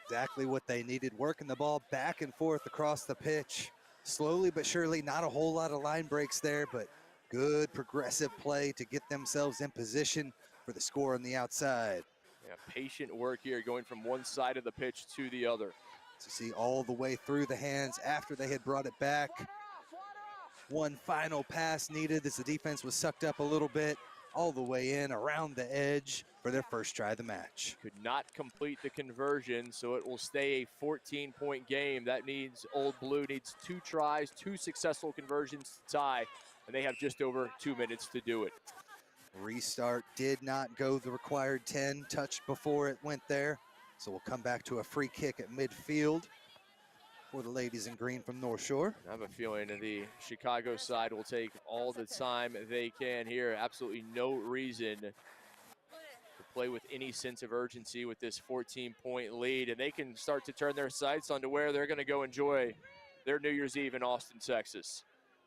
Exactly what they needed, working the ball back and forth across the pitch. Slowly but surely, not a whole lot of line breaks there, but good progressive play to get themselves in position for the score on the outside. Yeah, patient work here, going from one side of the pitch to the other. To see all the way through the hands after they had brought it back. One final pass needed as the defense was sucked up a little bit, all the way in around the edge for their first try of the match. Could not complete the conversion, so it will stay a 14-point game. That means Old Blue needs 2 tries, 2 successful conversions to tie, and they have just over 2 minutes to do it. Restart did not go the required 10, touched before it went there. So we'll come back to a free kick at midfield for the ladies in green from North Shore. I have a feeling the Chicago side will take all the time they can here. Absolutely no reason to play with any sense of urgency with this 14-point lead, and they can start to turn their sights onto where they're going to go enjoy their New Year's Eve in Austin, Texas.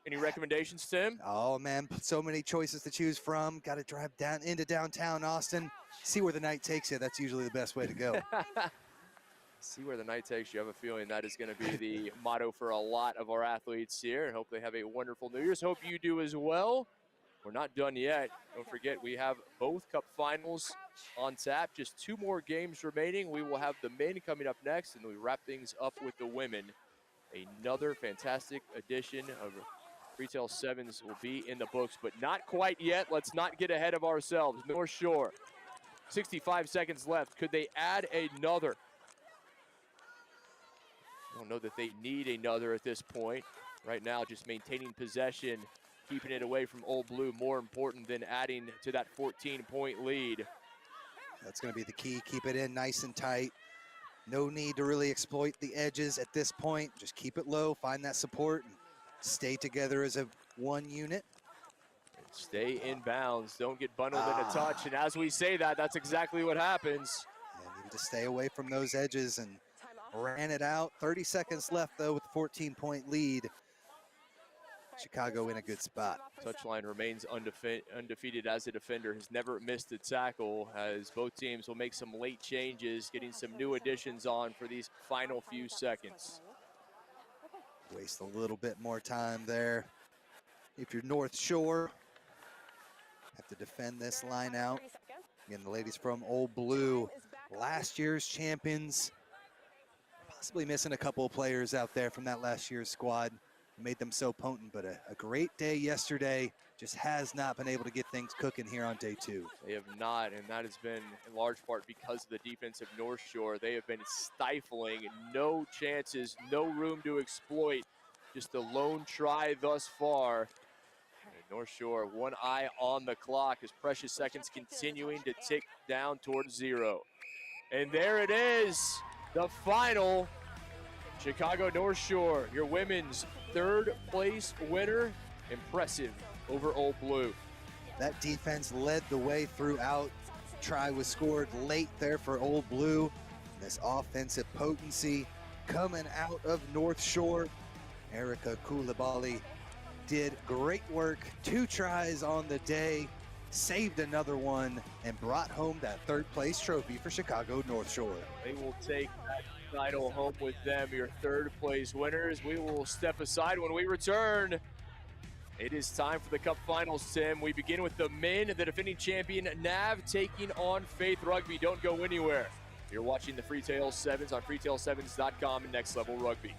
Any recommendations, Tim? Oh man, so many choices to choose from. Got to drive down into downtown Austin. See where the night takes you. That's usually the best way to go. See where the night takes you. I have a feeling that is going to be the motto for a lot of our athletes here, and hope they have a wonderful New Year's. Hope you do as well. We're not done yet. Don't forget, we have both Cup Finals on tap. Just 2 more games remaining. We will have the men coming up next, and we wrap things up with the women. Another fantastic edition of Freetail Sevens will be in the books, but not quite yet. Let's not get ahead of ourselves. North Shore, 65 seconds left. Could they add another? I don't know that they need another at this point. Right now, just maintaining possession, keeping it away from Old Blue, more important than adding to that 14-point lead. That's going to be the key. Keep it in nice and tight. No need to really exploit the edges at this point. Just keep it low, find that support, and stay together as a one unit. And stay in bounds. Don't get bundled in a touch. And as we say that, that's exactly what happens. Yeah, need to stay away from those edges and ran it out. 30 seconds left, though, with the 14-point lead. Chicago in a good spot. Touchline remains undefeated as a defender, has never missed a tackle, as both teams will make some late changes, getting some new additions on for these final few seconds. Waste a little bit more time there. If you're North Shore, have to defend this line out. Again, the ladies from Old Blue, last year's champions, possibly missing a couple of players out there from that last year's squad. Made them so potent, but a great day yesterday. Just has not been able to get things cooking here on day 2. They have not, and that has been in large part because of the defense of North Shore. They have been stifling, no chances, no room to exploit. Just the lone try thus far. And North Shore, one eye on the clock as precious seconds continuing to tick down towards 0. And there it is, the final. Chicago North Shore, your women's 3rd place winner. Impressive over Old Blue. That defense led the way throughout. Try was scored late there for Old Blue. This offensive potency coming out of North Shore. Erica Koulibaly did great work. 2 tries on the day saved another one, and brought home that third place trophy for Chicago North Shore. They will take that title home with them, your third place winners. We will step aside when we return. It is time for the Cup Finals, Tim. We begin with the men, the defending champion NAV taking on Faith Rugby. Don't go anywhere. You're watching the Freetail Sevens on freetail7s.com and Next Level Rugby.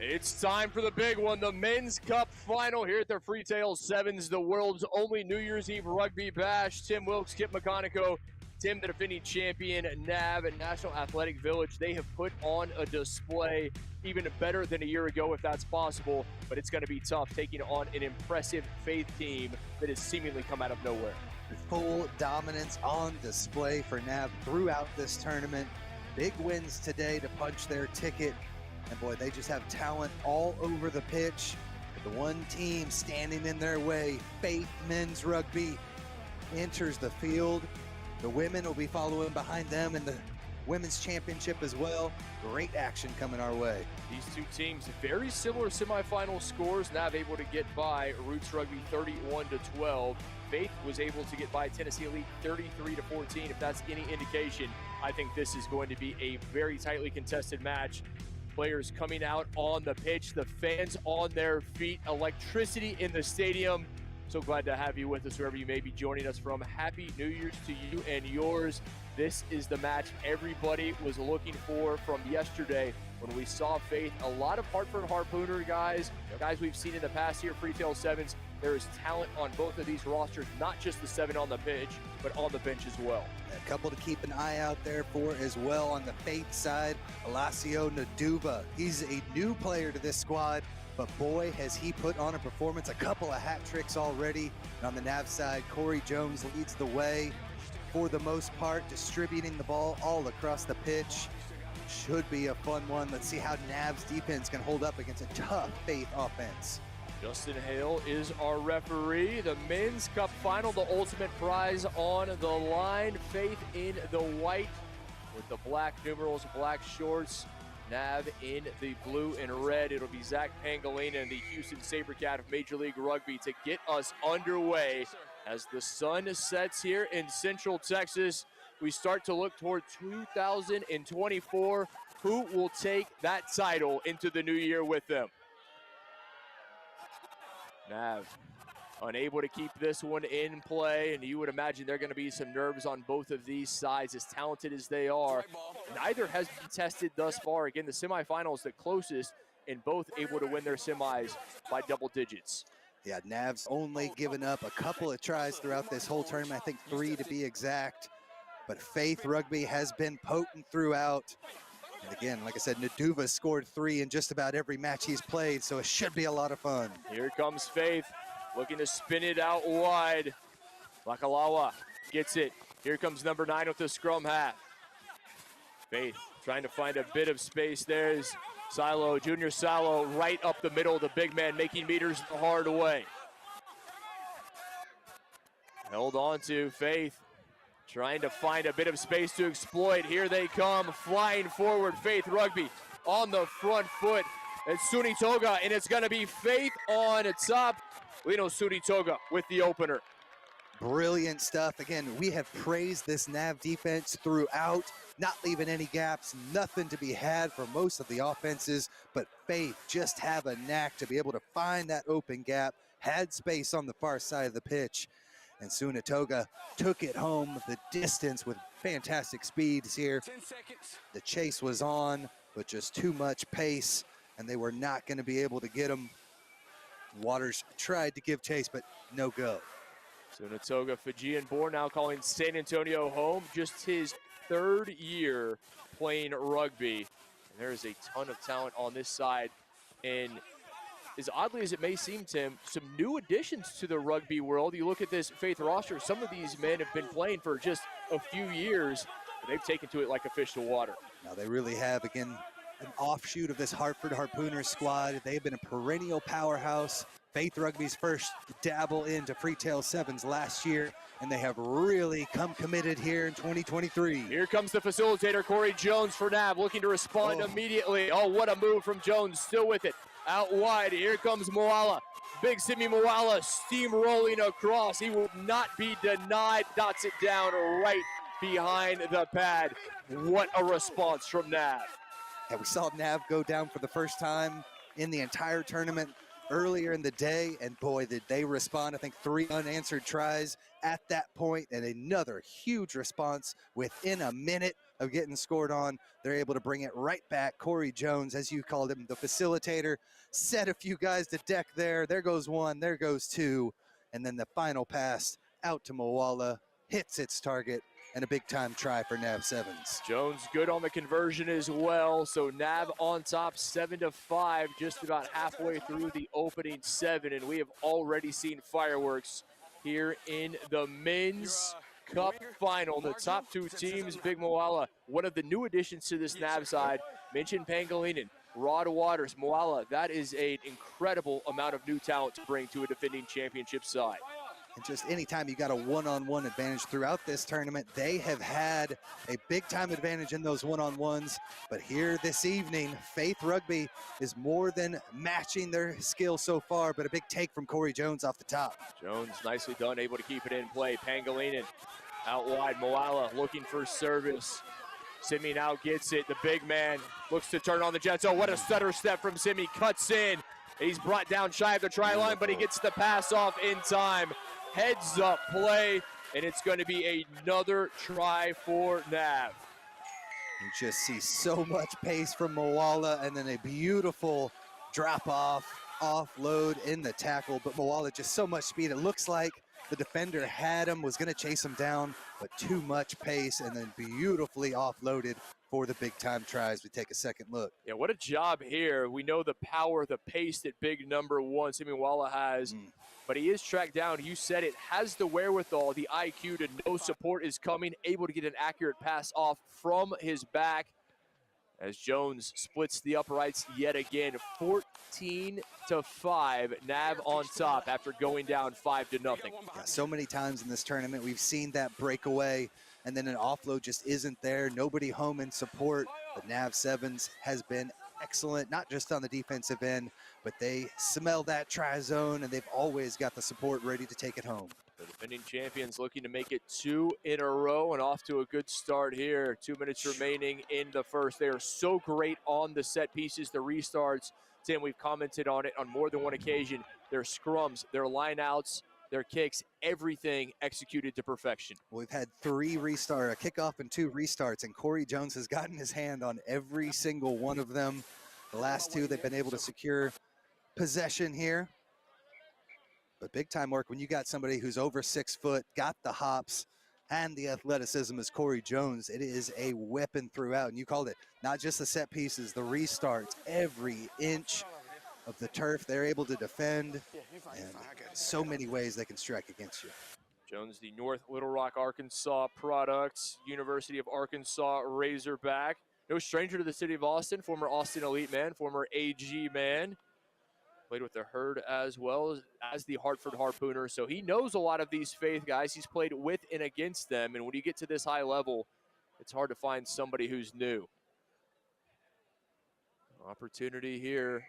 It's time for the big one, the Men's Cup Final here at the Freetail Sevens, the world's only New Year's Eve rugby bash. Tim Wilkes, Kip McConico, Tim, the defending champion, NAV, and National Athletic Village. They have put on a display even better than a year ago, if that's possible, but it's going to be tough taking on an impressive Faith team that has seemingly come out of nowhere. Full dominance on display for NAV throughout this tournament. Big wins today to punch their ticket. And boy, they just have talent all over the pitch. But the one team standing in their way, Faith Men's Rugby, enters the field. The women will be following behind them in the Women's Championship as well. Great action coming our way. These two teams, very similar semifinal scores. NAV able to get by Roots Rugby 31-12. Faith was able to get by Tennessee Elite 33-14. If that's any indication, I think this is going to be a very tightly contested match. Players coming out on the pitch, the fans on their feet, electricity in the stadium. So glad to have you with us wherever you may be joining us from. Happy New Year's to you and yours. This is the match everybody was looking for from yesterday when we saw Faith. A lot of Hartford Harpooner guys we've seen in the past here, Freetail Sevens. There is talent on both of these rosters, not just the 7 on the pitch, but on the bench as well. A couple to keep an eye out there for as well on the Faith side. Alacio Naduva, he's a new player to this squad, but boy, has he put on a performance, a couple of hat tricks already. And on the NAV side, Corey Jones leads the way. for the most part, distributing the ball all across the pitch. Should be a fun one. Let's see how Nav's defense can hold up against a tough Faith offense. Justin Hale is our referee. The men's cup final, the ultimate prize on the line. Faith in the white with the black numerals, black shorts. Nav in the blue and red. It'll be Zach Pangolina and the Houston SaberCat of Major League Rugby to get us underway. As the sun sets here in Central Texas, we start to look toward 2024. Who will take that title into the new year with them? Nav unable to keep this one in play, and you would imagine there are going to be some nerves on both of these sides, as talented as they are. Neither has been tested thus far. Again, the semifinals the closest, and both able to win their semis by double digits. Yeah, Nav's only given up a couple of tries throughout this whole tournament, I think 3 to be exact. But Faith Rugby has been potent throughout. And again, like I said, Naduva scored 3 in just about every match he's played, so it should be a lot of fun. Here comes Faith, looking to spin it out wide. Lakalawa gets it. Here comes number 9 with the scrum half. Faith trying to find a bit of space there is Silo, Junior Silo, right up the middle, the big man making meters the hard way. Held on to Faith, trying to find a bit of space to exploit. Here they come, flying forward. Faith Rugby on the front foot. It's Suni Toga, and it's gonna be Faith on top. Lino Suni Toga with the opener. Brilliant stuff. Again, we have praised this Nav defense throughout, not leaving any gaps, nothing to be had for most of the offenses, but Faith just have a knack to be able to find that open gap, had space on the far side of the pitch, and Sunatoga took it home the distance with fantastic speeds here. 10 seconds. The chase was on, but just too much pace, and they were not going to be able to get him. Waters tried to give chase, but no go. Sunatoga, Fijian born, now calling San Antonio home. Just his 3rd year playing rugby. And there is a ton of talent on this side. And as oddly as it may seem, Tim, some new additions to the rugby world. You look at this Faith roster, some of these men have been playing for just a few years, but they've taken to it like a fish to water. Now they really have, again, an offshoot of this Hartford Harpooners squad. They've been a perennial powerhouse. Faith Rugby's first dabble into Freetail Sevens last year, and they have really come committed here in 2023. Here comes the facilitator, Corey Jones for Nav, looking to respond immediately. Oh, what a move from Jones, still with it. Out wide, here comes Moala. Big Simi Moala steamrolling across. He will not be denied, dots it down right behind the pad. What a response from Nav. And we saw Nav go down for the first time in the entire tournament earlier in the day, and boy, did they respond. I think 3 unanswered tries at that point, and another huge response within a minute of getting scored on. They're able to bring it right back. Corey Jones, as you called him, the facilitator, set a few guys to deck there. There goes 1, there goes 2, and then the final pass out to Moala, hits its target, and a big-time try for Nav Sevens. Jones good on the conversion as well, so Nav on top 7-5, just about halfway through the opening 7, and we have already seen fireworks here in the men's Cup final. The top 2 teams, Big Moala, one of the new additions to this Nav side, mentioned Pangolinin, Rod Waters, Moala. That is an incredible amount of new talent to bring to a defending championship side. And just anytime you got a one-on-one advantage throughout this tournament, they have had a big-time advantage in those one-on-ones. But here this evening, Faith Rugby is more than matching their skill so far, but a big take from Corey Jones off the top. Jones nicely done, able to keep it in play. Pangolinin out wide, Moala looking for service. Simi now gets it, the big man looks to turn on the Jets. Oh, what a stutter step from Simi, cuts in. He's brought down shy of the try line, but he gets the pass off in time. Heads up play, and it's going to be another try for Nav. You just see so much pace from Moala, and then a beautiful drop-off, offload in the tackle, but Moala just so much speed. It looks like the defender had him, was going to chase him down, but too much pace, and then beautifully offloaded for the big-time tries. We take a second look. Yeah, what a job here. We know the power, the pace that big number one, Simiwala, has. But he is tracked down. You said it, has the wherewithal, the IQ to know support is coming, able to get an accurate pass off from his back as Jones splits the uprights yet again. 14-5, Nav on top after going down 5-0. Yeah, so many times in this tournament, we've seen that breakaway, and then an offload just isn't there. Nobody home in support. But Nav Sevens has been excellent, not just on the defensive end, but they smell that try zone, and they've always got the support ready to take it home. The defending champions looking to make it 2 in a row and off to a good start here. 2 minutes remaining in the first. They are so great on the set pieces, the restarts. Tim, we've commented on it on more than one occasion. Their scrums, their lineouts, their kicks, everything executed to perfection. We've had 3 restart, a kickoff and 2 restarts, and Corey Jones has gotten his hand on every single one of them. The last 2, they've been able to secure possession here. But big time work when you got somebody who's over 6 foot, got the hops and the athleticism as Corey Jones. It is a weapon throughout, and you called it, not just the set pieces, the restarts, every inch of the turf they're able to defend, and so many ways they can strike against you. Jones, the North Little Rock, Arkansas product, University of Arkansas Razorback. No stranger to the city of Austin, former Austin Elite man, former AG man. Played with the Herd as well as the Hartford Harpooner, so he knows a lot of these Faith guys. He's played with and against them, and when you get to this high level, it's hard to find somebody who's new. Opportunity here.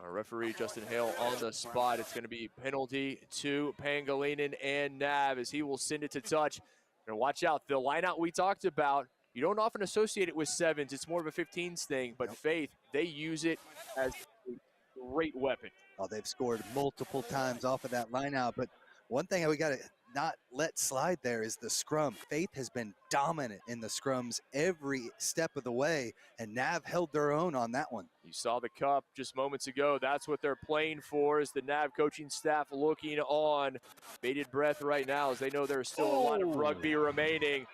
Referee Justin Hale on the spot. It's going to be penalty to Pangilinan and Nav as he will send it to touch. And watch out, the lineout we talked about, you don't often associate it with 7s. It's more of a 15s thing, but Faith, they use it as a great weapon. Oh, they've scored multiple times off of that line out, but one thing we got to not let slide there is the scrum. Faith has been dominant in the scrums every step of the way, and Nav held their own on that one. You saw the cup just moments ago. That's what they're playing for, is the Nav coaching staff looking on. Bated breath right now as they know there's still a lot of rugby remaining.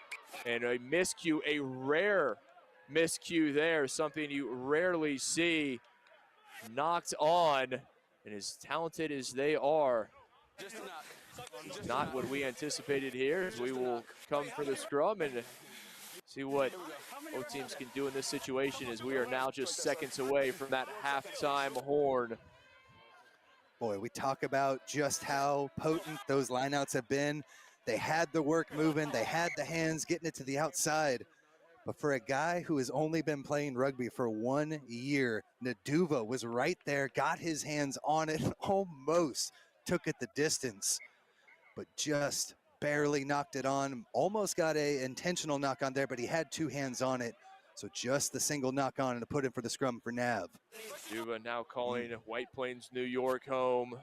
And a miscue, a rare miscue there, something you rarely see. Knocked on, and as talented as they are, not what we anticipated here. We will come for the scrum and see what both teams can do in this situation, as we are now just seconds away from that halftime horn. Boy, we talk about just how potent those lineouts have been. They had the work moving, they had the hands getting it to the outside. But for a guy who has only been playing rugby for 1 year, Naduva was right there, got his hands on it, almost took it the distance, but just barely knocked it on. Almost got a intentional knock on there, but he had 2 hands on it. So just the single knock on and to put in for the scrum for Nav. Naduva now calling White Plains, New York home.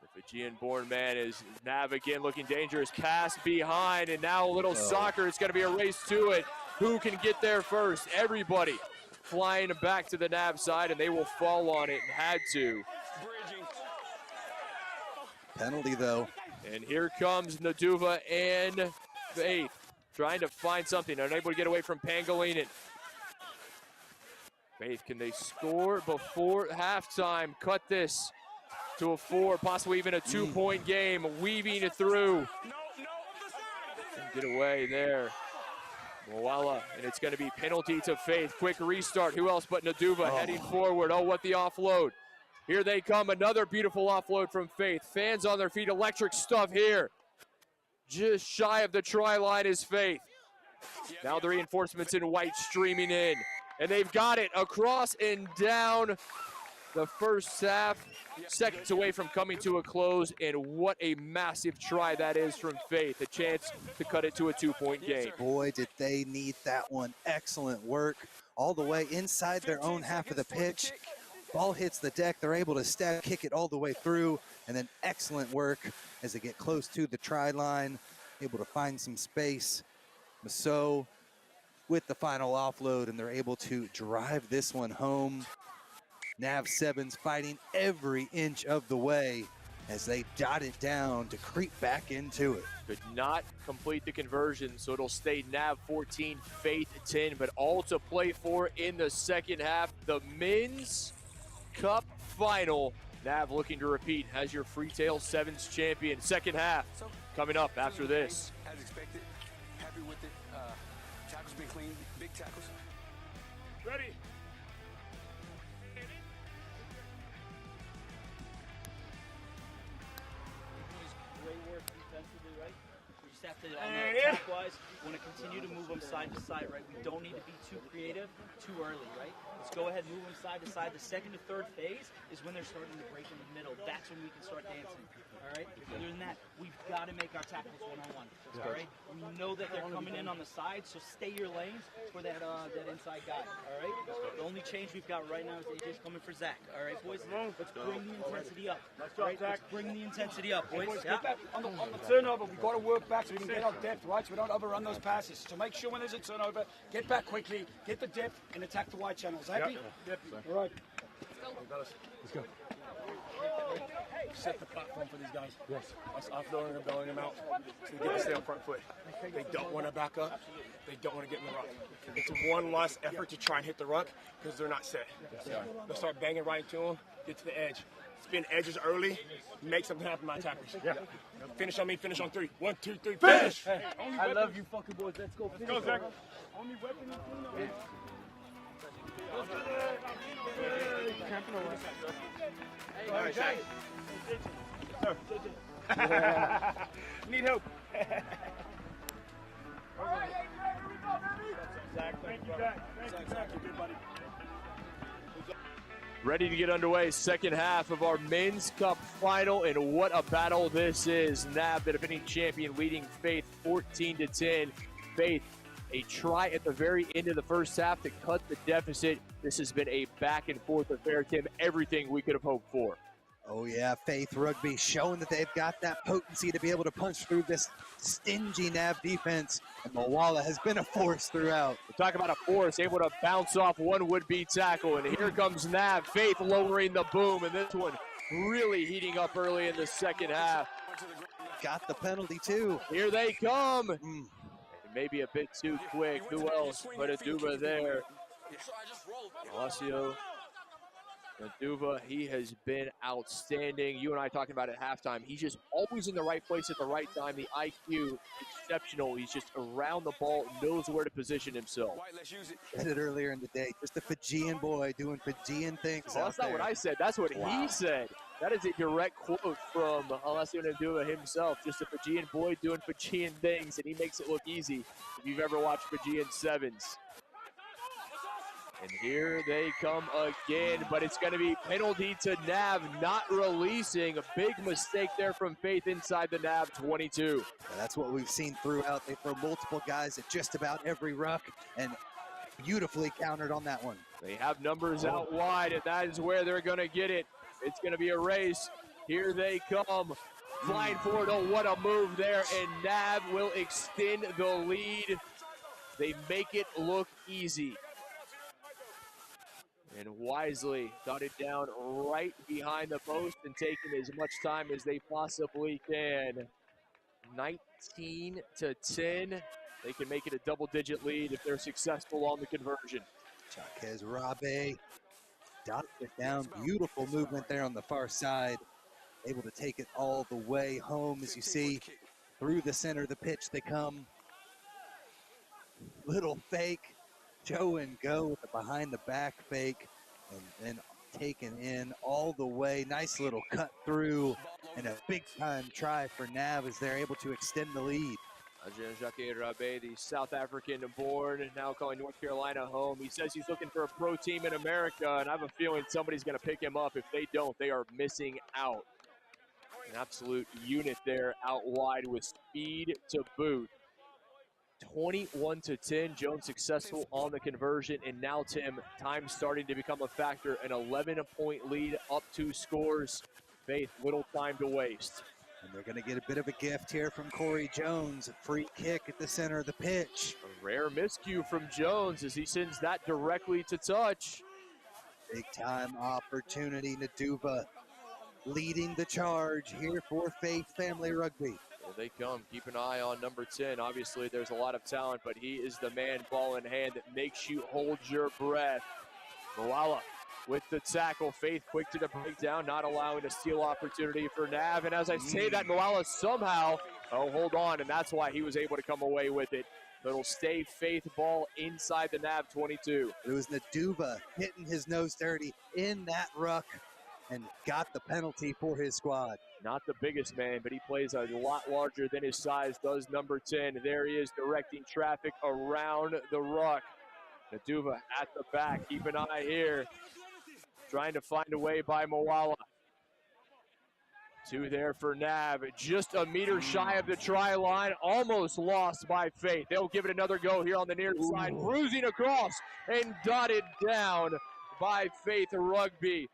The Fijian-born man is Nav again, looking dangerous. Pass behind, and now a little soccer. It's going to be a race to it. Who can get there first? Everybody flying back to the Nav side, and they will fall on it and had to. Penalty, though. And here comes Naduva and Faith trying to find something. Unable to get away from Pangilinan. Faith, can they score before halftime? Cut this to a 4, possibly even a 2-point game. Weaving it through. Get away there. Moala, and it's going to be penalty to Faith. Quick restart. Who else but Naduva heading forward. Oh, what the offload. Here they come. Another beautiful offload from Faith. Fans on their feet. Electric stuff here. Just shy of the try line is Faith. Now the reinforcements in white streaming in. And they've got it across and down the first half. Seconds away from coming to a close, and what a massive try that is from Faith. A chance to cut it to a 2-point game. Boy, did they need that one. Excellent work all the way inside their own half of the pitch. Ball hits the deck. They're able to stab kick it all the way through, and then excellent work as they get close to the try line, able to find some space. Masso with the final offload, and they're able to drive this one home. Nav Sevens fighting every inch of the way as they dot it down to creep back into it. Could not complete the conversion, so it'll stay NAV 14, Faith 10, but all to play for in the second half. The Men's Cup Final. NAV looking to repeat as your Freetail Sevens champion. Second half coming up after this. As expected, happy with it. Tackles being clean, big tackles. Ready. Great work defensively, right? We just have to, attack-wise, want to continue to move them side to side, right? We don't need to be too creative too early, right? Let's go ahead and move them side to side. The second to third phase is when they're starting to break in the middle. That's when we can start dancing, all right? Other than that, we've got to make our tackles one-on-one, all right? We know that they're coming in on the side, so stay your lanes for that that inside guy, all right? The only change we've got right now is AJ's coming for Zach, all right, boys? Let's bring the intensity up, all right? Let's bring the intensity up, boys. Get back on the turnover. We've got to work back so we can get our depth, right? So we don't overrun those passes. So make sure when there's a turnover, get back quickly, get the depth, and attack the wide channels. Happy? Yep. All right. Let's go. Set the platform for these guys. Yes. Us offloading and bailing them out so they get to stay on front foot. They don't want to back up. They don't want to get in the ruck. It's one last effort to try and hit the ruck because they're not set. They'll start banging right into them, get to the edge. Spin edges early, make something happen, my attackers. Yeah. Finish on me, finish on 3. 1, 2, 3, finish! Hey, I love you fucking boys. Let's go finish. Go, Zach. Only weapon is Need help. All right, AJ, here we go, baby. Zach, thank you, Zach. Zach, you're good, buddy. Ready to get underway, second half of our Men's Cup Final, and what a battle this is. NAV, the defending champion, leading Faith 14-10. Faith, a try at the very end of the first half to cut the deficit. This has been a back and forth affair, Tim. Everything we could have hoped for. Oh yeah, Faith Rugby showing that they've got that potency to be able to punch through this stingy NAV defense, and Mawala has been a force throughout. We're talking about a force, able to bounce off one would-be tackle, and here comes NAV. Faith lowering the boom, and this one really heating up early in the second half. Got the penalty too. Here they come. Maybe a bit too quick. Who else but Aduba there? Alessio Aduba, he has been outstanding. You and I talking about it at halftime. He's just always in the right place at the right time. The IQ, exceptional. He's just around the ball, knows where to position himself. Said it earlier in the day. Just a Fijian boy doing Fijian things. Well, that's not what I said. That's what he said. That is a direct quote from Alessio Aduba himself. Just a Fijian boy doing Fijian things, and he makes it look easy if you've ever watched Fijian Sevens. And here they come again, but it's going to be penalty to NAV, not releasing. A big mistake there from Faith inside the NAV 22. And that's what we've seen throughout. They throw multiple guys at just about every ruck, and beautifully countered on that one. They have numbers out wide, and that is where they're going to get it. It's going to be a race. Here they come. Flying forward. Oh, what a move there, and NAV will extend the lead. They make it look easy. And wisely got it down right behind the post and taking as much time as they possibly can. 19-10. They can make it a double-digit lead if they're successful on the conversion. Jaquez Rabe dots it down. Beautiful movement there on the far side. Able to take it all the way home, as you see. Through the center of the pitch they come. Little fake. Joe and go with the behind the back fake, and then taken in all the way. Nice little cut through, and a big time try for NAV as they're able to extend the lead. Jacques Rabe, the South African born, now calling North Carolina home. He says he's looking for a pro team in America, and I have a feeling somebody's going to pick him up. If they don't, they are missing out. An absolute unit there out wide with speed to boot. 21-10, Jones successful on the conversion, and now, Tim, time starting to become a factor. An 11-point lead, up 2 scores. Faith, little time to waste. And they're going to get a bit of a gift here from Corey Jones. A free kick at the center of the pitch. A rare miscue from Jones as he sends that directly to touch. Big time opportunity, Naduva. leading the charge here for Faith Family Rugby. Here they come. Keep an eye on number 10. Obviously, there's a lot of talent, but he is the man, ball in hand, that makes you hold your breath. Moala with the tackle. Faith quick to the breakdown, not allowing a steal opportunity for Nav. And as I say that, Moala somehow, hold on, and that's why he was able to come away with it. It'll stay Faith ball inside the Nav 22. It was Naduva hitting his nose dirty in that ruck and got the penalty for his squad. Not the biggest man, but he plays a lot larger than his size, does number 10. There he is directing traffic around the ruck. Naduva at the back, keep an eye here. Trying to find a way by Moala. 2 there for Nav, just a meter shy of the try line, almost lost by Faith. They'll give it another go here on the near side, cruising across and dotted down by Faith Rugby.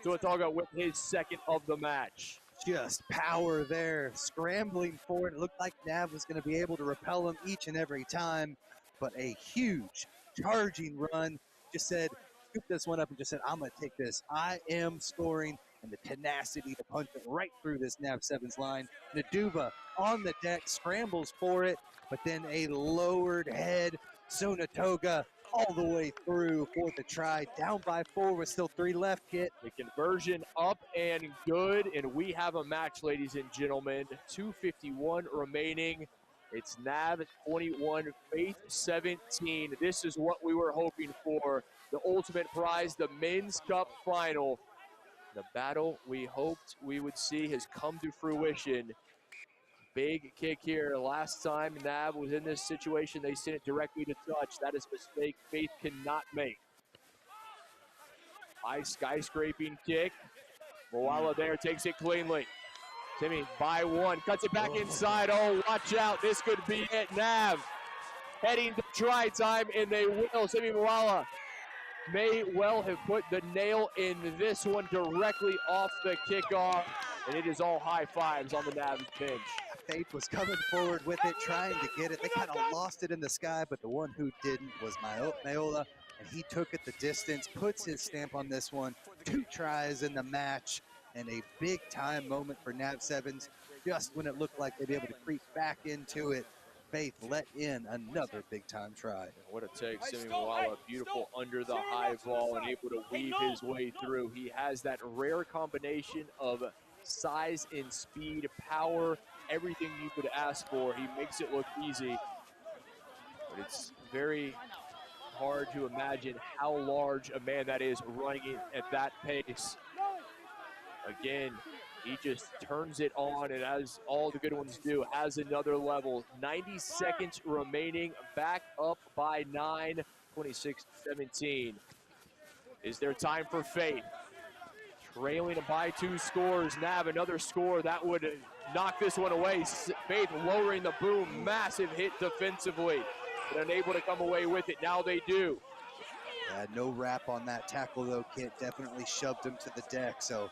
Tuataga with his second of the match. Just power there, scrambling for it. It looked like Nav was going to be able to repel him each and every time, but a huge charging run. Just said, scoop this one up and just said, I'm going to take this. I am scoring, and the tenacity to punch it right through this Nav 7's line. Naduva on the deck, scrambles for it, but then a lowered head. Sonatoga all the way through for the try. Down by 4 with still 3 left, Kit. The conversion up and good, and we have a match, ladies and gentlemen. 2:51 remaining. It's Nav 21, Faith 17. This is what we were hoping for. The ultimate prize, the Men's Cup Final. The battle we hoped we would see has come to fruition. Big kick here. Last time Nav was in this situation, they sent it directly to touch. That is a mistake Faith cannot make. High skyscraping kick. Moala there takes it cleanly. Timmy by 1, cuts it back inside. Oh, watch out. This could be it. Nav heading to try time, and they will. Timmy Moala may well have put the nail in this one directly off the kickoff, and it is all high fives on the Nav bench. Faith was coming forward with it, trying to get it. They kind of lost it in the sky, but the one who didn't was Mayola, and he took it the distance, puts his stamp on this one. 2 tries in the match, and a big-time moment for Nav 7s. Just when it looked like they'd be able to creep back into it, Faith let in another big-time try. What a take, Simi Moala, beautiful under the high ball and able to weave his way through. He has that rare combination of size and speed, power, everything you could ask for. He makes it look easy, but it's very hard to imagine how large a man that is running it at that pace. Again, he just turns it on, and as all the good ones do, has another level. 90 seconds remaining, back up by 9, 26-17. Is there time for Faith? Trailing by 2 scores. Nav, another score that would knock this one away. Faith lowering the boom, massive hit defensively, but unable to come away with it. Now they do. Yeah, no wrap on that tackle though, Kit. Definitely shoved him to the deck, so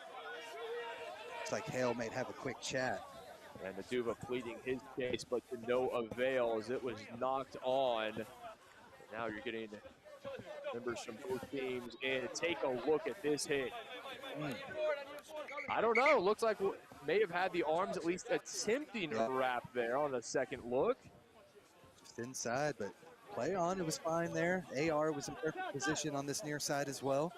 looks like Hale may have a quick chat. And Naduva pleading his case, but to no avail as it was knocked on. Now you're getting members from both teams, and take a look at this hit. I don't know, looks like may have had the arms at least attempting a wrap there on the second look. Just inside, but play on, it was fine there. AR was in perfect position on this near side as well.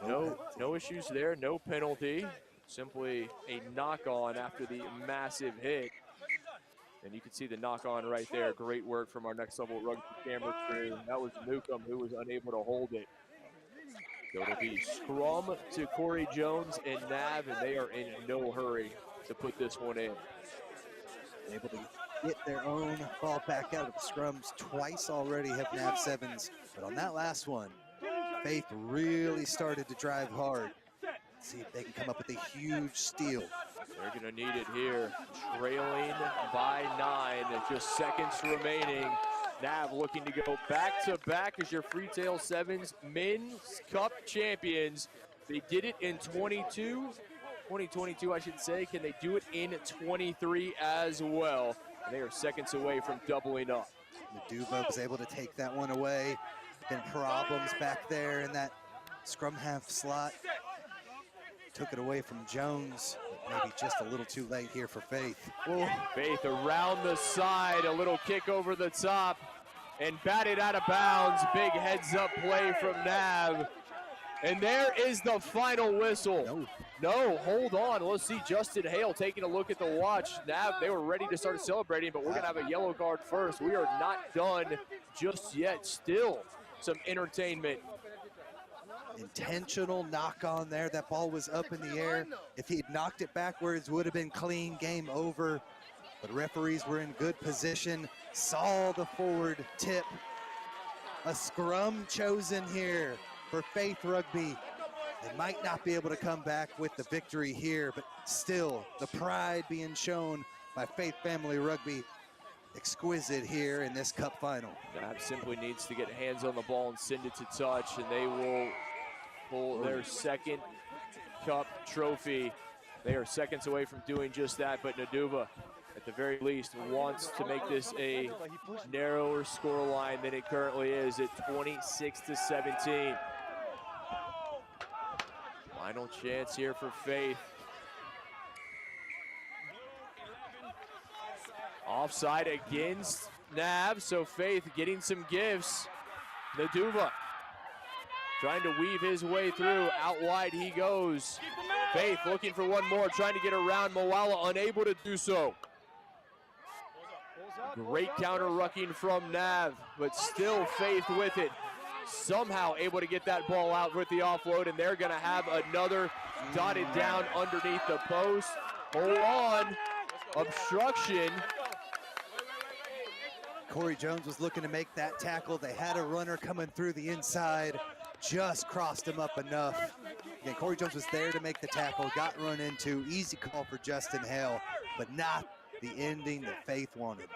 So no issues there, no penalty. Simply a knock-on after the massive hit. And you can see the knock-on right there. Great work from our next level rugby camera crew. That was Newcomb who was unable to hold it. So it'll be scrum to Corey Jones and Nav, and they are in no hurry to put this one in. Able to get their own ball back out of the scrums twice already, have Nav 7s. But on that last one, Faith really started to drive hard. See if they can come up with a huge steal. They're going to need it here. Trailing by 9, just seconds remaining. Nav looking to go back-to-back as your Freetail 7s Men's Cup champions. They did it in 2022, I should say. Can they do it in 23 as well? And they are seconds away from doubling up. Naduva was able to take that one away. Been problems back there in that scrum half slot. took it away from Jones. Maybe just a little too late here for Faith. Faith around the side, a little kick over the top, and batted out of bounds. Big heads-up play from Nav. And there is the final whistle. No, hold on. Let's see Justin Hale taking a look at the watch. Nav, they were ready to start celebrating, but we're going to have a yellow card first. We are not done just yet. Still some entertainment. Intentional knock on there. That ball was up in the air. If he'd knocked it backwards, would have been clean, game over. But referees were in good position, saw the forward tip. A scrum chosen here for Faith Rugby. They might not be able to come back with the victory here, but still the pride being shown by Faith Family Rugby. Exquisite here in this cup final. Nav simply needs to get hands on the ball and send it to touch, and they will pull their second cup trophy. They are seconds away from doing just that, but Naduva, at the very least, wants to make this a narrower scoreline than it currently is at 26-17. Final chance here for Faith. Offside against Nav, so Faith getting some gifts. Naduva trying to weave his way through. Out wide he goes. Faith looking for one more, trying to get around Moala, unable to do so. Great counter rucking from Nav, but still Faith with it. Somehow able to get that ball out with the offload, and they're gonna have another dotted down underneath the post. Hold on, obstruction. Corey Jones was looking to make that tackle. They had a runner coming through the inside, just crossed him up enough. Again, Corey Jones was there to make the tackle, got run into. Easy call for Justin Hale, but not the ending that Faith wanted.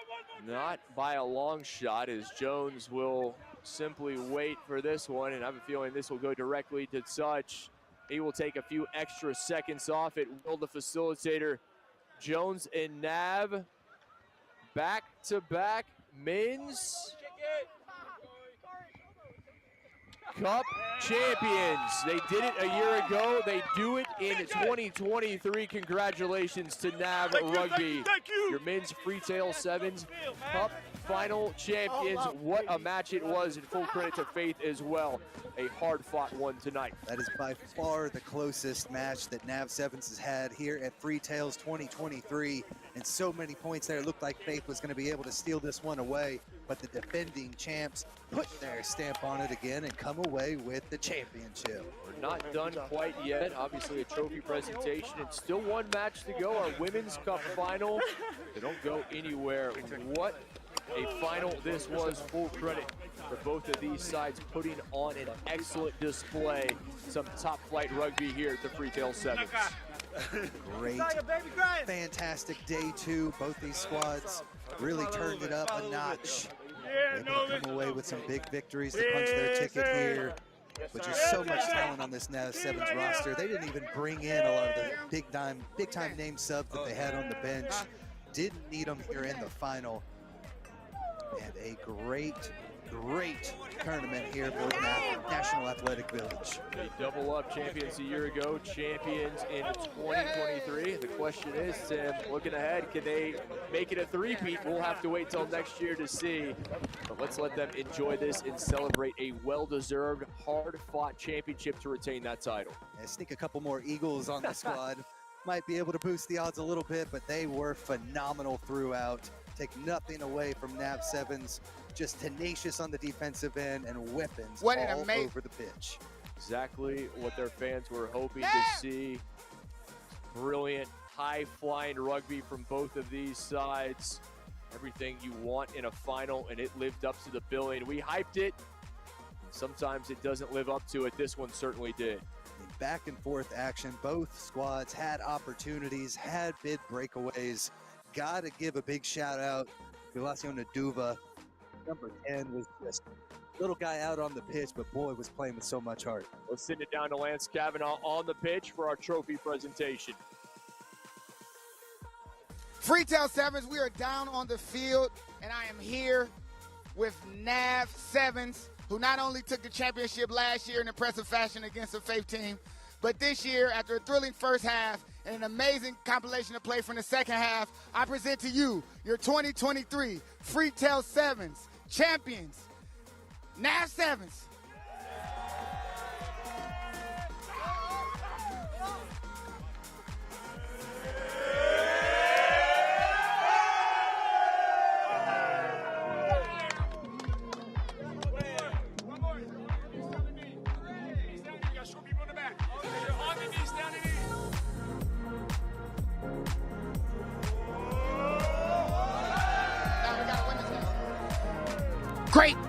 Not by a long shot, as Jones will simply wait for this one, and I have a feeling this will go directly to touch. He will take a few extra seconds off. It will the facilitator. Jones and Nav back-to-back men's Cup champions. They did it a year ago. They do it in 2023. Congratulations to Nav Rugby. Your men's Freetail Sevens Cup final champions. What a match it was, and full credit to Faith as well. A hard-fought one tonight. That is by far the closest match that Nav Sevens has had here at Freetails 2023. And so many points there. It looked like Faith was going to be able to steal this one away, but the defending champs put their stamp on it again and come away with the championship. We're not done quite yet. Obviously a trophy presentation and still one match to go. Our Women's Cup final. They don't go anywhere. What a final this was. Full credit for both of these sides putting on an excellent display. Some top flight rugby here at the Freetail Sevens. Great, fantastic day two. Both these squads really turned it up a notch. Able to come away with some big victories to punch their ticket here. But just so much talent on this Nav Sevens roster. They didn't even bring in a lot of the big time name subs that they had on the bench. Didn't need them here in the final. And a great tournament here for National Athletic Village. They double up champions a year ago, champions in 2023. The question is, Tim, looking ahead, can they make it a three-peat? We'll have to wait till next year to see. But let's let them enjoy this and celebrate a well-deserved, hard-fought championship to retain that title. I think a couple more Eagles on the squad might be able to boost the odds a little bit, but they were phenomenal throughout. Take nothing away from Nav Sevens. Just tenacious on the defensive end and weapons all over the pitch. Exactly what their fans were hoping to see. Brilliant, high-flying rugby from both of these sides. Everything you want in a final, and it lived up to the billing. We hyped it. Sometimes it doesn't live up to it. This one certainly did. In back and forth action, both squads had opportunities, had bid breakaways. Got to give a big shout out to Galacio Naduva. Number 10 was just a little guy out on the pitch, but boy, was playing with so much heart. Let's send it down to Lance Kavanaugh on the pitch for our trophy presentation. Freetail Sevens, we are down on the field, and I am here with Nav Sevens, who not only took the championship last year in impressive fashion against the Faith team, But this year, after a thrilling first half and an amazing compilation of play from the second half, I present to you your 2023 Freetail Sevens champions, NAV Sevens.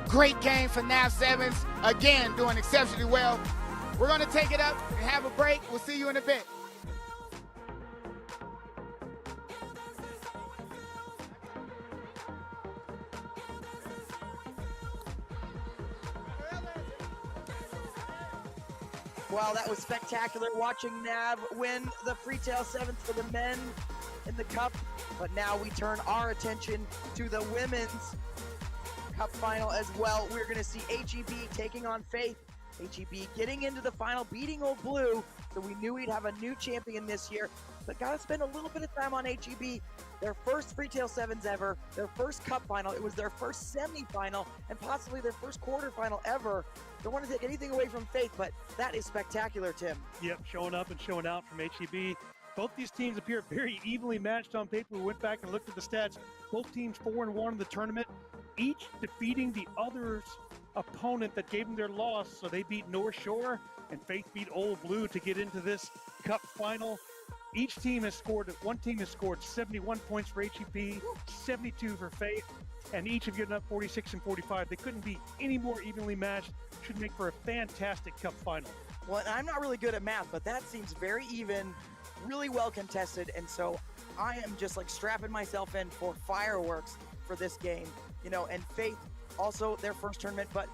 Great game for NAV Sevens. Again, doing exceptionally well. We're going to take it up and have a break. We'll see you in a bit. Wow, that was spectacular watching NAV win the Freetail Sevens for the men in the Cup. But now we turn our attention to the women's Cup final as well. We're going to see HEB taking on Faith. HEB getting into the final, beating Old Blue. So we knew we'd have a new champion this year. But got to spend a little bit of time on HEB. Their first Freetail Sevens ever, their first Cup final. It was their first semifinal and possibly their first quarterfinal ever. Don't want to take anything away from Faith, but that is spectacular, Tim. Yep, showing up and showing out from HEB. Both these teams appear very evenly matched on paper. We went back and looked at the stats. Both teams 4-1 in the tournament, each defeating the other's opponent that gave them their loss. So they beat North Shore and Faith beat Old Blue to get into this Cup final. Each team has scored, one team has scored 71 points for HEB, 72 for Faith, and each have given up 46 and 45. They couldn't be any more evenly matched. Should make for a fantastic Cup final. Well, and I'm not really good at math, but that seems very even, really well contested, and so I am just like strapping myself in for fireworks for this game. You know, and Faith also their first tournament, but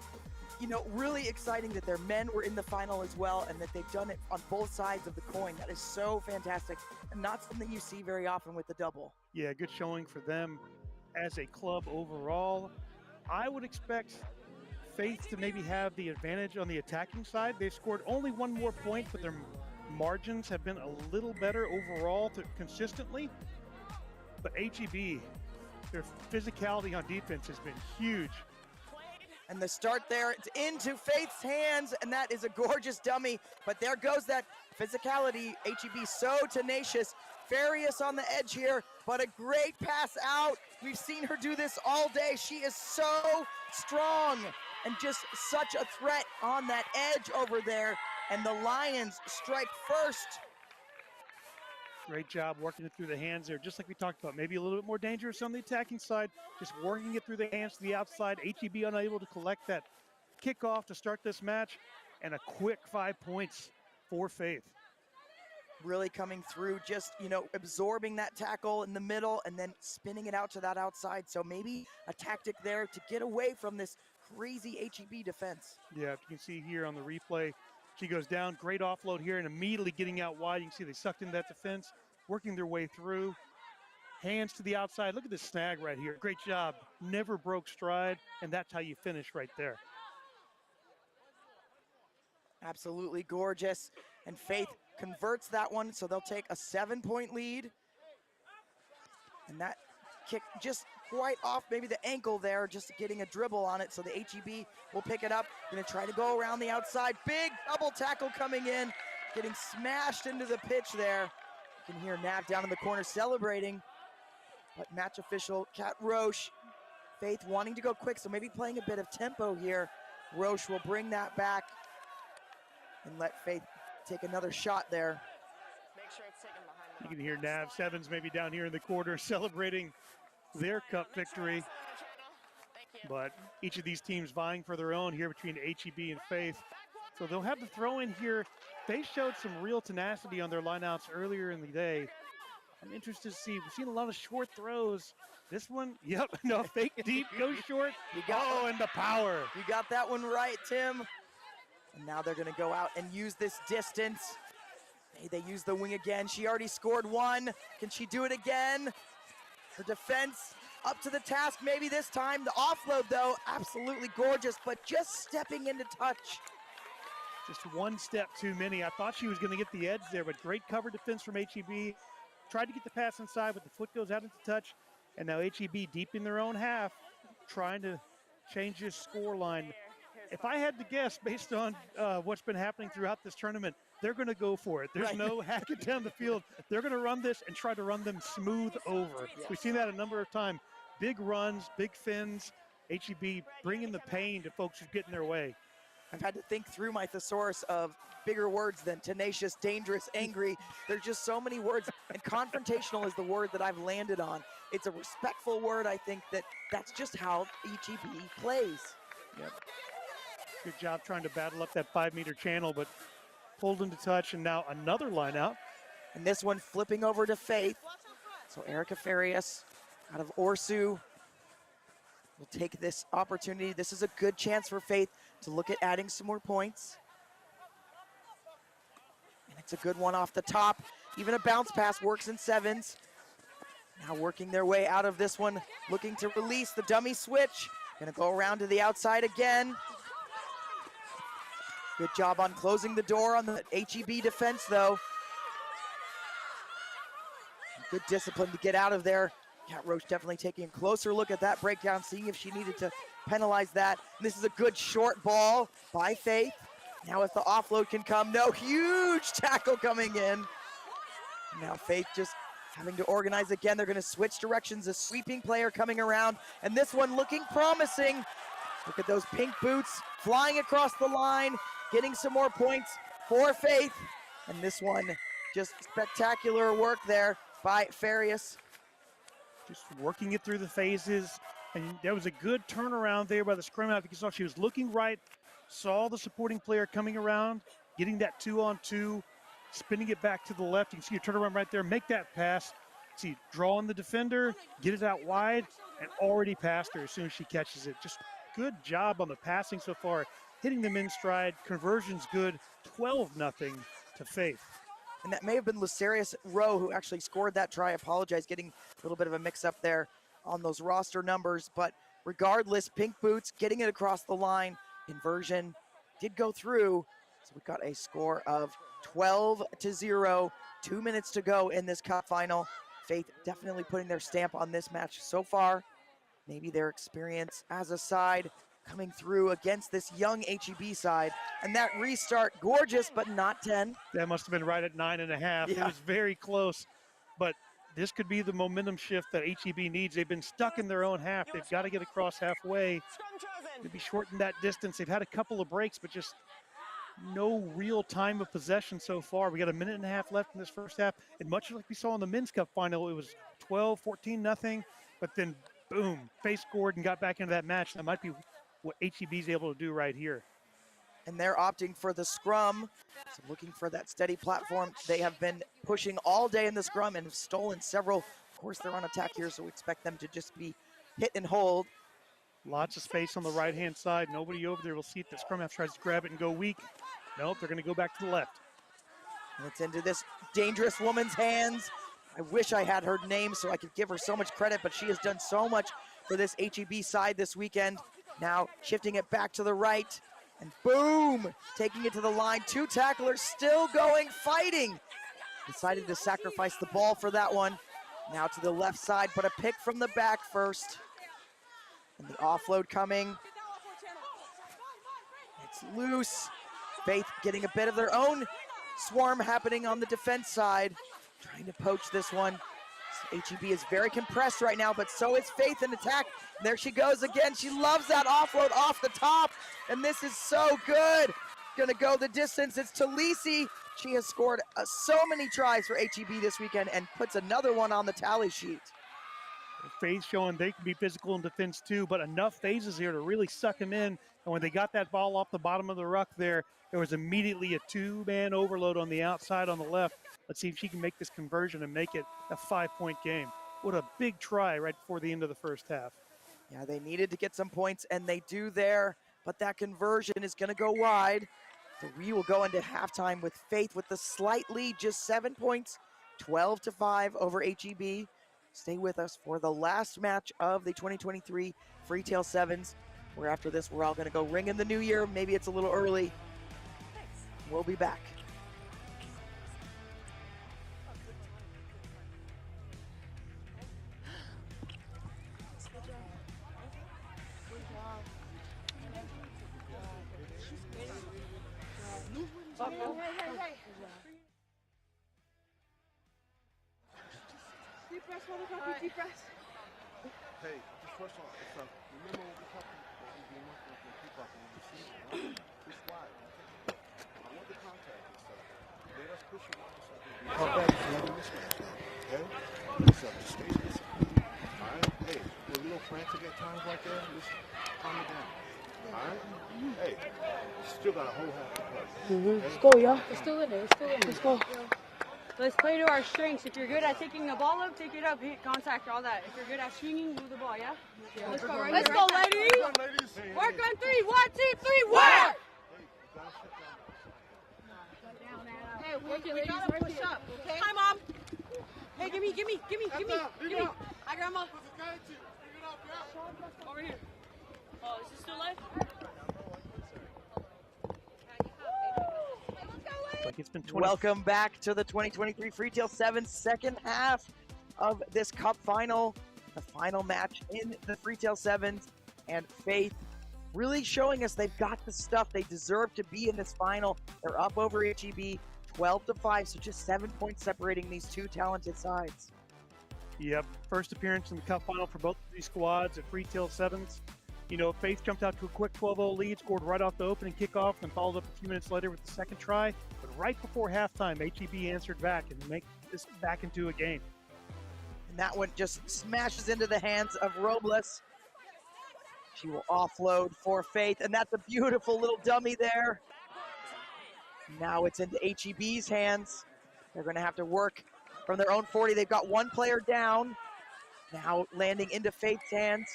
you know, really exciting that their men were in the final as well and that they've done it on both sides of the coin. That is so fantastic and not something you see very often with the double. Yeah, good showing for them as a club overall. I would expect Faith to maybe have the advantage on the attacking side. They've scored only one more point, but their margins have been a little better overall consistently. But HEB, their physicality on defense has been huge. And the start there, it's into Faith's hands, and that is a gorgeous dummy. But there goes that physicality. HEB so tenacious. Farius on the edge here, but a great pass out. We've seen her do this all day. She is so strong and just such a threat on that edge over there. And the Lions strike first. Great job working it through the hands there, just like we talked about. Maybe a little bit more dangerous on the attacking side, just working it through the hands to the outside. HEB unable to collect that kickoff to start this match, and a quick 5 points for Faith. Really coming through, just, you know, absorbing that tackle in the middle and then spinning it out to that outside. So maybe a tactic there to get away from this crazy HEB defense. Yeah, you can see here on the replay, she goes down, great offload here, and immediately getting out wide. You can see they sucked into that defense, working their way through. Hands to the outside. Look at this snag right here. Great job. Never broke stride, and that's how you finish right there. Absolutely gorgeous. And Faith converts that one, so they'll take a 7-point lead. And that kick just quite off maybe the ankle there, just getting a dribble on it, so the HEB will pick it up. Gonna try to go around the outside. Big double tackle coming in, getting smashed into the pitch there. You can hear NAV down in the corner celebrating, but match official Kat Roche, Faith wanting to go quick, so maybe playing a bit of tempo here. Roche will bring that back and let Faith take another shot there. Make sure it's taken behind You can hear NAV Sevens maybe down here in the corner celebrating their Cup victory. But each of these teams vying for their own here between HEB and Faith. So they'll have the throw in here. They showed some real tenacity on their lineouts earlier in the day. I'm interested to see. We've seen a lot of short throws. This one, yep, no, fake deep, go short. And the power. You got that one right, Tim. And now they're gonna go out and use this distance. Hey, they use the wing again. She already scored one. Can she do it again? Her defense up to the task maybe this time. The offload though, absolutely gorgeous, but just stepping into touch. Just one step too many. I thought she was going to get the edge there, but great cover defense from HEB. Tried to get the pass inside, but the foot goes out into touch. And now HEB deep in their own half, trying to change this score line. If I had to guess, based on what's been happening throughout this tournament, they're going to go for it. There's no hack it down the field. They're going to run this and try to run them smooth over. Yes. We've seen that a number of times. Big runs, big fins. HEB bringing the pain to folks who get in their way. I've had to think through my thesaurus of bigger words than tenacious, dangerous, angry. There's just so many words, and confrontational is the word that I've landed on. It's a respectful word. I think that's just how HEB plays. Yep. Good job trying to battle up that 5-meter channel, but pulled into touch, and now another line out. And this one flipping over to Faith. So Erica Farias out of Orsu will take this opportunity. This is a good chance for Faith to look at adding some more points. And it's a good one off the top. Even a bounce pass works in sevens. Now working their way out of this one, looking to release the dummy switch. Gonna go around to the outside again. Good job on closing the door on the HEB defense though. Good discipline to get out of there. Kat Roach definitely taking a closer look at that breakdown, seeing if she needed to penalize that. And this is a good short ball by Faith. Now if the offload can come, no, huge tackle coming in. Now Faith just having to organize again. They're gonna switch directions, a sweeping player coming around, and this one looking promising. Look at those pink boots flying across the line, getting some more points for Faith. And this one, just spectacular work there by Farias. Just working it through the phases. And there was a good turnaround there by the scrum half. You saw she was looking right, saw the supporting player coming around, getting that 2-on-2, spinning it back to the left. You can see her turnaround right there, make that pass. See, draw on the defender, get it out wide, and already past her as soon as she catches it. Just good job on the passing so far. Hitting them in stride, conversion's good, 12-0 to Faith. And that may have been Lucerius Rowe who actually scored that try. I apologize, getting a little bit of a mix-up there on those roster numbers. But regardless, pink boots, getting it across the line. Conversion did go through. So we got a score of 12-0, 2 minutes to go in this cup final. Faith definitely putting their stamp on this match so far. Maybe their experience as a side coming through against this young HEB side. And that restart, gorgeous, but not 10. That must have been right at 9.5. Yeah. It was very close, but this could be the momentum shift that HEB needs. They've been stuck in their own half. They've got to get across halfway. Maybe shorten that distance. They've had a couple of breaks, but just no real time of possession so far. We got 1.5 minutes left in this first half, and much like we saw in the men's cup final, it was 12-14-0, but then boom, Faith scored and got back into that match. That might be what HEB's able to do right here. And they're opting for the scrum, so looking for that steady platform. They have been pushing all day in the scrum and have stolen several. Of course, they're on attack here, so we expect them to just be hit and hold. Lots of space on the right-hand side. Nobody over there. We'll see if the scrum half tries to grab it and go weak. Nope, they're going to go back to the left. And it's into this dangerous woman's hands. I wish I had her name so I could give her so much credit, but she has done so much for this HEB side this weekend. Now shifting it back to the right, and boom, taking it to the line. 2 tacklers still going, fighting. Decided to sacrifice the ball for that one. Now to the left side, but a pick from the back first. And the offload coming. It's loose. Faith getting a bit of their own swarm happening on the defense side. Trying to poach this one. HEB is very compressed right now, but so is Faith in attack. There she goes again. She loves that offload off the top, and this is so good. Gonna go the distance. It's Talisi. She has scored so many tries for HEB this weekend and puts another one on the tally sheet. Faith showing they can be physical in defense too, but enough phases here to really suck them in. And when they got that ball off the bottom of the ruck there was immediately a 2-man overload on the outside on the left. Let's see if she can make this conversion and make it a 5-point game. What a big try right before the end of the first half. Yeah, they needed to get some points, and they do there, but that conversion is going to go wide. So we will go into halftime with Faith with the slight lead, just 7 points, 12-5 over HEB. Stay with us for the last match of the 2023 Freetail Sevens, where after this, we're all going to go ring in the new year. Maybe it's a little early. We'll be back. Deep breath, motherfucker, deep breath. Hey, just first off, so remember what we talked about? What we've been working with the people in the season, right? Too squat. I want the contact and stuff. Let us push you out so come back and let me mismatch. Okay? So just stay busy. Alright? Hey, you're a little frantic at times like that. Just calm it down. Alright? Hey, still got a whole half to play. Okay? Let's go, y'all. We're still in there. We're still in there. Let's go. Let's play to our strengths. If you're good at taking the ball up, take it up, hit contact, all that. If you're good at swinging, move the ball, yeah? Let's go, right Let's go, ladies. Work on three. 1, 2, 3, work! Hey, we gotta push up, okay? Hi, Mom. Hey, give me. Hi, Grandma. Over here. Oh, is this still live? Like it's been Welcome back to the 2023 Freetail 7 second half of this Cup Final, the final match in the Freetail 7s, and Faith really showing us they've got the stuff. They deserve to be in this final. They're up over HEB 12-5, so just 7 points separating these two talented sides. Yep, first appearance in the Cup Final for both of these squads at Freetail 7s. You know, Faith jumped out to a quick 12-0 lead, scored right off the opening kickoff, and followed up a few minutes later with the second try. But right before halftime, HEB answered back and make this back into a game. And that one just smashes into the hands of Robles. She will offload for Faith, and that's a beautiful little dummy there. Now it's into HEB's hands. They're going to have to work from their own 40. They've got one player down. Now landing into Faith's hands.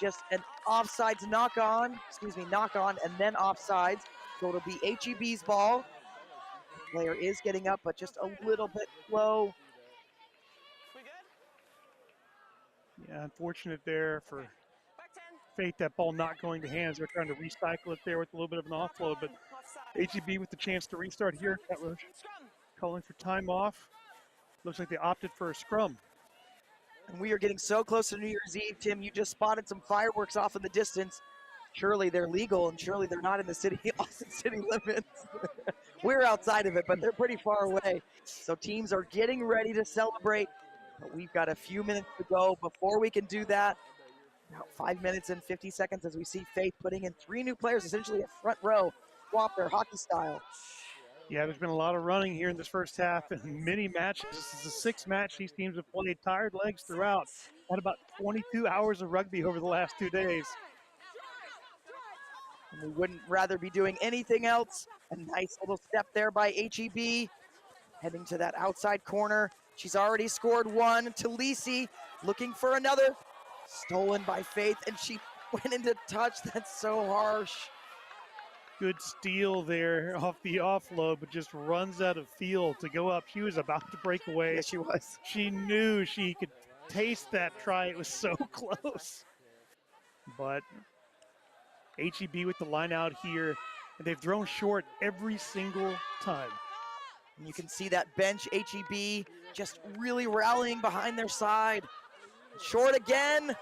Just an offsides knock on, and then offsides. So it'll be HEB's ball. The player is getting up, but just a little bit low. Yeah, unfortunate there for Faith, that ball not going to hands. They're trying to recycle it there with a little bit of an offload, but HEB with the chance to restart here. That was calling for time off. Looks like they opted for a scrum. And we are getting so close to New Year's Eve, Tim. You just spotted some fireworks off in the distance. Surely they're legal, and surely they're not in the city, Austin city limits. We're outside of it, but they're pretty far away. So teams are getting ready to celebrate, but we've got a few minutes to go before we can do that. About 5 minutes and 50 seconds as we see Faith putting in 3 new players, essentially a front row, swap their hockey style. Yeah, there's been a lot of running here in this first half and many matches. This is the 6th match these teams have played, tired legs throughout. Had about 22 hours of rugby over the last 2 days. And we wouldn't rather be doing anything else. A nice little step there by HEB. Heading to that outside corner. She's already scored one. Talisi looking for another. Stolen by Faith, and she went into touch. That's so harsh. Good steal there off the offload, but just runs out of field to go up. She was about to break away. Yes, she was. She knew she could taste that try. It was so close. But HEB with the line out here, and they've thrown short every single time. And you can see that bench, HEB, just really rallying behind their side. Short again,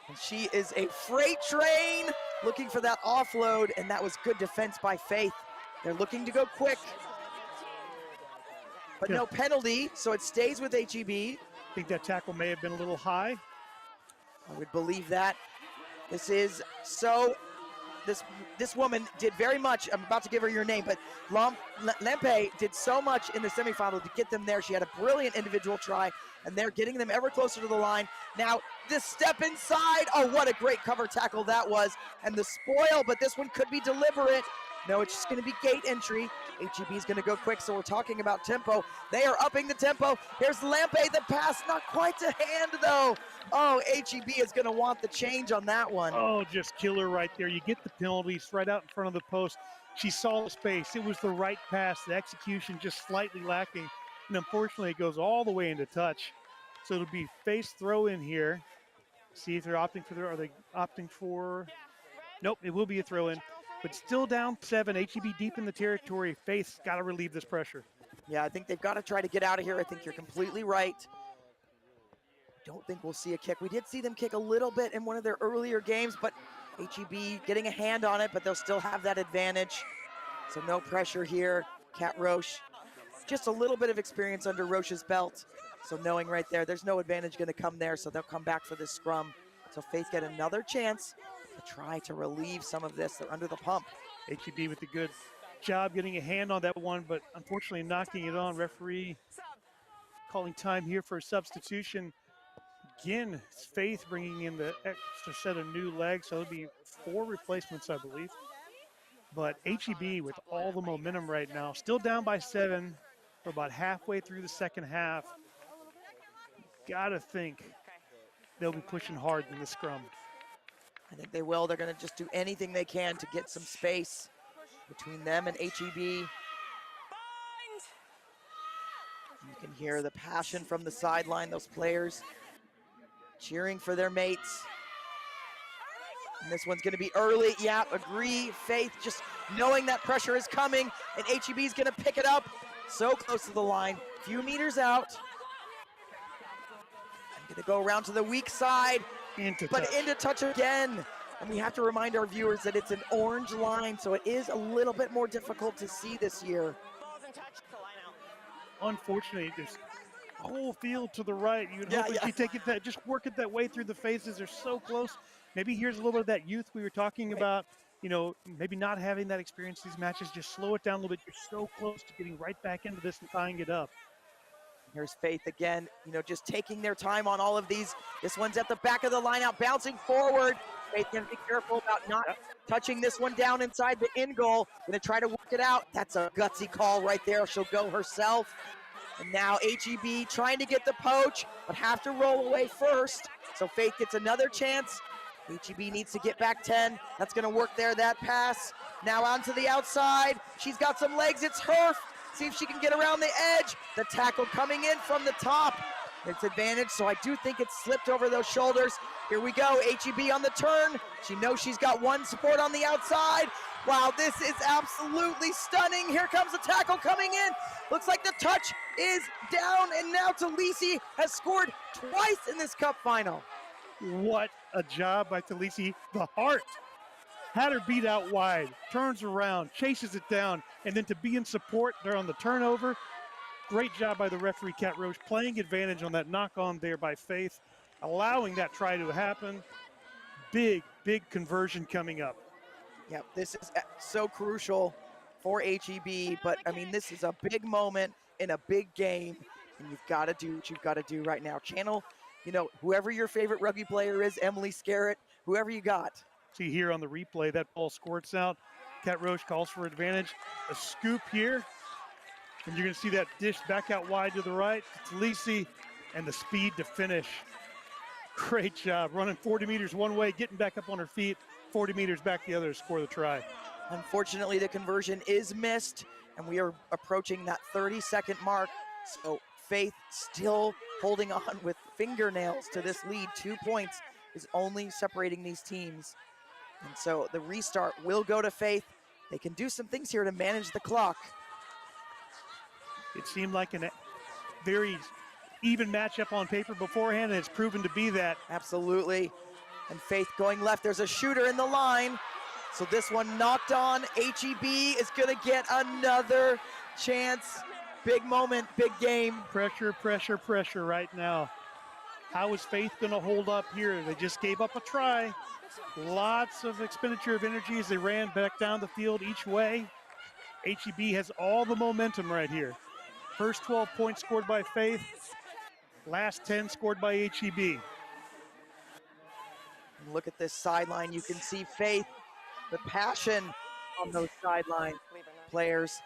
and she is a freight train looking for that offload, and that was good defense by Faith. They're looking to go quick, but no penalty, so it stays with HEB. I think that tackle may have been a little high. I would believe that. This is so, this woman did very much. I'm about to give her your name, but Lempe did so much in the semifinal to get them there. She had a brilliant individual try, and they're getting them ever closer to the line. Now, this step inside. Oh, what a great cover tackle that was. And the spoil, but this one could be deliberate. No, it's just going to be gate entry. HEB is going to go quick, so we're talking about tempo. They are upping the tempo. Here's Lampe, the pass, not quite to hand, though. Oh, HEB is going to want the change on that one. Oh, just killer right there. You get the penalties right out in front of the post. She saw the space. It was the right pass. The execution just slightly lacking. And unfortunately, it goes all the way into touch. So it'll be face throw in here. See if they're opting for are they opting for? Nope, it will be a throw in. but still down 7. HEB deep in the territory. Faith's got to relieve this pressure. Yeah, I think they've got to try to get out of here. I think you're completely right. Don't think we'll see a kick. We did see them kick a little bit in one of their earlier games, but HEB getting a hand on it, but they'll still have that advantage. So no pressure here. Kat Roche, just a little bit of experience under Roche's belt. So knowing right there, there's no advantage going to come there, so they'll come back for this scrum. So Faith get another chance to try to relieve some of this. They're under the pump. HEB with a good job getting a hand on that one, but unfortunately knocking it on. Referee calling time here for a substitution. Again, it's Faith bringing in the extra set of new legs, so it'll be 4 replacements, I believe. But HEB with all the momentum right now, still down by 7. We're about halfway through the second half. Gotta think they'll be pushing hard in the scrum. I think they will. They're going to just do anything they can to get some space between them and HEB. You can hear the passion from the sideline, those players cheering for their mates. And this one's going to be early. Yeah, agree. Faith just knowing that pressure is coming, and HEB is going to pick it up. So close to the line, few meters out. I'm going to go around to the weak side, into touch again. And we have to remind our viewers that it's an orange line, so it is a little bit more difficult to see this year. Unfortunately, there's a whole field to the right. You'd hope if you take it that, just work it that way through the faces. They're so close. Maybe here's a little bit of that youth we were talking about. You know, maybe not having that experience these matches, just slow it down a little bit. You're so close to getting right back into this and tying it up. Here's Faith again, you know, just taking their time on all of these. This one's at the back of the line out, bouncing forward. Faith can be careful about not touching this one down inside the in goal. Gonna try to work it out. That's a gutsy call right there. She'll go herself. And now HEB trying to get the poach, but have to roll away first. So Faith gets another chance. HEB needs to get back 10. That's gonna work there, that pass. Now onto the outside. She's got some legs, it's Herf. See if she can get around the edge. The tackle coming in from the top. It's advantage, so I do think it's slipped over those shoulders. Here we go, HEB on the turn. She knows she's got one support on the outside. Wow, this is absolutely stunning. Here comes the tackle coming in. Looks like the touch is down, and now Talisi has scored twice in this cup final. What a job by Talisi. The heart. Had her beat out wide, turns around, chases it down, and then to be in support there on the turnover. Great job by the referee, Kat Roche, playing advantage on that knock-on there by Faith, allowing that try to happen. Big, big conversion coming up. Yeah, this is so crucial for HEB, but I mean, this is a big moment in a big game, and you've got to do what you've got to do right now. Channel, you know, whoever your favorite rugby player is, Emily Scarrett, whoever you got. See here on the replay, that ball squirts out. Kat Roche calls for advantage. A scoop here. And you're going to see that dish back out wide to the right. Talisi and the speed to finish. Great job. Running 40 meters one way, getting back up on her feet, 40 meters back the other to score the try. Unfortunately, the conversion is missed, and we are approaching that 30-second mark. So Faith still holding on with fingernails to this lead. 2 points is only separating these teams. And so the restart will go to Faith. They can do some things here to manage the clock. It seemed like a very even matchup on paper beforehand, and it's proven to be that. Absolutely. And Faith going left. There's a shooter in the line. So this one knocked on. HEB is going to get another chance. Big moment, big game. Pressure, pressure, pressure right now. How is Faith going to hold up here? They just gave up a try. Lots of expenditure of energy as they ran back down the field each way. HEB has all the momentum right here. First 12 points scored by Faith. Last 10 scored by HEB. And look at this sideline. You can see Faith, the passion on those sideline players.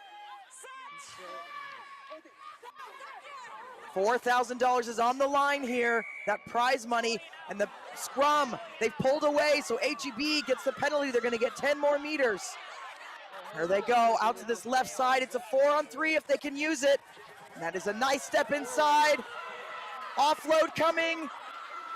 $4,000 is on the line here, that prize money, and the scrum, they've pulled away, so HEB gets the penalty. They're gonna get 10 more meters. There they go, out to this left side. It's a 4-on-3 if they can use it. And that is a nice step inside. Offload coming.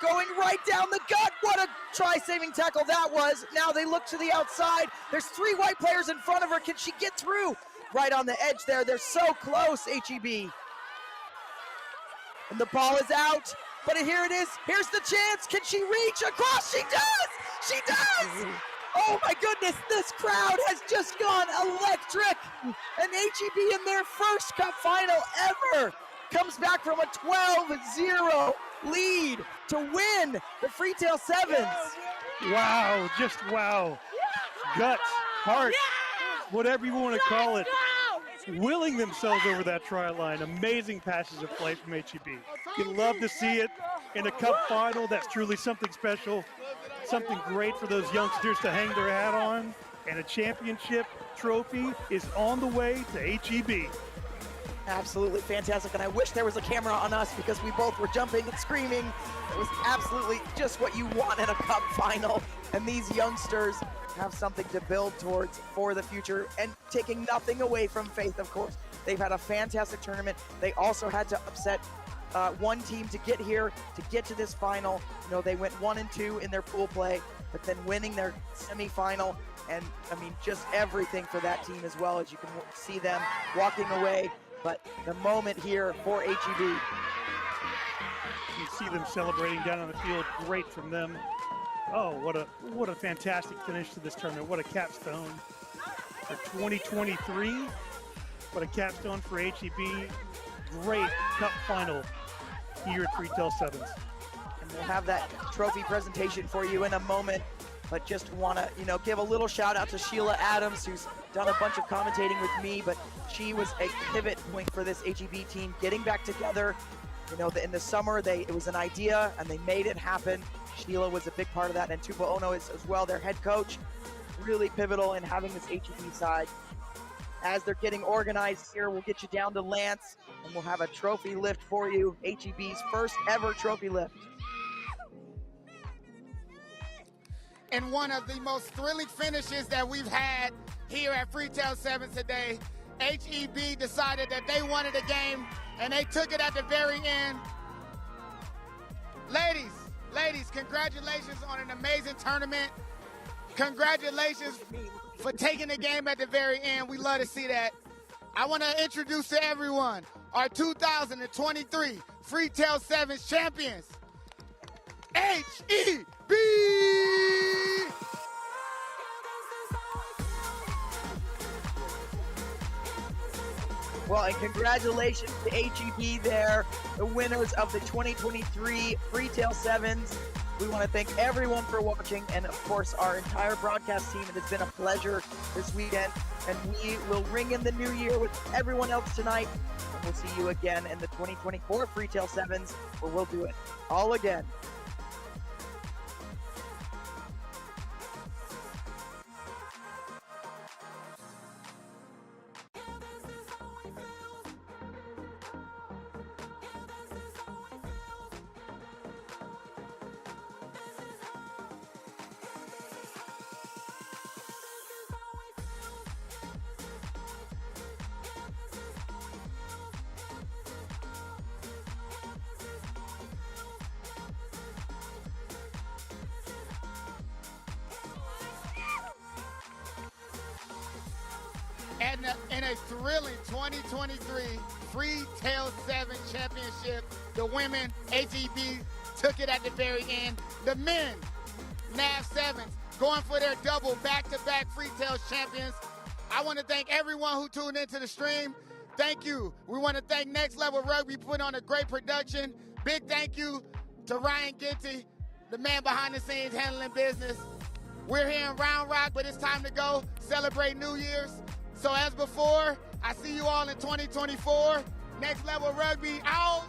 going right down the gut. What a try-saving tackle that was. Now they look to the outside. There's 3 white players in front of her. Can she get through? Right on the edge there. They're so close, HEB. And the ball is out, but here it is. Here's the chance. Can she reach across? She does! She does! Oh my goodness, this crowd has just gone electric. And HEB in their first Cup final ever comes back from a 12-0 lead to win the Freetail Sevens. Wow, just wow. Guts, heart, whatever you want to call it, willing themselves over that try line. Amazing passes of play from HEB. You'd love to see it in a Cup final. That's truly something special, something great for those youngsters to hang their hat on. And a championship trophy is on the way to HEB. Absolutely fantastic, and I wish there was a camera on us because we both were jumping and screaming. It was absolutely just what you want in a Cup final, and these youngsters have something to build towards for the future, and taking nothing away from Faith, of course. They've had a fantastic tournament. They also had to upset one team to get here, to get to this final. You know, they went 1-2 in their pool play, but then winning their semifinal, and I mean, just everything for that team as well, as you can see them walking away. But the moment here for HEB. You see them celebrating down on the field. Great from them. Oh, what a fantastic finish to this tournament. What a capstone for 2023. What a capstone for HEB. Great Cup final here at Freetail Sevens. And we'll have that trophy presentation for you in a moment. But just want to, you know, give a little shout out to Sheila Adams, who's done a bunch of commentating with me, but she was a pivot point for this HEB team getting back together. You know, in the summer, it was an idea and they made it happen. Sheila was a big part of that, and Tupa Ono is as well, their head coach. Really pivotal in having this HEB side. As they're getting organized here, we'll get you down to Lance, and we'll have a trophy lift for you, HEB's first ever trophy lift. And one of the most thrilling finishes that we've had here at Freetail Sevens today, HEB decided that they wanted a game, and they took it at the very end. Ladies, congratulations on an amazing tournament. Congratulations for taking the game at the very end. We love to see that. I want to introduce to everyone our 2023 Freetail Sevens champions, HEB! Well, and congratulations to HEB there, the winners of the 2023 Freetail Sevens. We want to thank everyone for watching, and of course our entire broadcast team. It has been a pleasure this weekend, and we will ring in the new year with everyone else tonight, and we'll see you again in the 2024 Freetail Sevens, where we'll do it all again. And in a thrilling 2023 Freetail 7 Championship, the women, HEB, took it at the very end. The men, NAV 7s, going for their double back-to-back Freetail champions. I want to thank everyone who tuned into the stream. Thank you. We want to thank Next Level Rugby, put on a great production. Big thank you to Ryan Ginty, the man behind the scenes handling business. We're here in Round Rock, but it's time to go celebrate New Year's. So as before, I see you all in 2024. Next Level Rugby out.